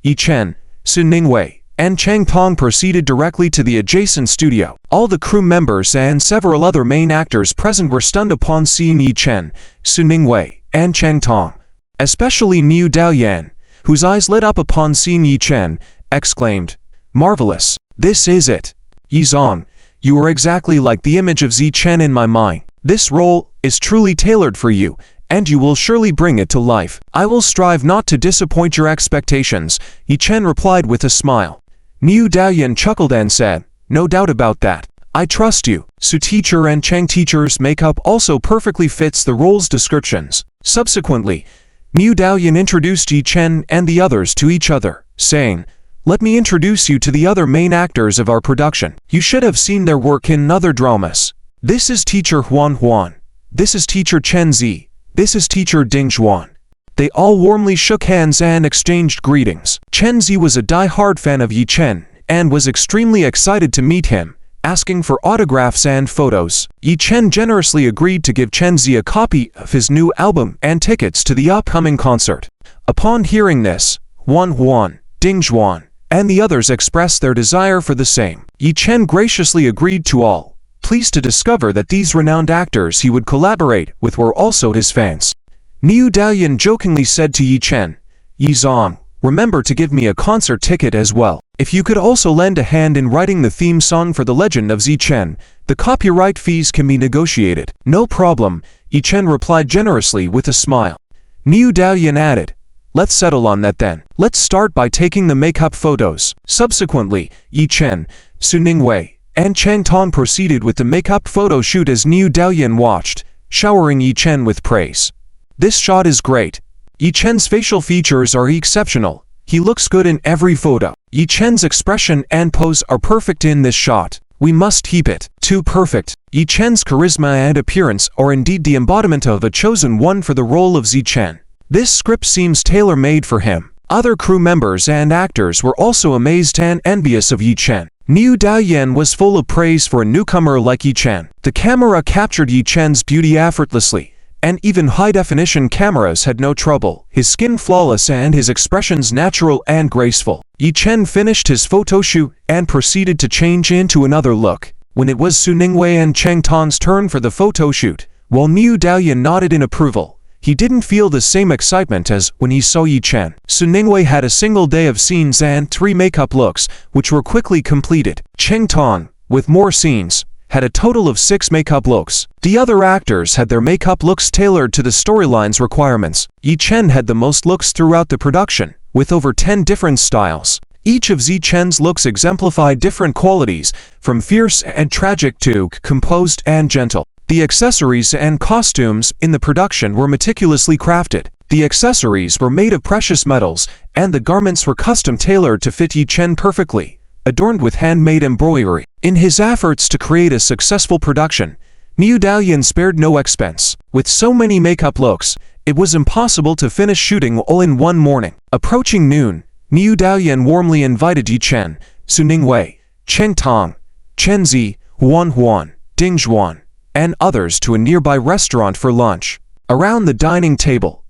[SPEAKER 1] Yi Chen, Su Ningwei, and Cheng Tan proceeded directly to the adjacent studio. All the crew members and several other main actors present were stunned upon seeing Yi Chen, Su Ningwei, and Cheng Tan. Especially Niu Daoyan, whose eyes lit up upon seeing Yi Chen, exclaimed, "Marvelous! This is it! Yi Zong, you are exactly like the image of Yi Chen in my mind. This role is truly tailored for you, and you will surely bring it to life." "I will strive not to disappoint your expectations," Yi Chen replied with a smile. Niu Daoyan chuckled and said, "No doubt about that. I trust you." Su teacher and Cheng teacher's makeup also perfectly fits the role's descriptions. Subsequently, Niu Daoyan introduced Yi Chen and the others to each other, saying, "Let me introduce you to the other main actors of our production. You should have seen their work in other dramas. This is teacher Huan Huan. This is teacher Chen Zi. This is teacher Ding Zhuan." They all warmly shook hands and exchanged greetings. Chen Zi was a die-hard fan of Yi Chen and was extremely excited to meet him, asking for autographs and photos. Yi Chen generously agreed to give Chen Zi a copy of his new album and tickets to the upcoming concert. Upon hearing this, Huan Huan, Ding Zhuan, and the others expressed their desire for the same. Yi Chen graciously agreed to all, pleased to discover that these renowned actors he would collaborate with were also his fans. Niu Daoyan jokingly said to Yi Chen, "Yi Zong, remember to give me a concert ticket as well. If you could also lend a hand in writing the theme song for The Legend of Yi Chen, the copyright fees can be negotiated." "No problem," Yi Chen replied generously with a smile. Niu Daoyan added, "Let's settle on that then. Let's start by taking the makeup photos." Subsequently, Yi Chen, Su Ningwei, and Cheng Tan proceeded with the makeup photo shoot as Niu Daoyan watched, showering Yi Chen with praise. "This shot is great. Yi Chen's facial features are exceptional. He looks good in every photo. Yi Chen's expression and pose are perfect in this shot. We must keep it. Too perfect." Yi Chen's charisma and appearance are indeed the embodiment of a chosen one for the role of Yi Chen. This script seems tailor-made for him. Other crew members and actors were also amazed and envious of Yi Chen. Niu Daoyan was full of praise for a newcomer like Yi Chen. The camera captured Yi Chen's beauty effortlessly, and even high-definition cameras had no trouble. His skin flawless and his expressions natural and graceful. Yi Chen finished his photo shoot and proceeded to change into another look. When it was Su Ningwei and Cheng Tan's turn for the photo shoot, while Niu Daoyan nodded in approval, he didn't feel the same excitement as when he saw Yi Chen. Su Ningwei had a single day of scenes and 3 makeup looks, which were quickly completed. Cheng Tan, with more scenes, had a total of 6 makeup looks. The other actors had their makeup looks tailored to the storyline's requirements. Yi Chen had the most looks throughout the production, with over 10 different styles. Each of Yi Chen's looks exemplified different qualities, from fierce and tragic to composed and gentle. The accessories and costumes in the production were meticulously crafted. The accessories were made of precious metals, and the garments were custom tailored to fit Yi Chen perfectly, adorned with handmade embroidery. In his efforts to create a successful production, Niu Daoyan spared no expense. With so many makeup looks, it was impossible to finish shooting all in one morning. Approaching noon, Niu Daoyan warmly invited Yi Chen, Su Ningwei, Cheng Tong, Chen Zi, Huan Huan, Ding Zhuan, and others to a nearby restaurant for lunch. Around the dining table,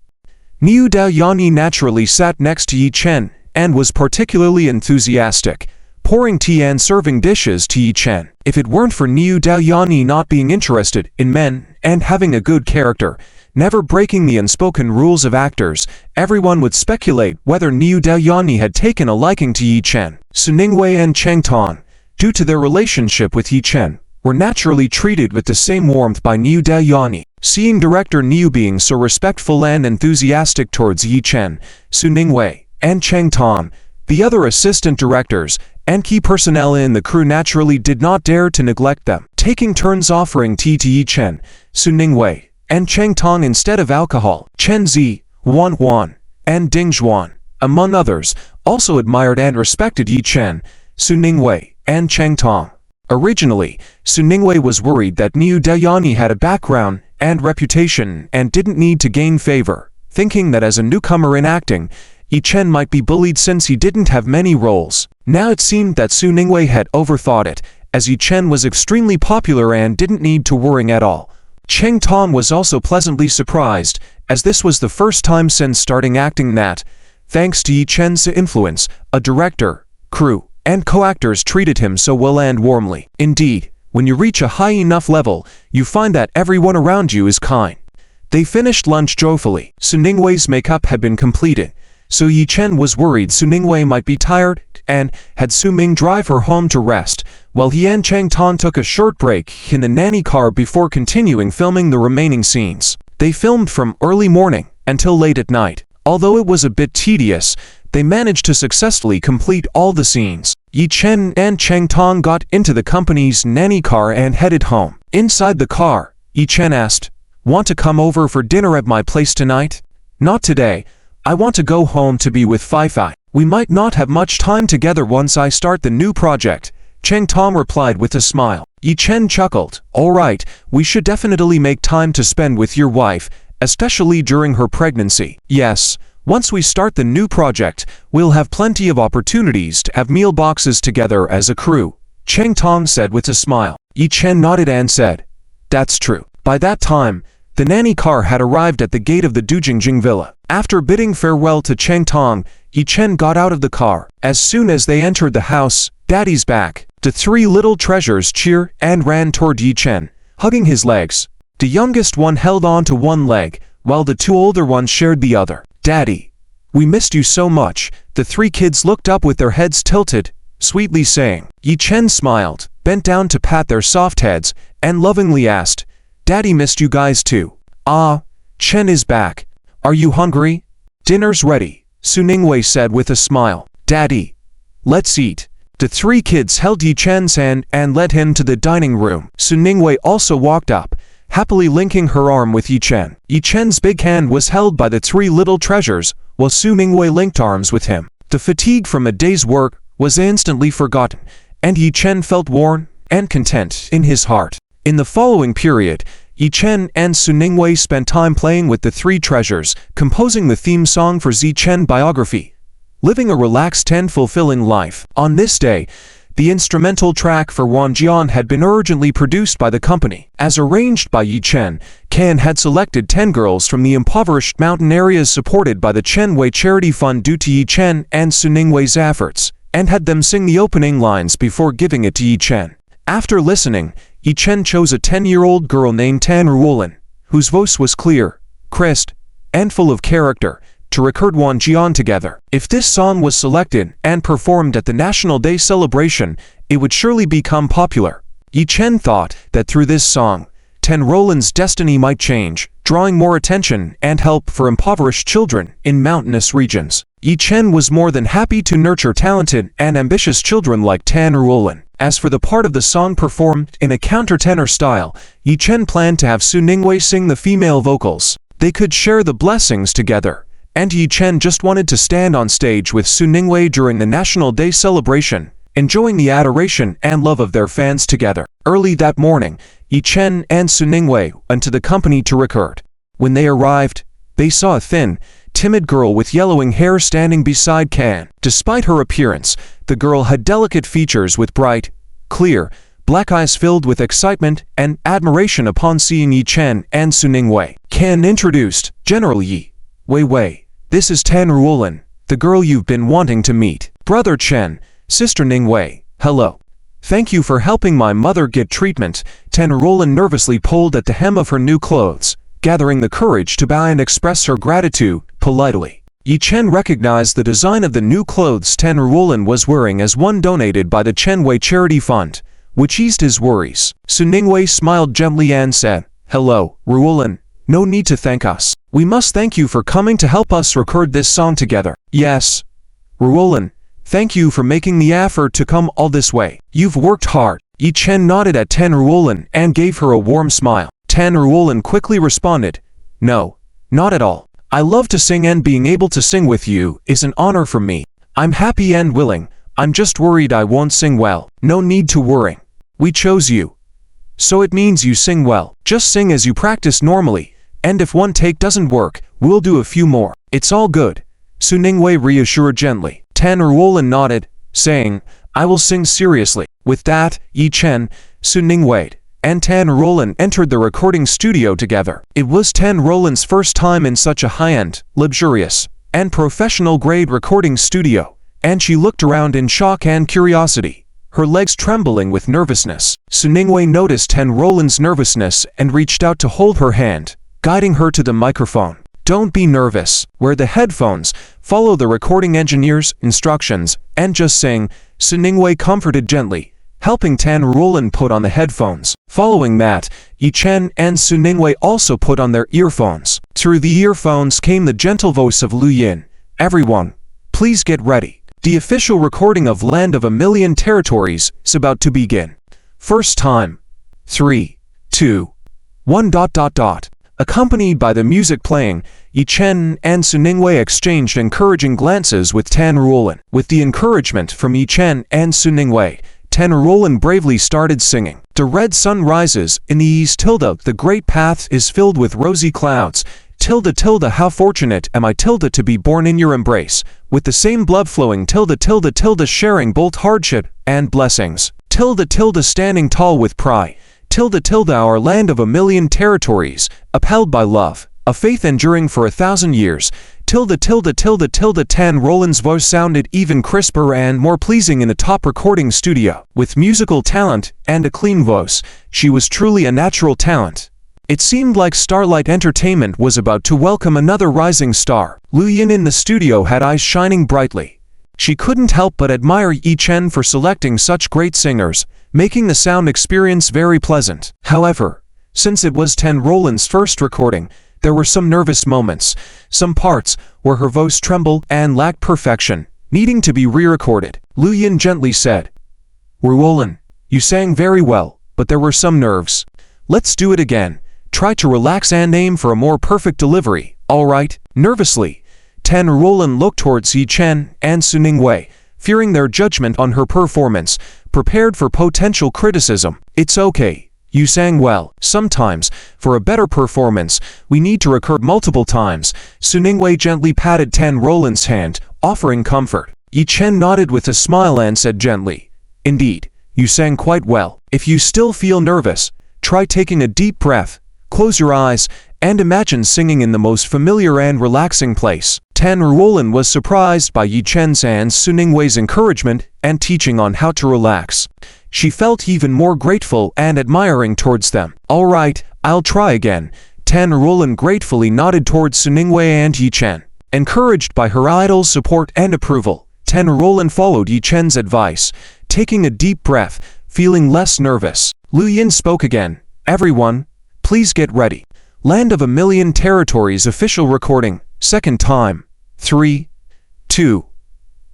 [SPEAKER 1] Niu Daoyan naturally sat next to Yi Chen and was particularly enthusiastic, pouring tea and serving dishes to Yi Chen. If it weren't for Niu Daoyan not being interested in men and having a good character, never breaking the unspoken rules of actors, everyone would speculate whether Niu Daoyan had taken a liking to Yi Chen. Su Ningwei and Cheng Tong, due to their relationship with Yi Chen, were naturally treated with the same warmth by Niu Daoyan. Seeing director Niu being so respectful and enthusiastic towards Yi Chen, Su Ningwei, and Cheng Tong, the other assistant directors and key personnel in the crew naturally did not dare to neglect them, taking turns offering tea to Yi Chen, Su Ningwei, and Cheng Tong instead of alcohol. Chen Zi, Huan Huan, and Ding Zhuan, among others, also admired and respected Yi Chen, Su Ningwei, and Cheng Tong. Originally, Su Ningwei was worried that Niu Daoyan had a background and reputation and didn't need to gain favor, thinking that as a newcomer in acting, Yi Chen might be bullied since he didn't have many roles. Now it seemed that Su Ningwei had overthought it, as Yi Chen was extremely popular and didn't need to worry at all. Cheng Tong was also pleasantly surprised, as this was the first time since starting acting that, thanks to Yi Chen's influence, a director, crew, and co-actors treated him so well and warmly. Indeed, when you reach a high enough level, you find that everyone around you is kind. They finished lunch joyfully. Su Ningwei's makeup had been completed, so Yi Chen was worried Su Ningwei might be tired and had Su Ming drive her home to rest, while he and Cheng Tong took a short break in the nanny car before continuing filming the remaining scenes. They filmed from early morning until late at night. Although it was a bit tedious, they managed to successfully complete all the scenes. Yi Chen and Cheng Tong got into the company's nanny car and headed home. Inside the car, Yi Chen asked, "Want to come over for dinner at my place tonight?" "Not today. I want to go home to be with Fei. We might not have much time together once I start the new project," Cheng Tong replied with a smile. Yi Chen chuckled. "All right, we should definitely make time to spend with your wife, especially during her pregnancy." "Yes, once we start the new project, we'll have plenty of opportunities to have meal boxes together as a crew," Cheng Tong said with a smile. Yi Chen nodded and said, "That's true." By that time, the nanny car had arrived at the gate of the Dujingjing villa. After bidding farewell to Cheng Tong, Yi Chen got out of the car. As soon as they entered the house, "Daddy's back." The three little treasures cheered and ran toward Yi Chen, hugging his legs. The youngest one held on to one leg, while the two older ones shared the other. "Daddy, we missed you so much." The three kids looked up with their heads tilted, sweetly saying. Yi Chen smiled, bent down to pat their soft heads, and lovingly asked, "Daddy missed you guys too." "Ah, Chen is back. Are you hungry?" "Dinner's ready," Su Ningwei said with a smile. "Daddy, let's eat." The three kids held Yi Chen's hand and led him to the dining room. Su Ningwei also walked up, happily linking her arm with Yi Chen. Yi Chen's big hand was held by the three little treasures, while Su Ningwei linked arms with him. The fatigue from a day's work was instantly forgotten, and Yi Chen felt warm and content in his heart. In the following period, Yi Chen and Su Ningwei spent time playing with the three treasures, composing the theme song for Zi Chen biography, living a relaxed and fulfilling life. On this day, the instrumental track for Wan Jian had been urgently produced by the company. As arranged by Yi Chen, Kan had selected 10 girls from the impoverished mountain areas supported by the Chen Wei Charity Fund due to Yi Chen and Su Ningwei's efforts, and had them sing the opening lines before giving it to Yi Chen. After listening, Yi Chen chose a 10-year-old girl named Tan Ruolin, whose voice was clear, crisp, and full of character, to record Wan Jian together. If this song was selected and performed at the National Day celebration, it would surely become popular. Yi Chen thought that through this song, Tan Ruolin's destiny might change, drawing more attention and help for impoverished children in mountainous regions. Yi Chen was more than happy to nurture talented and ambitious children like Tan Ruolin. As for the part of the song performed in a countertenor style, Yi Chen planned to have Su Ningwei sing the female vocals. They could share the blessings together, and Yi Chen just wanted to stand on stage with Su Ningwei during the National Day celebration, enjoying the adoration and love of their fans together. Early that morning, Yi Chen and Su Ningwei went to the company to record. When they arrived, they saw a thin, timid girl with yellowing hair standing beside Can. Despite her appearance, the girl had delicate features with bright, clear, black eyes filled with excitement and admiration upon seeing Yi Chen and Su Ningwei. Can introduced, General Yi. Wei, this is Tan Ruolin, the girl you've been wanting to meet. Brother Chen, Sister Ningwei, hello. Thank you for helping my mother get treatment. Tan Ruolin nervously pulled at the hem of her new clothes, gathering the courage to bow and express her gratitude politely. Yi Chen recognized the design of the new clothes Tan Ruolin was wearing as one donated by the Chen Wei Charity Fund, which eased his worries. Su Ningwei smiled gently and said, Hello, Ruolin. No need to thank us. We must thank you for coming to help us record this song together. Yes, Ruolin, thank you for making the effort to come all this way. You've worked hard. Yi Chen nodded at Tan Ruolin and gave her a warm smile. Tan Ruolin quickly responded, No, not at all. I love to sing and being able to sing with you is an honor for me. I'm happy and willing. I'm just worried I won't sing well. No need to worry. We chose you. So it means you sing well. Just sing as you practice normally, and if one take doesn't work, we'll do a few more. It's all good. Su Ningwei reassured gently. Tan Ruolin nodded, saying, I will sing seriously. With that, Yi Chen, Su Ningwei, and Tan Ruolin entered the recording studio together. It was Tan Ruolin's first time in such a high-end, luxurious, and professional-grade recording studio, and she looked around in shock and curiosity, her legs trembling with nervousness. Su Ningwei noticed Tan Ruolin's nervousness and reached out to hold her hand, guiding her to the microphone. Don't be nervous. Wear the headphones, follow the recording engineer's instructions, and just sing, Su Ningwei comforted gently, helping Tan Ruolin put on the headphones. Following that, Yi Chen and Su Ningwei also put on their earphones. Through the earphones came the gentle voice of Lu Yin. Everyone, please get ready. The official recording of Land of a Million Territories is about to begin. First time. 3, 2, 1. Accompanied by the music playing, Yi Chen and Su Ningwei exchanged encouraging glances with Tan Ruolin. With the encouragement from Yi Chen and Su Ningwei, Tan Ruolin bravely started singing. The red sun rises in the east. The great path is filled with rosy clouds. How fortunate am I to be born in your embrace. With the same blood flowing. Sharing both hardship and blessings. Standing tall with pride. Our land of a million territories, upheld by love, a faith enduring for 1,000 years. Tan Ruolin's voice sounded even crisper and more pleasing in the top recording studio. With musical talent and a clean voice, she was truly a natural talent. It seemed like Starlight Entertainment was about to welcome another rising star. Lu Yin in the studio had eyes shining brightly. She couldn't help but admire Yi Chen for selecting such great singers, making the sound experience very pleasant. However, since it was Tan Ruolin's first recording, there were some nervous moments, some parts where her voice trembled and lacked perfection, needing to be re-recorded. Lu Yin gently said, Ruolin, you sang very well, but there were some nerves. Let's do it again. Try to relax and aim for a more perfect delivery, alright? Nervously, Tan Ruolin looked towards Yi Chen and Su Ningwei, fearing their judgment on her performance, prepared for potential criticism. It's okay. You sang well. Sometimes, for a better performance, we need to record multiple times. Su Ningwei gently patted Tan Ruolin's hand, offering comfort. Yi Chen nodded with a smile and said gently, Indeed, you sang quite well. If you still feel nervous, try taking a deep breath, close your eyes, and imagine singing in the most familiar and relaxing place. Tan Ruolin was surprised by Yi Chen's and Su Ningwei's encouragement and teaching on how to relax. She felt even more grateful and admiring towards them. Alright, I'll try again. Tan Ruolin gratefully nodded towards Su Ningwei and Yi Chen. Encouraged by her idol's support and approval, Tan Ruolin followed Yi Chen's advice, taking a deep breath, feeling less nervous. Lu Yin spoke again. Everyone, please get ready. Land of a Million Territories official recording, second time. 3, 2,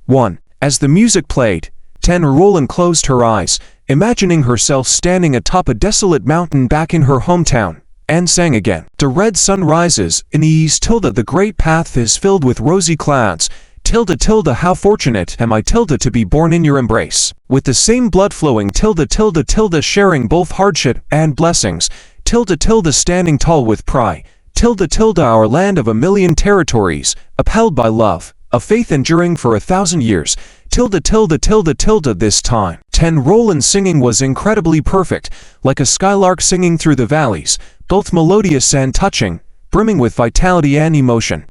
[SPEAKER 1] 1. As the music played, Tan Ruolin closed her eyes, imagining herself standing atop a desolate mountain back in her hometown, and sang again. The red sun rises in the east. The great path is filled with rosy clouds. How fortunate am I to be born in your embrace. With the same blood flowing. Sharing both hardship and blessings. Standing tall with pride. Our land of a million territories, upheld by love, a faith enduring for 1,000 years. This time, Roland's singing was incredibly perfect, like a skylark singing through the valleys, both melodious and touching, brimming with vitality and emotion.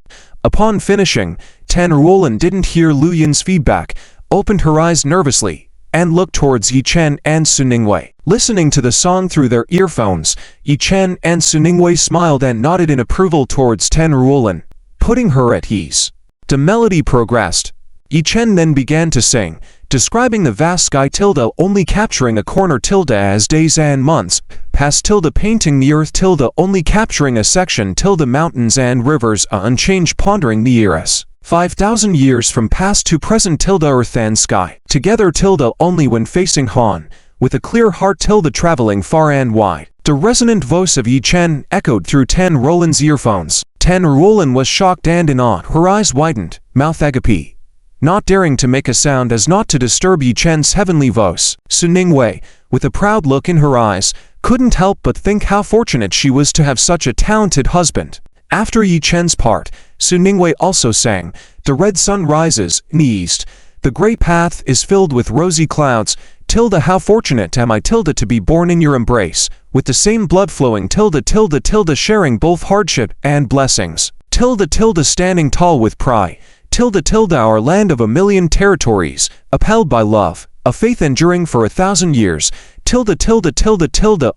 [SPEAKER 1] Upon finishing, Roland didn't hear Lu Yin's feedback, opened her eyes nervously, and looked towards Yi Chen and Su Ningwei. Listening to the song through their earphones, Yi Chen and Su Ningwei smiled and nodded in approval towards Roland, putting her at ease. The melody progressed. Yi Chen then began to sing, describing the vast sky only capturing a corner as days and months pass painting the earth only capturing a section mountains and rivers unchanged pondering the years. 5,000 years from past to present earth and sky, together only when facing Han, with a clear heart traveling far and wide. The resonant voice of Yi Chen echoed through Roland's earphones. Roland was shocked and in awe, her eyes widened, mouth agape, not daring to make a sound as not to disturb Yi Chen's heavenly voice. Su Ningwei, with a proud look in her eyes, couldn't help but think how fortunate she was to have such a talented husband. After Yi Chen's part, Su Ningwei also sang, "The red sun rises in the east, the gray path is filled with rosy clouds, how fortunate am I to be born in your embrace, with the same blood flowing sharing both hardship and blessings, standing tall with pride, our land of a million territories, upheld by love, a faith enduring for 1,000 years,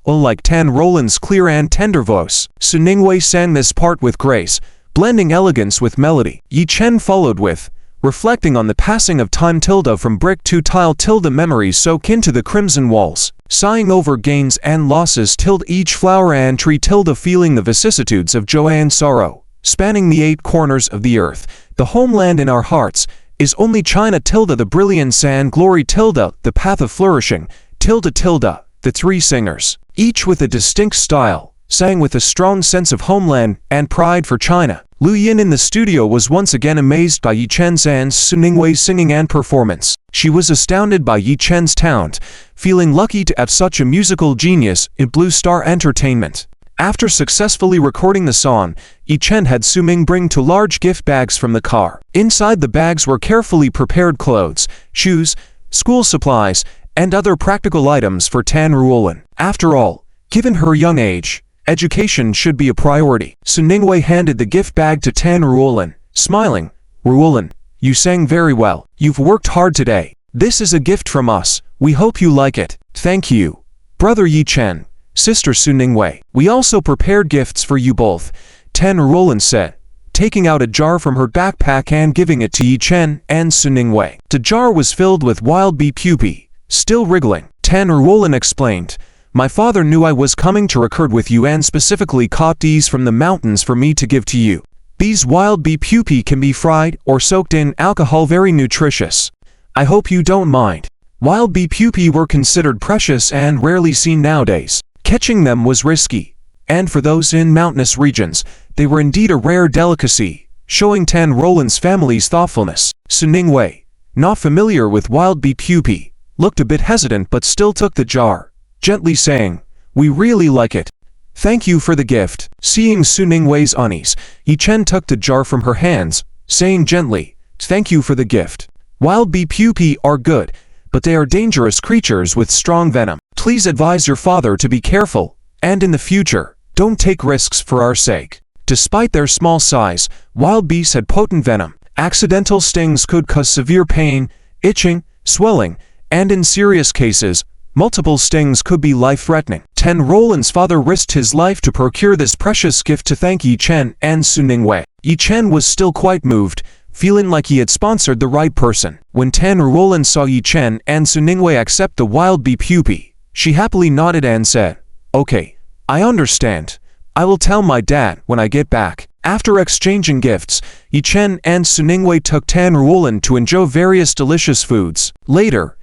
[SPEAKER 1] like Roland's clear and tender voice. Su Ningwei sang this part with grace, blending elegance with melody. Yi Chen followed with, reflecting on the passing of time from brick to tile memories soak into the crimson walls, sighing over gains and losses each flower and tree feeling the vicissitudes of joy and sorrow, spanning the 8 corners of the earth. The homeland in our hearts is only China the brilliance and glory the path of flourishing the 3 singers, each with a distinct style, sang with a strong sense of homeland and pride for China. Lu Yin in the studio was once again amazed by Yi Chen's and Su Ningwei's singing and performance. She was astounded by Yi Chen's talent, feeling lucky to have such a musical genius in Blue Star Entertainment. After successfully recording the song, Yi Chen had Su Ming bring 2 large gift bags from the car. Inside the bags were carefully prepared clothes, shoes, school supplies, and other practical items for Roland. After all, given her young age, education should be a priority. Su Ningwei handed the gift bag to Roland, smiling. "Roland, you sang very well. You've worked hard today. This is a gift from us. We hope you like it." "Thank you, Brother Yi Chen, Sister Su Ningwei. We also prepared gifts for you both," Roland said, taking out a jar from her backpack and giving it to Yi Chen and Su Ningwei. The jar was filled with wild bee pupae, still wriggling. Roland explained, "My father knew I was coming to record with you and specifically caught these from the mountains for me to give to you. These wild bee pupae can be fried or soaked in alcohol, very nutritious. I hope you don't mind." Wild bee pupae were considered precious and rarely seen nowadays. Catching them was risky, and for those in mountainous regions, they were indeed a rare delicacy, showing Roland's family's thoughtfulness. Su Ningwei, not familiar with wild bee pupae, looked a bit hesitant but still took the jar, gently saying, "We really like it. Thank you for the gift." Seeing Su Ningwei's unease, Yi Chen took the jar from her hands, saying gently, "Thank you for the gift. Wild bee pupae are good, but they are dangerous creatures with strong venom. Please advise your father to be careful, and in the future, don't take risks for our sake." Despite their small size, wild bees had potent venom. Accidental stings could cause severe pain, itching, swelling, and in serious cases, multiple stings could be life-threatening. Roland's father risked his life to procure this precious gift to thank Yi Chen and Su Ningwei. Yi Chen was still quite moved, feeling like he had sponsored the right person. When Roland saw Yi Chen and Su Ningwei accept the wild bee pupae, she happily nodded and said, "Okay, I understand. I will tell my dad when I get back." After exchanging gifts, Yi Chen and Su Ningwei took Roland to enjoy various delicious foods. Later,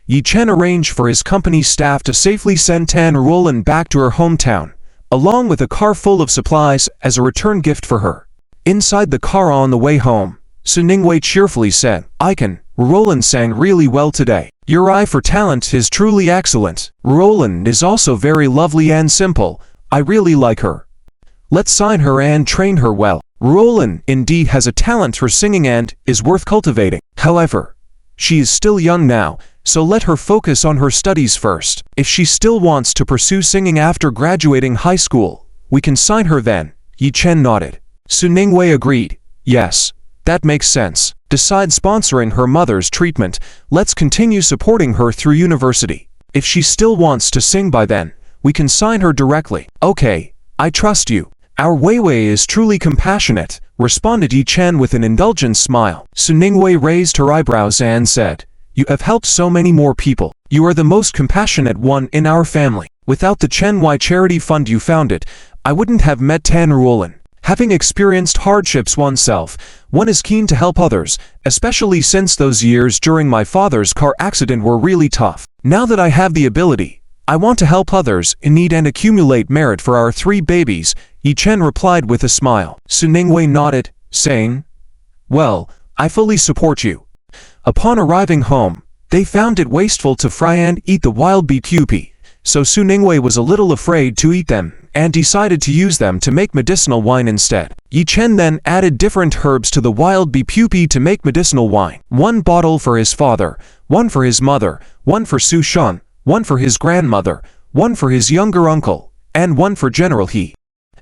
[SPEAKER 1] Yi Chen arranged for his company staff to safely send Roland back to her hometown, along with a car full of supplies as a return gift for her. Inside the car on the way home, Su Ningwei cheerfully said, Roland sang really well today. Your eye for talent is truly excellent. Roland is also very lovely and simple. I really like her." Let's sign her and train her well. Ruolin indeed has a talent for singing and is worth cultivating. However, she is still young now, so let her focus on her studies first. If she still wants to pursue singing after graduating high school, we can sign her then. Yi Chen nodded. Su Ningwei agreed. Yes, that makes sense. Besides sponsoring her mother's treatment, let's continue supporting her through university. If she still wants to sing by then, we can sign her directly. Okay, I trust you. Our Weiwei is truly compassionate, responded Yi Chen with an indulgent smile. Su Ningwei raised her eyebrows and said, You have helped so many more people. You are the most compassionate one in our family. Without the Chen Wei charity fund you founded, I wouldn't have met Tan Ruolin. Having experienced hardships oneself, one is keen to help others, especially since those years during my father's car accident were really tough. Now that I have the ability, I want to help others in need and accumulate merit for our 3 babies, Yi Chen replied with a smile. Su Ningwei nodded, saying, Well, I fully support you. Upon arriving home, they found it wasteful to fry and eat the wild bee pupae, so Su Ningwei was a little afraid to eat them and decided to use them to make medicinal wine instead. Yi Chen then added different herbs to the wild bee pupae to make medicinal wine. 1 bottle for his father, 1 for his mother, 1 for Su Shan, 1 for his grandmother, 1 for his younger uncle, and 1 for General He.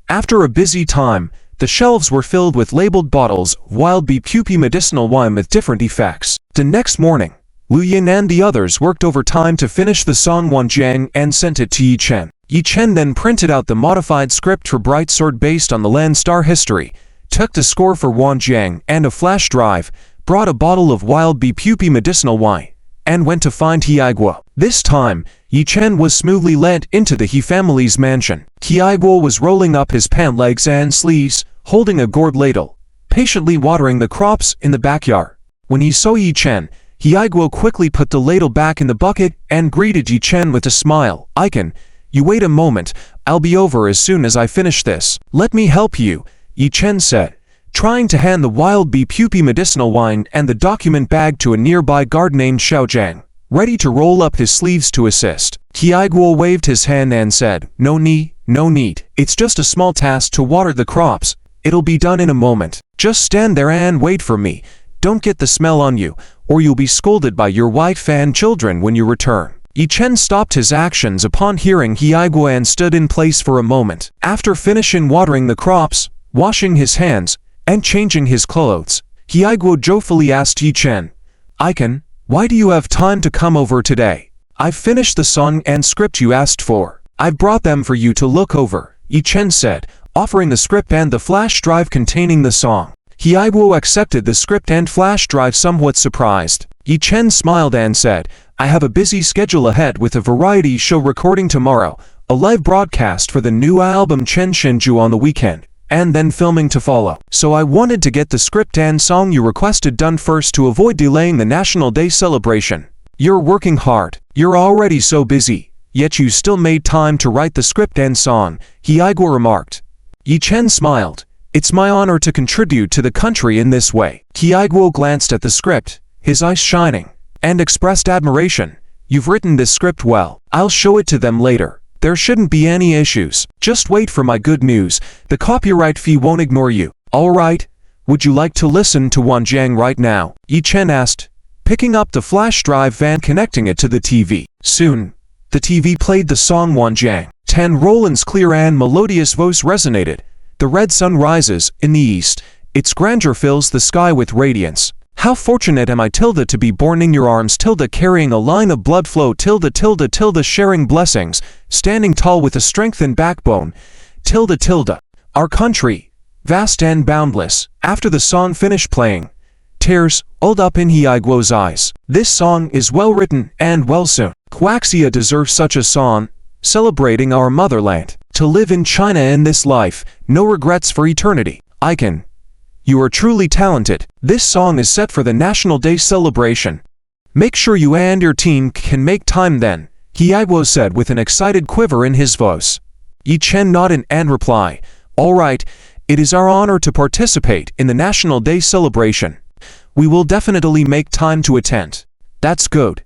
[SPEAKER 1] After a busy time, the shelves were filled with labeled bottles of wild bee pupae medicinal wine with different effects. The next morning, Lu Yin and the others worked overtime to finish the song Wanjiang and sent it to Yi Chen. Yi Chen then printed out the modified script for Bright Sword based on the Land Star history, took the score for Wanjiang and a flash drive, brought a bottle of wild bee pupae medicinal wine, and went to find He Aiguo. This time, Yi Chen was smoothly led into the He family's mansion. He Aiguo was rolling up his pant legs and sleeves, holding a gourd ladle, patiently watering the crops in the backyard. When he saw Yi Chen, He Aiguo quickly put the ladle back in the bucket and greeted Yi Chen with a smile. Icon, you wait a moment, I'll be over as soon as I finish this. Let me help you, Yi Chen said, trying to hand the wild bee pupae medicinal wine and the document bag to a nearby guard named Xiaojiang, ready to roll up his sleeves to assist. He Aiguo waved his hand and said, No need. It's just a small task to water the crops. It'll be done in a moment. Just stand there and wait for me. Don't get the smell on you, or you'll be scolded by your wife and children when you return. Yi Chen stopped his actions upon hearing He Aiguo and stood in place for a moment. After finishing watering the crops, washing his hands, and changing his clothes, He Aiguo joyfully asked Yi Chen, Icon, why do you have time to come over today? I've finished the song and script you asked for. I've brought them for you to look over, Yi Chen said, offering the script and the flash drive containing the song. He Aiguo accepted the script and flash drive somewhat surprised. Yi Chen smiled and said, I have a busy schedule ahead with a variety show recording tomorrow, a live broadcast for the new album Chen Shenju on the weekend, and then filming to follow. So I wanted to get the script and song you requested done first to avoid delaying the National Day celebration. You're working hard. You're already so busy, yet you still made time to write the script and song, He Aiguo remarked. Yi Chen smiled. It's my honor to contribute to the country in this way. He Aiguo glanced at the script, his eyes shining, and expressed admiration. You've written this script well. I'll show it to them later. There shouldn't be any issues. Just wait for my good news. The copyright fee won't ignore you. Alright? Would you like to listen to Wanjiang right now? Yi Chen asked, picking up the flash drive and connecting it to the TV. Soon, the TV played the song Wanjiang. Tan Ruolin's clear and melodious voice resonated. The red sun rises in the east. Its grandeur fills the sky with radiance. How fortunate am I tilde to be born in your arms tilde carrying a line of blood flow tilde tilde tilde sharing blessings, standing tall with a strengthened backbone, tilde tilde. Our country, vast and boundless. After the song finished playing, tears welled up in He Aiguo's eyes. This song is well written and well sung. Huaxia deserves such a song, celebrating our motherland. To live in China in this life, no regrets for eternity. Icon, you are truly talented. This song is set for the National Day celebration. Make sure you and your team can make time then, He Aiguo said with an excited quiver in his voice. Yi Chen nodded and replied, Alright, it is our honor to participate in the National Day celebration. We will definitely make time to attend. That's good.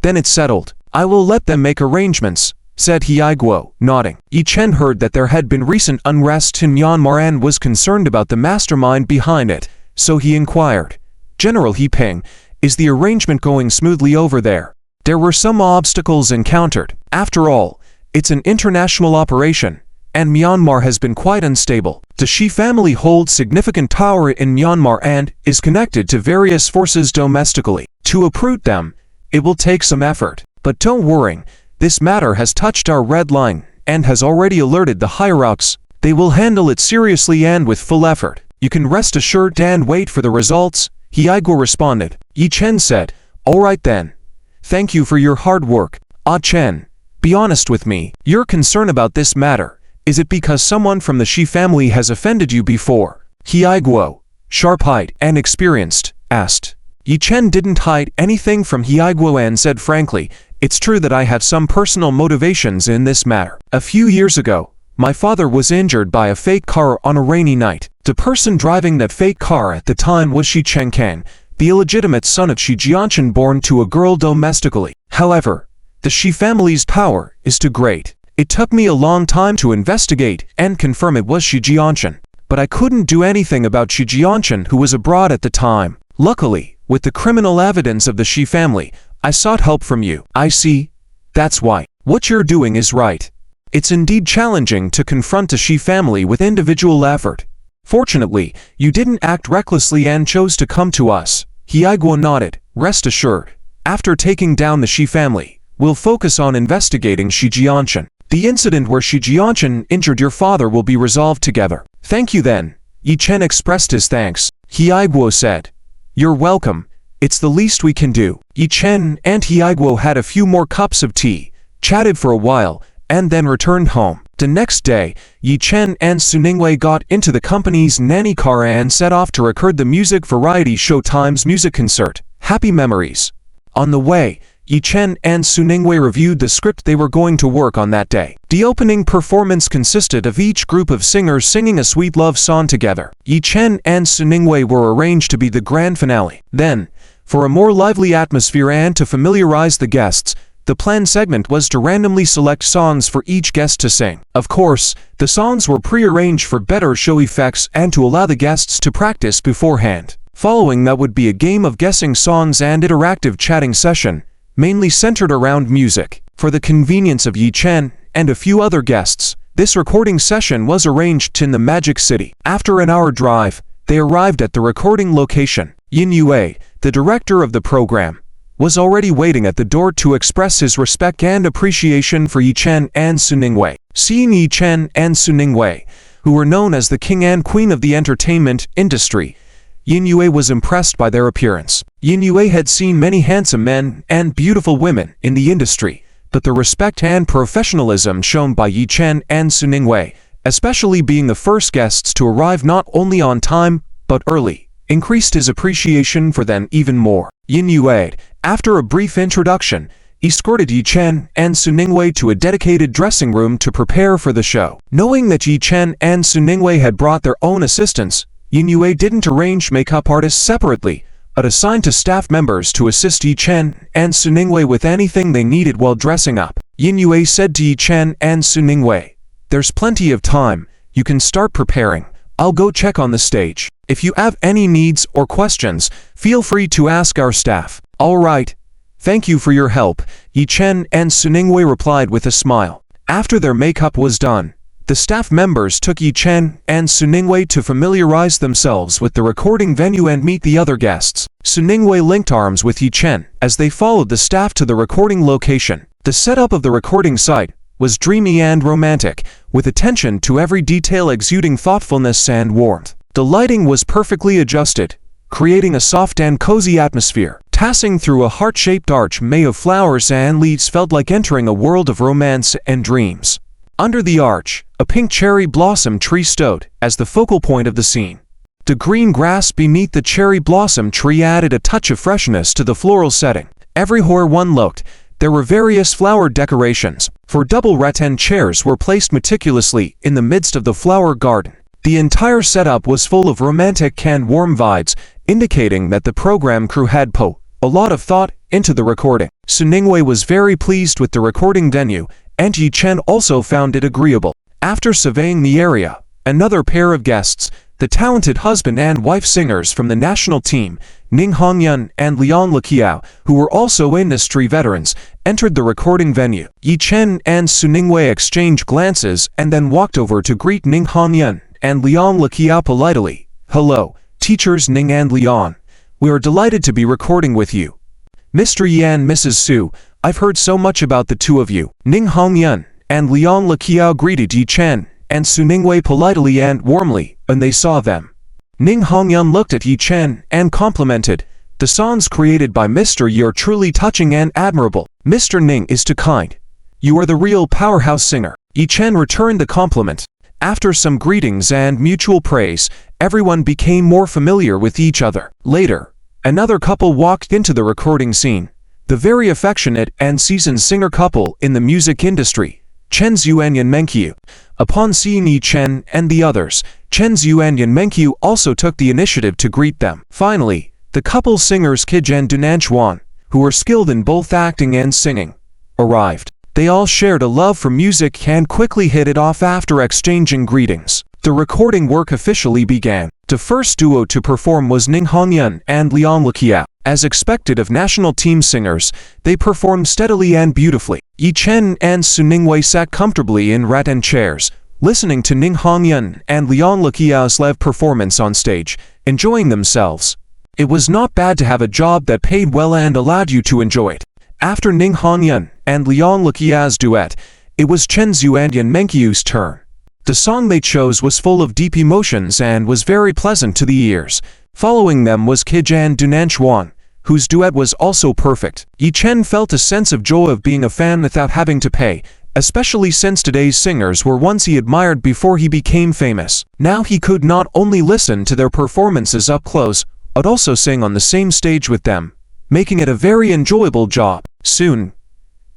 [SPEAKER 1] Then it's settled. I will let them make arrangements. said Hyeguo, nodding. Yi Chen heard that there had been recent unrest in Myanmar and was concerned about the mastermind behind it, so he inquired, "General He Ping, is the arrangement going smoothly over there?" There were some obstacles encountered. After all, it's an international operation, and Myanmar has been quite unstable. The Shi family holds significant power in Myanmar and is connected to various forces domestically. To uproot them, it will take some effort. But don't worry, this matter has touched our red line and has already alerted the higher-ups. They will handle it seriously and with full effort. You can rest assured and wait for the results, Hyeguo responded. Yi Chen said, "All right then. Thank you for your hard work. Ah Chen, be honest with me. Your concern about this matter, is it because someone from the Shi family has offended you before?" Hyeguo, sharp-eyed and experienced, asked. Yi Chen didn't hide anything from Hyeguo and said frankly, "It's true that I have some personal motivations in this matter. A few years ago, my father was injured by a fake car on a rainy night. The person driving that fake car at the time was Shi Chengkang, the illegitimate son of Shi Jianchen born to a girl domestically. However, the Shi family's power is too great. It took me a long time to investigate and confirm it was Shi Jianchen, but I couldn't do anything about Shi Jianchen who was abroad at the time. Luckily, with the criminal evidence of the Shi family, I sought help from you." "I see. That's why. What you're doing is right. It's indeed challenging to confront the Shi family with individual effort. Fortunately, you didn't act recklessly and chose to come to us." Hyeguo nodded. "Rest assured, after taking down the Shi family, we'll focus on investigating Shi Jianchen. The incident where Shi Jianchen injured your father will be resolved together." "Thank you then." Yi Chen expressed his thanks. Hyeguo said, "You're welcome. It's the least we can do." Yi Chen and Hyeguo had a few more cups of tea, chatted for a while, and then returned home. The next day, Yi Chen and Suningwei got into the company's nanny car and set off to record the music variety show Times Music Concert, Happy Memories. On the way, Yi Chen and Suningwei reviewed the script they were going to work on that day. The opening performance consisted of each group of singers singing a sweet love song together. Yi Chen and Suningwei were arranged to be the grand finale. Then, for a more lively atmosphere and to familiarize the guests, the planned segment was to randomly select songs for each guest to sing. Of course, the songs were pre-arranged for better show effects and to allow the guests to practice beforehand. Following that would be a game of guessing songs and interactive chatting session, mainly centered around music. For the convenience of Yi Chen and a few other guests, this recording session was arranged in the Magic City. After an hour drive, they arrived at the recording location. Yin Yue, the director of the program, was already waiting at the door to express his respect and appreciation for Yi Chen and Suningwei. Seeing Yi Chen and Suningwei, who were known as the king and queen of the entertainment industry, Yin Yue was impressed by their appearance. Yin Yue had seen many handsome men and beautiful women in the industry, but the respect and professionalism shown by Yi Chen and Suningwei, especially being the first guests to arrive not only on time, but early, increased his appreciation for them even more. Yin Yue, after a brief introduction, escorted Yi Chen and Suningwei to a dedicated dressing room to prepare for the show. Knowing that Yi Chen and Suningwei had brought their own assistants, Yin Yue didn't arrange makeup artists separately, but assigned to staff members to assist Yi Chen and Suningwei with anything they needed while dressing up. Yin Yue said to Yi Chen and Suningwei, "There's plenty of time, you can start preparing. I'll go check on the stage. If you have any needs or questions, feel free to ask our staff." "All right. Thank you for your help," Yi Chen and Suningwei replied with a smile. After their makeup was done, the staff members took Yi Chen and Suningwei to familiarize themselves with the recording venue and meet the other guests. Suningwei linked arms with Yi Chen as they followed the staff to the recording location. The setup of the recording site was dreamy and romantic, with attention to every detail exuding thoughtfulness and warmth. The lighting was perfectly adjusted, creating a soft and cozy atmosphere. Passing through a heart-shaped arch made of flowers and leaves felt like entering a world of romance and dreams. Under the arch, a pink cherry blossom tree stood as the focal point of the scene. The green grass beneath the cherry blossom tree added a touch of freshness to the floral setting. Everywhere one looked, there were various flower decorations. For double rattan chairs were placed meticulously in the midst of the flower garden. The entire setup was full of romantic and warm vibes, indicating that the program crew had put a lot of thought into the recording. Suningwei was very pleased with the recording venue and Yi Chen also found it agreeable. After surveying the area, another pair of guests, the talented husband and wife singers from the national team, Ning Hongyun and Liang Liqiao, who were also industry veterans, entered the recording venue. Yi Chen and Su Ningwei exchanged glances and then walked over to greet Ning Hongyun and Liang Liqiao politely. "Hello, teachers Ning and Liang. We are delighted to be recording with you. Mr. Yi and Mrs. Su, I've heard so much about the two of you." Ning Hongyun and Liang Liqiao greeted Yi Chen and Su Ningwei politely and warmly when they saw them. Ning Hongyun looked at Yi Chen and complimented, "The songs created by Mr. Yi are truly touching and admirable. Mr. Ning is too kind. You are the real powerhouse singer." Yi Chen returned the compliment. After some greetings and mutual praise, everyone became more familiar with each other. Later, another couple walked into the recording scene. The very affectionate and seasoned singer couple in the music industry, Chen Zhu and Yan Menkyu. Upon seeing Yi Chen and the others, Chen Zhu and Yan Menkyu also took the initiative to greet them. Finally, the couple singers Kij and Dunanchuan, who were skilled in both acting and singing, arrived. They all shared a love for music and quickly hit it off after exchanging greetings. The recording work officially began. The first duo to perform was Ning Hongyun and Liang Liqiao. As expected of national team singers, they performed steadily and beautifully. Yi Chen and Su Ningwei sat comfortably in rattan chairs, listening to Ning Hongyun and Liang Liqiao's live performance on stage, enjoying themselves. It was not bad to have a job that paid well and allowed you to enjoy it. After Ning Hongyun and Liang Liqiao's duet, it was Chen Zhu and Yan Menkyu's turn. The song they chose was full of deep emotions and was very pleasant to the ears. Following them was Kij and Dunanchuan, whose duet was also perfect. Yi Chen felt a sense of joy of being a fan without having to pay, especially since today's singers were ones he admired before he became famous. Now he could not only listen to their performances up close, but also sing on the same stage with them, making it a very enjoyable job. Soon,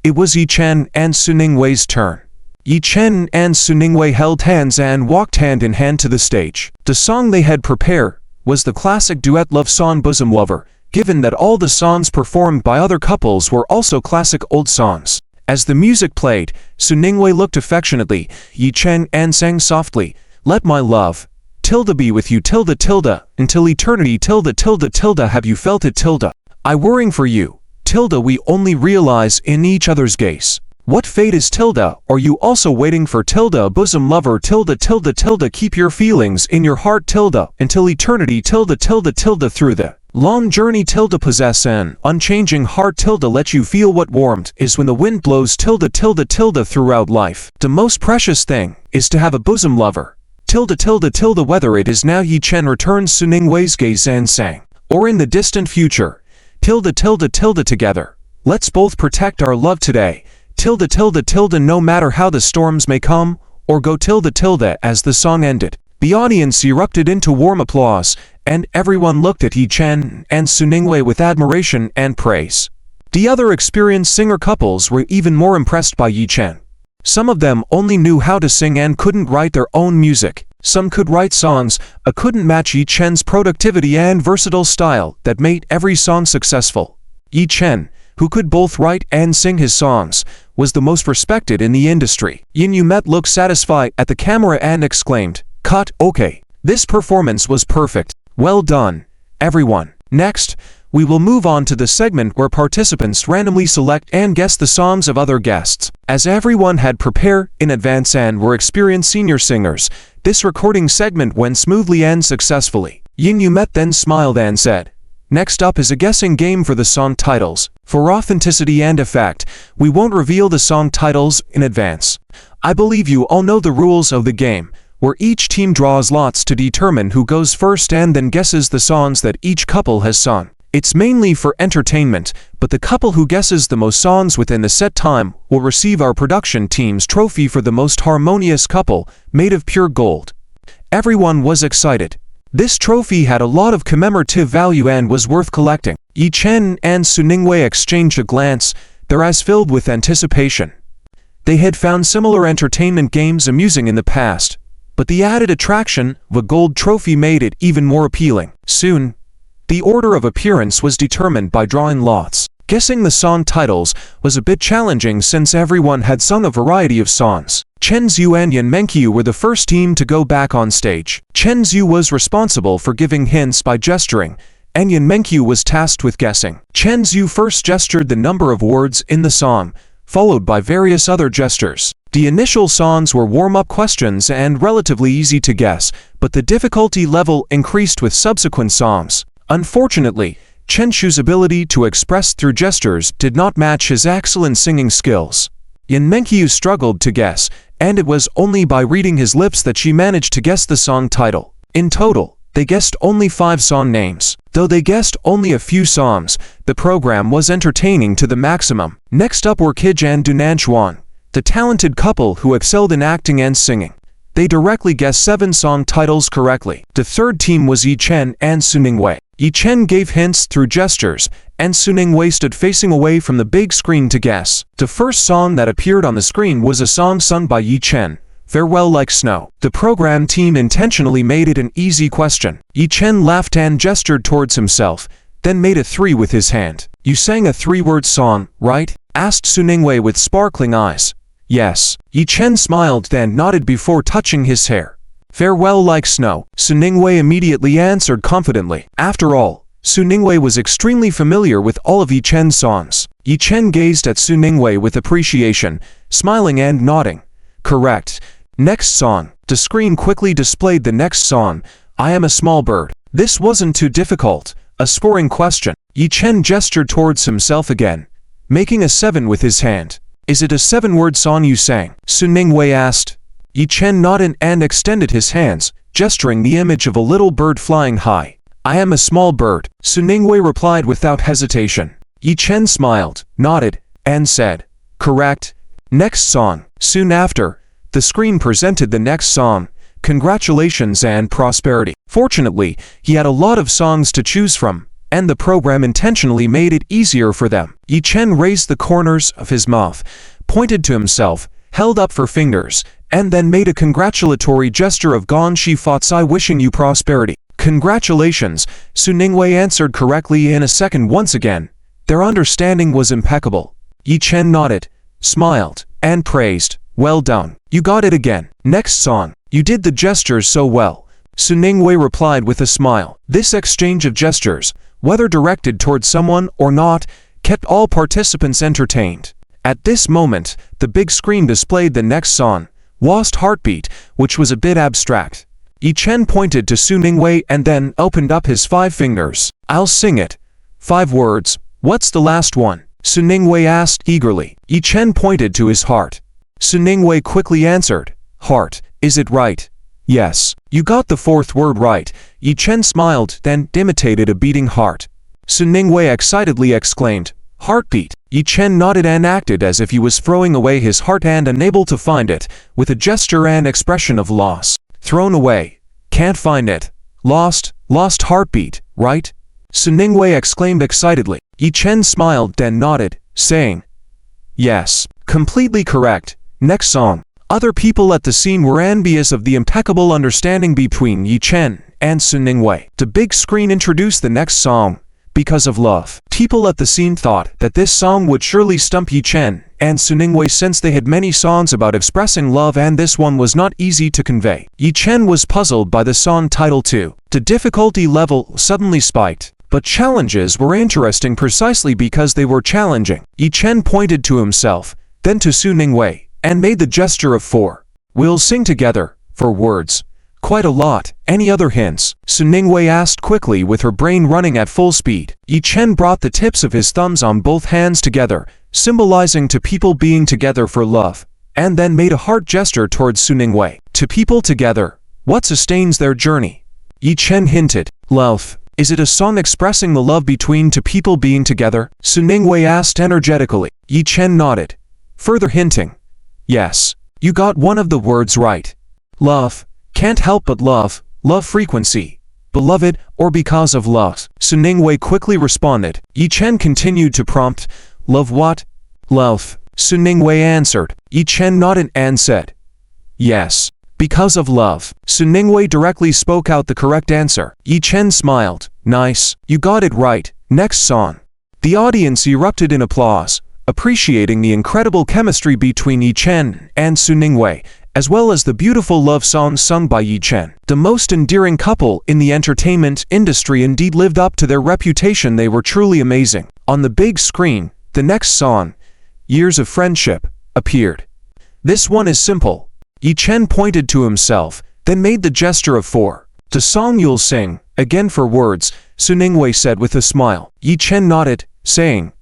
[SPEAKER 1] it was Yi Chen and Su Ningwei's turn. Yi Chen and Su Ningwei held hands and walked hand in hand to the stage. The song they had prepared was the classic duet love song Bosom Lover, given that all the songs performed by other couples were also classic old songs. As the music played, Su Ningwei looked affectionately Yi Chen and sang softly, "Let my love tilde be with you tilde tilde until eternity tilde tilde tilde have you felt it tilde. I worrying for you tilde we only realize in each other's gaze. What fate is tilde, are you also waiting for tilde bosom lover tilde tilde tilde keep your feelings in your heart tilde until eternity tilde tilde tilde through the long journey tilde possess an unchanging heart tilde let you feel what warmth is when the wind blows tilde tilde tilde throughout life. The most precious thing is to have a bosom lover tilde tilde tilde whether it is now." Yi Chen returned Su Ningwei's gaze and sang, "Or in the distant future, tilde tilde tilde together. Let's both protect our love today. Tilde tilde tilde no matter how the storms may come, or go tilde tilde." As the song ended, the audience erupted into warm applause, and everyone looked at Yi Chen and Su Ningwei with admiration and praise. The other experienced singer couples were even more impressed by Yi Chen. Some of them only knew how to sing and couldn't write their own music. Some could write songs, but couldn't match Yi Chen's productivity and versatile style that made every song successful. Yi Chen, who could both write and sing his songs, was the most respected in the industry. Yin Yumet looked satisfied at the camera and exclaimed, "Cut, okay. This performance was perfect. Well done, everyone." Next, we will move on to the segment where participants randomly select and guess the songs of other guests. As everyone had prepared in advance and were experienced senior singers, this recording segment went smoothly and successfully. Yin Yumet then smiled and said, "Next up is a guessing game for the song titles. For authenticity and effect, we won't reveal the song titles in advance. I believe you all know the rules of the game, where each team draws lots to determine who goes first and then guesses the songs that each couple has sung. It's mainly for entertainment, but the couple who guesses the most songs within the set time will receive our production team's trophy for the most harmonious couple, made of pure gold." Everyone was excited. This trophy had a lot of commemorative value and was worth collecting. Yi Chen and Su Ningwei exchanged a glance, their eyes filled with anticipation. They had found similar entertainment games amusing in the past, but the added attraction of a gold trophy made it even more appealing. Soon, the order of appearance was determined by drawing lots. Guessing the song titles was a bit challenging since everyone had sung a variety of songs. Chen Zhu and Yan Menkyu were the first team to go back on stage. Chen Zhu was responsible for giving hints by gesturing, and Yan Menkyu was tasked with guessing. Chen Zhu first gestured the number of words in the song, followed by various other gestures. The initial songs were warm-up questions and relatively easy to guess, but the difficulty level increased with subsequent songs. Unfortunately, Chen Zhu's ability to express through gestures did not match his excellent singing skills. Yan Menkyu struggled to guess, and it was only by reading his lips that she managed to guess the song title. In total, they guessed only 5 song names. Though they guessed only a few songs, the program was entertaining to the maximum. Next up were Kij and Dunanchuan, the talented couple who excelled in acting and singing. They directly guessed 7 song titles correctly. The third team was Yi Chen and Su Ningwei. Yi Chen gave hints through gestures, and Su Ningwei stood facing away from the big screen to guess. The first song that appeared on the screen was a song sung by Yi Chen, Farewell Like Snow. The program team intentionally made it an easy question. Yi Chen laughed and gestured towards himself, then made a 3 with his hand. You sang a 3-word song, right? Asked Su Ningwei with sparkling eyes. Yes. Yi Chen smiled then nodded before touching his hair. Farewell Like Snow. Su Ningwei immediately answered confidently. After all, Su Ningwei was extremely familiar with all of Yi Chen's songs. Yi Chen gazed at Su Ningwei with appreciation, smiling and nodding. Correct. Next song. The screen quickly displayed the next song, I Am a Small Bird. This wasn't too difficult, a scoring question. Yi Chen gestured towards himself again, making a 7 with his hand. Is it a 7-word song you sang? Su Ningwei asked. Yi Chen nodded and extended his hands, gesturing the image of a little bird flying high. I am a small bird. Su Ningwei replied without hesitation. Yi Chen smiled, nodded, and said, correct. Next song. Soon after, the screen presented the next song, Congratulations and Prosperity. Fortunately, he had a lot of songs to choose from, and the program intentionally made it easier for them. Yi Chen raised the corners of his mouth, pointed to himself, held up for fingers, and then made a congratulatory gesture of Gong Shi Fa Cai wishing you prosperity. Congratulations, Su Ningwei answered correctly in a second once again. Their understanding was impeccable. Yi Chen nodded, smiled, and praised. Well done. You got it again. Next song. You did the gestures so well. Su Ningwei replied with a smile. This exchange of gestures, whether directed towards someone or not, kept all participants entertained. At this moment, the big screen displayed the next song, Lost Heartbeat, which was a bit abstract. Yi Chen pointed to Su Ningwei and then opened up his 5 fingers. I'll sing it. 5 words. What's the last one? Su Ningwei asked eagerly. Yi Chen pointed to his heart. Su Ningwei quickly answered, heart. Is it right? Yes. You got the 4th word right. Yi Chen smiled, then imitated a beating heart. Su Ningwei excitedly exclaimed, heartbeat. Yi Chen nodded and acted as if he was throwing away his heart and unable to find it, with a gesture and expression of loss. Thrown away. Can't find it. Lost heartbeat, right? Su Ningwei exclaimed excitedly. Yi Chen smiled then nodded, saying, yes. Completely correct. Next song. Other people at the scene were envious of the impeccable understanding between Yi Chen and Su Ningwei. The big screen introduced the next song, Because of Love. People at the scene thought that this song would surely stump Yi Chen and Su Ningwei since they had many songs about expressing love and this one was not easy to convey. Yi Chen was puzzled by the song title too. The difficulty level suddenly spiked. But challenges were interesting precisely because they were challenging. Yi Chen pointed to himself, then to Su Ningwei, and made the gesture of 4. We'll sing together, 4 words. Quite a lot. Any other hints? Su Ningwei asked quickly with her brain running at full speed. Yi Chen brought the tips of his thumbs on both hands together, symbolizing to people being together for love, and then made a heart gesture towards Su Ningwei. To people together, what sustains their journey? Yi Chen hinted. Love. Is it a song expressing the love between two people being together? Su Ningwei asked energetically. Yi Chen nodded, further hinting. Yes. You got one of the words right. Love. Can't help but love. Love frequency. Beloved, or because of love. Su Ningwei quickly responded. Yi Chen continued to prompt. Love what? Love. Su Ningwei answered. Yi Chen nodded and said. Yes. Because of love. Su Ningwei directly spoke out the correct answer. Yi Chen smiled. Nice. You got it right. Next song. The audience erupted in applause, appreciating the incredible chemistry between Yi Chen and Su Ningwei, as well as the beautiful love songs sung by Yi Chen. The most endearing couple in the entertainment industry indeed lived up to their reputation. They were truly amazing. On the big screen, the next song, Years of Friendship, appeared. This one is simple. Yi Chen pointed to himself, then made the gesture of 4. The song you'll sing, again for words, Su Ningwei said with a smile. Yi Chen nodded, saying,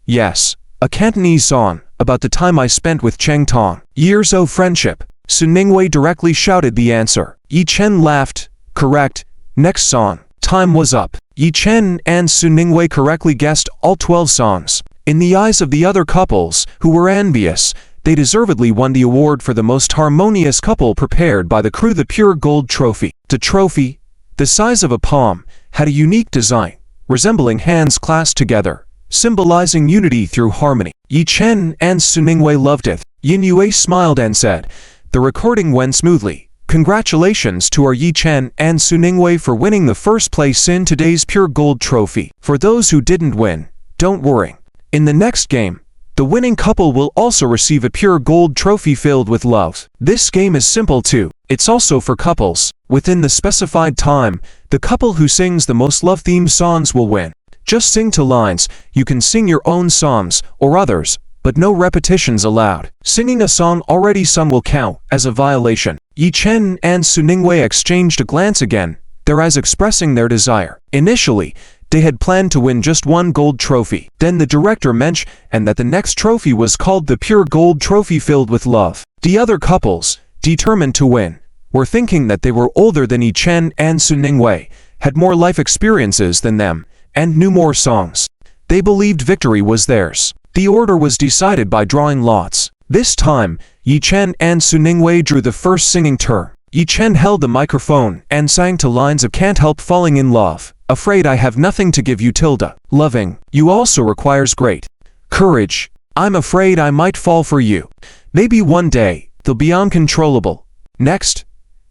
[SPEAKER 1] yes, a Cantonese song, about the time I spent with Cheng Tong. Years of Friendship. Su Ningwei directly shouted the answer. Yi Chen laughed, correct, next song. Time was up. Yi Chen and Su Ningwei correctly guessed all 12 songs. In the eyes of the other couples, who were envious, they deservedly won the award for the most harmonious couple prepared by the crew. The pure gold trophy. The trophy, the size of a palm, had a unique design, resembling hands clasped together, symbolizing unity through harmony. Yi Chen and Su Ningwei loved it. Yin Yue smiled and said, the recording went smoothly. Congratulations to our Yi Chen and Su Ningwei for winning the first place in today's pure gold trophy. For those who didn't win, don't worry. In the next game, the winning couple will also receive a pure gold trophy filled with love. This game is simple too. It's also for couples. Within the specified time, the couple who sings the most love-themed songs will win. Just sing to lines. You can sing your own songs or others, but no repetitions allowed. Singing a song already sung will count as a violation. Yi Chen and Su Ningwei exchanged a glance again, their eyes expressing their desire. Initially, they had planned to win just one gold trophy. Then the director mentioned that the next trophy was called the pure gold trophy filled with love. The other couples, determined to win, were thinking that they were older than Yi Chen and Su Ningwei, had more life experiences than them, and knew more songs. They believed victory was theirs. The order was decided by drawing lots. This time, Yi Chen and Su Ningwei drew the first singing turn. Yi Chen held the microphone and sang to lines of Can't Help Falling in Love. Afraid I have nothing to give you tilde. Loving you also requires great courage. I'm afraid I might fall for you. Maybe one day, they'll be uncontrollable. Next,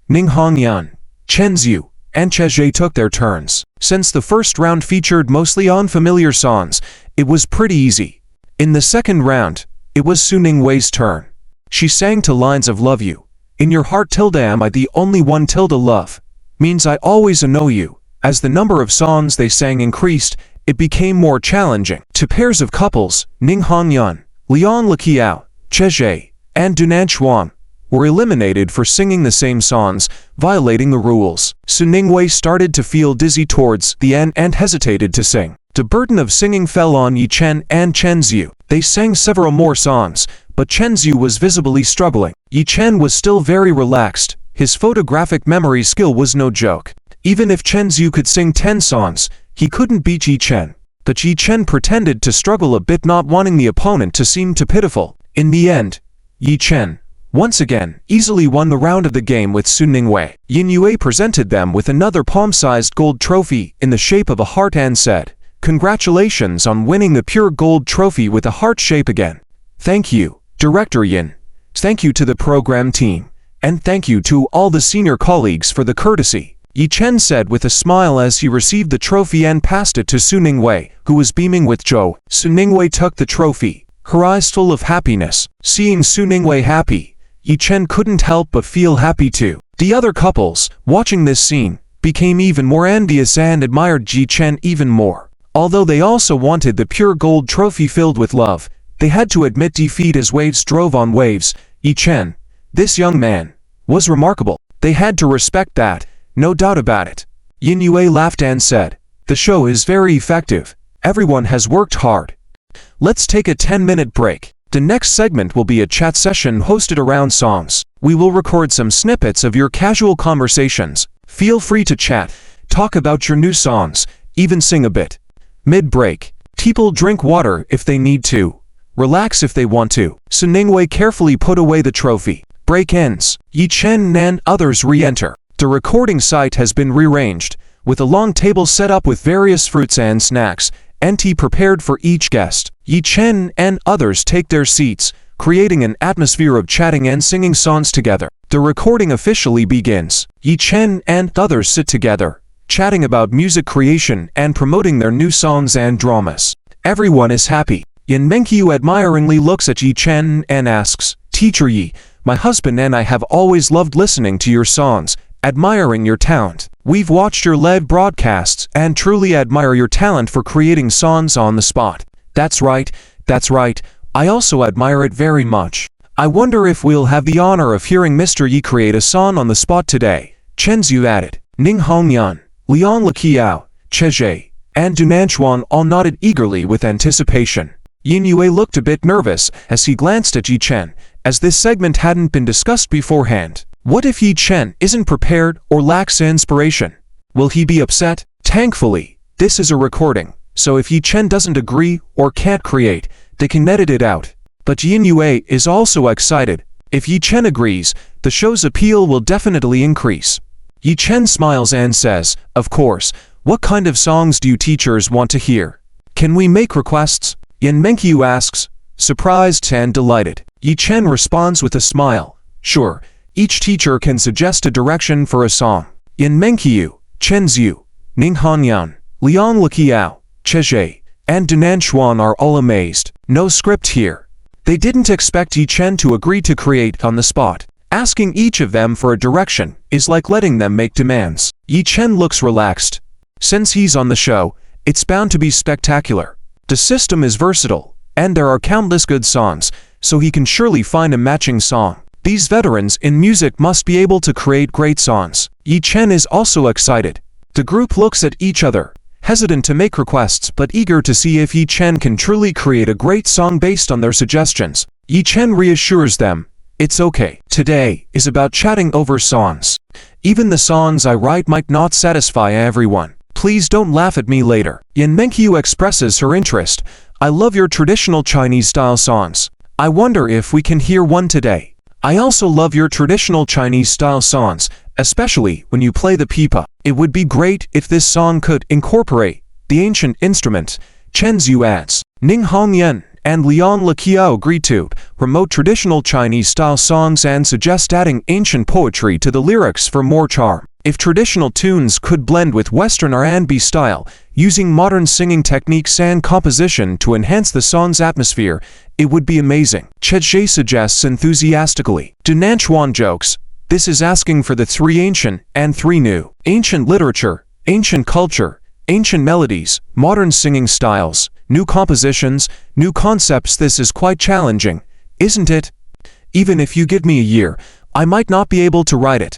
[SPEAKER 1] Ning Hongyan, Chen Zhu, and Che took their turns. Since the first round featured mostly unfamiliar songs, it was pretty easy. In the second round, it was Su Ningwei's turn. She sang to lines of Love You. In your heart tilde am I the only one tilde love. Means I always know you. As the number of songs they sang increased, it became more challenging. To pairs of couples, Ning Hongyan, Liang Leqiao, Che, and Dunan Chuang were eliminated for singing the same songs, violating the rules. Su Ningwei started to feel dizzy towards the end and hesitated to sing. The burden of singing fell on Yi Chen and Chen Zhu. They sang several more songs, but Chen Zhu was visibly struggling. Yi Chen was still very relaxed. His photographic memory skill was no joke. Even if Chen Zhu could sing 10 songs, he couldn't beat Yi Chen. But Yi Chen pretended to struggle a bit, not wanting the opponent to seem too pitiful. In the end, Yi Chen, once again, easily won the round of the game with Su Ningwei. Yin Yue presented them with another palm-sized gold trophy in the shape of a heart and said, congratulations on winning the pure gold trophy with a heart shape again. Thank you, Director Yin. Thank you to the program team. And thank you to all the senior colleagues for the courtesy. Yi Chen said with a smile as he received the trophy and passed it to Su Ningwei, who was beaming with joy. Su Ningwei took the trophy, her eyes full of happiness. Seeing Su Ningwei happy, Yi Chen couldn't help but feel happy too. The other couples, watching this scene, became even more envious and admired Yi Chen even more. Although they also wanted the pure gold trophy filled with love, they had to admit defeat as waves drove on waves. Yi Chen, this young man, was remarkable. They had to respect that. No doubt about it. Yin Yue laughed and said, the show is very effective. Everyone has worked hard. Let's take a 10-minute break. The next segment will be a chat session hosted around songs. We will record some snippets of your casual conversations. Feel free to chat, talk about your new songs, even sing a bit. Mid-break, people drink water if they need to. Relax if they want to. Su Ningwei carefully put away the trophy. Break ends. Yi Chen and others re-enter. The recording site has been rearranged, with a long table set up with various fruits and snacks, and tea prepared for each guest. Yi Chen and others take their seats, creating an atmosphere of chatting and singing songs together. The recording officially begins. Yi Chen and others sit together, chatting about music creation and promoting their new songs and dramas. Everyone is happy. Yan Mengqiu admiringly looks at Yi Chen and asks, Teacher Yi, my husband and I have always loved listening to your songs, admiring your talent. We've watched your live broadcasts and truly admire your talent for creating songs on the spot. That's right. I also admire it very much. I wonder if we'll have the honor of hearing Mr. Yi create a song on the spot today. Chen Zhu added. Ning Hongyan, Liang Liqiao, Chezhe, and Dunanchuan all nodded eagerly with anticipation. Yin Yue looked a bit nervous as he glanced at Yi Chen, as this segment hadn't been discussed beforehand. What if Yi Chen isn't prepared or lacks inspiration? Will he be upset? Thankfully, this is a recording, so if Yi Chen doesn't agree or can't create, they can edit it out. But Yin Yue is also excited. If Yi Chen agrees, the show's appeal will definitely increase. Yi Chen smiles and says, Of course, what kind of songs do you teachers want to hear? Can we make requests? Yan Mengqiu asks, surprised and delighted. Yi Chen responds with a smile. Sure, each teacher can suggest a direction for a song. Yan Mengqiu, Chen Zhu, Ning Hongyan, Liang Liqiao, Chezhe, and Dunanchuan are all amazed. No script here. They didn't expect Yi Chen to agree to create on the spot. Asking each of them for a direction is like letting them make demands. Yi Chen looks relaxed. Since he's on the show, it's bound to be spectacular. The system is versatile, and there are countless good songs, so he can surely find a matching song. These veterans in music must be able to create great songs. Yi Chen is also excited. The group looks at each other, hesitant to make requests but eager to see if Yi Chen can truly create a great song based on their suggestions. Yi Chen reassures them, It's okay. Today is about chatting over songs. Even the songs I write might not satisfy everyone. Please don't laugh at me later. Yan Mengqiu expresses her interest. I love your traditional Chinese-style songs. I wonder if we can hear one today. I also love your traditional Chinese-style songs, especially when you play the pipa. It would be great if this song could incorporate the ancient instrument. Chen Zhu adds. Ning Hongyan and Liang Liqiao agree to promote traditional Chinese-style songs and suggest adding ancient poetry to the lyrics for more charm. If traditional tunes could blend with Western R&B style, using modern singing techniques and composition to enhance the song's atmosphere, it would be amazing. Chezhe suggests enthusiastically. Dunanchuan jokes, this is asking for the 3 ancient and 3 new. Ancient literature, ancient culture, ancient melodies, modern singing styles, new compositions, new concepts. This is quite challenging, isn't it? Even if you give me a year, I might not be able to write it.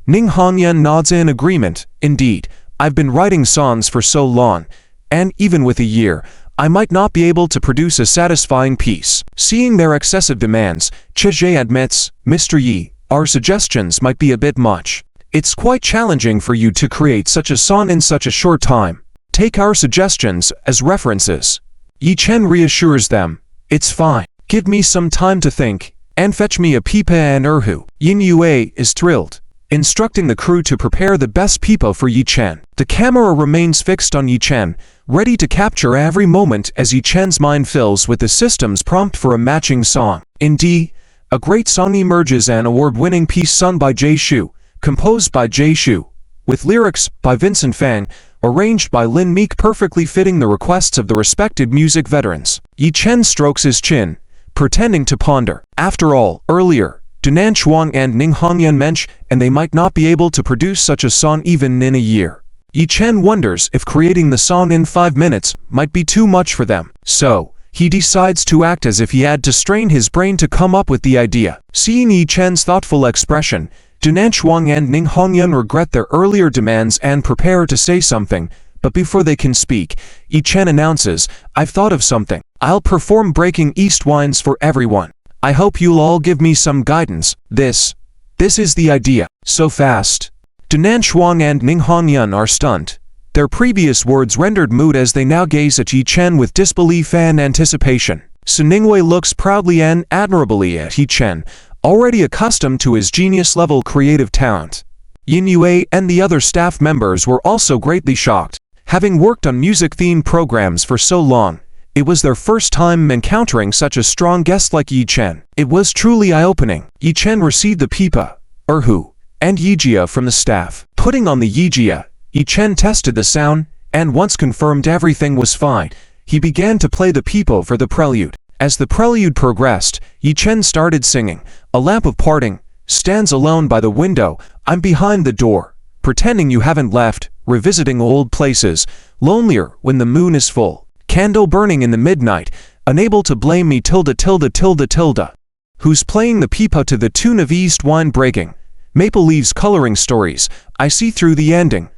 [SPEAKER 1] Ning Hongyan nods in agreement. Indeed, I've been writing songs for so long, and even with a year, I might not be able to produce a satisfying piece. Seeing their excessive demands, Chezhe admits, Mr. Yi, our suggestions might be a bit much. It's quite challenging for you to create such a song in such a short time. Take our suggestions as references. Yi Chen reassures them, it's fine. Give me some time to think, and fetch me a pipa and erhu. Yin Yue is thrilled, instructing the crew to prepare the best pipa for Yi Chen. The camera remains fixed on Yi Chen, ready to capture every moment as Yi Chen's mind fills with the system's prompt for a matching song. Indeed, a great song emerges, an award-winning piece sung by Jay Shu, composed by Jay Shu, with lyrics by Vincent Fang, arranged by Lin Meek, perfectly fitting the requests of the respected music veterans. Yi Chen strokes his chin, pretending to ponder. After all, earlier, Dunanchuan and Ning Hongyan mentioned, and they might not be able to produce such a song even in a year. Yi Chen wonders if creating the song in 5 minutes might be too much for them. So, he decides to act as if he had to strain his brain to come up with the idea. Seeing Yi Chen's thoughtful expression, Dunanchuan and Ning Hongyan regret their earlier demands and prepare to say something, but before they can speak, Yi Chen announces, I've thought of something. I'll perform Breaking East Wines for everyone. I hope you'll all give me some guidance. This is the idea. So fast. Dunanchuan and Ning Hongyan are stunned. Their previous words rendered mood as they now gaze at Yi Chen with disbelief and anticipation. Su Ningwei looks proudly and admirably at Yi Chen, already accustomed to his genius-level creative talent. Yin Yue and the other staff members were also greatly shocked. Having worked on music-themed programs for so long, it was their first time encountering such a strong guest like Yi Chen. It was truly eye-opening. Yi Chen received the pipa, erhu, and yijia from the staff. Putting on the yijia, Yi Chen tested the sound, and once confirmed everything was fine, he began to play the peepo for the prelude. As the prelude progressed, Yi Chen started singing, "A lamp of parting stands alone by the window, I'm behind the door, pretending you haven't left, revisiting old places, lonelier when the moon is full, candle burning in the midnight, unable to blame me tilde tilde tilde tilde." Who's playing the peepo to the tune of East Wine Breaking, maple leaves coloring stories, I see through the ending,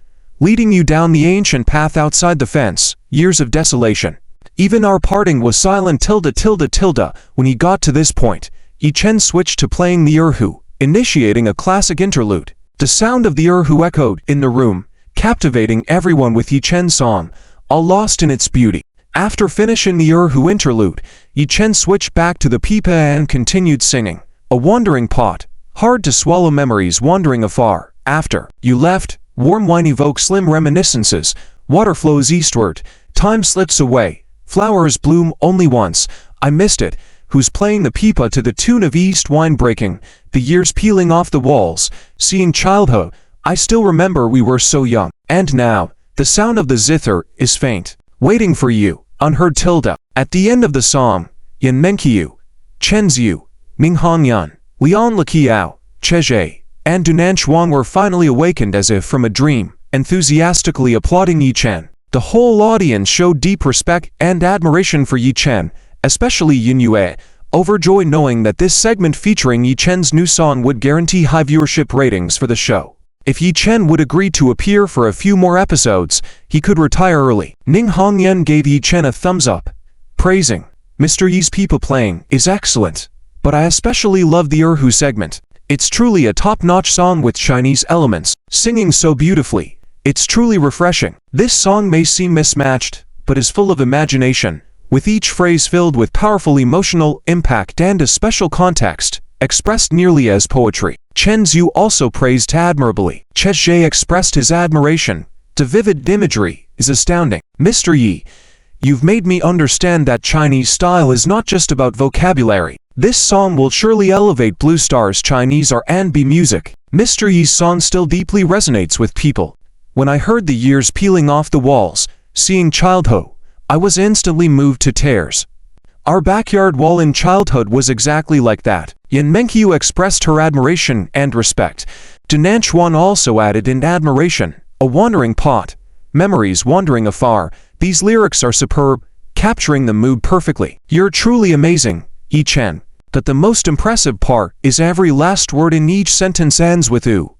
[SPEAKER 1] leading you down the ancient path outside the fence, years of desolation. Even our parting was silent tilde tilde tilde. When he got to this point, Yi Chen switched to playing the erhu, initiating a classic interlude. The sound of the erhu echoed in the room, captivating everyone with Yi Chen's song, all lost in its beauty. After finishing the erhu interlude, Yi Chen switched back to the pipa and continued singing, "A wandering pot, hard to swallow memories wandering afar. After you left, warm wine evokes slim reminiscences, water flows eastward, time slips away, flowers bloom only once, I missed it." Who's playing the pipa to the tune of East Wine Breaking, the years peeling off the walls, seeing childhood, I still remember we were so young. And now, the sound of the zither is faint, waiting for you, unheard tilde. At the end of the song, Yan Menkyu, Chen Xiu, Ming Hongyan, Lian Liqiao, Chezhe, and Dunan Chuang were finally awakened as if from a dream, enthusiastically applauding Yi Chen. The whole audience showed deep respect and admiration for Yi Chen, especially Yin Yue, overjoyed knowing that this segment featuring Yi Chen's new song would guarantee high viewership ratings for the show. If Yi Chen would agree to appear for a few more episodes, he could retire early. Ning Hongyan gave Yi Chen a thumbs up, praising, "Mr. Yi's peepa playing is excellent, but I especially love the erhu segment. It's truly a top-notch song with Chinese elements, singing so beautifully. It's truly refreshing. This song may seem mismatched, but is full of imagination, with each phrase filled with powerful emotional impact and a special context, expressed nearly as poetry." Chen Xiu also praised admirably. Chezhe expressed his admiration. "The vivid imagery is astounding. Mr. Yi, you've made me understand that Chinese style is not just about vocabulary. This song will surely elevate Blue Star's Chinese R&B music." Mr. Yi's song still deeply resonates with people. "When I heard the years peeling off the walls, seeing childhood, I was instantly moved to tears. Our backyard wall in childhood was exactly like that." Yan Menkyu expressed her admiration and respect. Dunan Chuan also added in admiration, "A wandering pot, memories wandering afar. These lyrics are superb, capturing the mood perfectly. You're truly amazing, Yi Chen. But the most impressive part is every last word in each sentence ends with oo.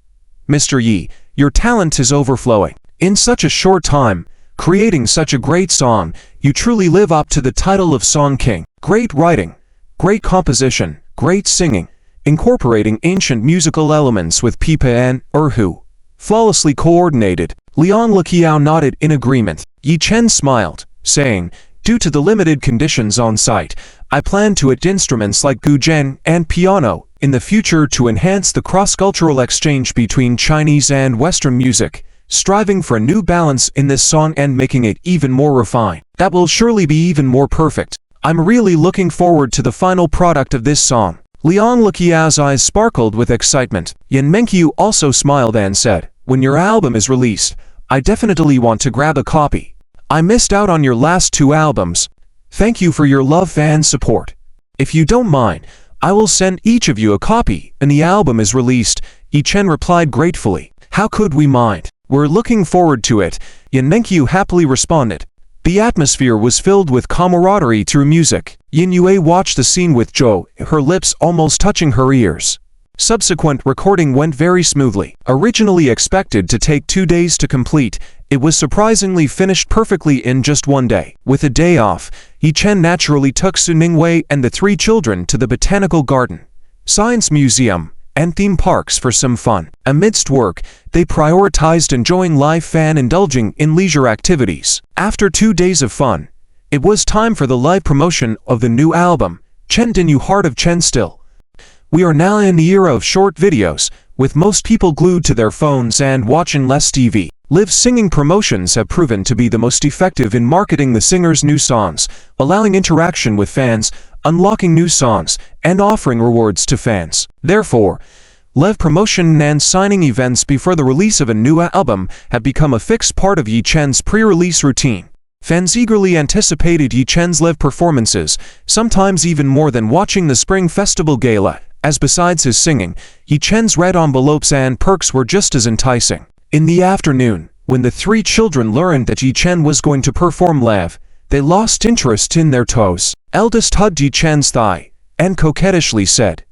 [SPEAKER 1] Mr. Yi, your talent is overflowing. In such a short time, creating such a great song, you truly live up to the title of Song King. Great writing, great composition, great singing, incorporating ancient musical elements with pipa and erhu, flawlessly coordinated." Lian Liqiao nodded in agreement. Yi Chen smiled, saying, "Due to the limited conditions on site, I plan to add instruments like guzheng and piano in the future to enhance the cross-cultural exchange between Chinese and Western music, striving for a new balance in this song and making it even more refined. That will surely be even more perfect. I'm really looking forward to the final product of this song." Lian Liqiao's eyes sparkled with excitement. Yan Menkyu also smiled and said, "When your album is released, I definitely want to grab a copy. I missed out on your last 2 albums. Thank you for your love and support. If you don't mind, I will send each of you a copy when the album is released." Yi Chen replied gratefully, "How could we mind? We're looking forward to it." Yan Menkyu happily responded. The atmosphere was filled with camaraderie through music. Yin Yue watched the scene with Zhou, her lips almost touching her ears. Subsequent recording went very smoothly. Originally expected to take 2 days to complete, it was surprisingly finished perfectly in just 1 day. With a day off, Yi Chen naturally took Su Ningwei and the 3 children to the Botanical Garden, Science Museum, and theme parks for some fun. Amidst work, they prioritized enjoying life and indulging in leisure activities. After 2 days of fun, it was time for the live promotion of the new album, Chen Dinu Heart of Chen Still. We are now in the era of short videos, with most people glued to their phones and watching less TV. Live singing promotions have proven to be the most effective in marketing the singer's new songs, allowing interaction with fans, unlocking new songs, and offering rewards to fans. Therefore, live promotion and signing events before the release of a new album have become a fixed part of Yi Chen's pre-release routine. Fans eagerly anticipated Yi Chen's live performances, sometimes even more than watching the Spring Festival Gala, as besides his singing, Yi Chen's red envelopes and perks were just as enticing. In the afternoon, when the three children learned that Yi Chen was going to perform live, they lost interest in their toes. Eldest hugged Yi Chen's thigh, and coquettishly said,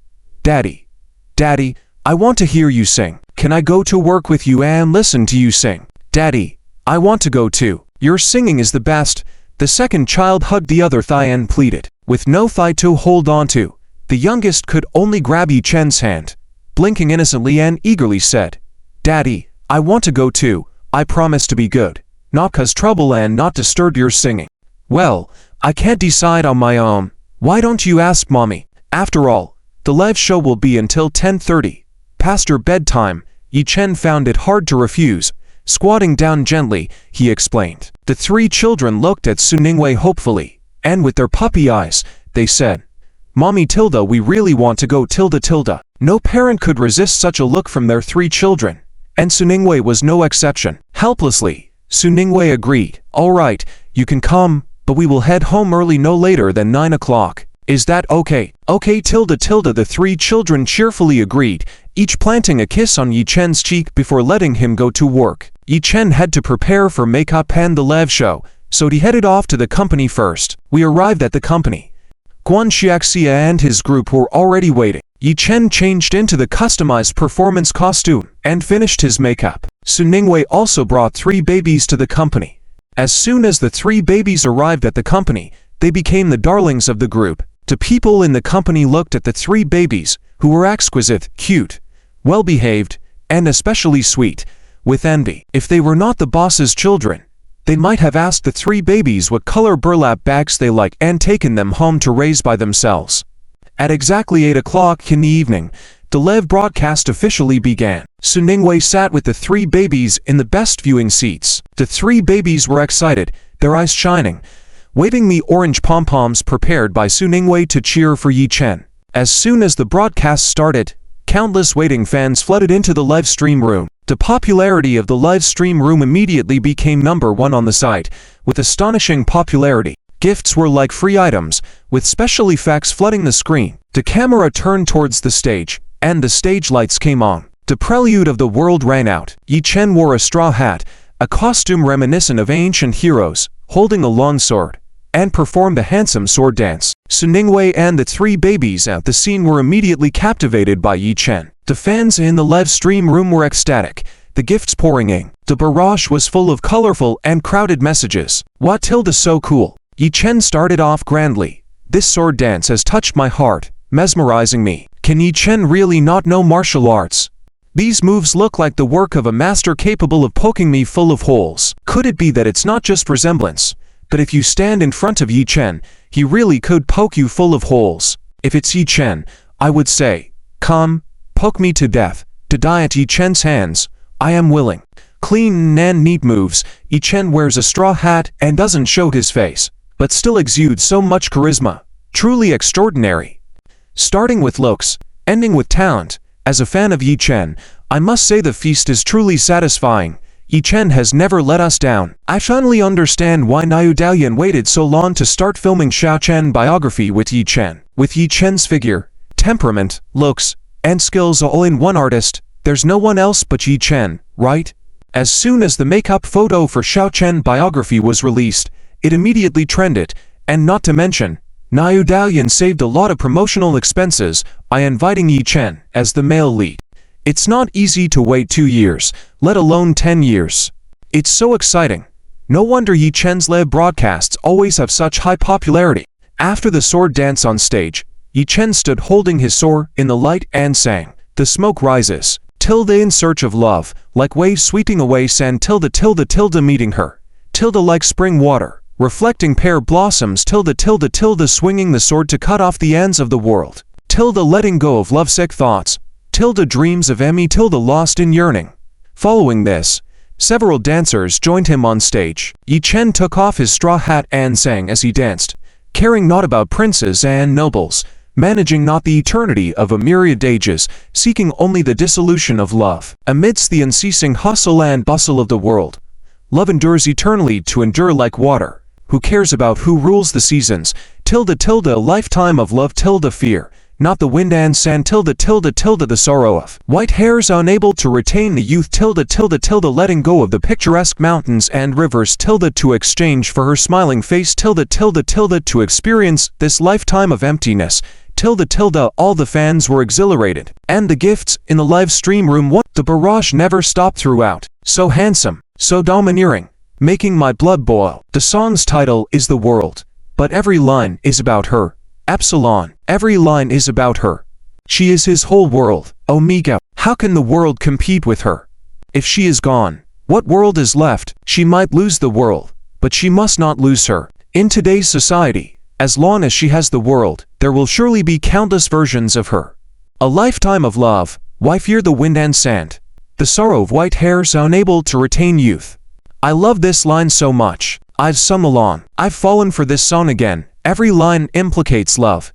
[SPEAKER 1] "Daddy, Daddy, I want to hear you sing. Can I go to work with you and listen to you sing? Daddy, I want to go too. Your singing is the best." The second child hugged the other thigh and pleaded. With no thigh to hold on to, the youngest could only grab Yi Chen's hand, blinking innocently and eagerly said, "Daddy, I want to go too. I promise to be good, not cause trouble and not disturb your singing." "Well, I can't decide on my own. Why don't you ask Mommy? After all, the live show will be until 10:30. Past her bedtime." Yi Chen found it hard to refuse. Squatting down gently, he explained. The three children looked at Su Ningwei hopefully, and with their puppy eyes, they said, "Mommy Tilda, we really want to go Tilda Tilda." No parent could resist such a look from their three children, and Su Ningwei was no exception. Helplessly, Su Ningwei agreed. "All right, you can come, but we will head home early, no later than 9 o'clock. Is that okay?" "Okay Tilda Tilda," the three children cheerfully agreed, each planting a kiss on Yi Chen's cheek before letting him go to work. Yi Chen had to prepare for makeup and the live show, so he headed off to the company first. We arrived at the company. Guan Xiaxia and his group were already waiting. Yi Chen changed into the customized performance costume and finished his makeup. Su Ningwei also brought three babies to the company. As soon as the three babies arrived at the company, they became the darlings of the group. The people in the company looked at the three babies, who were exquisite, cute, well-behaved, and especially sweet, with envy. If they were not the boss's children, they might have asked the three babies what color burlap bags they liked and taken them home to raise by themselves. At exactly 8 o'clock in the evening, the live broadcast officially began. Su Ningwei sat with the three babies in the best viewing seats. The three babies were excited, their eyes shining, waving the orange pom-poms prepared by Su Ningwei to cheer for Yi Chen. As soon as the broadcast started, countless waiting fans flooded into the live stream room. The popularity of the live stream room immediately became #1 on the site, with astonishing popularity. Gifts were like free items, with special effects flooding the screen. The camera turned towards the stage, and the stage lights came on. The prelude of the world rang out. Yi Chen wore a straw hat, a costume reminiscent of ancient heroes, holding a long sword, and performed a handsome sword dance. Su Ningwei and the three babies at the scene were immediately captivated by Yi Chen. The fans in the live stream room were ecstatic, the gifts pouring in. The barrage was full of colorful and crowded messages. "What Tilda so cool." Yi Chen started off grandly. "This sword dance has touched my heart, mesmerizing me. Can Yi Chen really not know martial arts? These moves look like the work of a master capable of poking me full of holes. Could it be that it's not just resemblance, but if you stand in front of Yi Chen, he really could poke you full of holes? If it's Yi Chen, I would say, come, poke me to death, to die at Yi Chen's hands. I am willing." Clean and neat moves. Yi Chen wears a straw hat and doesn't show his face, but still exudes so much charisma. Truly extraordinary. Starting with looks, ending with talent. As a fan of Yi Chen, I must say the feast is truly satisfying. Yi Chen has never let us down. I finally understand why Niu Dalian waited so long to start filming Xiao Chen biography with Yi Chen. With Yi Chen's figure, temperament, looks, and skills all in one artist, there's no one else but Yi Chen, right? As soon as the makeup photo for Xiao Chen biography was released, it immediately trended, and not to mention, Niu Dalian saved a lot of promotional expenses by inviting Yi Chen as the male lead. It's not easy to wait 2 years, let alone 10 years. It's so exciting. No wonder Yi Chen's live broadcasts always have such high popularity. After the sword dance on stage, Yi Chen stood holding his sword in the light and sang, "The smoke rises, Tilda in search of love, like waves sweeping away sand, Tilda Tilda Tilda meeting her, Tilda like spring water, reflecting pear blossoms, Tilda Tilda Tilda swinging the sword to cut off the ends of the world, Tilda letting go of lovesick thoughts, Tilda dreams of Emmy, Tilda lost in yearning." Following this, several dancers joined him on stage. Yi Chen took off his straw hat and sang as he danced, caring not about princes and nobles, managing not the eternity of a myriad ages, seeking only the dissolution of love. Amidst the unceasing hustle and bustle of the world, love endures eternally to endure like water, who cares about who rules the seasons, a lifetime of love, fear, not the wind and sand, the sorrow of white hairs unable to retain the youth, letting go of the picturesque mountains and rivers, to exchange for her smiling face, to experience this lifetime of emptiness, all the fans were exhilarated, and the gifts in the live stream room, the barrage never stopped throughout, so handsome, so domineering, making my blood boil. The song's title is The World, but every line is about her. Epsilon, every line is about her. She is his whole world. Omega, how can the world compete with her? If she is gone, what world is left? She might lose the world, but she must not lose her. In today's society, as long as she has the world, there will surely be countless versions of her. A lifetime of love, why fear the wind and sand? The sorrow of white hairs unable to retain youth. I love this line so much. I've sung along. I've fallen for this song again. Every line implicates love,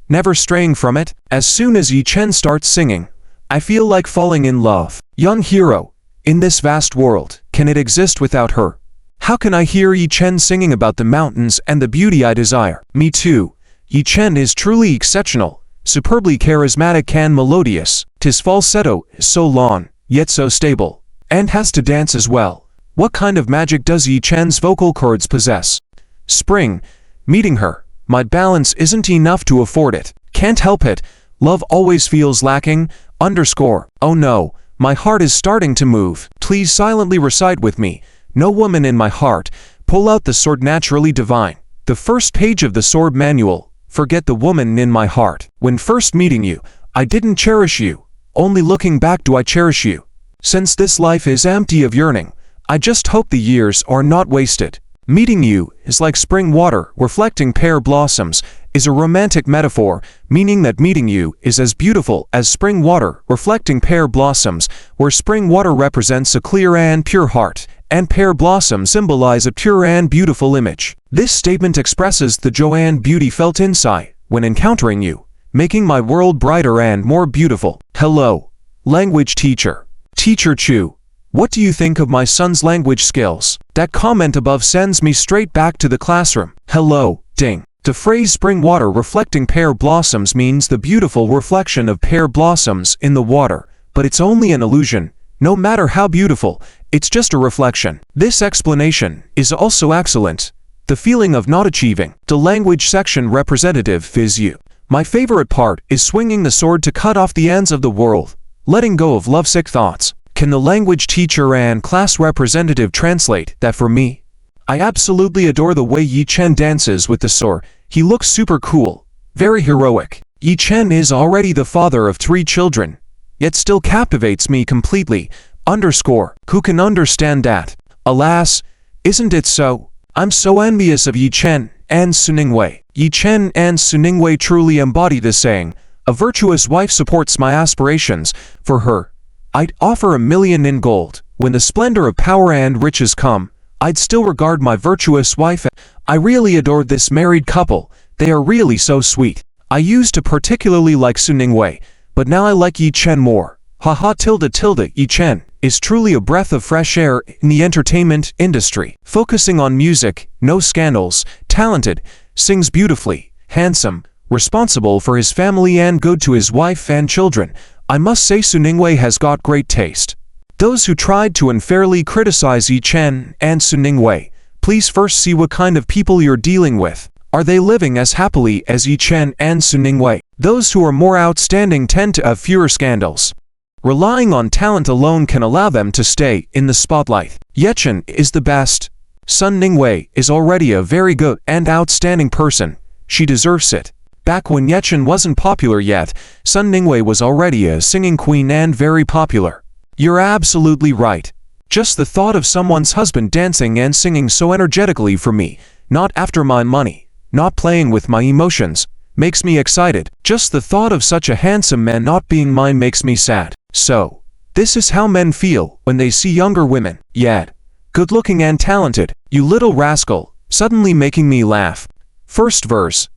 [SPEAKER 1] never straying from it. As soon as Yi Chen starts singing, I feel like falling in love. Young hero, in this vast world, can it exist without her? How can I hear Yi Chen singing about the mountains and the beauty I desire? Me too. Yi Chen is truly exceptional, superbly charismatic and melodious. His falsetto is so long, yet so stable, and has to dance as well. What kind of magic does Yi Chen's vocal cords possess? Spring. Meeting her, my balance isn't enough to afford it. Can't help it, love always feels lacking, Oh no, my heart is starting to move. Please silently recite with me. No woman in my heart, pull out the sword naturally divine. The first page of the sword manual, forget the woman in my heart. When first meeting you, I didn't cherish you. Only looking back do I cherish you. Since this life is empty of yearning, I just hope the years are not wasted. Meeting you is like spring water reflecting pear blossoms, is a romantic metaphor, meaning that meeting you is as beautiful as spring water reflecting pear blossoms, where spring water represents a clear and pure heart, and pear blossoms symbolize a pure and beautiful image. This statement expresses the joy and beauty felt inside when encountering you, making my world brighter and more beautiful. Hello, language teacher. Teacher Chu. What do you think of my son's language skills? That comment above sends me straight back to the classroom. Hello, ding. The phrase spring water reflecting pear blossoms means the beautiful reflection of pear blossoms in the water, but it's only an illusion. No matter how beautiful, it's just a reflection. This explanation is also excellent. The feeling of not achieving. The language section representative is you. My favorite part is swinging the sword to cut off the ends of the world, letting go of lovesick thoughts. Can the language teacher and class representative translate that for me? I absolutely adore the way Yi Chen dances with the sword. He looks super cool, very heroic. Yi Chen is already the father of 3 children, yet still captivates me completely. Who can understand that? Alas, isn't it so? I'm so envious of Yi Chen and Su Ningwei. Yi Chen and Su Ningwei truly embody the saying, a virtuous wife supports my aspirations. For her, I'd offer $1 million in gold. When the splendor of power and riches come, I'd still regard my virtuous wife. I really adored this married couple. They are really so sweet. I used to particularly like Su Ningwei, but now I like Yi Chen more. Haha. Yi Chen is truly a breath of fresh air in the entertainment industry. Focusing on music, no scandals, talented, sings beautifully, handsome, responsible for his family and good to his wife and children. I must say Su Ningwei has got great taste. Those who tried to unfairly criticize Yi Chen and Su Ningwei, please first see what kind of people you're dealing with. Are they living as happily as Yi Chen and Su Ningwei? Those who are more outstanding tend to have fewer scandals. Relying on talent alone can allow them to stay in the spotlight. Yi Chen is the best. Su Ningwei is already a very good and outstanding person. She deserves it. Back when Yi Chen wasn't popular yet, Su Ningwei was already a singing queen and very popular. You're absolutely right. Just the thought of someone's husband dancing and singing so energetically for me, not after my money, not playing with my emotions, makes me excited. Just the thought of such a handsome man not being mine makes me sad. So, this is how men feel when they see younger women, yet good-looking and talented. You little rascal, suddenly making me laugh. First verse,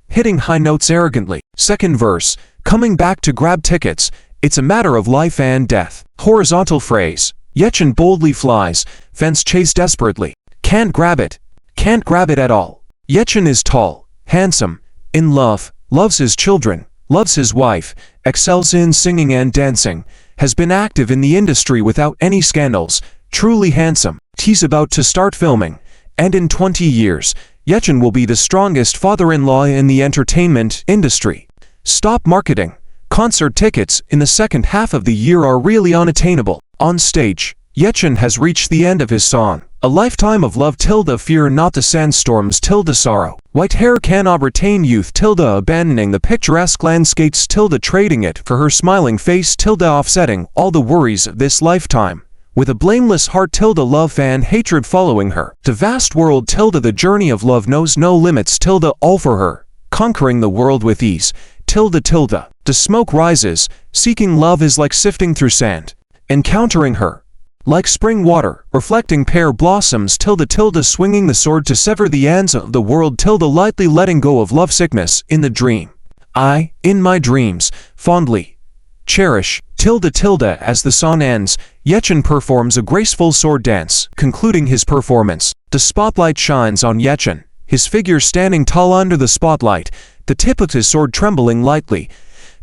[SPEAKER 1] hitting high notes arrogantly. Second verse, coming back to grab tickets. It's a matter of life and death. Horizontal phrase, Yi Chen boldly flies, fence chase desperately. Can't grab it. can't grab it at all. Yechin is tall, handsome, in love, loves his children, loves his wife, excels in singing and dancing, has been active in the industry without any scandals, truly handsome. He's about to start filming, and in 20 years, Yechin will be the strongest father-in-law in the entertainment industry. Stop marketing. Concert tickets in the second half of the year are really unattainable. On stage, Yechin has reached the end of his song. A lifetime of love tilde fear not the sandstorms tilde sorrow. White hair cannot retain youth tilde abandoning the picturesque landscapes tilde trading it for her smiling face tilde offsetting all the worries of this lifetime. With a blameless heart tilde love and hatred following her. The vast world tilde the journey of love knows no limits tilde all for her. Conquering the world with ease tilde tilde. The smoke rises, seeking love is like sifting through sand. Encountering her. Like spring water, reflecting pear blossoms tilde tilde swinging the sword to sever the ends of the world tilde lightly letting go of lovesickness in the dream. I, in my dreams, fondly cherish tilde tilde as the song ends, Yechin performs a graceful sword dance. Concluding his performance, the spotlight shines on Yechin, his figure standing tall under the spotlight, the tip of his sword trembling lightly,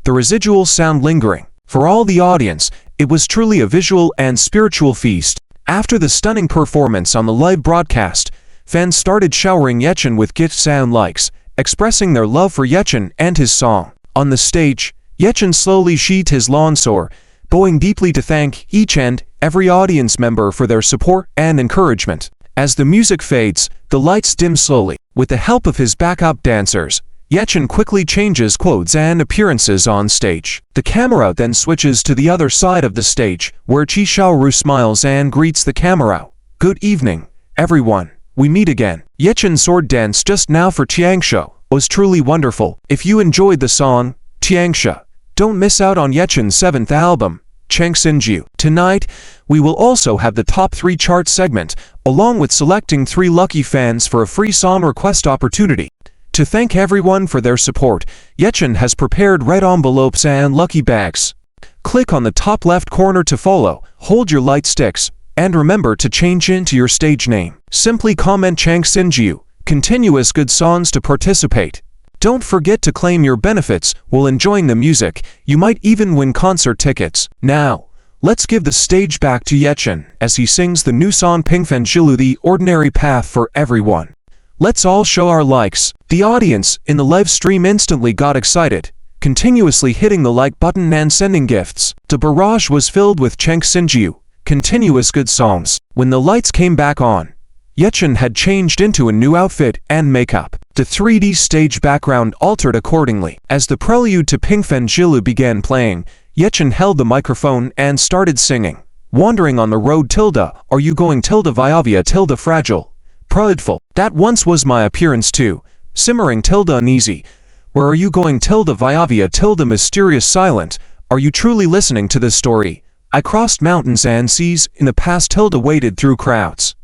[SPEAKER 1] the residual sound lingering. For all the audience, it was truly a visual and spiritual feast. After the stunning performance on the live broadcast, fans started showering Yechin with gifts and likes, expressing their love for Yechin and his song. On the stage, Yechin slowly sheathed his long sword, bowing deeply to thank each and every audience member for their support and encouragement. As the music fades, the lights dim slowly. With the help of his backup dancers, Yechin quickly changes clothes and appearances on stage. The camera then switches to the other side of the stage, where Chi Xiaoru smiles and greets the camera. Good evening, everyone. We meet again. Yechin's sword dance just now for Tiangsha was truly wonderful. If you enjoyed the song, Tiangsha, don't miss out on Yechin's 7th album, Changxinju. Tonight, we will also have the top 3 chart segment, along with selecting 3 lucky fans for a free song request opportunity. To thank everyone for their support, Yechin has prepared red envelopes and lucky bags. Click on the top left corner to follow, hold your light sticks, and remember to change into your stage name. Simply comment Changxinju, continuous good songs to participate. Don't forget to claim your benefits while enjoying the music. You might even win concert tickets. Now, let's give the stage back to Yechin as he sings the new song Pingfen Jilu, the ordinary path for everyone. Let's all show our likes. The audience in the live stream instantly got excited, continuously hitting the like button and sending gifts. The barrage was filled with Changxinju, continuous good songs. When the lights came back on, Yechin had changed into a new outfit and makeup. The 3D stage background altered accordingly. As the prelude to Pingfen Jilu began playing, Yechin held the microphone and started singing. Wandering on the road tilde, are you going tilde viavia tilde fragile? Prideful, that once was my appearance too. Simmering tilde uneasy. Where are you going tilde viavia tilde mysterious silent? Are you truly listening to this story? I crossed mountains and seas in the past tilde waded through crowds.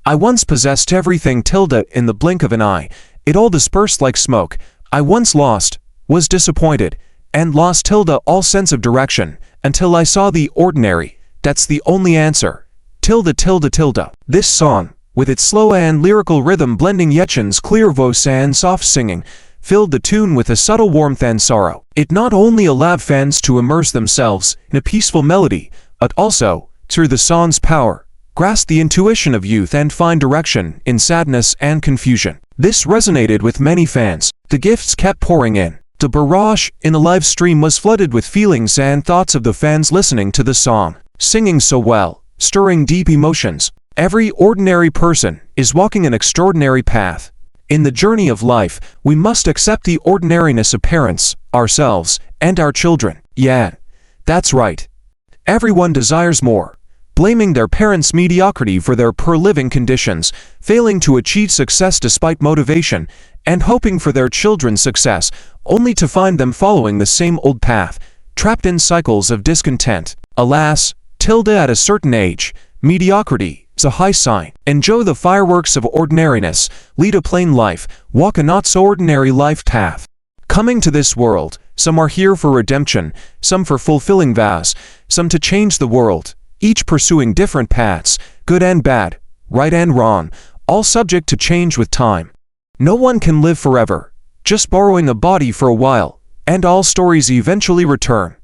[SPEAKER 1] I once possessed everything tilde in the blink of an eye. It all dispersed like smoke. I once lost, was disappointed, and lost tilde all sense of direction, until I saw the ordinary. That's the only answer. Tilde tilde tilde. This song, with its slow and lyrical rhythm blending Yechin's clear voice and soft singing, filled the tune with a subtle warmth and sorrow. It not only allowed fans to immerse themselves in a peaceful melody, but also, through the song's power, grasp the intuition of youth and find direction in sadness and confusion. This resonated with many fans. The gifts kept pouring in. The barrage in the live stream was flooded with feelings and thoughts of the fans listening to the song, singing so well, stirring deep emotions. Every ordinary person is walking an extraordinary path. In the journey of life, we must accept the ordinariness of parents, ourselves, and our children. Yeah, that's right. Everyone desires more, blaming their parents' mediocrity for their poor living conditions, failing to achieve success despite motivation, and hoping for their children's success, only to find them following the same old path, trapped in cycles of discontent. Alas, tilde at a certain age, mediocrity is a high sign. Enjoy the fireworks of ordinariness, lead a plain life, walk a not-so-ordinary life path. Coming to this world, some are here for redemption, some for fulfilling vows, some to change the world, each pursuing different paths, good and bad, right and wrong, all subject to change with time. No one can live forever, just borrowing a body for a while, and all stories eventually return.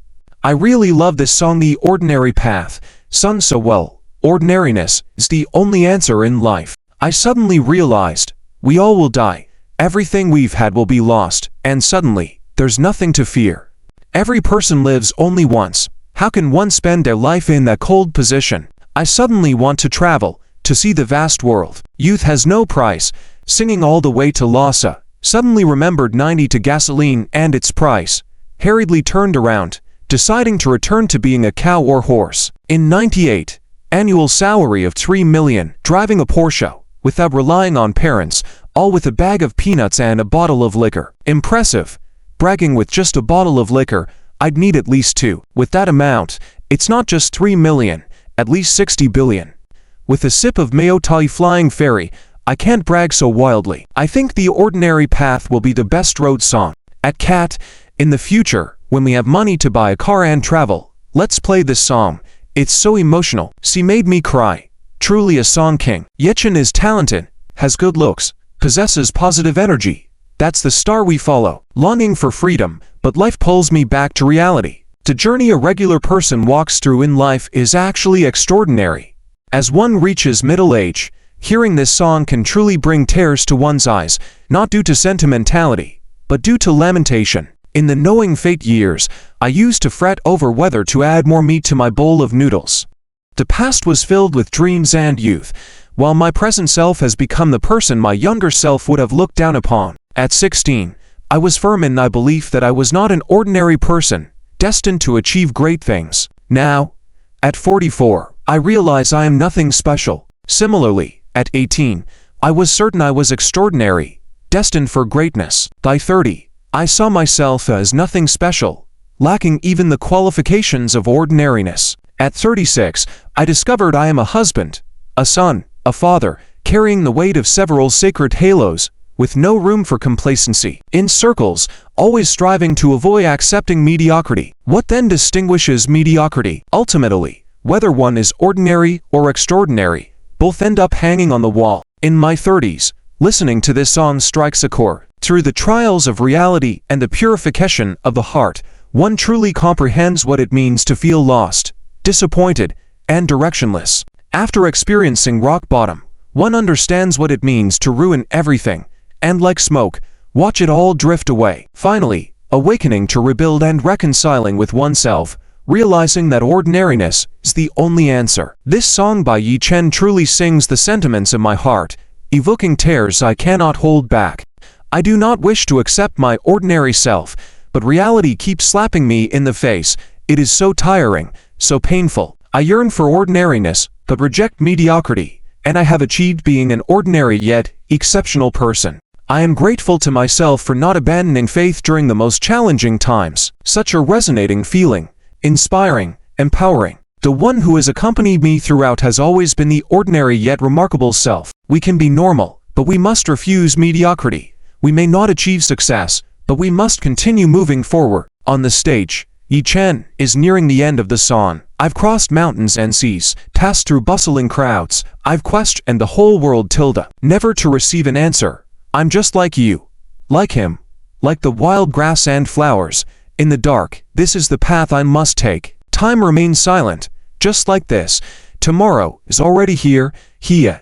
[SPEAKER 1] I really love this song, The Ordinary Path, sung so well. Ordinariness is the only answer in life. I suddenly realized, we all will die, everything we've had will be lost, and suddenly, there's nothing to fear. Every person lives only once. How can one spend their life in that cold position? I suddenly want to travel, to see the vast world. Youth has no price. Singing all the way to Lhasa, suddenly remembered 90 to gasoline and its price. Hurriedly turned around, deciding to return to being a cow or horse. In 98, annual salary of 3 million, driving a Porsche, without relying on parents, all with a bag of peanuts and a bottle of liquor. Impressive. Bragging with just a bottle of liquor, I'd need at least 2. With that amount, it's not just 3 million, at least 60 billion. With a sip of Mayotai flying ferry, I can't brag so wildly. I think The Ordinary Path will be the best road song. At Cat, in the future, when we have money to buy a car and travel, let's play this song. It's so emotional. She made me cry. Truly a song king. Yichen is talented, has good looks, possesses positive energy. That's the star we follow. Longing for freedom, but life pulls me back to reality. The journey a regular person walks through in life is actually extraordinary. As one reaches middle age, hearing this song can truly bring tears to one's eyes, not due to sentimentality, but due to lamentation. In the knowing fate years, I used to fret over whether to add more meat to my bowl of noodles. The past was filled with dreams and youth, while my present self has become the person my younger self would have looked down upon. At 16, I was firm in my belief that I was not an ordinary person, destined to achieve great things. Now, at 44, I realize I am nothing special. Similarly, at 18, I was certain I was extraordinary, destined for greatness. By 30, I saw myself as nothing special, lacking even the qualifications of ordinariness. At 36, I discovered I am a husband, a son, a father, carrying the weight of several sacred halos, with no room for complacency. In circles, always striving to avoid accepting mediocrity. What then distinguishes mediocrity? Ultimately, whether one is ordinary or extraordinary, both end up hanging on the wall. In my 30s, listening to this song strikes a chord. Through the trials of reality and the purification of the heart, one truly comprehends what it means to feel lost, disappointed, and directionless. After experiencing rock bottom, one understands what it means to ruin everything, and like smoke, watch it all drift away. Finally, awakening to rebuild and reconciling with oneself, realizing that ordinariness is the only answer. This song by Yi Chen truly sings the sentiments of my heart, evoking tears I cannot hold back. I do not wish to accept my ordinary self, but reality keeps slapping me in the face. It is so tiring, so painful. I yearn for ordinariness, but reject mediocrity, and I have achieved being an ordinary yet exceptional person. I am grateful to myself for not abandoning faith during the most challenging times. Such a resonating feeling, inspiring, empowering. The one who has accompanied me throughout has always been the ordinary yet remarkable self. We can be normal, but we must refuse mediocrity. We may not achieve success, but we must continue moving forward. On the stage, Yi Chen is nearing the end of the song. I've crossed mountains and seas, passed through bustling crowds. I've questioned the whole world tilde, never to receive an answer. I'm just like you, like him, like the wild grass and flowers. In the dark, this is the path I must take. Time remains silent, just like this. Tomorrow is already here, here.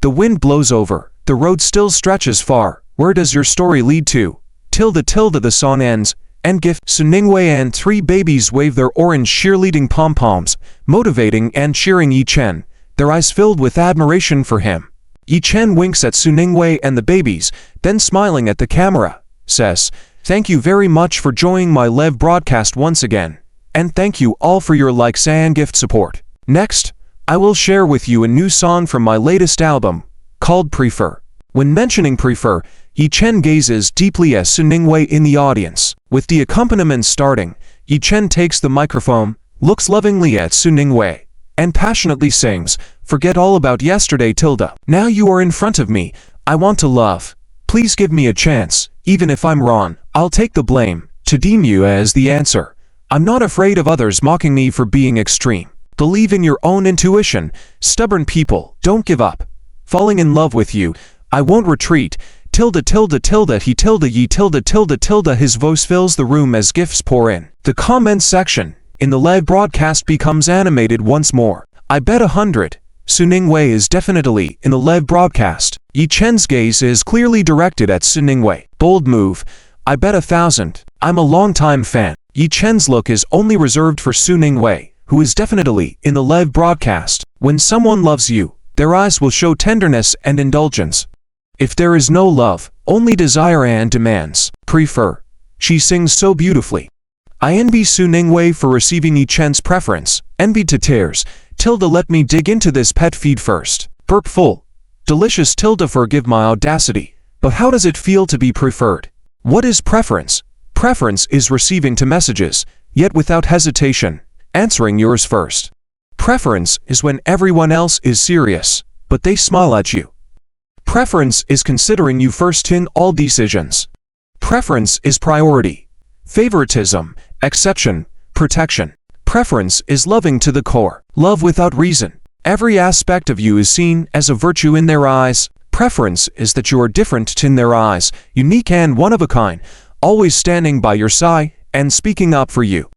[SPEAKER 1] The wind blows over, the road still stretches far. Where does your story lead to? Tilde the song ends, and gift. Su Ningwei and 3 babies wave their orange cheerleading pom-poms, motivating and cheering Yi Chen, their eyes filled with admiration for him. Yi Chen winks at Su Ningwei and the babies, then smiling at the camera, says, "Thank you very much for joining my live broadcast once again, and thank you all for your likes and gift support." Next, I will share with you a new song from my latest album, called Prefer. When mentioning Prefer, Yi Chen gazes deeply at Su Ningwei in the audience. With the accompaniment starting, Yi Chen takes the microphone, looks lovingly at Su Ningwei, and passionately sings, "Forget all about yesterday tilde. Now you are in front of me, I want to love. Please give me a chance, even if I'm wrong, I'll take the blame, to deem you as the answer. I'm not afraid of others mocking me for being extreme. Believe in your own intuition, stubborn people, don't give up. falling in love with you. I won't retreat. Tilde tilde tilde he tilde ye tilde tilde tilde his voice fills the room as gifts pour in. The comments section in the live broadcast becomes animated once more. I bet 100. Su Ningwei is definitely in the live broadcast. Yi Chen's gaze is clearly directed at Su Ningwei. Bold move. I bet 1,000. I'm a long-time fan. Yi Chen's look is only reserved for Su Ningwei, who is definitely in the live broadcast. When someone loves you, their eyes will show tenderness and indulgence. If there is no love, only desire and demands. Prefer. She sings so beautifully. I envy Su Ningwei for receiving Yi Chen's preference. Envy to tears. Tilde let me dig into this pet feed first. Burp full. Delicious tilde forgive my audacity. But how does it feel to be preferred? What is preference? Preference is receiving to messages, yet without hesitation, answering yours first. Preference is when everyone else is serious, but they smile at you. Preference is considering you first in all decisions. Preference is priority. Favoritism, exception, protection. Preference is loving to the core. Love without reason. Every aspect of you is seen as a virtue in their eyes. Preference is that you are different in their eyes, unique and one of a kind, always standing by your side and speaking up for you.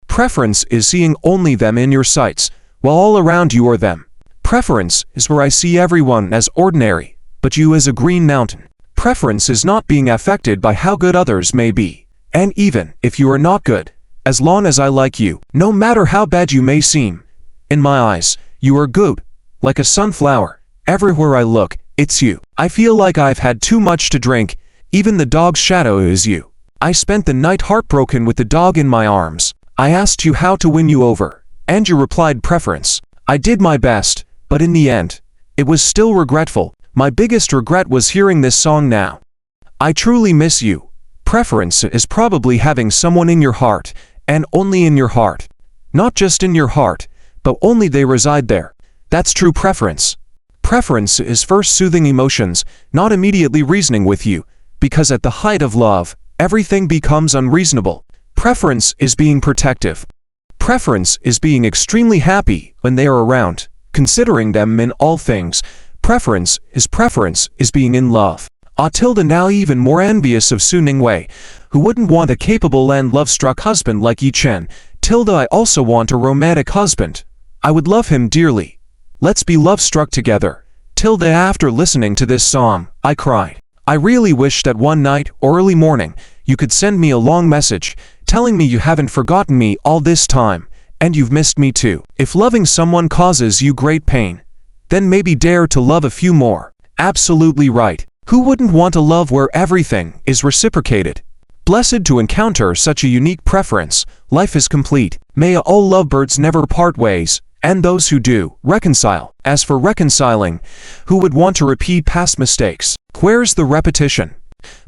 [SPEAKER 1] Preference is seeing only them in your sights, while all around you are them. Preference is where I see everyone as ordinary, but you as a green mountain. Preference is not being affected by how good others may be. And even if you are not good, as long as I like you, no matter how bad you may seem, in my eyes, you are good, like a sunflower. Everywhere I look, it's you. I feel like I've had too much to drink. Even the dog's shadow is you. I spent the night heartbroken with the dog in my arms. I asked you how to win you over, and you replied preference. I did my best, but in the end, it was still regretful. My biggest regret was hearing this song now. I truly miss you. Preference is probably having someone in your heart, and only in your heart. Not just in your heart, but only they reside there. That's true preference. Preference is first soothing emotions, not immediately reasoning with you, because at the height of love, everything becomes unreasonable. Preference is being protective. Preference is being extremely happy when they are around, considering them in all things. Preference is being in love. Tilde now even more envious of Su Ningwei, who wouldn't want a capable and love-struck husband like Yi Chen. Tilde I also want a romantic husband. I would love him dearly. Let's be love-struck together. Tilde after listening to this song, I cried. I really wish that one night or early morning, you could send me a long message, telling me you haven't forgotten me all this time, and you've missed me too. If loving someone causes you great pain, then maybe dare to love a few more. Absolutely right. Who wouldn't want a love where everything is reciprocated? Blessed to encounter such a unique preference. Life is complete. May all lovebirds never part ways, and those who do, reconcile. As for reconciling, who would want to repeat past mistakes? Where's the repetition?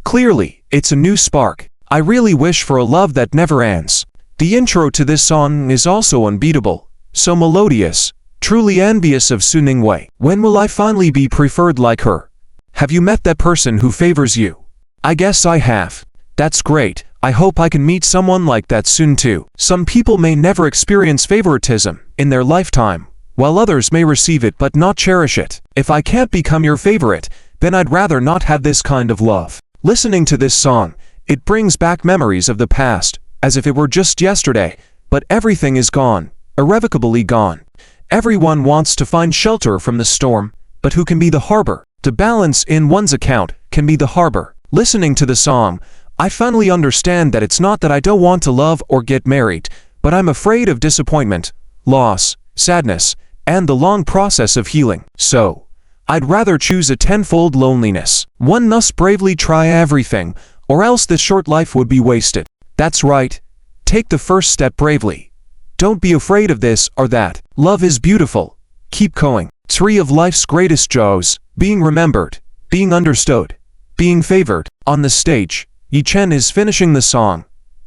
[SPEAKER 1] Clearly, it's a new spark. I really wish for a love that never ends. The intro to this song is also unbeatable, so melodious. Truly envious of Su Ningwei. When will I finally be preferred like her? Have you met that person who favors you? I guess I have. That's great. I hope I can meet someone like that soon too. Some people may never experience favoritism in their lifetime, while others may receive it but not cherish it. If I can't become your favorite, then I'd rather not have this kind of love. Listening to this song, it brings back memories of the past, as if it were just yesterday, but everything is gone, irrevocably gone. Everyone wants to find shelter from the storm, but who can be the harbor? To balance in one's account can be the harbor. Listening to the song, I finally understand that it's not that I don't want to love or get married, but I'm afraid of disappointment, loss, sadness, and the long process of healing. So, I'd rather choose a tenfold loneliness. One must bravely try everything, or else this short life would be wasted. That's right. Take the first step bravely. Don't be afraid of this or that. Love is beautiful. Keep going. Three of life's greatest joys: being remembered, being understood, being favored. On the stage, Yi Chen is finishing the song.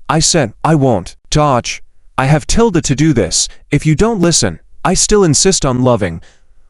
[SPEAKER 1] I said, I won't. Dodge. I have Tilde to do this. If you don't listen, I still insist on loving.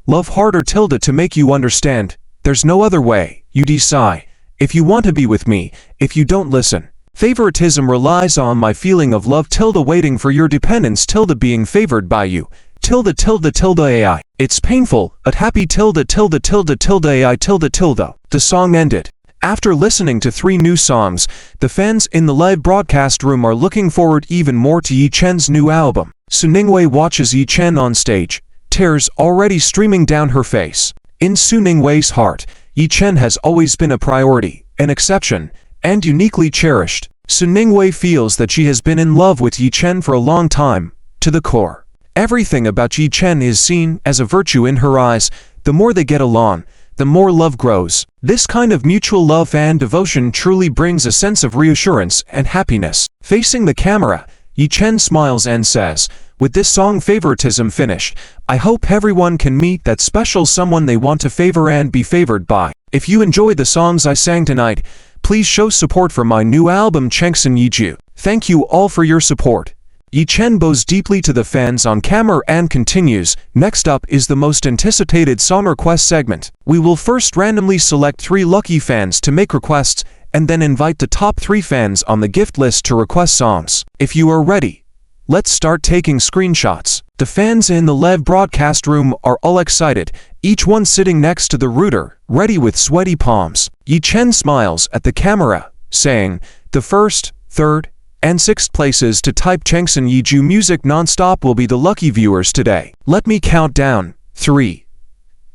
[SPEAKER 1] Love harder Tilde to make you understand. There's no other way. You decide. If you want to be with me, if you don't listen. Favoritism relies on my feeling of love Tilde waiting for your dependence Tilde being favored by you. tilde tilde tilde AI. It's painful, but happy tilde tilde tilde tilde AI tilde tilde. The song ended. After listening to 3 new songs, the fans in the live broadcast room are looking forward even more to Yi Chen's new album. Su Ningwei watches Yi Chen on stage, tears already streaming down her face. In Su Ningwei's heart, Yi Chen has always been a priority, an exception, and uniquely cherished. Su Ningwei feels that she has been in love with Yi Chen for a long time, to the core. Everything about Yi Chen is seen as a virtue in her eyes. The more they get along, the more love grows. This kind of mutual love and devotion truly brings a sense of reassurance and happiness. Facing the camera, Yi Chen smiles and says, "With this song favoritism finished, I hope everyone can meet that special someone they want to favor and be favored by. If you enjoyed the songs I sang tonight, please show support for my new album Chengsen Yiju. Thank you all for your support." Yi Chen bows deeply to the fans on camera and continues, "Next up is the most anticipated song request segment. We will first randomly select 3 lucky fans to make requests and then invite the top 3 fans on the gift list to request songs. If you are ready, let's start taking screenshots." The fans in the live broadcast room are all excited, each one sitting next to the router, ready with sweaty palms. Yi Chen smiles at the camera, saying, "The first, third, and 6th places to type Chengsen Yiju music non-stop will be the lucky viewers today. Let me count down. 3,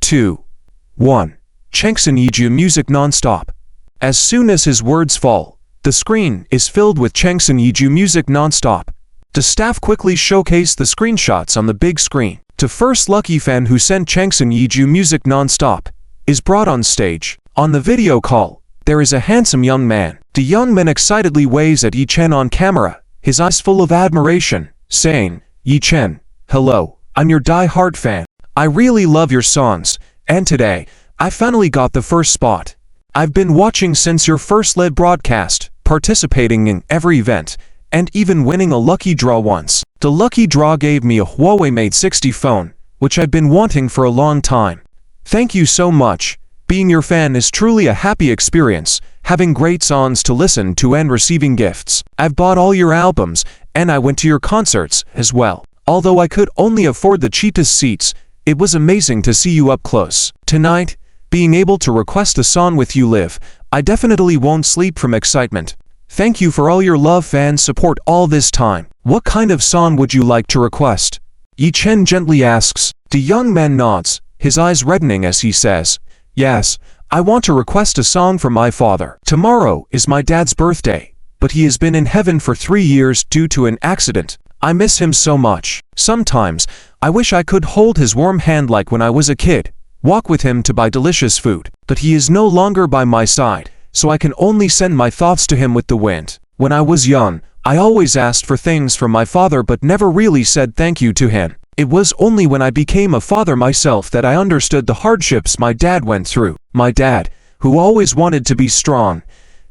[SPEAKER 1] 2, 1. Chengsen Yiju music non-stop." As soon as his words fall, the screen is filled with Chengsen Yiju music non-stop. The staff quickly showcase the screenshots on the big screen. The first lucky fan who sent Chengsen Yiju music non-stop is brought on stage. On the video call, there is a handsome young man. The young man excitedly waves at Yi Chen on camera, his eyes full of admiration, saying, "Yi Chen, hello, I'm your die-hard fan. I really love your songs, and today, I finally got the first spot. I've been watching since your first live broadcast, participating in every event, and even winning a lucky draw once. The lucky draw gave me a Huawei Mate 60 phone, which I've been wanting for a long time. Thank you so much. Being your fan is truly a happy experience, having great songs to listen to and receiving gifts. I've bought all your albums, and I went to your concerts as well. Although I could only afford the cheapest seats, it was amazing to see you up close. Tonight, being able to request a song with you live, I definitely won't sleep from excitement. Thank you for all your love and support all this time. What kind of song would you like to request?" Yi Chen gently asks. The young man nods, his eyes reddening as he says, "Yes, I want to request a song for my father. Tomorrow is my dad's birthday, but he has been in heaven for 3 years due to an accident. I miss him so much. Sometimes, I wish I could hold his warm hand like when I was a kid, walk with him to buy delicious food, but he is no longer by my side, so I can only send my thoughts to him with the wind. When I was young, I always asked for things from my father but never really said thank you to him. It was only when I became a father myself that I understood the hardships my dad went through. My dad, who always wanted to be strong,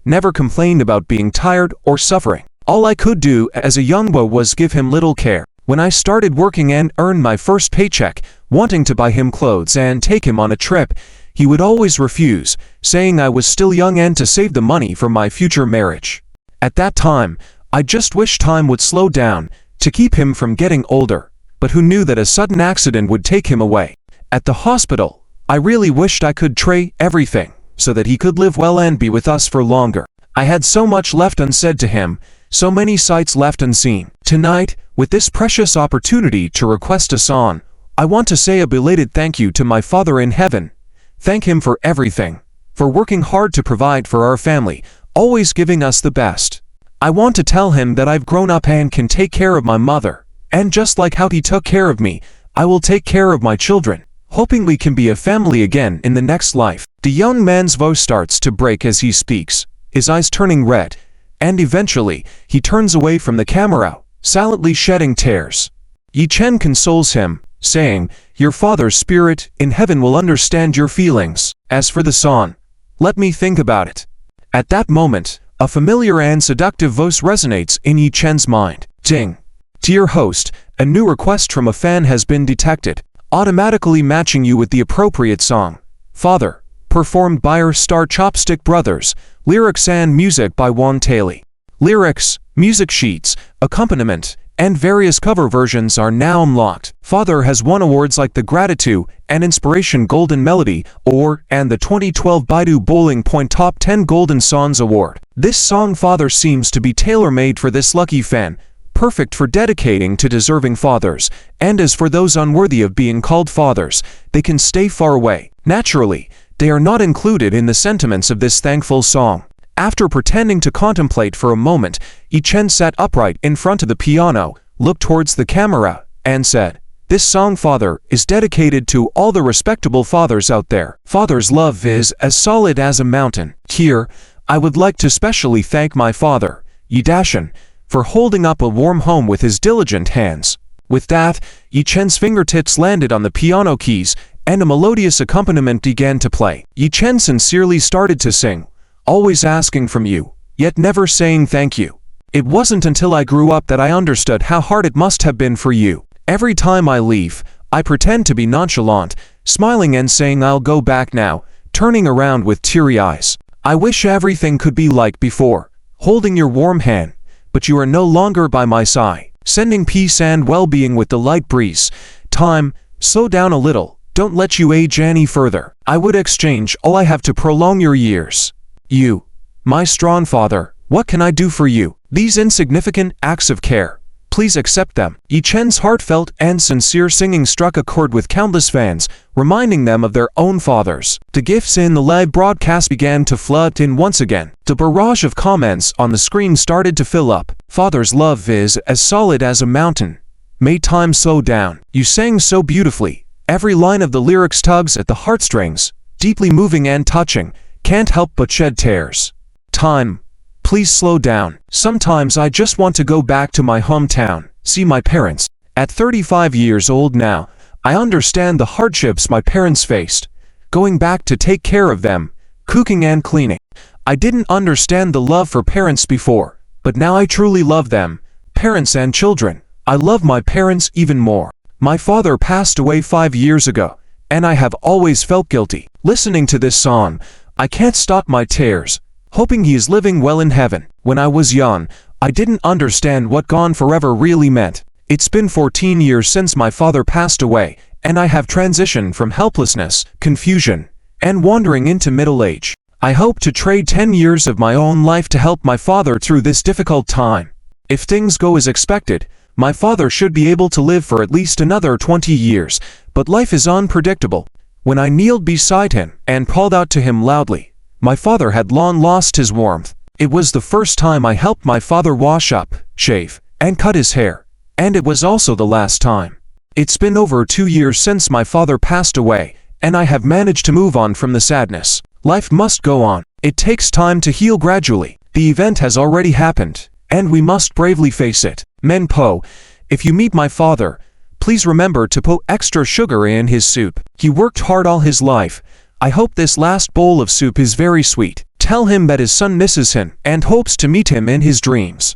[SPEAKER 1] never complained about being tired or suffering. All I could do as a young boy was give him little care. When I started working and earned my first paycheck, wanting to buy him clothes and take him on a trip, he would always refuse, saying I was still young and to save the money for my future marriage. At that time, I just wished time would slow down to keep him from getting older. But who knew that a sudden accident would take him away? At the hospital, I really wished I could trade everything, so that he could live well and be with us for longer. I had so much left unsaid to him, so many sights left unseen. Tonight, with this precious opportunity to request a song, I want to say a belated thank you to my Father in heaven. Thank him for everything, for working hard to provide for our family, always giving us the best. I want to tell him that I've grown up and can take care of my mother. And just like how he took care of me, I will take care of my children, hoping we can be a family again in the next life." The young man's voice starts to break as he speaks, his eyes turning red, and eventually, he turns away from the camera, silently shedding tears. Yi Chen consoles him, saying, "Your father's spirit in heaven will understand your feelings. As for the song, let me think about it." At that moment, a familiar and seductive voice resonates in Yi Chen's mind. Ding! Dear host, a new request from a fan has been detected, automatically matching you with the appropriate song. Father, performed by our star Chopstick Brothers, lyrics and music by Wang Taili. Lyrics, music sheets, accompaniment, and various cover versions are now unlocked. Father has won awards like the Gratitude and Inspiration Golden Melody Award and the 2012 Baidu Bowling Point Top 10 Golden Songs Award. This song Father seems to be tailor-made for this lucky fan, perfect for dedicating to deserving fathers, and as for those unworthy of being called fathers, they can stay far away. Naturally, they are not included in the sentiments of this thankful song. After pretending to contemplate for a moment, Yi Chen sat upright in front of the piano, looked towards the camera, and said, "This song, Father, is dedicated to all the respectable fathers out there. Father's love is as solid as a mountain. Here, I would like to specially thank my father, Yi Dashan, for holding up a warm home with his diligent hands." With that, Yi Chen's fingertips landed on the piano keys, and a melodious accompaniment began to play. Yi Chen sincerely started to sing, "Always asking from you, yet never saying thank you. It wasn't until I grew up that I understood how hard it must have been for you. Every time I leave, I pretend to be nonchalant, smiling and saying I'll go back now, turning around with teary eyes. I wish everything could be like before, holding your warm hand, but you are no longer by my side, sending peace and well-being with the light breeze. Time, slow down a little, don't let you age any further. I would exchange all I have to prolong your years. You, my strong father, what can I do for you? These insignificant acts of care, please accept them." Yi Chen's heartfelt and sincere singing struck a chord with countless fans, reminding them of their own fathers. The gifts in the live broadcast began to flood in once again. The barrage of comments on the screen started to fill up. "Father's love is as solid as a mountain. May time slow down. You sang so beautifully. Every line of the lyrics tugs at the heartstrings, deeply moving and touching. Can't help but shed tears. Time, please slow down. Sometimes I just want to go back to my hometown, see my parents. At 35 years old now, I understand the hardships my parents faced. Going back to take care of them, cooking and cleaning. I didn't understand the love for parents before, but now I truly love them, parents and children. I love my parents even more. My father passed away 5 years ago, and I have always felt guilty. Listening to this song, I can't stop my tears, hoping he is living well in heaven. When I was young, I didn't understand what gone forever really meant. It's been 14 years since my father passed away, and I have transitioned from helplessness, confusion, and wandering into middle age. I hope to trade 10 years of my own life to help my father through this difficult time. If things go as expected, my father should be able to live for at least another 20 years, but life is unpredictable." When I kneeled beside him and called out to him loudly, my father had long lost his warmth. It was the first time I helped my father wash up, shave, and cut his hair, and it was also the last time. It's been over 2 years since my father passed away, and I have managed to move on from the sadness. Life must go on. It takes time to heal gradually. The event has already happened, and we must bravely face it. Men Po, if you meet my father, please remember to put extra sugar in his soup. He worked hard all his life. I hope this last bowl of soup is very sweet. Tell him that his son misses him and hopes to meet him in his dreams.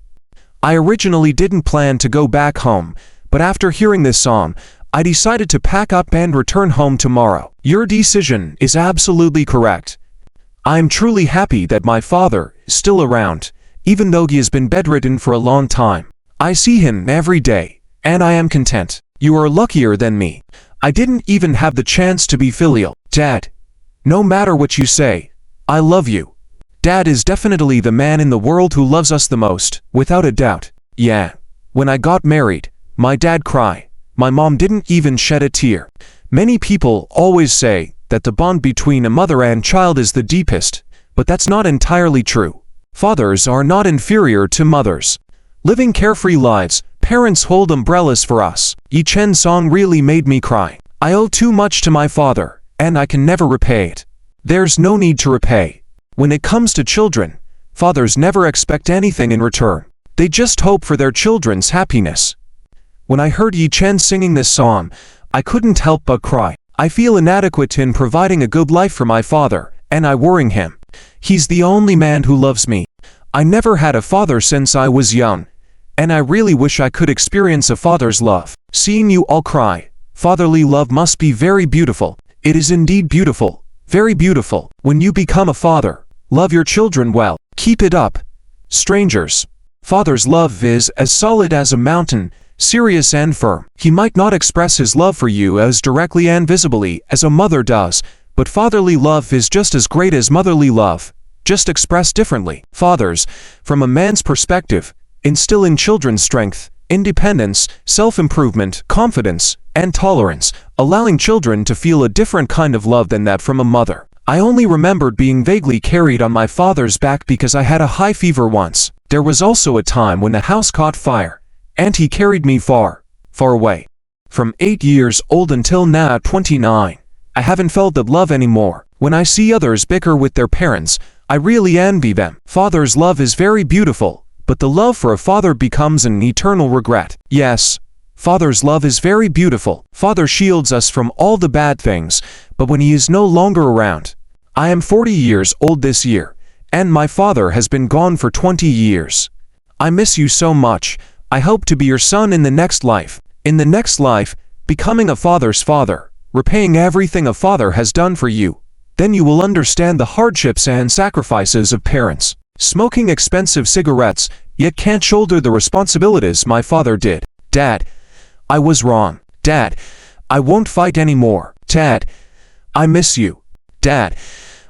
[SPEAKER 1] I originally didn't plan to go back home, but after hearing this song, I decided to pack up and return home tomorrow. Your decision is absolutely correct. I am truly happy that my father is still around, even though he has been bedridden for a long time. I see him every day, and I am content. You are luckier than me. I didn't even have the chance to be filial. Dad, no matter what you say, I love you. Dad is definitely the man in the world who loves us the most, without a doubt. Yeah, when I got married, my dad cried. My mom didn't even shed a tear. Many people always say that the bond between a mother and child is the deepest, but that's not entirely true. Fathers are not inferior to mothers. Living carefree lives, parents hold umbrellas for us. Yi Chen's song really made me cry. I owe too much to my father, and I can never repay it. There's no need to repay. When it comes to children, fathers never expect anything in return. They just hope for their children's happiness. When I heard Yi Chen singing this song, I couldn't help but cry. I feel inadequate in providing a good life for my father, and I worry him. He's the only man who loves me. I never had a father since I was young, and I really wish I could experience a father's love. Seeing you all cry, fatherly love must be very beautiful. It is indeed beautiful, very beautiful. When you become a father, love your children well. Keep it up. Strangers. Father's love is as solid as a mountain, serious and firm. He might not express his love for you as directly and visibly as a mother does, but fatherly love is just as great as motherly love, just expressed differently. Fathers, from a man's perspective, instill in children strength, independence, self-improvement, confidence, and tolerance, allowing children to feel a different kind of love than that from a mother. I only remembered being vaguely carried on my father's back because I had a high fever once. There was also a time when the house caught fire, and he carried me far, far away. From 8 years old until now at 29, I haven't felt that love anymore. When I see others bicker with their parents, I really envy them. Father's love is very beautiful, but the love for a father becomes an eternal regret. Yes, Father's love is very beautiful. Father shields us from all the bad things, but when he is no longer around. I am 40 years old this year, and my father has been gone for 20 years. I miss you so much. I hope to be your son in the next life. In the next life, becoming a father's father, repaying everything a father has done for you. Then you will understand the hardships and sacrifices of parents. Smoking expensive cigarettes, yet can't shoulder the responsibilities my father did. Dad, I was wrong. Dad, I won't fight anymore. Dad, I miss you. Dad,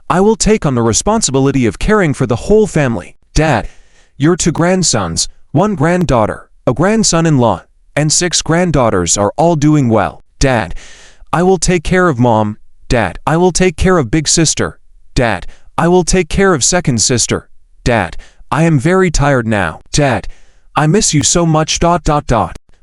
[SPEAKER 1] I will take on the responsibility of caring for the whole family. Dad, your 2 grandsons, 1 granddaughter, a grandson-in-law, and 6 granddaughters are all doing well. Dad, I will take care of Mom. Dad, I will take care of big sister. Dad, I will take care of second sister. Dad, I am very tired now. Dad, I miss you so much.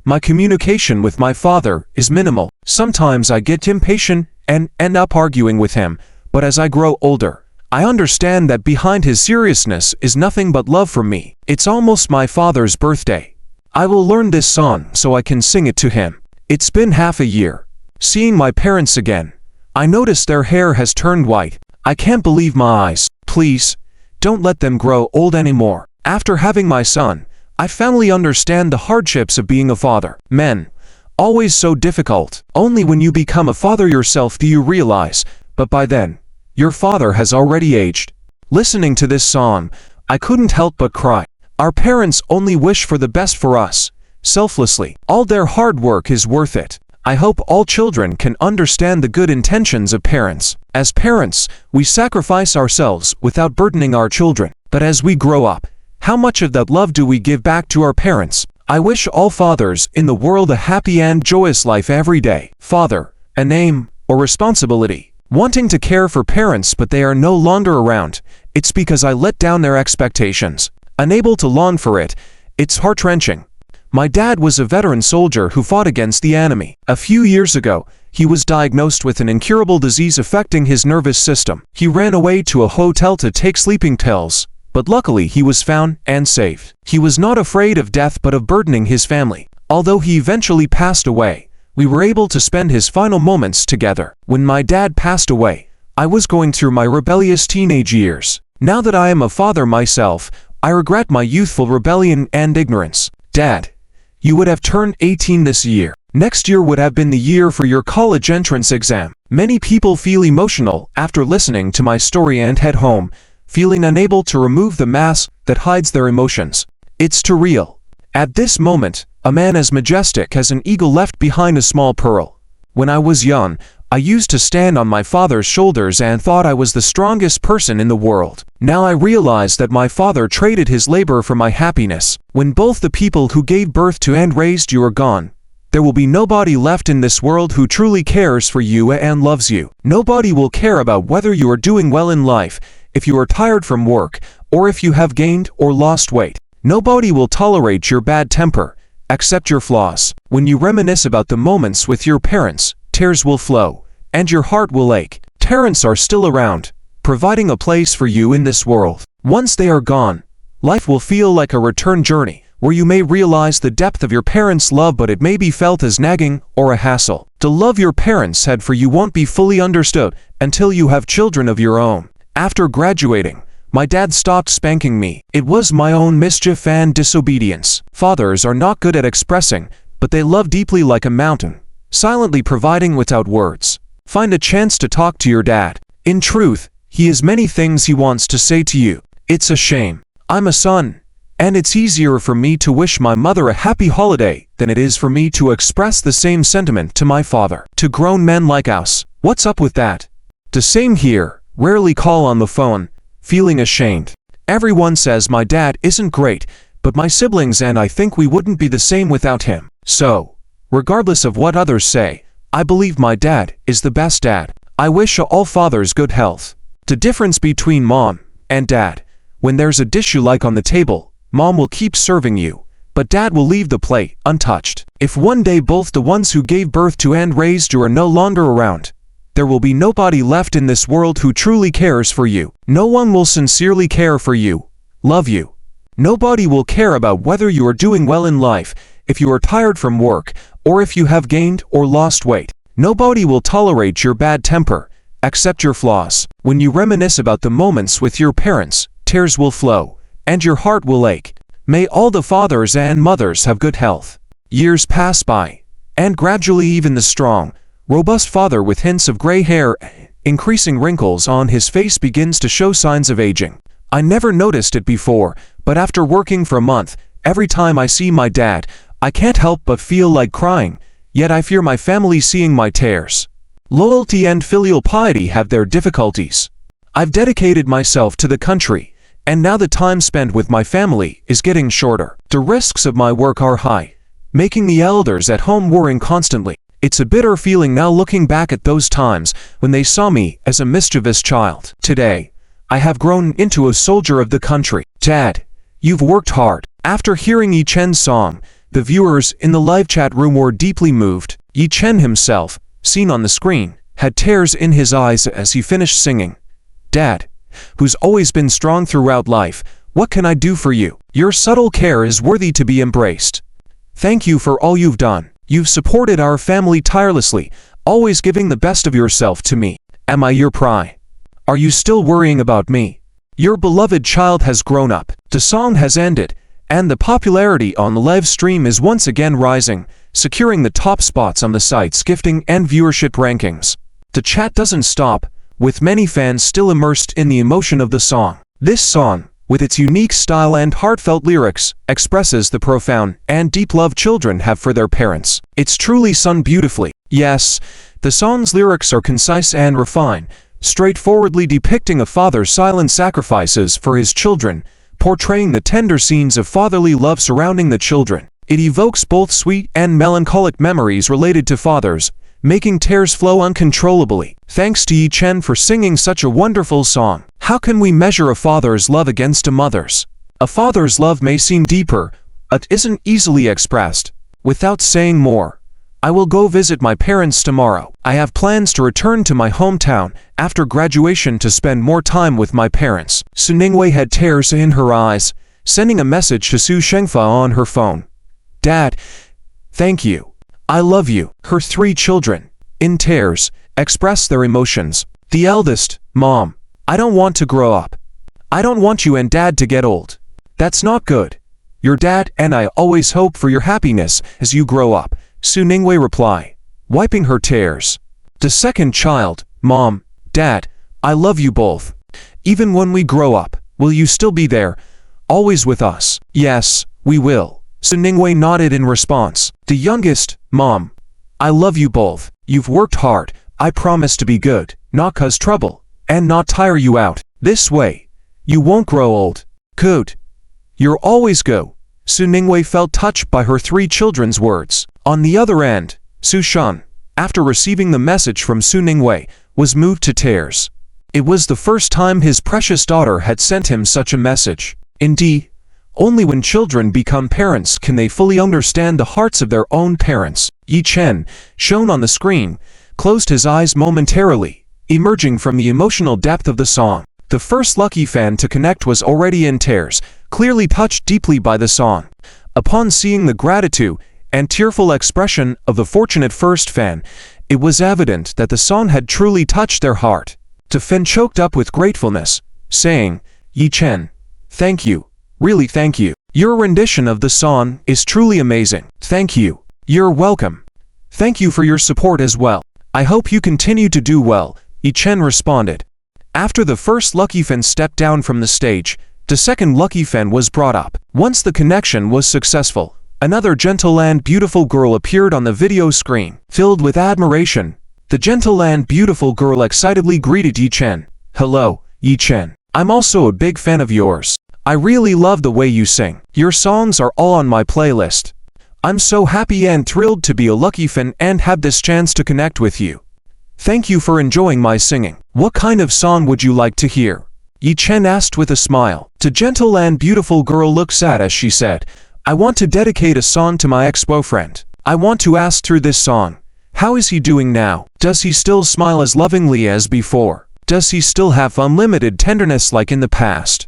[SPEAKER 1] My communication with my father is minimal. Sometimes I get impatient and end up arguing with him, but as I grow older, I understand that behind his seriousness is nothing but love for me. It's almost my father's birthday. I will learn this song so I can sing it to him. It's been half a year. Seeing my parents again, I notice their hair has turned white. I can't believe my eyes. Please, don't let them grow old anymore. After having my son, I finally understand the hardships of being a father. Men, always so difficult. Only when you become a father yourself do you realize, but by then, your father has already aged. Listening to this song, I couldn't help but cry. Our parents only wish for the best for us, selflessly. All their hard work is worth it. I hope all children can understand the good intentions of parents. As parents, we sacrifice ourselves without burdening our children. But as we grow up, how much of that love do we give back to our parents? I wish all fathers in the world a happy and joyous life every day. Father, a name or responsibility. Wanting to care for parents but they are no longer around. It's because I let down their expectations. Unable to long for it, it's heart-wrenching. My dad was a veteran soldier who fought against the enemy. A few years ago, he was diagnosed with an incurable disease affecting his nervous system. He ran away to a hotel to take sleeping pills, but luckily he was found and saved. He was not afraid of death but of burdening his family. Although he eventually passed away, we were able to spend his final moments together. When my dad passed away, I was going through my rebellious teenage years. Now that I am a father myself, I regret my youthful rebellion and ignorance. Dad, you would have turned 18 this year. Next year would have been the year for your college entrance exam. Many people feel emotional after listening to my story and head home, feeling unable to remove the mask that hides their emotions. It's too real. At this moment, a man as majestic as an eagle left behind a small pearl. When I was young, I used to stand on my father's shoulders and thought I was the strongest person in the world. Now I realize that my father traded his labor for my happiness. When both the people who gave birth to and raised you are gone, there will be nobody left in this world who truly cares for you and loves you. Nobody will care about whether you are doing well in life, if you are tired from work, or if you have gained or lost weight. Nobody will tolerate your bad temper, accept your flaws. When you reminisce about the moments with your parents, tears will flow, and your heart will ache. Parents are still around, providing a place for you in this world. Once they are gone, life will feel like a return journey, where you may realize the depth of your parents' love but it may be felt as nagging or a hassle. The love your parents had for you won't be fully understood until you have children of your own. After graduating, my dad stopped spanking me. It was my own mischief and disobedience. Fathers are not good at expressing, but they love deeply like a mountain, silently providing without words. Find a chance to talk to your dad. In truth, he has many things he wants to say to you. It's a shame. I'm a son, And it's easier for me to wish my mother a happy holiday than it is for me to express the same sentiment to my father. To grown men like us, what's up with that? The same here, rarely call on the phone, feeling ashamed. Everyone says my dad isn't great, but my siblings and I think we wouldn't be the same without him. So, regardless of what others say, I believe my dad is the best dad. I wish all fathers good health. The difference between mom and dad: when there's a dish you like on the table, mom will keep serving you, but dad will leave the plate untouched. If one day both the ones who gave birth to and raised you are no longer around, there will be nobody left in this world who truly cares for you. No one will sincerely care for you, love you. Nobody will care about whether you are doing well in life, if you are tired from work, or if you have gained or lost weight. Nobody will tolerate your bad temper, accept your flaws. When you reminisce about the moments with your parents, tears will flow, and your heart will ache. May all the fathers and mothers have good health. Years pass by, and gradually even the strong, robust father with hints of gray hair, increasing wrinkles on his face begins to show signs of aging. I never noticed it before, but after working for a month, every time I see my dad, I can't help but feel like crying, yet I fear my family seeing my tears. Loyalty and filial piety have their difficulties. I've dedicated myself to the country, and now the time spent with my family is getting shorter. The risks of my work are high, making the elders at home worrying constantly. It's a bitter feeling now looking back at those times when they saw me as a mischievous child. Today, I have grown into a soldier of the country. Dad, you've worked hard. After hearing Yi Chen's song, the viewers in the live chat room were deeply moved. Yi Chen himself, seen on the screen, had tears in his eyes as he finished singing. Dad, who's always been strong throughout life, what can I do for you? Your subtle care is worthy to be embraced. Thank you for all you've done. You've supported our family tirelessly, always giving the best of yourself to me. Am I your pride? Are you still worrying about me? Your beloved child has grown up. The song has ended, and the popularity on the live stream is once again rising, securing the top spots on the site's gifting and viewership rankings. The chat doesn't stop, with many fans still immersed in the emotion of the song. This song, with its unique style and heartfelt lyrics, expresses the profound and deep love children have for their parents. It's truly sung beautifully. Yes, the song's lyrics are concise and refined, straightforwardly depicting a father's silent sacrifices for his children, portraying the tender scenes of fatherly love surrounding the children. It evokes both sweet and melancholic memories related to fathers, making tears flow uncontrollably. Thanks to Yi Chen for singing such a wonderful song. How can we measure a father's love against a mother's? A father's love may seem deeper, but isn't easily expressed. Without saying more, I will go visit my parents tomorrow. I have plans to return to my hometown after graduation to spend more time with my parents. Su Ningwei had tears in her eyes, sending a message to Su Shengfa on her phone. Dad, thank you. I love you. Her 3 children, in tears, expressed their emotions. The eldest, Mom, I don't want to grow up. I don't want you and Dad to get old. That's not good. Your dad and I always hope for your happiness as you grow up. Su Ningwei replied, wiping her tears. The second child, Mom, Dad, I love you both. Even when we grow up, will you still be there, always with us? Yes, we will. Su Ningwei nodded in response. The youngest, Mom, I love you both. You've worked hard. I promise to be good, not cause trouble, and not tire you out. This way, you won't grow old. Good. You're always go. Su Ningwei felt touched by her 3 children's words. On the other end, Su Shan, after receiving the message from Su Ningwei, was moved to tears. It was the first time his precious daughter had sent him such a message. Indeed, only when children become parents can they fully understand the hearts of their own parents. Yi Chen, shown on the screen, closed his eyes momentarily, emerging from the emotional depth of the song. The first lucky fan to connect was already in tears, clearly touched deeply by the song. Upon seeing the gratitude and tearful expression of the fortunate first fan, it was evident that the song had truly touched their heart. The fan choked up with gratefulness, saying, Yi Chen, thank you, really thank you. Your rendition of the song is truly amazing. Thank you. You're welcome. Thank you for your support as well. I hope you continue to do well, Yi Chen responded. After the first lucky fan stepped down from the stage, The second lucky fan was brought up. Once the connection was successful, another gentle and beautiful girl appeared on the video screen. Filled with admiration, the gentle and beautiful girl excitedly greeted Yi Chen. "Hello, Yi Chen. I'm also a big fan of yours. I really love the way you sing. Your songs are all on my playlist. I'm so happy and thrilled to be a lucky fan and have this chance to connect with you. Thank you for enjoying my singing. What kind of song would you like to hear?" Yi Chen asked with a smile. The gentle and beautiful girl looked sad as she said, "I want to dedicate a song to my ex-boyfriend. I want to ask through this song, how is he doing now? Does he still smile as lovingly as before? Does he still have unlimited tenderness like in the past?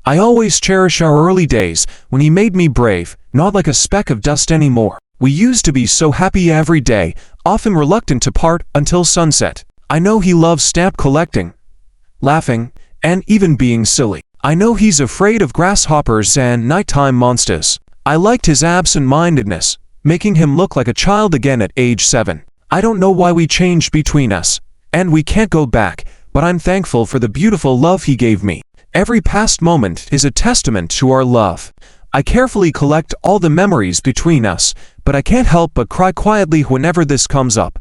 [SPEAKER 1] I always cherish our early days when he made me brave, not like a speck of dust anymore. We used to be so happy every day, often reluctant to part until sunset. I know he loves stamp collecting, laughing, and even being silly. I know he's afraid of grasshoppers and nighttime monsters. I liked his absent-mindedness, making him look like a child again at age 7. I don't know why we changed between us, and we can't go back, but I'm thankful for the beautiful love he gave me. Every past moment is a testament to our love. I carefully collect all the memories between us, but I can't help but cry quietly whenever this comes up.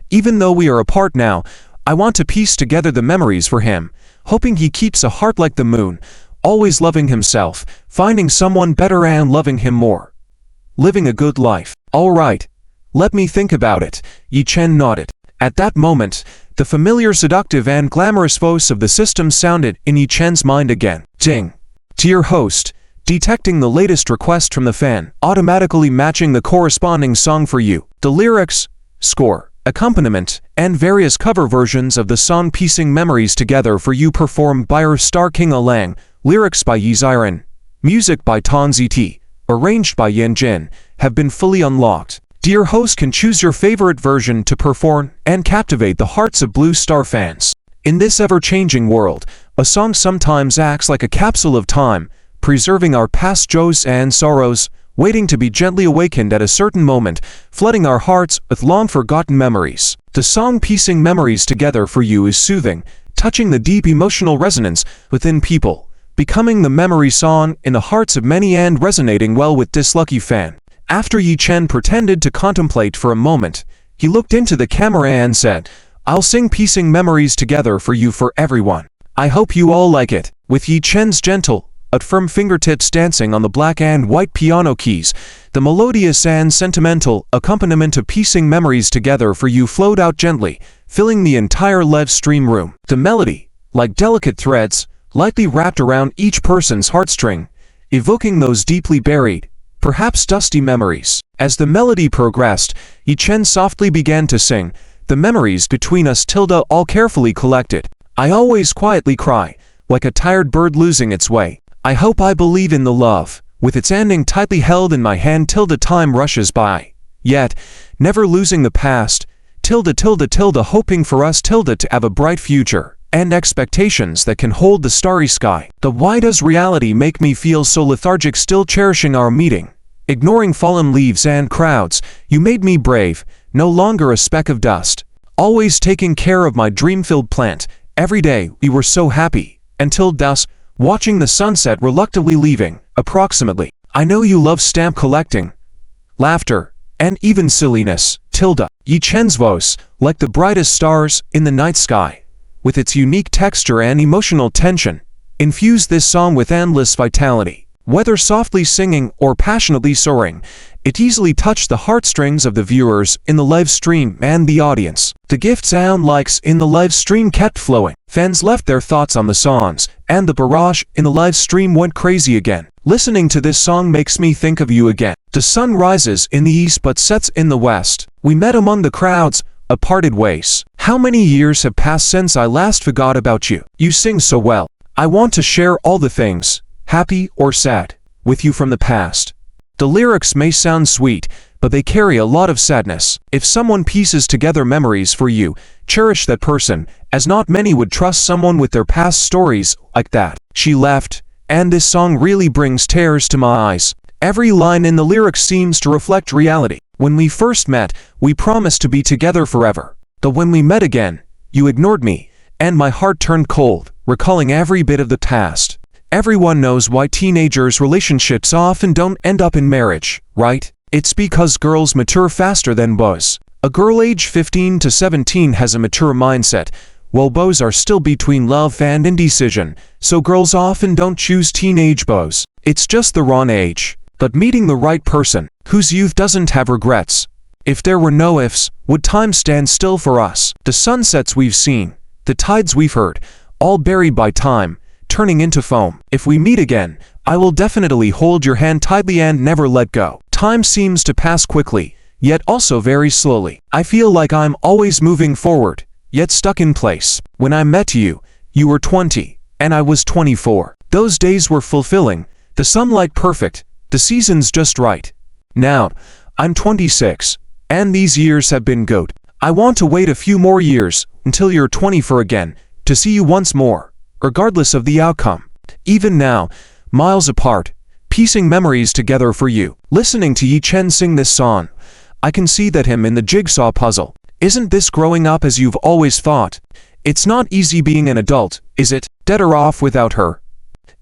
[SPEAKER 1] Even though we are apart now, I want to piece together the memories for him, hoping he keeps a heart like the moon, always loving himself, finding someone better and loving him more. Living a good life. All right. Let me think about it." Yi Chen nodded. At that moment, the familiar seductive and glamorous voice of the system sounded in Yi Chen's mind again. Ding. Dear host, detecting the latest request from the fan, automatically matching the corresponding song for you. The lyrics, score, accompaniment, and various cover versions of the song piecing memories together for you performed by our star King Alang, lyrics by Yi Ziren, music by Tan Zt, arranged by Yan Jin, have been fully unlocked. Dear host can choose your favorite version to perform and captivate the hearts of Blue Star fans. In this ever-changing world, a song sometimes acts like a capsule of time, preserving our past joys and sorrows, waiting to be gently awakened at a certain moment, flooding our hearts with long-forgotten memories. The song piecing memories together for you is soothing, touching the deep emotional resonance within people, becoming the memory song in the hearts of many and resonating well with this lucky fan. After Yi Chen pretended to contemplate for a moment, he looked into the camera and said, "I'll sing piecing memories together for you for everyone. I hope you all like it." With Yi Chen's gentle, but firm fingertips dancing on the black and white piano keys, the melodious and sentimental accompaniment of piecing memories together for you flowed out gently, filling the entire live stream room. The melody, like delicate threads, lightly wrapped around each person's heartstring, evoking those deeply buried, perhaps dusty memories. As the melody progressed, Yi Chen softly began to sing, "The memories between us tilde all carefully collected. I always quietly cry, like a tired bird losing its way. I hope I believe in the love, with its ending tightly held in my hand tilde time rushes by. Yet, never losing the past, tilde tilde tilde hoping for us tilde to have a bright future, and expectations that can hold the starry sky. The why does reality make me feel so lethargic still cherishing our meeting? Ignoring fallen leaves and crowds, you made me brave, no longer a speck of dust. Always taking care of my dream-filled plant, every day we were so happy, until dusk, watching the sunset reluctantly leaving, approximately. I know you love stamp collecting, laughter, and even silliness, tilde." Yi Chen's voice, like the brightest stars in the night sky, with its unique texture and emotional tension, infused this song with endless vitality. Whether softly singing or passionately soaring, it easily touched the heartstrings of the viewers in the live stream and the audience. The gifts and likes in the live stream kept flowing. Fans left their thoughts on the songs, and the barrage in the live stream went crazy again. Listening to this song makes me think of you again. The sun rises in the east but sets in the west. We met among the crowds, parted ways. How many years have passed since I last forgot about you? You sing so well. I want to share all the things, happy or sad, with you from the past. The lyrics may sound sweet, but they carry a lot of sadness. If someone pieces together memories for you, cherish that person, as not many would trust someone with their past stories like that. She left, and this song really brings tears to my eyes. Every line in the lyrics seems to reflect reality. When we first met, we promised to be together forever. But when we met again, you ignored me, and my heart turned cold, recalling every bit of the past. Everyone knows why teenagers' relationships often don't end up in marriage, right? It's because girls mature faster than boys. A girl age 15 to 17 has a mature mindset, while boys are still between love and indecision, so girls often don't choose teenage boys. It's just the wrong age. But meeting the right person, whose youth doesn't have regrets. If there were no ifs, would time stand still for us? The sunsets we've seen, the tides we've heard, all buried by time, turning into foam. If we meet again, I will definitely hold your hand tightly and never let go. Time seems to pass quickly, yet also very slowly. I feel like I'm always moving forward, yet stuck in place. When I met you, you were 20, and I was 24. Those days were fulfilling, the sunlight perfect, the seasons just right. Now, I'm 26, and these years have been good. I want to wait a few more years, until you're 24 again, to see you once more, regardless of the outcome. Even now, miles apart, piecing memories together for you. Listening to Yi Chen sing this song, I can see that him in the jigsaw puzzle. Isn't this growing up as you've always thought? It's not easy being an adult, is it? Dead or off without her.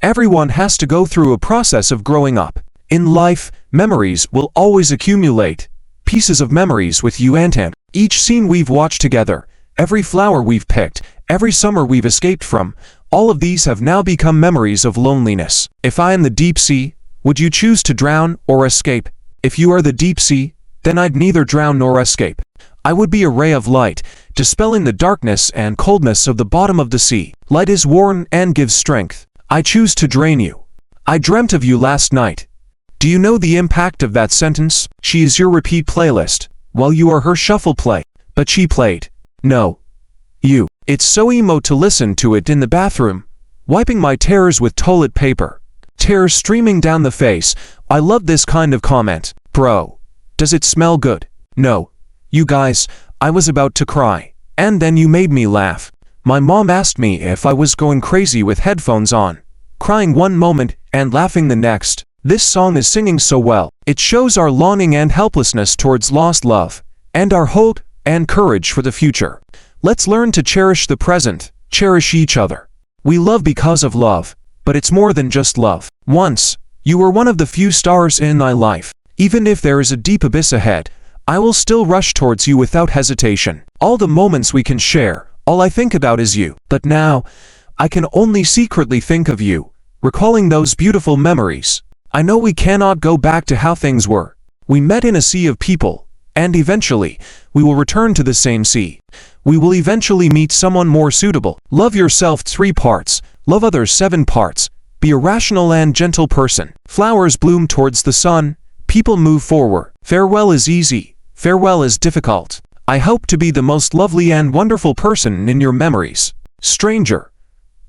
[SPEAKER 1] Everyone has to go through a process of growing up. In life, memories will always accumulate. Pieces of memories with you and him. Each scene we've watched together, every flower we've picked, every summer we've escaped from, all of these have now become memories of loneliness. If I am the deep sea, would you choose to drown or escape? If you are the deep sea, then I'd neither drown nor escape. I would be a ray of light, dispelling the darkness and coldness of the bottom of the sea. Light is warm and gives strength. I choose to drain you. I dreamt of you last night. Do you know the impact of that sentence? She is your repeat playlist, while you are her shuffle play. But she played. No. You. It's so emo to listen to it in the bathroom, wiping my tears with toilet paper. Tears streaming down the face. I love this kind of comment. Bro. Does it smell good? No. You guys, I was about to cry. And then you made me laugh. My mom asked me if I was going crazy with headphones on, crying one moment and laughing the next. This song is singing so well. It shows our longing and helplessness towards lost love, and our hope and courage for the future. Let's learn to cherish the present, cherish each other. We love because of love, but it's more than just love. Once, you were one of the few stars in my life. Even if there is a deep abyss ahead, I will still rush towards you without hesitation. All the moments we can share, all I think about is you. But now, I can only secretly think of you, recalling those beautiful memories. I know we cannot go back to how things were. We met in a sea of people, and eventually, we will return to the same sea. We will eventually meet someone more suitable. Love yourself 3 parts, love others 7 parts. Be a rational and gentle person. Flowers bloom towards the sun, people move forward. Farewell is easy, farewell is difficult. I hope to be the most lovely and wonderful person in your memories. Stranger,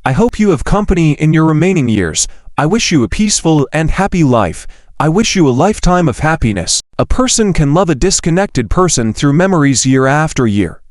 [SPEAKER 1] I hope you have company in your remaining years. I wish you a peaceful and happy life. I wish you a lifetime of happiness. A person can love a disconnected person through memories year after year.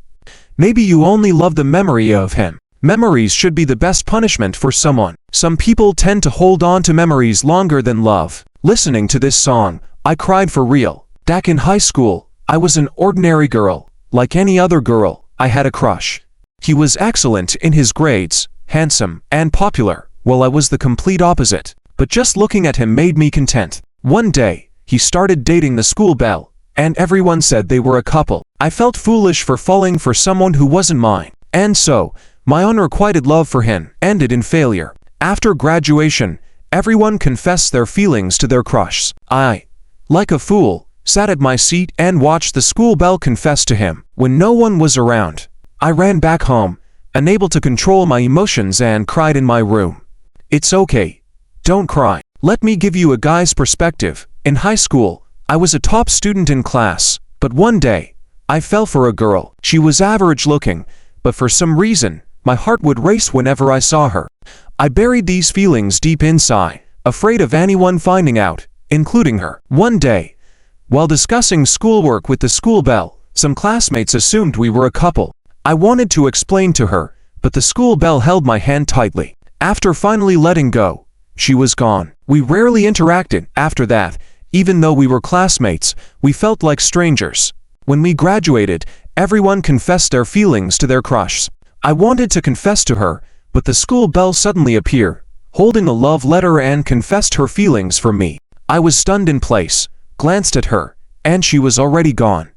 [SPEAKER 1] Maybe you only love the memory of him. Memories should be the best punishment for someone. Some people tend to hold on to memories longer than love. Listening to this song, I cried for real. Back in high school, I was an ordinary girl. Like any other girl, I had a crush. He was excellent in his grades, handsome, and popular, while I was the complete opposite. But just looking at him made me content. One day, he started dating the school belle, and everyone said they were a couple. I felt foolish for falling for someone who wasn't mine. And so, my unrequited love for him ended in failure. After graduation, everyone confessed their feelings to their crush. I, like a fool, sat at my seat and watched the school belle confess to him. When no one was around, I ran back home, unable to control my emotions, and cried in my room. It's okay. Don't cry. Let me give you a guy's perspective. In high school, I was a top student in class, but one day, I fell for a girl. She was average looking, but for some reason, my heart would race whenever I saw her. I buried these feelings deep inside, afraid of anyone finding out, including her. One day, while discussing schoolwork with the school belle, some classmates assumed we were a couple. I wanted to explain to her, but the school belle held my hand tightly. After finally letting go, she was gone. We rarely interacted after that. Even though we were classmates, we felt like strangers. When we graduated, everyone confessed their feelings to their crush. I wanted to confess to her, but the school belle suddenly appeared, holding a love letter and confessed her feelings for me. I was stunned in place, glanced at her, and she was already gone.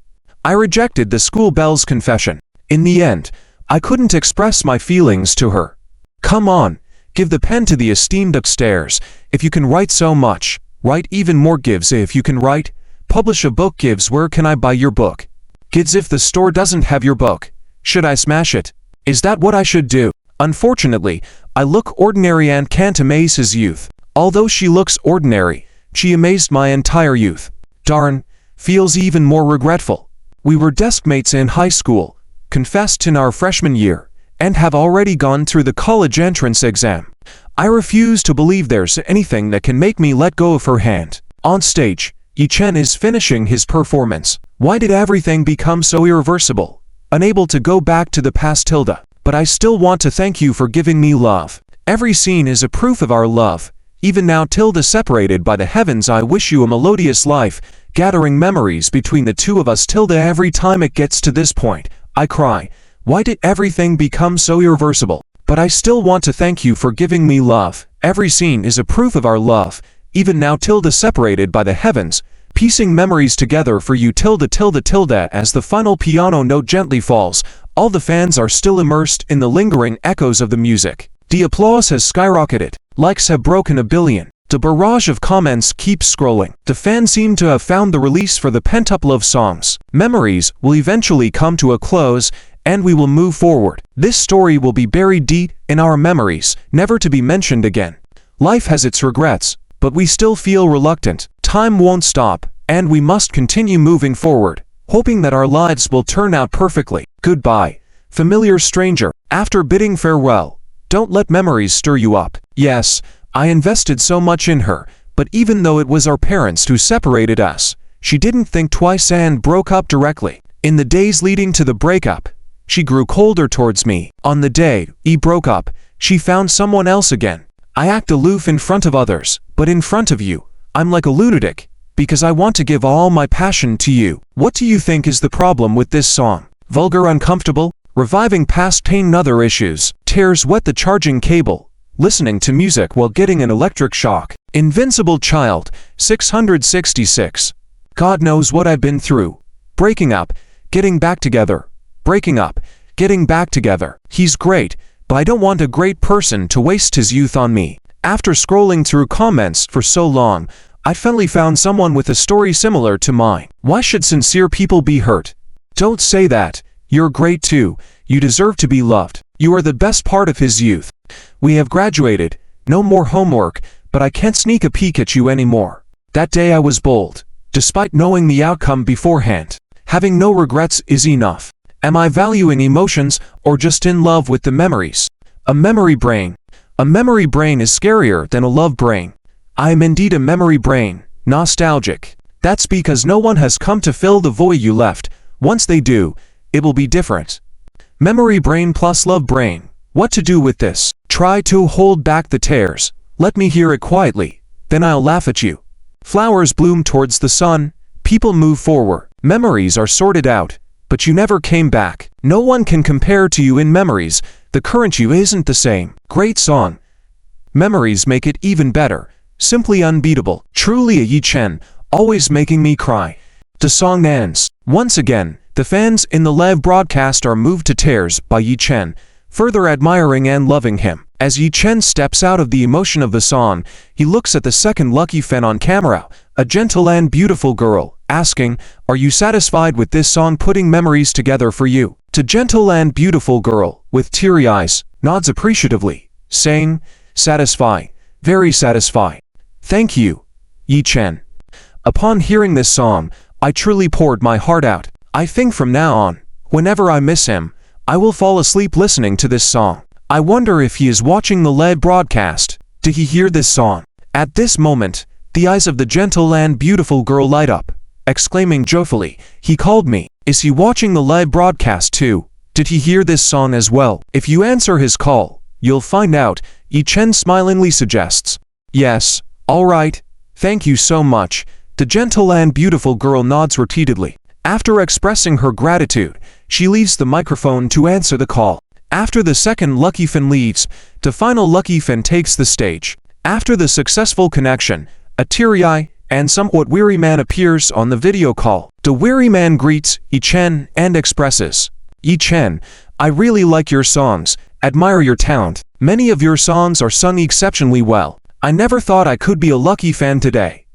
[SPEAKER 1] I rejected the school bell's confession. In the end, I couldn't express my feelings to her. Come on, give the pen to the esteemed upstairs. If you can write so much, write even more. Gives if you can write. Publish a book. Gives where can I buy your book? Gives if the store doesn't have your book. Should I smash it? Is that what I should do? Unfortunately, I look ordinary and can't amaze his youth. Although she looks ordinary, she amazed my entire youth. Darn, feels even more regretful. We were deskmates in high school, confessed in our freshman year, and have already gone through the college entrance exam. I refuse to believe there's anything that can make me let go of her hand. On stage, Yi Chen is finishing his performance. Why did everything become so irreversible? Unable to go back to the past. Tilda. But I still want to thank you for giving me love. Every scene is a proof of our love. Even now, Tilda, separated by the heavens, I wish you a melodious life, gathering memories between the two of us. Tilda, every time it gets to this point, I cry. Why did everything become so irreversible? But I still want to thank you for giving me love. Every scene is a proof of our love. Even now, Tilda, separated by the heavens, piecing memories together for you. Tilda, Tilda, Tilda. As the final piano note gently falls, all the fans are still immersed in the lingering echoes of the music. The applause has skyrocketed. Likes have broken 1 billion. The barrage of comments keeps scrolling. The fans seem to have found the release for the pent-up love songs. Memories will eventually come to a close, and we will move forward. This story will be buried deep in our memories, never to be mentioned again. Life has its regrets, but we still feel reluctant. Time won't stop, and we must continue moving forward, hoping that our lives will turn out perfectly. Goodbye, familiar stranger. After bidding farewell, don't let memories stir you up. Yes, I invested so much in her, but even though it was our parents who separated us, she didn't think twice and broke up directly. In the days leading to the breakup, she grew colder towards me. On the day we broke up, she found someone else again. I act aloof in front of others, but in front of you, I'm like a lunatic, because I want to give all my passion to you. What do you think is the problem with this song? Vulgar, uncomfortable, reviving past pain. Other issues. Tears wet the charging cable, listening to music while getting an electric shock. Invincible child, 666. God knows what I've been through. Breaking up, getting back together. Breaking up, getting back together. He's great, but I don't want a great person to waste his youth on me. After scrolling through comments for so long, I finally found someone with a story similar to mine. Why should sincere people be hurt? Don't say that. You're great too. You deserve to be loved. You are the best part of his youth. We have graduated. No more homework, but I can't sneak a peek at you anymore. That day I was bold, despite knowing the outcome beforehand. Having no regrets is enough. Am I valuing emotions or just in love with the memories? A memory brain. A memory brain is scarier than a love brain. I am indeed a memory brain, nostalgic. That's because no one has come to fill the void you left. Once they do, it will be different. Memory brain plus love brain. What to do with this? Try to hold back the tears. Let me hear it quietly. Then I'll laugh at you. Flowers bloom towards the sun. People move forward. Memories are sorted out, but you never came back. No one can compare to you in memories. The current you isn't the same. Great song. Memories make it even better. Simply unbeatable. Truly a Yi Chen, always making me cry. The song ends. Once again, the fans in the live broadcast are moved to tears by Yi Chen, further admiring and loving him. As Yi Chen steps out of the emotion of the song, he looks at the second lucky fan on camera, a gentle and beautiful girl, asking, "Are you satisfied with this song putting memories together for you?" To gentle and beautiful girl, with teary eyes, nods appreciatively, saying, "Satisfied, very satisfied. Thank you, Yi Chen." Upon hearing this song, I truly poured my heart out. I think from now on, whenever I miss him, I will fall asleep listening to this song. I wonder if he is watching the live broadcast. Did he hear this song? At this moment, the eyes of the gentle and beautiful girl light up, exclaiming joyfully, "He called me." Is he watching the live broadcast too? Did he hear this song as well? If you answer his call, you'll find out, Yi Chen smilingly suggests. Yes, all right, thank you so much. The gentle and beautiful girl nods repeatedly. After expressing her gratitude, she leaves the microphone to answer the call. After the second lucky fan leaves, the final lucky fan takes the stage. After the successful connection, a teary-eyed and somewhat weary man appears on the video call. The weary man greets Yi Chen and expresses, "Yi Chen, I really like your songs, admire your talent. Many of your songs are sung exceptionally well. I never thought I could be a lucky fan today.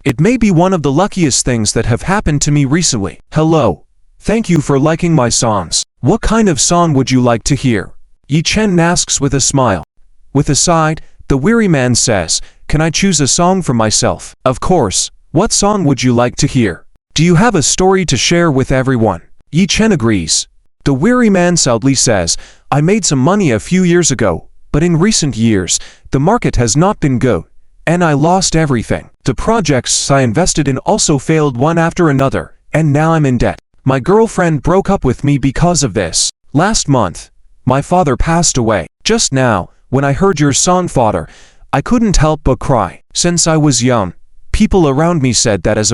[SPEAKER 1] It may be one of the luckiest things that have happened to me recently. Hello. Thank you for liking my songs. What kind of song would you like to hear?" Yi Chen asks with a smile. With a sigh, the weary man says, "Can I choose a song for myself?" "Of course. What song would you like to hear? Do you have a story to share with everyone?" Yi Chen agrees. The weary man sadly says, "I made some money a few years ago, but in recent years, the market has not been good, and I lost everything. The projects I invested in also failed one after another, and now I'm in debt. My girlfriend broke up with me because of this. Last month, my father passed away. Just now, when I heard your song, Father, I couldn't help but cry. Since I was young, people around me said that as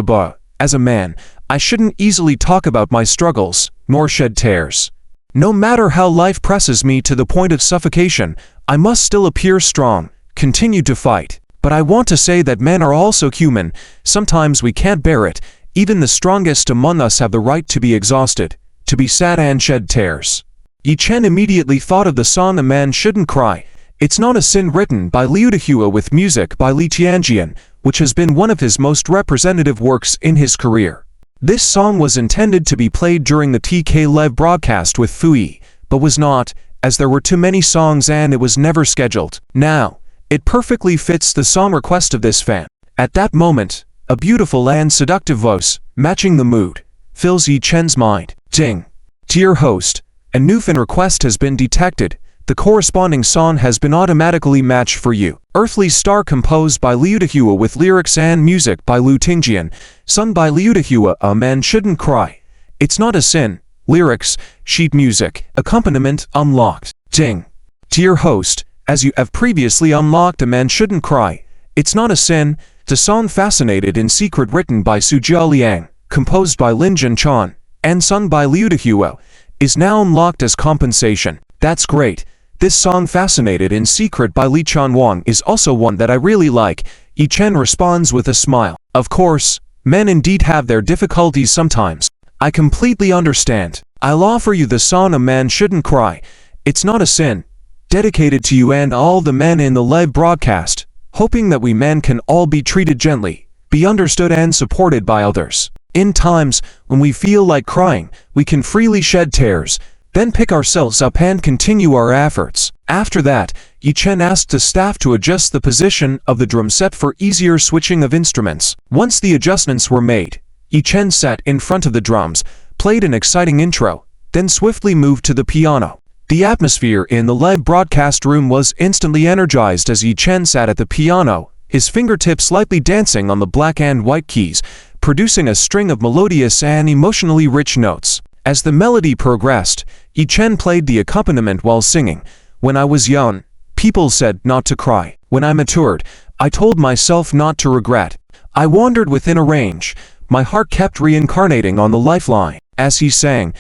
[SPEAKER 1] a man, I shouldn't easily talk about my struggles, nor shed tears. No matter how life presses me to the point of suffocation, I must still appear strong, continue to fight. But I want to say that men are also human. Sometimes we can't bear it. Even the strongest among us have the right to be exhausted, to be sad and shed tears." Yi Chen immediately thought of the song "A Man Shouldn't Cry. It's Not a Sin" written by Liu Dehua with music by Li Tianjian, which has been one of his most representative works in his career. This song was intended to be played during the TK live broadcast with Fui, but was not, as there were too many songs and it was never scheduled. Now, it perfectly fits the song request of this fan. At that moment, a beautiful and seductive voice, matching the mood, fills Yi Chen's mind. Ding! Dear host, a new fan request has been detected. The corresponding song has been automatically matched for you. Earthly Star composed by Liu Dehua with lyrics and music by Liu Tingjian, sung by Liu Dehua. A Man Shouldn't Cry. It's Not a Sin. Lyrics, sheet music, accompaniment unlocked. Ding! Dear host, as you have previously unlocked A Man Shouldn't Cry. It's Not a Sin. The song Fascinated in Secret written by Sujia Liang, composed by Lin Jinchan, and sung by Liu Dehua, is now unlocked as compensation. That's great. This song Fascinated in Secret by Li Chanwang is also one that I really like. Yi Chen responds with a smile. Of course, men indeed have their difficulties sometimes. I completely understand. I'll offer you the song A Man Shouldn't Cry. It's Not a Sin, dedicated to you and all the men in the live broadcast, hoping that we men can all be treated gently, be understood and supported by others. In times when we feel like crying, we can freely shed tears, then pick ourselves up and continue our efforts. After that, Yi Chen asked the staff to adjust the position of the drum set for easier switching of instruments. Once the adjustments were made, Yi Chen sat in front of the drums, played an exciting intro, then swiftly moved to the piano. The atmosphere in the live broadcast room was instantly energized as Yi Chen sat at the piano, his fingertips lightly dancing on the black and white keys, producing a string of melodious and emotionally rich notes. As the melody progressed, Yi Chen played the accompaniment while singing. When I was young, people said not to cry. When I matured, I told myself not to regret. I wandered within a range. My heart kept reincarnating on the lifeline. As he sang,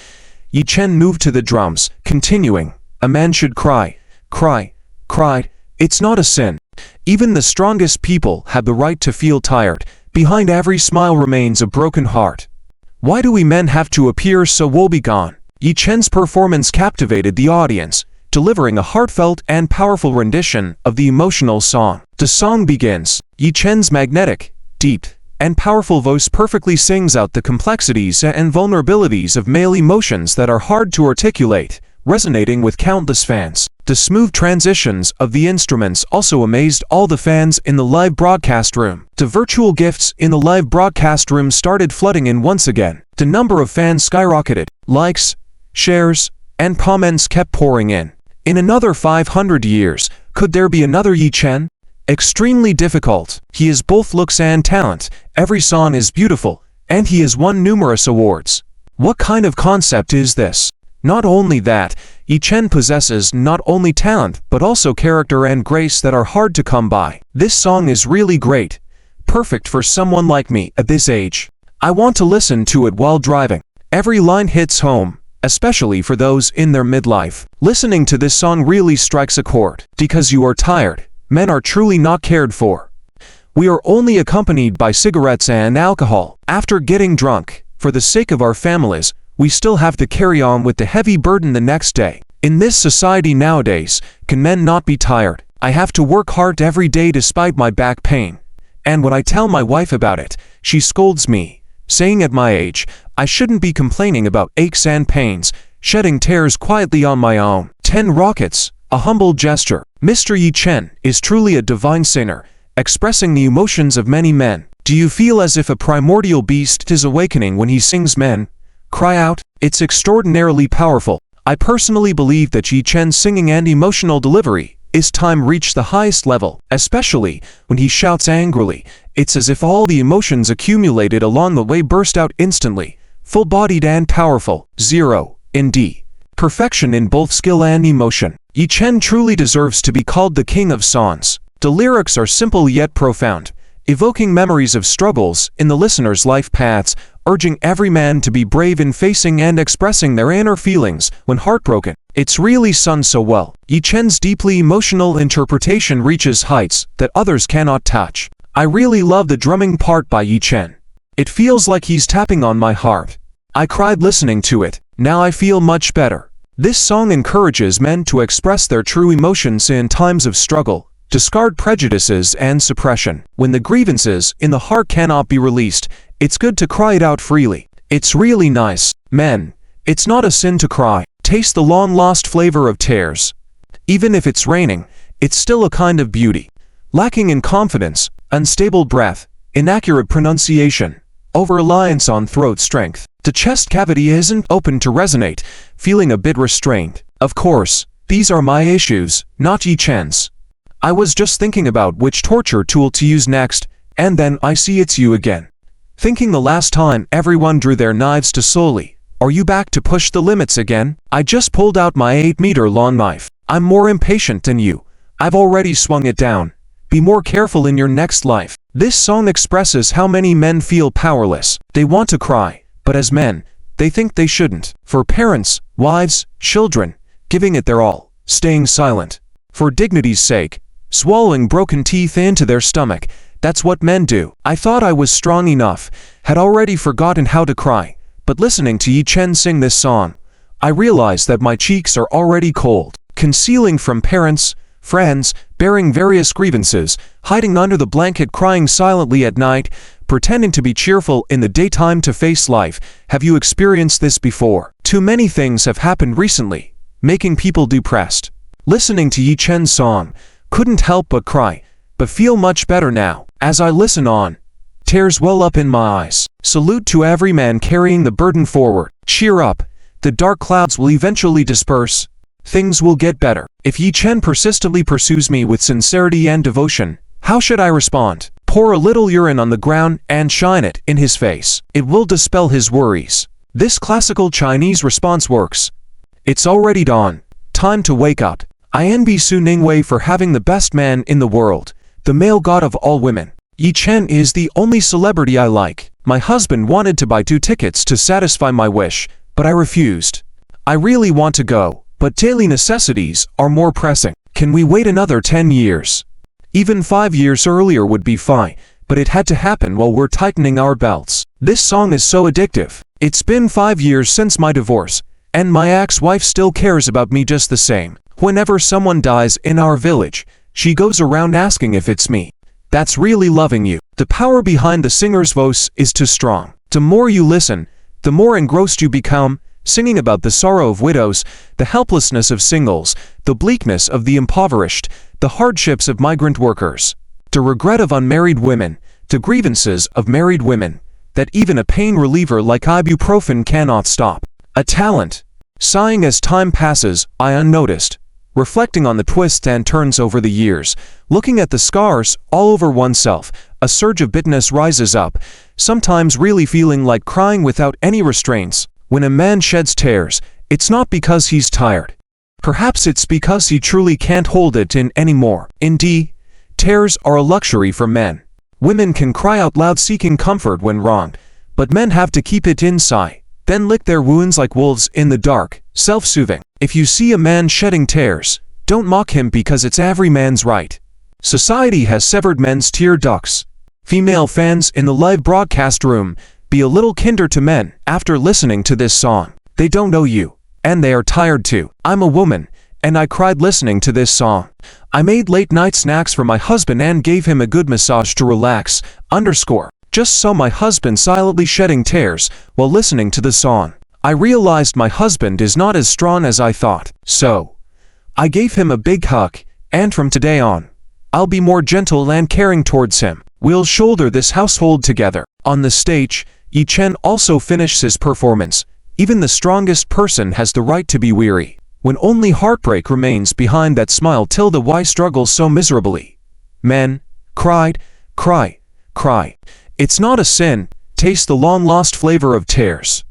[SPEAKER 1] Yi Chen moved to the drums, continuing, "A man should cry, cry, cry. It's not a sin. Even the strongest people have the right to feel tired. Behind every smile remains a broken heart. Why do we men have to appear so woebegone?" Yi Chen's performance captivated the audience, delivering a heartfelt and powerful rendition of the emotional song. The song begins. Yi Chen's magnetic, deep, and powerful voice perfectly sings out the complexities and vulnerabilities of male emotions that are hard to articulate, resonating with countless fans. The smooth transitions of the instruments also amazed all the fans in the live broadcast room. The virtual gifts in the live broadcast room started flooding in once again. The number of fans skyrocketed. Likes, shares, and comments kept pouring in. In another 500 years, could there be another Yi Chen? Extremely difficult. He has both looks and talent. Every song is beautiful, and he has won numerous awards. What kind of concept is this? Not only that, Yi Chen possesses not only talent but also character and grace that are hard to come by. This song is really great. Perfect for someone like me at this age. I want to listen to it while driving. Every line hits home. especially for those in their midlife. Listening to this song really strikes a chord. Because you are tired, men are truly not cared for. We are only accompanied by cigarettes and alcohol. After getting drunk, for the sake of our families, we still have to carry on with the heavy burden the next day. In this society nowadays, can men not be tired? I have to work hard every day despite my back pain. And when I tell my wife about it, she scolds me, saying at my age, I shouldn't be complaining about aches and pains, shedding tears quietly on my own. 10 Rockets, a humble gesture. Mr. Yi Chen is truly a divine singer, expressing the emotions of many men. Do you feel as if a primordial beast is awakening when he sings men cry out? It's extraordinarily powerful. I personally believe that Yi Chen's singing and emotional delivery is time reached the highest level, especially when he shouts angrily. It's as if all the emotions accumulated along the way burst out instantly, full-bodied and powerful. 0 in D. Perfection in both skill and emotion. Yi Chen truly deserves to be called the king of songs. The lyrics are simple yet profound, evoking memories of struggles in the listener's life paths, urging every man to be brave in facing and expressing their inner feelings when heartbroken. It's really sung so well. Yi Chen's deeply emotional interpretation reaches heights that others cannot touch. I really love the drumming part by Yi Chen. It feels like he's tapping on my heart. I cried listening to it. Now I feel much better. This song encourages men to express their true emotions in times of struggle, discard prejudices and suppression. When the grievances in the heart cannot be released, it's good to cry it out freely. It's really nice. Men, it's not a sin to cry. Taste the long-lost flavor of tears. Even if it's raining, it's still a kind of beauty. Lacking in confidence, unstable breath, inaccurate pronunciation, over-reliance on throat strength. The chest cavity isn't open to resonate, feeling a bit restrained. Of course, these are my issues, not Yi Chen's. I was just thinking about which torture tool to use next, and then I see it's you again. Thinking the last time everyone drew their knives to Soli. Are you back to push the limits again? I just pulled out my 8-meter long knife. I'm more impatient than you. I've already swung it down. Be more careful in your next life. This song expresses how many men feel powerless. They want to cry, but as men, they think they shouldn't. For parents, wives, children, giving it their all, staying silent. For dignity's sake, swallowing broken teeth into their stomach. That's what men do. I thought I was strong enough, had already forgotten how to cry, but listening to Yi Chen sing this song, I realized that my cheeks are already cold. Concealing from parents, friends, bearing various grievances, hiding under the blanket, crying silently at night, pretending to be cheerful in the daytime to face life. Have you experienced this before? Too many things have happened recently, making people depressed. Listening to Yi Chen's song, couldn't help but cry, but feel much better now. As I listen on, tears well up in my eyes. Salute to every man carrying the burden forward. Cheer up, the dark clouds will eventually disperse. Things will get better. If Yi Chen persistently pursues me with sincerity and devotion, how should I respond? Pour a little urine on the ground and shine it in his face. It will dispel his worries. This classical Chinese response works. It's already dawn. Time to wake up. I envy Su Ningwei for having the best man in the world, the male god of all women. Yi Chen is the only celebrity I like. My husband wanted to buy 2 tickets to satisfy my wish, but I refused. I really want to go, but daily necessities are more pressing. Can we wait another 10 years? Even 5 years earlier would be fine, but it had to happen while we're tightening our belts. This song is so addictive. It's been 5 years since my divorce, and my ex-wife still cares about me just the same. Whenever someone dies in our village, she goes around asking if it's me. That's really loving you. The power behind the singer's voice is too strong. The more you listen, the more engrossed you become, singing about the sorrow of widows, the helplessness of singles, the bleakness of the impoverished, the hardships of migrant workers, the regret of unmarried women, the grievances of married women, that even a pain reliever like ibuprofen cannot stop. A talent. Sighing as time passes, I unnoticed, reflecting on the twists and turns over the years, looking at the scars all over oneself, a surge of bitterness rises up, sometimes really feeling like crying without any restraints. When a man sheds tears, it's not because he's tired. Perhaps it's because he truly can't hold it in anymore. Indeed, tears are a luxury for men. Women can cry out loud seeking comfort when wronged, but men have to keep it inside. then lick their wounds like wolves in the dark, self-soothing. If you see a man shedding tears, don't mock him because it's every man's right. Society has severed men's tear ducts. Female fans in the live broadcast room, be a little kinder to men after listening to this song. They don't know you, and they are tired too. I'm a woman, and I cried listening to this song. I made late night snacks for my husband and gave him a good massage to relax, just so my husband silently shedding tears while listening to the song. I realized my husband is not as strong as I thought, so I gave him a big hug, and from today on, I'll be more gentle and caring towards him. We'll shoulder this household together. On the stage, Yi Chen also finished his performance. Even the strongest person has the right to be weary. When only heartbreak remains behind that smile, why struggle so miserably? Men, cried, cry, cry. It's not a sin. Taste the long-lost flavor of tears.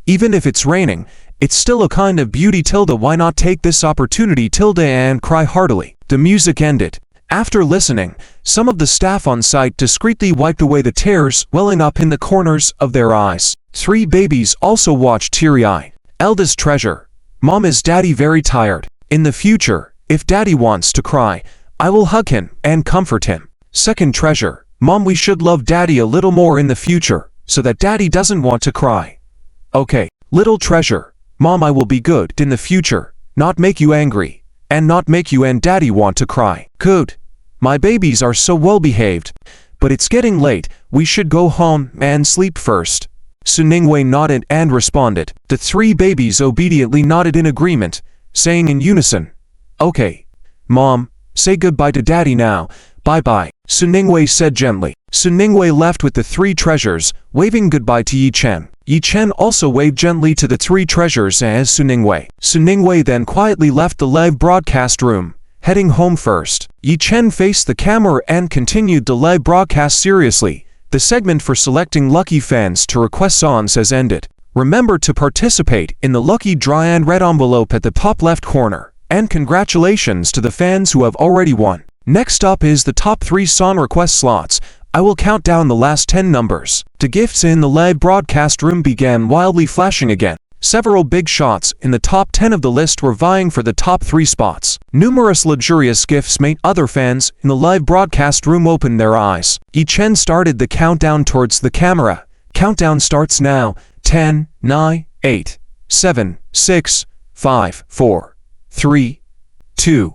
[SPEAKER 1] Even if it's raining, it's still a kind of beauty. Why not take this opportunity and cry heartily? The music ended. After listening, some of the staff on site discreetly wiped away the tears welling up in the corners of their eyes. 3 babies also watched teary-eyed. Eldest treasure. Mom, is daddy very tired? In the future, if daddy wants to cry, I will hug him and comfort him. Second treasure. Mom, we should love daddy a little more in the future, so that daddy doesn't want to cry. Okay. Little treasure. Mom, I will be good in the future, not make you angry, and not make you and daddy want to cry. Good. My babies are so well behaved, but it's getting late. We should go home and sleep first. Su Ningwei nodded and responded. The 3 babies obediently nodded in agreement, saying in unison, Okay. Mom, say goodbye to daddy now. Bye-bye. Su Ningwei said gently. Su Ningwei left with the 3 treasures, waving goodbye to Yi Chen. Yi Chen also waved gently to the 3 treasures as Su Ningwei. Su Ningwei then quietly left the live broadcast room, heading home first. Yi Chen faced the camera and continued the live broadcast seriously. The segment for selecting lucky fans to request songs has ended. Remember to participate in the lucky draw and red envelope at the top left corner. And congratulations to the fans who have already won. Next up is the top 3 song request slots. I will count down the last 10 numbers. The gifts in the live broadcast room began wildly flashing again. Several big shots in the top 10 of the list were vying for the top 3 spots. Numerous luxurious gifts made other fans in the live broadcast room open their eyes. Yi Chen started the countdown towards the camera. Countdown starts now. 10, 9, 8, 7, 6, 5, 4, 3, 2,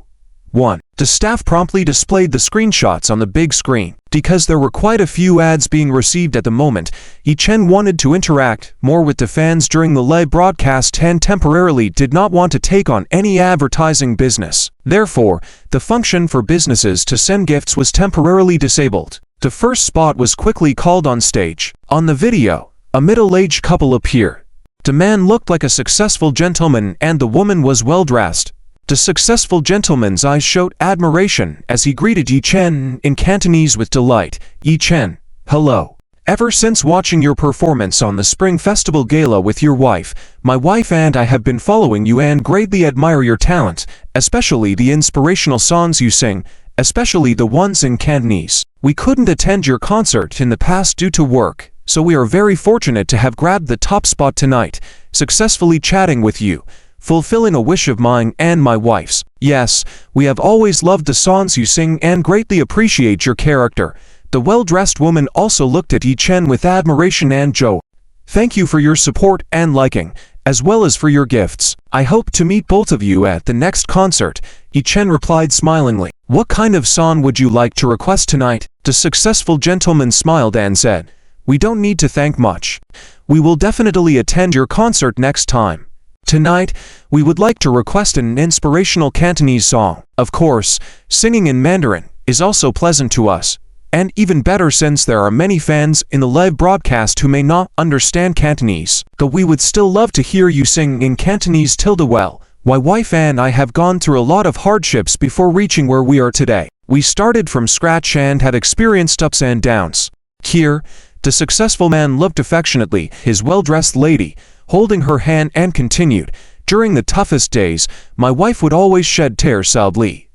[SPEAKER 1] 1. The staff promptly displayed the screenshots on the big screen. Because there were quite a few ads being received at the moment, Yi Chen wanted to interact more with the fans during the live broadcast and temporarily did not want to take on any advertising business. Therefore, the function for businesses to send gifts was temporarily disabled. The first spot was quickly called on stage. On the video, a middle-aged couple appeared. The man looked like a successful gentleman and the woman was well-dressed. The successful gentleman's eyes showed admiration as he greeted Yi Chen in Cantonese with delight. Yi Chen, hello. Ever since watching your performance on the Spring Festival Gala with your wife, my wife and I have been following you and greatly admire your talent, especially the inspirational songs you sing, especially the ones in Cantonese. We couldn't attend your concert in the past due to work, so we are very fortunate to have grabbed the top spot tonight, successfully chatting with you, fulfilling a wish of mine and my wife's. Yes, we have always loved the songs you sing and greatly appreciate your character. The well-dressed woman also looked at Yi Chen with admiration and joy. Thank you for your support and liking, as well as for your gifts. I hope to meet both of you at the next concert. Yi Chen replied smilingly. What kind of song would you like to request tonight? The successful gentleman smiled and said, We don't need to thank much. We will definitely attend your concert next time. Tonight, we would like to request an inspirational Cantonese song. Of course, singing in Mandarin is also pleasant to us, and even better since there are many fans in the live broadcast who may not understand Cantonese. Though we would still love to hear you sing in Cantonese. Well, my wife and I have gone through a lot of hardships before reaching where we are today. We started from scratch and had experienced ups and downs. Here, the successful man looked affectionately his well-dressed lady, holding her hand and continued, During the toughest days, my wife would always shed tears sadly,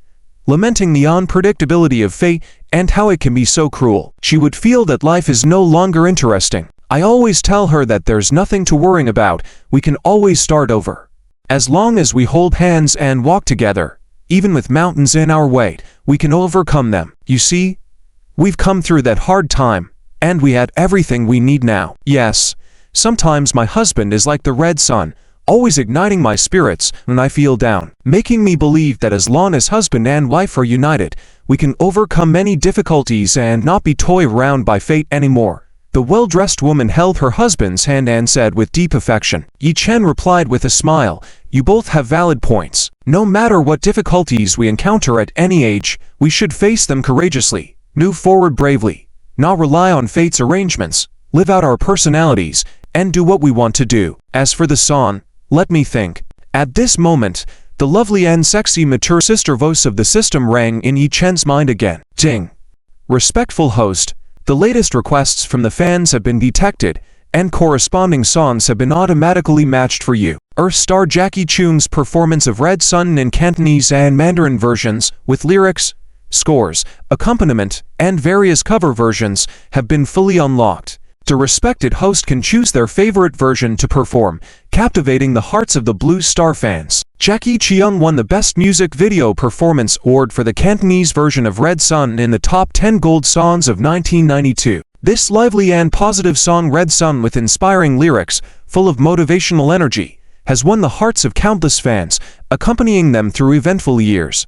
[SPEAKER 1] lamenting the unpredictability of fate and how it can be so cruel. She would feel that life is no longer interesting. I always tell her that there's nothing to worry about, we can always start over. As long as we hold hands and walk together, even with mountains in our way, we can overcome them. You see? We've come through that hard time, and we had everything we need now. Yes, sometimes my husband is like the red sun, always igniting my spirits when I feel down, making me believe that as long as husband and wife are united, we can overcome many difficulties and not be toyed around by fate anymore. The well-dressed woman held her husband's hand and said with deep affection. Yi Chen replied with a smile, "You both have valid points. No matter what difficulties we encounter at any age, we should face them courageously, move forward bravely, not rely on fate's arrangements, live out our personalities, and do what we want to do. As for the song, let me think." At this moment, the lovely and sexy mature sister voice of the system rang in Yi Chen's mind again. Ding! Respectful host, the latest requests from the fans have been detected, and corresponding songs have been automatically matched for you. Earth star Jackie Chun's performance of Red Sun in Cantonese and Mandarin versions, with lyrics, scores, accompaniment, and various cover versions, have been fully unlocked. The respected host can choose their favorite version to perform, captivating the hearts of the Blue Star fans. Jackie Cheung won the Best Music Video Performance Award for the Cantonese version of Red Sun in the Top 10 Gold Songs of 1992. This lively and positive song Red Sun, with inspiring lyrics, full of motivational energy, has won the hearts of countless fans, accompanying them through eventful years.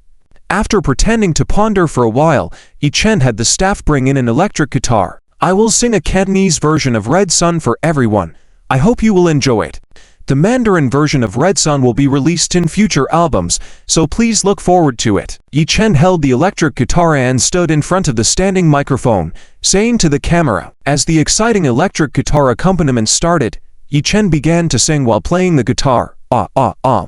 [SPEAKER 1] After pretending to ponder for a while, Yi Chen had the staff bring in an electric guitar. "I will sing a Cantonese version of Red Sun for everyone. I hope you will enjoy it. The Mandarin version of Red Sun will be released in future albums, so please look forward to it." Yi Chen held the electric guitar and stood in front of the standing microphone, saying to the camera. As the exciting electric guitar accompaniment started, Yi Chen began to sing while playing the guitar. "Ah, ah, ah.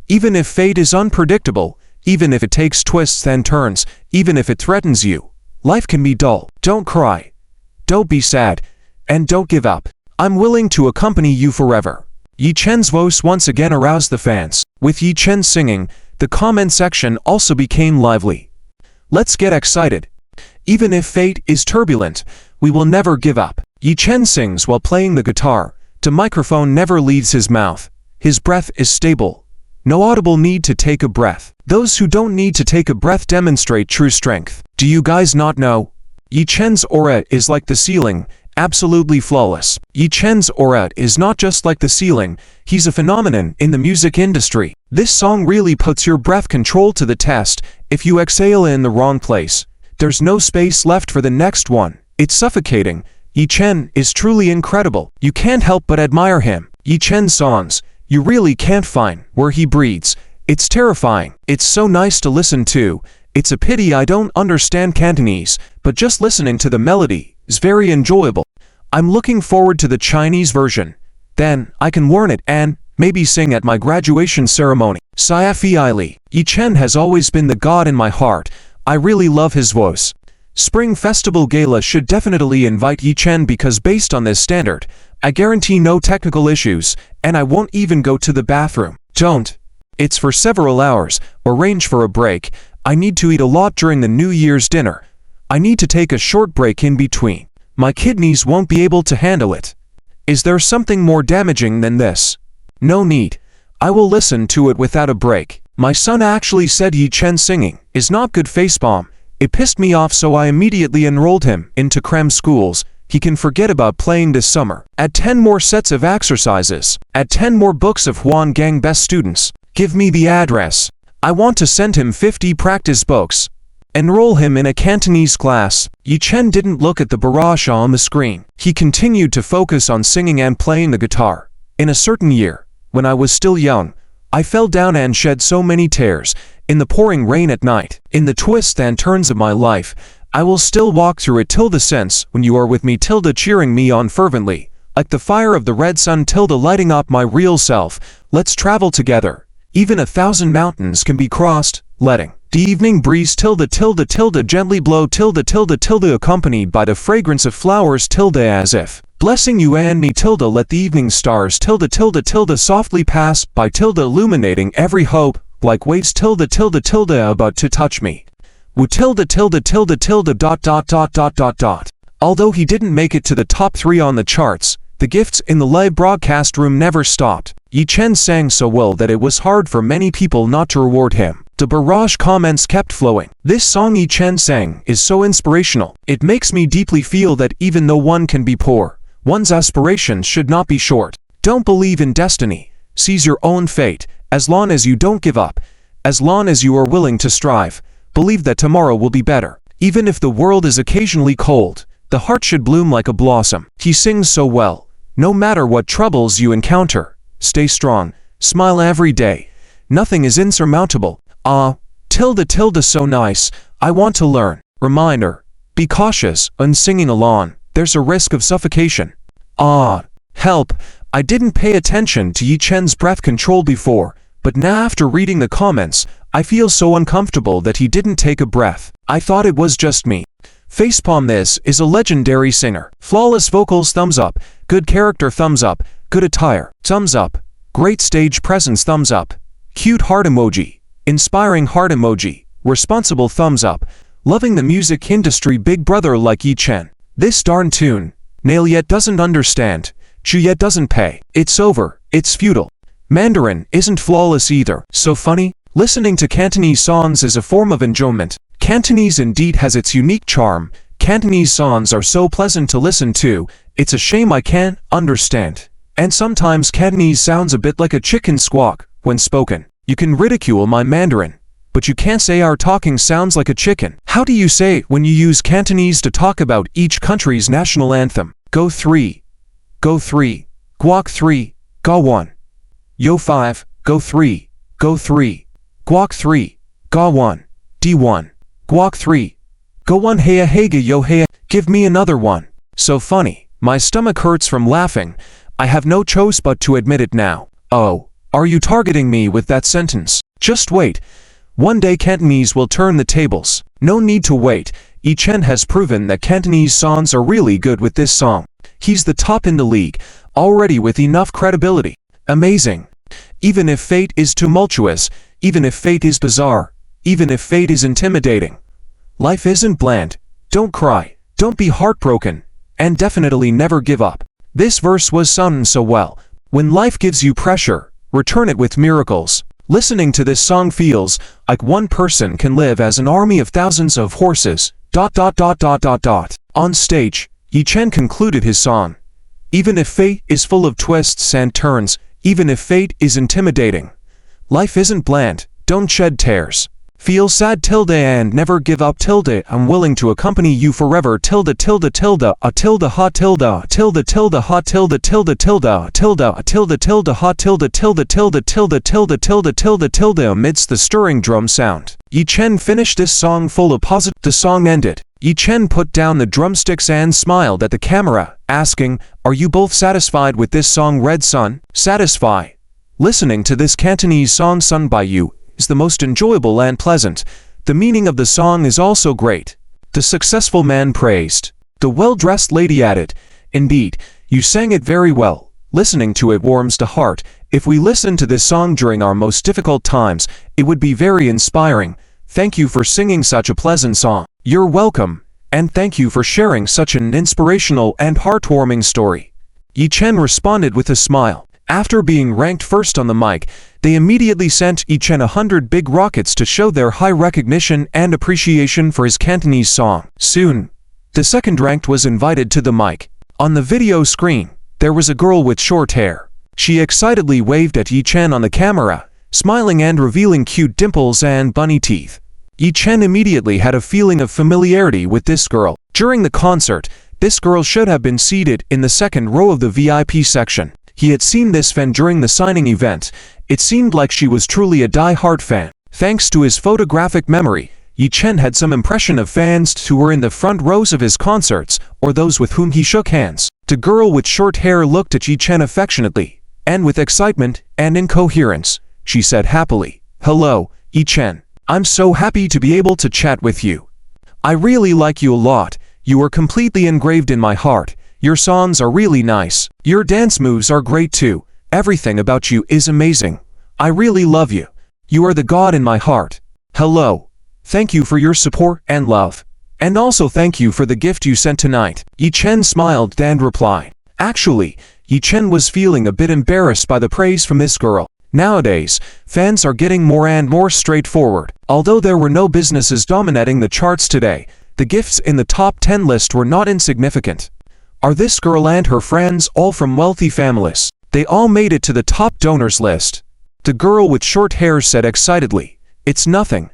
[SPEAKER 1] Even if fate is unpredictable, even if it takes twists and turns, even if it threatens you, life can be dull. Don't cry. Don't be sad, and don't give up. I'm willing to accompany you forever." Yi Chen's voice once again aroused the fans. With Yi Chen singing, the comment section also became lively. "Let's get excited. Even if fate is turbulent, we will never give up." Yi Chen sings while playing the guitar. The microphone never leaves his mouth. His breath is stable. No audible need to take a breath. Those who don't need to take a breath demonstrate true strength. Do you guys not know? Yi Chen's aura is like the ceiling, absolutely flawless. Yi Chen's aura is not just like the ceiling, he's a phenomenon in the music industry. This song really puts your breath control to the test. If you exhale in the wrong place, there's no space left for the next one. It's suffocating. Yi Chen is truly incredible. You can't help but admire him. Yi Chen's songs, you really can't find where he breathes. It's terrifying. It's so nice to listen to. It's a pity I don't understand Cantonese, but just listening to the melody is very enjoyable. I'm looking forward to the Chinese version. Then, I can learn it and maybe sing at my graduation ceremony. Saifi Ili. Yi Chen has always been the god in my heart. I really love his voice. Spring Festival Gala should definitely invite Yi Chen because based on this standard, I guarantee no technical issues, and I won't even go to the bathroom. Don't. It's for several hours. Arrange for a break. I need to eat a lot during the New Year's dinner. I need to take a short break in between. My kidneys won't be able to handle it. Is there something more damaging than this? No need. I will listen to it without a break. My son actually said Yi Chen singing is not good facepalm. It pissed me off, so I immediately enrolled him into cram schools. He can forget about playing this summer. Add 10 more sets of exercises. Add 10 more books of Huan Gang best students. Give me the address. I want to send him 50 practice books. Enroll him in a Cantonese class. Yi Chen didn't look at the barrage on the screen. He continued to focus on singing and playing the guitar. In a certain year, when I was still young, I fell down and shed so many tears. In the pouring rain at night, in the twists and turns of my life, I will still walk through it till the sense when you are with me, tilde cheering me on fervently, like the fire of the red sun, tilde lighting up my real self. Let's travel together. Even 1,000 mountains can be crossed, letting the evening breeze tilde gently blow tilde accompanied by the fragrance of flowers tilde as if blessing you and me tilde let the evening stars tilde softly pass by tilde illuminating every hope like waves tilde about to touch me. Wu tilde. Although he didn't make it to the top 3 on the charts, The gifts in the live broadcast room never stopped. Yi Chen sang so well that it was hard for many people not to reward him. The barrage comments kept flowing. This song Yi Chen sang is so inspirational. It makes me deeply feel that even though one can be poor, one's aspirations should not be short. Don't believe in destiny. Seize your own fate. As long as you don't give up, as long as you are willing to strive, believe that tomorrow will be better. Even if the world is occasionally cold, the heart should bloom like a blossom. He sings so well. No matter what troubles you encounter, stay strong, smile every day. Nothing is insurmountable. Tilde so nice, I want to learn. Reminder, be cautious when singing along, there's a risk of suffocation. Help, I didn't pay attention to Yi Chen's breath control before, but now after reading the comments, I feel so uncomfortable that he didn't take a breath. I thought it was just me. Facepalm, this is a legendary singer. Flawless vocals, thumbs up. Good character, thumbs up. Good attire, thumbs up. Great stage presence, thumbs up. Cute heart emoji. Inspiring heart emoji. Responsible, thumbs up. Loving the music industry, big brother like Yi Chen. This darn tune. Nail yet doesn't understand. Chew yet doesn't pay. It's over. It's futile. Mandarin isn't flawless either. So funny. Listening to Cantonese songs is a form of enjoyment. Cantonese indeed has its unique charm. Cantonese songs are so pleasant to listen to, it's a shame I can't understand. And sometimes Cantonese sounds a bit like a chicken squawk when spoken. You can ridicule my Mandarin, but you can't say our talking sounds like a chicken. How do you say it when you use Cantonese to talk about each country's national anthem? Go 3. Go 3. Guok 3. Ga 1. Yo 5. Go 3. Go 3. Guok 3. Ga 1. D1. Guok 3. Go 1 Heya Hega Yo Heya. Give me another one. So funny. My stomach hurts from laughing. I have no choice but to admit it now. Oh, are you targeting me with that sentence? Just wait. One day Cantonese will turn the tables. No need to wait. Yi Chen has proven that Cantonese songs are really good with this song. He's the top in the league, already with enough credibility. Amazing. Even if fate is tumultuous, even if fate is bizarre, even if fate is intimidating, life isn't bland. Don't cry, don't be heartbroken, and definitely never give up. This verse was sung so well. When life gives you pressure, return it with miracles. Listening to this song feels like one person can live as an army of thousands of horses. On stage, Yi Chen concluded his song. Even if fate is full of twists and turns, even if fate is intimidating, life isn't bland. Don't shed tears. Feel sad and never give up I'm willing to accompany you forever a ha ha amidst the stirring drum sound. Yi Chen finished this song full of positive. The song ended. Yi Chen put down the drumsticks and smiled at the camera, asking, "Are you both satisfied with this song, Red Sun?" Satisfy. Listening to this Cantonese song sung by you is the most enjoyable and pleasant. The meaning of the song is also great. The successful man praised. The well-dressed lady added, "Indeed, you sang it very well. Listening to it warms the heart. If we listen to this song during our most difficult times, it would be very inspiring. Thank you for singing such a pleasant song." You're welcome, and thank you for sharing such an inspirational and heartwarming story. Yi Chen responded with a smile. After being ranked first on the mic, they immediately sent Yi Chen 100 big rockets to show their high recognition and appreciation for his Cantonese song. Soon, the second ranked was invited to the mic. On the video screen, there was a girl with short hair. She excitedly waved at Yi Chen on the camera, smiling and revealing cute dimples and bunny teeth. Yi Chen immediately had a feeling of familiarity with this girl. During the concert, this girl should have been seated in the second row of the VIP section. He had seen this fan during the signing event. It seemed like she was truly a die-hard fan. Thanks to his photographic memory, Yi Chen had some impression of fans who were in the front rows of his concerts, or those with whom he shook hands. The girl with short hair looked at Yi Chen affectionately, and with excitement and incoherence, she said happily, "Hello, Yi Chen. I'm so happy to be able to chat with you. I really like you a lot. You are completely engraved in my heart. Your songs are really nice. Your dance moves are great too. Everything about you is amazing. I really love you. You are the god in my heart. Hello. Thank you for your support and love. And also thank you for the gift you sent tonight." Yi Chen smiled and replied, Actually, Yi Chen was feeling a bit embarrassed by the praise from this girl. Nowadays, fans are getting more and more straightforward. Although there were no businesses dominating the charts today, the gifts in the top 10 list were not insignificant. Are this girl and her friends all from wealthy families? They all made it to the top donors list. The girl with short hair said excitedly, "It's nothing.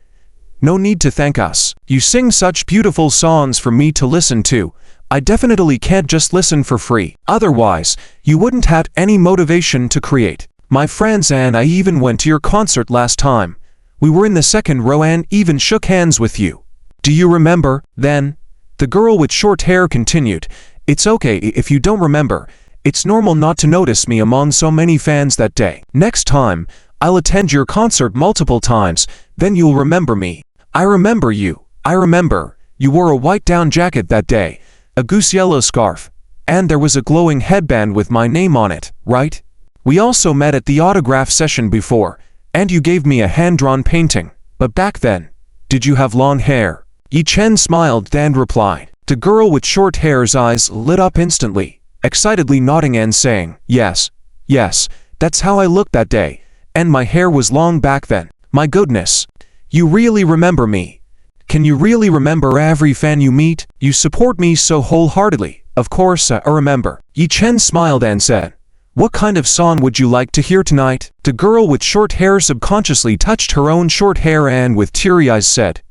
[SPEAKER 1] No need to thank us. You sing such beautiful songs for me to listen to. I definitely can't just listen for free. Otherwise, you wouldn't have any motivation to create. My friends and I even went to your concert last time. We were in the second row and even shook hands with you. Do you remember, then?" The girl with short hair continued, "It's okay if you don't remember. It's normal not to notice me among so many fans that day. Next time, I'll attend your concert multiple times, then you'll remember me. I remember you. I remember. You wore a white down jacket that day, a goose yellow scarf, and there was a glowing headband with my name on it, right? We also met at the autograph session before, and you gave me a hand-drawn painting. But back then, did you have long hair?" Yi Chen smiled and replied. The girl with short hair's eyes lit up instantly, excitedly nodding and saying, "Yes, yes, that's how I looked that day, and my hair was long back then. My goodness, you really remember me. Can you really remember every fan you meet? You support me so wholeheartedly." "Of course, I remember." Yi Chen smiled and said, "What kind of song would you like to hear tonight?" The girl with short hair subconsciously touched her own short hair and with teary eyes said,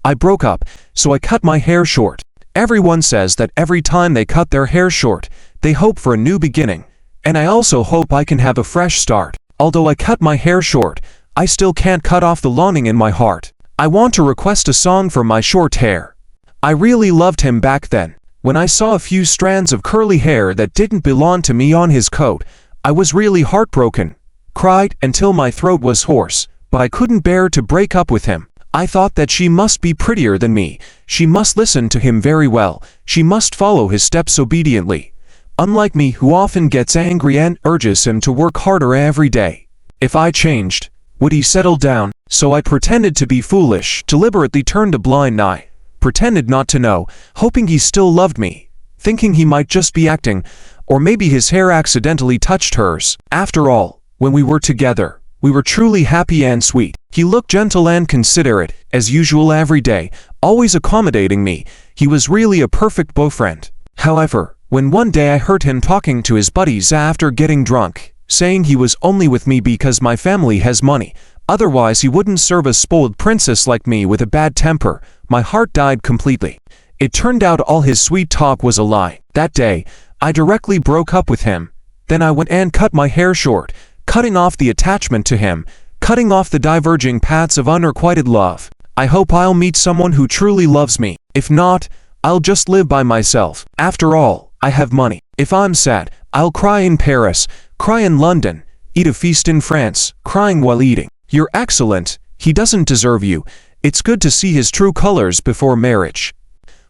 [SPEAKER 1] I broke up, so I cut my hair short. Everyone says that every time they cut their hair short, they hope for a new beginning, and I also hope I can have a fresh start. Although I cut my hair short, I still can't cut off the longing in my heart. I want to request a song for my short hair. I really loved him back then. When I saw a few strands of curly hair that didn't belong to me on his coat, I was really heartbroken. Cried until my throat was hoarse, but I couldn't bear to break up with him. I thought that she must be prettier than me. She must listen to him very well. She must follow his steps obediently. Unlike me, who often gets angry and urges him to work harder every day. If I changed, would he settle down? So I pretended to be foolish, deliberately turned a blind eye, pretended not to know, hoping he still loved me, thinking he might just be acting, or maybe his hair accidentally touched hers. After all, when we were together, we were truly happy and sweet. He looked gentle and considerate, as usual every day, always accommodating me. He was really a perfect boyfriend. However, when one day I heard him talking to his buddies after getting drunk, saying he was only with me because my family has money, otherwise he wouldn't serve a spoiled princess like me with a bad temper, my heart died completely. It turned out all his sweet talk was a lie. That day, I directly broke up with him. Then I went and cut my hair short, cutting off the attachment to him, cutting off the diverging paths of unrequited love. I hope I'll meet someone who truly loves me. If not, I'll just live by myself. After all, I have money. If I'm sad, I'll cry in Paris, cry in London, eat a feast in France, crying while eating. You're excellent. He doesn't deserve you. It's good to see his true colors before marriage.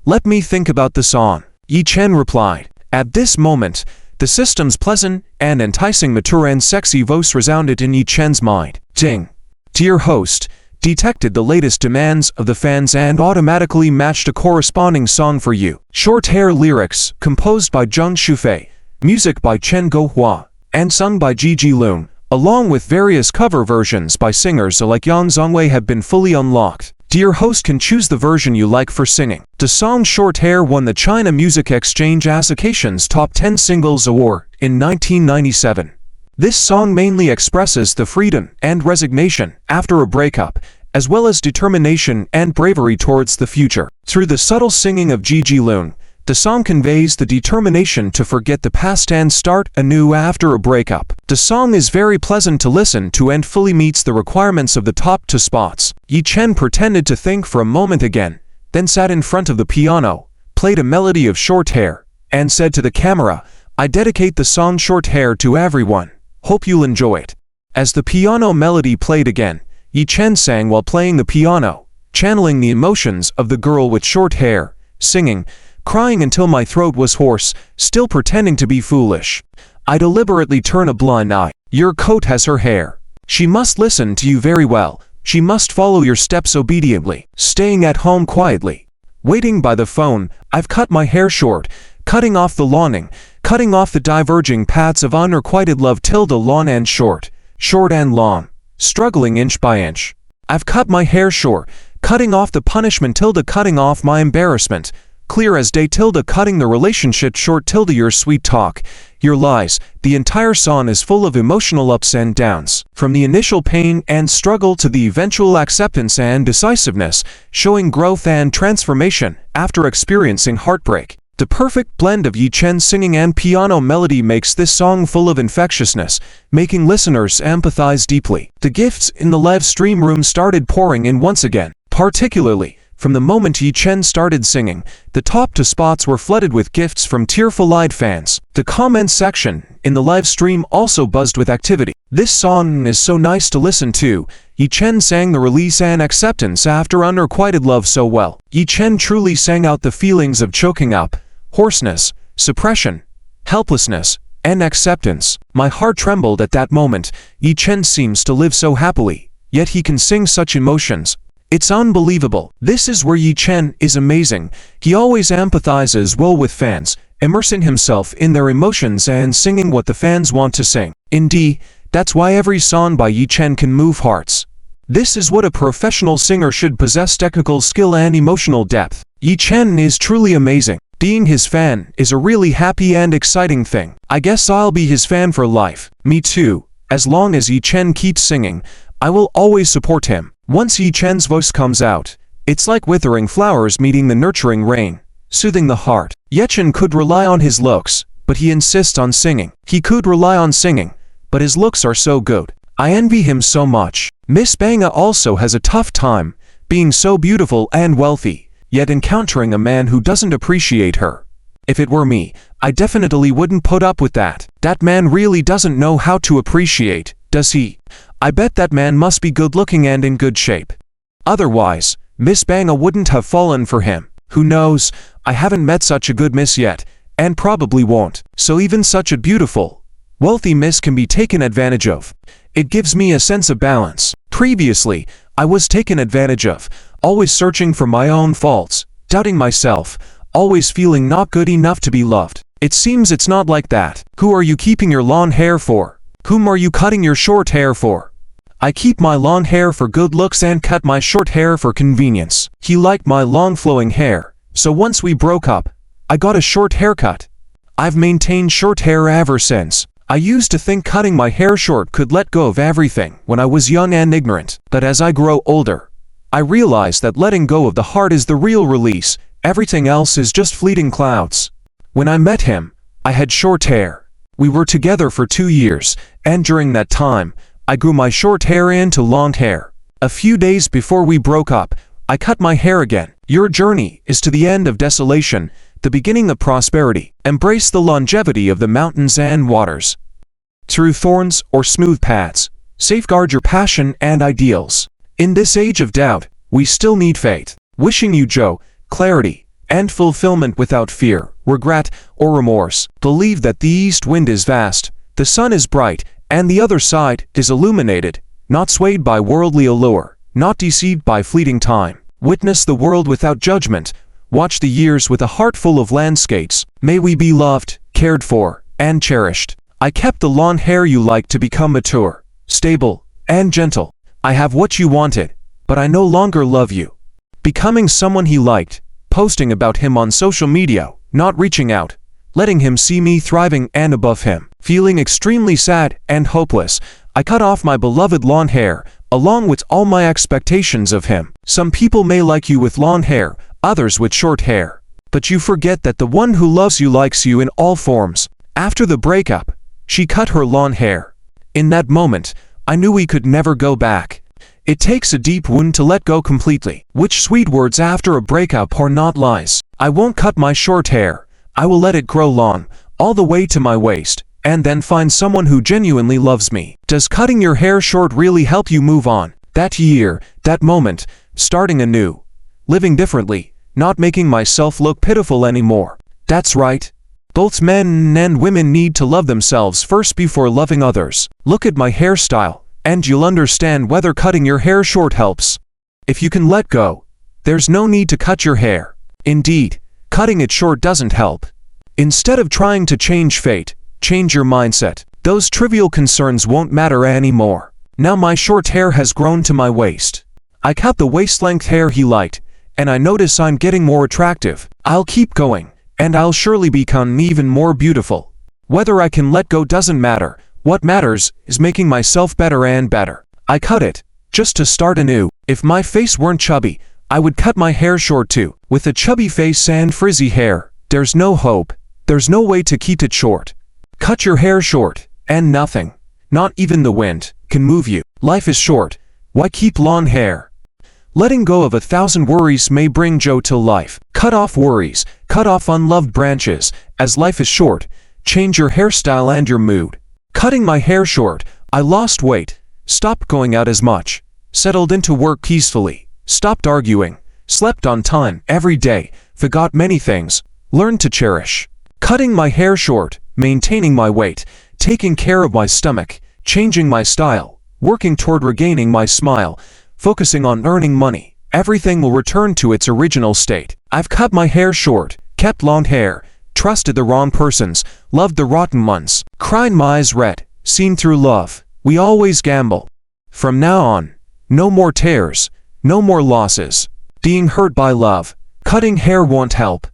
[SPEAKER 1] Let me think about the song. Yi Chen replied. At this moment, the system's pleasant and enticing mature and sexy voice resounded in Yi Chen's mind. Ding. Dear host, detected the latest demands of the fans and automatically matched a corresponding song for you. Short hair lyrics, composed by Zheng Shufei, music by Chen Guohua, and sung by Gigi Lung, along with various cover versions by singers like Yang Zhongwei have been fully unlocked. Dear host can choose the version you like for singing. The song Short Hair won the China Music Exchange Association's Top 10 Singles Award in 1997. This song mainly expresses the freedom and resignation after a breakup, as well as determination and bravery towards the future. Through the subtle singing of Gigi Lung, the song conveys the determination to forget the past and start anew after a breakup. The song is very pleasant to listen to and fully meets the requirements of the top 2 spots. Yi Chen pretended to think for a moment again, then sat in front of the piano, played a melody of Short Hair, and said to the camera, I dedicate the song Short Hair to everyone. Hope you'll enjoy it. As the piano melody played again, Yi Chen sang while playing the piano, channeling the emotions of the girl with short hair, singing, crying until my throat was hoarse, still pretending to be foolish. I deliberately turn a blind eye. Your coat has her hair. She must listen to you very well. She must follow your steps obediently. Staying at home quietly. Waiting by the phone, I've cut my hair short, cutting off the longing, cutting off the diverging paths of unrequited love. Long and short, short and long, struggling inch by inch. I've cut my hair short, cutting off the punishment. Cutting off my embarrassment. Clear as day. Cutting the relationship short. Your sweet talk, your lies. The entire song is full of emotional ups and downs, from the initial pain and struggle to the eventual acceptance and decisiveness, showing growth and transformation after experiencing heartbreak. The perfect blend of Yi Chen's singing and piano melody makes this song full of infectiousness, making listeners empathize deeply. The gifts in the live stream room started pouring in once again, particularly from the moment Yi Chen started singing. The top 2 spots were flooded with gifts from tearful-eyed fans. The comments section in the live stream also buzzed with activity. This song is so nice to listen to. Yi Chen sang the release and acceptance after unrequited love so well. Yi Chen truly sang out the feelings of choking up, hoarseness, suppression, helplessness, and acceptance. My heart trembled at that moment. Yi Chen seems to live so happily, yet he can sing such emotions. It's unbelievable. This is where Yi Chen is amazing. He always empathizes well with fans, immersing himself in their emotions and singing what the fans want to sing. Indeed, that's why every song by Yi Chen can move hearts. This is what a professional singer should possess: technical skill and emotional depth. Yi Chen is truly amazing. Being his fan is a really happy and exciting thing. I guess I'll be his fan for life. Me too. As long as Yi Chen keeps singing, I will always support him. Once Yi Chen's voice comes out, it's like withering flowers meeting the nurturing rain, soothing the heart. Yi Chen could rely on his looks, but he insists on singing. He could rely on singing, but his looks are so good. I envy him so much. Miss Banga also has a tough time, being so beautiful and wealthy, yet encountering a man who doesn't appreciate her. If it were me, I definitely wouldn't put up with that. That man really doesn't know how to appreciate, does he? I bet that man must be good-looking and in good shape. Otherwise, Miss Banga wouldn't have fallen for him. Who knows, I haven't met such a good miss yet, and probably won't. So even such a beautiful, wealthy miss can be taken advantage of. It gives me a sense of balance. Previously, I was taken advantage of, always searching for my own faults, doubting myself, always feeling not good enough to be loved. It seems it's not like that. Who are you keeping your long hair for? Whom are you cutting your short hair for? I keep my long hair for good looks and cut my short hair for convenience. He liked my long flowing hair, so once we broke up, I got a short haircut. I've maintained short hair ever since. I used to think cutting my hair short could let go of everything when I was young and ignorant, but as I grow older, I realize that letting go of the heart is the real release. Everything else is just fleeting clouds. When I met him, I had short hair. We were together for 2 years, and during that time, I grew my short hair into long hair. A few days before we broke up, I cut my hair again. Your journey is to the end of desolation, the beginning of prosperity. Embrace the longevity of the mountains and waters. Through thorns or smooth paths, safeguard your passion and ideals. In this age of doubt, we still need faith. Wishing you joy, clarity, and fulfillment without fear, regret, or remorse. Believe that the east wind is vast, the sun is bright, and the other side is illuminated, not swayed by worldly allure, not deceived by fleeting time. Witness the world without judgment. Watch the years with a heart full of landscapes. May we be loved, cared for, and cherished. I kept the long hair you liked to become mature, stable, and gentle. I have what you wanted, but I no longer love you. Becoming someone he liked, posting about him on social media, not reaching out, letting him see me thriving and above him. Feeling extremely sad and hopeless, I cut off my beloved long hair, along with all my expectations of him. Some people may like you with long hair, others with short hair. But you forget that the one who loves you likes you in all forms. After the breakup, she cut her long hair. In that moment, I knew we could never go back. It takes a deep wound to let go completely. Which sweet words after a breakup are not lies. I won't cut my short hair. I will let it grow long, all the way to my waist, and then find someone who genuinely loves me. Does cutting your hair short really help you move on? That year, that moment, starting anew, living differently, not making myself look pitiful anymore. That's right. Both men and women need to love themselves first before loving others. Look at my hairstyle, and you'll understand whether cutting your hair short helps. If you can let go, there's no need to cut your hair. Indeed, cutting it short doesn't help. Instead of trying to change fate, change your mindset. Those trivial concerns won't matter anymore. Now my short hair has grown to my waist. I cut the waist-length hair he liked, and I notice I'm getting more attractive. I'll keep going, and I'll surely become even more beautiful. Whether I can let go doesn't matter. What matters is making myself better and better. I cut it, just to start anew. If my face weren't chubby, I would cut my hair short too. With a chubby face and frizzy hair, there's no hope. There's no way to keep it short. Cut your hair short, and nothing, not even the wind, can move you. Life is short. Why keep long hair? Letting go of 1,000 worries may bring joy to life. Cut off worries, cut off unloved branches. As life is short, change your hairstyle and your mood. Cutting my hair short, I lost weight, stopped going out as much, settled into work peacefully, stopped arguing, slept on time every day, forgot many things, learned to cherish. Cutting my hair short, maintaining my weight, taking care of my stomach, changing my style, working toward regaining my smile, focusing on earning money. Everything will return to its original state. I've cut my hair short, kept long hair, trusted the wrong persons, loved the rotten ones, cried my eyes red, seen through love. We always gamble. From now on, no more tears, no more losses. Being hurt by love, cutting hair won't help.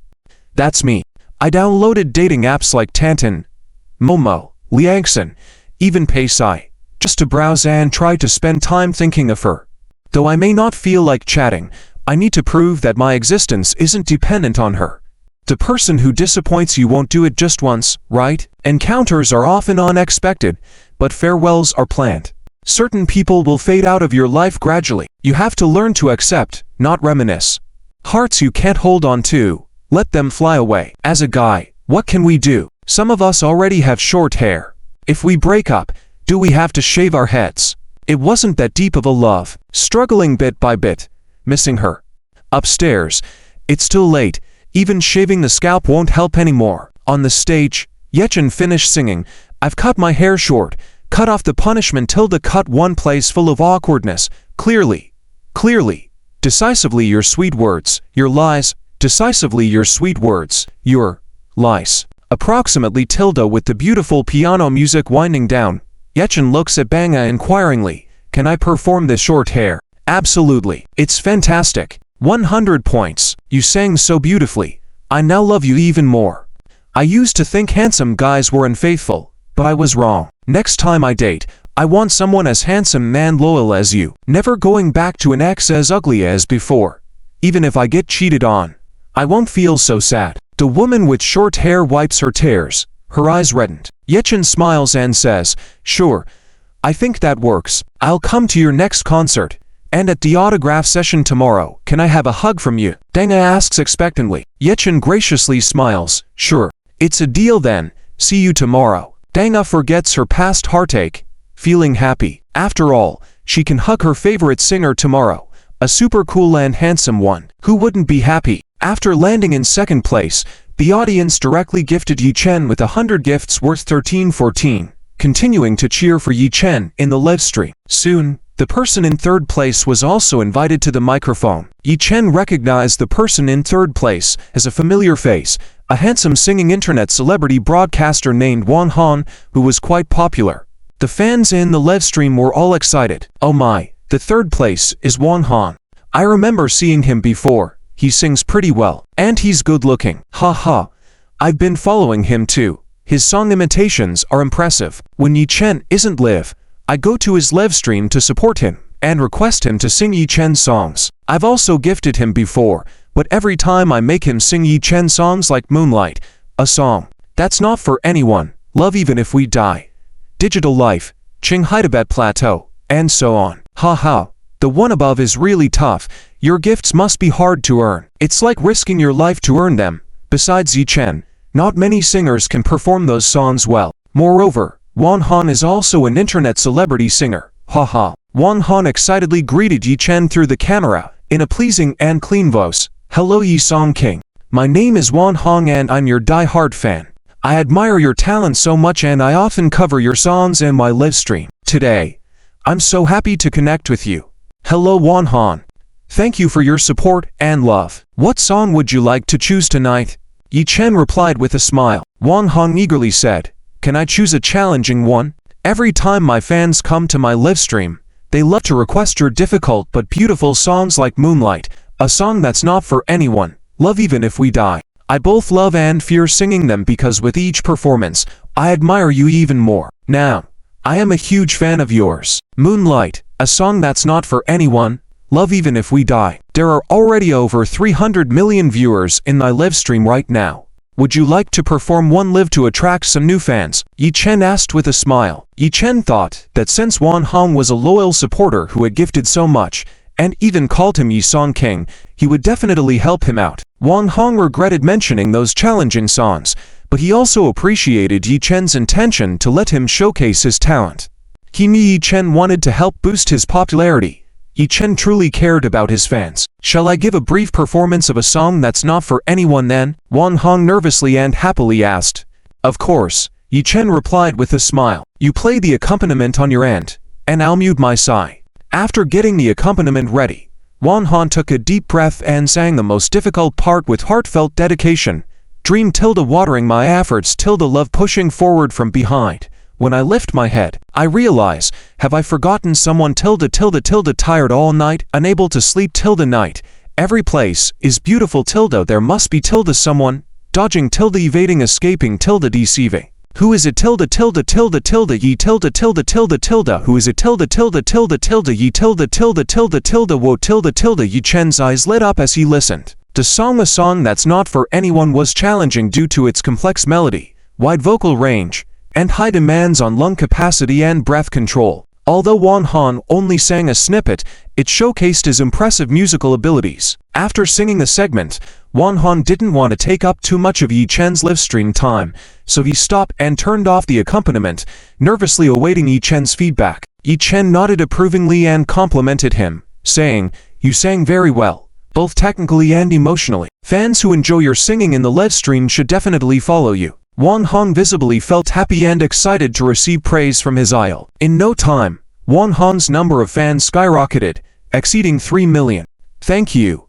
[SPEAKER 1] That's me. I downloaded dating apps like Tantan, Momo, Liangson, even Paysai, just to browse and try to spend time thinking of her. Though I may not feel like chatting, I need to prove that my existence isn't dependent on her. The person who disappoints you won't do it just once, right? Encounters are often unexpected, but farewells are planned. Certain people will fade out of your life gradually. You have to learn to accept, not reminisce. Hearts you can't hold on to, let them fly away. As a guy, what can we do? Some of us already have short hair. If we break up, do we have to shave our heads? It wasn't that deep of a love. Struggling bit by bit, missing her. Upstairs, it's too late. Even shaving the scalp won't help anymore. On the stage, Yechen finished singing. I've cut my hair short, cut off the punishment till the cut one place full of awkwardness. Clearly, decisively your sweet words, your lies, decisively your sweet words, your lies. Approximately tilde with the beautiful piano music winding down, Yechen looks at Banga inquiringly. Can I perform this short hair? Absolutely. It's fantastic. 100 points. You sang so beautifully. I now love you even more. I used to think handsome guys were unfaithful, but I was wrong. Next time I date, I want someone as handsome and loyal as you. Never going back to an ex as ugly as before. Even if I get cheated on, I won't feel so sad. The woman with short hair wipes her tears, her eyes reddened. Yechen smiles and says, sure, I think that works. I'll come to your next concert, and at the autograph session tomorrow. Can I have a hug from you? Danga asks expectantly. Yechen graciously smiles, sure. It's a deal then, see you tomorrow. Danga forgets her past heartache, feeling happy. After all, she can hug her favorite singer tomorrow, a super cool and handsome one. Who wouldn't be happy? After landing in second place, the audience directly gifted Yechen with 100 gifts worth 1314, continuing to cheer for Yechen in the live stream. Soon, the person in third place was also invited to the microphone. Yechen recognized the person in third place as a familiar face, a handsome singing internet celebrity broadcaster named Wang Han, who was quite popular. The fans in the live stream were all excited. Oh my, the third place is Wang Han. I remember seeing him before. He sings pretty well. And he's good looking. Ha ha. I've been following him too. His song imitations are impressive. When Yechen isn't live, I go to his live stream to support him and request him to sing Yechen's songs. I've also gifted him before, but every time I make him sing Yechen songs like Moonlight, a song that's not for anyone, Love Even If We Die, Digital Life, Qinghai Tibet Plateau, and so on. Ha ha. The one above is really tough. Your gifts must be hard to earn. It's like risking your life to earn them. Besides Yechen, not many singers can perform those songs well. Moreover, Wang Han is also an internet celebrity singer. Haha. Wang Han excitedly greeted Yechen through the camera, in a pleasing and clean voice. Hello Yi Song King. My name is Wang Han and I'm your die-hard fan. I admire your talent so much and I often cover your songs in my live stream. Today, I'm so happy to connect with you. Hello Wang Han. Thank you for your support and love. What song would you like to choose tonight? Yi Chen replied with a smile. Wang Hong eagerly said, "Can I choose a challenging one? Every time my fans come to my live stream, they love to request your difficult but beautiful songs like Moonlight, a song that's not for anyone, Love Even If We Die. I both love and fear singing them because with each performance, I admire you even more. Now, I am a huge fan of yours. Moonlight, a song that's not for anyone, Love Even If We Die. There are already over 300 million viewers in my live stream right now. Would you like to perform one live to attract some new fans?" Yi Chen asked with a smile. Yi Chen thought that since Wang Hong was a loyal supporter who had gifted so much, and even called him Yi Song King, he would definitely help him out. Wang Hong regretted mentioning those challenging songs, but he also appreciated Yi Chen's intention to let him showcase his talent. He knew Yi Chen wanted to help boost his popularity. Yi Chen truly cared about his fans. "Shall I give a brief performance of a song that's not for anyone then?" Wang Hong nervously and happily asked. "Of course," Yi Chen replied with a smile. "You play the accompaniment on your end, and I'll mute my side." After getting the accompaniment ready, Wang Hong took a deep breath and sang the most difficult part with heartfelt dedication. "Dream tilde watering my efforts tilde love pushing forward from behind. When I lift my head, I realize, have I forgotten someone tilde tilde tilde tired all night, unable to sleep tilde night. Every place is beautiful tilde there must be tilde someone, dodging tilde evading escaping tilde deceiving. Who is it tilde tilde tilde tilde ye tilde tilde tilde tilde who is it tilde tilde tilde tilde ye tilde tilde tilde tilde wo tilde tilde." Yi Chen's eyes lit up as he listened. The song that's not for anyone was challenging due to its complex melody, wide vocal range, and high demands on lung capacity and breath control. Although Wang Hong only sang a snippet, it showcased his impressive musical abilities. After singing the segment, Wang Hong didn't want to take up too much of Yi Chen's live stream time, so he stopped and turned off the accompaniment, nervously awaiting Yi Chen's feedback. Yi Chen nodded approvingly and complimented him, saying, "You sang very well, both technically and emotionally. Fans who enjoy your singing in the live stream should definitely follow you." Wang Hong visibly felt happy and excited to receive praise from his idol. In no time, Wang Hong's number of fans skyrocketed, exceeding 3 million. Thank you,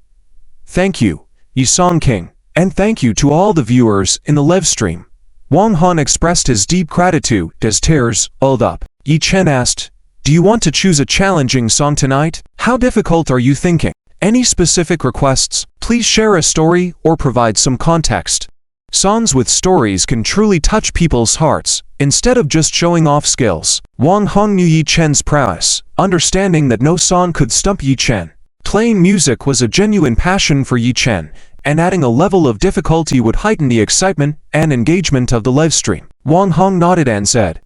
[SPEAKER 1] Yi Song King, and thank you to all the viewers in the live stream." Wang Hong expressed his deep gratitude as tears welled up. Yi Chen asked, "Do you want to choose a challenging song tonight? How difficult are you thinking? Any specific requests? Please share a story or provide some context." Songs with stories can truly touch people's hearts, instead of just showing off skills. Wang Hong knew Yi Chen's prowess, understanding that no song could stump Yi Chen. Playing music was a genuine passion for Yi Chen, and adding a level of difficulty would heighten the excitement and engagement of the live stream. Wang Hong nodded and said,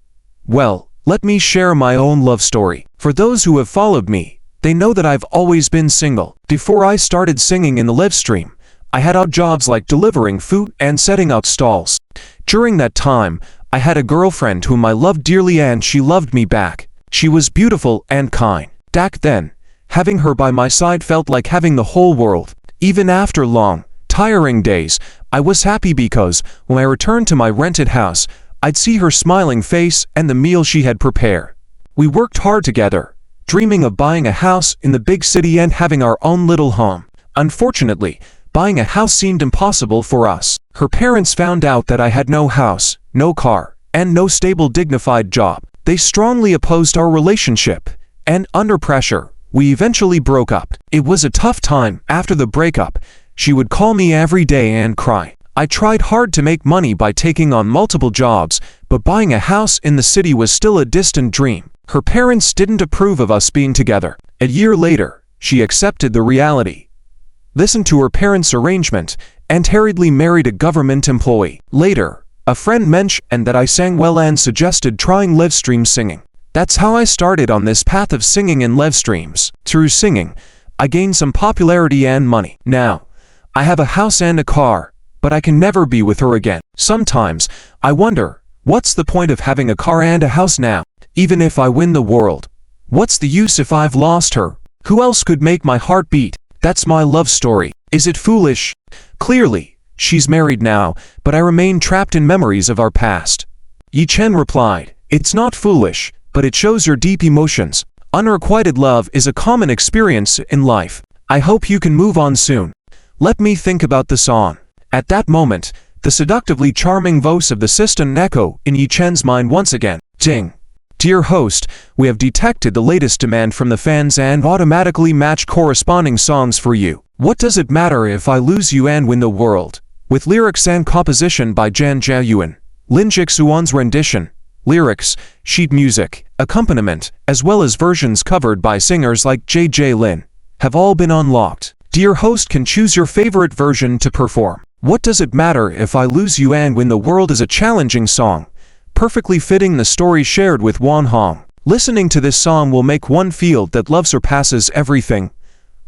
[SPEAKER 1] "Well, let me share my own love story. For those who have followed me, they know that I've always been single. Before I started singing in the live stream, I had odd jobs like delivering food and setting out stalls. During that time, I had a girlfriend whom I loved dearly and she loved me back. She was beautiful and kind. Back then, having her by my side felt like having the whole world. Even after long, tiring days, I was happy because, when I returned to my rented house, I'd see her smiling face and the meal she had prepared. We worked hard together, dreaming of buying a house in the big city and having our own little home. Unfortunately, buying a house seemed impossible for us. Her parents found out that I had no house, no car, and no stable dignified job. They strongly opposed our relationship, and under pressure, we eventually broke up. It was a tough time. After the breakup, she would call me every day and cry. I tried hard to make money by taking on multiple jobs, but buying a house in the city was still a distant dream. Her parents didn't approve of us being together. A year later, she accepted the reality, listened to her parents' arrangement, and hurriedly married a government employee. Later, a friend mentioned that I sang well and suggested trying live stream singing. That's how I started on this path of singing in live streams. Through singing, I gained some popularity and money. Now, I have a house and a car, but I can never be with her again. Sometimes, I wonder, what's the point of having a car and a house now? Even if I win the world, what's the use if I've lost her? Who else could make my heart beat? That's my love story. Is it foolish? Clearly, she's married now, but I remain trapped in memories of our past." Yi Chen replied, "It's not foolish, but it shows your deep emotions. Unrequited love is a common experience in life. I hope you can move on soon. Let me think about the song." At that moment, the seductively charming voice of the assistant echo in Yi Chen's mind once again. Ding! Dear host, we have detected the latest demand from the fans and automatically matched corresponding songs for you. What does it matter if I lose you and win the world? With lyrics and composition by Jan Jiayuan, Lin Jixuan's rendition, lyrics, sheet music, accompaniment, as well as versions covered by singers like JJ Lin, have all been unlocked. Dear host can choose your favorite version to perform. What does it matter if I lose you and win the world is a challenging song, perfectly fitting the story shared with Wan Hong. Listening to this song will make one feel that love surpasses everything.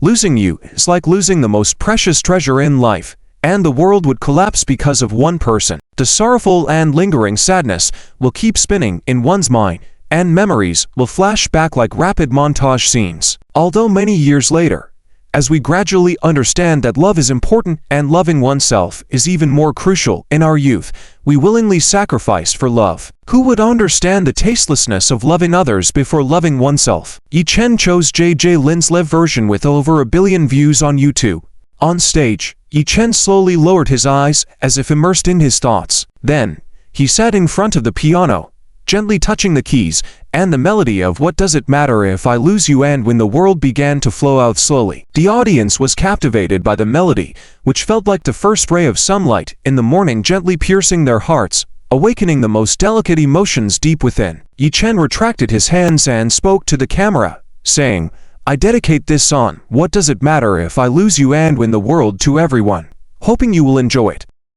[SPEAKER 1] Losing you is like losing the most precious treasure in life, and the world would collapse because of one person. The sorrowful and lingering sadness will keep spinning in one's mind, and memories will flash back like rapid montage scenes. Although many years later, as we gradually understand that love is important and loving oneself is even more crucial in our youth, we willingly sacrificed for love. Who would understand the tastelessness of loving others before loving oneself? Yi Chen chose JJ Lin's live version with over 1 billion views on YouTube. On stage, Yi Chen slowly lowered his eyes as if immersed in his thoughts. Then, he sat in front of the piano, gently touching the keys, and the melody of What Does It Matter If I Lose You and Win the World began to flow out slowly. The audience was captivated by the melody, which felt like the first ray of sunlight in the morning, gently piercing their hearts, awakening the most delicate emotions deep within. Yi Chen retracted his hands and spoke to the camera, saying, I dedicate this song, What Does It Matter If I Lose You and Win the World, to everyone, hoping you will enjoy it.